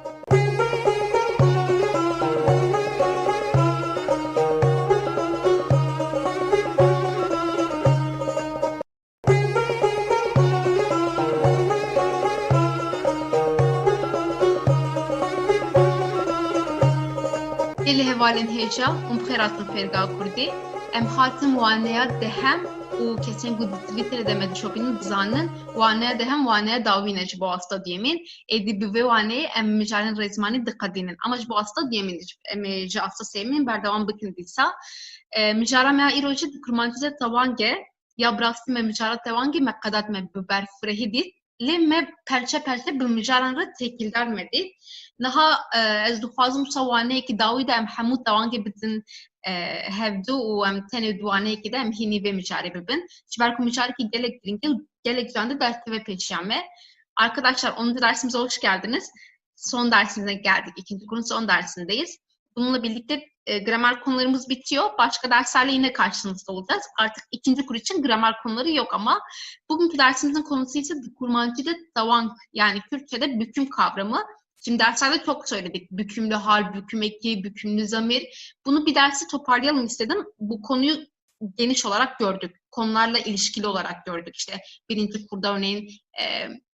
Geli hevalin heja, umxeratın ferga kurdi. Em hatim vaneya dehem u kesin bu Twitter'da demedi şopinin bizanın vaneya dehem vaneya davine bu hasta diyemin. Edi ve vaneyi em mücadele rezmani dikkatinin. Ama bu hasta diyemin. Em hasta sevmin berdavan bıkındıysa. Mücadele mea iroji kurmancıza tavange ya brasti me mücadele tavange me kadat me biber frehidit. Le me perçe perçe bu mücadele tekildar medit. Naha ez duxwazim sawaneyekî dawî de em hemû tewangê bidin hevdû û em tenê duwaneyekî de em hînî vê micarê bibin. Ji ber ku micarekî gelek giring û gelek güzel de ders ve pêşiyan me. Arkadaşlar 10. dersimize hoş geldiniz. Son dersimize geldik. İkinci kurun son dersindeyiz. Bununla birlikte gramer konularımız bitiyor. Başka derslerle yine karşınızda olacağız. Artık ikinci kur için gramer konuları yok ama bugünkü dersimizin konusu ise kurmancıda tavang yani Kürtçe'de büküm kavramı. Şimdi derslerde çok söyledik. Bükümlü hal, büküm eki, bükümlü zamir. Bunu bir dersi toparlayalım istedim. Bu konuyu geniş olarak gördük. Konularla ilişkili olarak gördük. İşte birinci kurda örneğin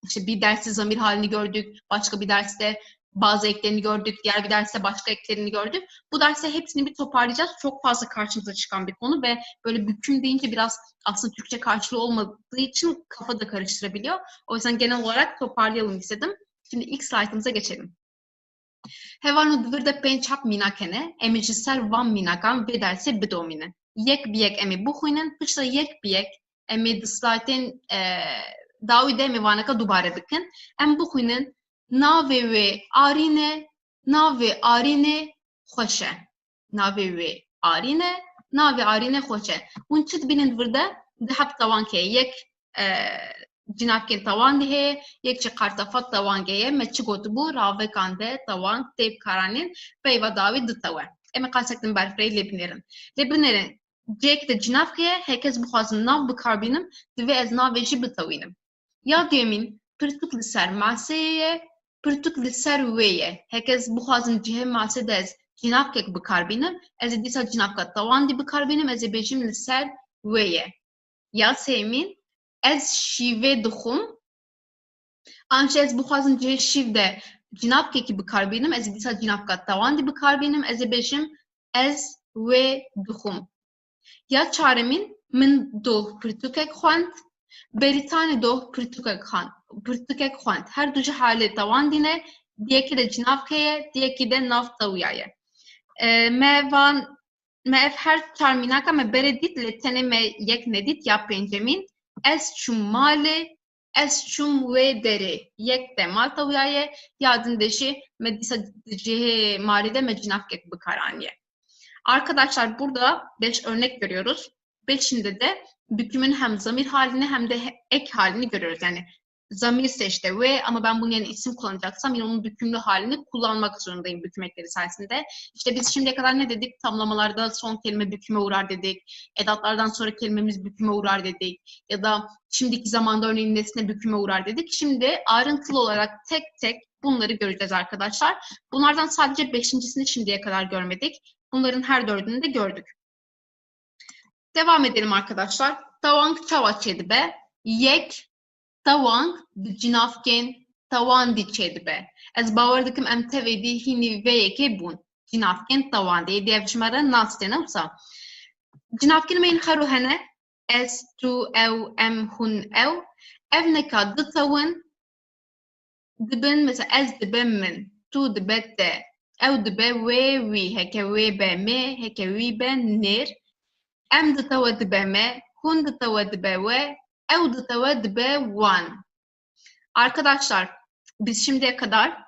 işte bir derste zamir halini gördük. Başka bir derste bazı eklerini gördük. Diğer bir derste başka eklerini gördük. Bu derste hepsini bir toparlayacağız. Çok fazla karşımıza çıkan bir konu ve böyle büküm deyince biraz aslında Türkçe karşılığı olmadığı için kafa da karıştırabiliyor. O yüzden genel olarak toparlayalım istedim. Şimdi ilk slaytımıza geçelim. Hevanu dvirde pençap minakene, emi jisser van minakan ve derse bidomine. Yek biyek emi buxuynen, pişta yek biyek emi di slaytên dawî de emi vaneka dubare bikin. Em buxuynen navê wê arîne, navê arînê xweş e. Navê wê arîne, navê arînê xweş e. Hûn çi dibînin dvirde? Di heb tawankê yek Cinavkên tawan dihe, yek ji qartafat tawangeye me çi gotibû ravekan de tawan têb karanên peyva dawî ditewe. Em ê qasekin berfirehî lêbinêrin. Lêbinêrin cêk de cinavkeye herkes bixwazim nav bikarbînim divê ez navê jî bitewînim. Ya duyemîn pirtûk li ser maseyê ye, pirtûk li ser wê ye. Herkes bixwazim cihê masê de ez cinavkek bikarbînim, ez ê dîsa cinavka tawan dî bikarbînim, ez ê bêjim li ser wê ye. Ya sêmîn ez şîvê dixwim, ançe ez bixwazim cihê şîv de cinavkekî bikarbînim, ez ê dîsa cinavka tawan dî bikarbînim, ez ê bêjim ez wê dixwim. Ya çaremîn min doh pirtûkek xwend, berîtanê doh pirtûkek xwend. Her du ji halê tawan dîne, diyekî de cinavke ye, diyekî de nav tewya ye. Me ev her çar mînaka me berê dît lê tenê me yek nedît ya pêncemîn. Ez çûm malê, ez çûm wê derê. Yek de mal tewyaye, ya din de jî me dîsa cihê malê de me cinavkek bikaraniye. Arkadaşlar burada 5 örnek görüyoruz. 5'inde de bükümün hem zamir halini hem de ek halini görüyoruz. Yani zamirse işte ve ama ben bunun yerine isim kullanacaksam yine onun bükümlü halini kullanmak zorundayım büküm ekleri sayesinde. İşte biz şimdiye kadar ne dedik? Tamlamalarda son kelime büküme uğrar dedik. Edatlardan sonra kelimemiz büküme uğrar dedik. Ya da şimdiki zamanda örneğin nesne büküme uğrar dedik. Şimdi ayrıntılı olarak tek tek bunları göreceğiz arkadaşlar. Bunlardan sadece 5.'sini şimdiye kadar görmedik. Bunların her 4'ünü de gördük. Devam edelim arkadaşlar. Tawang çava çedibe, yek tawang cinavken tawan di çedibe. Ez bawer dikim em tevêdî hînî vê yekê bûn. Cinavken tawan diye devşmere nas denewsa. Cinavkin mein xero hene ez, tu, ew, em, hun, ew. Ev neka ditewin dibin mesela ez dibe min, tu dibe te, ew dibe wê wî, heke wê be me, heke wî be nêr. Em ditewe dibe me, hun ditewe dibe we, ew ditewe dibe wan. Arkadaşlar biz şimdiye kadar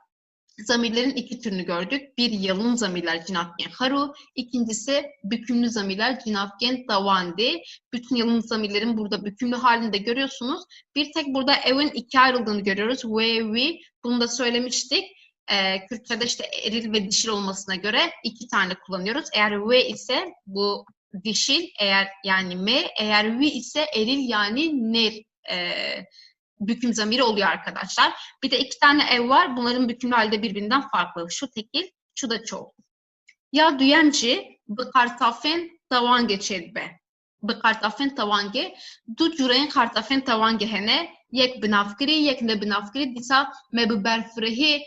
zamirlerin iki türünü gördük. Bir yalın zamirler cinavken haru, ikincisi bükümlü zamirler cinavken davandi. Bütün yalın zamirlerin burada bükümlü halini de görüyorsunuz. Bir tek burada evin ikiye ayrıldığını görüyoruz. We, we. Bunu da söylemiştik. Kürtçe'de işte eril ve dişil olmasına göre iki tane kullanıyoruz. Eğer we ise bu dişil, eğer yani me, eğer we ise eril yani ner büküm zamiri oluyor arkadaşlar. Bir de iki tane ev var. Bunların bükümlü halde birbirinden farklı. Şu tekil, şu da çoğul. Ya duyenci, bıkartafen tavange çelbe. Bıkartafen tavange. Du cüreyin kartafen tavange hene. Yek binafkiri, yek ne binafkiri. Disa me biberfrihi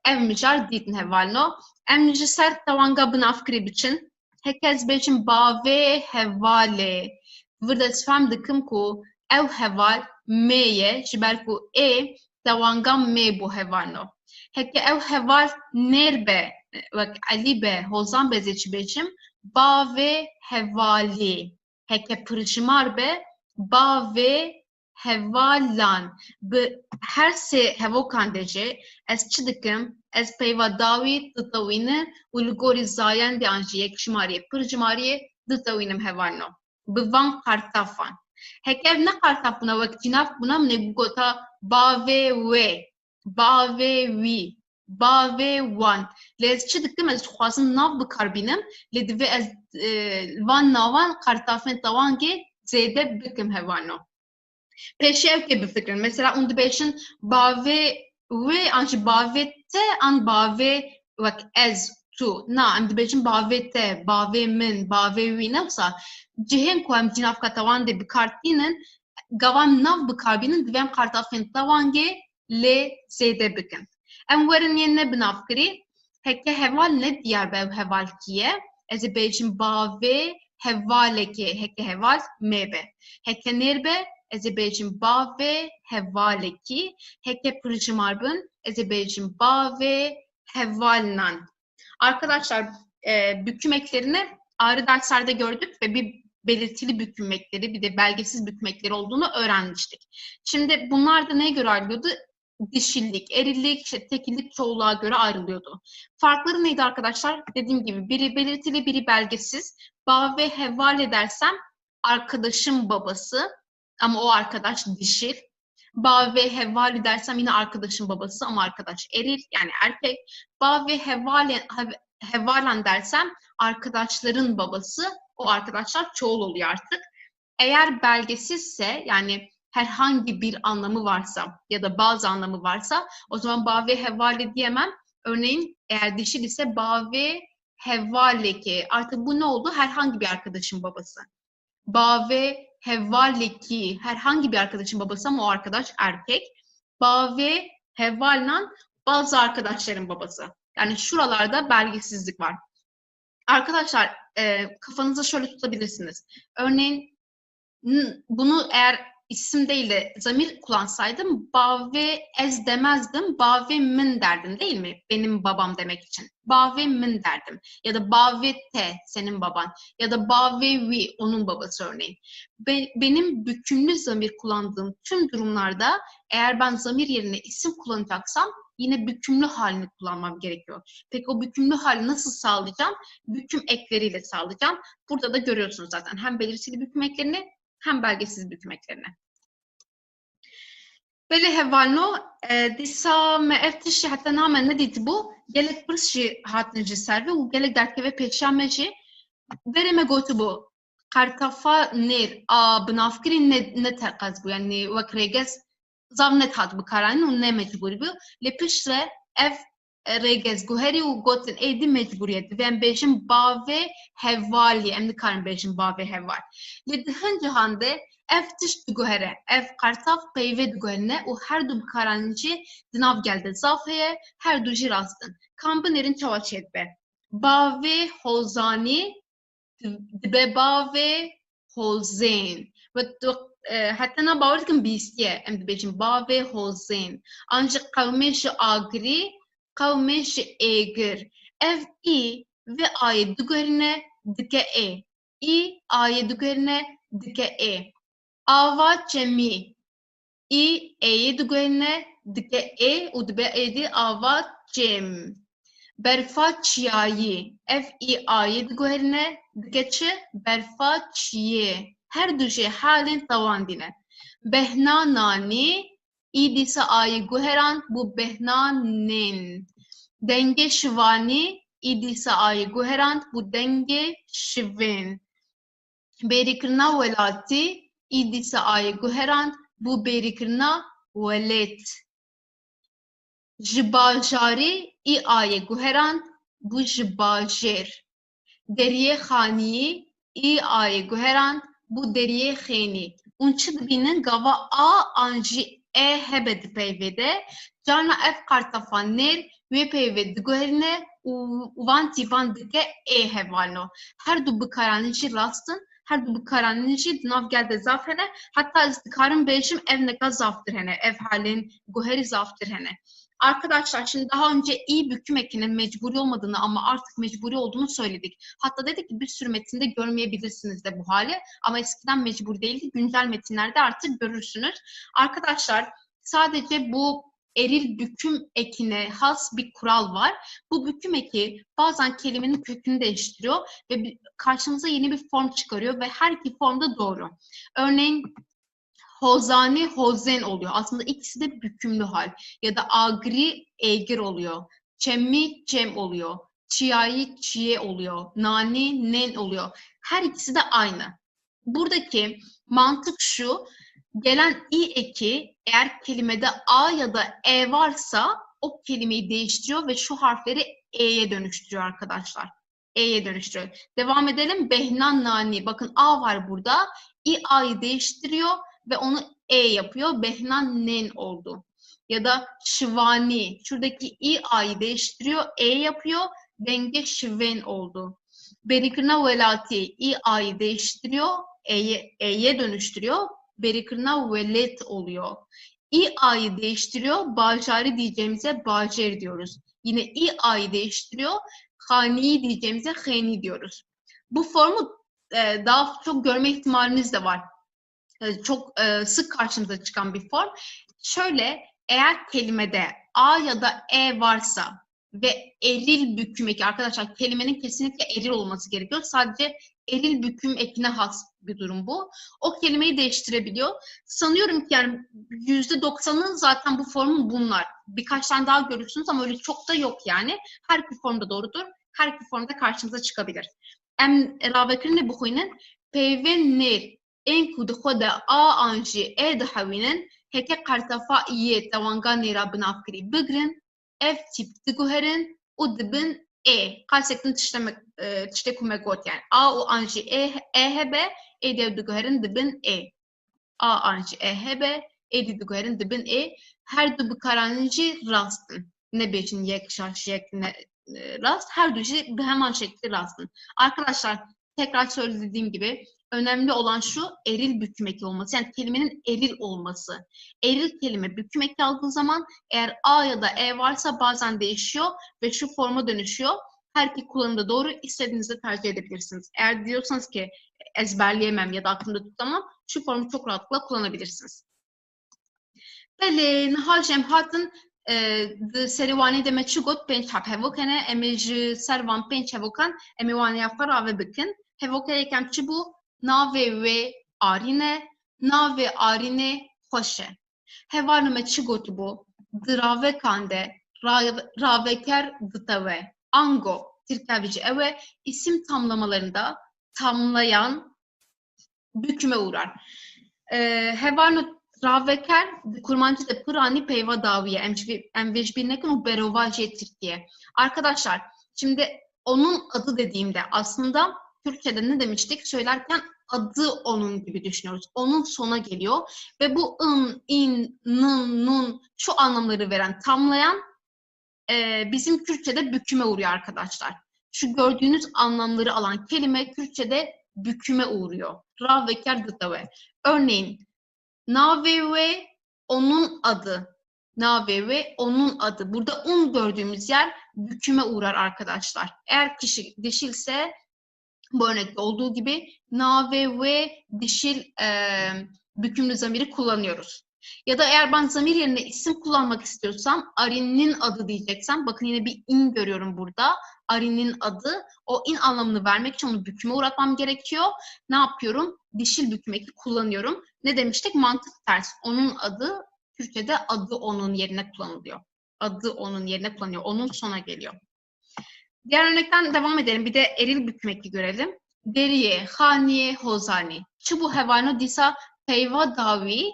ev mijar ditin hevalno. Em nici ser tavanga binafkiri biçin. Hekez beçin bave hevale. Vırdes fem dikim ku ev heval meye, ji ber ku ê tewanga me bu hevano. Heke ew heval nêr be, wek elî be, hozan be zê çi bêjim, bavê hevalê. Heke pirjimar be, bavê hevalan. Bi her sê hevokan de jê ez çi dikim, ez peyva dawî ditewîne û li gorî zayen de an jî yekjimariyê pirjimariyê ditewînim hevalno. Bi van qartafan. Hekev ne kartaf buna vek cinav buna mı ne gota bave ve, bave vi, bave wan. Lez çi dikim ez xwazim nav bikarbînim, lê divê ez van navan kartafên tawange zêde bikim hevano. Pêşî ev kê bifikirin. Mesela hûn dibêjin bave ve an jî bave te an bave vek ez tu. Na, em dibêjin bave te, bave min, bave wî newsa cihên ku em cinavka tawan de bikartînin, gavan nav bikarbînin divê em kartafên tawangê lê zêde bikin. Em werin yên ne binavkirî, heke heval ne diyar be ew heval kiye? Ez ê bêjim bavê hevalekê, heke heval me be. Heke nêr be, ez ê bêjim bavê hevalekî, heke pirjimar bin, ez ê bêjim bavê hevalnan. Arkadaşlar büküm eklerini ayrı derslerde gördük ve bir belirtili büküm ekleri bir de belgesiz büküm ekleri olduğunu öğrenmiştik. Şimdi bunlar da neye göre ayrılıyordu? Dişillik, erillik, işte tekillik, çoğulluğa göre ayrılıyordu. Farkları neydi arkadaşlar? Dediğim gibi biri belirtili, biri belgesiz. Ba ve heval edersem arkadaşım babası ama o arkadaş dişil. Ba ve heval edersem yine arkadaşın babası ama arkadaş eril yani erkek. Ba ve hevalen dersem arkadaşların babası, o arkadaşlar çoğul oluyor artık. Eğer belgesizse yani herhangi bir anlamı varsa ya da bazı anlamı varsa o zaman ba ve hevale diyemem. Örneğin eğer dişil ise ba ve hevaleki. Artık bu ne oldu? Herhangi bir arkadaşın babası. Ba ve hevaleki herhangi bir arkadaşın babası ama o arkadaş erkek. Ba ve hevallan bazı arkadaşların babası. Yani şuralarda belgesizlik var. Arkadaşlar kafanızda şöyle tutabilirsiniz. Örneğin bunu eğer isim değil de zamir kullansaydım ba ve ez demezdim, ba ve min derdim değil mi? Benim babam demek için. Ba ve min derdim. Ya da ba ve te senin baban. Ya da ba ve vi onun babası örneğin. Benim bükümlü zamir kullandığım tüm durumlarda eğer ben zamir yerine isim kullanacaksam yine bükümlü halini kullanmam gerekiyor. Peki o bükümlü hali nasıl sağlayacağım? Büküm ekleriyle sağlayacağım. Burada da görüyorsunuz zaten hem belirtili büküm eklerini hem belgesiz büküm eklerini. Beli hevalno disa me eftişi hatta namen ne dit bu? Gelek pırşı hatnıcı serve u gelek dertke ve peşameci vereme gotu bu. Kartafa ner a binafkirin ne terkaz bu yani vakregez zavnet hat bu kararını u ne mecburi bu. Le pişre ev regez guheri u gotin edi mecburiyeti. Ben bejim ba ve hevali. Emni karın bejim ba ve heval. Le dihin cihande ev tiş duguhere. Ev kartaf peyve duguherine u her du bikaranıcı dinav geldi zafheye her du jirastın. Kampı nerin çavaçet be. Ba ve hozani dibe bavê hozên. Ve hatta na bawer dikim bîstiye em dibêjin bavê hozên. An ji qewmê ji agirî, qewmê ji êgir. Ev î ve ayê diguherîne dike ê. İ ayê diguherîne dike ê. Ava çemî. İ êyê diguherîne dike ê û dibe êdî ava çêm. Berfa çiyayî. Ev î ayê diguherîne dike çi? Berfa çiyê. Her du jê halên tawan dîne. Behna nanî. İ dîsa ayê guheran bû behna nên. Dengê şivanî. İ dîsa ayê guheran bû dengê şivên. Bêrîkirina welatî. İ dîsa ayê guheran bû bêrîkirina welêt. Ji bajarî î ayê guheran bû ji bajêr. Deriyê xaniyî î ayê guheran bû deriyê xênî. Hûn çi dibînin gava a an jî e hebe di peyvê de. Carna ev qartafan nêr wê peyvê diguherîne û van tîpan dike ê hevalino. Her du bikaranîn jî rastin, her du bikaranîn jî di nav gel de zaf hene. Hatta ez dikarim bêjim ev neka zaftır hene. Ev halên guherî zaftır hene. Arkadaşlar şimdi daha önce iyi büküm ekinin mecburi olmadığını ama artık mecburi olduğunu söyledik. Hatta dedik ki bir sürü metinde görmeyebilirsiniz de bu hali. Ama eskiden mecbur değildi. Güncel metinlerde artık görürsünüz. Arkadaşlar sadece bu eril büküm ekine has bir kural var. Bu büküm eki bazen kelimenin kökünü değiştiriyor ve karşımıza yeni bir form çıkarıyor ve her iki form da doğru. Örneğin hozani, hozen oluyor. Aslında ikisi de bükümlü hal. Ya da agri, egir oluyor. Çemmi, cem oluyor. Çiyayi, çiye oluyor. Nani, nen oluyor. Her ikisi de aynı. Buradaki mantık şu. Gelen i eki eğer kelimede a ya da e varsa o kelimeyi değiştiriyor ve şu harfleri e'ye dönüştürüyor arkadaşlar. E'ye dönüştürüyor. Devam edelim. Behnan, nani. Bakın a var burada. İ a'yı değiştiriyor ve onu e yapıyor. Behnan nen oldu. Ya da şivani. Şuradaki i a'yı değiştiriyor. E yapıyor. Denge şiven oldu. Berikirna velati. I a'yı değiştiriyor. E'ye dönüştürüyor. Berikirna velet oluyor. İ a'yı değiştiriyor. Bajari diyeceğimize bajer diyoruz. Yine i a'yı değiştiriyor. Hani diyeceğimize heni diyoruz. Bu formu daha çok görme ihtimaliniz de var. Çok sık karşımıza çıkan bir form. Şöyle, eğer kelimede a ya da e varsa ve eril büküm eki, arkadaşlar kelimenin kesinlikle eril olması gerekiyor. Sadece eril büküm ekine has bir durum bu. O kelimeyi değiştirebiliyor. Sanıyorum ki yani %90'ın zaten bu formun bunlar. Birkaç tane daha görürsünüz ama öyle çok da yok yani. Her iki formda doğrudur. Her iki formda karşımıza çıkabilir. Em ravekirine bu huyunun peyven ner en kudu xoda a anji e dihawinin heke qartafaiye tawanga nera binafkiri bigrin ev tip diguherin u dibin e. Kalsektin tişte kumegot yani. A u anji e hebe e dev diguherin dibin e. A anji e hebe e dev diguherin dibin e. Her du bikaranji rastın. Ne beşin yek şarş yek rast. Her du şey hemen şekli rastın. Arkadaşlar tekrar söylediğim gibi önemli olan şu eril büküm eki olması. Yani kelimenin eril olması. Eril kelime büküm eki aldığı zaman eğer a ya da e varsa bazen değişiyor ve şu forma dönüşüyor. Her iki kullanımda doğru, istediğinizde tercih edebilirsiniz. Eğer diyorsanız ki ezberleyemem ya da aklımda tutamam, şu formu çok rahatlıkla kullanabilirsiniz. Belê niha jemhatın di serî wanê de me çi got pênc heb hevok hene em ê ji ser van pênc hevokan em ê waneya xwe rave bikin. Hevokeyekêm çi bû? Navê wê Arîn e, navê Arînê xweş e. Hevalê me çi gotibû? Di ravekan de raveker ditewe. Ango tirkevî ji ew e, isim tamlamalarında tamlayan büküme uğrar. Hevalê raveker kurmancı da pırani peyva daviye em vecbirnekin u berova jê Türkiye. Arkadaşlar şimdi onun adı dediğimde aslında Türkçe'de ne demiştik? Söylerken adı onun gibi düşünüyoruz. Onun sona geliyor ve bu in, nun şu anlamları veren, tamlayan bizim Kürtçe'de büküme uğruyor arkadaşlar. şu gördüğünüz anlamları alan kelime Kürtçe'de büküme uğruyor. Rav ve ker dıtave. Örneğin nave ve onun adı. Nave ve onun adı. Burada un gördüğümüz yer büküme uğrar arkadaşlar. Eğer kişi dişilse bu örnekte olduğu gibi nave ve dişil bükümlü zamiri kullanıyoruz. Ya da eğer ben zamir yerine isim kullanmak istiyorsam Arin'in adı diyeceksem, bakın yine bir in görüyorum burada. Arin'in adı, o in anlamını vermek için onu büküme uğratmam gerekiyor. Ne yapıyorum? Dişil büküm eki kullanıyorum. Ne demiştik? Mantık ters. Onun adı, Türkçe'de adı onun yerine kullanılıyor. Adı onun yerine kullanılıyor. Onun sona geliyor. Diğer örnekten devam edelim. Bir de eril büküm eki görelim. Deriye, haniye, hozani. Çubu hevano disa peyva davi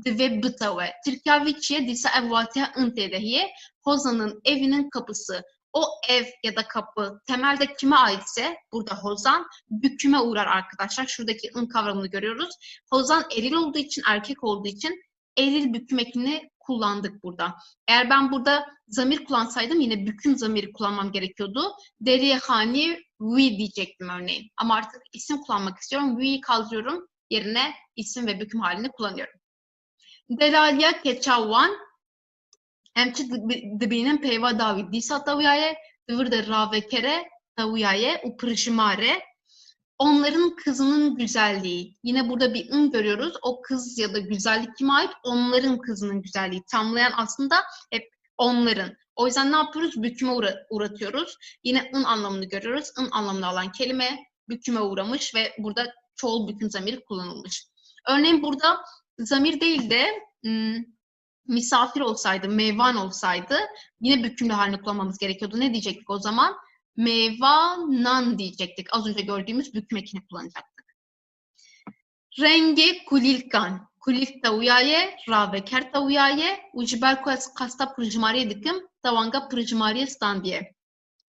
ve bıtave. Tirkaviçiye disa evvatiha ıntedehiye. Hozan'ın evinin kapısı. O ev ya da kapı temelde kime aitse burada hozan büküme uğrar arkadaşlar. Şuradaki ın kavramını görüyoruz. Hozan eril olduğu için, erkek olduğu için eril büküm ekini kullandık burada. Eğer ben burada zamir kullansaydım yine büküm zamiri kullanmam gerekiyordu. Deriye hani we diyecektim örneğin. Ama artık isim kullanmak istiyorum. We'yi kaldırıyorum. Yerine isim ve büküm halini kullanıyorum. Delaliya keçavan emçi dibinin peyva davi disa taviyaye dıvırda ravekere taviyaye uprışmare. Onların kızının güzelliği. Yine burada bir ın görüyoruz. O kız ya da güzellik kime ait? Onların kızının güzelliği. Tamlayan aslında hep onların. O yüzden ne yapıyoruz? Büküme uğratıyoruz. Yine ın anlamını görüyoruz. In anlamını alan kelime büküme uğramış ve burada çoğul büküm zamiri kullanılmış. Örneğin burada zamir değil de misafir olsaydı, meyvan olsaydı yine bükümlü halini kullanmamız gerekiyordu. Ne diyecektik o zaman? Meyvanan diyecektik. Az önce gördüğümüz büküm ekini kullanacaktık. Rengi kulilkan. Kulil tavuyaye, rave ker tavuyaye, ucibel kasta pırjmariye dikim, tavanga pırjmariye standiye.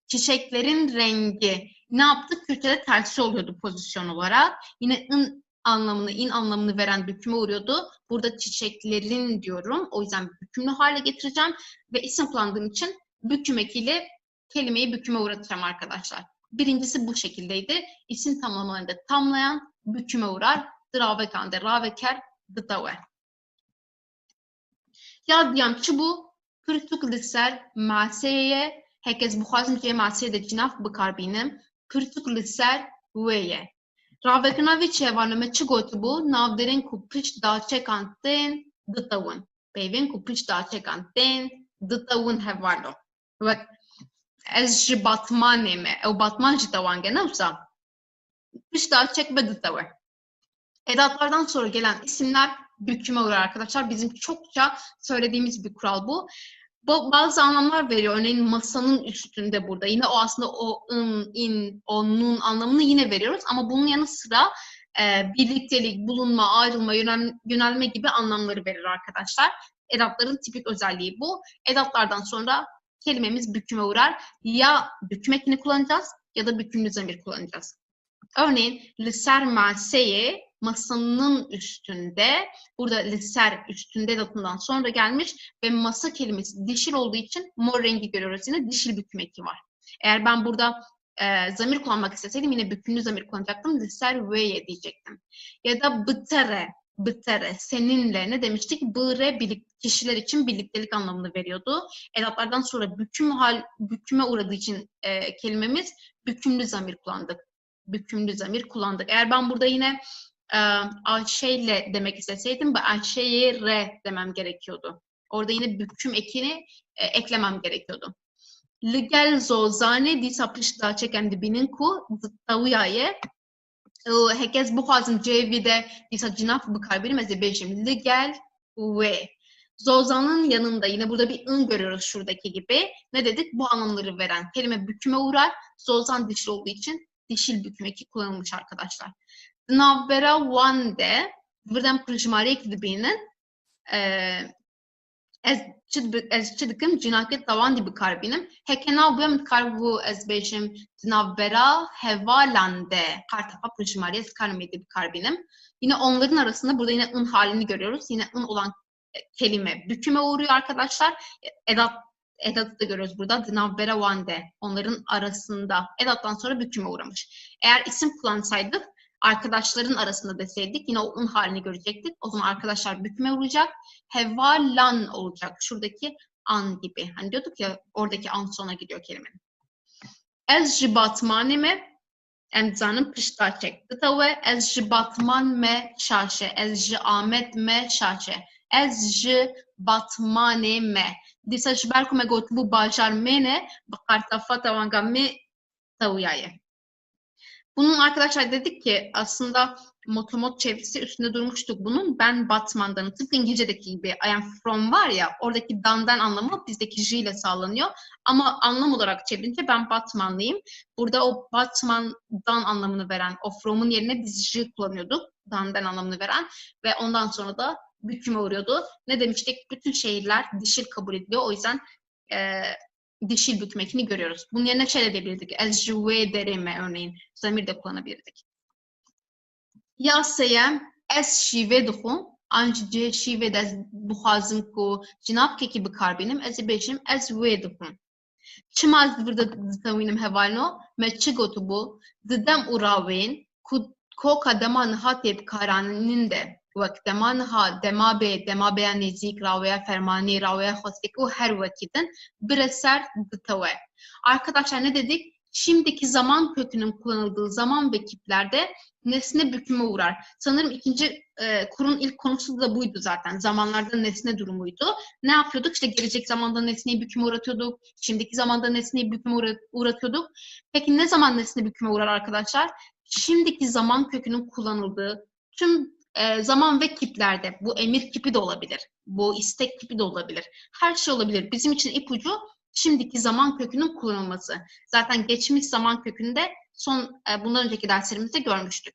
Çiçeklerin rengi. Ne yaptık? Kürtçe'de tersi oluyordu pozisyon olarak. Yine in anlamını veren büküme uğruyordu. Burada çiçeklerin diyorum. O yüzden bükümlü hale getireceğim. Ve isim kullandığım için büküm ekiyle kelimeyi büküme uğratacağım arkadaşlar. Birincisi bu şekildeydi. İsim tamlamalarında tamlayan büküme uğrar. Dravekande, raveker, dıtave. Ya diyem çubu, pırtuk liser, maseye, herkes buxazım ki maseye de cinaf bıkarbinim, pırtuk liser, veye. Ravekina ve çevanıme çı gotu bu, navderin kupiş daçekanten, dıtavun. Peyvin kupiş daçekanten, dıtavun hevarlo. Bak, ez ji batmanê me, ew batman jî tawan gene wisa pişta çek ve dıtave. Edatlardan sonra gelen isimler büküme uğrar arkadaşlar. Bizim çokça söylediğimiz bir kural bu. Bazı anlamlar veriyor. Örneğin masanın üstünde burada. Yine o aslında o ın, in, onun anlamını yine veriyoruz. Ama bunun yanı sıra birliktelik, bulunma, ayrılma, yönelme gibi anlamları verir arkadaşlar. Edatların tipik özelliği bu. Edatlardan sonra kelimemiz büküme uğrar. Ya büküm ekini kullanacağız ya da bükümlü zamir kullanacağız. Örneğin liser maseye masanın üstünde. Burada liser üstünde edatından sonra gelmiş ve masa kelimesi dişil olduğu için mor rengi görüyoruz. Yine dişil büküm eki var. Eğer ben burada zamir kullanmak isteseydim yine bükümlü zamir kullanacaktım. Liser veye diyecektim. Ya da bıtere. Bıtere, seninle ne demiştik? Bıre kişiler için birliktelik anlamını veriyordu. Edatlardan sonra büküme uğradığı için kelimemiz bükümlü zamir kullandık. Bükümlü zamir kullandık. Eğer ben burada yine Ayşe'yle demek isteseydim Ayşe'ye re demem gerekiyordu. Orada yine büküm ekini eklemem gerekiyordu. Ligel zozane disa pişta çeken dibinin ku zıttavuyaye herkes bu fazın cevide disa cinaf bıkar benim ezebejim. Ligel ve zozanın yanında yine burada bir ın görüyoruz şuradaki gibi. Ne dedik? Bu anlamları veren kelime büküme uğrar. Zozan dişil olduğu için dişil büküm eki kullanılmış arkadaşlar. Navbera one de buradan prijmariye gidibinin ez çıdıkım cinaket tavan dibi karbinim. Hekenav buyam karbu ez beşim navbera hevalande kartafa prijmariye skarmedi dibi karbinim. Yine onların arasında burada yine ın halini görüyoruz. Yine ın olan kelime büküme uğruyor arkadaşlar. edatı da görüyoruz burada. Dnavbera wande. Onların arasında. Edattan sonra büküme uğramış. Eğer isim kullansaydık arkadaşların arasında deseydik yine onun halini görecektik. O zaman arkadaşlar büküme uğrayacak. Hevalan olacak. Şuradaki an gibi. Hani diyorduk ya oradaki an sona gidiyor kelimenin. Ez ji batmanê me em dizanim pişta çek. Bitawe ez ji batman me şaşe. Ez ji Amet me şaşe. Ez ji batmanê me. Dîsa ji ber ku me gotibû bajar me ne bi qartafata wanga me tawiyaye. Bunun arkadaşlar dedik ki aslında motomot çevirisi üstünde durmuştuk bunun. Ben Batman'danım. Tıpkı İngilizce'deki gibi I am from var ya oradaki dan'dan anlamı bizdeki j ile sağlanıyor. Ama anlam olarak çevirince ben Batmanlıyım. Burada o Batman'dan anlamını veren o from'un yerine biz j kullanıyorduk. Dan'dan anlamını veren ve ondan sonra da büküme uğruyordu. Ne demiştik? Bütün şehirler dişil kabul ediliyor. O yüzden dişil büküm ekini görüyoruz. Bunun yerine şey edebilirdik. Ez jüve derime örneğin. Zamir de kullanabilirdik. Ya seyem ez şive duhum anca şive de buhazım ku cinab keki bikar benim ez beşim ez ve duhum. Çimaz burada zitavinim hevalno me çıgotu bu zidem uravein ko kademan hatep karanın de وقت دمانها دما به نزیک راویا fermani راویا خواستیک و her vakitin bir eser bitawe. Arkadaşlar ne dedik? Şimdiki zaman kökünün kullanıldığı zaman ve kiplerde nesne büküme uğrar. Sanırım ikinci kurun ilk konusu da buydu zaten. Zamanlarda nesne durumuydu. Ne yapıyorduk? İşte gelecek zamanda nesneyi büküme uğratıyorduk. Şimdiki zamanda nesneyi büküme uğratıyorduk. Peki ne zaman nesne büküme uğrar arkadaşlar? Şimdiki zaman kökünün kullanıldığı tüm zaman ve kiplerde. Bu emir kipi de olabilir. Bu istek kipi de olabilir. Her şey olabilir. Bizim için ipucu şimdiki zaman kökünün kullanılması. Zaten geçmiş zaman kökünde bundan önceki derslerimizde görmüştük.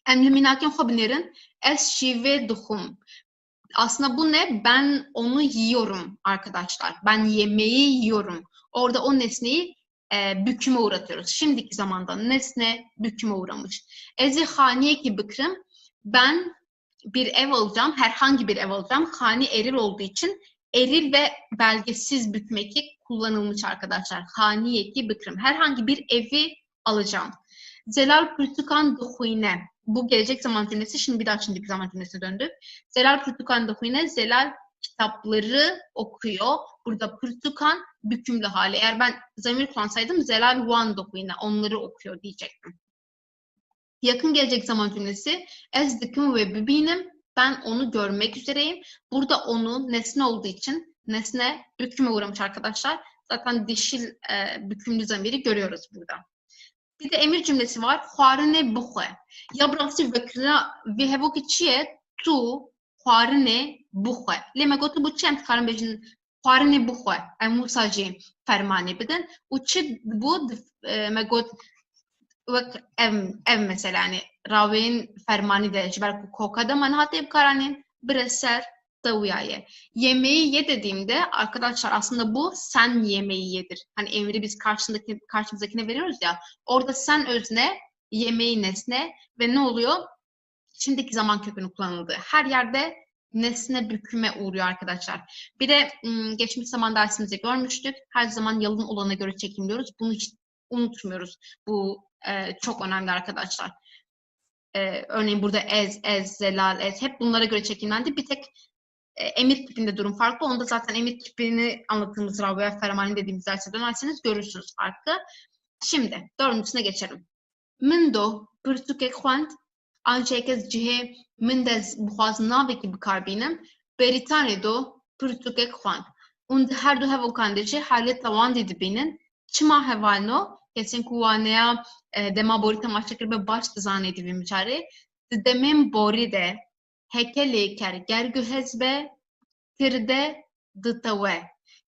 Emlüminakin hobilerin es şive duhum. Aslında bu ne? Ben onu yiyorum arkadaşlar. Ben yemeği yiyorum. Orada o nesneyi büküme uğratıyoruz. Şimdiki zamanda nesne büküme uğramış. Ezi haniye ki bıkrım. Ben bir ev alacağım. Herhangi bir ev alacağım. Hani eril olduğu için eril ve belgesiz büküm eki kullanılmış arkadaşlar. Haniye ki bıkrım. Herhangi bir evi alacağım. Zelal pürtükan duhuyne. Bu gelecek zaman cümlesi. Şimdi bir daha şimdiki zaman cümlesine döndük. Zelal pürtükan duhuyne. Zelal kitapları okuyor. Burada pürtükan bükümlü hali. Eğer ben zamir kullansaydım zelal huan duhuyne. Onları okuyor diyecektim. Yakın gelecek zaman cümlesi. Ez dikim ve bibinim. Ben onu görmek üzereyim. Burada onu nesne olduğu için nesne büküme uğramış arkadaşlar. Zaten dişil bükümlü zamiri görüyoruz burada. Bir de emir cümlesi var. Xwarine buxe. Ya bıraksı ve hevoki çiye tu xwarine buxe. Leme gotu bu çent karın bejin xwarine buxe. Em musajı fermane bidin. U çi bu me got ev mesela hani ravin fermani de jiber kokada manhatib karanin bir eser tavuyaye. Yemeği ye dediğimde arkadaşlar aslında bu sen yemeği yedir. Hani emri biz karşımızdakine veriyoruz ya. Orada sen özne, yemeği nesne ve ne oluyor? Şimdiki zaman kökünü kullanıldı. Her yerde nesne büküme uğruyor arkadaşlar. Bir de geçmiş zaman dersimizde görmüştük. Her zaman yalın olana göre çekimliyoruz. Bunu hiç unutmuyoruz. Bu çok önemli arkadaşlar. Örneğin burada ez, zelal, ez hep bunlara göre çekimlendi. Bir tek emir kipinde durum farklı. Onda zaten emir kipini anlattığımız Rabia Fermani dediğimiz derse dönerseniz görürsünüz farkı. Şimdi dördüncüsüne geçelim. Min do pırtuke xwend ançekez cihe min dez buxwaz navekî bikarbînim Beritanê do pırtuke xwend. Und her du hevokan de jî halet tawan dê dibînin çima hevalno kesin ku waneya dema borî temaşekir be baş dizanê dibî miçarê di demên borî de hekelê ker gerguhez be tirde dıtawe.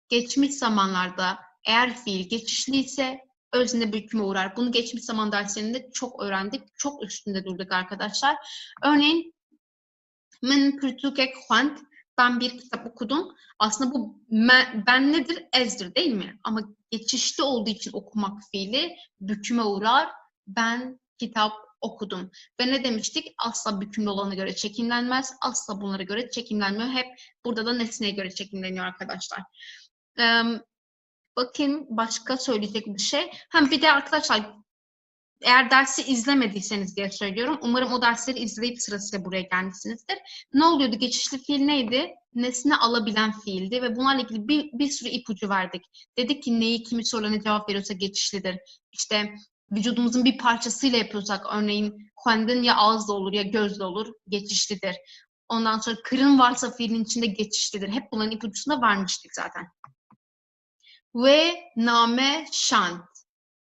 Geçmiş zamanlarda eğer fiil geçişliyse özne büküme uğrar. Bunu geçmiş zaman derslerinde çok öğrendik. Çok üstünde durduk arkadaşlar. Örneğin min pürtükek xwend. Ben bir kitap okudum. Aslında bu ben nedir? Ezdir değil mi? Ama geçişli olduğu için okumak fiili büküme uğrar. Ben kitap okudum. Ve ne demiştik? Asla bükümlü olana göre çekimlenmez. Asla bunlara göre çekimlenmiyor. Hep burada da nesneye göre çekimleniyor arkadaşlar. Bakayım başka söyleyecek bir şey. Hem bir de arkadaşlar eğer dersi izlemediyseniz diye söylüyorum. Umarım o dersleri izleyip sırasıyla buraya gelmişsinizdir. Ne oluyordu? Geçişli fiil neydi? Nesne alabilen fiildi ve bunlarla ilgili bir sürü ipucu verdik. Dedik ki neyi kimi sorularına cevap veriyorsa geçişlidir. İşte vücudumuzun bir parçasıyla yapıyorsak örneğin kendin ya ağızla olur ya gözle olur geçişlidir. Ondan sonra kırın varsa fiilin içinde geçişlidir. Hep bunların ipucusunu da vermiştik zaten. Ve name şant.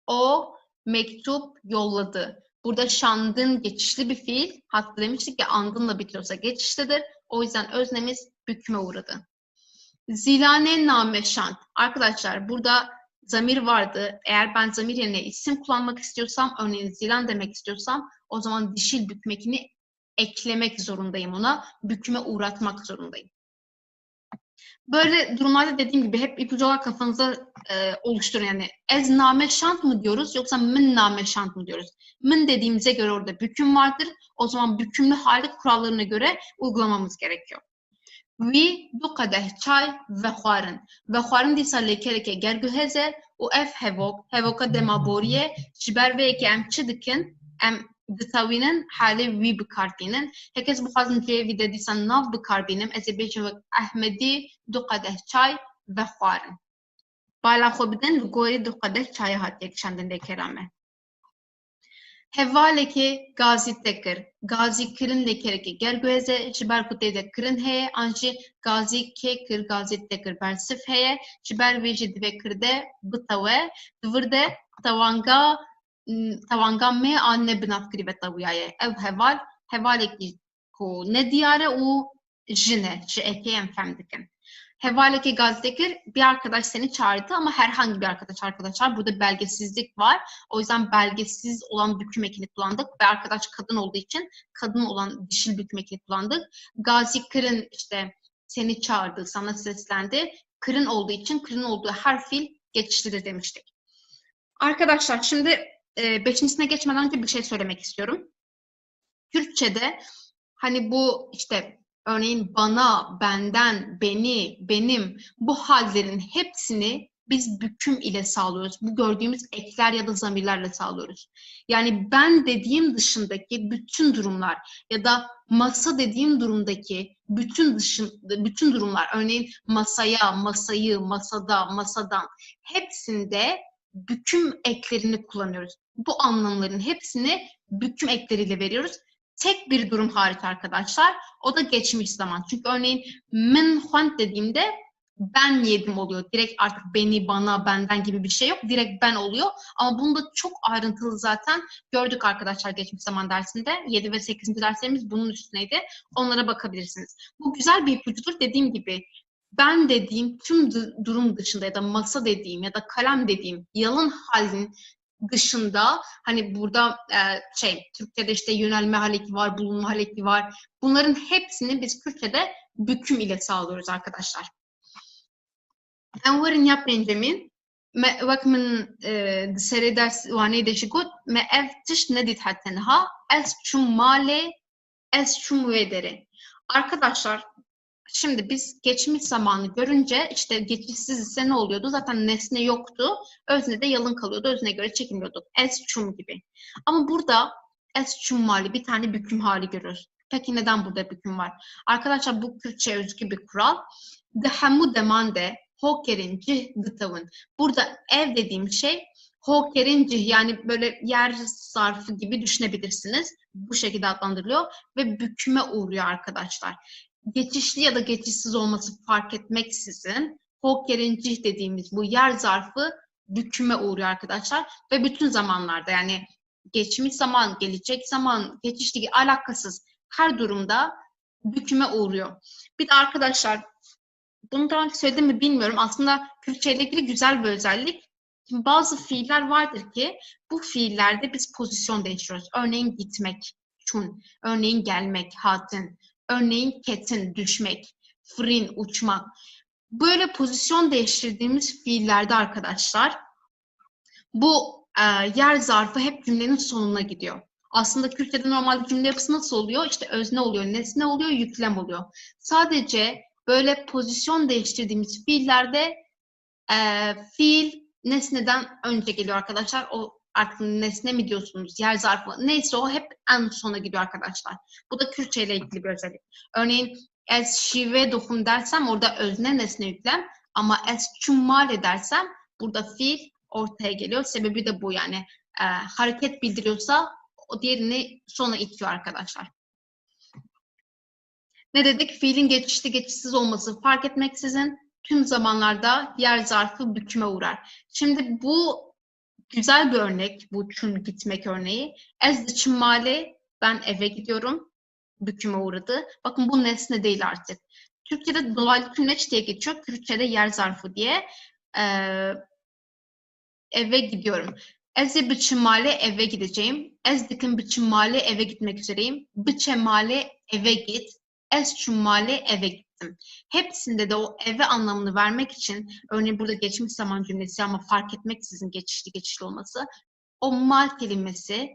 O mektup yolladı. Burada şandın geçişli bir fiil. Hatta demiştik ki andınla bitiyorsa geçişlidir. O yüzden öznemiz büküme uğradı. Zilane name şant. Arkadaşlar burada zamir vardı. Eğer ben zamir yerine isim kullanmak istiyorsam, örneğin zilan demek istiyorsam o zaman dişil bükmekini eklemek zorundayım ona. Büküme uğratmak zorundayım. Böyle durumlarda dediğim gibi hep ipucu olarak kafanıza oluşturun. Yani ez name şant mı diyoruz yoksa min name şant mı diyoruz? Min dediğimize göre orada büküm vardır. O zaman bükümlü hali kurallarına göre uygulamamız gerekiyor. Wî du qedeh çay ve xwarin. Ve xwarin dîsa lêkereke gerguheze û ev hevoka demaboriye ji ber vê yekê em çi dikin? Em ditewînin halê wî bikarbînin. Hekes bixwazin cêvî de dîsa nav bikarbînim. Ez ê bêjim wek Ehmedî du qedeh çay ve xwarin. Bala xwe bidin li gorî du qedeh çayê hatiye kişandin lêkera me. Hevaleke gazi tekir. Gazi kirin lekereke gerguheze ji ber ku tê de kirin heye an jî gazî kê kir gazî tekir bersif heye ji ber vê jî divê kirde bitewe divir de tewanga me an ne binavkirî ve tewyaye. Ev hevalekî ku ne diyare û jine ji ekê em fehm dikin. Hevaleke gazetekir bir arkadaş seni çağırdı ama herhangi bir arkadaş arkadaşlar. Burada belgesizlik var. O yüzden belgesiz olan büküm ekini kullandık ve arkadaş kadın olduğu için kadın olan dişil büküm ekini kullandık. Gazi kırın işte seni çağırdı, sana seslendi. Kırın olduğu için kırın olduğu her fiil geçişlidir demiştik. Arkadaşlar şimdi beşincisine geçmeden önce bir şey söylemek istiyorum. Türkçe'de hani bu işte örneğin bana, benden, beni, benim bu hallerin hepsini biz büküm ile sağlıyoruz. Bu gördüğümüz ekler ya da zamirlerle sağlıyoruz. Yani ben dediğim dışındaki bütün durumlar ya da masa dediğim durumdaki bütün durumlar, örneğin masaya, masayı, masada, masadan hepsinde büküm eklerini kullanıyoruz. Bu anlamların hepsini büküm ekleriyle veriyoruz. Tek bir durum hariç arkadaşlar, o da geçmiş zaman. Çünkü örneğin min huant dediğimde ben yedim oluyor. Direkt artık beni, bana, benden gibi bir şey yok. Direkt ben oluyor. Ama bunu da çok ayrıntılı zaten gördük arkadaşlar geçmiş zaman dersinde. 7 ve 8. derslerimiz bunun üstüneydi. Onlara bakabilirsiniz. Bu güzel bir ipucudur. Dediğim gibi ben dediğim tüm durum dışında ya da masa dediğim ya da kalem dediğim yalın halin dışında hani burada Türkçe'de işte yönelme haleki var, bulunma haleki var. Bunların hepsini biz Kürtçe'de büküm ile sağlıyoruz arkadaşlar. Enver'in yap Benjamin. Vak min seri ders vani de şikut me ev tiş nedit hattenha es çum male es çum vedere. Arkadaşlar şimdi biz geçmiş zamanı görünce işte geçişsiz ise ne oluyordu? Zaten nesne yoktu. Özne de yalın kalıyordu. Özne göre çekilmiyorduk. Es çum gibi. Ama burada es çum mali bir tane büküm hali görüyoruz. Peki neden burada büküm var? Arkadaşlar bu Kürtçe özgü bir kural. Dehemu demande hokerin cih gıtavın. Burada ev dediğim şey hokerin cih yani böyle yer zarfı gibi düşünebilirsiniz. Bu şekilde adlandırılıyor ve büküme uğruyor arkadaşlar. Geçişli ya da geçişsiz olması fark etmeksizin hokerin cih dediğimiz bu yer zarfı büküme uğruyor arkadaşlar. Ve bütün zamanlarda yani geçmiş zaman, gelecek zaman, geçişli alakasız her durumda büküme uğruyor. Bir de arkadaşlar bunu daha önce söyledim mi bilmiyorum. Aslında Kürtçe ile ilgili güzel bir özellik. Şimdi bazı fiiller vardır ki bu fiillerde biz pozisyon değiştiriyoruz. Örneğin gitmek, çun. Örneğin gelmek, hatin. Örneğin ketin, düşmek. Frin, uçmak. Böyle pozisyon değiştirdiğimiz fiillerde arkadaşlar bu yer zarfı hep cümlenin sonuna gidiyor. Aslında Kürtçe'de normalde cümle yapısı nasıl oluyor? İşte özne oluyor, nesne oluyor, yüklem oluyor. Sadece böyle pozisyon değiştirdiğimiz fiillerde Fiil nesneden önce geliyor arkadaşlar. O artık nesne mi diyorsunuz, yer zarfı, neyse o hep en sona gidiyor arkadaşlar. Bu da Kürtçe ile ilgili bir özellik. Örneğin es şive dokun dersem orada özne nesne yüklem, ama es çummal dersem burada fiil ortaya geliyor. Sebebi de bu, yani hareket bildiriyorsa o diğerini sona itiyor arkadaşlar. Ne dedik? Fiilin geçişli geçişsiz olması fark etmeksizin tüm zamanlarda yer zarfı büküme uğrar. Şimdi bu güzel bir örnek, bu çün gitmek örneği. Ez çimale, ben eve gidiyorum, büküme uğradı. Bakın bu nesne değil artık. Türkçe'de dolaylı tümleç diye geçiyor, Kürtçe'de yer zarfı diye. Eve gidiyorum. Ez biçimale eve gideceğim. Ez dikin biçimale eve gitmek üzereyim. Biçemale eve git. Ez çummale eve gittim. Hepsinde de o eve anlamını vermek için, örneğin burada geçmiş zaman cümlesi ama fark etmeksizin geçişli olması, o mal kelimesi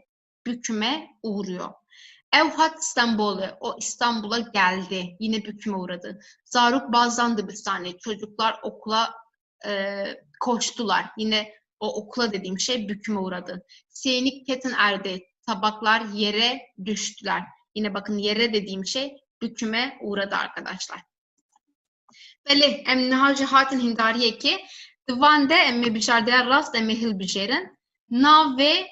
büküme uğruyor. Evhat İstanbul'u, o İstanbul'a geldi, yine büküme uğradı. Zaruk bazdan Dibistani, çocuklar okula koştular, yine o okula dediğim şey büküme uğradı. Seyinik ketin erdi, tabaklar yere düştüler. Yine bakın yere dediğim şey büküme uğradı arkadaşlar. Beli, em nihal cihatin hindariye ki, divande emme bijardeya rast emme hil bijerin, nave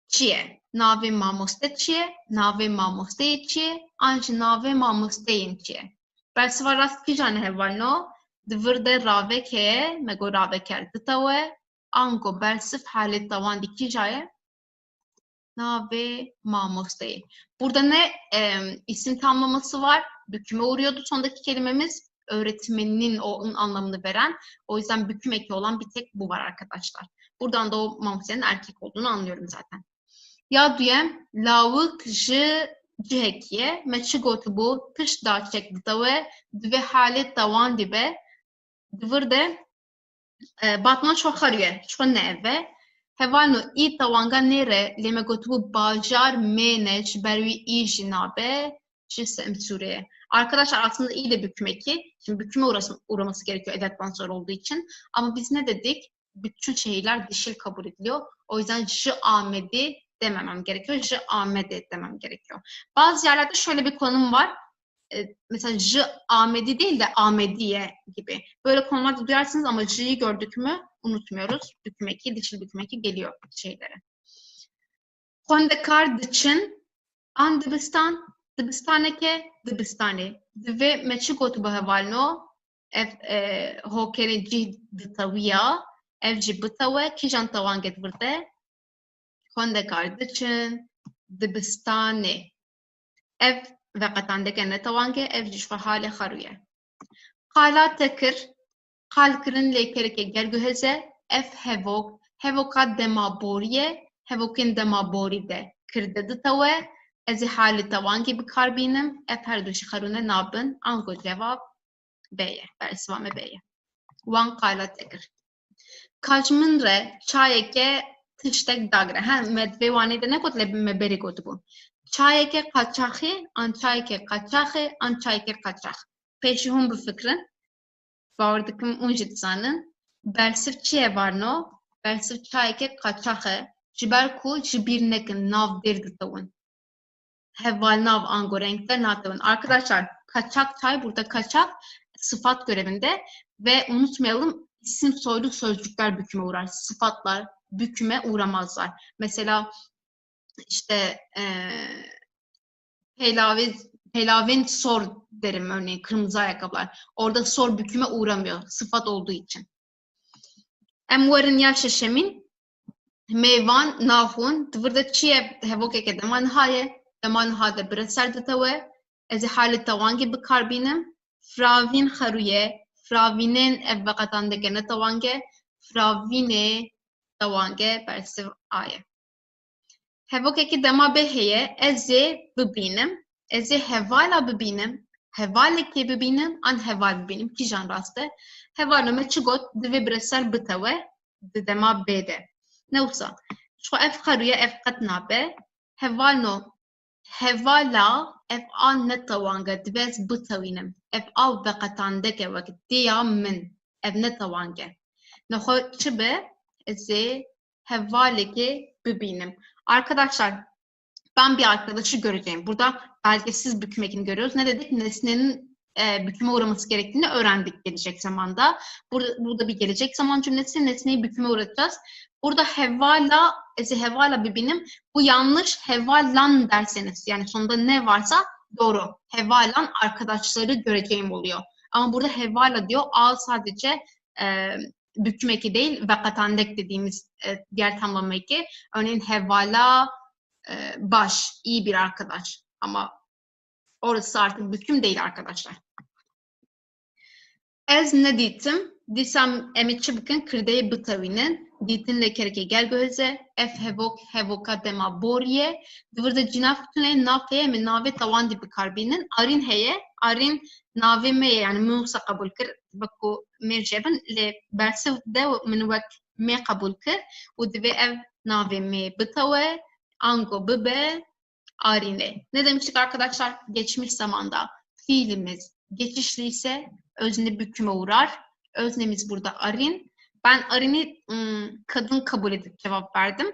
çiye, nave mamoste çiye, nave mamoste çiye, anji nave mamosteyin çiye. Bersiva rast ki jane hevalno, divirde rave ke, mego rave kerdi tawe, ango bersif halet tavan diki jaye, nave mamoste. Burada ne isim tamlaması var? Büküme uğruyordu sondaki kelimemiz. Öğretmeninin onun anlamını veren. O yüzden büküm eki olan bir tek bu var arkadaşlar. Buradan da o mamostenin erkek olduğunu anlıyorum zaten. Ya duyem lavık cihekiye meçi gotu bu tış da çekti ve dve halet tavan dibe dvırde batman çok arıyor. Çok ne eve. Hevalno i tawanga nere leme gotubu bajar menej bervi i jinabe cisem Suriye. Arkadaşlar aslında i de büküm eki. Şimdi büküme uğraması gerekiyor edattan sonra olduğu için. Ama biz ne dedik? Bütün şeyler dişil kabul ediliyor. O yüzden j amedi dememem gerekiyor. J amedi demem gerekiyor. Bazı yerlerde şöyle bir konum var. Mesela j amedi değil de amediye gibi. Böyle konularda duyarsınız ama j'yi gördük mü unutmuyoruz. Büküm eki, dişil büküm eki geliyor şeylere. Kondekar dıçın, an dibistan, dibistaneke, dibistani. Ve meçi gotu bahevalno, ev hokeri cih ditaviya, ev cibitawe, kijan tavan getvirde. Kondekar dıçın, dibistani. Ev ve katandeke ne tavan ge, ev cişfa hale haruye. Kala tekir, kalkırın lekereke gergüheze, ev hevok, hevoka dema boriye, hevokin dema boride kırdadı tave, ezi hali tavan gibi karbinim, ev her duşi harune nabın, ango cevap beye, bersivame beye. Wan kala tekir. Kaçmın re, çayeke tıştek dagre, medve vanide ne kotle me beri gotu bu. Çayeke kaçakı, an çayeke kaçakı, an çayeke kaçak. Peşihun bu fikrin. Vardıkım unjit zanın. Bersif çiye varno, bersif çayeke kaçakı, jiber ku jibir nekin nav derdi tavun. Heval nav ango renkler natavun. Arkadaşlar kaçak çay burada kaçak sıfat görevinde ve unutmayalım isim soylu sözcükler büküme uğrar. Sıfatlar büküme uğramazlar. Mesela işte Peylavin sor derim örneğin kırmızı ayakkabılar. Orada sor büküme uğramıyor sıfat olduğu için. Emvarın yaşaşemin meyvan nahun tıvırda çiye hevokeke deman haye deman hade bireser detave ezi hali tavan gibi karbinim fravin haruye fravinen evvakatandeke ne tavange fravine tavange bersiv aye. Hevokeke dema beheye ezi bibinim ezi hevala bibinim hevaleke bibinim an heval bibinim ki jan raste hevalno me çıgot dive bireser bitave dema bede. Newsa şu ev haruye ev katnabe hevalno hevala ev an ne tawanga divez bitavinim ev av bekatandeke vakit diya min ev ne tawange. Naho çıbe ezi hevaleki bibinim. Arkadaşlar ben bir arkadaşı göreceğim. Burada belgesiz büküm ekini görüyoruz. Ne dedik? Nesnenin büküme uğraması gerektiğini öğrendik gelecek zamanda. Burada bir gelecek zaman cümlesi, nesneyi büküme uğratacağız. Burada hevala, hevala bibinim. Bu yanlış, hevalan derseniz, yani sonunda ne varsa doğru. Hevalan arkadaşları göreceğim oluyor. Ama burada hevala diyor. A sadece büküm eki değil, vekatandek dediğimiz diğer tamlama eki. Örneğin hevala, baş, iyi bir arkadaş. Ama orası artık büküm değil arkadaşlar. Ez ne ditim? Disam emitçi bükün kırdeyi bıtavinin. Ditinle kereke gel göze. Ef hevok hevoka dema borye. Dvırda cinafutune nafeye mi nave tavan dibi karbinin. Arin heye. Arin nave meye yani musa kabul kır. Baku merceben le bersev de min vek me kabul kır. U dve ev nave me bıtave. Ango bibe. Arine. Ne demiştik arkadaşlar? Geçmiş zamanda fiilimiz geçişliyse özne büküme uğrar. Öznemiz burada arin. Ben arini kadın kabul edip cevap verdim.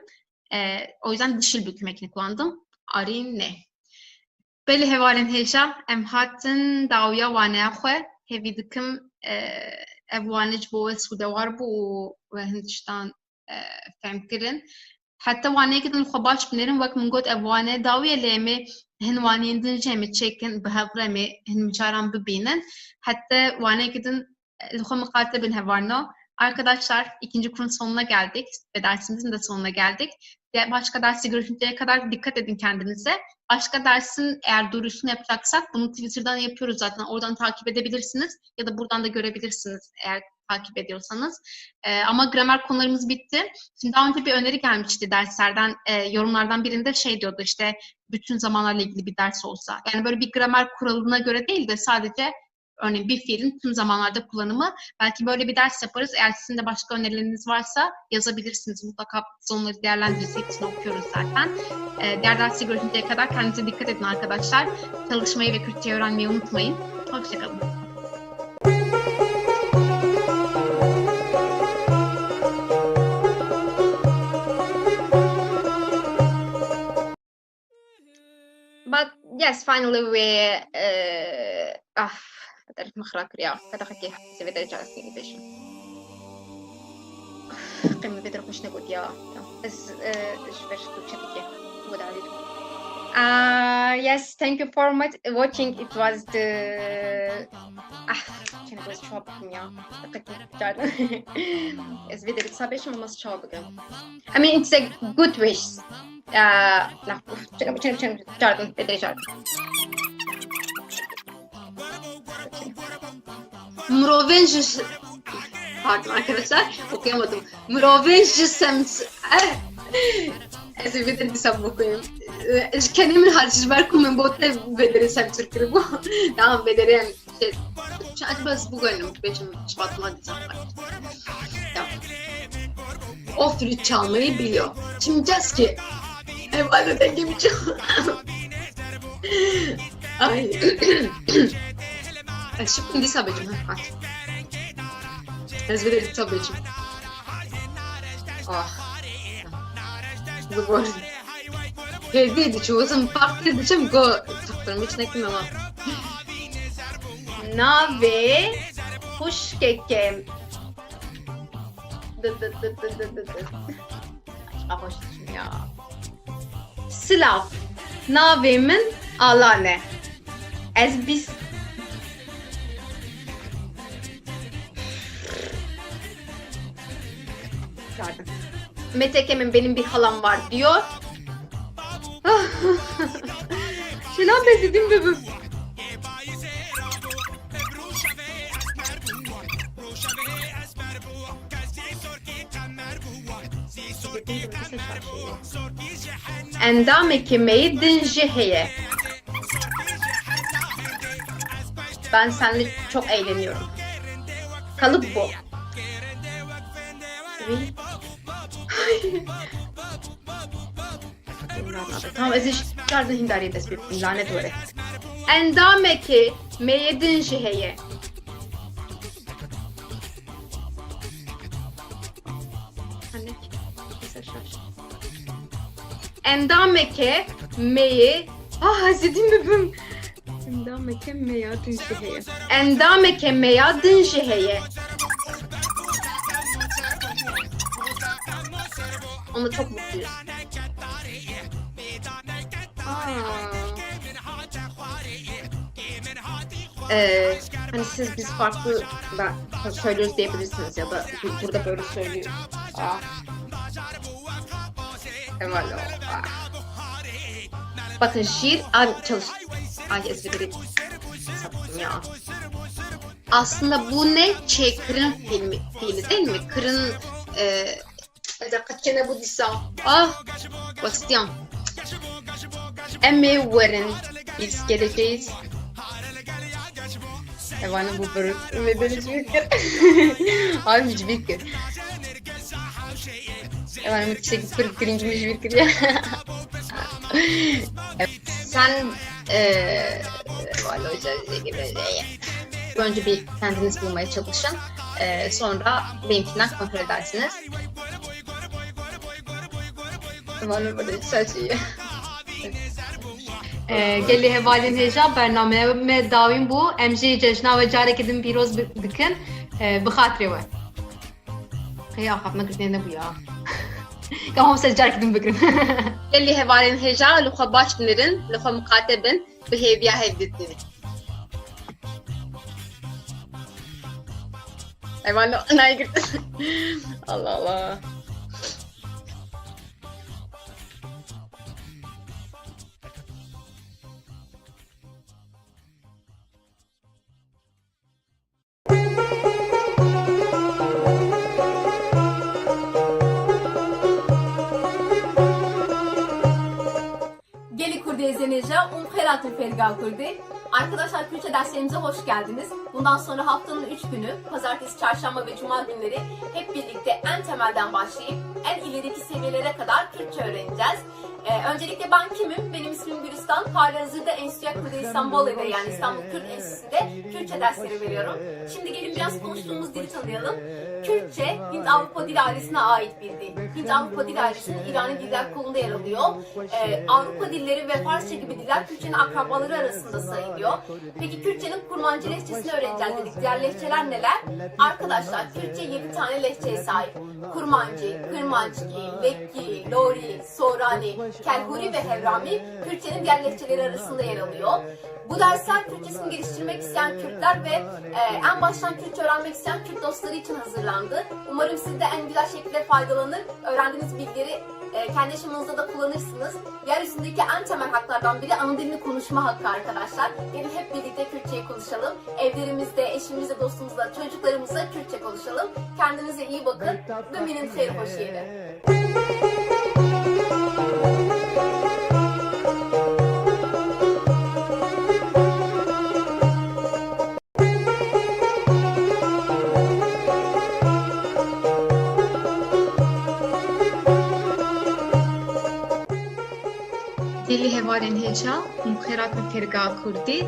O yüzden dişil büküm ekini kullandım. Arine. Beli hevalen heşa em hatin davya vaneaxwe hevidikim evvanec bu ve sudewar bu ve Hindistan femkirin. Hatta vane gidin xabaş binerim vak min got evane dawiye leme hin vaneyên din jê çekin bi hevre me hin micaran bibînin. Hatta vane gidin xwe miqate bin hevarno. Arkadaşlar ikinci kurun sonuna geldik ve dersimizin de sonuna geldik. Başka dersi görüşünceye kadar dikkat edin kendinize. Başka dersin eğer duyurusunu yapacaksak bunu Twitter'dan yapıyoruz zaten. Oradan takip edebilirsiniz ya da buradan da görebilirsiniz eğer takip ediyorsanız. Ama gramer konularımız bitti. Şimdi daha önce bir öneri gelmişti derslerden, yorumlardan birinde şey diyordu işte bütün zamanlarla ilgili bir ders olsa. Yani böyle bir gramer kuralına göre değil de sadece örneğin bir fiilin tüm zamanlarda kullanımı. Belki böyle bir ders yaparız. Eğer sizin de başka önerileriniz varsa yazabilirsiniz. Mutlaka biz onları değerlendiririz. Hepsini okuyoruz zaten. Diğer dersi görüşünceye kadar kendinize dikkat edin arkadaşlar. Çalışmayı ve Kürtçe öğrenmeyi unutmayın. Hoşçakalın. But yes, finally we بدرت مخرج رياض كده خكي سويت رجع سنين بيش قمة بدر خوش نقول يا بس إيش بيش تشتكي وده عليك yes, thank you for watching. It was the كان بس شو بكم يا دقيقة إز بدر تصابيش ما مس شو بكم I mean it's a good wish لا شنو جاردن بدر جاردن Mrovenj pardon arkadaşlar okuyamadım. Mrovenj sems ezbedir disam okuyayım. Kendimi harcıbar kumen bote bedere sem Türkçe bu. Tamam bederim. Acaba bu gönlüm benim şibatma disam. Tamam. O flüt çalmayı biliyor. Şimdi ki evvela dengemi çal. Ay. Şimdi sabıcım hadi. Ezbedir sabıcım. Zor. Hevdi çoğuzum farklı diyeceğim go taktırım hiç nekim ama. Nave hoş kekem. Hoş ya. Slav. Navemin alane. Ez biz Metekemin benim bir halam var diyor. Şelam bezledim bebek. Endame kemeyi dinjeheye. Ben seninle çok eğleniyorum. Kalıp bu. Tamam ez işlerden hindariye desbip lanet öyle. Endameki meyedin şeheye. Endameke meyi hazredim bebim. Endameke meya dınşeheye. Endameke meya dınşeheye. Onunla çok mutluyuz. Hani siz biz farklı söylüyoruz diyebilirsiniz ya da burada böyle söylüyoruz. Evet. Bakın şiir çalış. Ay ezberi sattım ya. Aslında bu ne? Kırın fiili değil mi? Kırın kaçene bu disa. Bastian. Emme varın. Biz geleceğiz. Efendim bu bölüm medeniz fikir. Abi hiç fikir. Efendim yüksek birinci fikir ya. Sen önce bir kendiniz bulmaya çalışın. Sonra benimkinden kontrol edersiniz. Efendim böyle saçıyı. Gelî hevalên hêja bername me dawîn bû em jê cejna ve careke din pîroz dikin bi xatirê we. Hêya axaftina girtînê ne bû ya. Kam ser careke din bikirin. Gelî hevalên hêja li xwe baş binirin, li xwe miqate bin, bi hêviya hevdîtin. Eyvallah, anaya girdi. Allah Allah. Geli Kurdiye Zeneja, Umkherat'ın Fergal Kurdi. Arkadaşlar Kürtçe derslerimize hoş geldiniz. Bundan sonra haftanın 3 günü, pazartesi, çarşamba ve cuma günleri hep birlikte en temelden başlayıp en ileriki seviyelere kadar Kürtçe öğreneceğiz. Öncelikle ben kimim? Benim ismim Gülistan. Halihazırda Enstitüya Kurdi İstanbul'da yani İstanbul Kürt Enstitüsü'nde Kürtçe dersleri veriyorum. Şimdi gelin biraz konuştuğumuz dili tanıyalım. Kürtçe, Hint-Avrupa dil ailesine ait bir dil. Hint-Avrupa dil ailesinin İrani Diller Kolunda yer alıyor. Avrupa dilleri ve Farsça gibi diller Kürtçenin akrabaları arasında sayılıyor. Peki Kürtçenin kurmancı lehçesini öğreneceğiz dedik. Diğer lehçeler neler? Arkadaşlar Kürtçe 7 tane lehçeye sahip. Kurmancı, Kırmançki, Lekki, Lori, Sorani, Kelhuri ve Hevrami Kürtçenin diğer lehçeleri arasında yer alıyor. Bu dersler Kürtçesini geliştirmek isteyen Kürtler ve en baştan Kürtçe öğrenmek isteyen Kürt dostları için hazırlandı. Umarım siz de en güzel şekilde faydalanır, öğrendiğiniz bilgileri kendi yaşamınızda da kullanırsınız. Yeryüzündeki en temel haklardan biri ana dilini konuşma hakkı arkadaşlar. Gelin hep birlikte Kürtçeyi konuşalım. Evlerimizde, eşimizle, dostumuzla, çocuklarımızla Kürtçe konuşalım. Kendinize iyi bakın. Güminin hayır hoş yeri. Gelî hevalên hêja Umkheratın Fergal Kurdî.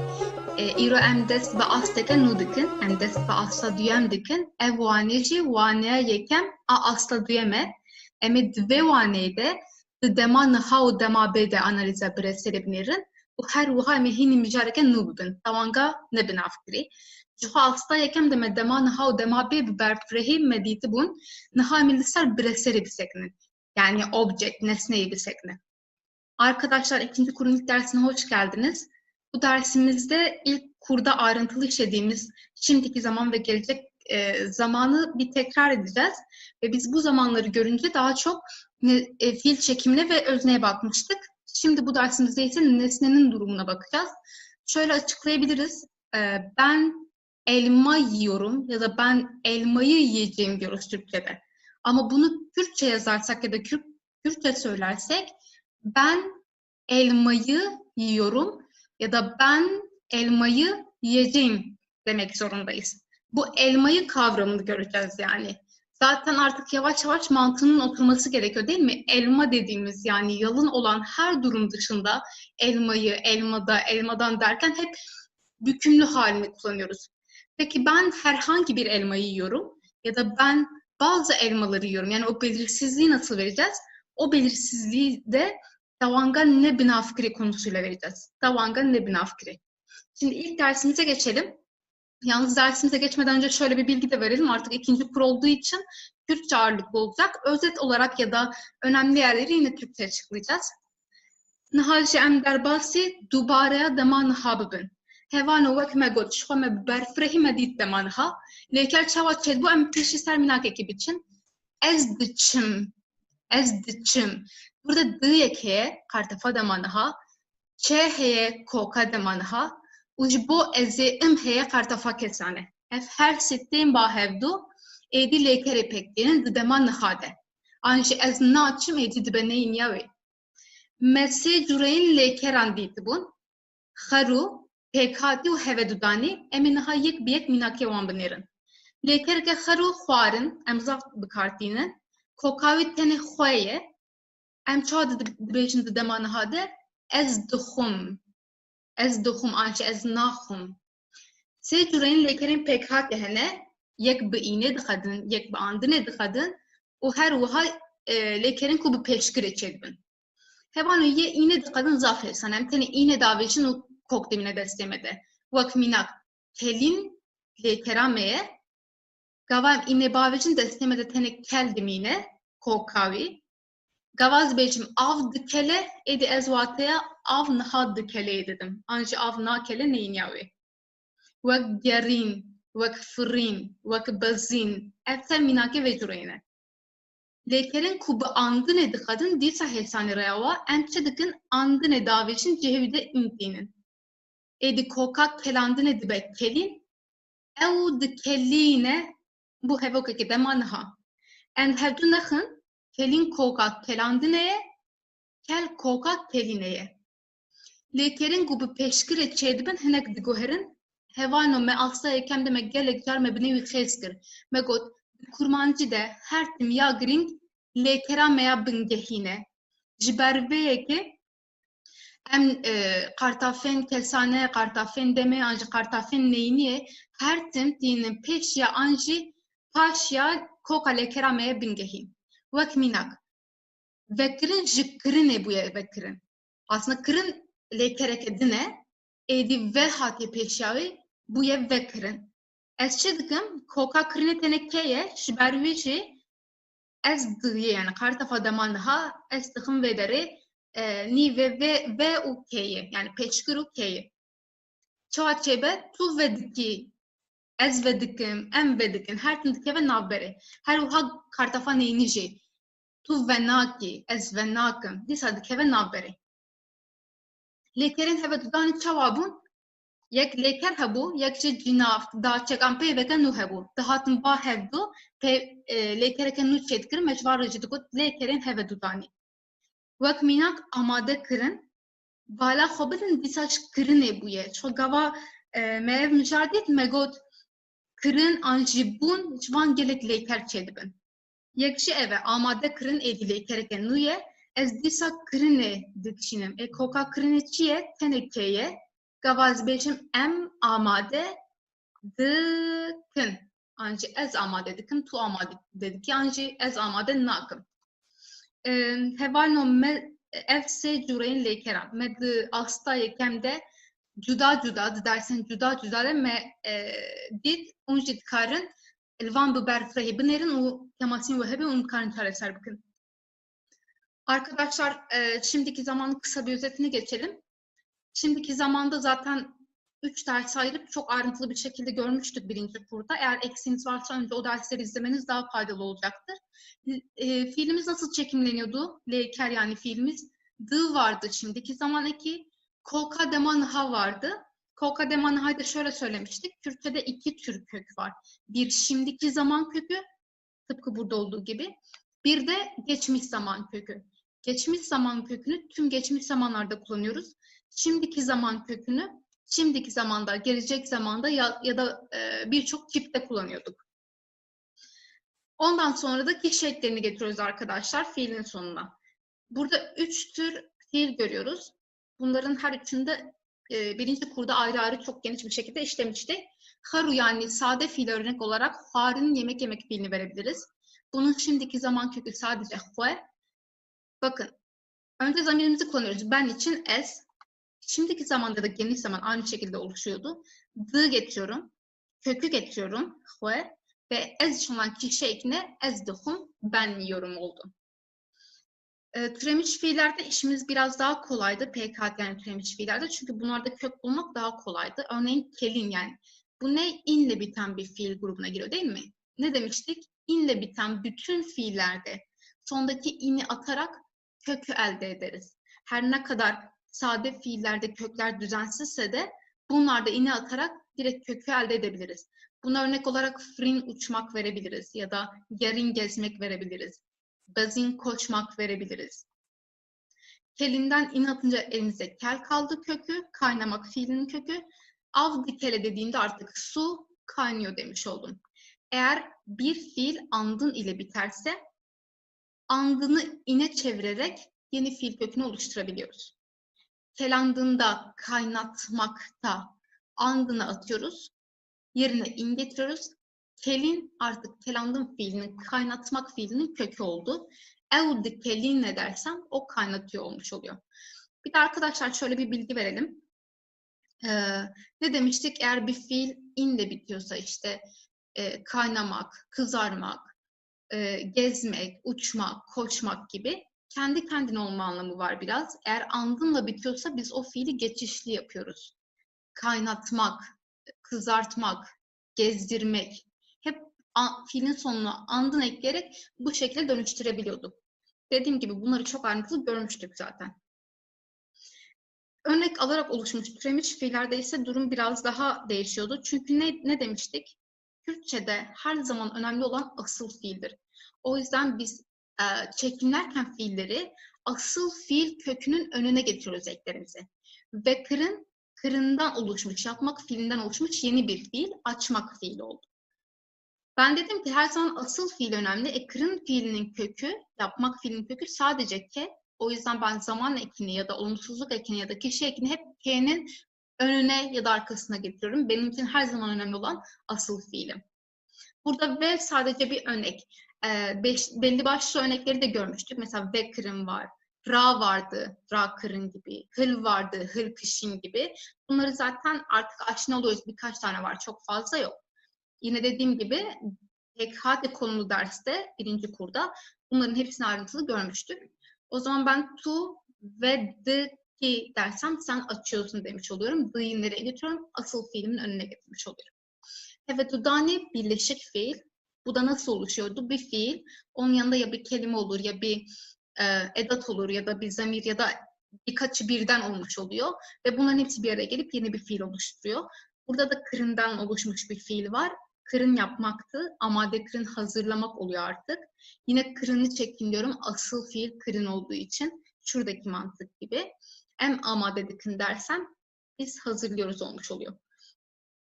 Îro em dest bi asteke nû dikin, em dest bi asta duyem dikin. Ev wanê jî waneya yekem a asta duyem e. Em ê di vê waneyê de di dema niha û dema bê de analiza bi rêserê binêrin û her wiha em ê hînî mijareke nû bibin. Tewanga nebin avkirî. Ji xwe asta yekem de me dema niha û dema bê bi berfirehî me dîtibûn, niha em ê li ser bi rêserê bisekinin. Yani object, nesneyi bisekinin. Arkadaşlar ikinci kurun ilk dersine hoş geldiniz. Bu dersimizde ilk kurda ayrıntılı işlediğimiz şimdiki zaman ve gelecek zamanı bir tekrar edeceğiz. Ve biz bu zamanları görünce daha çok fiil çekimine ve özneye bakmıştık. Şimdi bu dersimizde ise nesnenin durumuna bakacağız. Şöyle açıklayabiliriz. Ben elma yiyorum ya da ben elmayı yiyeceğim diyoruz Türkçe'de. Ama bunu Kürtçe yazarsak ya da Kürtçe söylersek ben elmayı yiyorum ya da ben elmayı yiyeceğim demek zorundayız. Bu elmayı kavramını göreceğiz yani. Zaten artık yavaş yavaş mantığının oturması gerekiyor değil mi? Elma dediğimiz yani yalın olan her durum dışında elmayı, elmada, elmadan derken hep bükümlü halini kullanıyoruz. Peki ben herhangi bir elmayı yiyorum ya da ben bazı elmaları yiyorum. Yani o belirsizliği nasıl vereceğiz? O belirsizliği de davanga ne binafkiri konusuyla vereceğiz. Davanga ne binafkiri. Şimdi ilk dersimize geçelim. Yalnız dersimize geçmeden önce şöyle bir bilgi de verelim. Artık ikinci kur olduğu için Türkçe ağırlıklı olacak. Özet olarak ya da önemli yerleri yine Türkçe açıklayacağız. Nihal em derbasi dubaraya deman habibin. Hevano vek me got şo me berfrehi me dit demanha. Leker çava çed bu em peşi serminak ekip için. Ez diçim. Burada dı yekeye kartafa demanha. Çe heye koka demanha. Ujbo eze heye kartafa kesane. Ef her sittin bahevdu. Edi leker epektiğinin dı demanha de. Anji ez naçım edi dibeneyin yavi. Mesê cureyên lêkeran dîtibûn, xerû, pêkhatî û hevedûdanî em ê niha yek bi yek mînakê wan binêrin. Lêkereke xerû xwarin, em zav bikartînin, koka wî tenê xwe ye, em çawa dibêjin di dema niha de, ez dixwim anjî ez naxwim. Sê cureyên lêkerên pêkhatî hene, yek bi înê dixedin, yek bi andinê dixedin û her wiha lêkerên ku bi pêşkirê çêdibin. Hevano ye iğne dikadın zaf hevsan. Em tene iğne daveçin u kok demine destemede. Vak minak kelin lekerameye gavam iğne baveçin destemede tene kel demine kokavi. Gavaz beçim av dikele edi ezvataya av naha dikele dedim. Anji av nakele neyin yavi. Vak gerin, vak fırın, vak bazin. Efter minake ve cüreyne. Lêkerên ku bi andinê dixedin dîsa hêsanê reyawa em çi dikin andinê daveçin cihêwî intînin. Êdî koka kelandinê dibe kelîn, ew dikelîne bu hevokekê dema niha. Em hevdû nexin kelîn koka kelandinê, kel koka kelînê. Lêkerên ku bi pêşkirê çêdibin hinek diguherin, hevano me asayê kem de me gelek car me binêwî xêz kir. Me got kurmancı de her tim ya gring lêkera meya bingehîne. Ji ber vê yekê em qartafên kesane, qartafên demê an jî qartafên neyniye her tim tînin pêş ya an jî paş ya koka lêkera meya bingehîn. Wek mînak. Vekirin ji kirinê bûye vekirin. Aslında kirin lêkereke dine, êdî ve hatiye pêşyawê bûye vekirin. Ez çi dikim koka kirinê tenekeye ji ber wî jî ez diye yani kartafa deman ha ez dixim vê derê nî ve û keye yani pêşkir û keye. Çawa çêbe tu ve dikî, ez ve dikim, em ve dikin her tim dikeve navberê. Her wiha kartafa neyînî jî tu ve nakî, ez ve nakim dîsa dikeve navberê. Lêkerên hevedûdanî çawa bûn? Yek lêker hebû, yek jî cînav, daçekan peyveke nû hebû. Dihatin ba hevdû, lêkereke nû çêdkirin, me ji van re jî digot lêkerên hevedûdanî. Wek mînak amade kirin, bala xwe bidin dîsa ji kirinê bûye. Ço gava me ev mijar dît, me got kirin an jî bûn ji van gelek lêker çêdibin. Yek jî ev e amade kirin êdî lêkereke nû ye, ez dîsa kirinê dikişînim. Koka kirinê çi ye? Tenekê ye. Gavaz beçim em amade dikin. Anji ez amade dikim, tu amade dediki, anji ez amade nakim. Hevalno me ev sê cureyên lêkeran. Me di asta yekem de cuda cuda, di dersên cuda cuda de me dît ûn jî dikarin li van bi berfirehê binêrin û temasîn we hebe û dikarin çareser bikin. Arkadaşlar şimdiki zamanın kısa bir özetini geçelim. Şimdiki zamanda zaten 3 ders ayırıp çok ayrıntılı bir şekilde görmüştük birinci kurda. Eğer eksiğiniz varsa önce o dersleri izlemeniz daha faydalı olacaktır. Fiilimiz nasıl çekimleniyordu? Lêker yani fiilimiz. Dı vardı şimdiki zaman eki. Kolka demanha vardı. Kolka demanha'yı da şöyle söylemiştik. Türkçe'de 2 tür kök var. Bir şimdiki zaman kökü, tıpkı burada olduğu gibi. Bir de geçmiş zaman kökü. Geçmiş zaman kökünü tüm geçmiş zamanlarda kullanıyoruz. Şimdiki zaman kökünü şimdiki zamanda, gelecek zamanda ya da birçok tipte kullanıyorduk. Ondan sonra da kişi eklerini getiriyoruz arkadaşlar fiilin sonuna. Burada 3 tür fiil görüyoruz. Bunların her üçünde birinci kurda ayrı ayrı çok geniş bir şekilde işlemiştik. Haru yani sade fiil örnek olarak harinin yemek yemek fiilini verebiliriz. Bunun şimdiki zaman kökü sadece hue. Bakın, önce zamirimizi kullanıyoruz. Ben için es. Şimdiki zamanda da geniş zaman aynı şekilde oluşuyordu. D getiriyorum. Kökü getiriyorum. Hue. Ve ez için olan kişi ekine ez dihum, ben yiyorum oldu. Türemiş fiillerde işimiz biraz daha kolaydı. PKT yani türemiş fiillerde. Çünkü bunlarda kök bulmak daha kolaydı. Örneğin kelin yani. Bu ne? İnle biten bir fiil grubuna giriyor değil mi? Ne demiştik? İnle biten bütün fiillerde sondaki ini atarak kökü elde ederiz. Her ne kadar sade fiillerde kökler düzensizse de bunlarda ini atarak direkt kökü elde edebiliriz. Buna örnek olarak frin uçmak verebiliriz ya da yarın gezmek verebiliriz. Bazin koşmak verebiliriz. Kelinden in atınca elimize kel kaldı kökü, kaynamak fiilinin kökü. Avdı kele dediğimde artık su kaynıyor demiş oldum. Eğer bir fiil andın ile biterse andını ine çevirerek yeni fiil kökünü oluşturabiliyoruz. Kelandığında kaynatmakta andını atıyoruz. Yerine in getiriyoruz. Kelin artık kelandın fiilinin, kaynatmak fiilinin kökü oldu. Evdi kelin ne dersem o kaynatıyor olmuş oluyor. Bir de arkadaşlar şöyle bir bilgi verelim. Ne demiştik? Eğer bir fiil inle bitiyorsa işte kaynamak, kızarmak, gezmek, uçmak, koşmak gibi kendi kendine olma anlamı var biraz. Eğer andınla bitiyorsa biz o fiili geçişli yapıyoruz. Kaynatmak, kızartmak, gezdirmek, hep fiilin sonuna andın ekleyerek bu şekilde dönüştürebiliyorduk. Dediğim gibi bunları çok ayrıntılı görmüştük zaten. Örnek alarak oluşmuş türemiş fiillerde ise durum biraz daha değişiyordu. Çünkü ne demiştik? Kürtçe'de her zaman önemli olan asıl fiildir. O yüzden biz çekimlerken fiilleri asıl fiil kökünün önüne getiriyoruz eklerimizi. Ve kırından oluşmuş, yapmak fiilinden oluşmuş yeni bir fiil, açmak fiili oldu. Ben dedim ki her zaman asıl fiil önemli. Kırın fiilinin kökü, yapmak fiilinin kökü sadece ke. O yüzden ben zaman ekini ya da olumsuzluk ekini ya da kişi ekini hep k'nin önüne ya da arkasına getiriyorum. Benim için her zaman önemli olan asıl fiilim. Burada ve sadece bir örnek. Belli başlı örnekleri de görmüştük. Mesela ve kırın var. Ra vardı, ra kırın gibi. Hıl vardı, hıl kışın gibi. Bunları zaten artık aşina oluyoruz. Birkaç tane var, çok fazla yok. Yine dediğim gibi PKT konulu derste, birinci kurda bunların hepsini ayrıntılı görmüştük. O zaman ben tu ve the ki dersem sen açıyorsun demiş oluyorum. The'yi nereye getiriyorum? Asıl fiilimin önüne getirmiş oluyorum. Evet, dudani birleşik fiil. Bu da nasıl oluşuyordu? Bir fiil, onun yanında ya bir kelime olur ya bir edat olur ya da bir zamir ya da birkaçı birden olmuş oluyor. Ve bunların hepsi bir araya gelip yeni bir fiil oluşturuyor. Burada da kırından oluşmuş bir fiil var. Kırın yapmaktı. Amade kırın hazırlamak oluyor artık. Yine kırını çekin diyorum. Asıl fiil kırın olduğu için. Şuradaki mantık gibi. Em amade kırın dersem biz hazırlıyoruz olmuş oluyor.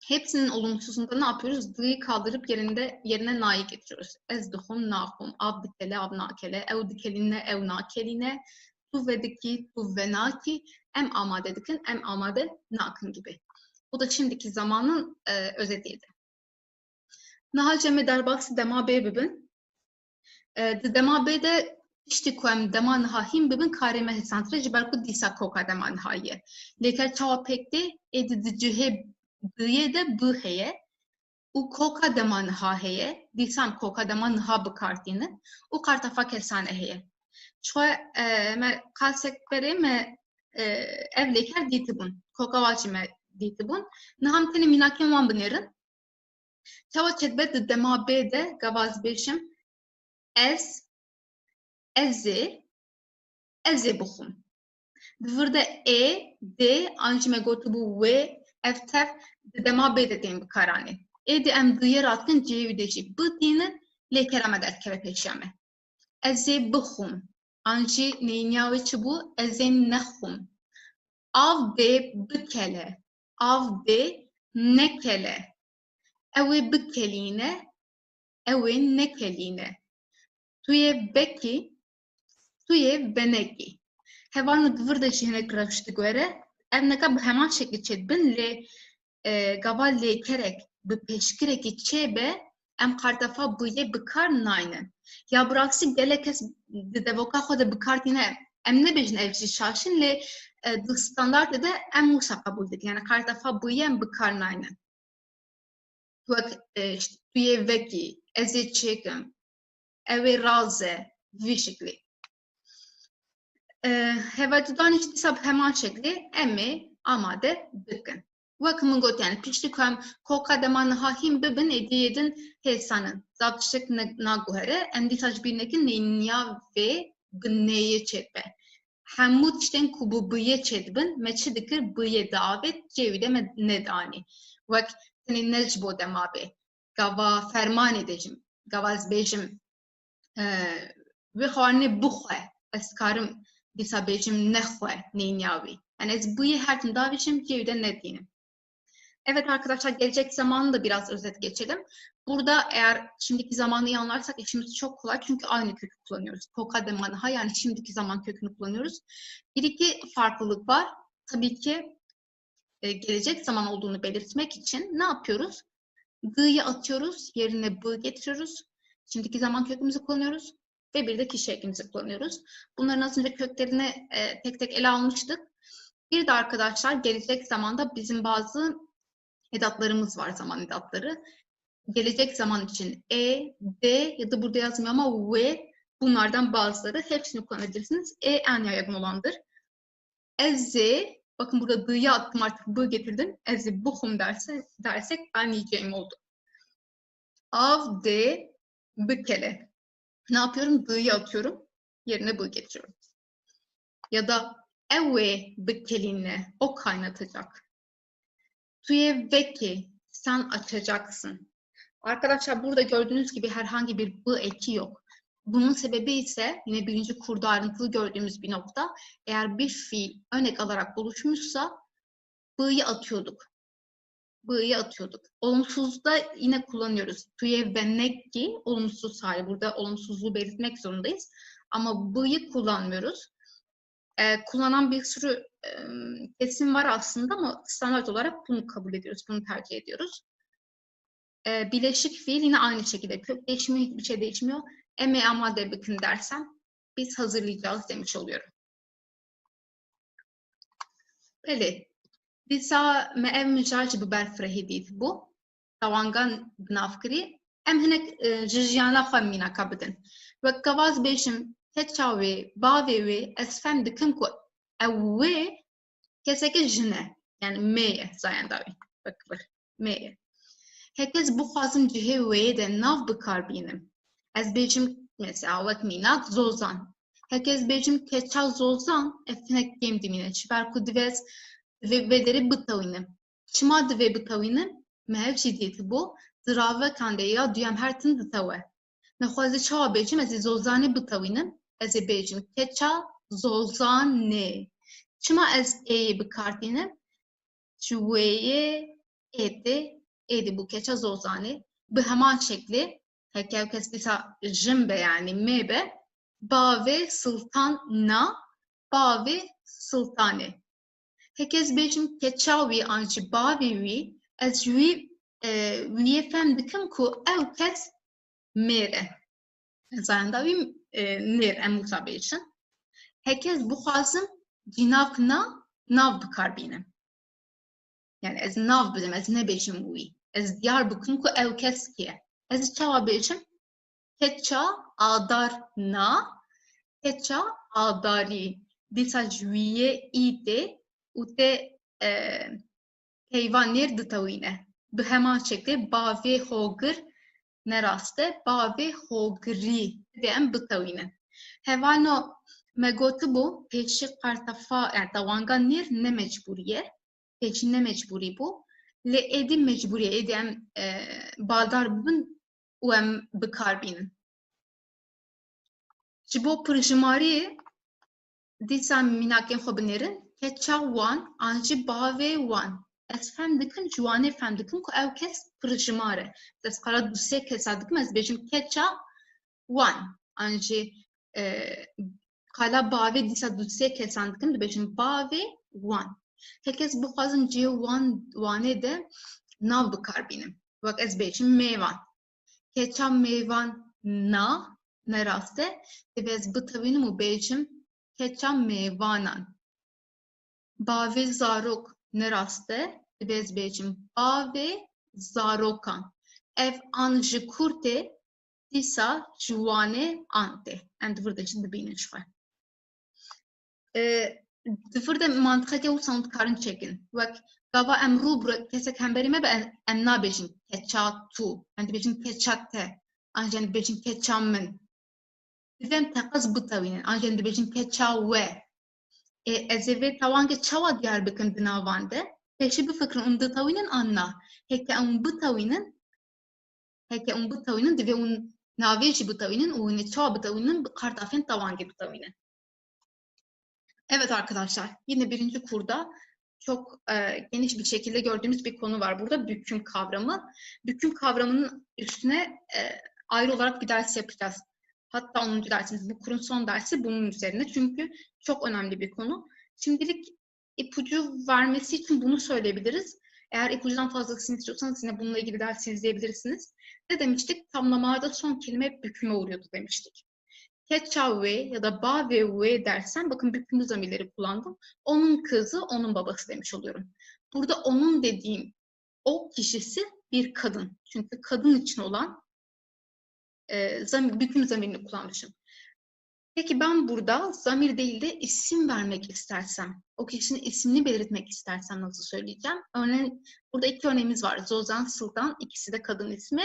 Hepsinin olumsuzunda ne yapıyoruz? D'yi kaldırıp yerine na'yı getiriyoruz. Ezduhum, nahum, avdikele, avnakele, evdikeline, evnakeline, tuvvediki, tuvvenaki, em amadedikin, em amade nakın gibi. Bu da şimdiki zamanın özetiydi. Nahaceme derbası dema bey bibin. Dema beyde işte kuem dema nahahim bibin kareme hesantre ciberku disa koka dema nahaye. Leker çava pekte edidicihe D'ye de b heye, u koka dema naha heye, disan koka dema naha bıkartini, u kartafa kesane heye. Çoğu me kalsek beri me evleker ditibun, koka vacime ditibun. Naham teni minakem van binirin. Çava çetbe de dema b de gavaz beşim, eze bukhum. Dvırda d, anjime gotu bu ve, eftef, dema bê de tên bikaranê. Êdî em duyê ratkin cêwî de jî bitînin lê kereme derkeve pêşiya me. Ez ê bixwim. An jî nêyîniya çi bû? Ez ê nexwim. Av dê bikele. Av dê nekele. Ew ê bikelîne. Ew ê nekelîne. Tu yê bekî. Tu yê benekî. Hevan dvir de jî hinek rewş digwere. Ev neka bi heman şeklî çêdibin lê gava lêkerek bi pêşkirekî çêbe em qartefa bûyê bikar naynin. Ya bıraksın gelek kes devoka xoda bıkartine em ne bejin evci şaşın le standart de em musa kabul dik. Yani her defa bu yem bıkarnayne. Vak tuye veki ezi çekim evi raze vişikli. Hevacudan işte sab hemen şekli emi amade dıkın. Vakımın got yani piştik hem koka deman hahim bibin ediyedin hesanın. Zapçık naguhere endisaj birnekin neynya ve gnneye çetbe. Hemut işten kubu bıye çetbin meçi dikir bıye davet cevide nedani. Vak senin necbo demabe. Gava ferman edecim. Gavaz bejim ve xwarnê bixwe ez karim dîsa bêjim nexwe nêniyavî. Yani ez bûyê her tim davêjim cêwî nedînim. Evet arkadaşlar gelecek zamanı da biraz özet geçelim. Burada eğer şimdiki zamanı iyi anlarsak işimiz çok kolay çünkü aynı kökü kullanıyoruz. Pokademanha yani şimdiki zaman kökünü kullanıyoruz. Bir iki farklılık var. Tabii ki gelecek zaman olduğunu belirtmek için ne yapıyoruz? G'yı atıyoruz, yerine b getiriyoruz. Şimdiki zaman kökümüzü kullanıyoruz ve bir de kişi ekimizi kullanıyoruz. Bunların az önce köklerini tek tek ele almıştık. Bir de arkadaşlar gelecek zamanda bizim bazı edatlarımız var, zaman edatları. Gelecek zaman için e, d ya da burada yazmıyor ama v bunlardan bazıları hepsini kullanabilirsiniz. E en yaygın olandır. Eze, bakın burada d'yı attım artık b getirdim. Eze buhum dersek ben yiyeceğim oldu. Av de bükele. Ne yapıyorum? D'yı atıyorum. Yerine b getiriyorum. Ya da eve bükelinle o kaynatacak. Tuye veki sen açacaksın. Arkadaşlar burada gördüğünüz gibi herhangi bir b eki yok. Bunun sebebi ise yine birinci kurda ayrıntılı gördüğümüz bir nokta. Eğer bir fiil örnek alarak oluşmuşsa b'yı atıyorduk. B'yı atıyorduk. Olumsuzda yine kullanıyoruz. Tuye venekki olumsuz hali. Burada olumsuzluğu belirtmek zorundayız. Ama b'yı kullanmıyoruz. Kullanan bir sürü kesim var aslında ama standart olarak bunu kabul ediyoruz. Bunu tercih ediyoruz. Bileşik fiil yine aynı şekilde. Kök değişmiyor, hiçbir şey değişmiyor. Eme amade bakın dersem biz hazırlayacağız demiş oluyorum. Peki. Disa me ev mücacı biber frehidit bu. Tavangan nafkri. Em hinek jijyana xemmina kabidin. Ve kavaz beşim teçavi, bavi ez fem dikim ku ev keseke jine. Yani meye zayandavi. Bakılır. Meye. Herkes bu fazım cihe ve de nav bikar binim. Ez beşim mesela vek minak zozan. Herkes beşim teça zozan efnek gem dimine. Çiber ku divez ve deri bıtavine. Çima dive bıtavine mev cidiyeti bu. Zirave kandeya duyam her tin dıtave. Nexwazi çawa bêjim ez ê zozanê bitewînim, ez ê bêjim keça zozanê. Çima ez êyê bikartînim? Ji wêyê êdî bû keça zozanê. Bi heman şekli, hekev kes dîsa jin be yani me be, bavê sultan na, bavê sultanê. Hekez bêjim keça wî an ji bavê wî, ez ji wî fem dikim ku ew kes mere. Zayandavim ner em mutabeyşin. Herkes bu xazım cinavkna nav bikarbînim. Yani ez nav bidim, ez ne bêjim wî. Ez diyar bikim ku ew kes kiye. Ez çawa bêjim? Keça adar na, keça adarî. Dîsa ji wîyê îdê û te heyvan ner ditewîne. Bi heman şekli bavê hogir neraste bavê hogirî de em bitewîne. Hevano me gotibu pêşî qartefa yani tawanga nêr ne mecburiye. Pêşî ne mecburî bû. Lê êdî mecburiye êdî em baldar bibin û em bikar bînin. Ji bo pirjimariyê dîsa mînakên xwe binêrin keça wan an jî bavê wan. Ez fem dikim ji wanê fem dikim ku ew kes pirjimar e. Ez qara du sê kesa dikim ez bêjim keça wan. An jî qala bavê dîsa du sê kesan dikim dibêjim bavê wan. Herkes bu xwazim cihê wanê de nav bikarbînim. Wek ez bêjim mêvan. Keça mêvan na, neraste divez bitavin mu bejim keça mevanan. Bave zarok neraste divez bejim bave zarokan. Ev an ji kurte dîsa ciwane ante. Em divir de jin dibînin ji xwe. Divir de mantıqeke wisa dikarin çekin. Wek gava em rû kesek hemberî me be em nabêjin keça tu. Em dibêjin keça te. An jî dibêjin keça min. Divêm teqez bitewînin. An jî dibêjin keça we. Ez ê vê tewangê çawa diyar bikin di navan de? Pêşî bifikirin hûn ditewînin an na. Heke hûn bitewînin divê hûn navê jî bitewînin û hûn ê çawa bitewînin bi kartafên tewangê bitewînin. Evet arkadaşlar, yine birinci kurda çok geniş bir şekilde gördüğümüz bir konu var burada. Büküm kavramı. Büküm kavramının üstüne ayrı olarak bir ders yapacağız. Hatta 10. dersimiz, bu kurun son dersi bunun üzerine. Çünkü çok önemli bir konu. Şimdilik ipucu vermesi için bunu söyleyebiliriz. Eğer ipucudan fazlasını istiyorsanız yine bununla ilgili ders izleyebilirsiniz. Ne demiştik? Tamlamalarda son kelime büküme uğruyordu demiştik. Keça ve ya da ba ve dersen, bakın bükümlü zamirleri kullandım. Onun kızı, onun babası demiş oluyorum. Burada onun dediğim o kişisi bir kadın. Çünkü kadın için olan büküm zamirini kullanmışım. Peki ben burada zamir değil de isim vermek istersem, o kişinin ismini belirtmek istersem nasıl söyleyeceğim? Örneğin burada iki örneğimiz var. Zozan, Sıldan, ikisi de kadın ismi.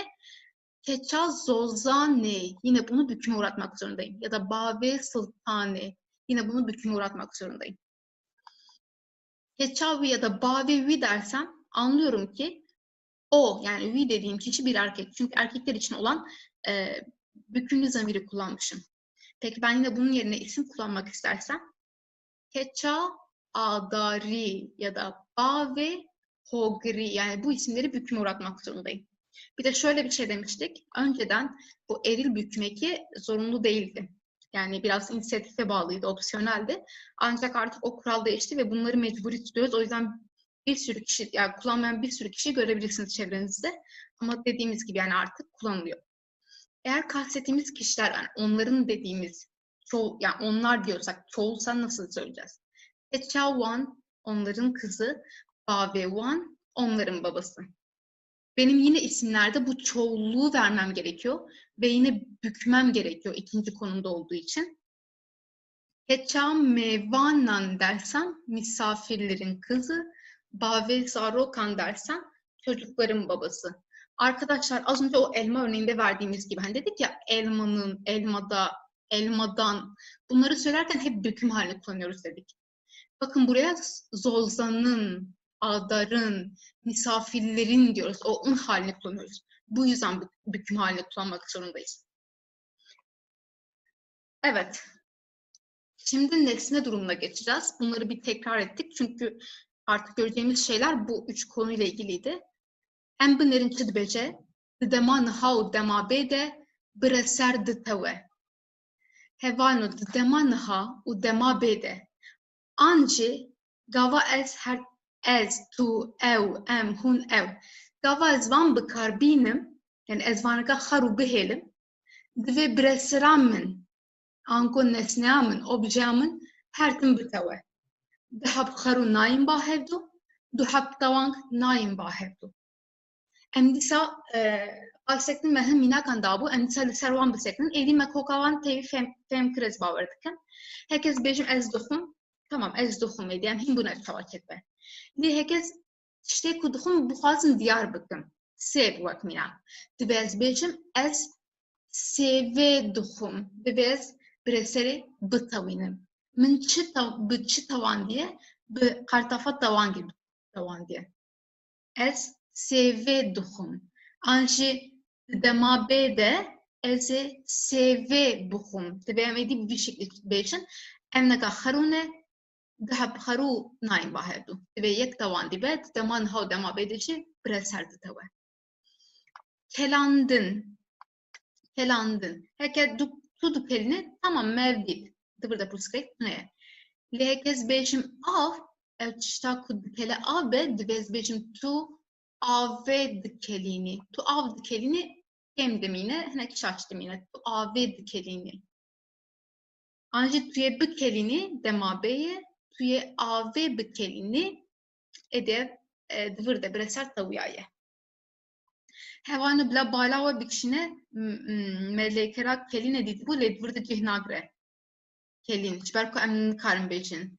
Keça Zozane, yine bunu büküme uğratmak zorundayım. Ya da Bave Sultane, yine bunu büküme uğratmak zorundayım. Keçavi ya da Bavevi dersem anlıyorum ki o, yani vi dediğim kişi bir erkek. Çünkü erkekler için olan bükümlü zamiri kullanmışım. Peki ben yine bunun yerine isim kullanmak istersem Keça Adari ya da Bave Hogri, yani bu isimleri büküme uğratmak zorundayım. Bir de şöyle bir şey demiştik. Önceden bu eril büküm eki zorunlu değildi. Yani biraz inisiyatife bağlıydı, opsiyoneldi. Ancak artık o kural değişti ve bunları mecburi tutuyoruz. O yüzden bir sürü kişi, yani kullanmayan bir sürü kişi görebilirsiniz çevrenizde. Ama dediğimiz gibi yani artık kullanılıyor. Eğer kastettiğimiz kişiler, yani onların dediğimiz çoğul, yani onlar diyorsak çoğulsa nasıl söyleyeceğiz? Keçawan, onların kızı, Bavewan, onların babası. Benim yine isimlerde bu çoğulluğu vermem gerekiyor ve yine bükmem gerekiyor ikinci konumda olduğu için. Keça Mevanan dersem misafirlerin kızı, Bave Zarokan dersem çocukların babası. Arkadaşlar az önce o elma örneğinde verdiğimiz gibi hani dedik ya elmanın, elmada, elmadan, bunları söylerken hep büküm halini kullanıyoruz dedik. Bakın buraya Zolzan'ın, Adar'ın, misafirlerin diyoruz. O un halini kullanıyoruz. Bu yüzden büküm halini kullanmak zorundayız. Evet. Şimdi nesne durumuna geçeceğiz. Bunları bir tekrar ettik. Çünkü artık göreceğimiz şeyler bu üç konuyla ilgiliydi. Em binerin çi dibêje, di dema niha û dema bê de bire ser ditewe. Hevano di dema niha û dema bê de. Ancî gava ez, tu, ew, em, hûn, ew. Gava ez van bikarbînim, yani ez vaneka xer û bihêlim, divê biresira min, ango nesneya min, objeya min, her tim bitewe. Dihab xer û nayên ba hevdû, duhab tewang nayên ba hevdû. Em dîsa assektin me hin mînakan dabû, em dîsa li ser wan bisektin, êdî me koka wan tevî fêm kir ez bawer dikim. Herkes bêjim ez dixwim, tamam ez dixwim êdî, em hîn bûne tewakit be. Lê herkes tiştê ku dixwim bixwazim diyar bikim. Sêv wek mîna. Divê ez bêjim ez sêvê dixwim, divê ez bireserê bitewînim. Min bi çi tewandiye? Bi qartafa tewangê tewandiye. Ez sêvê dixwim. An jî di dema bê de ez ê sêvê bixwim. Divê em êdî vî şeklî bêjin. Em neka xerûne dihab xer û nayên ba hevdû. Divê yek tewan dibe, di dema niha û dema bê de jî bire ser ditewe. Kelandin. Kelandin. Heke tu dipelîne, tamam mevdît. Divir de pirsgirêk ne? Lê herkes bêjim av, ew tişta ku dipele av be, divê ez bêjim tu avê dikelînî. Tu av dikelînî, kem demine, hinek şaş demine. Tu ave dikelini. Anji tuye bikelini demabeye, tuye ave bikelini edev dvırda bireser tavuyaye. Hevanı bla bala ve bikşine melekera kelin edit bu le dvırda cihnagre. Kelin. Çberko emnin karın bejin.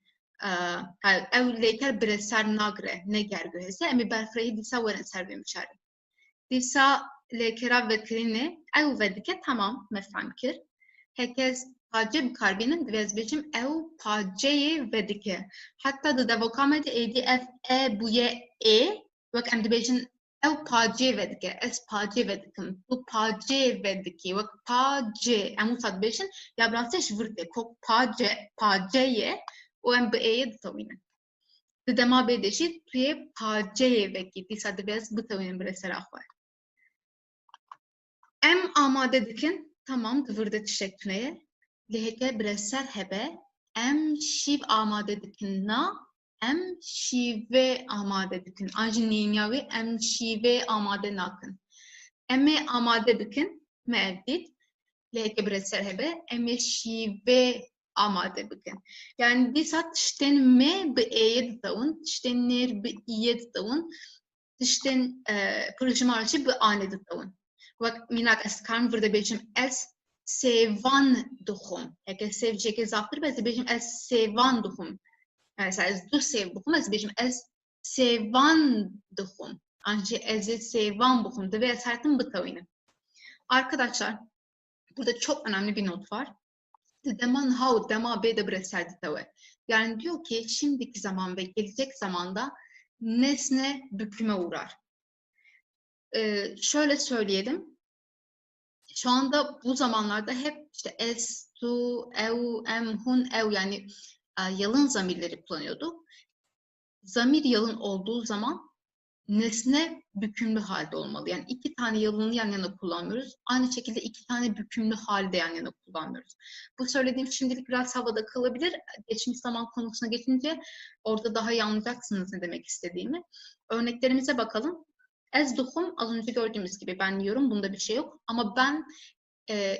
Ev leker bireser nagre. Ne gergöhese. Emi berfreyi disa veren serbemişari. Disa lekera vekirini ev vedike tamam mefhamkir. Herkes pace karbinin dvezbejim ev paceyi vedike. Hatta da devokamede edf buye vek em dibejin ev pace vedike. Es pace vedikim. Bu pace vedike. Vek pace em usad bejin ya branseş vırte. Kok paceye o em be'ye ditavine. Didema bedeşi tuye paceye veki. Disa dibez bitavine bireser ahvar. Em amade dikin, tamam, dıvırda tişekküneye. Leheke bireser hebe, em şiv amade dikin na, em şive amade dikin. Anji ninyavi em şive amade nakın. Eme amade dikin, meevdit. Leheke bireser hebe, eme şive amade dikin. Yani disat tişten me bi eye ditavun, tişten ner bi iye ditavun, tişten pırıcımarçı bi ane ditavun. Vak minak eskan vurda bejim es sevan duhum. Eke sevceke zaftır bez bejim es sevan duhum. Yani es du sev buhum es bejim es sevan duhum. Anca ez sevan buhum. Ve esertim bu tavine. Arkadaşlar burada çok önemli bir not var. Deman hav dema bede breser ditave. Yani diyor ki şimdiki zaman ve gelecek zamanda nesne büküme uğrar. Şöyle söyleyelim. Şu anda bu zamanlarda hep işte es, tu, ev, em, hun, ev yani yalın zamirleri kullanıyorduk. Zamir yalın olduğu zaman nesne bükümlü halde olmalı. Yani iki tane yalını yan yana kullanmıyoruz. Aynı şekilde iki tane bükümlü halde yan yana kullanmıyoruz. Bu söylediğim şimdilik biraz havada kalabilir. Geçmiş zaman konusuna geçince orada daha iyi anlayacaksınız ne demek istediğimi. Örneklerimize bakalım. Ez duhum az önce gördüğümüz gibi ben yiyorum. Bunda bir şey yok. Ama ben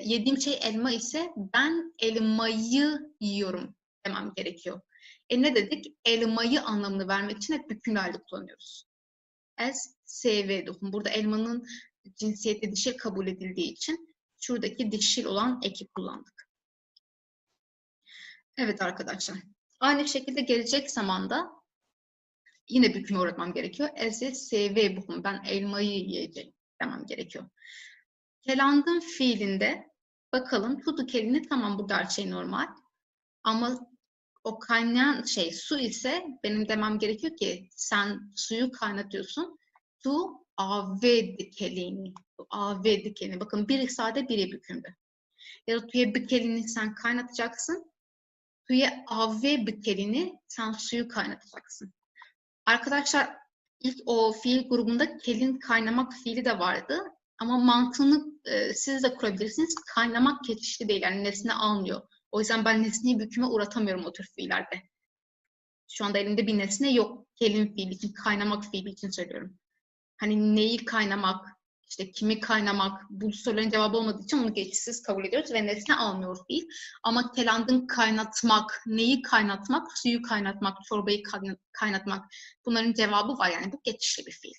yediğim şey elma ise ben elmayı yiyorum demem gerekiyor. Ne dedik? Elmayı anlamını vermek için hep bükümlü halde kullanıyoruz. Ez SV duhum. Burada elmanın cinsiyeti dişil kabul edildiği için şuradaki dişil olan eki kullandık. Evet arkadaşlar. Aynı şekilde gelecek zamanda yine büküme uğratmam gerekiyor. Eze SV buhum. Ben elmayı yiyeceğim demem gerekiyor. Kelandım fiilinde bakalım tutu kelini tamam burada her şey normal. Ama o kaynayan şey su ise benim demem gerekiyor ki sen suyu kaynatıyorsun. Tu ave dikelini. Tu ave dikelini. Bakın biri sade biri bükümlü. Ya da tuye bikelini sen kaynatacaksın. Tuye ave bikelini sen suyu kaynatacaksın. Arkadaşlar ilk o fiil grubunda kelin kaynamak fiili de vardı. Ama mantığını siz de kurabilirsiniz. Kaynamak geçişli değil. Yani nesne almıyor. O yüzden ben nesneyi büküme uğratamıyorum o tür fiillerde. Şu anda elimde bir nesne yok. Kelin fiili için, kaynamak fiili için söylüyorum. Hani neyi kaynamak, işte kimi kaynamak, bu soruların cevabı olmadığı için onu geçişsiz kabul ediyoruz ve nesne almıyor fiil. Ama kelandın kaynatmak, neyi kaynatmak, suyu kaynatmak, çorbayı kaynatmak bunların cevabı var yani bu geçişli bir fiil.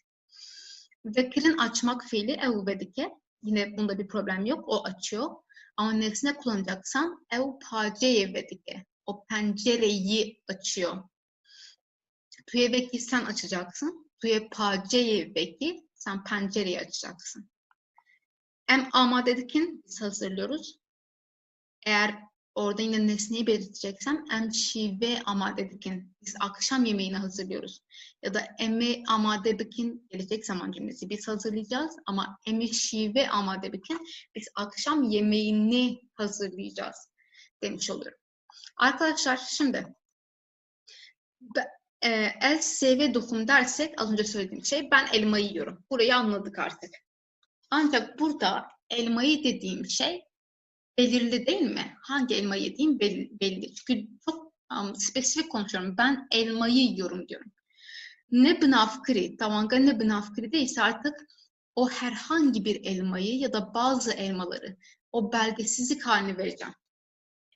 Vekirin açmak fiili evvedike. Yine bunda bir problem yok. O açıyor. Ama nesne kullanacaksan ev paceye vedike. O pencereyi açıyor. Tuye veki sen açacaksın. Tuye paceye veki sen pencereyi açacaksın. Em amadedekin biz hazırlıyoruz. Eğer orada yine nesneyi belirteceksem em şive amadedekin biz akşam yemeğini hazırlıyoruz. Ya da emi amadedekin gelecek zaman cümlesi biz hazırlayacağız ama emi şive amadedekin biz akşam yemeğini hazırlayacağız demiş oluyorum. Arkadaşlar şimdi el seve duhum dersek az önce söylediğim şey ben elmayı yiyorum. Burayı anladık artık. Ancak burada elmayı dediğim şey belirli değil mi? Hangi elmayı yediğim belli. Çünkü çok spesifik konuşuyorum. Ben elmayı yiyorum diyorum. Ne bnafkri, tavanga ne bnafkri değilse artık o herhangi bir elmayı ya da bazı elmaları o belgesizlik halini vereceğim.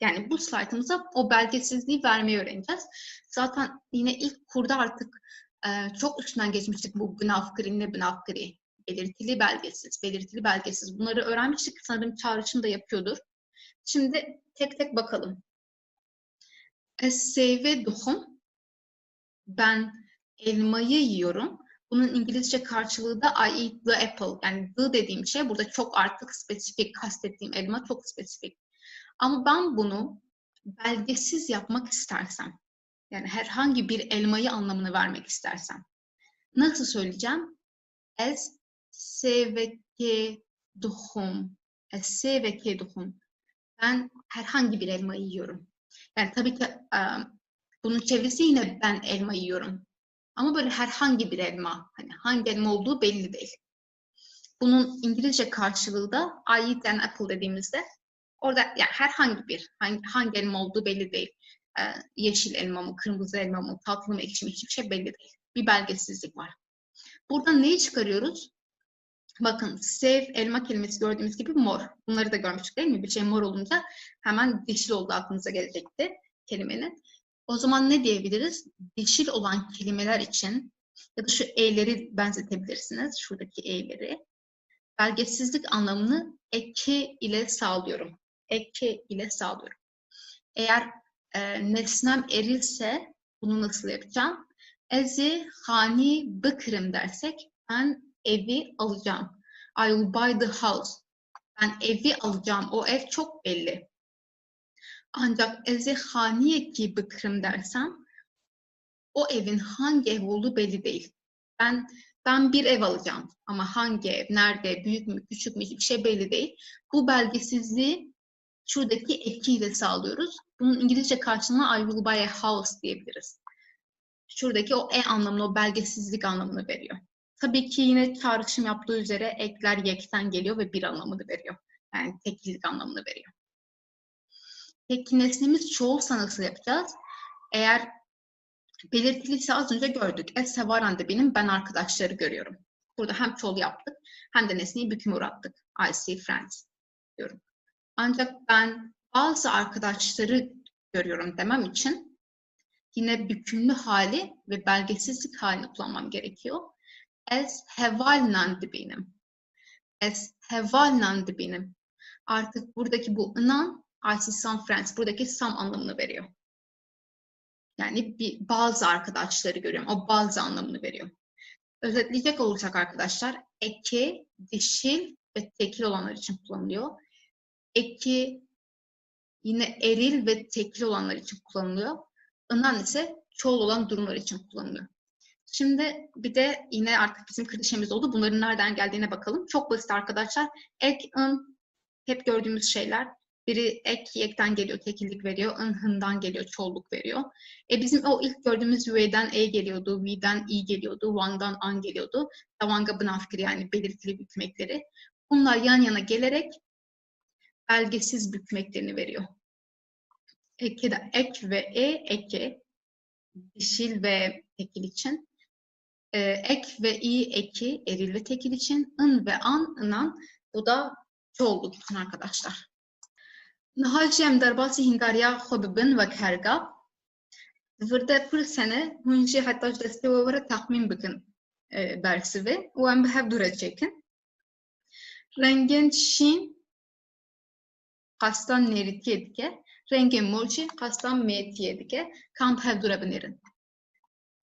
Yani bu slaytımıza o belgesizliği vermeyi öğreneceğiz. Zaten yine ilk kurda artık çok üstünden geçmiştik bu bınavkırı, ne bınavkırı, belirtili belgesiz, belirtili belgesiz. Bunları öğrenmiştik. Sanırım çağrışım da yapıyordur. Şimdi tek tek bakalım. Es-seyve duhum. Ben elmayı yiyorum. Bunun İngilizce karşılığı da I eat the apple. Yani the dediğim şey burada çok artık spesifik, kastettiğim elma çok spesifik. Ama ben bunu belgesiz yapmak istersem, yani herhangi bir elmayı anlamını vermek istersem, nasıl söyleyeceğim? Es seveke duhum. Es seveke duhum. Ben herhangi bir elmayı yiyorum. Yani tabii ki bunun çevresi yine ben elma yiyorum. Ama böyle herhangi bir elma. Hani hangi elma olduğu belli değil. Bunun İngilizce karşılığı da I eat an apple dediğimizde orada yani herhangi bir, hangi elma olduğu belli değil. Yeşil elma mı, kırmızı elma mı, tatlı mı, ekşi mi hiçbir şey belli değil. Bir belgesizlik var. Buradan neyi çıkarıyoruz? Bakın sev, elma kelimesi gördüğümüz gibi mor. Bunları da görmüştük değil mi? Bir şey mor olunca hemen dişil olduğu aklınıza gelecekti kelimenin. O zaman ne diyebiliriz? Dişil olan kelimeler için ya da şu e'leri benzetebilirsiniz. Şuradaki e'leri. Belgesizlik anlamını eke ile sağlıyorum. Eke ile sağlıyorum. Eğer nesnem erilse bunu nasıl yapacağım? Ezi hani bıkırım dersek ben evi alacağım. I will buy the house. Ben evi alacağım. O ev çok belli. Ancak ezi haniye ki bıkırım dersem o evin hangi ev olduğu belli değil. Ben bir ev alacağım ama hangi ev, nerede, büyük mü, küçük mü hiçbir şey belli değil. Bu belgesizliği şuradaki ekiyle sağlıyoruz. Bunun İngilizce karşılığına I will buy a house diyebiliriz. Şuradaki o anlamını, o belgesizlik anlamını veriyor. Tabii ki yine çağrışım yaptığı üzere ekler yekten geliyor ve bir anlamını veriyor. Yani tekillik anlamını veriyor. Peki nesnemiz çoğulsa nasıl yapacağız? Eğer belirtiliyse az önce gördük. Es sevaran benim, ben arkadaşları görüyorum. Burada hem çoğul yaptık hem de nesneyi büküme uğrattık. I see friends diyorum. Ancak ben bazı arkadaşları görüyorum demem için yine bükümlü hali ve belgesizlik halini kullanmam gerekiyor. Es hevalnan benim. Es hevalnan benim. Artık buradaki bu ınan, I see some friends, buradaki some anlamını veriyor. Yani bazı arkadaşları görüyorum. O bazı anlamını veriyor. Özetleyecek olursak arkadaşlar, eki, dişil ve tekil olanlar için kullanılıyor. Eki yine eril ve tekil olanlar için kullanılıyor. Inan ise çoğul olan durumlar için kullanılıyor. Şimdi bir de yine artık bizim klişemiz oldu. Bunların nereden geldiğine bakalım. Çok basit arkadaşlar. Ek, ın hep gördüğümüz şeyler. Biri ek, yekten geliyor, tekillik veriyor. In, hından geliyor, çoğulluk veriyor. Bizim o ilk gördüğümüz V'den E geliyordu, V'den I geliyordu, Van'dan An geliyordu. Davanga bınafkiri yani belirtili bükmekleri. Bunlar yan yana gelerek belgesiz bükmeklerini veriyor. Ek ve eke, dişil ve tekil için. Ek ve i eki, eril ve tekil için. In ve an, ınan, bu da çoğulluk için arkadaşlar. Nihal jem derbasi hingariya xobibin ve kerga. Vırda pır sene, hunji hatta deste ve tahmin bikin bersi ve em behev dure çekin. Rengin şin, kastan neritiye dike. Rengin morçi, kastan metiye dike. Kamp hev dure binerin.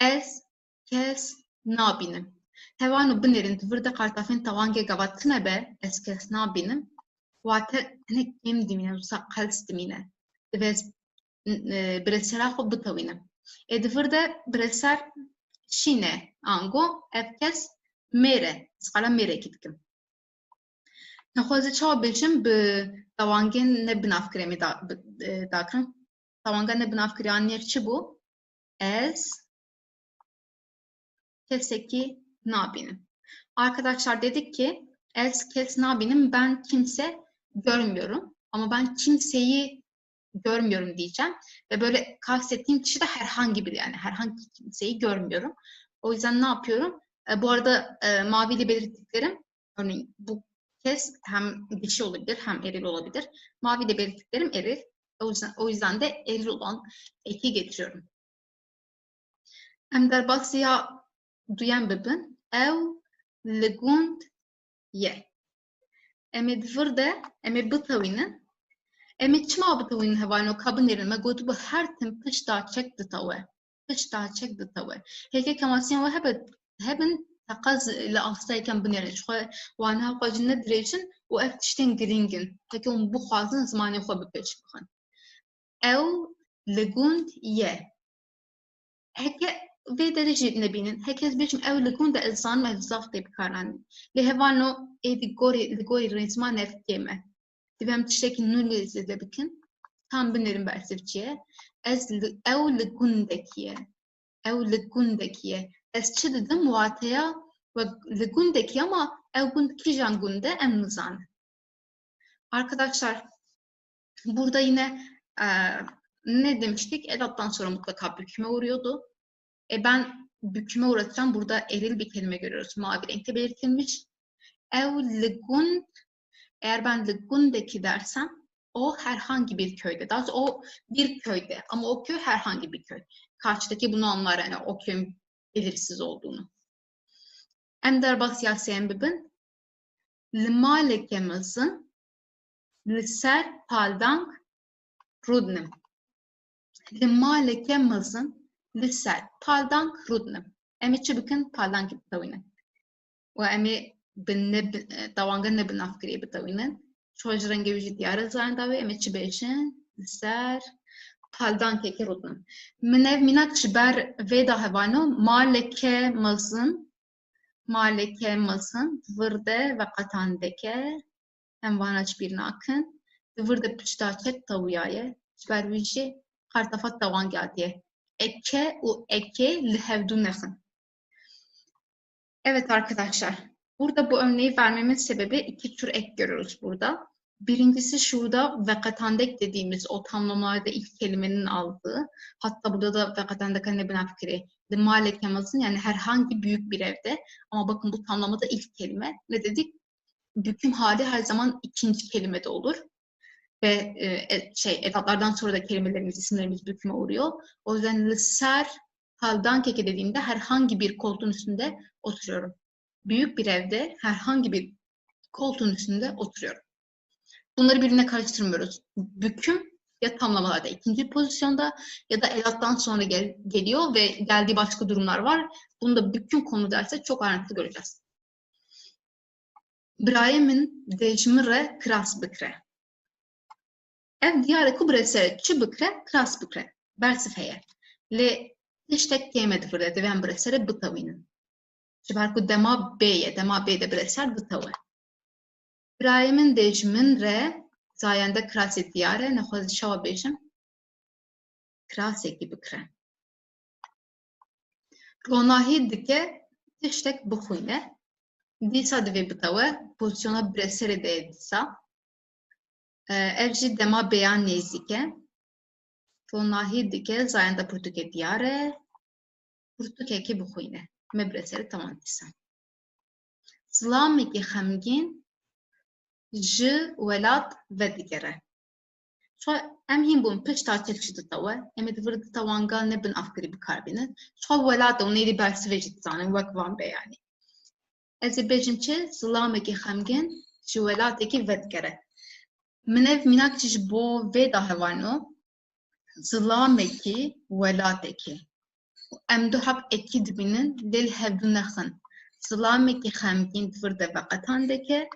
Ez, kes, nabinim. Hevanu binerin vırda kartafin tavange gavatına be, ez kes nabinim. Vate ne kim dimine, usa kals dimine. Devez bresera xo bitawine. Vırda breser şine ango, ev kes mere, skala mere gitkim. Naxwaze çawa bêjim bi tawangên ne binavkirê dakirin. Tawanga ne binavkiriyan nêr çi bû? Ez kesekî nabînim. Arkadaşlar dedik ki ez kes nabinim, ben kimse görmüyorum. Ama ben kimseyi görmüyorum diyeceğim. Ve böyle kastettiğim kişi de herhangi bir, yani herhangi kimseyi görmüyorum. O yüzden ne yapıyorum? Bu arada maviyle belirttiklerim Örneğin bu kez hem dişi olabilir hem eril olabilir. Mavi de belirttiklerim eril. O yüzden de eril olan eki getiriyorum. Em derbasiya duyan bibin ev li gund ye. Em divir de em bitewînin. Em çima bitewînin hevalino kabin erin me gotu bu her tim pişta çek ditawe. Pişta çek ditawe. Heke kemasiyan ve hebin تقز لأفسای کم بنیرش خو وانها قاجن ندریشن و افتشتن گرینگن تاکه اون بخوازن زمانی خو بپیش بخن او لگوند یه هکه و درجه نبینن هکه از بیشم او لگوند الزان مفزاف تیب کارن لهوانو ایدی گوری رزمان افتیمه تبهم تشتکی نولی زده بکن tam binirim bersifçiye او لگوندکیه او لگوندکیه Ez çi didim wataya ve li gundekî ama ew gund kîjan gunde em nizanin. Arkadaşlar burada yine ne demiştik? Edattan sonra mutlaka büküme uğruyordu. Ben büküme uğratacağım. Burada eril bir kelime görüyoruz. Mavi renkte belirtilmiş. Ew li gund, eğer ben li gundekî dersem o herhangi bir köyde. Daha doğrusu o bir köyde ama o köy herhangi bir köy. Karşıdaki bunu anlar yani o köyün belirsiz olduğunu. Em derbasiyasiyen bibin li malekemizin li ser paldank rudnim. Li malekemizin li ser paldank rudnim. Emi çi bikin paldank bitawînin. Ve emi dawanga ne bin afkirî bitawînin. Şoj rengê wî jî diyar e zayin davê emi çi bêjin li ser paldankekê rudnim. Min ev mînak ji ber vê da hevano malekemizin virde ve qetandeke em vana ji bîr nakin virde pişta çek tawyaye ji ber wî jî qartafat tawan geldiye. Eke û eke li hevdû nexin. Evet arkadaşlar, burada bu örneği vermemin sebebi iki tür ek görüyoruz burada. Birincisi şurada vekatandek dediğimiz o tamlamalarda ilk kelimenin aldığı, hatta burada da vekatandek ne bina fikri, malekemazın yani herhangi büyük bir evde. Ama bakın bu tamlamada ilk kelime ne dedik? Büküm hali her zaman ikinci kelimede olur. Ve edatlardan sonra da kelimelerimiz, isimlerimiz büküme uğruyor. O yüzden ser haldan keke dediğimde herhangi bir koltuğun üstünde oturuyorum. Büyük bir evde herhangi bir koltuğun üstünde oturuyorum. Bunları birbirine karıştırmıyoruz. Büküm ya tamlamalarda ikinci pozisyonda ya da edattan sonra geliyor ve geldiği başka durumlar var. Bunu da büküm konu derse çok ayrıntılı göreceğiz. Brahim'in dejmire kras bikre. Ev diyare kubresere çi bikre kras bikre. Bersifeye. Le tiştek temedi fırde deven bresere bitavinin. Cibarku dema beye, dema beyde breser bitavı. Brahim'in dejmin re zayende krasi diyare nexwaz şava bêjim krasekî bikre. Ronahî dike tiştek bixwîne dîsa divê bitewe pozisyona breserê de dîsa ev jî dema beyan nêzik e. Ronahî dike zayende pirtûkê diyar e pirtûkekê bixwîne me breserê tamam dîsa. Zilamekî xemgîn ji welat vedigere. Şo em hîn bûn pişta çekşî ditewe, em ê divir ditewanga nebin afkirî bikarbînin. Şo welat ew nêrî bersivê jî dizanin wek van beyanî. Ez ê bêjim çi zilamekî xemgîn ji welatekî vedigere. Min ev mînak çi ji bo vê da hevano zilamekî welatekî. Em du hep ekî dibînin lê li hevdû nexin. Zilamekî xemgîn divir de veqetandeke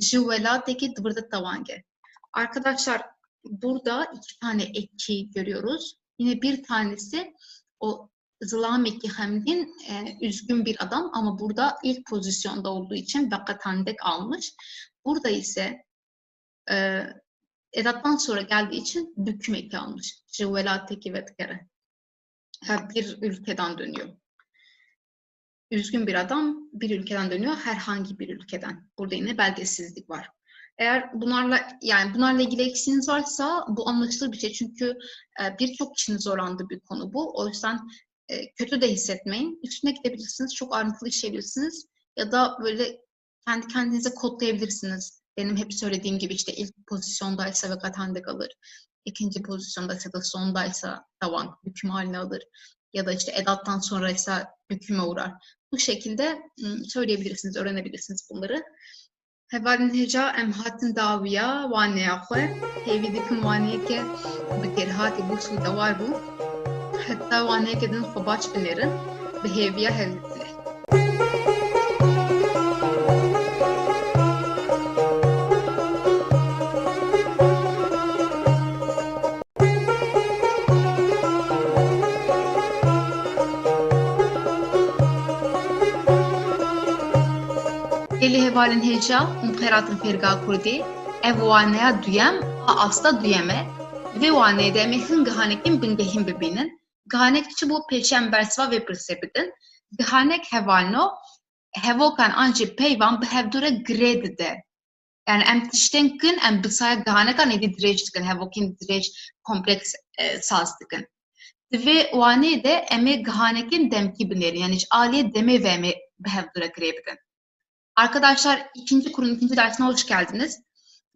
ji welatekî divir de tewange. Arkadaşlar burada iki tane eki görüyoruz. Yine bir tanesi o zilamekî xemgîn üzgün bir adam ama burada ilk pozisyonda olduğu için veqetandek almış. Burada ise edattan sonra geldiği için büküm eki almış. Ji welatekî vedigere. Bir ülkeden dönüyor. Üzgün bir adam bir ülkeden dönüyor, herhangi bir ülkeden. Burada yine belgesizlik var. Eğer bunlarla ilgili eksiğiniz varsa bu anlaşılır bir şey. Çünkü birçok kişinin zorlandığı bir konu bu. O yüzden kötü de hissetmeyin. Üstüne gidebilirsiniz, çok ayrıntılı işleyebilirsiniz. Ya da böyle kendi kendinize kodlayabilirsiniz. Benim hep söylediğim gibi işte ilk pozisyondaysa ve katende kalır. İkinci pozisyondaysa da sondaysa tavan hüküm haline alır. Ya da işte edattan sonraysa hüküme uğrar. Bu şekilde söyleyebilirsiniz, öğrenebilirsiniz bunları. Hevalin heca em hatin daviya vaneye xwe hêvî dikin vaneyê ke bi têrhatê bu sûde var bû heta waneyekê din xwe baş binêrin bi hêviya hevditine. Gelî hevalên hêja û xêratên fêrga Kurdî ev waneya duyem a asta duyeme vê waneyê de em ê hin gihanekên bingehîn bibînin. Gihanek çi bû pêşiyan bersiva vê pirsê bidin. Gihanek hevalino hevokan an jî peyvan bi hevdûre girê dide. Yani em tiştên kin em bi saya gihanekan êdî dirêj dikin, hevokên dirêj kompleks saz dikin. Di vê waneyê de em ê gihanekên demkî binêrin. Yani ji aliyê demê ve em ê bi hevdûre girê bidin. Arkadaşlar ikinci kurun ikinci dersine hoş geldiniz.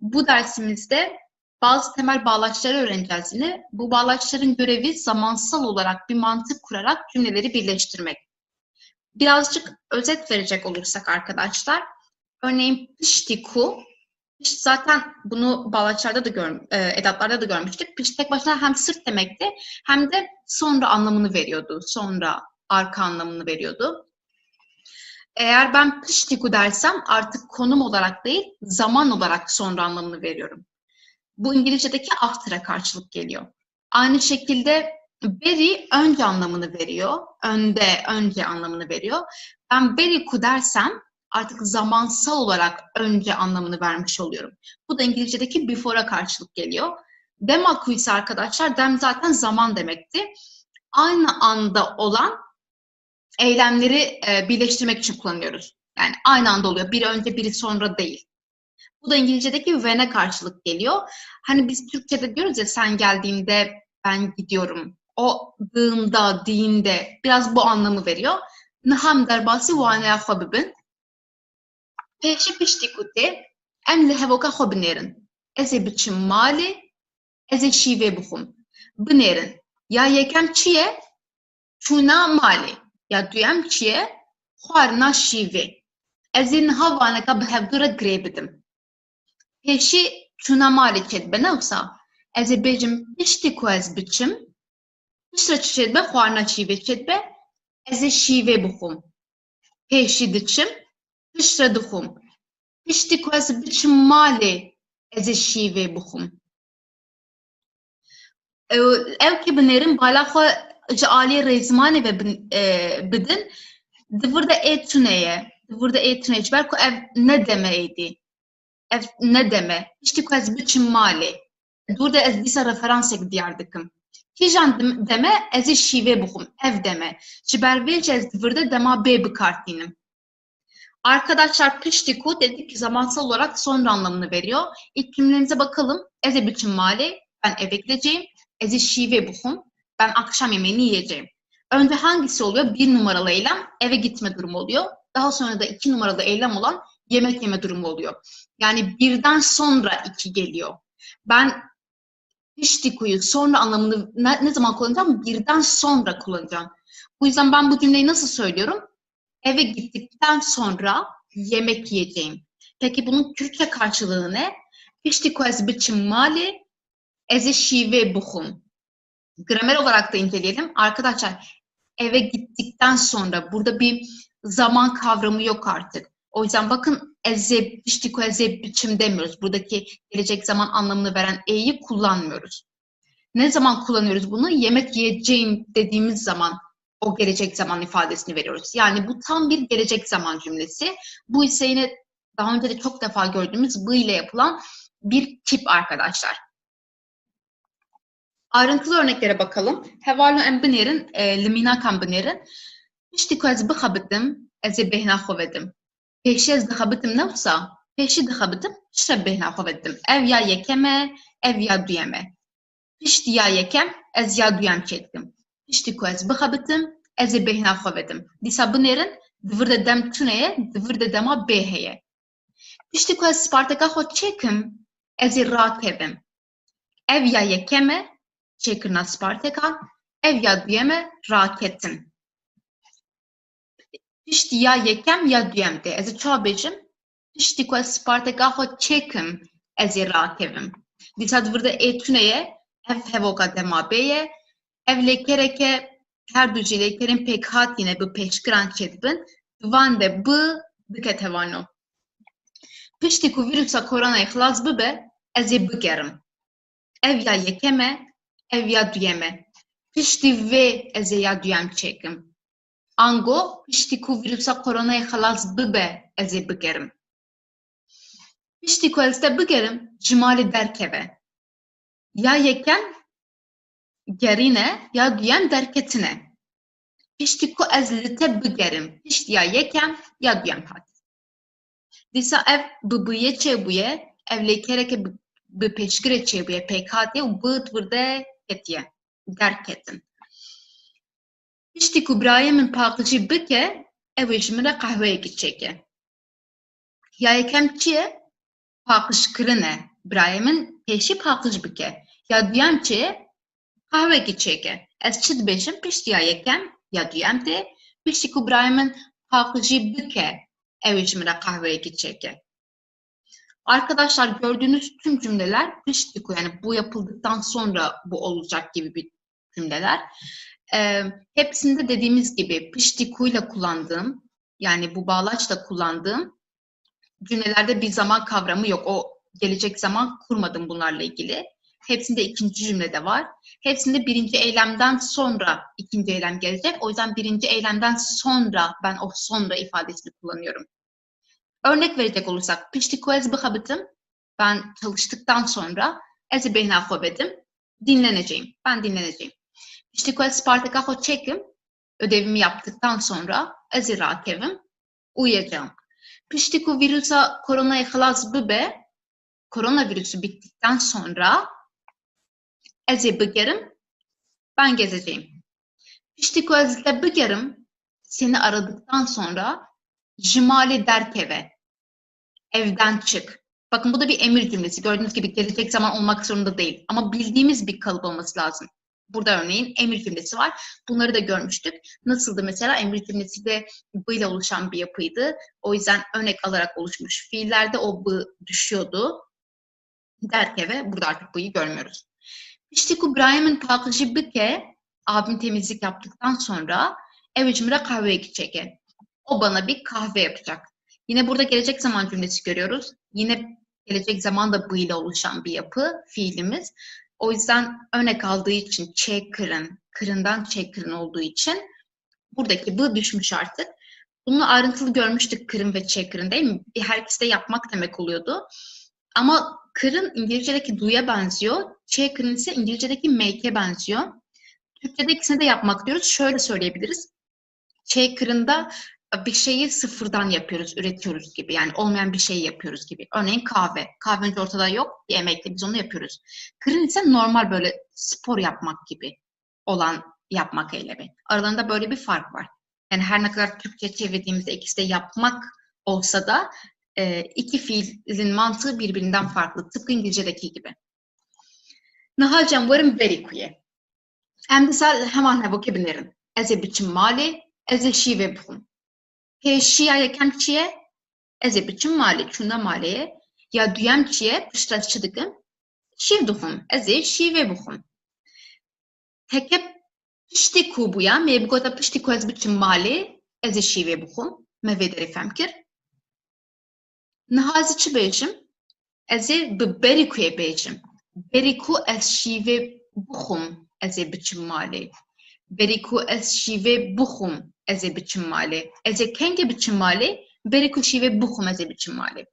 Bu dersimizde bazı temel bağlaçları öğreneceğiz yine. Bu bağlaçların görevi zamansal olarak bir mantık kurarak cümleleri birleştirmek. Birazcık özet verecek olursak arkadaşlar. Örneğin piştiku. Zaten bunu bağlaçlarda da edatlarda da görmüştük. Piş tek başına hem sırt demekti hem de sonra anlamını veriyordu. Sonra arka anlamını veriyordu. Eğer ben piştiku dersem artık konum olarak değil, zaman olarak sonra anlamını veriyorum. Bu İngilizce'deki after'a karşılık geliyor. Aynı şekilde beri önce anlamını veriyor. Önce anlamını veriyor. Ben beriku dersem artık zamansal olarak önce anlamını vermiş oluyorum. Bu da İngilizce'deki before'a karşılık geliyor. Demaku ise arkadaşlar, dem zaten zaman demekti. Aynı anda olan eylemleri birleştirmek için kullanıyoruz. Yani aynı anda oluyor. Biri önce, biri sonra değil. Bu da İngilizce'deki when'e karşılık geliyor. Hani biz Türkçe'de diyoruz ya, sen geldiğinde ben gidiyorum. O dığında, diğinde biraz bu anlamı veriyor. Naham derbasi wanaya xwe bibin. Pêşî piştîkûtê em li hevoka xwe binêrin. Ez ê biçim malê, ez ê şîvê bixwim. Binêrin. Ya yekem çi ye? Çûna malê. Ya duyem çi ye? Xwarina şîvê. Ez ê niha waneka bi hevdûre girê bidim. Pêşî çûna malê çêdibe ne wisa? Ez ê bêjim piştî ku ez biçim, piştre çi çêdibe? Xwarina şîvê çêdibe. Ez ê şîvê bixwim. Pêşî diçim, piştre dixwim. Piştî ku ez biçim malê, ez ê şîvê bixwim. Ew ki binêrin bala xwe ji aliyê rêzmanê ve bidin, divir de ê tune ye. Divir de ê tune ye. Ji ber ku ev ne deme êdî. Ev ne deme. Piştî ku ez biçim malê. Dur de ez dîsa referansek diyar dikim. Kîjan deme, ez ê şîvê bixwim. Ev deme. Ji ber vê jî ez divir de dema bê bikartînim. Arkadaşlar piştiku dedik ki zamansal olarak sonra anlamını veriyor. İlk cümlemize bakalım. Ez ê biçim malê. Ben eve gideceğim. Ez ê şîvê bixwim. Ben akşam yemeğini yiyeceğim. Önce hangisi oluyor? 1 numaralı eylem eve gitme durumu oluyor. Daha sonra da 2 numaralı eylem olan yemek yeme durumu oluyor. Yani birden sonra 2 geliyor. Ben piştikuyu sonra anlamını ne zaman kullanacağım? Birden sonra kullanacağım. Bu yüzden ben bu cümleyi nasıl söylüyorum? Eve gittikten sonra yemek yiyeceğim. Peki bunun Türkçe karşılığı ne? Piştiku ez biçim malê, ez ê şîvê bixwim. Gramer olarak da inceleyelim. Arkadaşlar eve gittikten sonra burada bir zaman kavramı yok artık. O yüzden bakın eze, piştiku eze biçim demiyoruz. Buradaki gelecek zaman anlamını veren e'yi kullanmıyoruz. Ne zaman kullanıyoruz bunu? Yemek yiyeceğim dediğimiz zaman o gelecek zaman ifadesini veriyoruz. Yani bu tam bir gelecek zaman cümlesi. Bu ise yine daha önce de çok defa gördüğümüz bu ile yapılan bir tip arkadaşlar. Ayrıntılı örneklere bakalım. Hevalno em binêrin, limîna kan binêrin. Piştîku ez bixebitim, ez ê bêhna xwe vedim. Pêşî ez dixebitim ne wisa? Pêşî dixebitim, piştre bêhna xwe vedim. Ev ya yekem e, ev ya duyem e. Piştî ya yekem, ez ya duyem çêdikim. Piştîku ez bixebitim, ez ê bêhna xwe vedim. Dîsa binêrin, divir de dem tune ye, divir de dema bê heye. Piştî ku ez sparteka xwe çêkim, ez ê rakevim. Ev ya yekem e çêkirina spartekan, ev ya duyem e raketin. Piştî ya yekem ya duyem tê. Ez ê çawa bêjim? Piştî ku ez sparteka xwe çêkim, ez ê rakevim. Dîsa di vir de ê tune ye, ev hevoka demabê ye, ev lêkereke her du jî lêkerên pêk hatîne bi pêşkiran çêdibin, di van de bi dikete vano. Piştî ku vîrusa koronayê xilas bibe, ez ê bigerim. Ev ya yekem e, ev ya duyem e. Piştî vê ez ê ya duyem çêkim. Ango, piştî ku vîrusa koronayê xilas bibe, ez ê bigerim. Piştî ku ez te bigerim, ji malê derkeve. Ya yekem gerîne, ya duyem derketine. Piştî ku ez li te bigerim, piştî ya yekem ya duyem hat. Dîsa ev bi bûyê çêbûye, ev lêkereke bi pêşgirê çêbûye pêk hatiye û bi di vir de ketiye, derketin. Piştî ku birayê min paqijî bike, ew ê ji min re qehweyekî çêke. Ya yekem çi ye? Paqijkirin e. Birayê min pêşî paqij bike. Ya duyem çi ye? Qehwekî çêke. Ez çi dibêjim? Piştî ya yekem ya duyem tê, piştî ku birayê min paqijî bike, ew ê ji min re qehweyekî çêke. Arkadaşlar gördüğünüz tüm cümleler piştî ku, yani bu yapıldıktan sonra bu olacak gibi bir cümleler. Hepsinde dediğimiz gibi piştî kuyla kullandığım, yani bu bağlaçla kullandığım cümlelerde bir zaman kavramı yok. O gelecek zaman kurmadım bunlarla ilgili. Hepsinde ikinci cümlede var. Hepsinde birinci eylemden sonra ikinci eylem gelecek. O yüzden birinci eylemden sonra ben o sonra ifadesini kullanıyorum. Örnek verecek olursak, piştî ku ez bixebitim, ben çalıştıktan sonra ez ê bêhna xwe bedim, dinleneceğim. Ben dinleneceğim. Piştî ku ez sparteka xwe çêkim, ödevimi yaptıktan sonra ez ê rakevim, uyuyacağım. Piştî ku vîrusa koronayê xilas bibe, koronavirüsü bittikten sonra ez ê bigerim, ben gezeceğim. Piştî ku ez te bigerim, seni aradıktan sonra ji malê derkeve, evden çık. Bakın bu da bir emir cümlesi. Gördüğünüz gibi gelecek zaman olmak zorunda değil. Ama bildiğimiz bir kalıp olması lazım. Burada örneğin emir cümlesi var. Bunları da görmüştük. Nasıldı mesela? Emir cümlesi de b ile oluşan bir yapıydı. O yüzden örnek alarak oluşmuş. Fiillerde o b düşüyordu. Derkeve, burada artık b'yi görmüyoruz. Piştî ku birayê min paqijî bike, abim temizlik yaptıktan sonra ev ê ji min re qehweyekî çêke. O bana bir kahve yapacak. Yine burada gelecek zaman cümlesi görüyoruz. Yine gelecek zaman da bu ile oluşan bir yapı, fiilimiz. O yüzden örnek aldığı için çêkirin, kırından çêkirin olduğu için buradaki bu düşmüş artık. Bunu ayrıntılı görmüştük kırın ve çêkirin, değil mi? Her ikisi de yapmak demek oluyordu. Ama kırın İngilizce'deki do'ya benziyor. Çêkirin ise İngilizce'deki make'e benziyor. Türkçe'de ikisini de yapmak diyoruz. Şöyle söyleyebiliriz. Çêkirin'da bir şeyi sıfırdan yapıyoruz, üretiyoruz gibi. Yani olmayan bir şeyi yapıyoruz gibi. Örneğin kahve. Kahve önce ortada yok, bir emekle biz onu yapıyoruz. Kırın ise normal böyle spor yapmak gibi olan yapmak eylemi. Aralarında böyle bir fark var. Yani her ne kadar Türkçe çevirdiğimizde ikisi de yapmak olsa da iki fiilin mantığı birbirinden farklı. Tıpkı İngilizce'deki gibi. Nihalcan varım verikuye. Hem de hemen hevoke binerim. Ez ê biçim malê, ez ê şîvê bixwim. Pêşiya yekem çi ye? Ez ê biçim malê, çûna maleyê. Ya duyem çi ye? Pişt ez çi dikim? Şîv dixwim. Ez ê şîvê bixwim. Heke piştî ku bûya, me bigota piştî ku ez biçim malê, ez ê şîvê bixwim. Me vê derê fehm kir. Niha ez çi bêjim? Ez ê bi berîkuyê bêjim. Berîku ez şîvê bixwim, ez ê biçim malê. Berîku ez şîvê bixwim, ez ê biçim malê. Ez ê kengê biçim malê, berîku şîvê bixwim, ez ê biçim malê.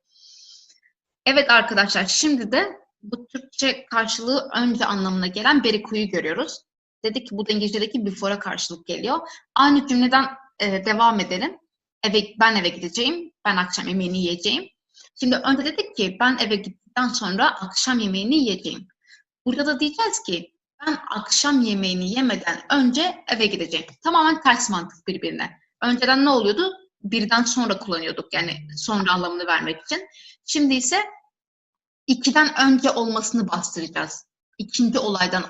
Evet arkadaşlar, şimdi de bu Türkçe karşılığı önce anlamına gelen berikuyu görüyoruz. Dedik ki bu da İngilizce'deki before'a karşılık geliyor. Aynı cümleden devam edelim. Ben eve gideceğim, ben akşam yemeğini yiyeceğim. Şimdi önce dedik ki ben eve gittikten sonra akşam yemeğini yiyeceğim. Burada da diyeceğiz ki ben akşam yemeğini yemeden önce eve gideceğim. Tamamen ters mantık birbirine. Önceden ne oluyordu? birden sonra kullanıyorduk. Yani sonra anlamını vermek için. Şimdi ise 2'den önce olmasını bastıracağız. İkinci olaydan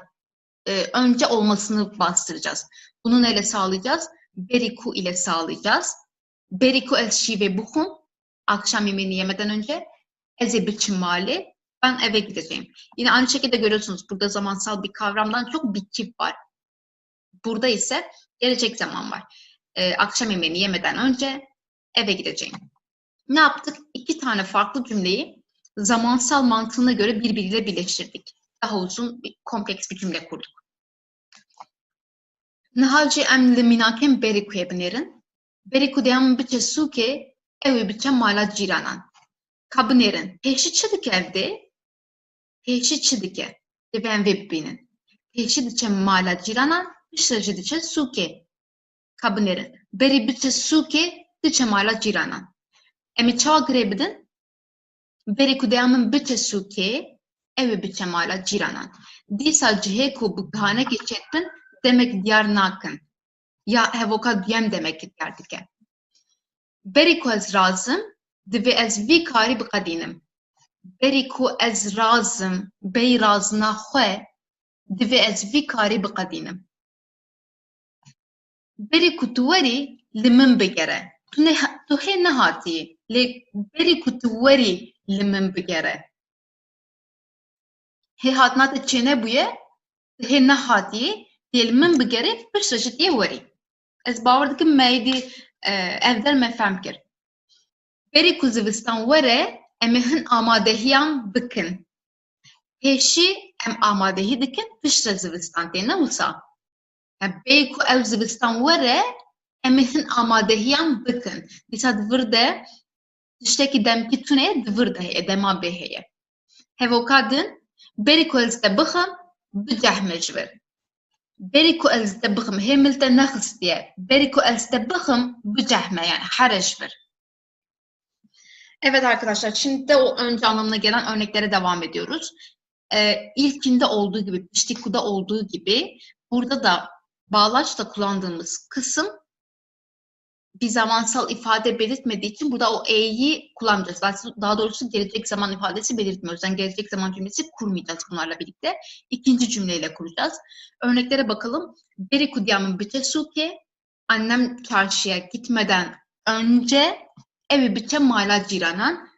önce olmasını bastıracağız. Bunu neyle sağlayacağız? Beriku ile sağlayacağız. Beriku ez şive buhum. Akşam yemeğini yemeden önce. Eze biçim mali. Ben eve gideceğim. Yine aynı şekilde görüyorsunuz. Burada zamansal bir kavramdan çok bir kip var. Burada ise gelecek zaman var. Akşam yemeğini yemeden önce eve gideceğim. Ne yaptık? 2 tane farklı cümleyi zamansal mantığına göre birbiriyle birleştirdik. Daha uzun, kompleks bir cümle kurduk. Nihalci emli minakem berikuye binerin. Beriku deyam biçe suke evi biçe mala ciranan. Kabnerin. Peşi çıdık evde. Peşi çıdıke. Ben vebbinin. Peşi diçe mala ciranan. Peşi diçe suke. Kabnerin. Beri biçe suke diçe mala ciranan. Emi çava grebidin. Beriku deyamın biçe suke evi biçe mala ciranan. Disa ciheku bu kahane geçettin demek diyar nakın. Ya hevoka diyem demek diyardike. Beriku ez razım divi ez vi kari bikadinim. Beriku ez razım bey razına xwe divi ez vi kari bikadinim. Beriku tu weri li min bigere. Tu hê nehatiyî lê beriku tu werî li min bigere. Hê hatina te çêne bûye, tu hê nehatiyî lê li min bigere piştre ji tê werî. Ez bawer dikim me dî ev der me fehm kir. Beriku zivistan were em ê hin amadehiyan bikin. Pêşî em amadehî dikin piştre zivistan tê ne wisa. Beriku ew zivistan were em ê hin amadehiyan bikin. Dîsa divir de tiştekî demkî tune divir de heye, dema bê heye. Hevoka din beriku ez te bixim bicehme ji vir. Beriku ez te bixim hêmil te nexistiye. Beriku ez te bixim bicehme yani here ji vir. Evet arkadaşlar, şimdi de o önce anlamına gelen örneklere devam ediyoruz. İlkinde olduğu gibi, piştikuda olduğu gibi burada da bağlaçla kullandığımız kısım bir zamansal ifade belirtmediği için burada o e'yi kullanmayacağız. Daha doğrusu gelecek zaman ifadesi belirtmiyoruz. Yani gelecek zaman cümlesi kurmayacağız bunlarla birlikte. İkinci cümleyle kuracağız. Örneklere bakalım. Beriku diyamın biçe suke. Annem çarşıya gitmeden önce evi biçe mala ciranan.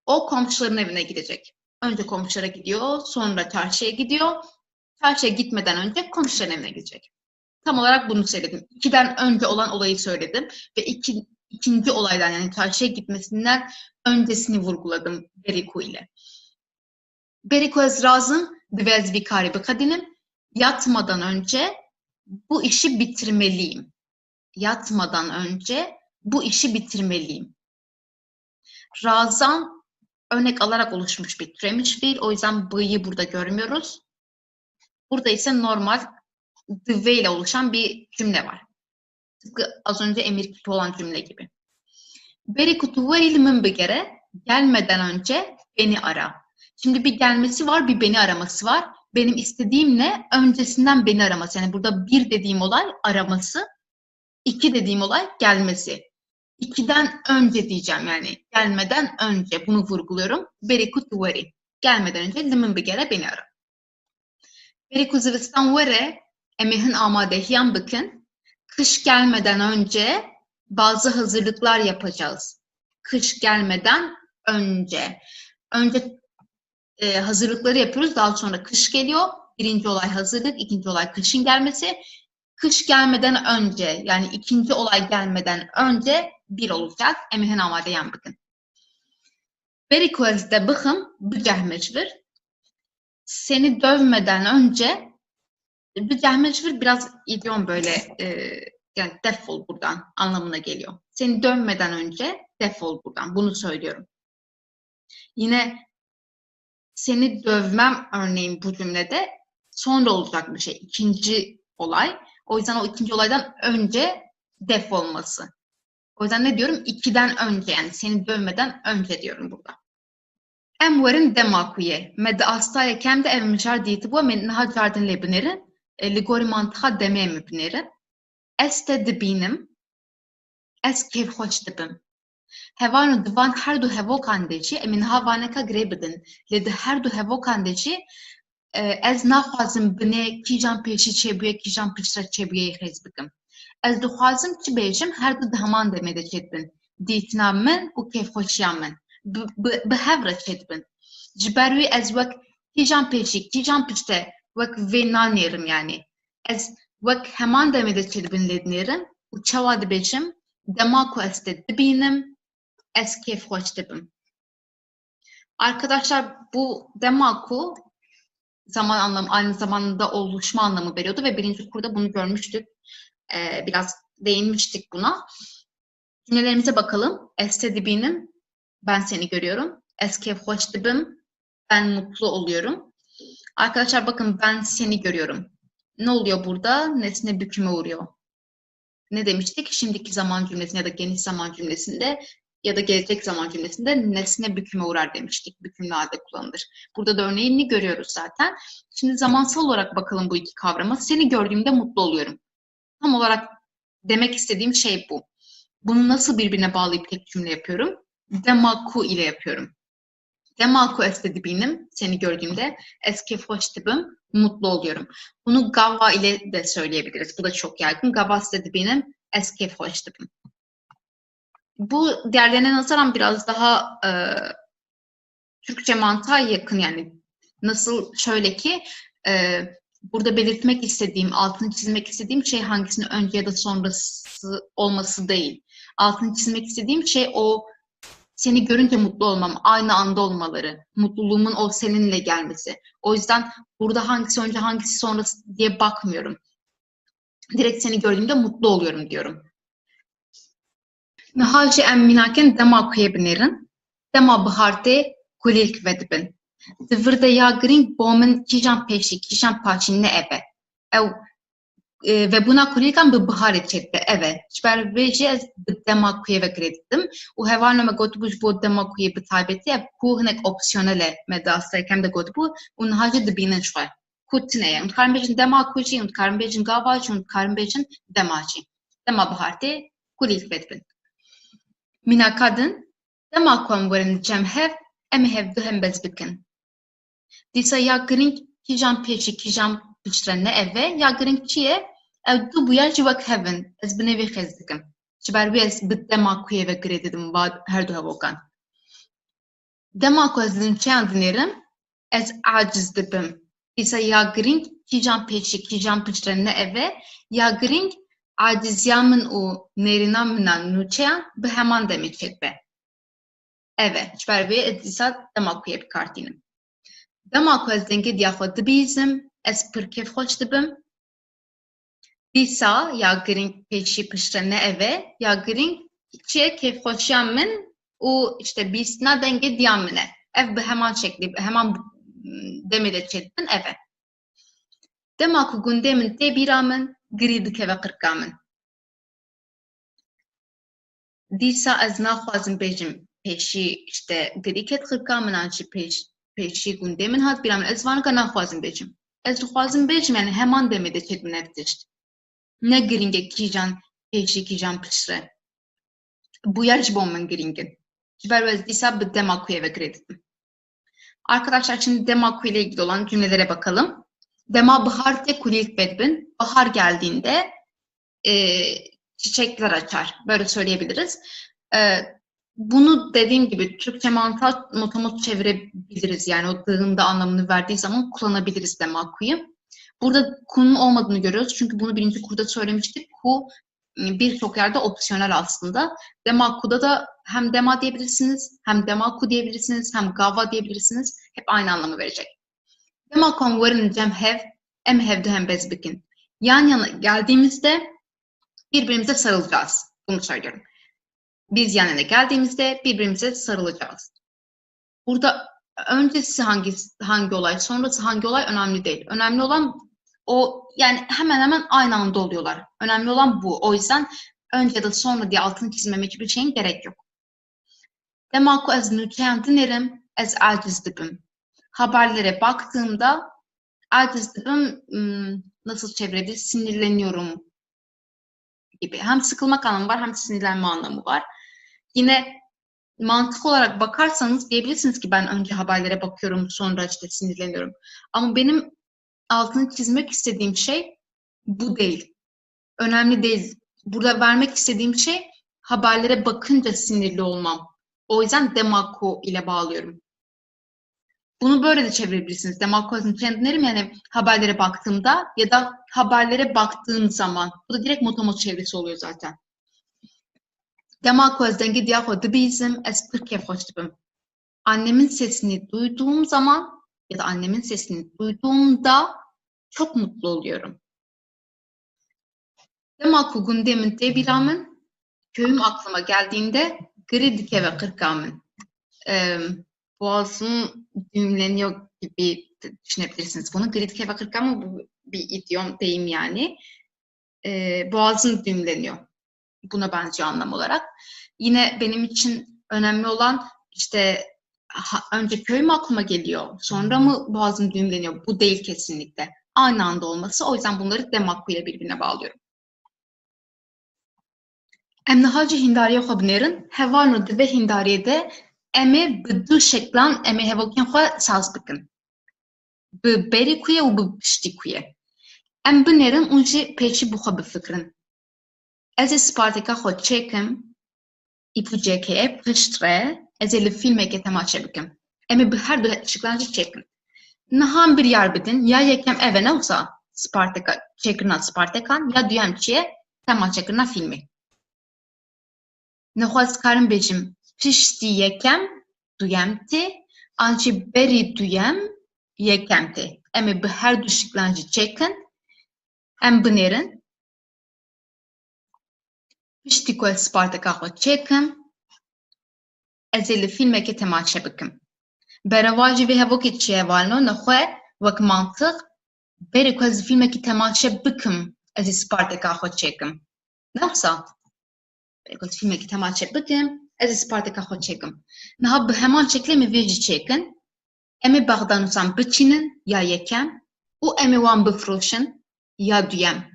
O komşuların evine gidecek. Önce komşulara gidiyor, sonra çarşıya gidiyor. Çarşıya gitmeden önce komşuların evine gidecek. Tam olarak bunu söyledim. 2'den önce olan olayı söyledim ve ikinci olaydan yani çarşıya gitmesinden öncesini vurguladım Beriku ile. Beriku ez razım divez vikari bikadinim. Yatmadan önce bu işi bitirmeliyim. Yatmadan önce bu işi bitirmeliyim. Razan örnek alarak oluşmuş bir türemiş fiil. O yüzden b'yi burada görmüyoruz. Burada ise normal the ile oluşan bir cümle var. Tıpkı az önce emir kipi olan cümle gibi. Beriku tu veril min bigere. Gelmeden önce beni ara. Şimdi bir gelmesi var, bir beni araması var. Benim istediğim ne? Öncesinden beni araması. Yani burada 1 dediğim olay araması. 2 dediğim olay gelmesi. 2'den önce diyeceğim yani. Gelmeden önce bunu vurguluyorum. Beriku tu veri. Gelmeden önce limin bigere beni ara. Beriku zivistan vere emehin amadehiyan bakın. Kış gelmeden önce bazı hazırlıklar yapacağız. Kış gelmeden önce. Önce hazırlıkları yapıyoruz. Daha sonra kış geliyor. Birinci olay hazırlık, ikinci olay kışın gelmesi. Kış gelmeden önce yani ikinci olay gelmeden önce bir olacak. Emehin amadehiyan bakın. Beriku ezde bıkım bücehmecvir. Seni dövmeden önce bücehmecvir biraz idiom böyle yani defol buradan anlamına geliyor. Seni dövmeden önce defol buradan. Bunu söylüyorum. Yine seni dövmem örneğin bu cümlede sonra olacak bir şey. İkinci olay. O yüzden o ikinci olaydan önce defolması. O yüzden ne diyorum? 2'den önce yani seni dövmeden önce diyorum burada. Emwerin demakuye. Med astaya kem de evmişar diyeti bu. Men naha cardin lebnerin. Ligori mantığa demeye mi binerin. Este dibinim. Ez kêfxweş dibim. Hevan û divan her du hevokan de jî em ê niha vaneka girê bidin. Lê di her du hevokan de jî ez naxwazim binê kîjan pêşî çêbûye kîjan piştre çêbûyê xêz bikim. Ez dixwazim çi bêjim her du di heman demê de çêdibin. Dîtina min û kêfxweşiya min. Bi hev re çêdibin. Ji ber wî ez wek kîjan pêşî kîjan piştre wek vê nanêrim yani. Ez wek heman demê de çêdibin lê dinêrim û çawa dibêjim dema ku ez te dibînim ez kêfxweş dibim. Arkadaşlar bu demaku zaman anlamı aynı zamanda oluşma anlamı veriyordu ve birinci kurda bunu görmüştük. Biraz değinmiştik buna. Cümlelerimize bakalım. Ez te dibînim, ben seni görüyorum. Ez kêfxweş dibim, ben mutlu oluyorum. Arkadaşlar bakın ben seni görüyorum. Ne oluyor burada? Nesne büküme uğruyor. Ne demiştik? Şimdiki zaman cümlesinde ya da geniş zaman cümlesinde ya da gelecek zaman cümlesinde nesne büküme uğrar demiştik. Bükümlü halde kullanılır. Burada da örneğini görüyoruz zaten. Şimdi zamansal olarak bakalım bu iki kavrama. Seni gördüğümde mutlu oluyorum. Tam olarak demek istediğim şey bu. Bunu nasıl birbirine bağlayıp tek cümle yapıyorum? Demaku ile yapıyorum. Demaku ez te dibînim, seni gördüğümde ez kêfxweş dibim, mutlu oluyorum. Bunu gava ile de söyleyebiliriz. Bu da çok yaygın. Gava ez te dibînim, ez kêfxweş dibim. Bu diğerlerine nazaran biraz daha Türkçe mantığa yakın yani. Nasıl şöyle ki burada belirtmek istediğim, altını çizmek istediğim şey hangisinin önce ya da sonrası olması değil. Altını çizmek istediğim şey o seni görünce mutlu olmam, aynı anda olmaları, mutluluğumun o seninle gelmesi. O yüzden burada hangisi önce hangisi sonrası diye bakmıyorum. Direkt seni gördüğümde mutlu oluyorum diyorum. Nihalci em minaken dema kuye binerin. Dema biharte kulîlk vedibin. Divir de ya giring bo min kîjan pêşî, kîjan paçî ne ebe. Ew ve buna kulîlkan bi biharê çêdibe eve. Ji ber vê jî ez bi dema kuye vekirê didim. û hevalino me gotibû ji bo dema kuyê bi taybetî ev ku hinek opsiyonel e me dastaykem de gotibû û niha jî dibînin xwe. Ku tune ye. Hûn dikarin bêjin dema ku jî, hûn dikarin bêjin gava jî, hûn dikarin bêjin dema jî. Dema bihartê kulîlk vedibin. Mîna kadin dema ku em werin cem hev em ê hev du hem bez bikin. Dîsa ya giring kîjan pêşî kîjan piştre ne eve ya giring çi ye ew du bûya jî wek hevin ez bi nevê xêz dikim. Ji ber wî ez bi dema kuyê vekirê didim her du hevokan. Dema ku ez linçeyan dinêrim ez aciz dibim. Dîsa ya giring kîjan pêşî kîjan piştre ne eve ya giring aciziya min û nêrîna min a nûçeyan bi heman demê çêdibe. Eve, ji ber vê ez dîsa dema kuyê bikartînim. Dema ku ez dengê diya xwe dibîzim, ez pir kêfxweş dibim. Dîsa ya giring pêşî piştre ne eve ya giring çi ye kêfxweşiya min û işte bîstina dengê diya min e. Ev bi heman şeklî, heman demê de çêdibin eve. Dema ku gundê min tê bîra min, girî dikeve qirka min. Dîsa ez naxwazim bêjim pêşî işte girî ket qirka min an jî pêşî gundê min hat bîra min. Ez vanika naxwazim bêjim. Ez dixwazim bêjim yani heman demê de çêdibin ev tişt. Ne giringe kîjan pêşî kîjan piştre. Bu yer ji bo min giringin. Ji ber ez dîsa bi dema kuyê vekirê didim. Arkadaşlar şimdi dema ku ile ilgili olan cümlelere bakalım. Dema biharte kulîlk vedibin. Bahar geldiğinde çiçekler açar. Böyle söyleyebiliriz. Bunu dediğim gibi Türkçe mantığa motomot çevirebiliriz. Yani o dığında anlamını verdiği zaman kullanabiliriz dema kuyu. Burada ku'nun olmadığını görüyoruz. Çünkü bunu birinci kurda söylemiştik. Ku birçok yerde opsiyonel aslında. Dema ku'da da hem dema diyebilirsiniz, hem dema ku diyebilirsiniz, hem gava diyebilirsiniz. Hep aynı anlamı verecek. Dema ku em werin cem hev, em hevdu hem bez bikin. Yan yana geldiğimizde birbirimize sarılacağız. Bunu söylüyorum. Biz yan yana geldiğimizde birbirimize sarılacağız. Burada öncesi hangi olay, sonrası hangi olay önemli değil. Önemli olan o yani hemen hemen aynı anda oluyorlar. Önemli olan bu. O yüzden önce ya da sonra diye altını çizmeme hiçbir şeyin gerek yok. Dema ku ez nûçeyan dinêrim, ez aciz dibim. Haberlere baktığımda aciz dibim nasıl çevirebiliriz? Sinirleniyorum gibi. Hem sıkılmak anlamı var hem sinirlenme anlamı var. Yine mantık olarak bakarsanız diyebilirsiniz ki ben önce haberlere bakıyorum sonra işte sinirleniyorum. Ama benim altını çizmek istediğim şey bu değil. Önemli değil. Burada vermek istediğim şey haberlere bakınca sinirli olmam. O yüzden demako ile bağlıyorum. Bunu böyle de çevirebilirsiniz. Demakozun trendlerim yani haberlere baktığımda ya da haberlere baktığım zaman. Bu da direkt motomot çevresi oluyor zaten. Demakozdan gidiyor o bizim espri hoştubum. Annemin sesini duyduğum zaman ya da annemin sesini duyduğumda çok mutlu oluyorum. Demako gündemin tebiramın köyüm aklıma geldiğinde Gridike ve Kırkamın. Boğazım düğümleniyor gibi düşünebilirsiniz bunu. Gridike ve Kırkamın bu bir idiom deyim yani. Boğazım düğümleniyor. Buna benziyor anlam olarak. Yine benim için önemli olan işte önce köyüm aklıma geliyor. Sonra mı boğazım düğümleniyor? Bu değil kesinlikle. Aynı anda olması. O yüzden bunları Demako ile birbirine bağlıyorum. Em nihacı hindariye xwe binêrin, hevalno dibe hindariyê em bi du şeklan em ê hevokên xwe saz bikin. Bi berî ku ye û bi piştî ku ye. Em binêrin û jî pêşî bi xwe bifikirin. Ez ê spartêka xwe çêkim, îpûcekê pişt re, ez ê li fîlmekê temaşe bikim. Em ê bi her du şeklan jî çêkin. Niha bir yar bidin, ya yekem ev e ne wisa Sparteka çêkirina Spartekan, ya duyem çi ye temaşekirina fîlmê. Nixwaz karim bêjim piştî yekem duyem tê, an jî berî duyem yekem tê. Em ê bi her du şeklan jî çêkin, em binêrin. Piştî ku ez Sparteka xwe çêkim, ez ê li fîlmekê temaşe bikim. Bereva jî vê hevokê çi ye valino nixwe wek mantık berî ku ez li fîlmekê temaşe bikim, ez ê Sparteka xwe çêkim. Ne wisa? Berî ku ez fîlmekê temaşe bikim, ez ê Sparteka xwe çêkim. Niha bi heman şeklê em ê vê jî çêkin. Em ê bexdanûsan biçînin ya yekem û em ê wan bifroşin ya duyem.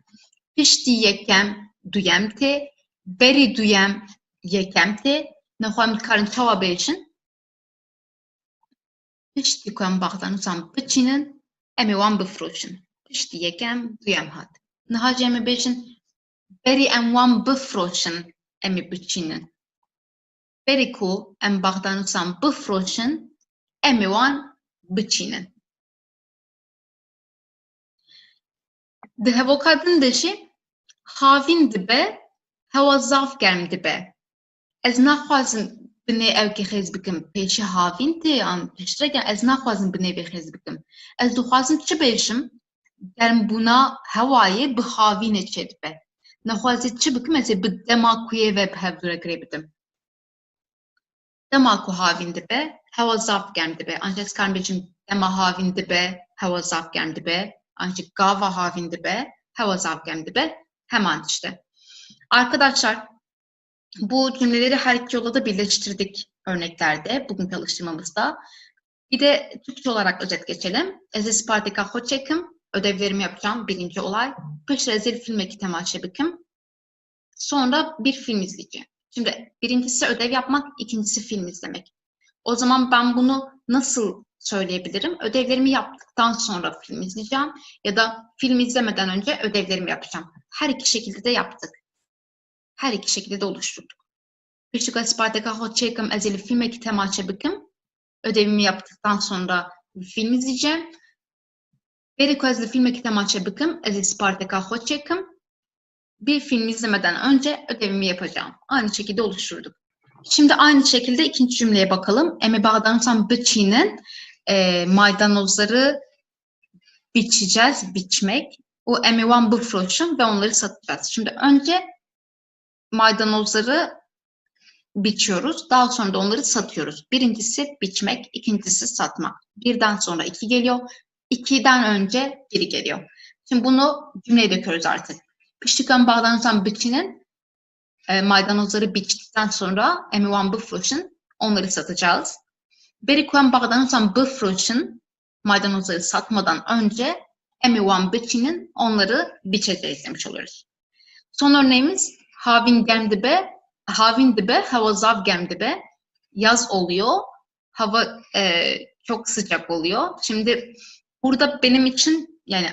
Piştî yekem duyem tê, berî duyem yekem tê. Nixwe em dikarin çawa bêjin? Piştî ku em bexdanûsan biçînin, em ê wan bifroşin. Piştî yekem duyem hat. Niha jî em ê bêjin berî em wan bifroşin, em ê biçînin. Berî ku em bexdanûsan bifroşin, em ê wan biçînin. Di hevoka din de jî havîn dibe, hewa zaf germ dibe. Ez naxwazim binê evkê xêz bikim pêşî havîn tê an piştrekan ez naxwazim binê vê xêz bikim. Ez dixwazim çi bêjim? Germbûna hewayê bi havînê çê dibe. Nexwazê çi bikim? Ez ê bi demakuyê ve bi hev duregerê bidim. Dema ku havîn dibe, hewa zaf germ dibe. Ancak ez karim bêjim dema havîn dibe, hewa zaf germ dibe. Ancak gava havîn dibe, hewa zaf germ dibe. Hemen işte. Arkadaşlar bu cümleleri her iki yolla da birleştirdik örneklerde, bugünkü alıştırmamızda. Bir de Türkçe olarak özet geçelim. Ez ê Sparteka xwe çêkim, ödevlerimi yapacağım, birinci olay. Piştre ez ê li fîlmekê temaşe bikim. Sonra bir film izleyeceğim. Şimdi birincisi ödev yapmak, ikincisi film izlemek. O zaman ben bunu nasıl söyleyebilirim? Ödevlerimi yaptıktan sonra film izleyeceğim ya da film izlemeden önce ödevlerimi yapacağım. Her iki şekilde de yaptık. Her iki şekilde de oluşturduk. Piştî Sparteka xwe çêkim, ez ê li fîlmekê temaşe bikim. Ödevimi yaptıktan sonra film izleyeceğim. Berî ku ez li fîlmekê temaşe bikim, ez ê Sparteka xwe çêkim. Bir film izlemeden önce ödevimi yapacağım. Aynı şekilde oluşturduk. Şimdi aynı şekilde ikinci cümleye bakalım. Em ê bexdanûsan biçînin, maydanozları biçeceğiz, biçmek. O em ê wan bifroşin ve onları satacağız. Şimdi önce maydanozları biçiyoruz. Daha sonra da onları satıyoruz. Birincisi biçmek, ikincisi satmak. Birden sonra iki geliyor. İkiden önce biri geliyor. Şimdi bunu cümleye döküyoruz artık. Piştî ku em bexdanûsan biçînin, maydanozları biçtikten sonra em ê wan bifroşin, onları satacağız. Berî ku em bexdanûsan bifroşin, maydanozları satmadan önce em ê wan biçînin, onları biçeceğiz demiş oluyoruz. Son örneğimiz havin gemdibe. Havin dibe, hava zav gemdibe. Yaz oluyor. Hava çok sıcak oluyor. Şimdi burada benim için yani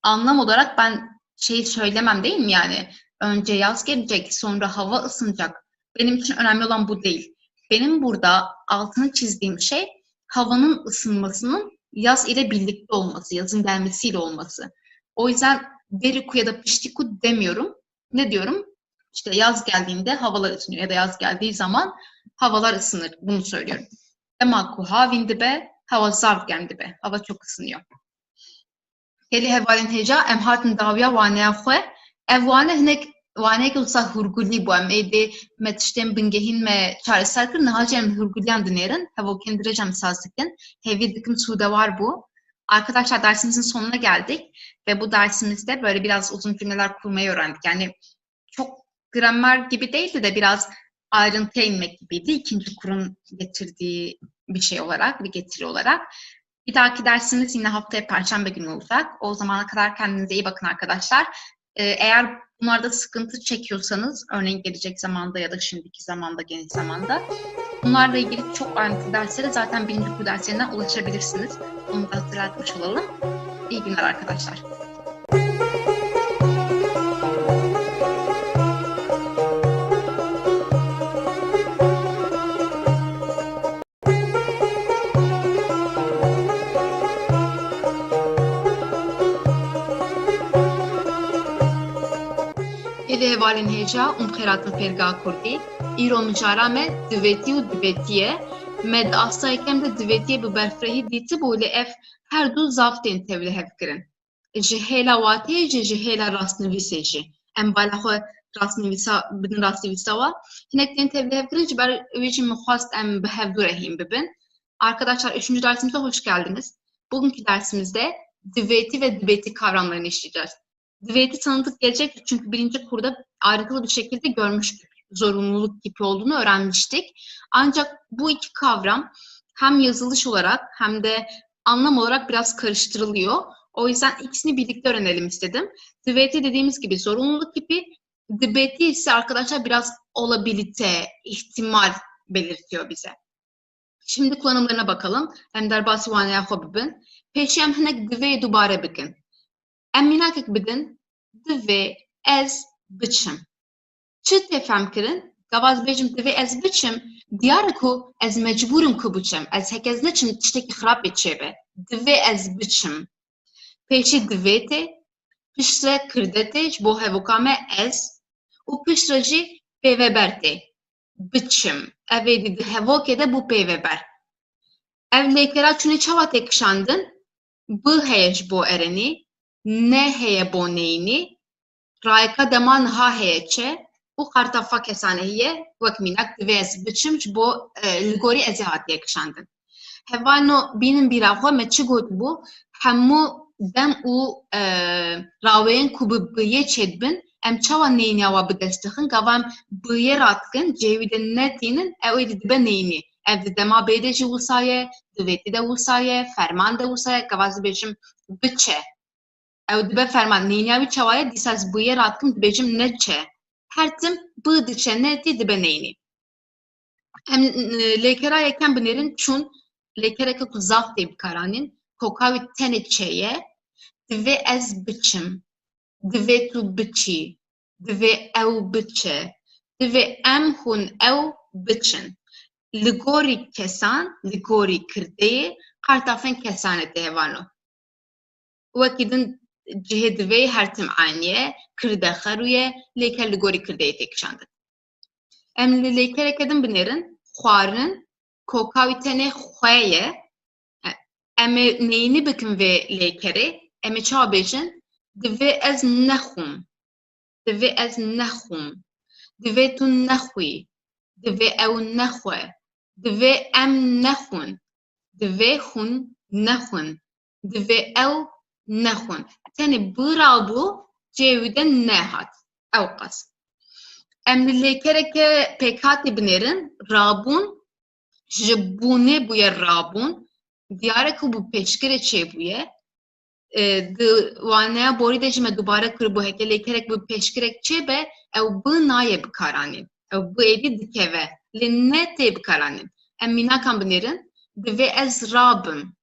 anlam olarak ben şey söylemem değil mi yani? Önce yaz gelecek, sonra hava ısınacak. Benim için önemli olan bu değil. Benim burada altını çizdiğim şey havanın ısınmasının yaz ile birlikte olması, yazın gelmesiyle olması. O yüzden deriku ya da piştiku demiyorum. Ne diyorum? İşte yaz geldiğinde havalar ısınıyor ya da yaz geldiği zaman havalar ısınır. Bunu söylüyorum. Emaku havin dibe, hava zarf gemdibe. Hava çok ısınıyor. Geli hevalin heca em hatin davya vaneye xwe. Ev wane hinek wane ki usa hurguli bu em ede metiştem bingehin me çareser kir nihace em hurguliyan dinerin. Hevo kendirecem sazdikin. Hevi dikim suda var bu. Arkadaşlar dersimizin sonuna geldik ve bu dersimizde böyle biraz uzun cümleler kurmayı öğrendik. Yani çok gramer gibi değildi de biraz ayrıntıya inmek gibiydi. İkinci kurun getirdiği bir şey olarak, bir getiri olarak. Bir dahaki dersimiz yine haftaya Perşembe günü olacak. O zamana kadar kendinize iyi bakın arkadaşlar. Eğer bunlarda sıkıntı çekiyorsanız, örneğin gelecek zamanda ya da şimdiki zamanda, geniş zamanda bunlarla ilgili çok ayrıntılı derslere zaten birinci kur derslerinden ulaşabilirsiniz. Onu da hatırlatmış olalım. İyi günler arkadaşlar. Hevalin heca umxeratın ferga kurdi. İro micara me diveti u divetiye. Med astaykem de divetiye bi berfrehi diti bu li ev her du zaftên tevli hevkirin. Ji hêla watê ji hêla rastnivîsê jî. Em bala xwe rastnivîsa bidin rastnivîsa wa. Hinek tên tevli hevkirin ji ber wê jî min xwast em bi hev du rehîn bibin. Arkadaşlar 3. dersimize hoş geldiniz. Bugünkü dersimizde diveti ve diveti kavramlarını işleyeceğiz. Diveti tanıdık gelecek çünkü birinci kurda ayrıntılı bir şekilde görmüştük. Zorunluluk tipi olduğunu öğrenmiştik. Ancak bu iki kavram hem yazılış olarak hem de anlam olarak biraz karıştırılıyor. O yüzden ikisini birlikte öğrenelim istedim. Diveti dediğimiz gibi zorunluluk tipi, diveti ise arkadaşlar biraz olabilite, ihtimal belirtiyor bize. Şimdi kullanımlarına bakalım. Em derbasi vaneye xwe bibin. Pêşî em hinek divê dubare bikin. Em mînakek bidin, divê ez biçim. Çi têfem kirin? Gavaz bêjim divê ez biçim, diyar e ku ez mecbûrim ku biçim. Ez hekez niçim tiştekî xirab bê çêbe. Divê ez biçim. Pêşî divê tê, piştre kirde tê ji bo hevoka me ez û piştre jî pêveber tê. Biçim. Ev êdî di hevokê de bû pêveber. Ev lêkera çûnê çawa tê kişandin? Bi heye ji bo erenî, ne heye bo neyni, rayka deman ha heye çe, û qartafa kesane hiye, wek mînak divê ez biçim ji bo li gorî ezê hatiye kişandin. Hevano bînin bîra xwe me çi got bû? Hemû dem û raweyên ku bi biyê çêdibin, em çawa neyniya wa bi dest dixin, gava em biyê radikin, cêwî de netînin, ew êdî dibe neynî. Ev di dema bê de jî wisa ye, divêtî de wisa ye, ferman de wisa ye, gavaz dibêjim biçe. Ew dibe ferman neyniya wî çawa ye, dîsa ez biyê radikim dibêjim neçe. Her tim bi diçe netî dibe neynî. Em lêkera yekem binêrin çûn lêkereke ku zaf tê bikaranîn, koka wî tenê çeye, divê ez biçim, divê tu biçî, divê ew biçe, divê em hûn ew biçin. Li gorî kesan, li gorî kirdeyê, qartafên kesane tê hevano. Wekî din cihê divê her tim aniye, kirde xerûye, lêker li gorî kirdeyê tê kişandin. Em li lêkereke din binêrin, xwarin, koka wî tenê xwe ye. Em ê neyînî bikin vê lêkerê, em ê çawa bêjin? Divê ez nexwim, divê ez nexwim, divê tu nexwî, divê ew nexwe, divê em nexwin, divê hûn nexwin, divê ew nexwin. Tenê birabû cêwî de nehat. Ew qas. Em li lêkereke pêkhatê binêrin, rabûn ji bûnê bûye rabûn, diyarek û bi pêşkirê çêbûye, Wanaya bori de jime dubare kir bu heke lekerek bu peşkirek çebe ev bu naye bikaranin. Ev bu edi dikeve. Linne te bikaranin. Em minakan binerin. Ve ez rabim.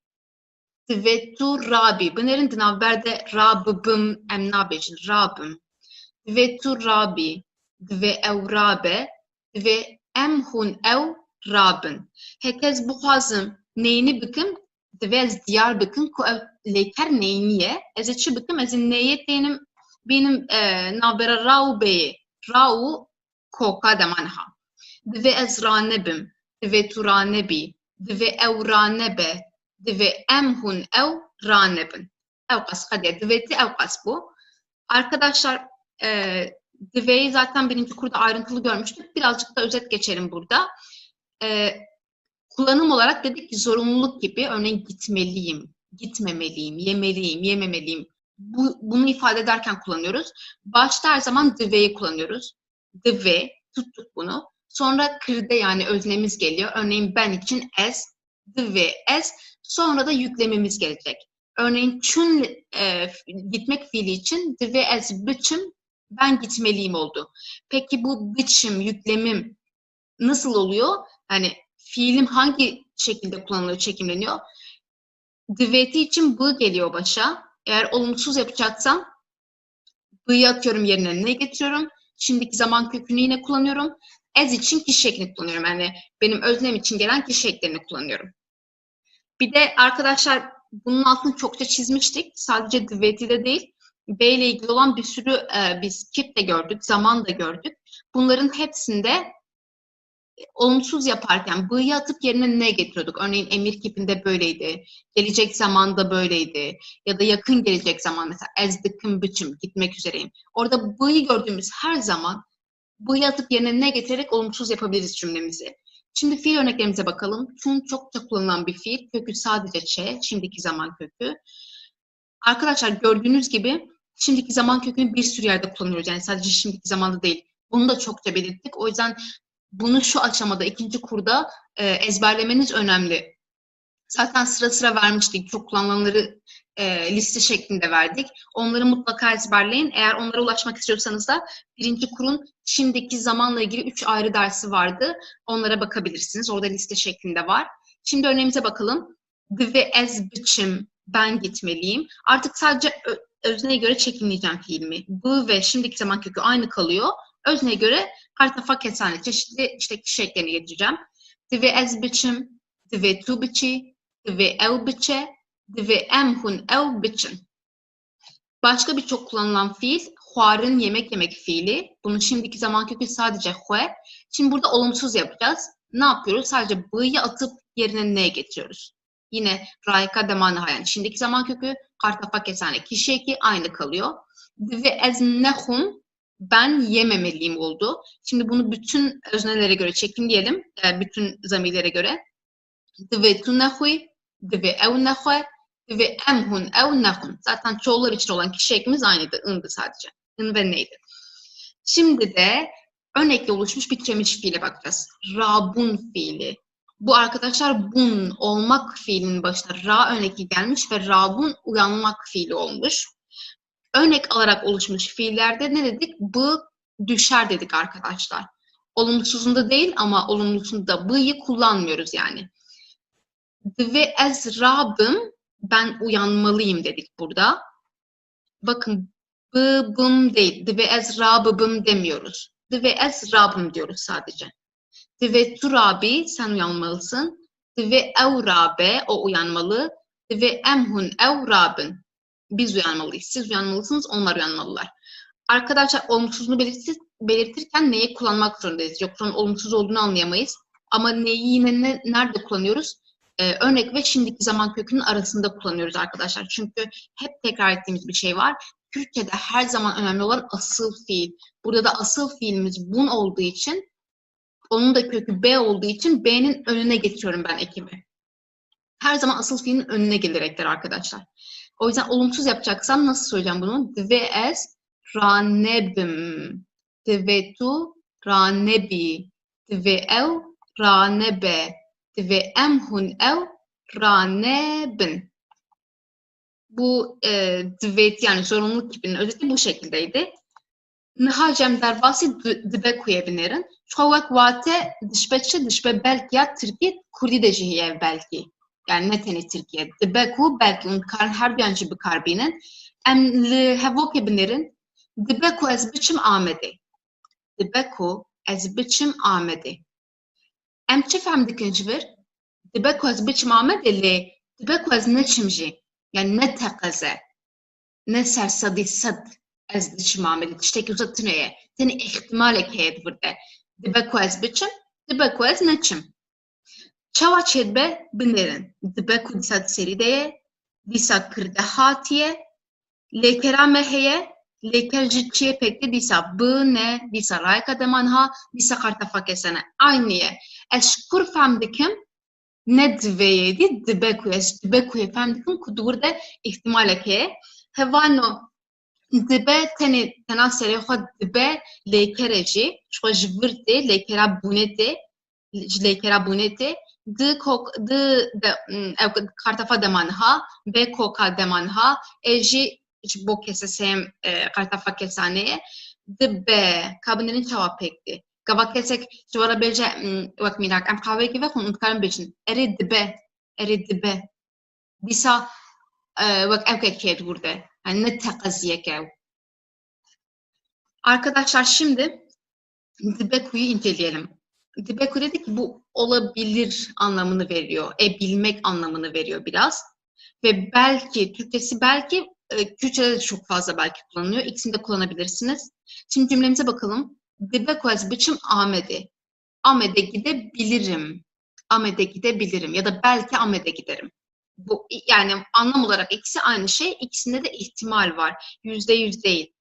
Ve tu rabi. Binerin dinavberde rabibim em nabejin. Rabim. Ve tu rabi. Ve ev rabe. Ve em hun ev rabin. Hekez bu hazım neyini bikim? Ve ez diyar bikim ku ev leker neyniye. Ez içi bikim ez neyet benim navbera rau beye. Rau koka demanha. Ve ez ranebim. Ve tu ranebi. Ve ev ranebe. Ve em hun ev ranebin. Ev kas hadi. Ve ti ev kas bu. Arkadaşlar Dve'yi zaten birinci kurda ayrıntılı görmüştük. Birazcık da özet geçelim burada. Kullanım olarak dedik ki zorunluluk gibi, örneğin gitmeliyim, gitmemeliyim, yemeliyim, yememeliyim. Bunu ifade ederken kullanıyoruz. Başta her zaman dve'yi kullanıyoruz. Dve, tuttuk bunu. Sonra kırde yani öznemiz geliyor. Örneğin ben için es, dve, es. Sonra da yüklemimiz gelecek. Örneğin çün gitmek fiili için dve es biçim ben gitmeliyim oldu. Peki bu biçim, yüklemim nasıl oluyor? Yani fiilim hangi şekilde kullanılıyor, çekimleniyor? Dveti için bu geliyor başa. Eğer olumsuz yapacaksam b'yı atıyorum yerine ne getiriyorum? Şimdiki zaman kökünü yine kullanıyorum. As için kişi şeklini kullanıyorum. Yani benim öznem için gelen kişi şeklini kullanıyorum. Bir de arkadaşlar bunun altını çokça çizmiştik. Sadece dveti de değil. B ile ilgili olan bir sürü biz kip de gördük, zaman da gördük. Bunların hepsinde olumsuz yaparken b'yı atıp yerine ne getiriyorduk? Örneğin emir kipinde böyleydi. Gelecek zamanda böyleydi. Ya da yakın gelecek zaman mesela as the biçim gitmek üzereyim. Orada b'yı gördüğümüz her zaman b'yı atıp yerine ne getirerek olumsuz yapabiliriz cümlemizi. Şimdi fiil örneklerimize bakalım. Çün çokça kullanılan bir fiil. Kökü sadece ç, şimdiki zaman kökü. Arkadaşlar gördüğünüz gibi şimdiki zaman kökünü bir sürü yerde kullanıyoruz. Yani sadece şimdiki zamanda değil. Bunu da çokça belirttik. O yüzden bunu şu aşamada, ikinci kurda ezberlemeniz önemli. Zaten sıra sıra vermiştik. Çok kullanılanları liste şeklinde verdik. Onları mutlaka ezberleyin. Eğer onlara ulaşmak istiyorsanız da birinci kurun şimdiki zamanla ilgili 3 ayrı dersi vardı. Onlara bakabilirsiniz. Orada liste şeklinde var. Şimdi örneğimize bakalım. Ve ez biçim ben gitmeliyim. Artık sadece özneye göre çekimleyeceğim fiilimi. Bu ve şimdiki zaman kökü aynı kalıyor. Özneye göre kartafa kesane çeşitli işte kişi eklerini getireceğim. Ve ez biçim, ve tu biçi, ve ev biçe, ve em hun ev biçin. Başka bir çok kullanılan fiil, huarın yemek yemek fiili. Bunun şimdiki zaman kökü sadece hue. Şimdi burada olumsuz yapacağız. Ne yapıyoruz? Sadece b'yı atıp yerine ne getiriyoruz? Yine raika demana yani şimdiki zaman kökü kartafa kesane kişi eki aynı kalıyor. Ve ez nehun ben yememeliyim oldu. Şimdi bunu bütün öznelere göre çekimleyelim. Bütün zamirlere göre. Ve tu nehui, ve ev nehue, ve emhun ev nehun. Zaten çoğullar için olan kişi ekimiz aynıydı. In'dı sadece. In ve neydi? Şimdi de örnekle oluşmuş bir türemiş fiile bakacağız. Rabun fiili. Bu arkadaşlar bun olmak fiilinin başına ra örneki gelmiş ve rabun uyanmak fiili olmuş. Örnek alarak oluşmuş fiillerde ne dedik? Bu düşer dedik arkadaşlar. Olumsuzunda değil ama olumlusunda b'yı kullanmıyoruz yani. Ve ez rabım ben uyanmalıyım dedik burada. Bakın b'bım değil. Ve ez rabım demiyoruz. Ve ez rabım diyoruz sadece. Ve tu rabi sen uyanmalısın. Ve ev rabe o uyanmalı. Ve emhun ev rabın biz uyanmalıyız. Siz uyanmalısınız, onlar uyanmalılar. Arkadaşlar olumsuzluğunu belirtirken neyi kullanmak zorundayız? Yoksa onun olumsuz olduğunu anlayamayız. Ama neyi yine nerede kullanıyoruz? Örnek ve şimdiki zaman kökünün arasında kullanıyoruz arkadaşlar. Çünkü hep tekrar ettiğimiz bir şey var. Türkçe'de her zaman önemli olan asıl fiil. Burada da asıl fiilimiz bun olduğu için, onun da kökü B olduğu için B'nin önüne getiriyorum ben ekimi. Her zaman asıl fiilin önüne gelir arkadaşlar. O yüzden olumsuz yapacaksam nasıl söyleyeceğim bunu? Dve es ranebim. Dve tu ranebi. Dve ev ranebe. Dve emhun ev ranebin. Bu dvet yani zorunluluk kipinin özeti bu şekildeydi. Nihacem dervasi dibe kuyebilirin. Çoğuk vate dışbeçi dışbe belki ya Türkiye Kurdi de jiye belki. Yani ne teni Türkiye. Dibe ku belki un karın her bir yancı bir karbinin. Em li hevok ebilirin. Dibe ku ez biçim amede. Dibe ku ez biçim amede. Em çi femdikin jibir? Dibe ku ez biçim amede li dibe ku ez ne çimji. Yani ne teqaze. Ne sersadi sad ez biçim amede. Tişteki uzatıneye. Teni ihtimalek heyet burada. Dibe ku ez biçim. Dibe ku ez ne çim. Çava çedbe binerin. Dibe ku disa serideye. Disa kırda hatiye. Lekera meheye. Leker jitçiye pekte disa bu ne. Disa rayka demanha. Disa kartafa kesene. Aynıye. Eşkur femdikim. Ne diveyedi. Dibe ku ez. Dibe ku femdikim. Kudu burada ihtimalek heye. Hevano dibe tena seri xwe dibe lêkere jî xwe ji vir tê lêkera bûnê tê ji lêkera bûnê tê ew kartefa demanha bê koka demanha jî ji bo keseseyem kartefa kesaneyê dibe kabinên çawa pêktê gava kesek ji were bêje wek mînak em qavekî vexwin û dikarin bêjin erê dibe dîsa wek ew kekê burde. Yani ne teqaziyek ev. Arkadaşlar şimdi Dibeku'yu inceleyelim. Dibeku dedi ki bu olabilir anlamını veriyor. Bilmek anlamını veriyor biraz. Ve belki, Türkçesi belki, Kürtçe'de de çok fazla belki kullanılıyor. İkisini de kullanabilirsiniz. Şimdi cümlemize bakalım. Dibeku ez biçim Ahmet'e. Ahmet'e gidebilirim. Ahmet'e gidebilirim. Ya da belki Ahmet'e giderim. Bu, yani anlam olarak ikisi aynı şey. İkisinde de ihtimal var. %100 değil.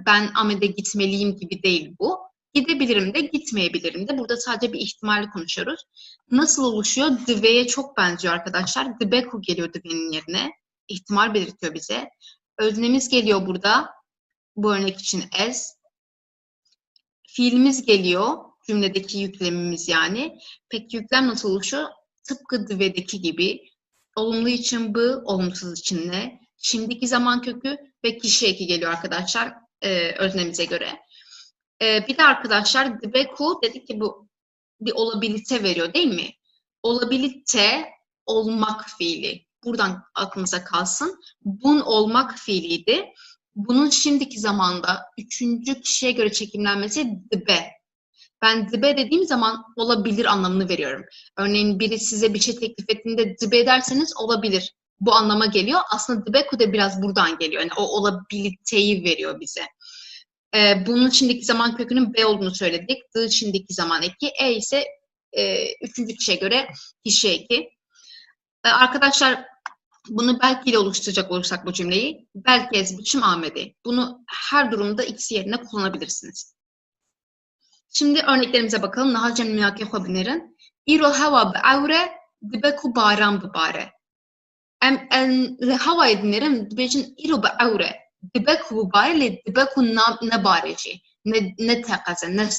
Ben Ahmet'e gitmeliyim gibi değil bu. Gidebilirim de gitmeyebilirim de. Burada sadece bir ihtimali konuşuyoruz. Nasıl oluşuyor? Dive'ye çok benziyor arkadaşlar. Dibeku geliyor Dive'nin yerine. İhtimal belirtiyor bize. Öznemiz geliyor burada. Bu örnek için ez. Fiilimiz geliyor. Cümledeki yüklemimiz yani. Peki yüklem nasıl oluşuyor? Tıpkı Dive'deki gibi. Olumlu için bu, olumsuz için ne? Şimdiki zaman kökü ve kişi eki geliyor arkadaşlar öznemize göre. Bir de arkadaşlar dibeku dedik ki bu bir olabilite veriyor değil mi? Olabilite olmak fiili. Buradan aklınıza kalsın. Bun olmak fiiliydi. Bunun şimdiki zamanda üçüncü kişiye göre çekimlenmesi dibe. Ben dibe dediğim zaman olabilir anlamını veriyorum. Örneğin biri size bir şey teklif ettiğinde dibe ederseniz olabilir. Bu anlama geliyor. Aslında dibeku da biraz buradan geliyor. Yani o olabiliteyi veriyor bize. Bunun şimdiki zaman kökünün B olduğunu söyledik. D şimdiki zaman eki. Ise üçüncü kişiye göre kişi eki. Arkadaşlar bunu belki ile oluşturacak olursak bu cümleyi. Belki ez biçim Ahmet'e. Bunu her durumda ikisi yerine kullanabilirsiniz. Şimdi örneklerimize bakalım. Nahacem miyake xobinerin. İro hava be'avre dibeku baran bibare. Hava edinirim dibecin İro be'avre. Dibeku bibare le dibeku ne bareci. Ne teqaze, ne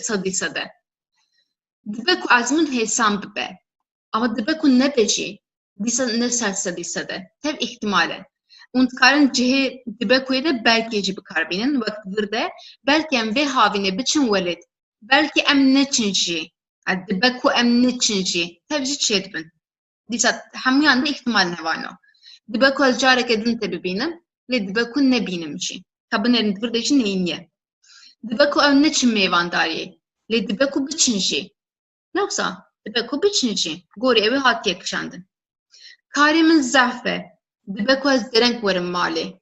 sadisade. Dibeku azmin hesam bibe. Ama dibeku ne beci. Disa ne sadisade. Tev ihtimale. Untkarın cihi dibekuye de belki cibi karbinin vaktidir belki em ve havine biçim velid belki em ne çinci dibeku em ne çinci tevci çedbin disa hamyan da ihtimal ne var no dibeku az carek edin tabi binim ve dibeku ne binimci kabın erin burada için neyinye dibeku em ne çin meyvandari le dibeku biçinci yoksa dibeku biçinci gori evi hat yakışandın karimin zaffe dibeku ez derenk verim mali.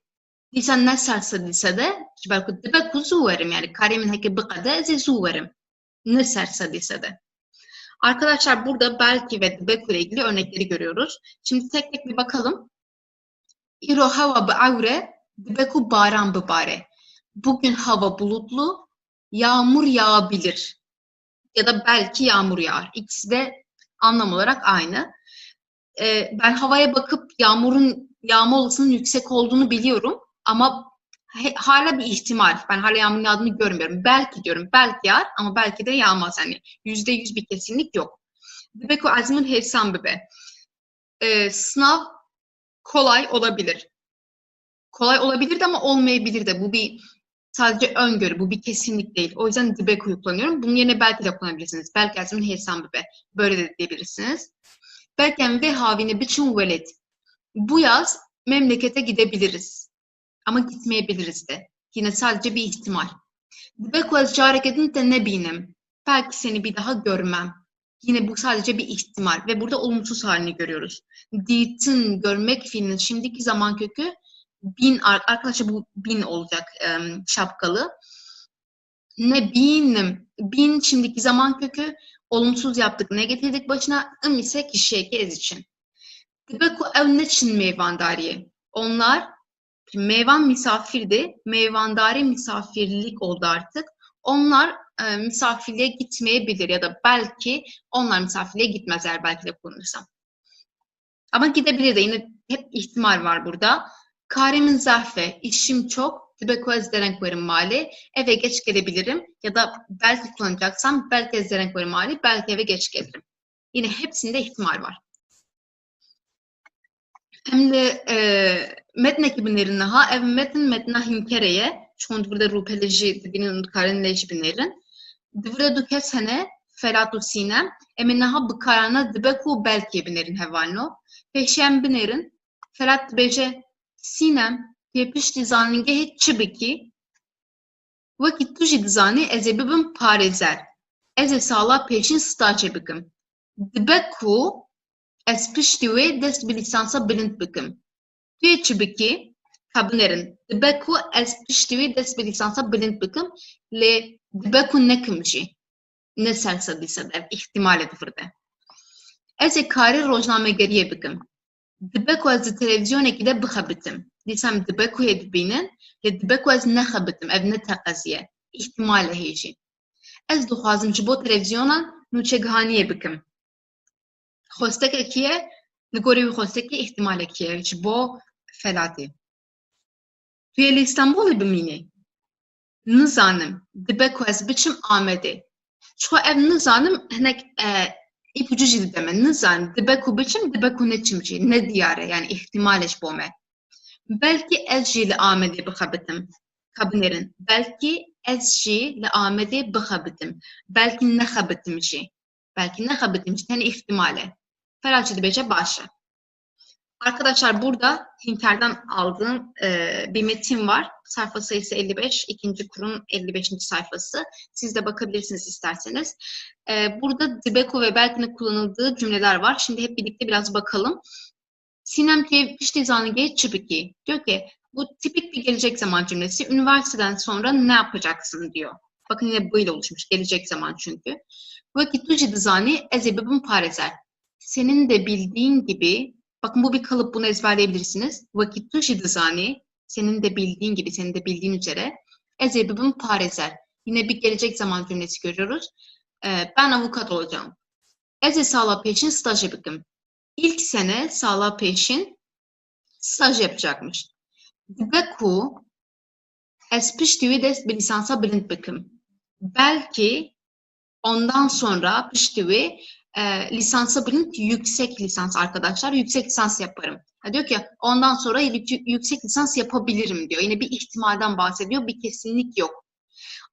Disa ne sersadisa de, belki dibeku zu verim yani karimin heki bıkada ez zu verim. Ne sersadisa de. Arkadaşlar burada belki ve dibeku ile ilgili örnekleri görüyoruz. Şimdi tek tek bir bakalım. İro hava be'avre, dibeku baran bibare. Bugün hava bulutlu, yağmur yağabilir. Ya da belki yağmur yağar. İkisi de anlam olarak aynı. Ben havaya bakıp yağmurun yağma olasılığının yüksek olduğunu biliyorum ama hala bir ihtimal. Ben hala yağmurun yağdığını görmüyorum. Belki diyorum, belki yağar ama belki de yağmaz. Yani %100 bir kesinlik yok. Dibeku azmin hevsam bibe. Sınav kolay olabilir. Kolay olabilir de ama olmayabilir de. Bu bir sadece öngörü, bu bir kesinlik değil. O yüzden Dibeku'yu kullanıyorum. Bunun yerine belki de kullanabilirsiniz. Belki yazımın hesabı be. Böyle de diyebilirsiniz. Belki ve havine biçim velet. Bu yaz memlekete gidebiliriz. Ama gitmeyebiliriz de. Yine sadece bir ihtimal. Dibeku ez carek edin de ne binim. Belki seni bir daha görmem. Yine bu sadece bir ihtimal. Ve burada olumsuz halini görüyoruz. Ditin, görmek fiilinin şimdiki zaman kökü bin, arkadaşlar bu bin olacak şapkalı. Ne binim. Bin şimdiki zaman kökü. Olumsuz yaptık. Ne getirdik başına? Ise kişiye ez için. Dibeku ev ne çin meyvandariye. Onlar meyvan misafirdi. Meyvandari misafirlik oldu artık. Onlar misafirliğe gitmeyebilir ya da belki onlar misafirliğe gitmezler belki de kullanırsam. Ama gidebilir de yine hep ihtimal var burada. Karimin zahfe, işim çok. Dibeku ezderenk verim mali. Eve geç gelebilirim ya da belki kullanacaksam belki ezderenk verim mali. Belki eve geç gelirim. Yine hepsinde ihtimal var. Hem de metn ekibinlerin ha ev metna hinkereye çünkü burada rupeleji dibinin karinleji binlerin divre duke sene felatu sinem eminaha bıkarana dibeku belki binlerin hevalno peşem binlerin felat beje sinem tepiş dizaninge hiç çibiki vakit tuji dizani ezebibim parezer eze sağla peşin stajı bikim dibeku ez piştî wê dest bi lîsansa bilind bikim. Tuyê çi bikî? Kabnerin. Dibe ku ez piştî wê dest bi lîsansa bilind bikim lê dibe ku nekim jî. Ne sersedî sedev, ihtimal edifirde. Ez ê karî rojnamegeriyê bikim. Dibe ku ez di televizyonekî de bixebitim. Dîsem dibe ku yê dibînin lê dibe ku ez nexebitim, ev ne teqeziye. İhtimale hê jî. Ez dixwazim ji bo televizyonan nûçegihaniyê bikim. Xwestekekiye, li gorî wî xwestekî ihtimalekiye ji bo felatê. Tu yê li Îstanbolê bimînî? Nizanim. Dibe ku ez biçim Amedê. Çixwe ev nizanim hinek îpucu jî dide me. Nizanim. Dibe ku biçim, dibe ku neçim jî. Ne diyare yani ihtimale ji bo me. Belki ez jî li Amedê bixebitim. Kabnerin. Belki ez jî li Amedê bixebitim. Belki nexebitim jî. Belki nexebitim jî. Yani ihtimale. Felatçı dibece başı. Arkadaşlar burada Hinker'den aldığım bir metin var. Sayfa sayısı 55. 2. kurun 55. sayfası. Siz de bakabilirsiniz isterseniz. Burada dibeku ve belki'nin kullanıldığı cümleler var. Şimdi hep birlikte biraz bakalım. Sinem pişti zanige çıbiki. Diyor ki bu tipik bir gelecek zaman cümlesi. Üniversiteden sonra ne yapacaksın diyor. Bakın yine bu ile oluşmuş. Gelecek zaman çünkü. Vakit tuji dizani ezebibim parezer. Senin de bildiğin gibi, bakın bu bir kalıp, bunu ezberleyebilirsiniz. Vakit tuji dizani, senin de bildiğin gibi, senin de bildiğin üzere. Ezebibim parezer. Yine bir gelecek zaman cümlesi görüyoruz. Ben avukat olacağım. Eze sağla peşin staj yapıyorum. İlk sene sağla peşin staj yapacakmış. Dibeku ez piştî dest bir lisansa bilind bikim. Belki ondan sonra piştî lisansa bilind yüksek lisans arkadaşlar. Yüksek lisans yaparım. Diyor ki ondan sonra yüksek lisans yapabilirim diyor. Yine bir ihtimalden bahsediyor. Bir kesinlik yok.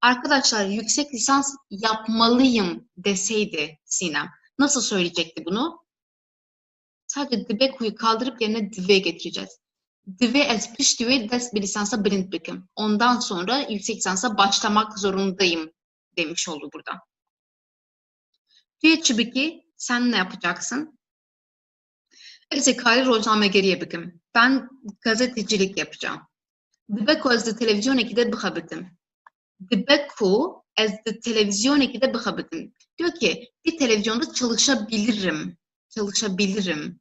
Arkadaşlar yüksek lisans yapmalıyım deseydi Sinem nasıl söyleyecekti bunu? Sadece dibeku'yu kaldırıp yerine dive getireceğiz. Dive ez piştî dest bir lisansa bilind bikim. Ondan sonra yüksek lisansa başlamak zorundayım demiş oldu burada. Diye çibiki sen ne yapacaksın? Ezekari roznamegeriye bikim. Ben gazetecilik yapacağım. Dibeku ez de televizyon ekide bixebitim. Dibeku ez de televizyon ekide bixebitim. Diyor ki bir televizyonda çalışabilirim. Çalışabilirim.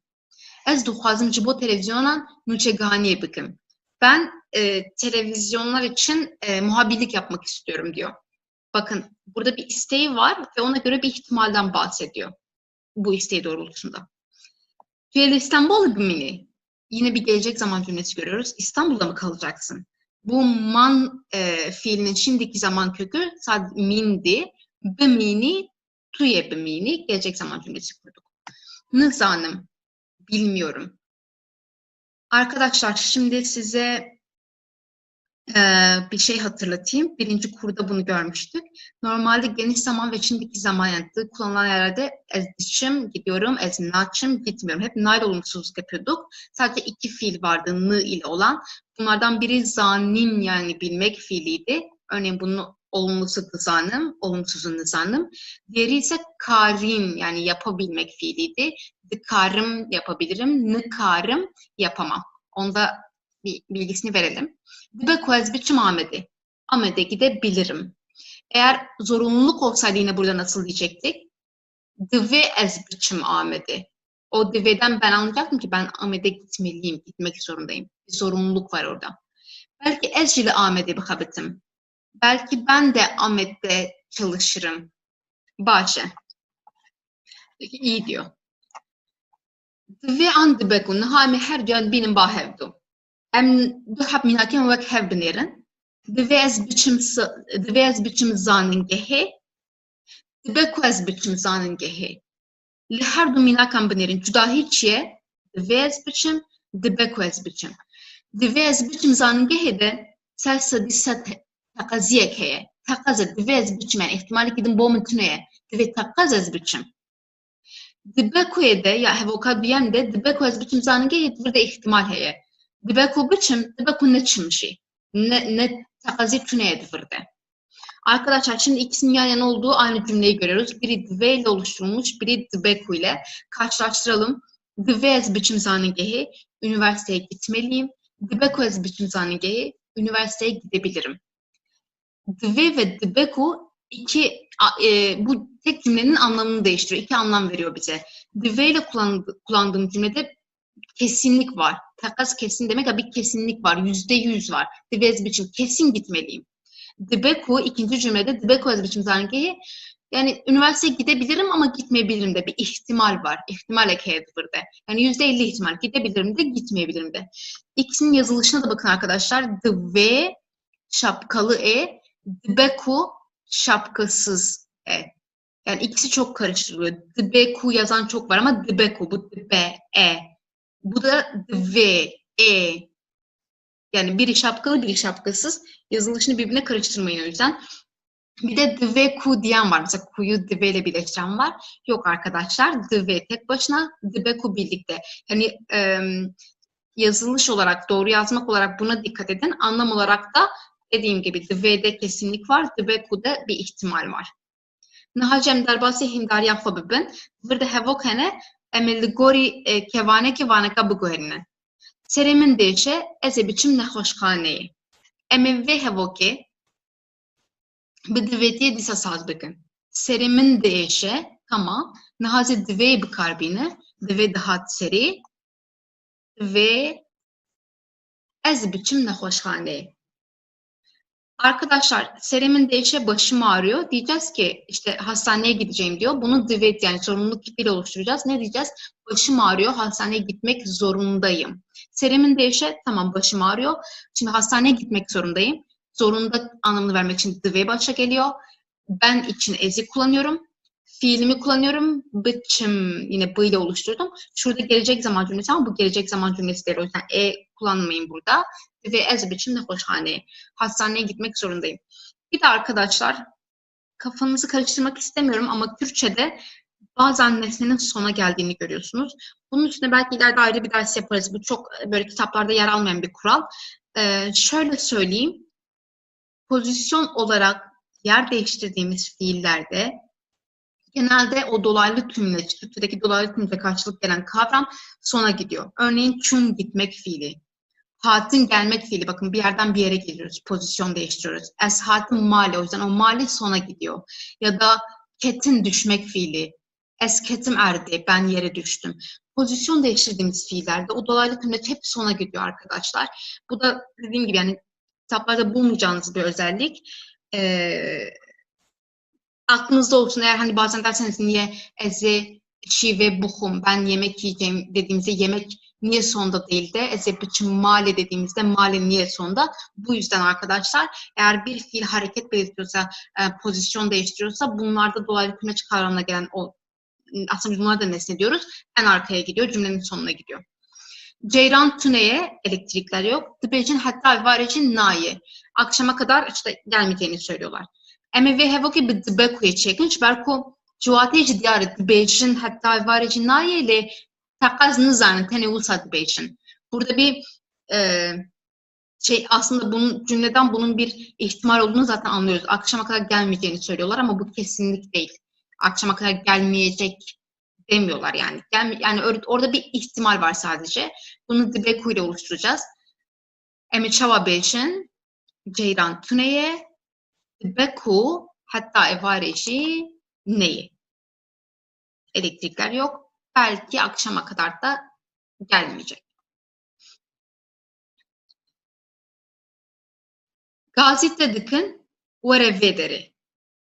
Ez dixwazim ji bo televizyonan nûçegihaniyê bikim. Ben televizyonlar için muhabirlik yapmak istiyorum diyor. Bakın burada bir isteği var ve ona göre bir ihtimalden bahsediyor. Bu isteği doğrultusunda. Tüyeli İstanbul bimini. Yine bir gelecek zaman cümlesi görüyoruz. İstanbul'da mı kalacaksın? Bu man fiilinin şimdiki zaman kökü sadece mindi. Bimini, tuye bimini gelecek zaman cümlesi kurduk. Nizanım. Bilmiyorum. Arkadaşlar şimdi size bir şey hatırlatayım. Birinci kurda bunu görmüştük. Normalde geniş zaman ve şimdiki zaman yanıtı kullanılan yerlerde ezdiçim gidiyorum, eznaçım gitmiyorum. Hep nail olumsuzluk yapıyorduk. Sadece iki fiil vardı n ile olan. Bunlardan biri zanim yani bilmek fiiliydi. Örneğin bunun olumlusu zanım, olumsuzu zanım. Diğeri ise karim yani yapabilmek fiiliydi. Dıkarım yapabilirim, nıkarım yapamam. Onda bir bilgisini verelim. Dibe ez biçim Ahmet'e. Ahmet'e gidebilirim. Eğer zorunluluk olsaydı yine burada nasıl diyecektik? Dive ez biçim Ahmet'e. O diveden ben anlayacaktım ki ben Ahmet'e gitmeliyim, gitmek zorundayım. Bir zorunluluk var orada. Belki ez ile Ahmet'e bakabitim. Belki ben de Ahmet'te çalışırım. Bahçe. Peki iyi diyor. Dive an dibe kun. Nihami her can benim bahevdu. Em duhab minakim vek hev binirin. Dive ez biçim zanıngehi. Dibe ku ez biçim zanıngehi. Li her du minakan binirin. Cuda hiçye. Dive ez biçim, dibe ku ez biçim. Dive ez biçim zanıngehi de selsa disset takaziyek heye. Takazı dive ez biçim yani ihtimali gidin boğumun tüneye. Dive takaz ez biçim. Dibe kuye de ya hevoka biyen de dibe ku ez biçim zanıngehi burada ihtimal heye. Dibe ku biçim, dibe ku ne çimşi. Ne takazi tüneye divirde. Arkadaşlar şimdi ikisinin yan yana olduğu aynı cümleyi görüyoruz. Biri dive ile oluşturulmuş, biri dibeku ile. Karşılaştıralım. Dive ez biçim zanıngehi, üniversiteye gitmeliyim. Dibeku ez biçim zanıngehi, üniversiteye gidebilirim. Dive ve dibeku bu tek cümlenin anlamını değiştiriyor. İki anlam veriyor bize. Dive ile kullandığım cümlede kesinlik var. Takas kesin demek ya bir kesinlik var. %100 var. Dive ez biçim kesin gitmeliyim. Dibeku ikinci cümlede dibeku ez biçim zanıngehi yani üniversiteye gidebilirim ama gitmeyebilirim de bir ihtimal var. İhtimal ekeydi burada. Yani %50 ihtimal gidebilirim de gitmeyebilirim de. İkisinin yazılışına da bakın arkadaşlar. Dive şapkalı e, dibeku şapkasız e. Yani ikisi çok karıştırılıyor. Dibeku yazan çok var ama dibeku bu dibe e. Bu da dive e. Yani biri şapkalı biri şapkasız. Yazılışını birbirine karıştırmayın o yüzden. Bir de dive ku diyen var. Mesela kuyu dive ile birleştiren var. Yok arkadaşlar. Dive tek başına, dive ku birlikte. Yani yazılış olarak, doğru yazmak olarak buna dikkat edin. Anlam olarak da dediğim gibi dive'de kesinlik var. Dive ku'da bir ihtimal var. Nahacem derbasi hindariyan xwe bibin. Bir de hevok hene emeli gori kevane kabuguherine. Serê min dêşe ez ê biçim nexweşxaneyê. Em ê vê hevokê bi divêtiyê dîsa saz bikin. Serê min dêşe tamam. Nihazê divê bikarbîne. Divê dihat serê. Ve ez biçim nexweşxaneyê. Arkadaşlar serimin değişe başım ağrıyor. Diyeceğiz ki işte hastaneye gideceğim diyor. Bunu divet yani zorunluluk kipiyle oluşturacağız. Ne diyeceğiz? Başım ağrıyor. Hastaneye gitmek zorundayım. Serimin değişe tamam başım ağrıyor. Şimdi hastaneye gitmek zorundayım. Zorunda anlamını vermek için dive başa geliyor. Ben için ezi kullanıyorum. Fiilimi kullanıyorum. Biçim yine bu ile oluşturdum. Şurada gelecek zaman cümlesi ama bu gelecek zaman cümlesi değil. O yüzden kullanmayın burada. Ve ez biçim nexweşxaneyê. Hastaneye gitmek zorundayım. Bir de arkadaşlar kafanızı karıştırmak istemiyorum ama Türkçe'de bazen nesnenin sona geldiğini görüyorsunuz. Bunun üstüne belki ileride ayrı bir ders yaparız. Bu çok böyle kitaplarda yer almayan bir kural. Şöyle söyleyeyim. Pozisyon olarak yer değiştirdiğimiz fiillerde genelde o dolaylı tümleç, Türkçedeki dolaylı tümleçe karşılık gelen kavram sona gidiyor. Örneğin çün gitmek fiili. Hatin gelmek fiili. Bakın bir yerden bir yere geliyoruz. Pozisyon değiştiriyoruz. Es hatin mali. O yüzden o mali sona gidiyor. Ya da ketin düşmek fiili. Es ketim erdi. Ben yere düştüm. Pozisyon değiştirdiğimiz fiillerde o dolaylı tümleç hep sona gidiyor arkadaşlar. Bu da dediğim gibi yani kitaplarda bulmayacağınız bir özellik. Aklınızda olsun eğer hani bazen derseniz niye eze, şive, buhum ben yemek yiyeceğim dediğimizde yemek niye sonda değil de eze biçim male dediğimizde male niye sonda. Bu yüzden arkadaşlar eğer bir fiil hareket belirtiyorsa, pozisyon değiştiriyorsa bunlarda dolaylı tümleç kavramına gelen o aslında biz bunları da nesne diyoruz. En arkaya gidiyor, cümlenin sonuna gidiyor. Ceyran Tüney'e elektrikler yok. Dibecin hatta varicin naye. Akşama kadar işte gelmeyeceğini söylüyorlar. Ama ve hevoki bir dibe kuye çekinç. Berko cuvateci diyarı dibecin hatta varicin naye ile takaz nizanı tene ulsa dibecin. Burada bir aslında bunun cümleden bunun bir ihtimal olduğunu zaten anlıyoruz. Akşama kadar gelmeyeceğini söylüyorlar ama bu kesinlik değil. Akşama kadar gelmeyecek demiyorlar yani. Yani orada bir ihtimal var sadece. Bunu Dibeku ile oluşturacağız. Emiçava Beşin, Ceyran Tüney'e, Dibeku hatta evareji neyi? Elektrikler yok. Belki akşama kadar da gelmeyecek. Gazete dikin, verevederi.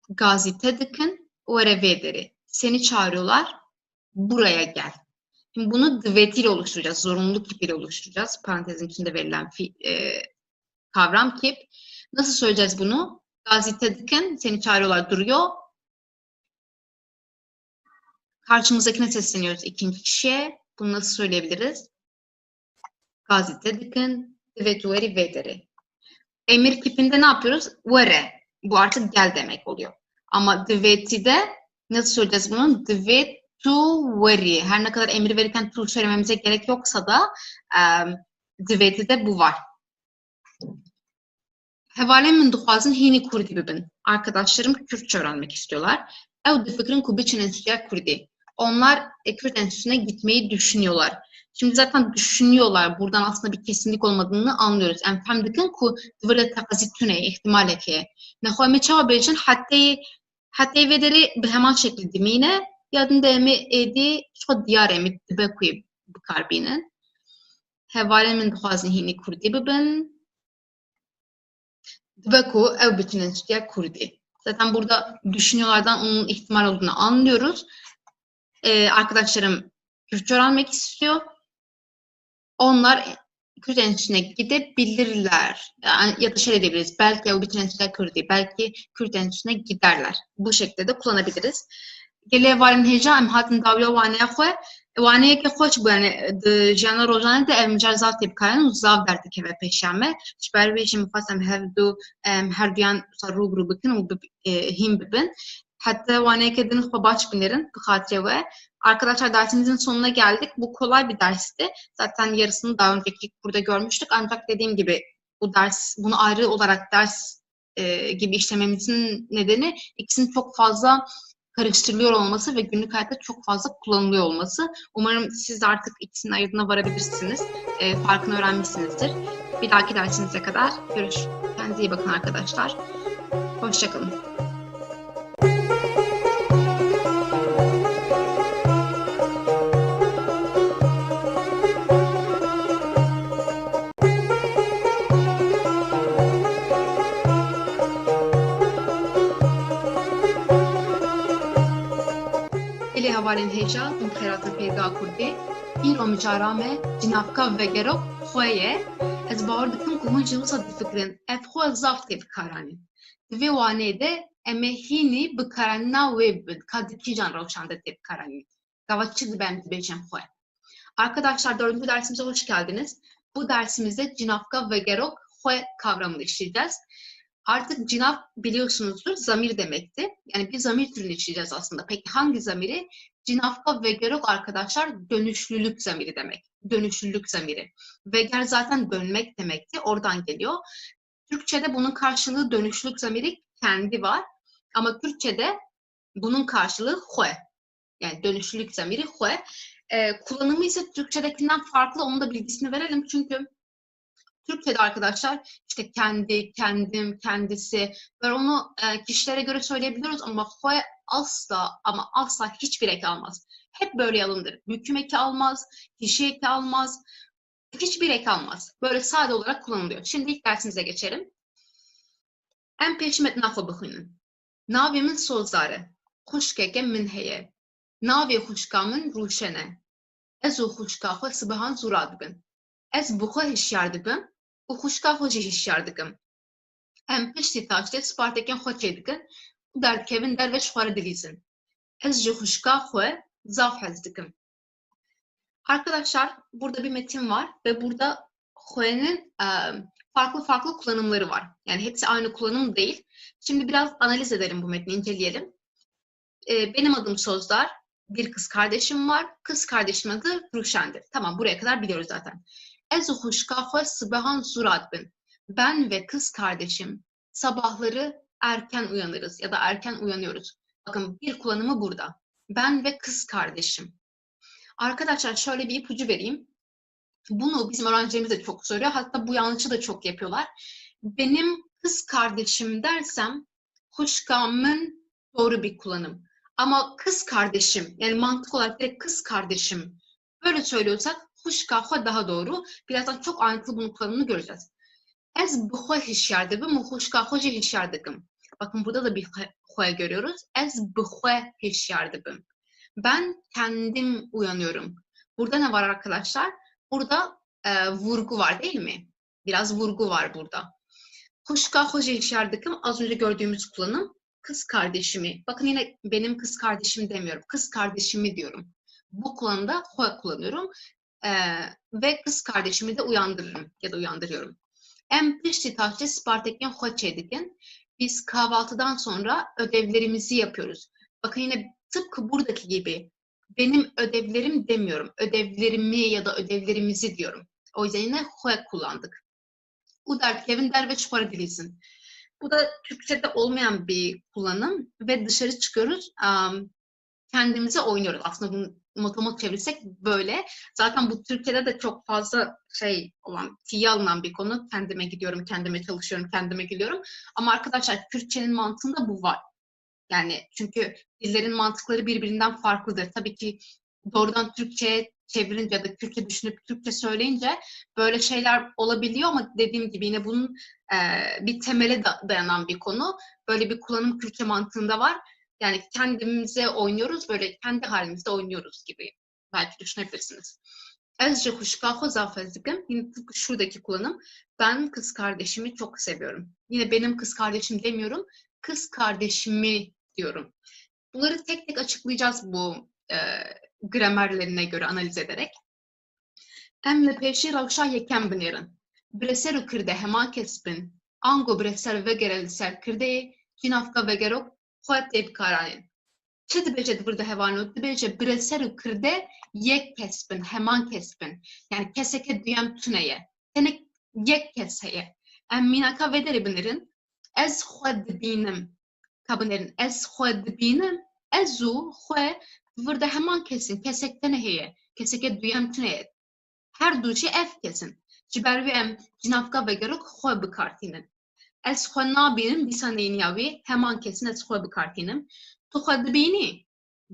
Gazete dikin, verevederi. Seni çağırıyorlar, buraya gel. Şimdi bunu dvet ile oluşturacağız. Zorunluluk kipiyle oluşturacağız. Parantezin içinde verilen kavram kip. Nasıl söyleyeceğiz bunu? Gazete dikin, seni çağırıyorlar, duruyor. Karşımızdakine sesleniyoruz ikinci kişiye. Bunu nasıl söyleyebiliriz? Gazete dikin, dvet verevederi. Emir kipinde ne yapıyoruz? Vere. Bu artık gel demek oluyor. Ama dvet'de nasıl söyleyeceğiz bunu? Dvet to veri. Her ne kadar emir verirken to söylememize gerek yoksa da dvet'de bu var. Hevale min duhazın hini kurdi bibin. Arkadaşlarım Kürtçe öğrenmek istiyorlar. Ev de fikrin kubiçin enstitüye kurdi. Onlar Kürt enstitüsüne gitmeyi düşünüyorlar. Şimdi zaten düşünüyorlar. Buradan aslında bir kesinlik olmadığını anlıyoruz. Enfem dikin ku dvile takazitüne ihtimal eke. Nexoyme çava bejin hatta vederi bi heman şekli dimine yadın da emi edi şu diyar emi dibe kuy bikarbinin. Hevale min duhazın hini kurdi bibin. Dibeku ev bütün enstitüye kurdi. Zaten burada düşünüyorlardan onun ihtimal olduğunu anlıyoruz. Arkadaşlarım Kürtçe öğrenmek istiyor. Onlar Kürt enstitüsüne gidebilirler. Yani, ya da şöyle diyebiliriz. Belki ev bütün enstitüye kurdi. Belki Kürt enstitüsüne giderler. Bu şekilde de kullanabiliriz. Gele varin heja em hatin davya vaneye xwe. Vaneye ki xoş bu yani jana rojane de ev mücazat tepkayan uzav derdi ki ve peşeme. Şber ve şimdi fasem her duyan rubru bikin him bibin. Hatta vaneye kedinin xwe baş binerin bixatiye ve. Arkadaşlar dersimizin sonuna geldik. Bu kolay bir dersti. Zaten yarısını daha önceki burada görmüştük. Ancak dediğim gibi bunu ayrı olarak ders gibi işlememizin nedeni ikisinin çok fazla karıştırılıyor olması ve günlük hayatta çok fazla kullanılıyor olması. Umarım siz de artık ikisinin ayırdığına varabilirsiniz. Farkını öğrenmişsinizdir. Bir dahaki dersimize kadar görüşürüz. Kendinize iyi bakın arkadaşlar. Hoşçakalın. Havalên hêja û xêratên pêda Kurdî îro micara me cinavka vegerok xwe ye ez bawer dikim ku hûn jî wisa difikirin ev xwe zav tê bikaranîn. Di vê waneyê de em ê hînî bikaranîna wê bibin ka di kîjan rewşan de tê bikaranîn. Gava çi dibe em dibêjin xwe. Arkadaşlar 4. dersimize hoş geldiniz. Bu dersimizde cinavka vegerok xwe kavramını işleyeceğiz. Artık cinav biliyorsunuzdur zamir demekti. Yani bir zamir türünü işleyeceğiz aslında. Peki hangi zamiri? Cinavka vegerok arkadaşlar dönüşlülük zamiri demek. Dönüşlülük zamiri. Veger zaten dönmek demekti. Oradan geliyor. Türkçe'de bunun karşılığı dönüşlülük zamiri kendi var. Ama Kürtçe'de bunun karşılığı hue. Yani dönüşlülük zamiri hue. Kullanımı ise Türkçe'dekinden farklı. Onun da bilgisini verelim. Çünkü Türkçe'de arkadaşlar işte kendi, kendim, kendisi böyle onu kişilere göre söyleyebiliyoruz ama hue asla ama asla hiçbir eki almaz. Hep böyle alındır. Hüküm eki almaz, kişi eki almaz, hiçbir eki almaz. Böyle sade olarak kullanılıyor. Şimdi ilk dersimize geçelim. Em peşmet nafı bıxının. Navimin sozları. Xuşkeke min heye. Navi xuşkamın ruşene. Ez o xuşkakı sıbıhan zura dibin. Ez buxu hişyar dibim. U xuşka xwe jî hişyar dikim. Em piştî taştê spartekên xwe çêdikin û derdikevin derve ji xwe re dilîzin. Ez ji xuşka xwe zav hez dikim. Arkadaşlar burada bir metin var ve burada Hue'nin farklı kullanımları var. Yani hepsi aynı kullanım değil. Şimdi biraz analiz edelim bu metni, inceleyelim. Benim adım Sözdar, bir kız kardeşim var. Kız kardeşimin adı Ruşen'dir. Tamam, buraya kadar biliyoruz zaten. Ez huşka hue sıbahan surat bin. Ben ve kız kardeşim sabahları erken uyanırız ya da erken uyanıyoruz. Bakın bir kullanımı burada. Ben ve kız kardeşim. Arkadaşlar şöyle bir ipucu vereyim. Bunu bizim öğrencilerimiz de çok soruyor. Hatta bu yanlışı da çok yapıyorlar. Benim kız kardeşim dersem huşkamın doğru bir kullanım. Ama kız kardeşim, yani mantık olarak direkt kız kardeşim böyle söylüyorsak huşka daha doğru. Birazdan çok ayrıntılı bunun kullanımını göreceğiz. Ez bixwe hişyar dibim, huşka hoca hişyar dibim. Bakın burada da bir hue görüyoruz. Ez bixwe hişyar dibim. Ben kendim uyanıyorum. Burada ne var arkadaşlar? Burada vurgu var değil mi? Biraz vurgu var burada. Huşka hoca işardıkım az önce gördüğümüz kullanım kız kardeşimi. Bakın yine benim kız kardeşim demiyorum. Kız kardeşimi diyorum. Bu kullanımda hue kullanıyorum. Ve kız kardeşimi de uyandırırım ya da uyandırıyorum. Em pişti tahçe spartekken hue çedikin. Biz kahvaltıdan sonra ödevlerimizi yapıyoruz. Bakın yine tıpkı buradaki gibi benim ödevlerim demiyorum. Ödevlerimi ya da ödevlerimizi diyorum. O yüzden yine hue kullandık. Bu dertlevin der ve çıkarabilirsin. Bu da Türkçe'de olmayan bir kullanım ve dışarı çıkıyoruz. Kendimize oynuyoruz. Aslında bunu motomot çevirirsek böyle. Zaten bu Türkiye'de de çok fazla tiye alınan bir konu. Kendime gidiyorum, kendime çalışıyorum, kendime gidiyorum. Ama arkadaşlar Kürtçenin mantığında bu var. Yani çünkü dillerin mantıkları birbirinden farklıdır. Tabii ki doğrudan Türkçe'ye çevirince ya da Kürtçe düşünüp Türkçe söyleyince böyle şeyler olabiliyor ama dediğim gibi yine bunun bir temele dayanan bir konu. Böyle bir kullanım Kürtçe mantığında var. Yani kendimize oynuyoruz, böyle kendi halimizde oynuyoruz gibi belki düşünebilirsiniz. Ezce huşkaho zafezdikim. Yine tıpkı şuradaki kullanım. Ben kız kardeşimi çok seviyorum. Yine benim kız kardeşim demiyorum. Kız kardeşimi diyorum. Bunları tek tek açıklayacağız bu gramerlerine göre analiz ederek. Em li pêşî rewşa yekem binêrin. Bireser û kirde hema kes bin. Ango bireser vegere li ser kirdeyê cînavka vegerok xwe tê bikaranên. Çi dibêje di vir de hevanû? Dibêje bireser û kirde yek kes bin, heman kes bin. Yani keseke duyem tuneye. Tenek yek kes heye. Em mînaka vederê binêrin. Ez xwe dibînim. Kabinêrin ez xwe dibînim. Ez û xwe vir de heman kesin. Kesek te neheye. Keseke duyem tuneye. Her du jî ev kesin. Ji ber wê em cînavka vegerok xwe bikartînin. Ez xwe nabînim dîsa neyniya wê heman kesin ez xwe bikartînim. Tu xwe dibînî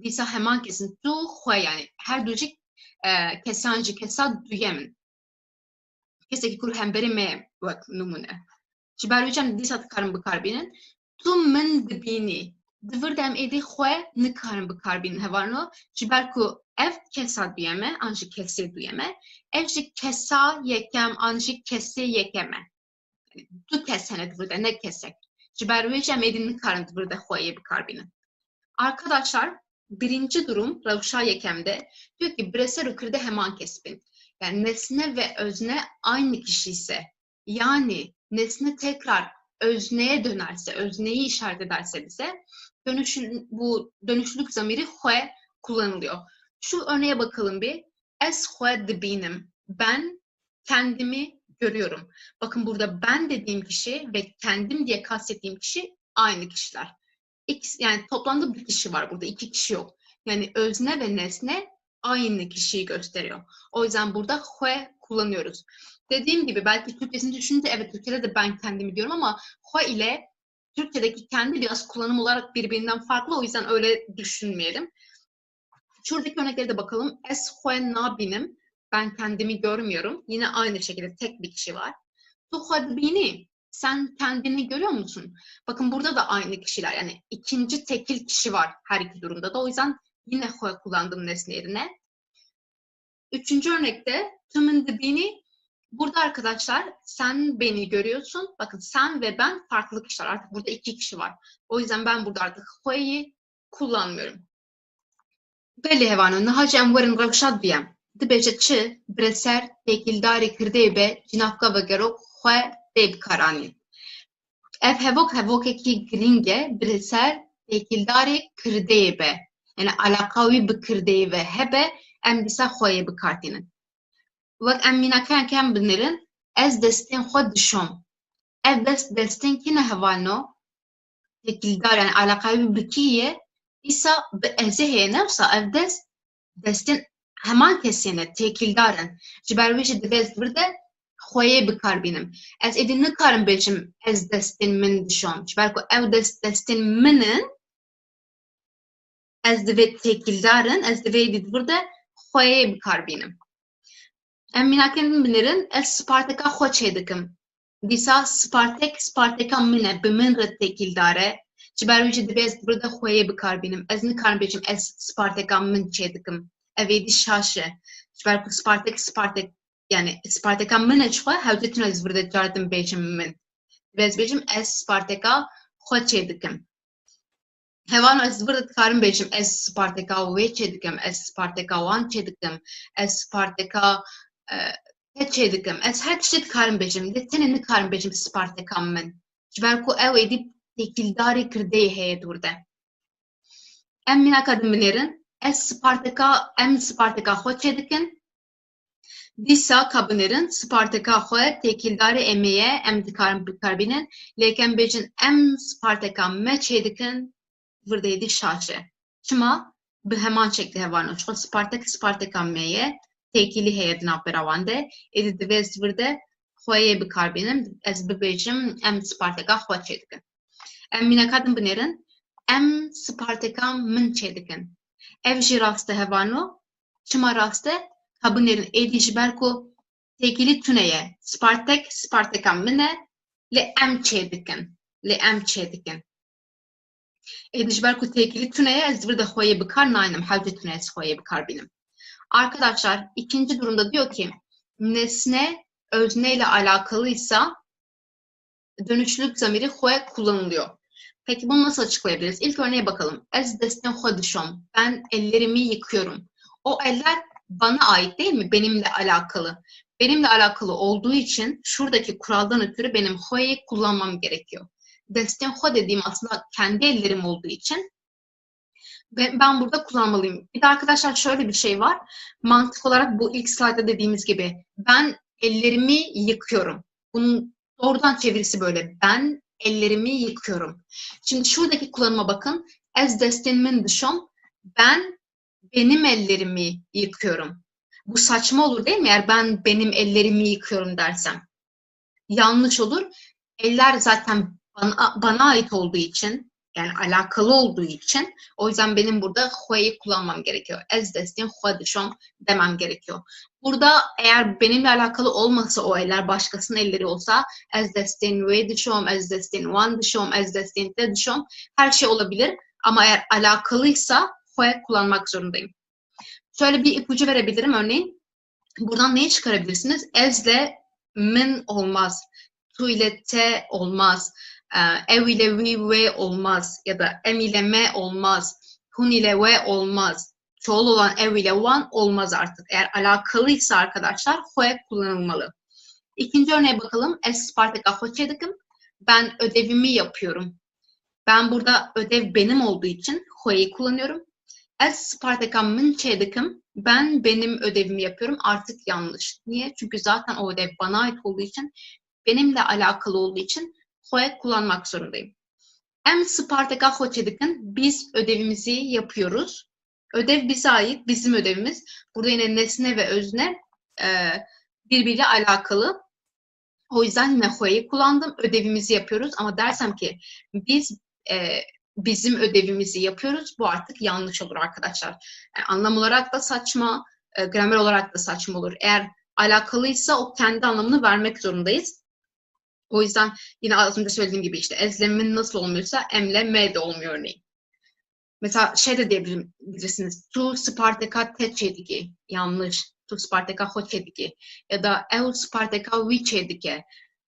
dîsa heman kesin. Tu xwe yani her du jî kesan jî kesa duyemin. Kesekî kur hemberî me wek numune. Ji ber wî em dîsa dikarin bikarbînin. Tu min dibînî. Di vir de em êdî xwe nikarin bikarbînin hevarno. Ji ber ku ev kesa duyeme, an jî kesê duyeme. Ev jî kesa yekem, an jî kesê yekeme. Du kes hene di vir de, ne kesek. Ji ber wê em êdî nikarin di vir de xweyê bikarbînin. Arkadaşlar birinci durum rewşa yekemde diyor ki bireser û kirde heman kesbin. Yani nesne ve özne aynı kişi ise, yani nesne tekrar özneye dönerse, özneyi işaret ederse bize bu dönüşlülük zamiri hue kullanılıyor. Şu örneğe bakalım bir. Ez hue dibînim. Ben kendimi görüyorum. Bakın burada ben dediğim kişi ve kendim diye kastettiğim kişi aynı kişiler. Yani toplamda bir kişi var burada. İki kişi yok. Yani özne ve nesne aynı kişiyi gösteriyor. O yüzden burada hue kullanıyoruz. Dediğim gibi belki Türkçesini düşününce evet Türkçe'de de ben kendimi diyorum ama hue ile Türkçedeki kendi biraz kullanım olarak birbirinden farklı. O yüzden öyle düşünmeyelim. Şuradaki örneklere de bakalım. Es hue nabinim. Ben kendimi görmüyorum. Yine aynı şekilde tek bir kişi var. Tu hue bini. Sen kendini görüyor musun? Bakın burada da aynı kişiler. Yani ikinci tekil kişi var her iki durumda da. O yüzden yine hue kullandım nesne yerine. Üçüncü örnekte tümün dibini. Burada arkadaşlar sen beni görüyorsun. Bakın sen ve ben farklı kişiler. Artık burada iki kişi var. O yüzden ben burada artık hue'yi kullanmıyorum. Belli hevanı. Nahacı emverin revşad diyem. Dibêje çi bi ser têkildarê kirdeyê be cinavka vegerok xwe tê bikaranîn. Ev hevokekî giring e bi ser têkildarê kirdeyê be. Yani alaka wî bi kirdeyê ve hebe em dîsa xweyê bikartînin. Wek em mînakeyan em binirin ez destên xwe dişom. Ev destên kî ne hevalno? Têkildar yani alaka wî bi kî ye? Dîsa bi ezê heye ne wisa ev destên heman kesên e têkildarin. Ji ber wî jî dibe ez vir de xweyê bikarbînim. Ez êdî nikarim bêjim ez destên min dişom. Ji ber ku ew destên min in ez divê têkildarin, ez divê êdî vir de xweyê bikarbînim. Em mînakên binirin ez Spartaka xwe çê dikim. Dîsa Sparteka min e, bi min re têkildar e. Ji ber wî jî divê ez vir de xweyê bikarbînim. Ez nikarim bêjim ez Sparteka min çê dikim. Ev êdî şaş e. Ji ber ku Spartek yani Sparteka min e xwe hewce tune ez vir de cara din bêjim min. Divê ez bêjim ez Sparteka xwe çê dikim. Hevano ez vir de dikarim bêjim ez Sparteka wê çê dikim, ez Sparteka wan çê dikim, ez Sparteka te çê dikim. Ez her tiştê dikarim bêjim. Lê tenê nikarim bêjim Sparteka min. Ji ber ku ew êdî têkildarê kirdeyê heye dûr de. Em mînaka din binêrin ez Sparteka xwe çê dikin. Dîsa ka binêrin Sparteka xwe têkildarê em ye em dikarin bikarbînin. Lêk em bêjin em Sparteka me çê dikin vir de êdî şaş e. Çima? Bi heman şeklî hevano. Çikû Sparteka me ye têkilî heye di navbera wan de. Êdî divê ez vir de xweyê bikarbînim. Ez bibêjim em Sparteka xwe çê dikin. Em mînaka din binêrin em Sparteka min çê dikin. Ev jî rast e hevano. Çima rast e? Ka binêrin êdî ji ber ku têkilî tune ye. Sparteka min e lê em çê dikin. Êdî ji ber ku têkilî tune ye ez vir de xweyê bikar nayînim. Hewce tune ez xweyê bikarbînim. Arkadaşlar ikinci durumda diyor ki nesne özneyle alakalıysa dönüşlülük zamiri xwe kullanılıyor. Peki bunu nasıl açıklayabiliriz? İlk örneğe bakalım. Ez destên xwe dişom. Ben ellerimi yıkıyorum. O eller bana ait değil mi? Benimle alakalı. Benimle alakalı olduğu için şuradaki kuraldan ötürü benim xwe'yi kullanmam gerekiyor. Destên xwe dediğim aslında kendi ellerim olduğu için ben burada kullanmalıyım. Bir de arkadaşlar şöyle bir şey var. Mantık olarak bu ilk slaytta dediğimiz gibi ben ellerimi yıkıyorum. Bunun doğrudan çevirisi böyle. Ben ellerimi yıkıyorum. Şimdi şuradaki kullanıma bakın. Ez destên min dişom. Ben benim ellerimi yıkıyorum. Bu saçma olur değil mi? Eğer ben benim ellerimi yıkıyorum dersem. Yanlış olur. Eller zaten bana ait olduğu için yani alakalı olduğu için o yüzden benim burada xwe'yi kullanmam gerekiyor. Ez destên xwe dişom demem gerekiyor. Burada eğer benimle alakalı olmasa o eller başkasının elleri olsa ez destên wê dişom, ez destên wan dişom, ez destên te dişom her şey olabilir. Ama eğer alakalıysa xwe kullanmak zorundayım. Şöyle bir ipucu verebilirim örneğin. Buradan neyi çıkarabilirsiniz? Ezle min olmaz. Tu ile te olmaz. Ev ile vi ve olmaz. Ya da em ile me olmaz. Hun ile ve olmaz. Çoğul olan ev ile wan olmaz artık. Eğer alakalıysa arkadaşlar xwe kullanılmalı. İkinci örneğe bakalım. Ez Spartaka xwe çê dikim. Ben ödevimi yapıyorum. Ben burada ödev benim olduğu için xwe'yi kullanıyorum. Ez Spartaka min çê dikim. Ben benim ödevimi yapıyorum. Artık yanlış. Niye? Çünkü zaten o ödev bana ait olduğu için, benimle alakalı olduğu için xwe kullanmak zorundayım. Em Spartaka xwe çê dikin. Biz ödevimizi yapıyoruz. Ödev bize ait, bizim ödevimiz. Burada yine nesne ve özne birbiriyle alakalı. O yüzden yine xwe'yi kullandım. Ödevimizi yapıyoruz. Ama dersem ki biz bizim ödevimizi yapıyoruz. Bu artık yanlış olur arkadaşlar. Yani anlam olarak da saçma, gramer olarak da saçma olur. Eğer alakalıysa o kendi anlamını vermek zorundayız. O yüzden yine az önce söylediğim gibi işte ezlemin nasıl olmuyorsa emle me de olmuyor örneğin. Mesela şey de diyebilirsiniz. Tu Spartaka te çê dike. Yanlış. Tu Spartaka xwe çê dike. Ya da ew Spartaka wî çê dike.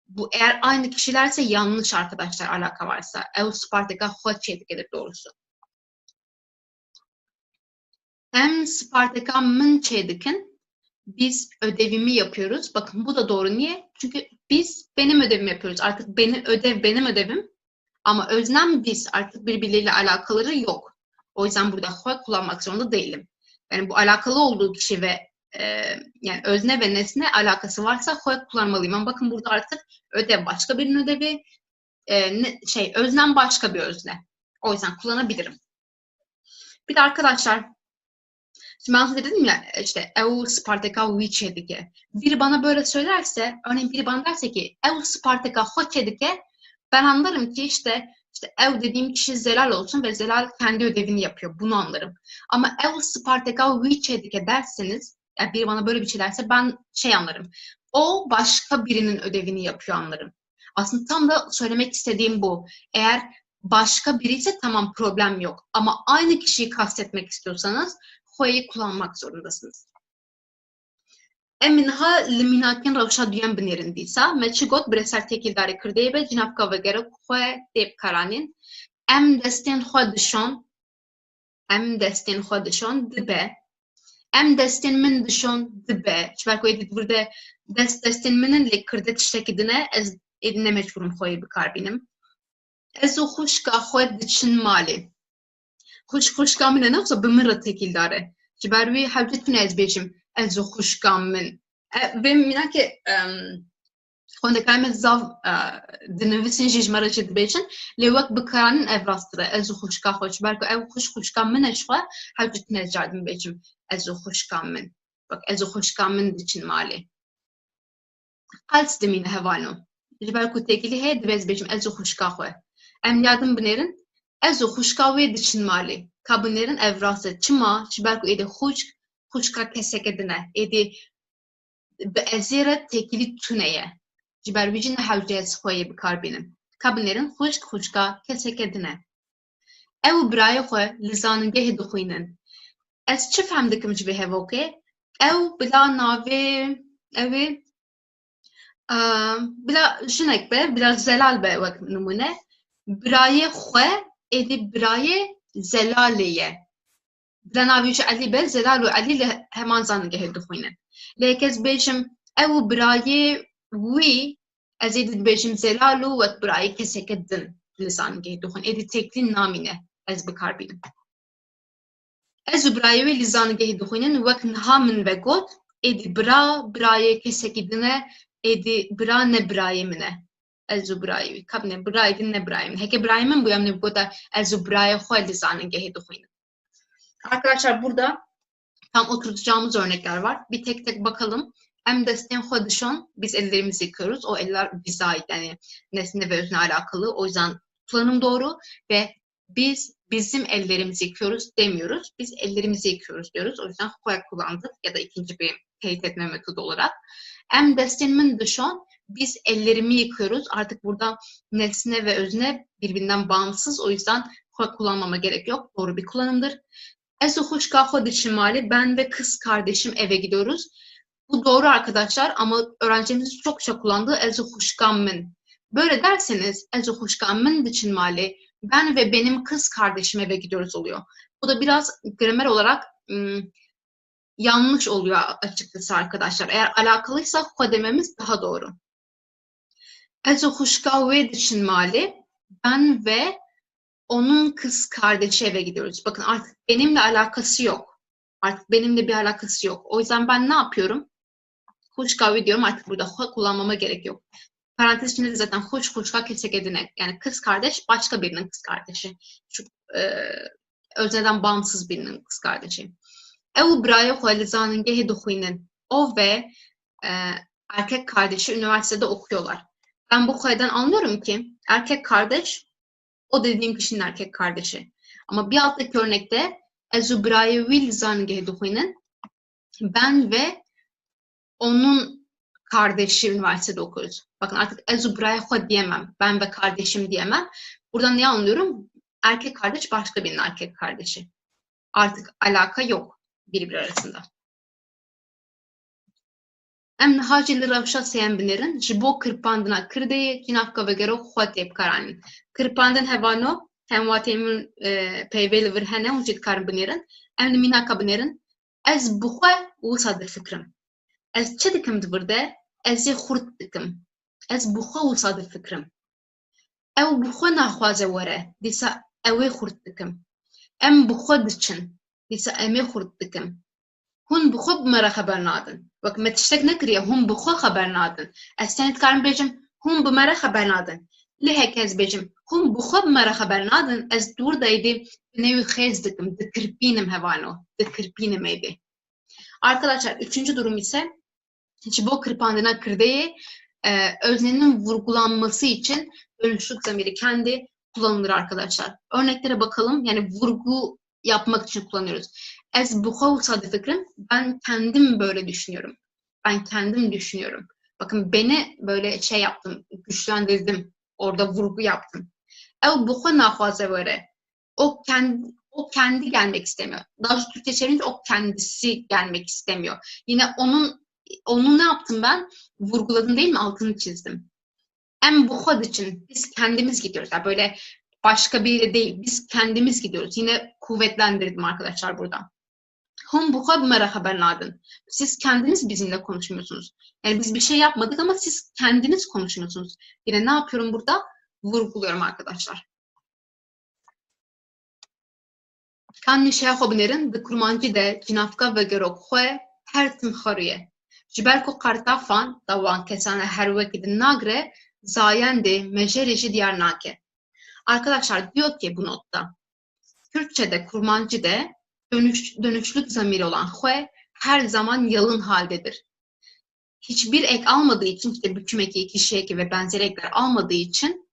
Bu eğer aynı kişilerse yanlış arkadaşlar alaka varsa. Ev Spartaka xwe çê dikedir doğrusu. Em Spartaka min çê dikin. biz ödevimi yapıyoruz. Bakın bu da doğru. Niye? Çünkü biz benim ödevimi yapıyoruz. Artık benim ödevim. Ama öznem biz. Artık birbirleriyle alakaları yok. O yüzden burada hoy kullanmak zorunda değilim. Yani bu alakalı olduğu kişi ve yani özne ve nesne alakası varsa hoy kullanmalıyım. Ama bakın burada artık ödev başka birinin ödevi. Öznem başka bir özne. O yüzden kullanabilirim. Bir de arkadaşlar, şimdi ben size dedim ya işte EU Spartaka Vichedike. Biri bana böyle söylerse, örneğin biri bana derse ki EU Spartaka Hochedike, ben anlarım ki işte EU dediğim kişi Zelal olsun ve Zelal kendi ödevini yapıyor. Bunu anlarım. Ama EU Spartaka Vichedike derseniz, yani biri bana böyle bir şey derse ben anlarım. O başka birinin ödevini yapıyor anlarım. Aslında tam da söylemek istediğim bu. Eğer başka biri ise tamam, problem yok. Ama aynı kişiyi kastetmek istiyorsanız ho'yu kullanmak zorundasınız. Eminha liminakin ravşa duyan binerindiysa meçigot bireser tekildarı kırdeye ve cinavka ve gerek ho'ya deyip karanin em destin ho dişon dibe em destin min dişon dibe çiverko edit burada destin minin li kırdet iştekidine ez edine mecburum ho'yu bikarbinim ez o huşka ho dişin mali huşka mine ne olsa bimira tekildarı جبروي حاولت از بيجم از خوش كامل ve minake konda kalme zav dinlevisin jijmara jid bejin lewak bikaranın evrastıra ez خوش ka خوش belki ev خوش kammen eşva حاولت nezcardım bejim ez خوش kammen bak ez خوش kammen için mali qals demine hevalo belki tekili he dvez bejim ez خوش ka xwe em yardım binerin ez خوش ka ve için mali kabinlerin evrası çıma çiberku edi huşka kesekedine edi beezire tekili tüneye cibervicin havcez koye bikarbinim kabinlerin huşka kesekedine ev braye xwe lizanın gehi duxuynin ez çi fehm dikim ji vê hevokê ew bila navê evi bila jinek be bila zelal be wek numune braye xwe edi braye Zelaleye. Blanavî ji Elî be Zelal û Elî li heman zanîngehê dixwînin. Lê ez bêjim ew birayê wî ez ê dibêjim Zelal û wek birayê keseke din li zanîngehê dixwîn. Êdî teklîn namîne ez bikarbînim. Ez û birayê wê li zanîngehê dixwînin wek niha min vegot êdî birayê kesekî din e êdî bira ne birayê min e. Ez û birayê wî kabine birayê din ne birayê min. Heke birayê min bûye em nebigota ez û birayê xwe li zanîngehê dixwînin. Arkadaşlar burada tam oturtacağımız örnekler var. Bir tek tek bakalım. Em destên xwe dişon, biz ellerimizi yıkıyoruz. O eller bize ait, yani nesne ve özne alakalı. O yüzden kullanım doğru ve biz bizim ellerimizi yıkıyoruz demiyoruz. Biz ellerimizi yıkıyoruz diyoruz. O yüzden xwe kullandık ya da ikinci bir teyit etme metodu olarak. Em destên min dişon, biz ellerimi yıkıyoruz. Artık burada nesne ve özne birbirinden bağımsız. O yüzden xwe kullanmama gerek yok. Doğru bir kullanımdır. Ez huşka xwe dişim mali, ben ve kız kardeşim eve gidiyoruz. Bu doğru arkadaşlar ama öğrencilerimizin çokça kullandığı ez huşka min. Böyle derseniz ez huşka min dişin mali, ben ve benim kız kardeşim eve gidiyoruz oluyor. Bu da biraz gramer olarak yanlış oluyor açıkçası arkadaşlar. Eğer alakalıysa xwe dememiz daha doğru. Ez huşka ve dişin mali, ben ve onun kız kardeşi eve gidiyoruz. Bakın artık benimle alakası yok. Artık benimle bir alakası yok. O yüzden ben ne yapıyorum? Huşka diyorum. Artık burada kullanmama gerek yok. Parantez içinde de zaten huşka kesekedine. Yani kız kardeş başka birinin kız kardeşi. Şu özneden bağımsız birinin kız kardeşi. Ev braye xwe zanîngehê dixwînin. O ve erkek kardeşi üniversitede okuyorlar. Ben bu xwe'den anlıyorum ki erkek kardeş o dediğim kişinin erkek kardeşi. Ama bir alttaki örnekte ez û birayê wî li zanîngehê dixwînin, ben ve onun kardeşi üniversitede okuyoruz. Bakın artık ez û birayê xwe diyemem. Ben ve kardeşim diyemem. Buradan ne anlıyorum? Erkek kardeş başka birinin erkek kardeşi. Artık alaka yok birbiri arasında. Em niha jî li rewşa sêyan binêrin ji bo kirpandina Kirdeyê cinavka vegero xwe tê bikaranîn. Kirpandin hevano hemwatê min peyvê li vir hene û jî dikarin binêrin. Em li mînaka binêrin ez bi xwe wisa difikirim. Ez çe dikim divurde, ez ê xurt dikim. Ez bi xwe wisa difikirim. Ew bi xwe naxwaze were, dîsa ew ê xurt dikim. Em bi xwe diçin, dîsa em ê xurt dikim. Hûn bi xwe bi me re xeber nadin. Wek me tiştek nekiriye, hûn bi xwe xeber nadin. Ez tenê dikarim bêjim, hûn bi me re xeber nadin. Lê heke ez bêjim, hûn bi xwe bi me re xeber nadin, ez dûr de êdî bi nêwî xêz dikim, dikirpînim hevano, dikirpînim êdî. Arkadaşlar, üçüncü durum ise ji bo kırpandina kirdeyê öznenin vurgulanması için dönüşlük zamiri kendi kullanılır arkadaşlar. Örneklere bakalım. Yani vurgu yapmak için kullanıyoruz. Ez bu xwe fikrim. Ben kendim böyle düşünüyorum. Ben kendim düşünüyorum. Bakın beni böyle şey yaptım, güçlendirdim. Orada vurgu yaptım. Ev bu xwe naxwaze were. O kendi gelmek istemiyor. Daha doğrusu Türkçe çevirince o kendisi gelmek istemiyor. Yine onu ne yaptım ben? Vurguladım değil mi? Altını çizdim. Em bu xwe için biz kendimiz gidiyoruz. Yani böyle başka biri değil. Biz kendimiz gidiyoruz. Yine kuvvetlendirdim arkadaşlar burada. Hûn bu xwe bi me re xeber nadin. Siz kendiniz bizimle konuşmuyorsunuz. Yani biz bir şey yapmadık ama siz kendiniz konuşmuyorsunuz. Yine ne yapıyorum burada? Vurguluyorum arkadaşlar. Kan nişaya xwe binêrin, di kurmancî de cinavka vegerok xwe her tim xweriye. Ji ber ku qartafan da wan kesan her wekî din nagire, zayendê mejerê jî diyar nake. Arkadaşlar diyor ki bu notta, Türkçe'de kurmancı'da dönüşlük zamiri olan xwe her zaman yalın haldedir. Hiçbir ek almadığı için, işte büküm eki, kişi eki ve benzeri ekler almadığı için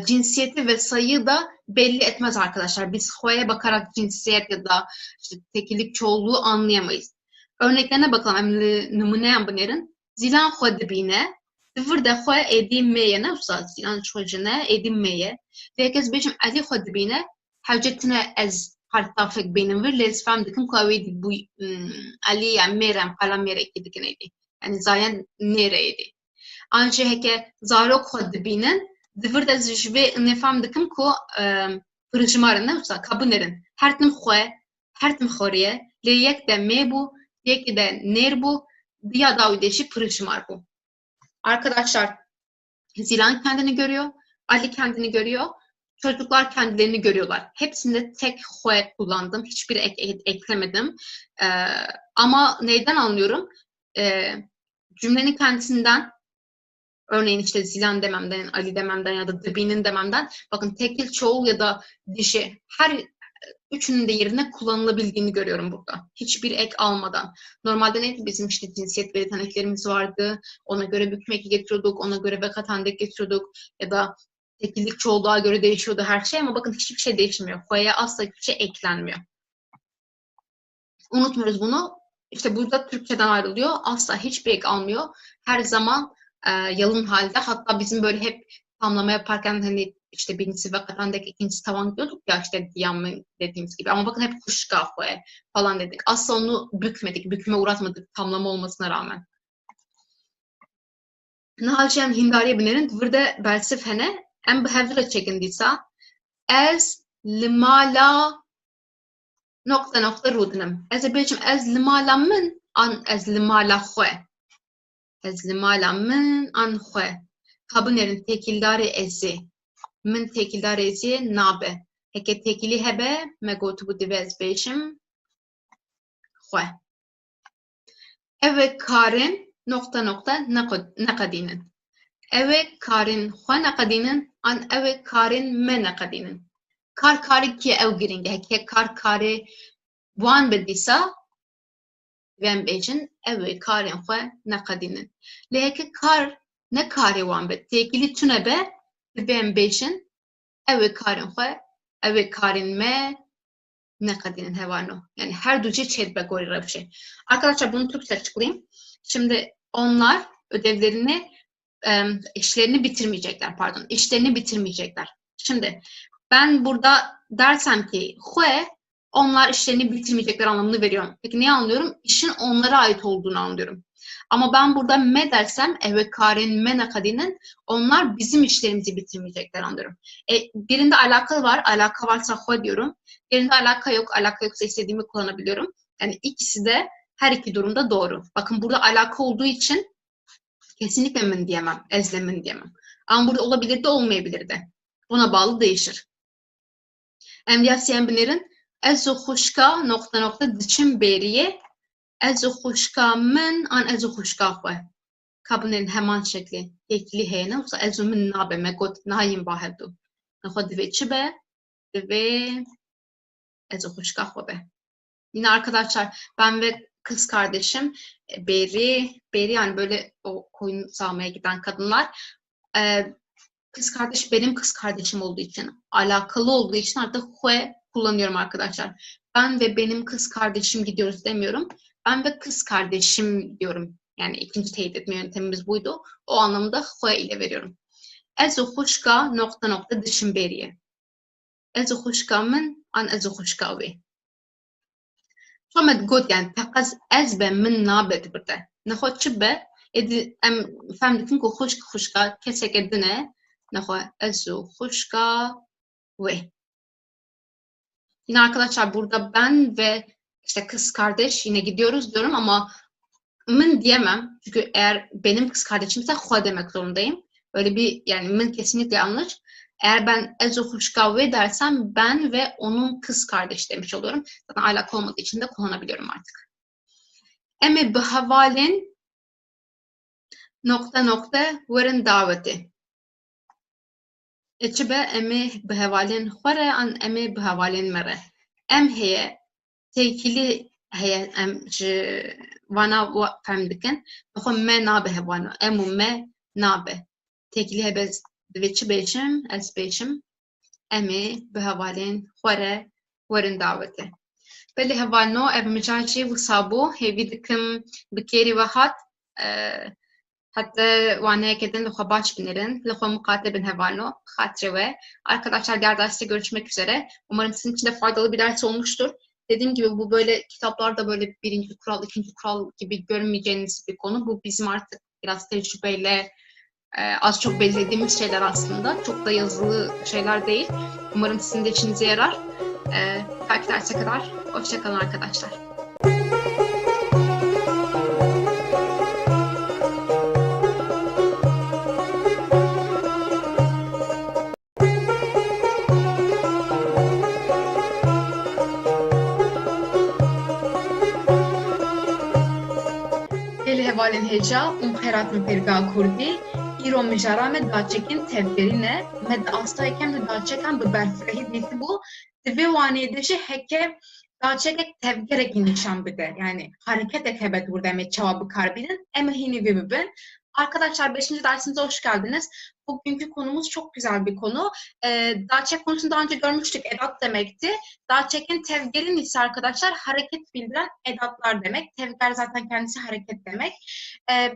cinsiyeti ve sayıyı da belli etmez arkadaşlar. Biz xwe'ye bakarak cinsiyet ya da işte tekillik çoğulluğu anlayamayız. Örneklerine bakalım. Numuneyan binerin. Zilan xwe dibîne, divir de xwe êdî mêye, ne wisa zilan xwe jine êdî mêye. Lêkez bêjim ezî xwe dibîne, hewcetine ez qartafek bênim vir, lê ez fehm dikim ku ew ê bû elî yani mêrem qala mêrekî dikin êdî. Yani zayen nêre êdî. An jî heke zarok xwe dibînin, divir de ji vê nêfhem dikim ku pirjmarin, ne wisa kabûnerin. Her tim xwe, her tim xweriye, lê yek de mê bû, yekî de nêr bû, diya dawî de jî pirjmar bû. Arkadaşlar, Zilan kendini görüyor, Ali kendini görüyor, çocuklar kendilerini görüyorlar. Hepsinde tek xwe kullandım, hiçbir eklemedim. Ama neyden anlıyorum? Cümlenin kendisinden, örneğin işte Zilan dememden, Ali dememden ya da dibinin dememden, bakın tekil, çoğul ya da dişi, her üçünün de yerine kullanılabildiğini görüyorum burada. Hiçbir ek almadan. Normalde neydi? Bizim işte cinsiyet belirten eklerimiz vardı. Ona göre büküm eki getiriyorduk. Ona göre ve katandek getiriyorduk. Ya da tekillik çoğulluğa göre değişiyordu her şey ama bakın hiçbir şey değişmiyor. Xwe'ye asla hiçbir şey eklenmiyor. Unutmuyoruz bunu. İşte burada Türkçeden ayrılıyor. Asla hiçbir ek almıyor. Her zaman yalın halde. Hatta bizim böyle hep tamlama yaparken hani işte birincisi ve katandaki, ikincisi tavan diyorduk ya, işte diyanme dediğimiz gibi. Ama bakın hep kuşka xwe falan dedik. Asla onu bükmedik, büküme uğratmadık tamlama olmasına rağmen. Nihalçem hindariye binerin divir belsif hene em bi hevre çekindiysa ez limala nokta rudinim. Ez bêjim ez limala min an ez limala xwe. Ez limala min an xwe. Kabûnerin tekildarê ezê. Min tekildarê ezê nabe. Heke tekilî hebe, me gotibû divê ez bêjim xwe. Ev ê karin neqedînin. Ev ê karin xwe neqedînin an ev ê karin me neqedînin. Kar karî ki ew giring e. Heke kar karê wan bidîsa vem bêjin ev ê karên xwe neqedînin. Lê heke kar ne karê wan be, tekilî tune be, divê bêjin ev ê karên xwe, ev ê karên me neqedînin hevano. Yani her ducu çedbe gorî bir şey. Arkadaşlar bunu Türkçe açıklayayım. Şimdi onlar ödevlerini, işlerini bitirmeyecekler. Şimdi ben burada dersem ki xwe, onlar işlerini bitirmeyecekler anlamını veriyorum. Peki neyi anlıyorum? İşin onlara ait olduğunu anlıyorum. Ama ben burada me dersem, evet karin me neqedînin, onlar bizim işlerimizi bitirmeyecekler anlıyorum. Birinde alaka var, alaka varsa xwe diyorum. Birinde alaka yok, alaka yoksa istediğimi kullanabiliyorum. Yani ikisi de Her iki durumda doğru. Bakın burada alaka olduğu için kesinlikle min diyemem. Ezle min diyemem. Ama burada olabilir de olmayabilir de. Ona bağlı değişir. Em diyasiyen binirin. Ezu xuşka nokta nokta diçim beriye. Ezu xuşka min an ezu xuşka xwe. Kabının hemen şekli. Ekli heyne. Yoksa ezu min nabe me got nahayim bahevdu. Nexwe divê çi be? Divê ezu xuşka xwe be. Yine arkadaşlar ben ve kız kardeşim Beri yani böyle o koyun sağmaya giden kadınlar kız kardeş benim kız kardeşim olduğu için alakalı olduğu için artık hue kullanıyorum arkadaşlar. Ben ve benim kız kardeşim gidiyoruz demiyorum. Ben ve kız kardeşim diyorum. Yani ikinci teyit etme yöntemimiz buydu. O anlamda hue ile veriyorum. Ezu xuşka nokta nokta dişim Beriye. Ezu xuşka min an ezu xuşka ve. شو تقول يعني تقص أزبة من نابت برده نخو تشبه إذا أم فهمت كنكو خشكا كسك الدنيا نخو أزو خشكا ve. Yine arkadaşlar burada ben ve işte kız kardeş yine gidiyoruz diyorum ama min diyemem. Çünkü eğer benim kız kardeşimse hua demek zorundayım. Böyle bir yani min kesinlikle yanlış. Eğer ben ezo huşka ve dersem ben ve onun kız kardeş demiş oluyorum. Zaten alaka olmadığı için de kullanabiliyorum artık. Emi bihavalin nokta nokta verin daveti. Eçibe emi bihavalin xware an emi bihavalin mere. Em heye tekili heye em ji vana fehm dikin. Bixwe me nabe hevana. Emu me nabe. Tekili hebez divê çi bêjim? Ez bêjim emê bi hevalên xwe re werin davete. Belê hevalino ev micar jî wisa bû hêvî dikim bi kêrî ve hat hatta waneyekê din li xwe baş binirin. Li xwe muqate bin hevalino. Xatirê we. Arkadaşlar diğer derste görüşmek üzere. Umarım sizin için de faydalı bir ders olmuştur. Dediğim gibi bu böyle kitaplarda böyle birinci kural, ikinci kural gibi görmeyeceğiniz bir konu. Bu bizim artık biraz tecrübeyle az çok belirlediğimiz şeyler aslında. Çok da yazılı şeyler değil. Umarım sizin de işinize yarar. Belki derse kadar. Hoşça kalın arkadaşlar. Eli hevalin heca, xeratın perga kurdi. İro mijara me daçekin tevgerine, med astayken de daçekan bi berfrehi dîti bu. Divê wanê de jî heke daçekek tevgerek nişan bide. Yani hareketek hebe burada em çawa bikarbînin. Em hînî vê bibin. Arkadaşlar 5. dersimize hoş geldiniz. Bugünkü konumuz çok güzel bir konu. Daçek konusunu daha önce görmüştük. Edat demekti. Daçek'in tevgerin ise arkadaşlar hareket bildiren edatlar demek. Tevger zaten kendisi hareket demek.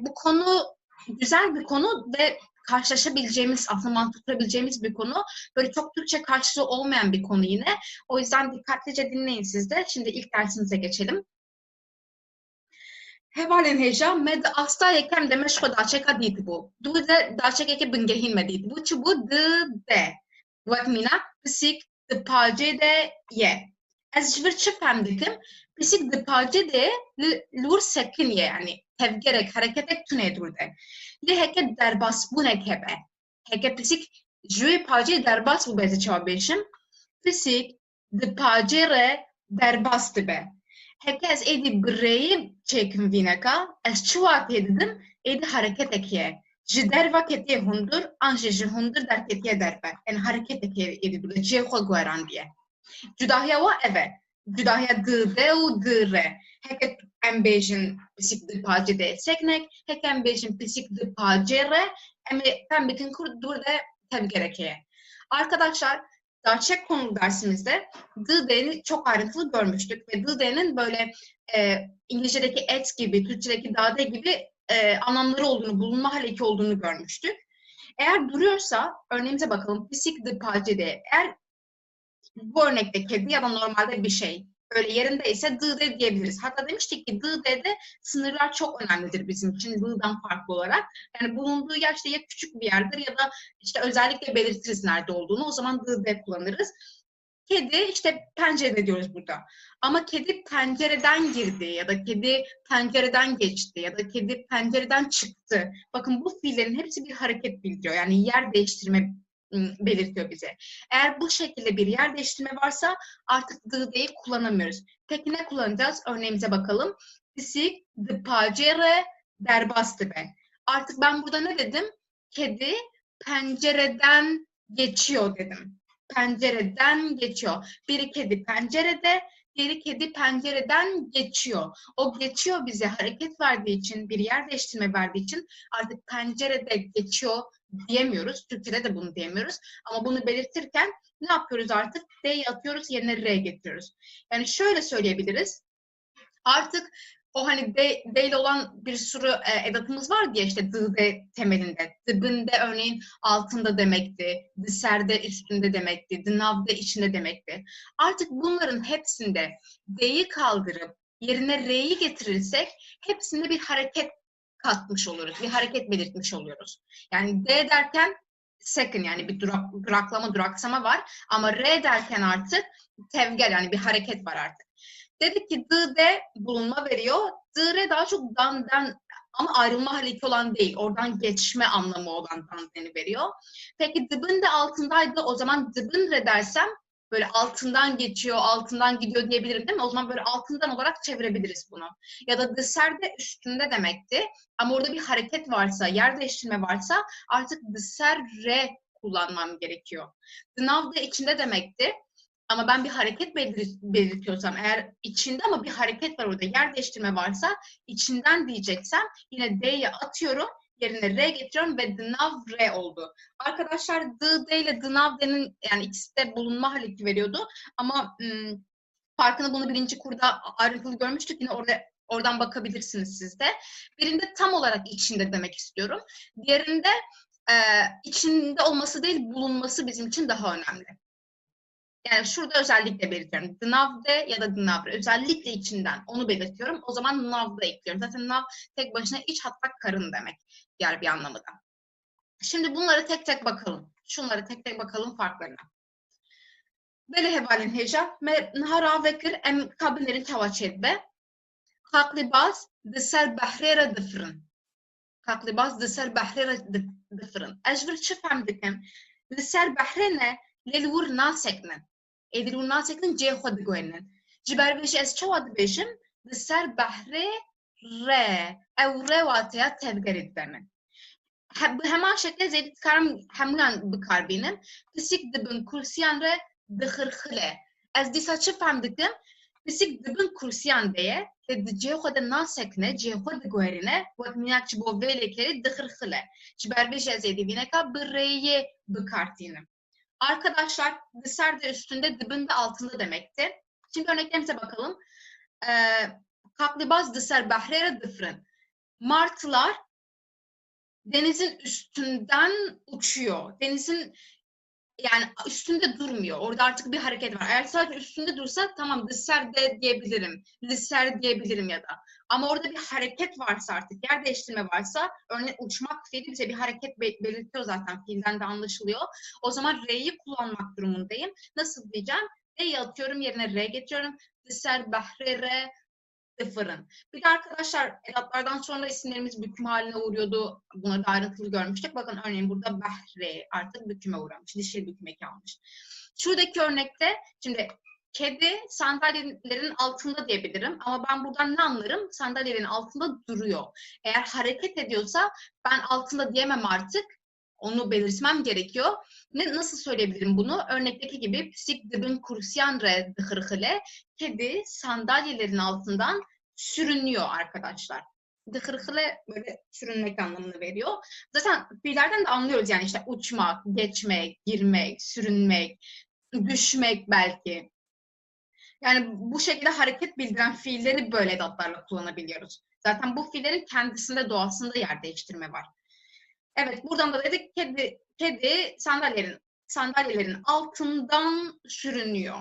Bu konu güzel bir konu ve karşılaşabileceğimiz, aslında mantık kurabileceğimiz bir konu. Böyle çok Türkçe karşılığı olmayan bir konu yine. O yüzden dikkatlice dinleyin siz de. Şimdi ilk dersimize geçelim. Hevalên hêja me di astayekêm de me ji xwe daçeka dît bû. Du de daçekekê bingehîn me dît bû. Çi bû di de. Wek mîna pisîk di pacê de ye. Ez ji vir çi fehm dikim? Pisîk di pacê de li wir sekin ye yani. Tevgerek, hareketek tune dur de. Li heke derbasbûnek hebe. Heke pisîk ji wê pacê derbas bû beze çawa bêjim. Pisîk di pacê re derbas dibe. Heke ez êdî bireyê çêkim vîneka, ez çi watê didim? Êdî hareketekê ye. Ji derva ketiye hundir, an ji hundir derketiye derve. Yani hareketekê êdî burada cê xwe guherandiye. Cudahiya wa ev e. Cudahiya di de û di re. Heke em bêjin pisîk di pacê de seknek, heke em bêjin pisîk di pacê re, em ê fehm bikin ku dur de tevgerekê ye. Arkadaşlar, Daçek konu dersimizde the çok ayrıntılı görmüştük ve the'nin böyle İngilizce'deki at gibi, Türkçe'deki dade gibi anlamları olduğunu, bulunma hal eki olduğunu görmüştük. Eğer duruyorsa, örneğimize bakalım, pisik the pacede. Eğer bu örnekte kedi ya da normalde bir şey öyle yerindeyse de diyebiliriz. Hatta demiştik ki de sınırlar çok önemlidir bizim için the'dan farklı olarak. Yani bulunduğu yer işte ya küçük bir yerdir ya da işte özellikle belirtiriz nerede olduğunu. O zaman de kullanırız. Kedi işte pencerede diyoruz burada. Ama kedi pencereden girdi ya da kedi pencereden geçti ya da kedi pencereden çıktı. Bakın bu fiillerin hepsi bir hareket bildiriyor. Yani yer değiştirme belirtiyor bize. Eğer bu şekilde bir yer değiştirme varsa artık d'yi kullanamıyoruz. Peki ne kullanacağız? Örneğimize bakalım. Pisik, de pacere, derbastı be. Artık ben burada ne dedim? Kedi pencereden geçiyor dedim. Pencereden geçiyor. Biri kedi pencerede, diğeri kedi pencereden geçiyor. O geçiyor bize hareket verdiği için, bir yer değiştirme verdiği için artık pencerede geçiyor diyemiyoruz. Türkçe'de de bunu diyemiyoruz. Ama bunu belirtirken ne yapıyoruz artık? D'yi atıyoruz, yerine R getiriyoruz. Yani şöyle söyleyebiliriz. Artık o hani D ile olan bir sürü edatımız var diye işte de temelinde. Dibinde örneğin altında demekti. Dıserde üstünde demekti. Dınavde içinde demekti. Artık bunların hepsinde D'yi kaldırıp yerine R'yi getirirsek hepsinde bir hareket katmış oluruz. Bir hareket belirtmiş oluyoruz. Yani D derken second yani bir duraklama, duraksama var. Ama R derken artık tevgel yani bir hareket var artık. Dedik ki de bulunma veriyor. D're daha çok dan ama ayrılma haliki olan değil. Oradan geçme anlamı olan dandeni veriyor. Peki dıbın da altındaydı. O zaman dıbın re dersem böyle altından geçiyor, altından gidiyor diyebilirim değil mi? O zaman böyle altından olarak çevirebiliriz bunu. Ya da dıserde üstünde demekti. Ama orada bir hareket varsa, yer değiştirme varsa artık dısser re kullanmam gerekiyor. Dınav da içinde demekti. Ama ben bir hareket belirtiyorsam, eğer içinde ama bir hareket var orada, yer değiştirme varsa içinden diyeceksem yine D'yi atıyorum, yerine R getiriyorum ve dınav R oldu. Arkadaşlar D ile dınav D'nin yani ikisi de bulunma haleti veriyordu. Ama farkını bunu birinci kurda ayrıntılı görmüştük. Yine oradan bakabilirsiniz siz de. Birinde tam olarak içinde demek istiyorum. Diğerinde içinde olması değil, bulunması bizim için daha önemli. Yani şurada özellikle belirtiyorum. Dınavde ya da dınavre. Özellikle içinden onu belirtiyorum. O zaman navda ekliyorum. Zaten nav tek başına iç hatta karın demek. Diğer bir anlamı da. Şimdi bunları tek tek bakalım. Şunları tek tek bakalım farklarına. Böyle hevalin heja. Nahara vekir em kabinlerin tavaçedbe. Kaklibaz dısar bahrera dıfırın. Kaklibaz dısar bahrera dıfırın. Ejvir çifem dikim. Dısar bahrene lelvur naseknen. Edir naseknen ceh xwe digwênin. Ji ber vê jî ez çawa dibêjim di ser behrê re ew re wateya tevgerê dibe min. Bi heman şekilde zêdî dikarim hemûyan bikarbînim. Pisîk dibin kursiyan re dixirxile. Ez dîsa çi fehm dikim? Pisîk dibin kursiyan de ye lê di cihê xwe de nasekine, cihê xwe digwerîne wek mînak ji bo vê lêkerê dixirxile. Ji ber vê jî ez êdî vîneka bi rêyê bikartînim. Arkadaşlar dışarıda üstünde, dibinde altında demekti. Şimdi örneklerimize bakalım. Kaklibaz dışarı bahrera dıfrın. Martılar denizin üstünden uçuyor. Denizin yani üstünde durmuyor. Orada artık bir hareket var. Eğer sadece üstünde dursa tamam dışarıda diyebilirim. Dışarı diyebilirim ya da. Ama orada bir hareket varsa artık yer değiştirme varsa örneğin uçmak fiili bize bir hareket belirtiyor zaten. Fiilden de anlaşılıyor. O zaman R'yi kullanmak durumundayım. Nasıl diyeceğim? R'yi atıyorum yerine R getiriyorum. Dışarı bahre re sıfırın. Bir de arkadaşlar edatlardan sonra isimlerimiz büküm haline uğruyordu. Bunları da ayrıntılı görmüştük. Bakın örneğin burada bahre artık büküme uğramış. Dişil büküme kalmış. Şuradaki örnekte şimdi kedi sandalyelerin altında diyebilirim. Ama ben buradan ne anlarım? Sandalyelerin altında duruyor. Eğer hareket ediyorsa ben altında diyemem artık. Onu belirtmem gerekiyor. Nasıl söyleyebilirim bunu? Örnekteki gibi psik dibin kursiyan re dıhırhıle kedi sandalyelerin altından sürünüyor arkadaşlar. Dıhırhıle böyle sürünmek anlamını veriyor. Zaten fiillerden de anlıyoruz yani işte uçmak, geçmek, girmek, sürünmek, düşmek belki. Yani bu şekilde hareket bildiren fiilleri böyle edatlarla kullanabiliyoruz. Zaten bu fiillerin kendisinde doğasında yer değiştirme var. Evet, buradan da dedik kedi sandalyelerin altından sürünüyor.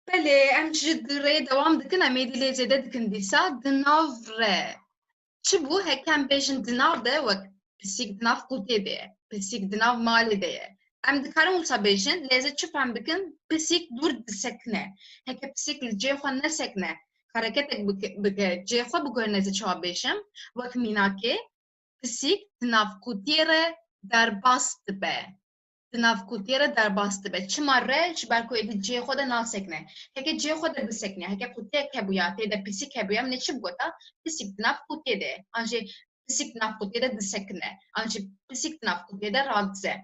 Bele, em ji dirê devam dikin, em ê dilê zêde dikin dîsa dinav re. Çi bû hekem bêjin dinav de wek pisîk dinav qutê de ye, pisîk dinav malê de ye. Em dikarin wisa bêjin lêze çi fehm bikin pisîk dûr disekine. Heke pisîk li cê xwe nesekine. Hareketek bike cê xwe biguhe nêze çawa bêjim. Wek mînakê pisîk di navkutiyê re derbas dibe. Di navkutiyê re derbas dibe. Çima re ji ber ku êdî cê xwe de nasekine. Heke cê xwe de bisekine. Heke kutiyek hebûya tê de pisîk hebûya min ê çi bigota? Pisîk di nav kutiyê de ye. An jî pisîk di nav kutiyê de disekine. An jî pisîk di nav kutiyê de radize.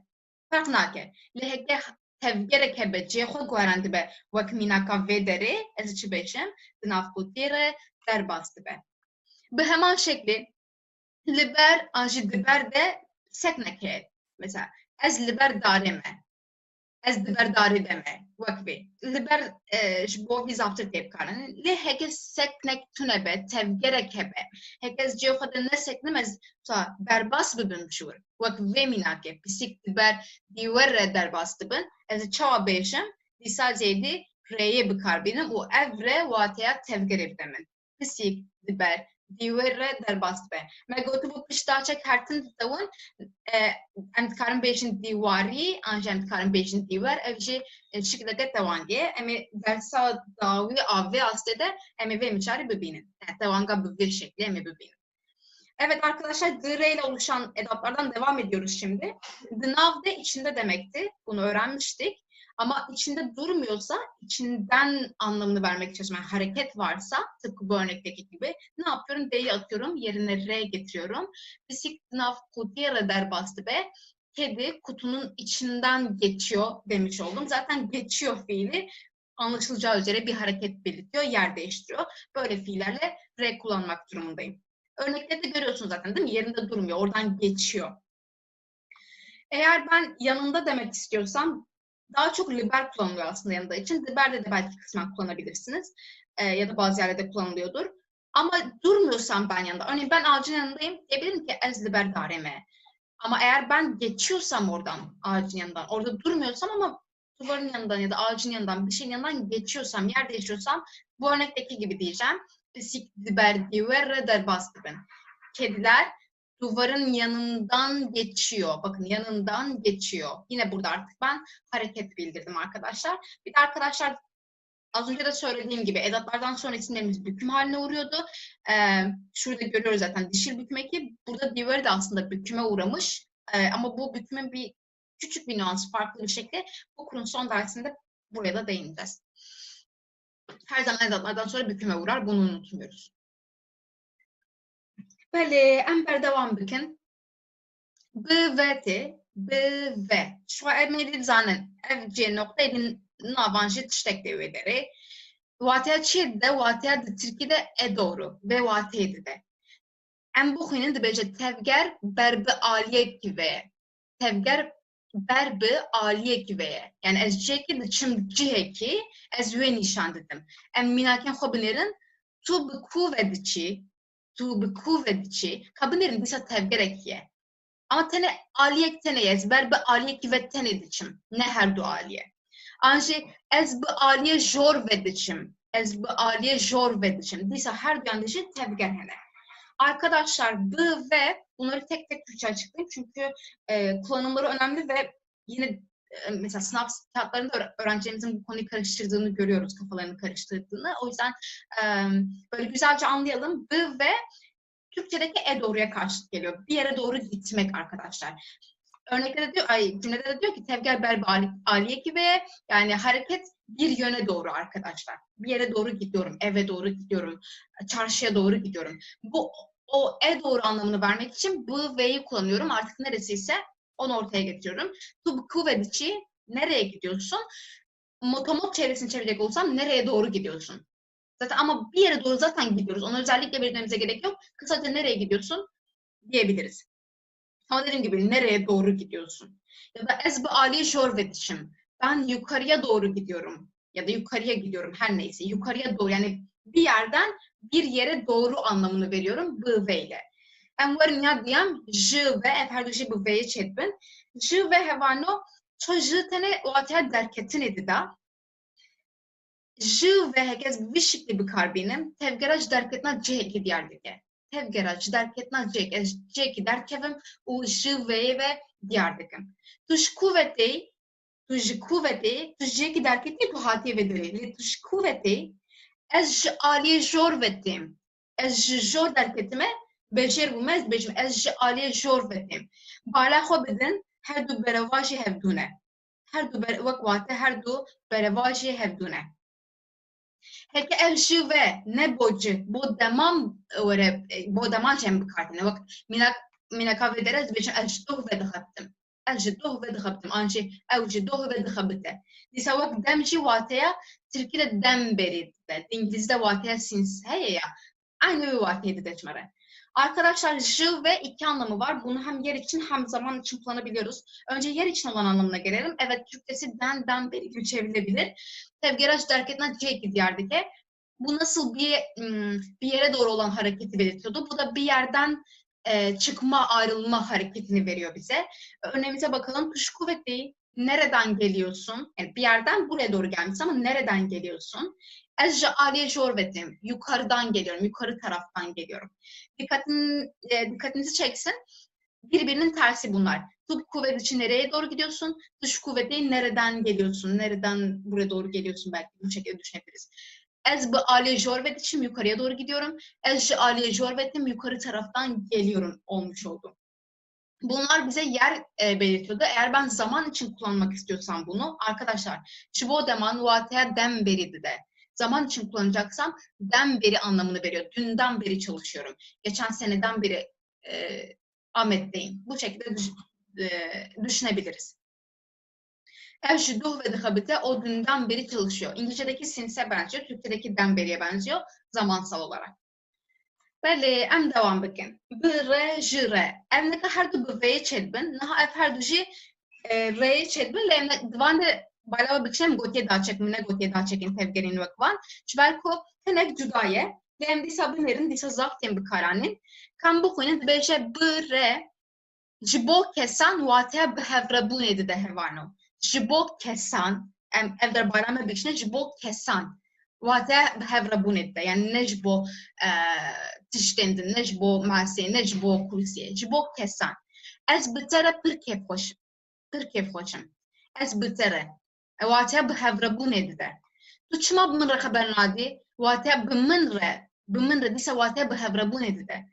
Ferq nake. Lê heke tevgerek hebe cê xwe guheran dibe wek mînaka vê derê ez çi bêjim di nav kutiyê re derbas dibe. Bi heman şeklî li ber an jî di ber de seknek heye. Mesela ez li ber darê me. Ez di ber darê de me. Wek vê. Li ber ji bo vî zaptir tê bikarin. Lê heke seknek tune be, tevgerek hebe. Heke ez cê xwe de neseknim ez derbas bibim şûr. Wek vê mînakê pisîk di ber dîwer re derbas dibin. Ez çawa bêjim dîsa zêdî rêyê bikarbînim û ev re wateya tevgerê bide min. Pisîk di ber dîwer re derbas dibe. Me gotibû piştavçek hertin ditewin em dikarin bêjin dîwarî an jî em dikarin bêjin dîwer ev jî şikleke tewangê ye. Em ê dersa dawî avê astê de em ê vê miçarî bibînin. Yani tewanga bi vê şeklî em ê bibînin. Evet arkadaşlar, the ile oluşan edatlardan devam ediyoruz şimdi. The now de içinde demekti. Bunu öğrenmiştik. Ama içinde durmuyorsa, içinden anlamını vermek için yani hareket varsa, tıpkı bu örnekteki gibi ne yapıyorum? D'yi atıyorum, yerine R getiriyorum. Bisik nav kutiye der bastı be. Kedi kutunun içinden geçiyor demiş oldum. Zaten geçiyor fiili anlaşılacağı üzere bir hareket belirtiyor, yer değiştiriyor. Böyle fiillerle R kullanmak durumundayım. Örnekleri de görüyorsunuz zaten değil mi? Yerinde durmuyor, oradan geçiyor. Eğer ben yanında demek istiyorsam daha çok liber kullanılıyor aslında yanında için. Liber'de de belki kısmen kullanabilirsiniz. Ya da bazı yerlerde kullanılıyordur. Ama durmuyorsam ben yanında, örneğin ben ağacın yanındayım diyebilirim ki ez liber dareme. Ama eğer ben geçiyorsam oradan, ağacın yanından, orada durmuyorsam ama duvarın yanından ya da ağacın yanından, bir şeyin yanından geçiyorsam, yer değişiyorsam bu örnekteki gibi diyeceğim. Pisik liber diver der bastırın. Kediler duvarın yanından geçiyor. Bakın yanından geçiyor. Yine burada artık ben hareket bildirdim arkadaşlar. Bir de arkadaşlar az önce de söylediğim gibi edatlardan sonra isimlerimiz büküm haline uğruyordu. Şurada görüyoruz zaten dişil büküm eki. Burada diver de aslında büküme uğramış. Ama bu bükümün bir küçük bir nüans, farklı bir şekli. Bu kurun son dersinde buraya da değineceğiz. Her zaman edatlardan sonra büküme uğrar. Bunu unutmuyoruz. Böyle em berdevam bikin. B ve T, B ve. Şu an edin zanen ev C nokta edin navanjı tiştek develeri. Vataya çiğdi de vataya da Türkiye'de doğru. Ve vataydı de. Em bu xuyinin de bece tevger berbi aliye gibi. Tevger berbi aliye gibi. Yani ez ceki de çim ciheki ez ve nişan dedim. Em minaken xobinerin tu bi kuvvedici tu bi kuvvedici kabinerin disa tevgerek ye. Ama tene aliyek tene ez berbi aliye gibi tene diçim. Ne her du aliye. Anji ez bi aliye jor vediçim. Ez bi aliye jor vediçim. Disa her du yandışı tevger hene. Arkadaşlar B ve bunları tek tek Türkçe açıklayayım çünkü kullanımları önemli ve yine mesela sınav kağıtlarında öğrencilerimizin bu konuyu karıştırdığını görüyoruz, kafalarını karıştırdığını. O yüzden böyle güzelce anlayalım. B ve Türkçedeki doğruya karşılık geliyor. Bir yere doğru gitmek arkadaşlar. Örnekte de diyor, cümlede de diyor ki tevger berbi aliye gibi yani hareket bir yöne doğru arkadaşlar. Bir yere doğru gidiyorum, eve doğru gidiyorum, çarşıya doğru gidiyorum. Bu o doğru anlamını vermek için bu ve'yi kullanıyorum. Artık neresiyse onu ortaya getiriyorum. Tu kuvvedici nereye gidiyorsun? Motomot çevresini çevirecek olsam nereye doğru gidiyorsun? Zaten ama bir yere doğru zaten gidiyoruz. Onu özellikle belirtmemize gerek yok. Kısaca nereye gidiyorsun diyebiliriz. Ama dediğim gibi nereye doğru gidiyorsun? Ya da ez bi aliye jorvedişim. Ben yukarıya doğru gidiyorum. Ya da yukarıya gidiyorum her neyse. Yukarıya doğru yani bir yerden bir yere doğru anlamını veriyorum b ve ile. Em varin ya diyem j ve her du bu ve'ye çetbin. J ve hevano ço j tane o atya derketin edida. J ve hekez bir şekli bir karbinim. Tevgeraj derketna c iki diğer dige. Tevgeraj derketna c. Ez c iki derkevim u j ve diğer digim. Tuş kuvveti Tu ji kuvvetê, tu jiyekî derketî tu hatiye vedirê. Lê tu ji kuvvetê, ez ji aliyê jor vetêm. Ez ji jor derketime, bêjêr bûme, ez bêjim, ez ji aliyê jor vetêm. Bala xwe bidin, her du bereva jî hevdûne. Her du wek wate her du bereva jî hevdûne. Heke ev ji ve ne boci, bo demam were, bo deman jem bikatine. Wek mîneka vedere ez bêjim ez ji doh ve dixebtim. Ez ji doh ve dixebtim. An jî ew ji doh ve dixebite. Dîsa wek dem jî wateya Tirkîde dem berê dide. İngilizce wateya since heye ya. Aynı bir wateyê dide çmere. Arkadaşlar ji ve iki anlamı var. Bunu hem yer için hem zaman için kullanabiliyoruz. Önce yer için olan anlamına gelelim. Evet, Türkçesi den beri gibi çevrilebilir. Tevgeraç derketine ceki diyardike. Bu nasıl bir yere doğru olan hareketi belirtiyordu. Bu da bir yerden çıkma, ayrılma hareketini veriyor bize. Örneğimize bakalım. Tuş kuvveti, nereden geliyorsun? Yani bir yerden buraya doğru gelmişsin ama nereden geliyorsun? Ez ji aliyê jor vetim. Yukarıdan geliyorum, yukarı taraftan geliyorum. Dikkatinizi çeksin. Birbirinin tersi bunlar. Tuş kuvvet için nereye doğru gidiyorsun? Tuş kuvveti nereden geliyorsun? Nereden buraya doğru geliyorsun? Belki bu şekilde düşünebiliriz. Ez bi aliyê jor vetim, yukarıya doğru gidiyorum. Ez ji aliyê jor vetim, yukarı taraftan geliyorum olmuş oldu. Bunlar bize yer belirtiyordu. Eğer ben zaman için kullanmak istiyorsam bunu, arkadaşlar, şivo deman wateya dem beridi de. Zaman için kullanacaksam dem beri anlamını veriyor. Dünden beri çalışıyorum. Geçen seneden beri Ahmet'teyim. Bu şekilde düşünebiliriz. Ev ji doh ve dixebite, o dünden beri çalışıyor. İngilizce'deki since'e benziyor. Türkçedeki dem beriye benziyor. Zamansal olarak. Belê, em devam bikin. Bi re ji re. Ev neke her du bi v'ye çêdibin. Niha ev her du jî r'ye çêdibin. Lê em divan de balawe bikişem gotiye da çekin, ne gotiye da çekin tevgerîn wek van. Ji ber ku hinek cuda ye. Lê em dîsa binêrin, dîsa zav tên bikaranîn. Kam bixwînin dibêje bi re ji bo kesan wateya bi hevrebûnê dide hevano. Ji bo kesan, em ev derbara me bikişine ji bo kesan. Wateya bi hevrebûnê dide. Yani ne ji bo tiştendin, ne ji bo maseyê, ne ji bo kursiyê. Ji bo kesan. Ez bi te re pir kêfxweşim. Ez bi te re. Wateya bi hevrebûnê dide. Tu çima bi min re xeber nadî? Wateya bi min re dîsa wateya bi hevrebûnê dide.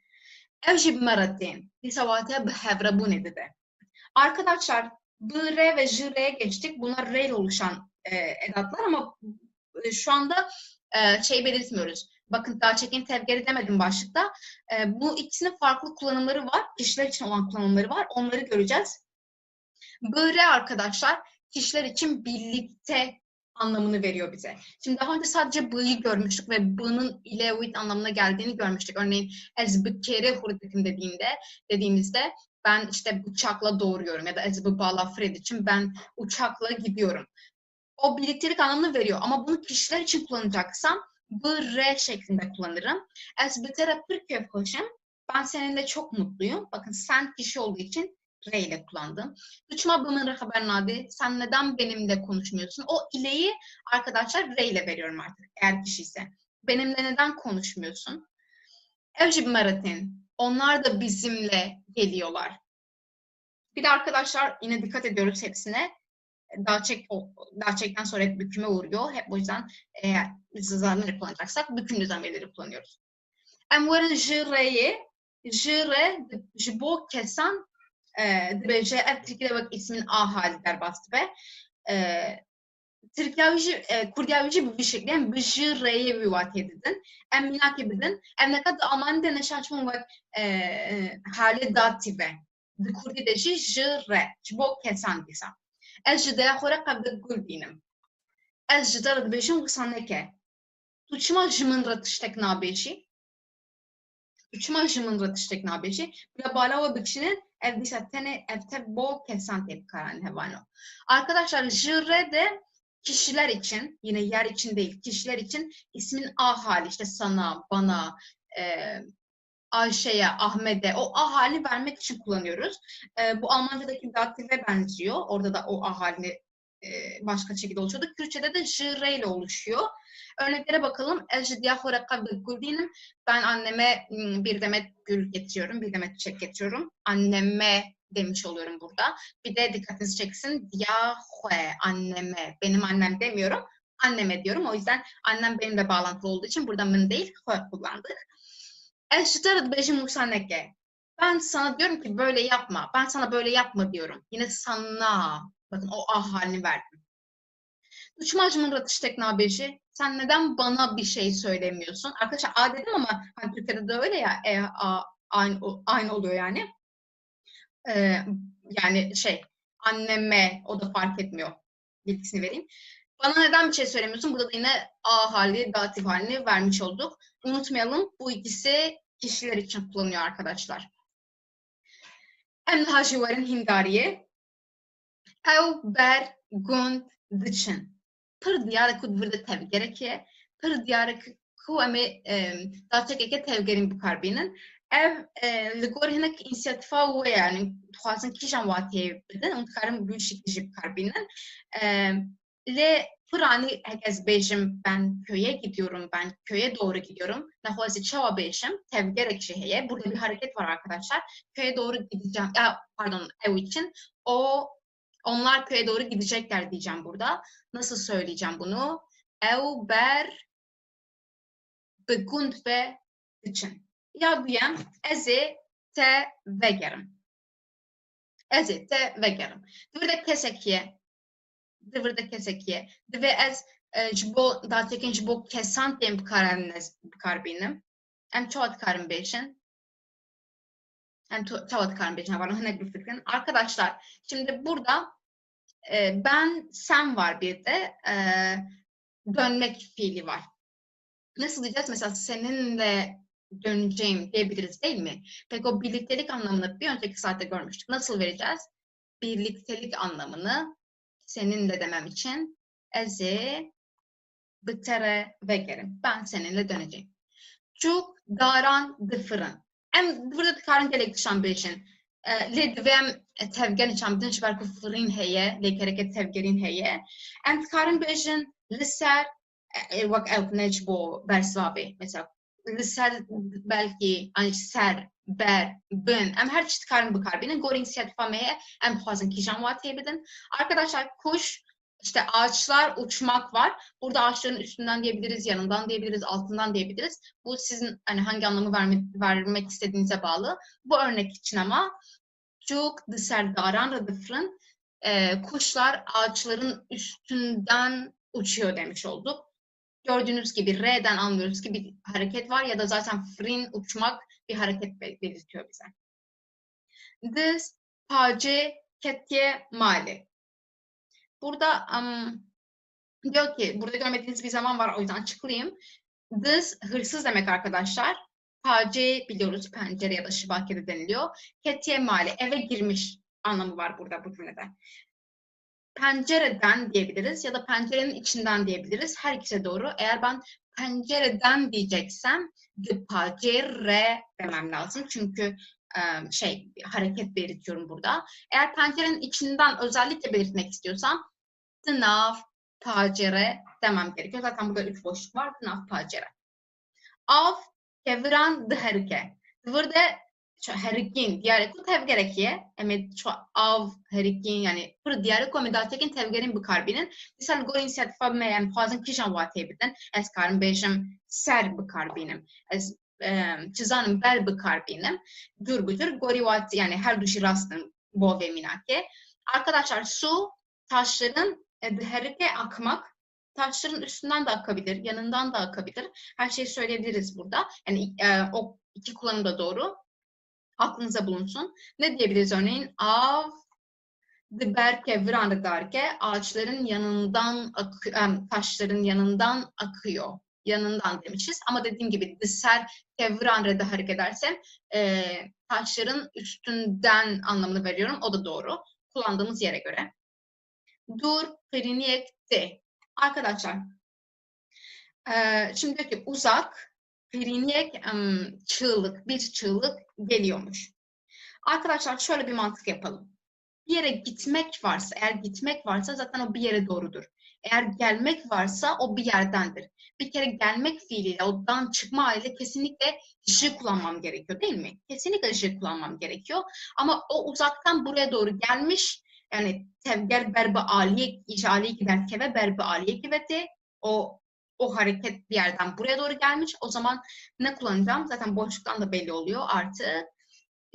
Ev jî bi me re tên. Dîsa wateya bi hevrebûnê dide. Arkadaşlar, bi re ve ji re'ye geçtik. Bunlar re ile oluşan edatlar ama şu anda şey belirtmiyoruz. Bakın daha çekin tevgeri demedim başlıkta. Bu ikisinin farklı kullanımları var. Kişiler için olan kullanımları var. Onları göreceğiz. Böyle arkadaşlar kişiler için birlikte anlamını veriyor bize. Şimdi daha önce sadece b'yı görmüştük ve b'nın ile with anlamına geldiğini görmüştük. Örneğin ez bi kere hurdikim dediğimizde ben işte uçakla doğruyorum ya da ez bi bala Fred için ben uçakla gidiyorum. O birliktelik anlamını veriyor ama bunu kişiler için kullanacaksam bu re şeklinde kullanırım. Ez bi te re pir kêfxweşim. Ben seninle çok mutluyum. Bakın sen kişi olduğu için re ile kullandım. Tu çima bi min re xeber nadî? Sen neden benimle konuşmuyorsun? O ileyi arkadaşlar re ile veriyorum artık eğer kişi ise. Benimle neden konuşmuyorsun? Ev jî bi me re tên. Onlar da bizimle geliyorlar. Bir de arkadaşlar yine dikkat ediyoruz hepsine. Daha çekten sonra hep büküme uğruyor. Hep o yüzden eğer biz zamanları kullanacaksak bükümlü zamirleri kullanıyoruz. Em werin ji re'ye, ji re ji bo kesan dibêje ev Tirkî de wek ismin a halî derbas dibe. Kurdyawi jî bi vî şeklî em bi ji re'ye wî watê didin. Em mînakê bidin. Em neka di Almanî de neşaçmin wek halê dative. Di Kurdî de jî ji re, ji bo kesan dîsa. Ez ji deya xwe re qebdek gul bînim. Ez ji te re dibêjim wisa neke. Tu çima ji min re tiştek nabêjî? Tu çima ji min re tiştek nabêjî? Bila bala we bikişinin ev dîsa tenê ev te bo kesan tê bikaranîn hevano. Arkadaşlar ji re de kişiler için, yine yer için değil, kişiler için ismin a hali, işte sana, bana, Ayşe'ye, Ahmet'e o a hali vermek için kullanıyoruz. Bu Almanca'daki dative benziyor. Orada da o a halini başka şekilde oluşuyordu. Kürtçe'de de j ile oluşuyor. Örneklere bakalım. Ben anneme bir demet gül getiriyorum, bir demet çiçek getiriyorum. Anneme demiş oluyorum burada. Bir de dikkatinizi çeksin. Yahwe, anneme. Benim annem demiyorum. Anneme diyorum. O yüzden annem benimle bağlantılı olduğu için burada mın değil, hue kullandık. Eşitler beşim musaneke. Ben sana diyorum ki böyle yapma. Ben sana böyle yapma diyorum. Yine sana. Bakın o ah halini verdim. Uçmacımın ratıştek nabeji. Sen neden bana bir şey söylemiyorsun? Arkadaşlar a dedim ama hani Türkçe'de de öyle ya. Aynı oluyor yani. Yani anneme o da fark etmiyor. Bilgisini vereyim. Bana neden bir şey söylemiyorsun? Burada da yine a hali, datif halini vermiş olduk. Unutmayalım bu ikisi kişiler için kullanıyor arkadaşlar. Em hajivarın hindariye. Ev ber gund dıçın. Pır diyarı kud burada tevgereke. Pır diyarı ku emi daçekeke tevgerin bu karbinin. Ev ligor hinek inisiyatifa ve yani tuhasın kişan vatiye bidin. Unutkarım gülşik dijip karbinin. Le Pırani herkes bejim ben köye gidiyorum, ben köye doğru gidiyorum. Nahuazi çava bejim, tevgerek şeheye. Burada bir hareket var arkadaşlar. Köye doğru gideceğim, pardon ev için. Onlar köye doğru gidecekler diyeceğim burada. Nasıl söyleyeceğim bunu? Ev ber begund ve için. Ya diyem ezi te vegerim. Ezi te vegerim. Burada kesekiye. Divırda kesekiye. Ve ez jbo datekin jbo kesan tem karbinim. Em çoğat karım beşin. Em çoğat karım beşin. Var ne bir fikrin. Arkadaşlar şimdi burada ben sen var bir de dönmek fiili var. Nasıl diyeceğiz? Mesela seninle döneceğim diyebiliriz değil mi? Peki o birliktelik anlamını bir önceki saatte görmüştük. Nasıl vereceğiz? Birliktelik anlamını seninle demem için ezi bitere vegerim. Ben seninle döneceğim. Çok daran dıfırın. Burada dıkarın gelekdişan beşin. Le divem tevgen içam dinç berku fırın heye, le kereket tevgerin heye. Dıkarın beşin liser vak ev necbo bersvabi. Mesela liser belki ser, ber, bin. Her çeşit karın bu karbinin. Gor inisiyatifa meye fazla kişan vatiye bidin. Arkadaşlar kuş, işte ağaçlar, uçmak var. Burada ağaçların üstünden diyebiliriz, yanından diyebiliriz, altından diyebiliriz. Bu sizin hani hangi anlamı vermek istediğinize bağlı. Bu örnek için ama çok dışarıdan rıdıfrın kuşlar ağaçların üstünden uçuyor demiş olduk. Gördüğünüz gibi R'den anlıyoruz ki bir hareket var ya da zaten frin uçmak bir hareket belirtiyor bize. This pace ketje mali. Burada diyor ki burada görmediğiniz bir zaman var o yüzden açıklayayım. This hırsız demek arkadaşlar. Pace biliyoruz pencere ya da şibakede deniliyor. Ketje mali eve girmiş anlamı var burada bu cümlede. Pencereden diyebiliriz ya da pencerenin içinden diyebiliriz. Her ikisi doğru. Eğer ben pencereden diyeceksem de pencere demem lazım. Çünkü hareket belirtiyorum burada. Eğer pencerenin içinden özellikle belirtmek istiyorsam dınav pencere demem gerekiyor. Zaten burada 3 boşluk var. Dınav pencere. Av kevran dıherike. Burada herikin diğer ku tevgerekiye emed şu av herikin yani pır diğer ku emedatekin tevgerin bu karbinin misal go inisiyatifa meyen fazın kişan vatebiden es karım beşim ser bu karbinim es çizanım bel bu karbinim dur gori vat yani her duşi rastın bo ve minake. Arkadaşlar su taşların herike akmak taşların üstünden de akabilir, yanından da akabilir. Her şeyi söyleyebiliriz burada. Yani o iki kullanım da doğru. Aklınıza bulunsun. Ne diyebiliriz örneğin? Av berke viranı derke ağaçların yanından taşların yanından akıyor. Yanından demişiz. Ama dediğim gibi diser kevranrede hareket edersem taşların üstünden anlamını veriyorum. O da doğru. Kullandığımız yere göre. Dur periniyekte. Arkadaşlar şimdi diyor ki uzak periniyek çığlık, bir çığlık geliyormuş. Arkadaşlar şöyle bir mantık yapalım. Bir yere gitmek varsa, eğer gitmek varsa zaten o bir yere doğrudur. Eğer gelmek varsa o bir yerdendir. Bir kere gelmek fiiliyle, odan çıkma haliyle kesinlikle j kullanmam gerekiyor değil mi? Kesinlikle j kullanmam gerekiyor. Ama o uzaktan buraya doğru gelmiş. Yani tevger berbi aliye, icaliye giderkeve berbi aliye giveti. O hareket bir yerden buraya doğru gelmiş. O zaman ne kullanacağım? Zaten boşluktan da belli oluyor. Artı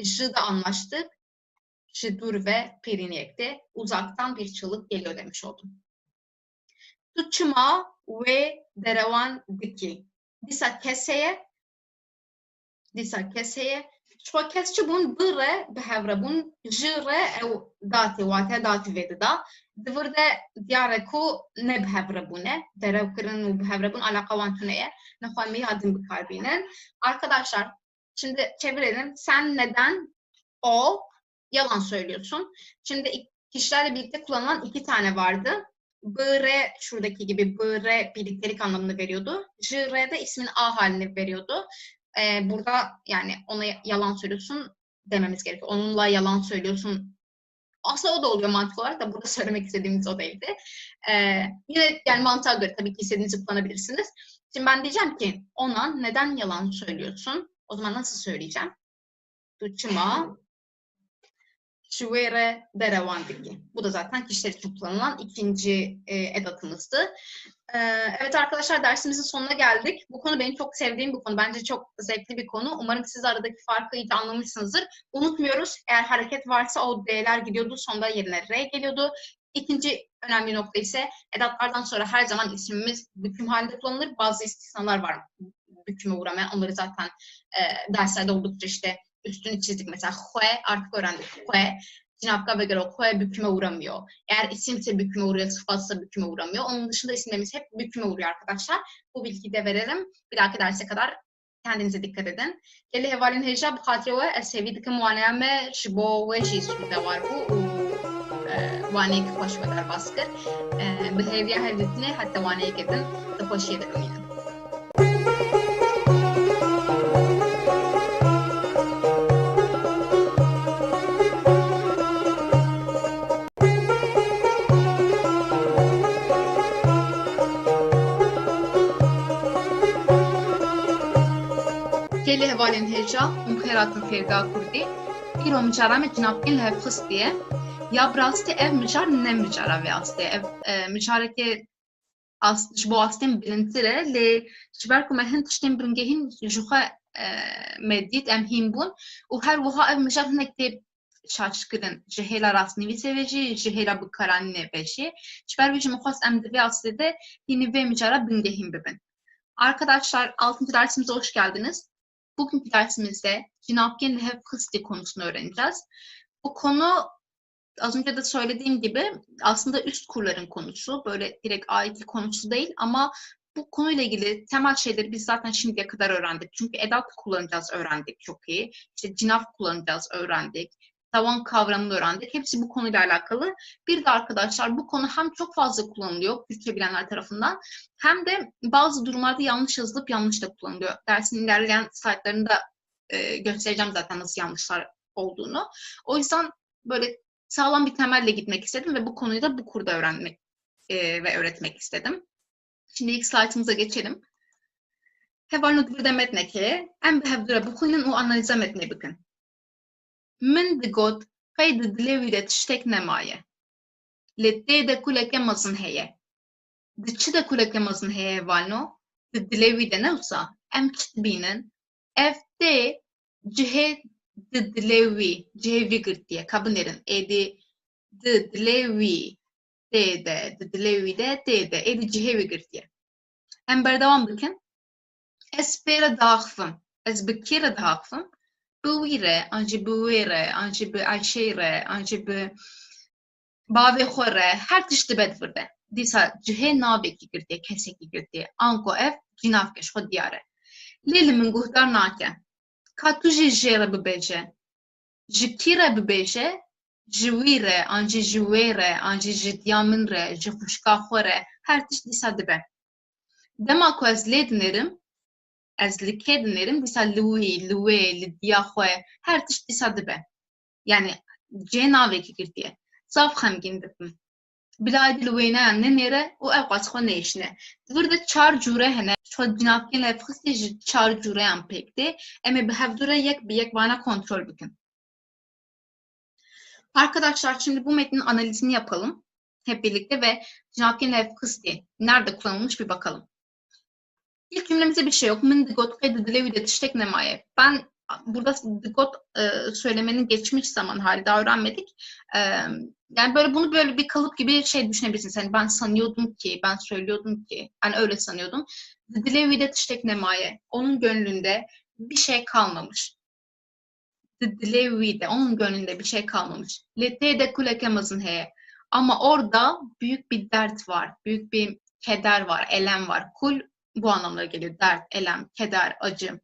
j'da anlaştık. Dur ve Periniyek'te uzaktan bir çığlık geliyor demiş oldum. Tuçma ve derevan diki. Disa keseye. Şu kesçi bun bire behevre bun jire ev dati vate dati vedi da. Dıvırda diyare ku ne behevre bune. Derev kırın u behevre bun alaka vantuneye. Nefami adım bir kalbinin. Arkadaşlar şimdi çevirelim. Sen neden yalan söylüyorsun. Şimdi kişilerle birlikte kullanılan 2 tane vardı. B-R şuradaki gibi B-R birliktelik anlamını veriyordu. J-R de ismin A halini veriyordu. Burada yani ona yalan söylüyorsun dememiz gerekiyor. Onunla yalan söylüyorsun. Aslında o da oluyor mantık olarak da burada söylemek istediğimiz o değildi. Yine yani mantığa göre tabii ki istediğinizi kullanabilirsiniz. Şimdi ben diyeceğim ki ona neden yalan söylüyorsun? O zaman nasıl söyleyeceğim? Tuçma Şuvere deravandiki. Bu da zaten kişiler için kullanılan ikinci edatımızdı. Evet arkadaşlar dersimizin sonuna geldik. Bu konu benim çok sevdiğim bir konu. Bence çok zevkli bir konu. Umarım siz aradaki farkı iyice anlamışsınızdır. Unutmuyoruz. Eğer hareket varsa o D'ler gidiyordu. Sonunda yerine R geliyordu. İkinci önemli nokta ise edatlardan sonra her zaman ismimiz büküm halinde kullanılır. Bazı istisnalar var büküme uğramayan. Onları zaten derslerde oldukça işte üstünü çizdik. Mesela hue artık öğrendik. Hue, cinapka göre hue büküme uğramıyor. Eğer isimse büküme uğruyor, sıfatsa büküme uğramıyor. Onun dışında isimlerimiz hep büküme uğruyor arkadaşlar. Bu bilgiyi de verelim. Bir dahaki derse kadar kendinize dikkat edin. Geli hevalin heja bu hatire ve esevi dikkat muaneyeme jibo ve jisuda var bu. Vaneyki hoş ve der baskır. Behavior hevdetine hatta vaneyki edin. Da hoş yedim yani. Geli hevalin heja, umkheratın ferga kurdi. Bir o mücarame cinapkin lehefkıs diye. Ya brasti ev mücar ne mücara ve asti. Ev mücareke bu astin bilintire le şiberku mehen tiştin bringehin juha meddit emhim bun. U her vuha ev mücar nekte şaşkırın. Jihela rasni viseveci, jihela bıkaran ne beşi. Şiber veci muhas emdi ve asti de yine ve mücara bringehin bibin. Arkadaşlar 6. dersimize hoş geldiniz. Bugünkü dersimizde cinapken lehefkısti konusunu öğreneceğiz. Bu konu az önce de söylediğim gibi aslında üst kurların konusu. Böyle direkt A2 konusu değil ama bu konuyla ilgili temel şeyleri biz zaten şimdiye kadar öğrendik. Çünkü edat kullanacağız öğrendik çok iyi. İşte cinaf kullanacağız öğrendik. Tavan kavramını öğrendik. Hepsi bu konuyla alakalı. Bir de arkadaşlar bu konu hem çok fazla kullanılıyor Türkçe bilenler tarafından hem de bazı durumlarda yanlış yazılıp yanlış da kullanılıyor. Dersin ilerleyen slaytlarında göstereceğim zaten nasıl yanlışlar olduğunu. O yüzden böyle sağlam bir temelle gitmek istedim ve bu konuyu da bu kurda öğrenmek ve öğretmek istedim. Şimdi ilk slaytımıza geçelim. Heval nutbir demet neke, em behevdure bu konunun o analize metne bakın. Min digot kaydı dileviyle tiştek nemaye. Lette de kuleke mazın heye. Dıçı da kuleke mazın heye hevalno. Dileviyle ne olsa em kitbinin evde cihe dilevi, cihevi gırt diye kabınerin. Edi dilevi de dilevi de edi cihevi gırt diye. Em berdevam bakın. Es pere dağıfım. Es bekire dağıfım. Buvire, anji buvire, anji bu ayşeire, anji bu bave xore, her tişti bedvirde. Disa cihe naveki girdiye, keseki girdiye. Anko ev, cinavkeş, xod diyare. Lili min guhdar nake. Ka tu ji jere bibeje. Ji kire bibeje, jiwire, anji jiwere, anji jidyaminre, ji xuşka xore, her tiş disa dibe. Dema ku ez lê dinerim, ez li kê dinerim, dîsa li wî, li wê, li diya xwe, her tişt dîsa dibe. Yani cê navekî girtiye. Zaf xemgîn dibim. بلاد الوينان نيرة وأوقات خنيشنا ورد چار جوره هنه شو جناب كن لفخستي چار جوره هم pekti ama bu hafdura yek bir yek bana kontrol bükün. Arkadaşlar şimdi bu metnin analizini yapalım hep birlikte ve cevap lefkısti nerede kullanılmış bir bakalım. İlk cümlemizde bir şey yok. Min digot kaydı dilevi tiştek nemaye. Ben burada digot söylemenin geçmiş zaman hali daha öğrenmedik. Yani böyle bunu böyle bir kalıp gibi şey düşünebilirsiniz. Yani ben sanıyordum ki, ben söylüyordum ki, yani öyle sanıyordum. Dilevi tiştek nemaye. Onun gönlünde bir şey kalmamış. Dilevi'de, onun gönlünde bir şey kalmamış. Lette'de kulekemazın heye. Ama orada büyük bir dert var, büyük bir keder var, elem var. Kul bu anlamlara geliyor. Dert, elem, keder, acı.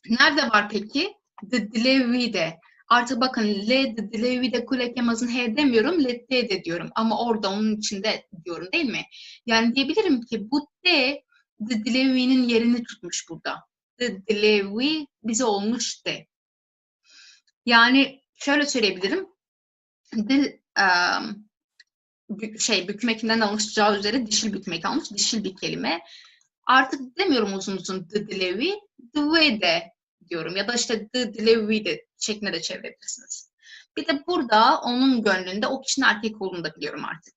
Nerede var peki? Dilevi'de. Artık bakın, le dilevi'de kulekemazın heye demiyorum, lette'de diyorum. Ama orada onun içinde diyorum değil mi? Yani diyebilirim ki bu de dilevi'nin yerini tutmuş burada. Dilevi bize olmuş de. Yani şöyle söyleyebilirim. Dil büküm ekinden alışacağı üzere dişil büküm eki almış. Dişil bir kelime. Artık demiyorum uzun uzun the dilevi, the way de diyorum. Ya da işte the dilevi de şeklinde de çevirebilirsiniz. Bir de burada onun gönlünde o kişinin erkek olduğunu da biliyorum artık.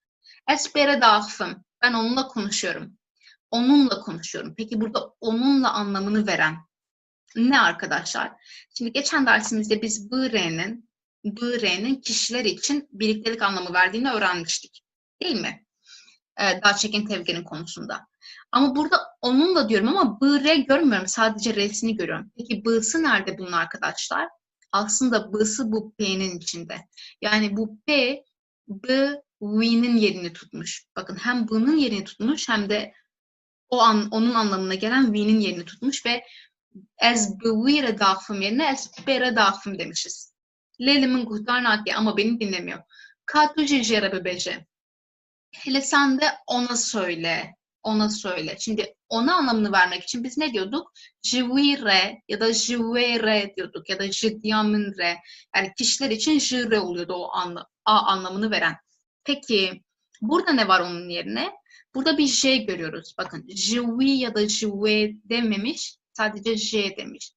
Espere dağıfım. Ben onunla konuşuyorum. Onunla konuşuyorum. Peki burada onunla anlamını veren ne arkadaşlar? Şimdi geçen dersimizde biz b're'nin kişiler için birliktelik anlamı verdiğini öğrenmiştik. Değil mi? Daçekin Tevge'nin konusunda. Ama burada onunla diyorum ama b're görmüyorum. Sadece re'sini görüyorum. Peki b'sı nerede bunun arkadaşlar? Aslında b'sı bu p'nin içinde. Yani bu p, v'nin yerini tutmuş. Bakın hem b'nin yerini tutmuş hem de onun anlamına gelen v'nin yerini tutmuş ve ez b'vire dağfım yerine ez bere dağfım demişiz. Lelimin guhtarnaki ama beni dinlemiyor. Katu jejere bebeje. Hele sen de ona söyle. Ona söyle. Şimdi ona anlamını vermek için biz ne diyorduk? Jivire ya da jivere diyorduk ya da jidyaminre. Yani kişiler için jire oluyordu o anlamını veren. Peki burada ne var onun yerine? Burada bir J görüyoruz. Bakın jivi ya da jive dememiş. Sadece J demiş.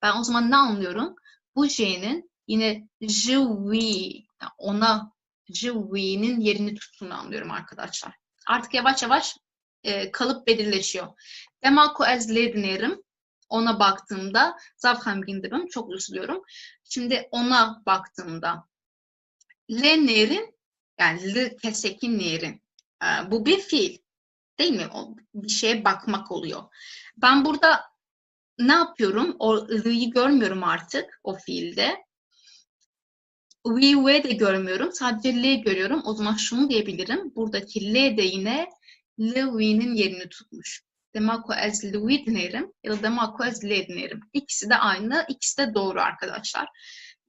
Ben o zaman ne anlıyorum? Bu J'nin yine jivi, ona jivi'nin yerini tuttuğunu anlıyorum arkadaşlar. Artık yavaş yavaş kalıp belirleşiyor. Demaku ez lednerim. Ona baktığımda zavham gindirim. Çok üzülüyorum. Şimdi ona baktığımda lenerin yani l kesekin nerin. Bu bir fiil. Değil mi? Bir şeye bakmak oluyor. Ben burada ne yapıyorum? O l'yi görmüyorum artık o fiilde. V de görmüyorum. Sadece L görüyorum. O zaman şunu diyebilirim. Buradaki L de yine V'nin yerini tutmuş. Demako ez L dinerim ya da demako ez L dinerim. İkisi de aynı. İkisi de doğru arkadaşlar.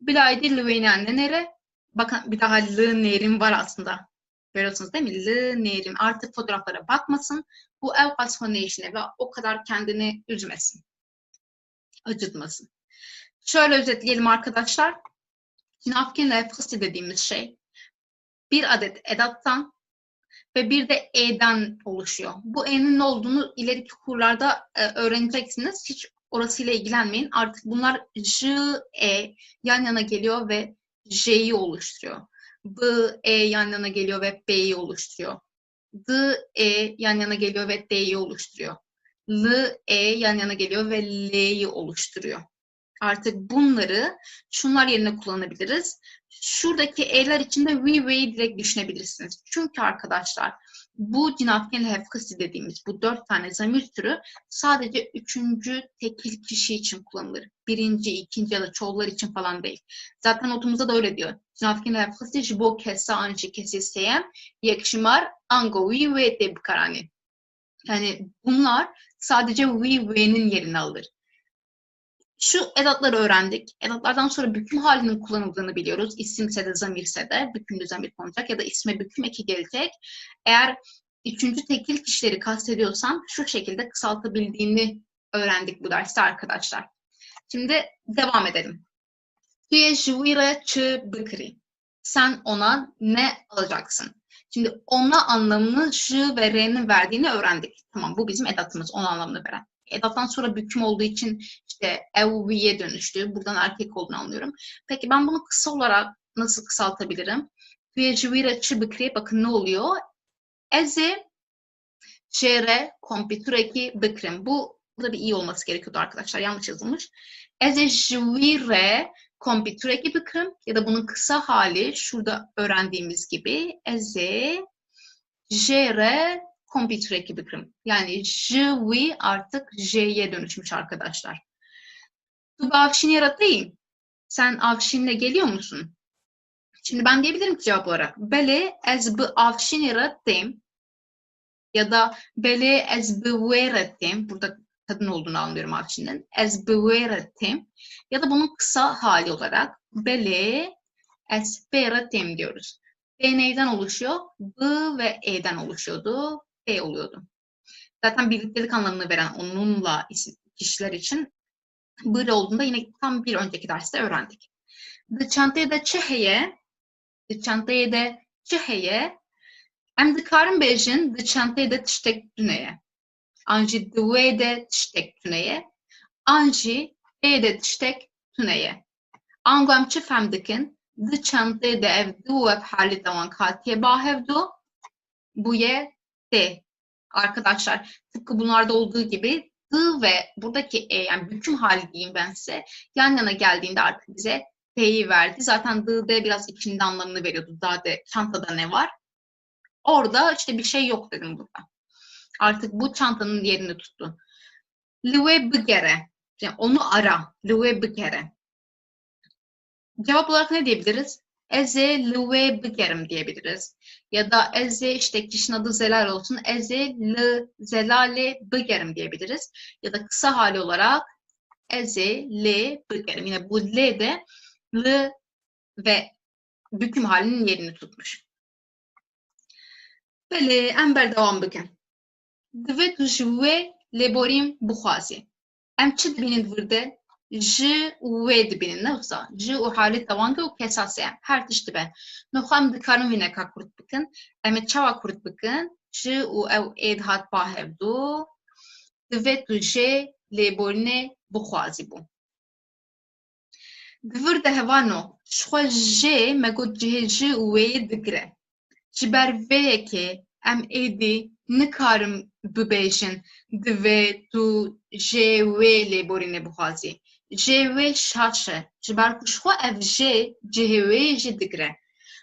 Bilaydi L'nin nere? Bakın bir daha L'nerim var aslında. Görüyorsunuz değil mi? L'nerim. Artık fotoğraflara bakmasın. Bu evkas işine ve o kadar kendini üzmesin. Acıtmasın. Şöyle özetleyelim arkadaşlar. Nafkin lefkısı dediğimiz şey bir adet edattan ve bir de e'den oluşuyor. Bu e'nin ne olduğunu ileriki kurlarda öğreneceksiniz. Hiç orasıyla ilgilenmeyin. Artık bunlar j, e yan yana geliyor ve j'yi oluşturuyor. B, e yan yana geliyor ve b'yi oluşturuyor. D, e yan yana geliyor ve d'yi oluşturuyor. L, e yan yana geliyor ve l'yi oluşturuyor. Artık bunları şunlar yerine kullanabiliriz. Şuradaki e'ler içinde ve'yi direkt düşünebilirsiniz. Çünkü arkadaşlar bu cinafken lefkısı dediğimiz bu 4 tane zamir türü sadece 3. tekil kişi için kullanılır. 1., 2. ya da çoğullar için falan değil. Zaten notumuzda da öyle diyor. Cinafken lefkısı jibo kessa anji kesiseyem yekşimar ango ve de bkarani. Yani bunlar sadece ve'nin yerini alır. Şu edatları öğrendik. Edatlardan sonra büküm halinin kullanıldığını biliyoruz. İsimse de zamirse de bükümlü zamir konacak ya da isme büküm eki gelecek. Eğer 3. tekil kişileri kastediyorsam şu şekilde kısaltabildiğini öğrendik bu derste arkadaşlar. Şimdi devam edelim. Tuye juvire çı bıkri. Sen ona ne alacaksın? Şimdi ona anlamını j ve r'nin verdiğini öğrendik. Tamam, bu bizim edatımız, ona anlamını veren. Edattan sonra büküm olduğu için işte evviye dönüştü. Buradan erkek olduğunu anlıyorum. Peki ben bunu kısa olarak nasıl kısaltabilirim? Tüyecivire çıbıkri, bakın ne oluyor? Eze jere kompütüreki bıkrim. Bu burada bir iyi olması gerekiyordu arkadaşlar. Yanlış yazılmış. Eze jivire kompütüreki bıkrim, ya da bunun kısa hali şurada öğrendiğimiz gibi eze jere kompütüreki bıkrim. Yani jivi artık j'ye dönüşmüş arkadaşlar. Tu avşin yaratayım. Sen avşinle geliyor musun? Şimdi ben diyebilirim ki cevap olarak bele ez bu avşin yaratayım, ya da bele ez bu verettim. Burada kadın olduğunu anlıyorum avşinin. Ez bu verettim. Ya da bunun kısa hali olarak bele ez verettim diyoruz. B neyden oluşuyor? B ve E'den oluşuyordu. B oluyordu. Zaten birliktelik anlamını veren onunla kişiler için böyle olduğunda yine tam bir önceki derste öğrendik. The çantayı da çeheye, the çantayı da çeheye, em dikarim bejin, the çantayı da tiştek düneye. Anji dve de tiştek düneye, anji de de tiştek düneye. Ango em çi femdikin, the çantayı da ev du ev hali davan katiye bahevdu, bu ye de. Arkadaşlar tıpkı bunlarda olduğu gibi d ve buradaki e, yani büküm hali diyeyim ben size, yan yana geldiğinde artık bize P'yi verdi. Zaten d de biraz içinde anlamını veriyordu. Daha de çantada ne var? Orada işte bir şey yok dedim burada. Artık bu çantanın yerini tuttu. Live bigere. Yani onu ara. Live bigere. Cevap olarak ne diyebiliriz? Eze live bigerim diyebiliriz. Ya da eze, işte kişinin adı Zelal olsun. Eze li zelale bigerim diyebiliriz. Ya da kısa hali olarak eze le bigerim. Yine bu le de l ve büküm halinin yerini tutmuş. Böyle ember devam bugün. Dve tu jwe le borim buxazi. Em çi dibinin vırde? Ji ve dibinin ne olsa. Ji o hali tavange o kesasiye. Her tiş dibe. Noxam dikarim vine ka kurt bıkın. Emet çava kurt bıkın. Ji o ev edhat bahevdu. Dve tu je le borine buxazi bu. Dvır de hevano. Şuha je mego cihe ji ve digre. Jiber veyeke em edi nikarim bibêjin divê tu jê wê lêborînê bixwazî. Jê wê şaş e. Ji ber ku xwe ev jê cihê wê jî digre.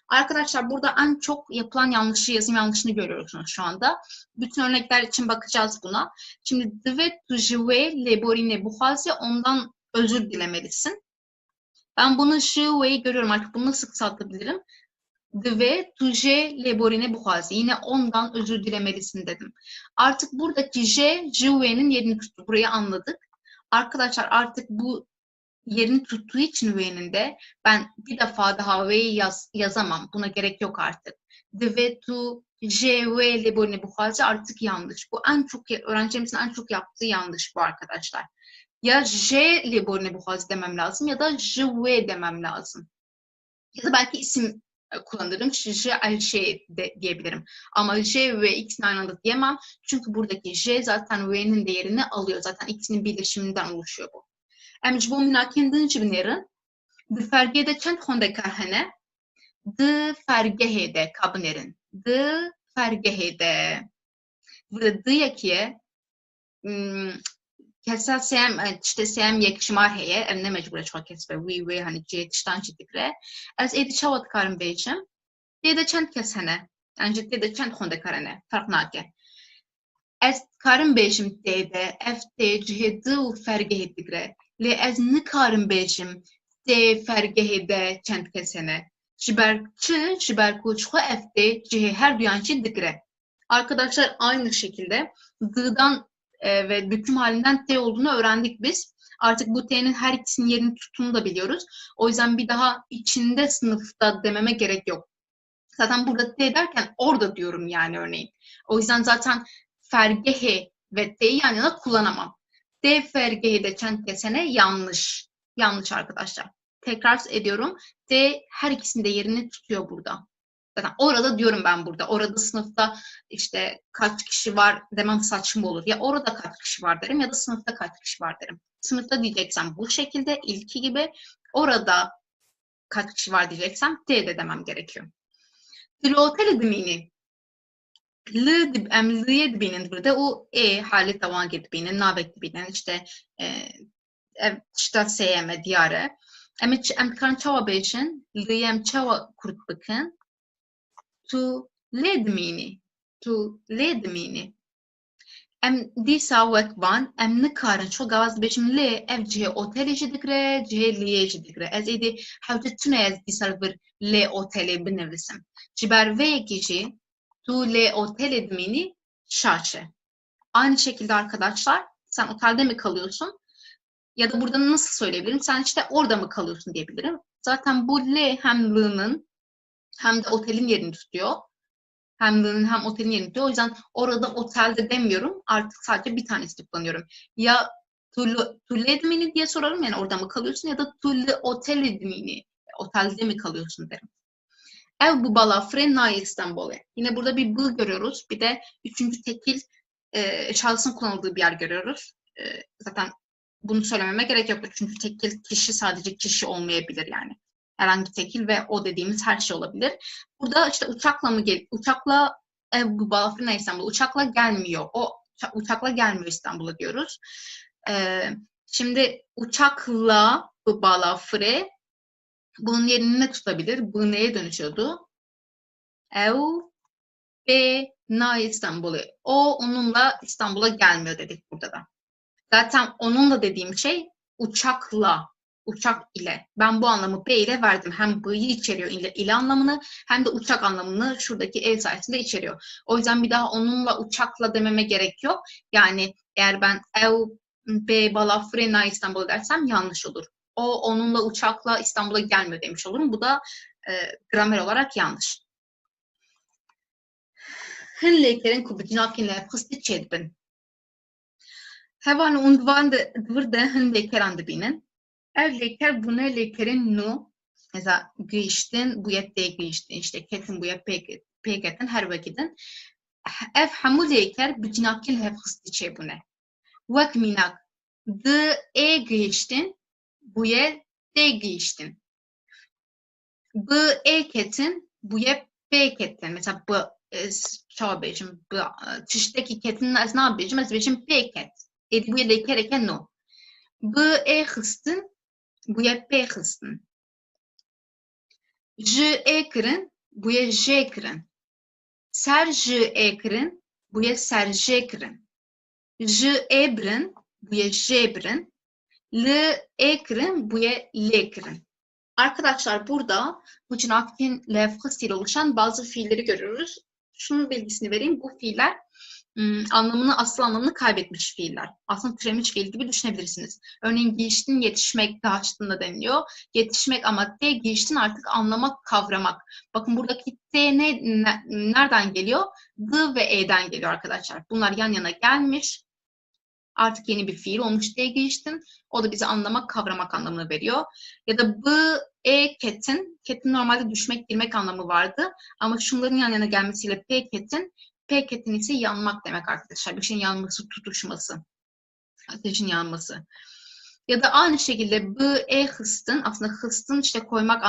Arkadaşlar burada en çok yapılan yanlışı, yazım yanlışını görüyorsunuz şu anda. Bütün örnekler için bakacağız buna. Şimdi divê tu ji wê lêborînê bixwazî, ondan özür dilemelisin. Ben bunu ji wê'yi görüyorum artık. Bunu nasıl kısaltabilirim? Dve tuje leborine buhazi. Yine ondan özür dilemelisin dedim. Artık buradaki J, Juve'nin yerini tuttu. Burayı anladık. Arkadaşlar artık bu yerini tuttuğu için V'nin de ben bir defa daha V'yi yazamam. Buna gerek yok artık. Dve tu J, V leborine buhazi artık yanlış. Bu en çok öğrencilerimizin en çok yaptığı yanlış bu arkadaşlar. Ya J leborine buhazi demem lazım ya da Juve demem lazım. Ya da belki isim kullanırım. J, Ayşe de diyebilirim. Ama J ve ikisini aynı anda diyemem. Çünkü buradaki J zaten V'nin değerini alıyor. Zaten ikisinin birleşiminden oluşuyor bu. Em ji bo münakendin cibnerin di fergê de çend xwendekar hene? Di fergehê de kabnerin. Di fergehê de. Burada di yekiye kesa sem işte sem yekşimar heye em ne mecbur çok kesbe we hani c tiştan çitikre ez edi çavat karım beyçim de çend kes hene yani ciddi de çend xwendekar hene fark nake ez karım beyçim de f cihedi û fergehê digre lê ez nikarim bêjim tê fergehê de çend kes hene ji ber ku xwe ev tê cihê her duyan jî digre. Arkadaşlar aynı şekilde d'dan ve büküm halinden T olduğunu öğrendik biz. Artık bu T'nin her ikisinin yerini tuttuğunu da biliyoruz. O yüzden bir daha içinde sınıfta dememe gerek yok. Zaten burada T derken orada diyorum yani örneğin. O yüzden zaten fergehe ve T'yi yan yana kullanamam. T fergehe de çent kesene yanlış. Yanlış arkadaşlar. Tekrar ediyorum. T her ikisinde yerini tutuyor burada. Zaten orada diyorum ben burada. Orada sınıfta işte kaç kişi var demem saçma olur. Ya orada kaç kişi var derim ya da sınıfta kaç kişi var derim. Sınıfta diyeceksem bu şekilde ilki gibi, orada kaç kişi var diyeceksem de demem gerekiyor. Dil dibini. L'ye dibinin burada o hali devam dibinin, nabek dibinin işte işte seyeme diyare. Em kan çava beşin, l'yem çava kurt bakın. Tu ledmini. Tu ledmini. Em dîsa wek van, em nikarin ço gavaz bêjim lê ev cihê otelê jî digre, cihê liyê jî digre. Ez êdî hewce tune ez dîsal bir lê otelê binivisim. Ji ber vê yekî jî tu lê otelê dimînî şaşe. Aynı şekilde arkadaşlar, sen otelde mi kalıyorsun? Ya da burada nasıl söyleyebilirim? Sen işte orada mı kalıyorsun diyebilirim. Zaten bu L hem L'nın hem de otelin yerini tutuyor. Hem L'nın hem otelin yerini tutuyor. O yüzden orada otelde demiyorum. Artık sadece bir tanesini kullanıyorum. Ya tu L'dmini diye sorarım, yani orada mı kalıyorsun, ya da tu L'otelidmini, otelde mi kalıyorsun derim. Ev bu balafre na İstanbul'e. Yine burada bir bu görüyoruz. Bir de üçüncü tekil şahsın kullanıldığı bir yer görüyoruz. Zaten bunu söylememe gerek yok. Çünkü tekil kişi sadece kişi olmayabilir yani. Herhangi tekil ve o dediğimiz her şey olabilir. Burada işte uçakla bu balafrina İstanbul. Uçakla gelmiyor. O uçakla gelmiyor İstanbul'a diyoruz. Şimdi uçakla bu balafre bunun yerini ne tutabilir? Bu neye dönüşüyordu? Ev ve na İstanbul'u. O onunla İstanbul'a gelmiyor dedik burada da. Zaten onunla dediğim şey uçakla, uçak ile. Ben bu anlamı P ile verdim. Hem B'yi içeriyor ile anlamını, hem de uçak anlamını şuradaki ev sayesinde içeriyor. O yüzden bir daha onunla uçakla dememe gerek yok. Yani eğer ben ev B balafrena İstanbul dersem yanlış olur. O onunla uçakla İstanbul'a gelmiyor demiş olurum. Bu da gramer olarak yanlış. Hin lêkerin ku bi cinakên lêvxistî çêdibin. Hevan ûndvan divir de hin lêkeran dibînin. Ev lêker bûne lêkerên nû. Mesela gihiştin, buya tê gihiştin, işte ketin buya pê ketin, her vekidin. Ev hemû lêker bi cinakên lêvxistî çêbûne. Wek mînak, di ê gihiştin, buya tê gihiştin. Bi ê ketin, buya pê ketin. Mesela bu çawa bêjim, bi tiştekî ketin ez nabêjim, ez bêjim pê ket. Êdî buya lêkereke nû. Bi ê xistin, buya pê xistin. Ji ê kirin, buya jê kirin. Ser ji ê kirin, buya ser jê kirin. Ji ê birin, buya jê birin. Li ê kirin, buya lê kirin. Arkadaşlar burada bu cinaktin levhasıyla oluşan bazı fiilleri görüyoruz. Şunun bilgisini vereyim. Bu fiiller asıl anlamını kaybetmiş fiiller. Aslında türemiş fiil gibi düşünebilirsiniz. Örneğin giyiştin, yetişmek, gahştın da deniliyor. Yetişmek ama t, giyiştin artık anlamak, kavramak. Bakın buradaki t nereden geliyor? D ve e'den geliyor arkadaşlar. Bunlar yan yana gelmiş. Artık yeni bir fiil olmuş diye giyiştin. O da bize anlamak, kavramak anlamını veriyor. Ya da b, e, ketin. Ketin normalde düşmek, girmek anlamı vardı. Ama şunların yan yana gelmesiyle p ketin ise yanmak demek arkadaşlar. Bir şeyin yanması, tutuşması. Ateşin yanması. Ya da aynı şekilde b, e hıstın. Aslında hıstın işte koymak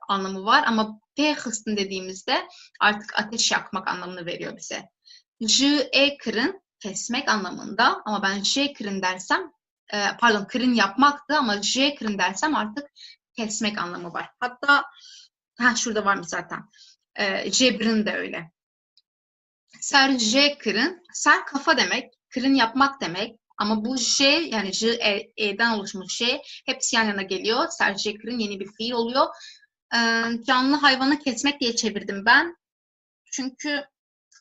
anlamı var. Ama p hıstın dediğimizde artık ateş yakmak anlamını veriyor bize. J, e kırın. Kesmek anlamında, ama ben J kırın dersem, pardon kırın yapmaktı ama J kırın dersem artık kesmek anlamı var. Hatta şurada varmış zaten. Jebrin de öyle. Ser J kırın, ser kafa demek, kırın yapmak demek. Ama bu J, yani J, E'den oluşmuş J hepsi yan yana geliyor. Ser J kırın yeni bir fiil oluyor. Canlı hayvanı kesmek diye çevirdim ben. Çünkü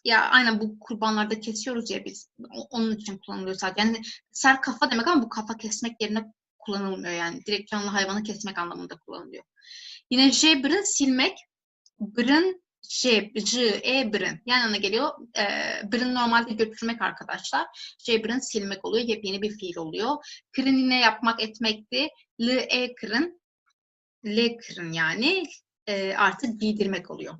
ya aynen bu kurbanlarda kesiyoruz ya biz. Onun için kullanılıyor sadece. Yani ser kafa demek ama bu kafa kesmek yerine kullanılmıyor yani. Direkt canlı hayvanı kesmek anlamında kullanılıyor. Yine jebrin silmek. Brin, brin. Yan yana geliyor. Brin normalde götürmek arkadaşlar. Jebrin silmek oluyor. Yepyeni bir fiil oluyor. Kırın yine yapmak, etmekti. Kırın. Kırın yani artık giydirmek oluyor.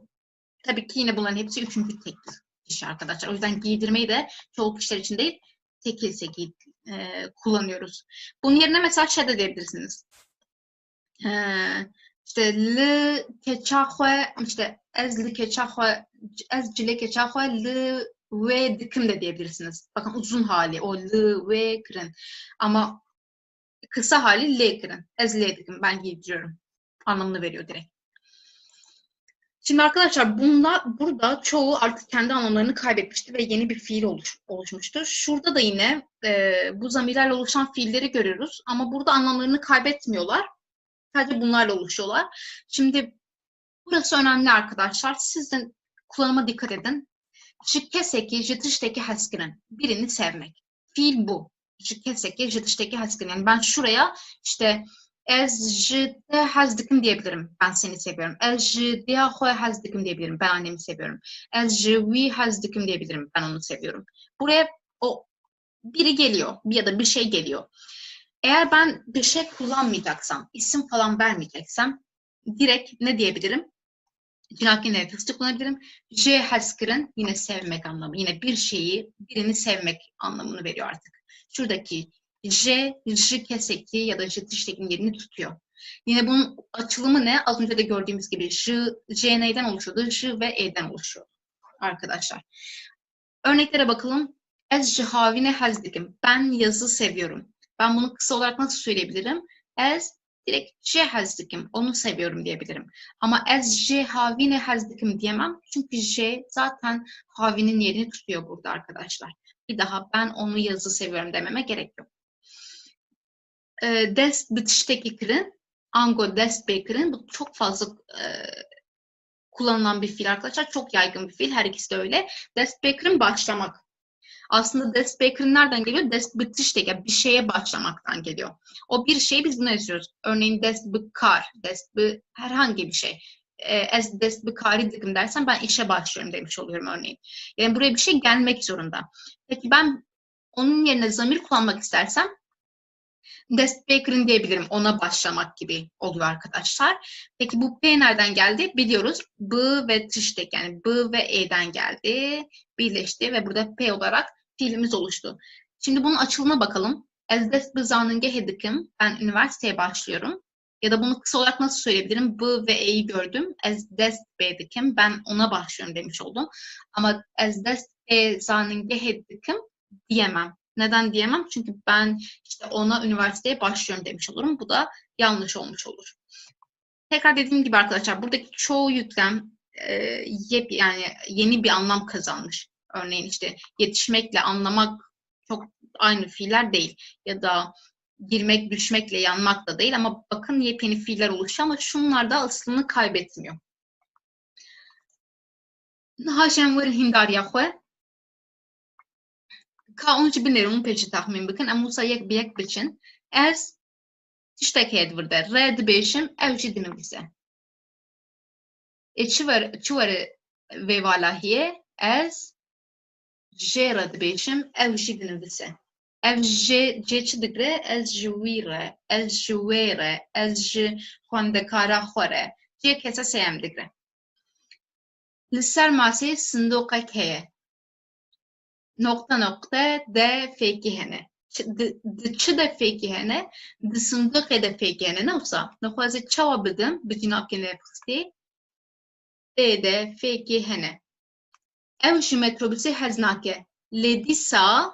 Tabii ki yine bunların hepsi üçüncü tekil kişi arkadaşlar. O yüzden giydirmeyi de çoğu kişiler için değil, tekilse kullanıyoruz. Bunun yerine mesela şey de diyebilirsiniz. İşte li keçaxwe, işte ez li keçaxwe, ez cile keçaxwe li ve dikim de diyebilirsiniz. Bakın uzun hali o li ve kırın. Ama kısa hali le kırın. Ez le dikim, ben giydiriyorum anlamını veriyor direkt. Şimdi arkadaşlar burada çoğu artık kendi anlamlarını kaybetmişti ve yeni bir fiil oluşmuştur. Şurada da yine bu zamirlerle oluşan fiilleri görüyoruz ama burada anlamlarını kaybetmiyorlar. Sadece bunlarla oluşuyorlar. Şimdi burası önemli arkadaşlar. Siz de kullanıma dikkat edin. Jikeseki, jitişteki haskirin. Birini sevmek. Fiil bu. Jikeseki, jitişteki haskirin. Yani ben şuraya işte ez jide hazdikim diyebilirim. Ben seni seviyorum. Ez jide hazdikim diyebilirim. Ben annemi seviyorum. Ez jivi hazdikim diyebilirim. Ben onu seviyorum. Buraya o biri geliyor ya da bir şey geliyor. Eğer ben bir şey kullanmayacaksam, isim falan vermeyeceksem direkt ne diyebilirim? Cinakine nefesli kullanabilirim. J haskirin yine sevmek anlamı. Yine bir şeyi, birini sevmek anlamını veriyor artık. Şuradaki J, J keseki ya da J diştekin yerini tutuyor. Yine bunun açılımı ne? Az önce de gördüğümüz gibi J neyden oluşuyordu? J ve E'den oluşuyor arkadaşlar. Örneklere bakalım. Ez cihavine hazdikim. Ben yazı seviyorum. Ben bunu kısa olarak nasıl söyleyebilirim? Ez direkt J hazdikim. Onu seviyorum diyebilirim. Ama ez J havine hazdikim diyemem. Çünkü J zaten havinin yerini tutuyor burada arkadaşlar. Bir daha ben onu yazı seviyorum dememe gerek yok. Dest bitişteki kırın. Ango dest bekir'in. Bu çok fazla kullanılan bir fiil arkadaşlar. Çok yaygın bir fiil. Her ikisi de öyle. Dest bekir'in başlamak. Aslında dest bekir'in nereden geliyor? Dest bitişteki, yani bir şeye başlamaktan geliyor. O bir şeyi biz buna yazıyoruz. Örneğin dest bikar, herhangi bir şey. Ez dest bikari dikim dersen ben işe başlıyorum demiş oluyorum örneğin. Yani buraya bir şey gelmek zorunda. Peki ben onun yerine zamir kullanmak istersem dest bekir'in diyebilirim. Ona başlamak gibi oluyor arkadaşlar. Peki bu P nereden geldi? Biliyoruz. B ve tiştek, yani B ve E'den geldi. Birleşti ve burada P olarak fiilimiz oluştu. Şimdi bunun açılımına bakalım. Ez dest bizanınge hedikim. Ben üniversiteye başlıyorum. Ya da bunu kısa olarak nasıl söyleyebilirim? B ve E'yi gördüm. Ez dest bedikim. Ben ona başlıyorum demiş oldum. Ama ez dest bizanınge hedikim diyemem. Neden diyemem? Çünkü ben işte ona üniversiteye başlıyorum demiş olurum. Bu da yanlış olmuş olur. Tekrar dediğim gibi arkadaşlar buradaki çoğu yüklem yani yeni bir anlam kazanmış. Örneğin işte yetişmekle anlamak çok aynı fiiller değil. Ya da girmek, düşmekle yanmak da değil. Ama bakın yepyeni fiiller oluşuyor ama şunlar da aslını kaybetmiyor. Haşem ver hindaryahwe. Ka onu bilirim peşi tahmin bakın. Ama musayek biyek biçin. Ez tiştek edvirde. Red beşim evci dinimize. Çuvarı ve valahiye ez red beşim evci dinimize. Ev çi digre ez jwire, ez jwere, ez xwendekara xwere. C kese seyem digre. Li ser masê sindoqek heye. Nokta de feki hene. Çi de feki hene, di sindoqê de feki hene. Ne olsa? Nexwaze çawa bidim, bi cinabkê nefxistê, de feki hene. Ev ji metrobüsê hez nake. Lê dîsa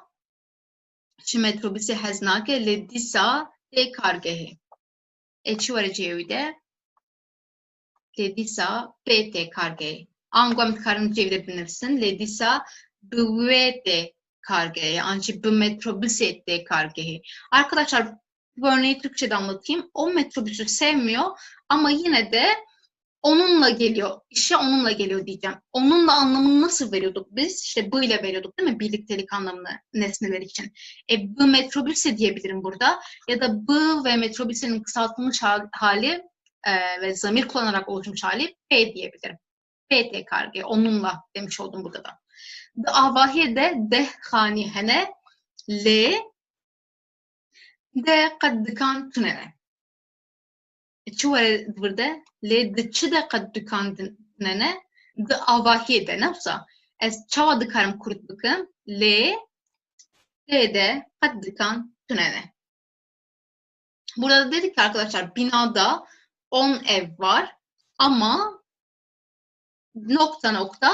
ji metrobüsê hez nake, lê dîsa tê kargehê. Çi were cêwî de? Lê dîsa pê tê kargehê. Ango em dikarin cêwî de binivîsin. Lê dîsa bi wê tê kargehê. Yani bi metrobüsê tê kargehê. Arkadaşlar bu örneği Türkçe'de anlatayım. O metrobüsü sevmiyor ama yine de onunla geliyor. İşe onunla geliyor diyeceğim. Onunla anlamını nasıl veriyorduk biz? İşte bu ile veriyorduk değil mi? Birliktelik anlamını nesneler için. Bu metrobüse diyebilirim burada. Ya da bu ve metrobüsenin kısaltılmış hali ve zamir kullanarak oluşmuş hali P diyebilirim. PT kargı. Onunla demiş oldum burada da. Avahiye de dehhani hene le de kaddikan tünene. Çu var burada? Le de çi de kaddikan tünene The avahiye de nefsa. Ez çava dikarım kurt bıkın. L'de kad dikan tünene. Burada da dedik ki arkadaşlar binada 10 ev var ama nokta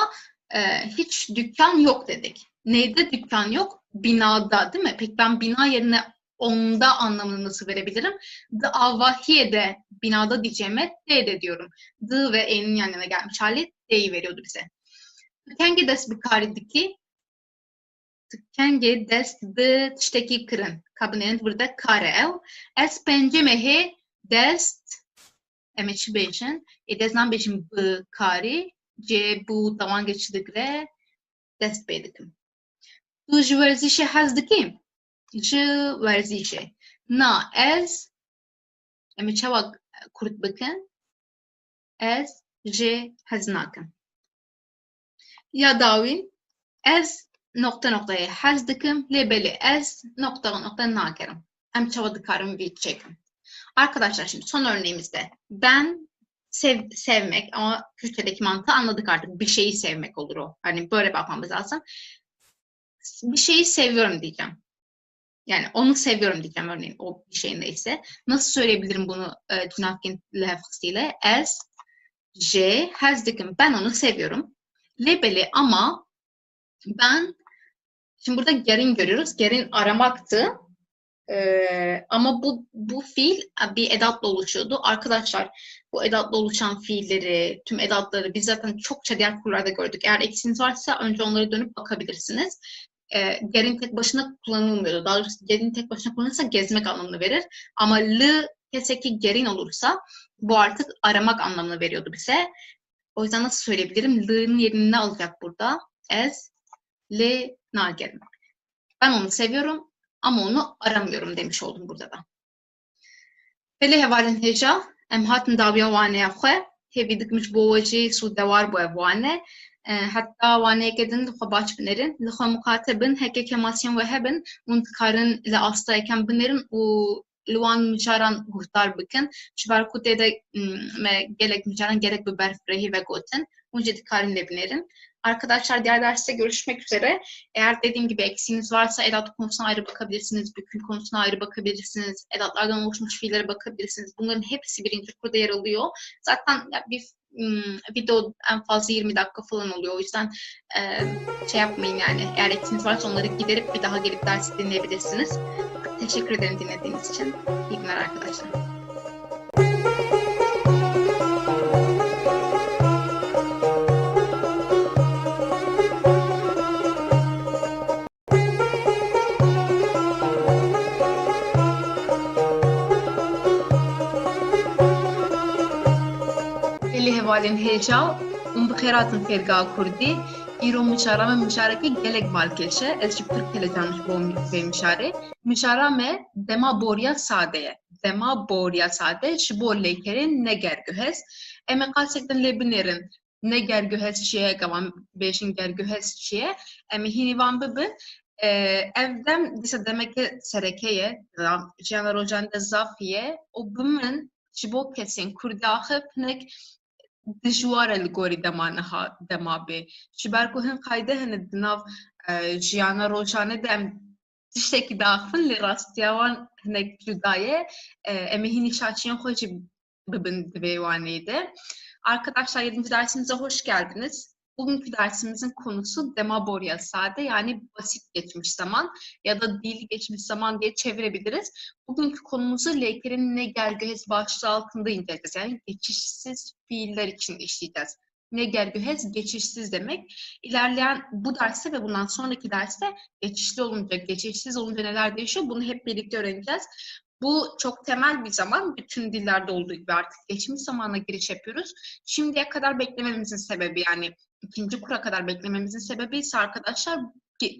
hiç dükkan yok dedik. Neyde dükkan yok? Binada değil mi? Peki ben bina yerine onda anlamını nasıl verebilirim? The avahiye'de binada diyeceğime D'de diyorum. The ve E'nin yan yana gelmiş hali D'yi veriyordu bize. Tükenge des bikaridiki tükenge des de tişteki kırın. Kabinet burada kare ev. Es pencemehe dest emeçi beşin. Deznan beşin bikari. C bu zaman geçidikle dest beydikim. Tu ji werzîşê hez dikî? Ji werzîşê. Na ez em ê çawa kurt bikin? Ez jê hez nakim. Ya dawîn ez noktayê hez dikim lê belê ez nokta nakerim. Em çawa dikarim vî çekim. Arkadaşlar şimdi son örneğimizde ben sevmek ama Kürtçedeki mantığı anladık artık. Bir şeyi sevmek olur o. Hani böyle bakmamız lazım. Bir şeyi seviyorum diyeceğim. Yani onu seviyorum diyeceğim örneğin o bir şey neyse. Nasıl söyleyebilirim bunu Tünafkin lehfasıyla? Ez, je, hezdikim. Ben onu seviyorum. Lebeli ama ben şimdi burada gerin görüyoruz. Gerin aramaktı. Ama bu fiil bir edatla oluşuyordu. Arkadaşlar bu edatla oluşan fiilleri, tüm edatları biz zaten çokça diğer kurlarda gördük. Eğer eksiniz varsa önce onlara dönüp bakabilirsiniz. Gerin tek başına kullanılmıyordu. Daha doğrusu gerin tek başına kullanılırsa gezmek anlamını verir. Ama lı keseki gerin olursa bu artık aramak anlamını veriyordu bize. O yüzden nasıl söyleyebilirim? L'ın yerini ne alacak burada? Ez, le, nagerim. Ben onu seviyorum ama onu aramıyorum demiş oldum burada da. Peli hevalin heja, em hatin daviya vane xwe, hevi dikmiş bu veci su devar bu evvane. Hatta vane kedin lixwe baş binerin, lixwe mukatebin, heke kemasyon ve hebin, und karın ile astayken binerin, u Luan micaran guhtar bikin, şibar kutede gerek micaran gerek bir berfrehi ve gotin, unce dikarin ile binerin. Arkadaşlar diğer derste görüşmek üzere. Eğer dediğim gibi eksiğiniz varsa edat konusuna ayrı bakabilirsiniz, bükül konusuna ayrı bakabilirsiniz, edatlardan oluşmuş fiillere bakabilirsiniz. Bunların hepsi birinci kurda yer alıyor. Zaten bir video en fazla 20 dakika falan oluyor. O yüzden şey yapmayın yani. Eğer eksiğiniz varsa onları giderip bir daha gelip dersi dinleyebilirsiniz. Teşekkür ederim dinlediğiniz için. İyi günler arkadaşlar. Hevalin heja, bixêratin fêrgeha Kurdî, îro mişara me mişarekî gelek balkêşe, ez ji Türk telecanmış bo vê mişarê. Mişara me dema boriya sade ye. Dema boriya sade ji bo lêkerên negerguhez. Em ê qasektin lê binêrin negerguhez çi ye, gavan bêjin gerguhez çi ye. Em ê hînî van bibin. Ev dem dîsa demeke sereke ye, jiyana rojan de zaf ye, û bi min ji bo kesên Kurdî axê hinek dijwar e li gorî dema bê. Ji ber ku hin qayde hene di nav jiyana rojane de em tiştekî diaxivin lê rastiya wan hinek cuda ye. Em ê hînî şaçiyên xwe jî bibin di vê waneyê de. Arkadaşlar 7. dersimize hoş geldiniz. Bugünkü dersimizin konusu demaborya sade yani basit geçmiş zaman ya da dil geçmiş zaman diye çevirebiliriz. Bugünkü konumuzu Leyker'in negergöhez başlığı altında inceleyeceğiz. Yani geçişsiz fiiller için işleyeceğiz. Negergöhez geçişsiz demek. İlerleyen bu derste ve bundan sonraki derste geçişli olunca, geçişsiz olunca neler değişiyor bunu hep birlikte öğreneceğiz. Bu çok temel bir zaman. Bütün dillerde olduğu gibi artık geçmiş zamana giriş yapıyoruz. Şimdiye kadar beklememizin sebebi yani ikinci kura kadar beklememizin sebebi ise arkadaşlar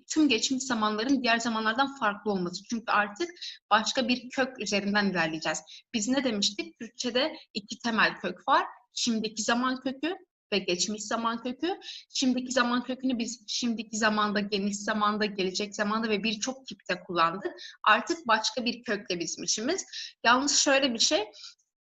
tüm geçmiş zamanların diğer zamanlardan farklı olması. Çünkü artık başka bir kök üzerinden ilerleyeceğiz. Biz ne demiştik? Türkçe'de iki temel kök var. Şimdiki zaman kökü ve geçmiş zaman kökü. Şimdiki zaman kökünü biz şimdiki zamanda, geniş zamanda, gelecek zamanda ve birçok tipte kullandık. Artık başka bir kökle bizim işimiz. Yalnız şöyle bir şey,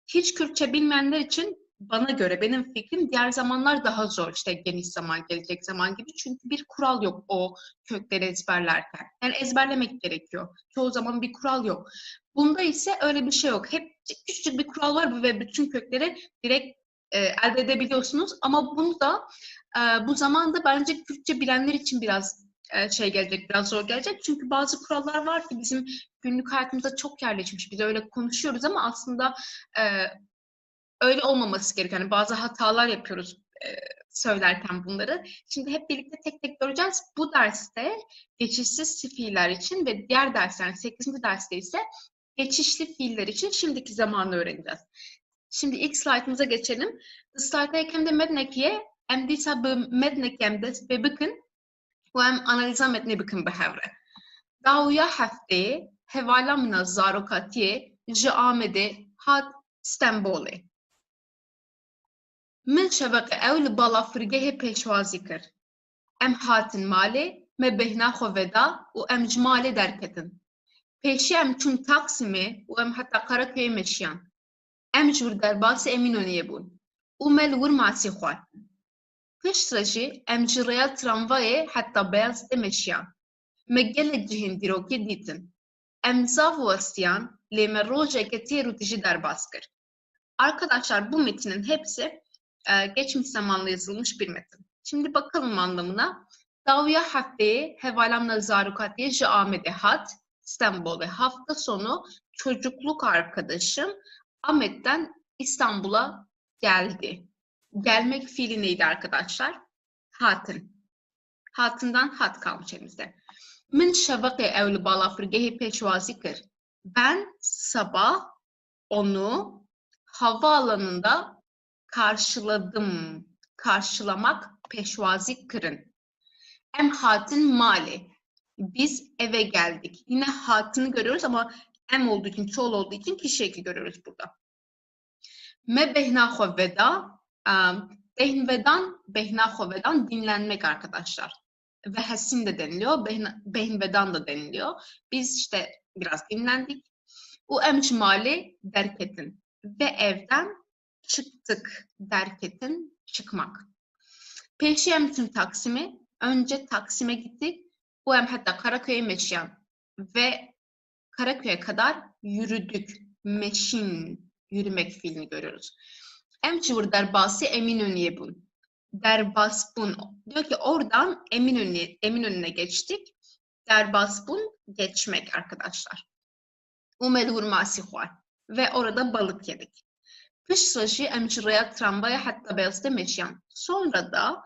hiç Kürtçe bilmeyenler için bana göre, benim fikrim diğer zamanlar daha zor. İşte geniş zaman, gelecek zaman gibi. Çünkü bir kural yok o kökleri ezberlerken. Yani ezberlemek gerekiyor. Çoğu zaman bir kural yok. Bunda ise öyle bir şey yok. Hep küçücük bir kural var ve bütün kökleri direkt elde edebiliyorsunuz. Ama bunu da bu zamanda bence Kürtçe bilenler için biraz şey gelecek, biraz zor gelecek. Çünkü bazı kurallar var ki bizim günlük hayatımızda çok yerleşmiş. Biz öyle konuşuyoruz ama aslında öyle olmaması gerekiyor. Yani bazı hatalar yapıyoruz söylerken bunları. Şimdi hep birlikte tek tek göreceğiz. Bu derste geçişsiz fiiller için ve diğer dersler 8. derste ise geçişli fiiller için şimdiki zamanı öğreneceğiz. Şimdi ilk slaytımıza geçelim. Slaytdayken de mednekiye em dîsa bi mednekê em dest pê bikin û em analiza metnê bikin bi hevre. Dawiya hefteyê hevala min a zarokatiyê ji Amedê hat Stenbolê. Min şeveqê ew li balafirgehê pêşwazî kir. Em hatin malê, me bêhna xwe veda û em ji malê derketin. Pêşî em çûn Taksimê û em heta Karaköyê meşiyan. Em ji wir derbasê Eminönü'ye bûn û me li wir masî xwar. Pişt re jî em ji rêya tramvayê heta Beyazîtê meşiyan. Me gelek cihên dîrokî dîtin. Em zav westiyan, lê me rojeke têr û tijî derbas kir. Arkadaşlar bu metinin hepsi geçmiş zamanlı yazılmış bir metin. Şimdi bakalım anlamına. Dawiya hefteyê hevala min a zarokatiyê ji Amedê hat Stenbolê. Hafta sonu çocukluk arkadaşım Ahmet'ten İstanbul'a geldi. Gelmek fiili neydi arkadaşlar? Hatin. Hatından hat kalmış elimizde. Min şeveqê ew li balafirgehê pêşwazî kir. Ben sabah onu havaalanında karşıladım. Karşılamak peşvazi kırın. Em hatin mali. Biz eve geldik. Yine hatını görüyoruz ama em olduğu için, çoğul olduğu için kişi eki görüyoruz burada. Me behna xwe veda. Behna xwe vedan dinlenmek arkadaşlar. Ve hesin de deniliyor. Behn vedan da deniliyor. Biz işte biraz dinlendik. U emcimali derketin. Ve evden çıktık. Derketin çıkmak. Peşi emtün Taksim'i. Önce Taksim'e gittik. U em hatta Karaköy'e meşyan. Ve Karaköy'e kadar yürüdük. Meşin. Yürümek fiilini görüyoruz. Em çivur derbası Eminönü'ye bun. Derbas bun. Diyor ki oradan Eminönü'ne geçtik. Derbas bun geçmek arkadaşlar. Umel vurması var. Ve orada balık yedik. Kış saşı emciraya tramvaya hatta Beyazıt'a meşyan. Sonra da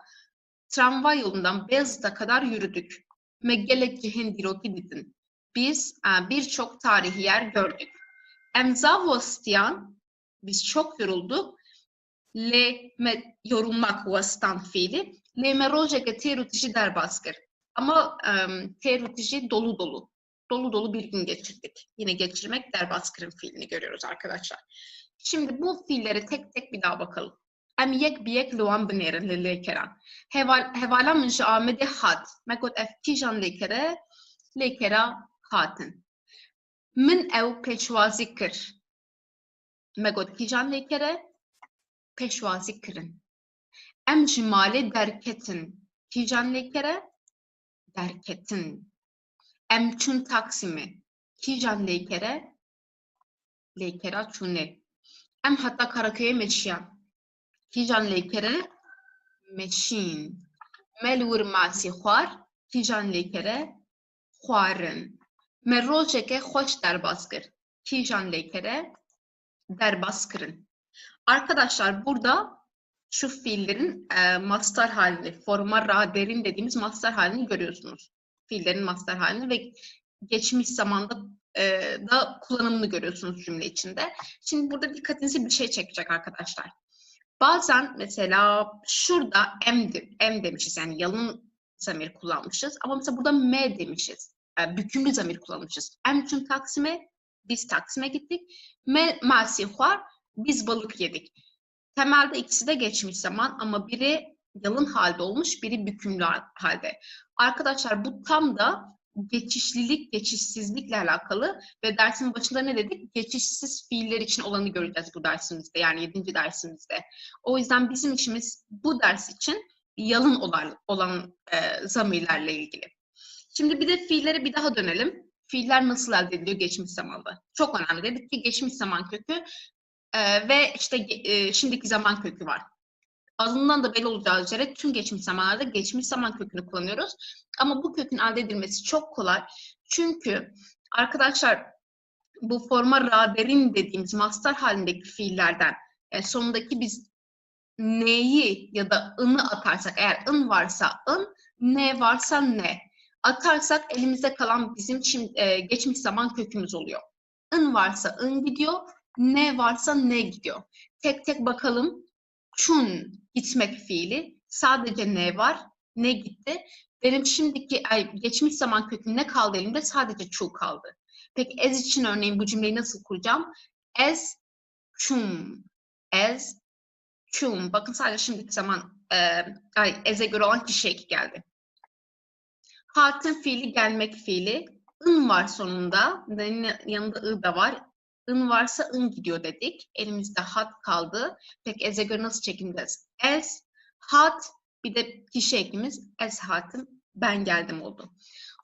tramvay yolundan Beyazıt'a kadar yürüdük. Meggelek cihin diroki didin. Biz birçok tarihi yer gördük. Emzavostiyan, biz çok yorulduk. Yorulmak vasıtan fiili. Le rojeke terutişi derbaskır. Ama terutişi dolu dolu. Dolu dolu bir gün geçirdik. Yine geçirmek derbaskırın fiilini görüyoruz arkadaşlar. Şimdi bu fiilleri tek tek bir daha bakalım. Em yek biyek luan binerin li lekeran. Hevala min ji Amedê hat. Me got ev kîjan lekere, lekera hatin. Min ew pêşwazî kir. Me got kîjan lekere, pêşwazî kirin. Em ji malê derketin. Kîjan lekere, derketin. Em çûn Taksimê. Kîjan lekere, lekera çûne. Em hatta Karaköy'e meşiyan. Kîjan lekere, meşin. Me li wir masî xwar. Kîjan lekere, xwarin. Me rojeke xweş derbas kir. Kîjan lekere, derbas kirin. Arkadaşlar burada şu fiillerin mastar halini, forma raderin dediğimiz mastar halini görüyorsunuz. Fiillerin mastar halini ve geçmiş zamanda da kullanımını görüyorsunuz cümle içinde. Şimdi burada dikkatinizi bir şey çekecek arkadaşlar. Bazen mesela şurada em demişiz, yani yalın zamir kullanmışız ama mesela burada me demişiz. Bükümlü zamir kullanmışız. Em çün Taksim'e, biz Taksim'e gittik. Me masi xwar, biz balık yedik. Temelde ikisi de geçmiş zaman ama biri yalın halde olmuş, biri bükümlü halde. Arkadaşlar bu tam da geçişlilik, geçişsizlikle alakalı ve dersin başında ne dedik? Geçişsiz fiiller için olanı göreceğiz bu dersimizde, yani 7. dersimizde. O yüzden bizim işimiz bu ders için yalın olan zamirlerle ilgili. Şimdi bir de fiillere bir daha dönelim. Fiiller nasıl elde ediliyor geçmiş zamanda? Çok önemli. Dedik ki geçmiş zaman kökü ve işte şimdiki zaman kökü var. Adından da belli olacağı üzere tüm geçmiş zamanlarda geçmiş zaman kökünü kullanıyoruz. Ama bu kökün elde edilmesi çok kolay. Çünkü arkadaşlar bu forma raderin dediğimiz mastar halindeki fiillerden sonundaki biz neyi ya da ını atarsak, eğer ın varsa ın, ne varsa ne atarsak elimizde kalan bizim şimdi, geçmiş zaman kökümüz oluyor. ın varsa ın gidiyor, ne varsa ne gidiyor. Tek tek bakalım. Çun gitmek fiili. Sadece ne var, ne gitti. Benim şimdiki geçmiş zaman köküm ne kaldı elimde? Sadece çu kaldı. Peki ez için örneğin bu cümleyi nasıl kuracağım? Ez çum. Ez çum. Bakın sadece şimdiki zaman ez'e göre olan kişi eki geldi. Hatın fiili gelmek fiili. ın var sonunda. Yanında ı da var. ın varsa ın gidiyor dedik. Elimizde hat kaldı. Peki ez'e göre nasıl çekimleyeceğiz? Ez, hat, bir de kişi ekimiz ez hatım, ben geldim oldu.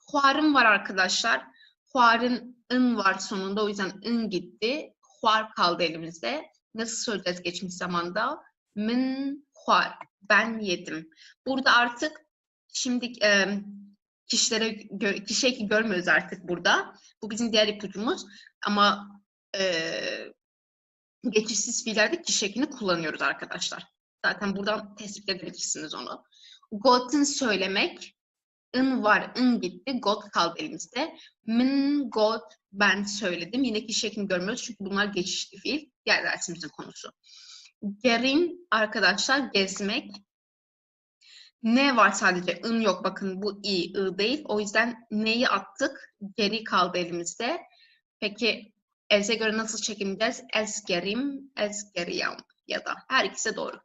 Huarım var arkadaşlar. Huarın ın var sonunda, o yüzden ın gitti. Huar kaldı elimizde. Nasıl söyleyeceğiz geçmiş zamanda? Min huar, ben yedim. Burada artık şimdi kişi eki görmüyoruz artık burada. Bu bizim diğer ipucumuz. Ama geçişsiz fiillerde kişi ekini kullanıyoruz arkadaşlar. Zaten buradan tespit edebilirsiniz onu. Got'un söylemek. ın var, ın gitti. Got kaldı elimizde. Min, got, ben söyledim. Yine kişi ekini görmüyoruz çünkü bunlar geçişli fiil. Diğer dersimizin konusu. Gerin arkadaşlar gezmek. Ne var sadece? ın yok. Bakın bu i, ı değil. O yüzden neyi attık? Geri kaldı elimizde. Peki ez'e göre nasıl çekimleyeceğiz? Ezgerim, ezgeriyam ya da her ikisi doğru.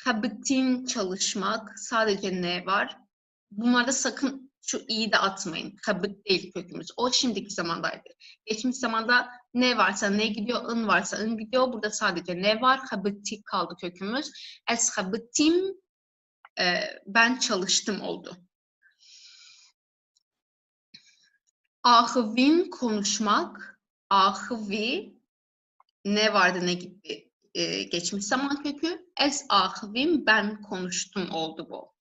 Habitin çalışmak. Sadece ne var? Bunlarda sakın şu i'yi de atmayın. Habit değil kökümüz. O şimdiki zamandaydı. Geçmiş zamanda ne varsa ne gidiyor, ın varsa ın gidiyor. Burada sadece ne var? Habiti kaldı kökümüz. Ez habitim, ben çalıştım oldu. Ahvin konuşmak. Ahvi ne vardı ne gitti? Geçmiş zaman kökü. Ez ahvim, ben konuştum oldu bu.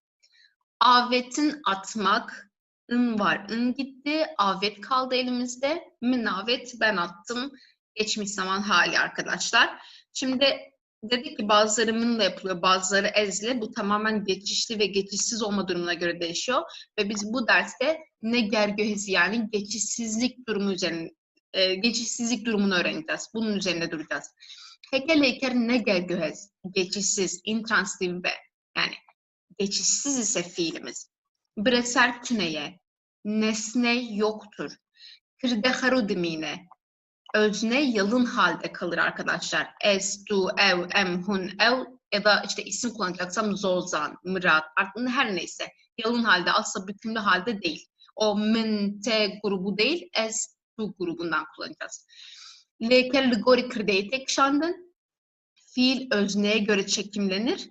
Avetin atmak. ın var, ın gitti. Avet kaldı elimizde. Münavet, ben attım. Geçmiş zaman hali arkadaşlar. Şimdi dedik ki bazıları mınla yapılıyor, bazıları ezle. Bu tamamen geçişli ve geçişsiz olma durumuna göre değişiyor. Ve biz bu derste ne gergöhezi, yani geçişsizlik durumu üzerine, geçişsizlik durumunu öğreneceğiz. Bunun üzerine duracağız. Hekeleyker ne gergöhez? Geçişsiz, intransitif ve yani geçişsiz ise fiilimiz. Breser tüneye, nesne yoktur. Kırdeharu dimine, özne yalın halde kalır arkadaşlar. Es, du, ev, em, hun, ev ya da işte isim kullanacaksam zozan, mırat, artık her neyse. Yalın halde, asla bükümlü halde değil. O min, te grubu değil, es, du grubundan kullanacağız. Leker ligori kırdeyi tek şandın. Fiil özneye göre çekimlenir.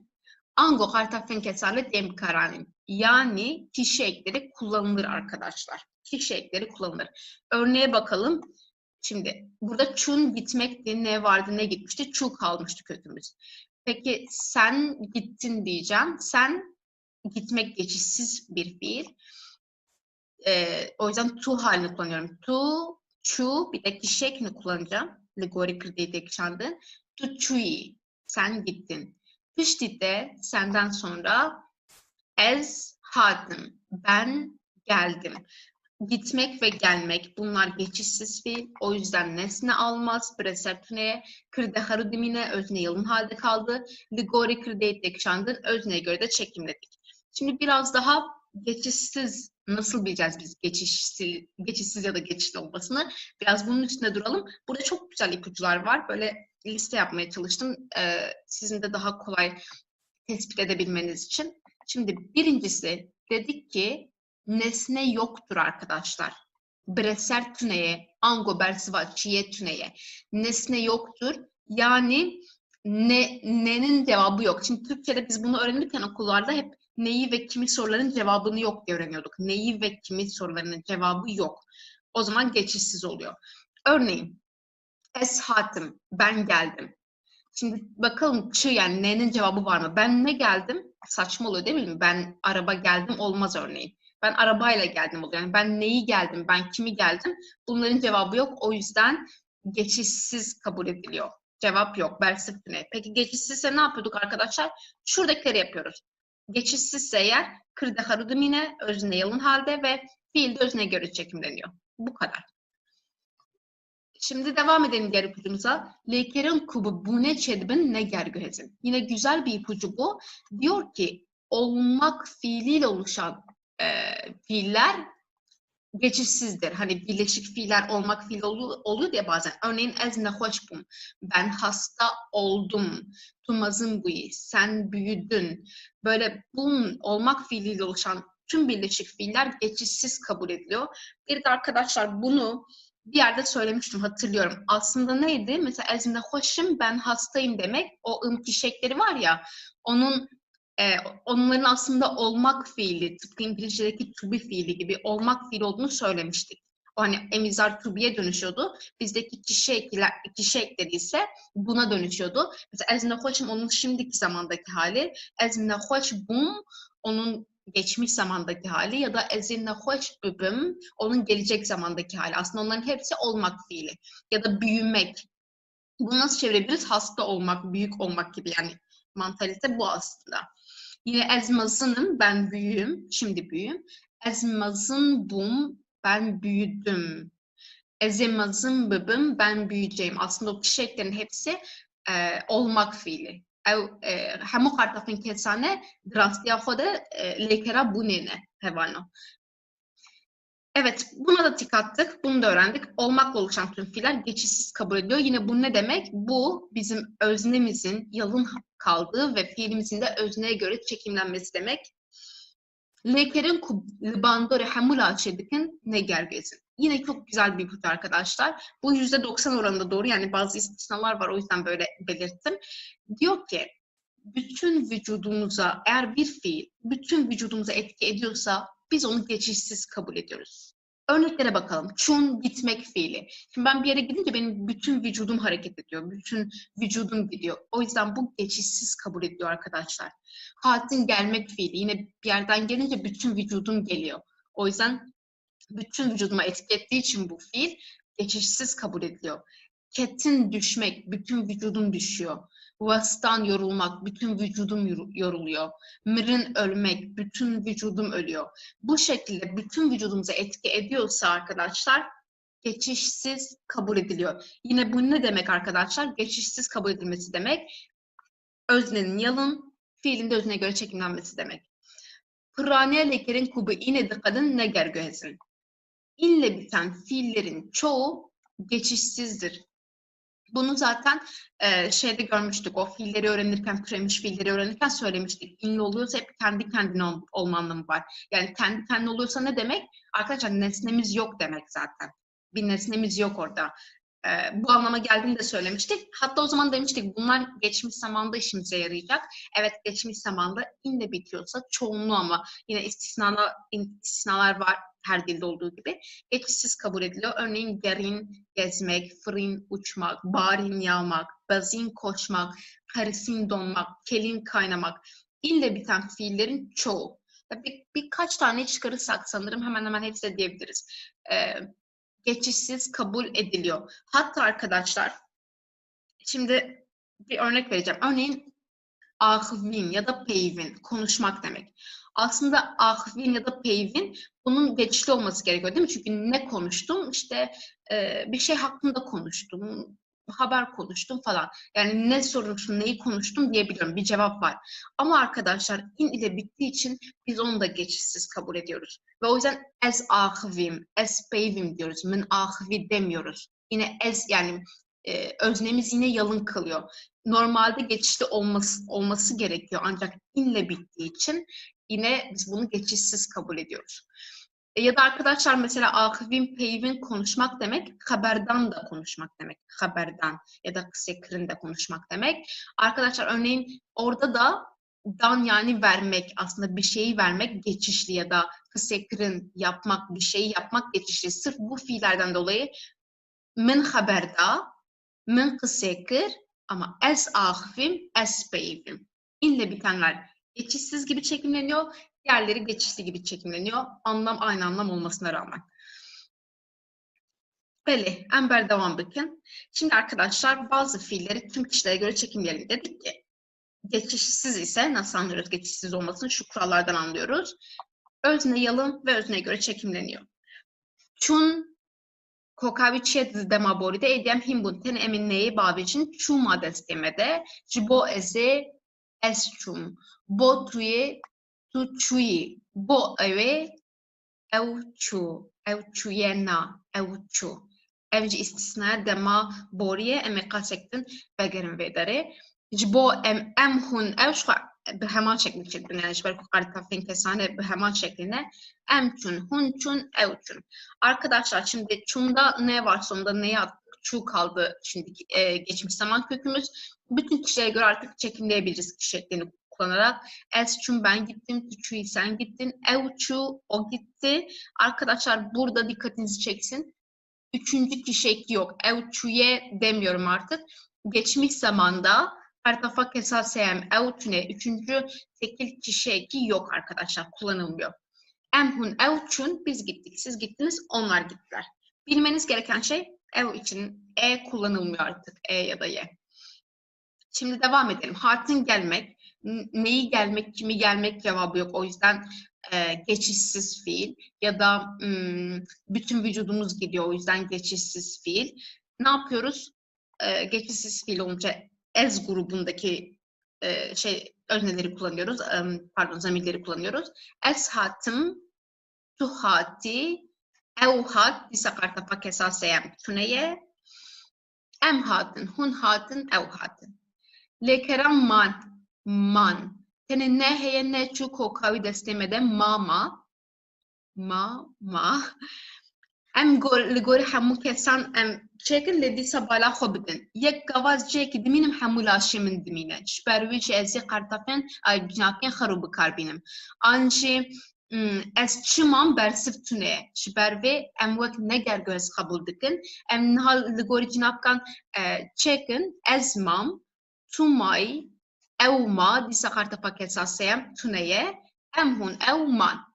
Ango hartafen kesalet dem karanin. Yani kişi ekleri kullanılır arkadaşlar. Kişi ekleri kullanılır. Örneğe bakalım. Şimdi burada çun gitmekti, ne vardı ne gitmişti, çu kalmıştı kökümüz. Peki sen gittin diyeceğim. Sen gitmek geçişsiz bir fiil. O yüzden tu halini kullanıyorum. Tu, çu, bir de kişi ekini kullanacağım. Ligori kırdeyi tekşandı. Tu çui, sen gittin. Piştite, senden sonra ez hadim, ben geldim. Gitmek ve gelmek, bunlar geçişsiz fiil. O yüzden nesne almaz. Preseptüneye, kırde harudimine, özne yalın halde kaldı. Ligori kırdeyi tekşandın, özneye göre de çekimledik. Şimdi biraz daha geçişsiz, nasıl bileceğiz biz geçişsiz ya da geçişli olmasını? Biraz bunun üstünde duralım. Burada çok güzel ipuçlar var. Böyle liste yapmaya çalıştım. Sizin de daha kolay tespit edebilmeniz için. Şimdi birincisi dedik ki nesne yoktur arkadaşlar. Breser tüneye, ango bersvaçiye tüneye. Nesne yoktur. Yani nenin cevabı yok. Şimdi Türkçe'de biz bunu öğrenirken okullarda hep neyi ve kimi soruların cevabını yok diye öğreniyorduk. Neyi ve kimi sorularının cevabı yok. O zaman geçişsiz oluyor. Örneğin es hatim, ben geldim. Şimdi bakalım çı yani ne'nin cevabı var mı? Ben ne geldim? Saçma oluyor değil mi? Ben araba geldim olmaz örneğin. Ben arabayla geldim oluyor. Yani ben neyi geldim, ben kimi geldim? Bunların cevabı yok. O yüzden geçişsiz kabul ediliyor. Cevap yok. Bersif ne? Peki geçişsizse ne yapıyorduk arkadaşlar? Şuradakileri yapıyoruz. Geçişsizse eğer kırda harudım yine özne yalın halde ve fiil de özne göre çekimleniyor. Bu kadar. Şimdi devam edelim diğer ipucumuza. Lekerin kubu bu ne çedbin ne gergözün. Yine güzel bir ipucu bu. Diyor ki olmak fiiliyle oluşan fiiller geçişsizdir. Hani birleşik fiiller olmak fiili oluyor diye bazen. Örneğin ez nehoşbum. Ben hasta oldum. Tumazın buyi. Sen büyüdün. Böyle bunun olmak fiiliyle oluşan tüm birleşik fiiller geçişsiz kabul ediliyor. Bir de arkadaşlar bunu bir yerde söylemiştim hatırlıyorum. Aslında neydi? Mesela ezimde hoşum ben hastayım demek. O ımkişekleri var ya onların aslında olmak fiili, tıpkı İngilizce'deki to be fiili gibi olmak fiili olduğunu söylemiştik. O hani emizar to be'ye dönüşüyordu. Bizdeki kişi ekleri ise buna dönüşüyordu. Mesela ezimde hoşum onun şimdiki zamandaki hali. Ezimde hoşbum onun geçmiş zamandaki hali ya da ezinle hoş bübüm onun gelecek zamandaki hali. Aslında onların hepsi olmak fiili. Ya da büyümek. Bunu nasıl çevirebiliriz? Hasta olmak, büyük olmak gibi yani mantalite bu aslında. Yine ezmazınım, ben büyüğüm, şimdi büyüğüm. Ezmazın bum, ben büyüdüm. Ezemazın bıbım, ben büyüyeceğim. Aslında o kişiliklerin hepsi olmak fiili. همو خرطافين کسانه دراستی خود lekera bu nene hevano. Evet, buna da tik attık. Bunu da öğrendik. Olmakla oluşan tüm fiiller geçişsiz kabul ediyor. Yine bu ne demek? Bu bizim öznemizin yalın kaldığı ve fiilimizin de özneye göre çekimlenmesi demek. Lekerin kubandori hamula çedikin ne gergezin. Yine çok güzel bir ipucu arkadaşlar. Bu %90 oranında doğru. Yani bazı istisnalar var o yüzden böyle belirttim. Diyor ki bütün vücudumuza eğer bir fiil bütün vücudumuza etki ediyorsa biz onu geçişsiz kabul ediyoruz. Örneklere bakalım. Çun gitmek fiili. Şimdi ben bir yere gidince benim bütün vücudum hareket ediyor. Bütün vücudum gidiyor. O yüzden bu geçişsiz kabul ediliyor arkadaşlar. Hatin gelmek fiili. Yine bir yerden gelince bütün vücudum geliyor. O yüzden bütün vücuduma etki ettiği için bu fiil geçişsiz kabul ediliyor. Ketin düşmek, bütün vücudum düşüyor. Vastan yorulmak, bütün vücudum yoruluyor. Mirin ölmek, bütün vücudum ölüyor. Bu şekilde bütün vücudumuza etki ediyorsa arkadaşlar geçişsiz kabul ediliyor. Yine bu ne demek arkadaşlar? Geçişsiz kabul edilmesi demek. Öznenin yalın, fiilin de özne göre çekimlenmesi demek. Pıraniye lekerin kubu yine de kadın ne gergözün. İnle biten fiillerin çoğu geçişsizdir. Bunu zaten şeyde görmüştük. O fiilleri öğrenirken, türemiş fiilleri öğrenirken söylemiştik. İnli oluyorsa hep kendi kendine olma anlamı var. Yani kendi kendine oluyorsa ne demek? Arkadaşlar nesnemiz yok demek zaten. Bir nesnemiz yok orada. Bu anlama geldiğini de söylemiştik. Hatta o zaman demiştik bunlar geçmiş zamanda işimize yarayacak. Evet geçmiş zamanda inle bitiyorsa çoğunluğu ama yine istisnalar var her dilde olduğu gibi. Geçişsiz kabul ediliyor. Örneğin gerin, gezmek, fırın, uçmak, barin, yağmak, bazin, koşmak, karisin, donmak, kelin, kaynamak. İnle biten fiillerin çoğu. Birkaç tane çıkarırsak sanırım hemen hemen hepsi diyebiliriz. Geçişsiz kabul ediliyor. Hatta arkadaşlar şimdi bir örnek vereceğim. Örneğin ahvin ya da peyvin konuşmak demek. Aslında ahvin ya da peyvin bunun geçişli olması gerekiyor değil mi? Çünkü ne konuştum? İşte bir şey hakkında konuştum, haber konuştum falan. Yani ne sormuştum, neyi konuştum diyebiliyorum. Bir cevap var. Ama arkadaşlar in ile bittiği için biz onu da geçişsiz kabul ediyoruz. Ve o yüzden ez ahvim, ez peyvim diyoruz. Min ahvi demiyoruz. Yine ez yani öznemiz yine yalın kalıyor. Normalde geçişli olması gerekiyor ancak inle bittiği için Yine biz bunu geçişsiz kabul ediyoruz. Ya da arkadaşlar mesela akıvin, peyvin konuşmak demek, haberdan da konuşmak demek. Haberdan ya da kısekırın da konuşmak demek. Arkadaşlar örneğin orada da dan yani vermek, aslında bir şeyi vermek geçişli ya da kısekırın yapmak, bir şeyi yapmak geçişli. Sırf bu fiillerden dolayı min haberda, min kısekır ama es akıvim, es peyvim. İnle bitenler geçişsiz gibi çekimleniyor. Diğerleri geçişli gibi çekimleniyor. Anlam aynı anlam olmasına rağmen. Böyle, Amber devam bakın. Şimdi arkadaşlar bazı fiilleri tüm kişilere göre çekimleyelim dedik ki. Geçişsiz ise nasıl anlıyoruz geçişsiz olmasını? Şu kurallardan anlıyoruz. Özne, yalın ve özneye göre çekimleniyor. Çun kokaviçet demaboride edem himbun ten eminneyi babicin çuma destemede jibo eze esçum bo tuye tu çuyi bo eve evçu evçuyena evçu evci istisna dema boriye emi kasektin begerin vedere jibo em hun evçu به همان شکل چیدن یعنی برای قرطافین kesane به همان şekline emçun, hunçun, evçun. Arkadaşlar şimdi çunda ne var sonunda neye çu kaldı şimdi geçmiş zaman kökümüz. Bütün kişilere göre artık çekimleyebiliriz kişi şeklini kullanarak. Esçun ben gittim, çu'yu sen gittin, evçu o gitti. Arkadaşlar burada dikkatinizi çeksin. Üçüncü kişi eki yok. Evçu'ye demiyorum artık. Geçmiş zamanda Kartafak esasem evçune üçüncü tekil kişi eki yok arkadaşlar. Kullanılmıyor. Emhun evçun biz gittik, siz gittiniz, onlar gittiler. Bilmeniz gereken şey ev için kullanılmıyor artık. Ya da ye. Şimdi devam edelim. Hartın gelmek, neyi gelmek, kimi gelmek cevabı yok. O yüzden geçişsiz fiil ya da bütün vücudumuz gidiyor. O yüzden geçişsiz fiil. Ne yapıyoruz? Geçişsiz fiil olunca ez grubundaki özneleri kullanıyoruz. Zamirleri kullanıyoruz. Es hatım, tu hati, ev hat, disa kartapak esasayem tuneye, em hatın, hun hatın, ev hatın. Lekeran man. Tene ne heye ne çu kokavi destemede ma. Em gori hamu kesan em çekin ledi sabala xobidin. Yek gavaz çeki diminim hamu laşimin dimine. Şperviç ezi kartafen ay binaken xarubu karbinem. Anji ez çimam bersif tune. Şperve em vek neger göz kabul dikin. Em nihal gori cinapkan çekin ez mam tumay evma disa kartapak esasayem tuneye em hun evman.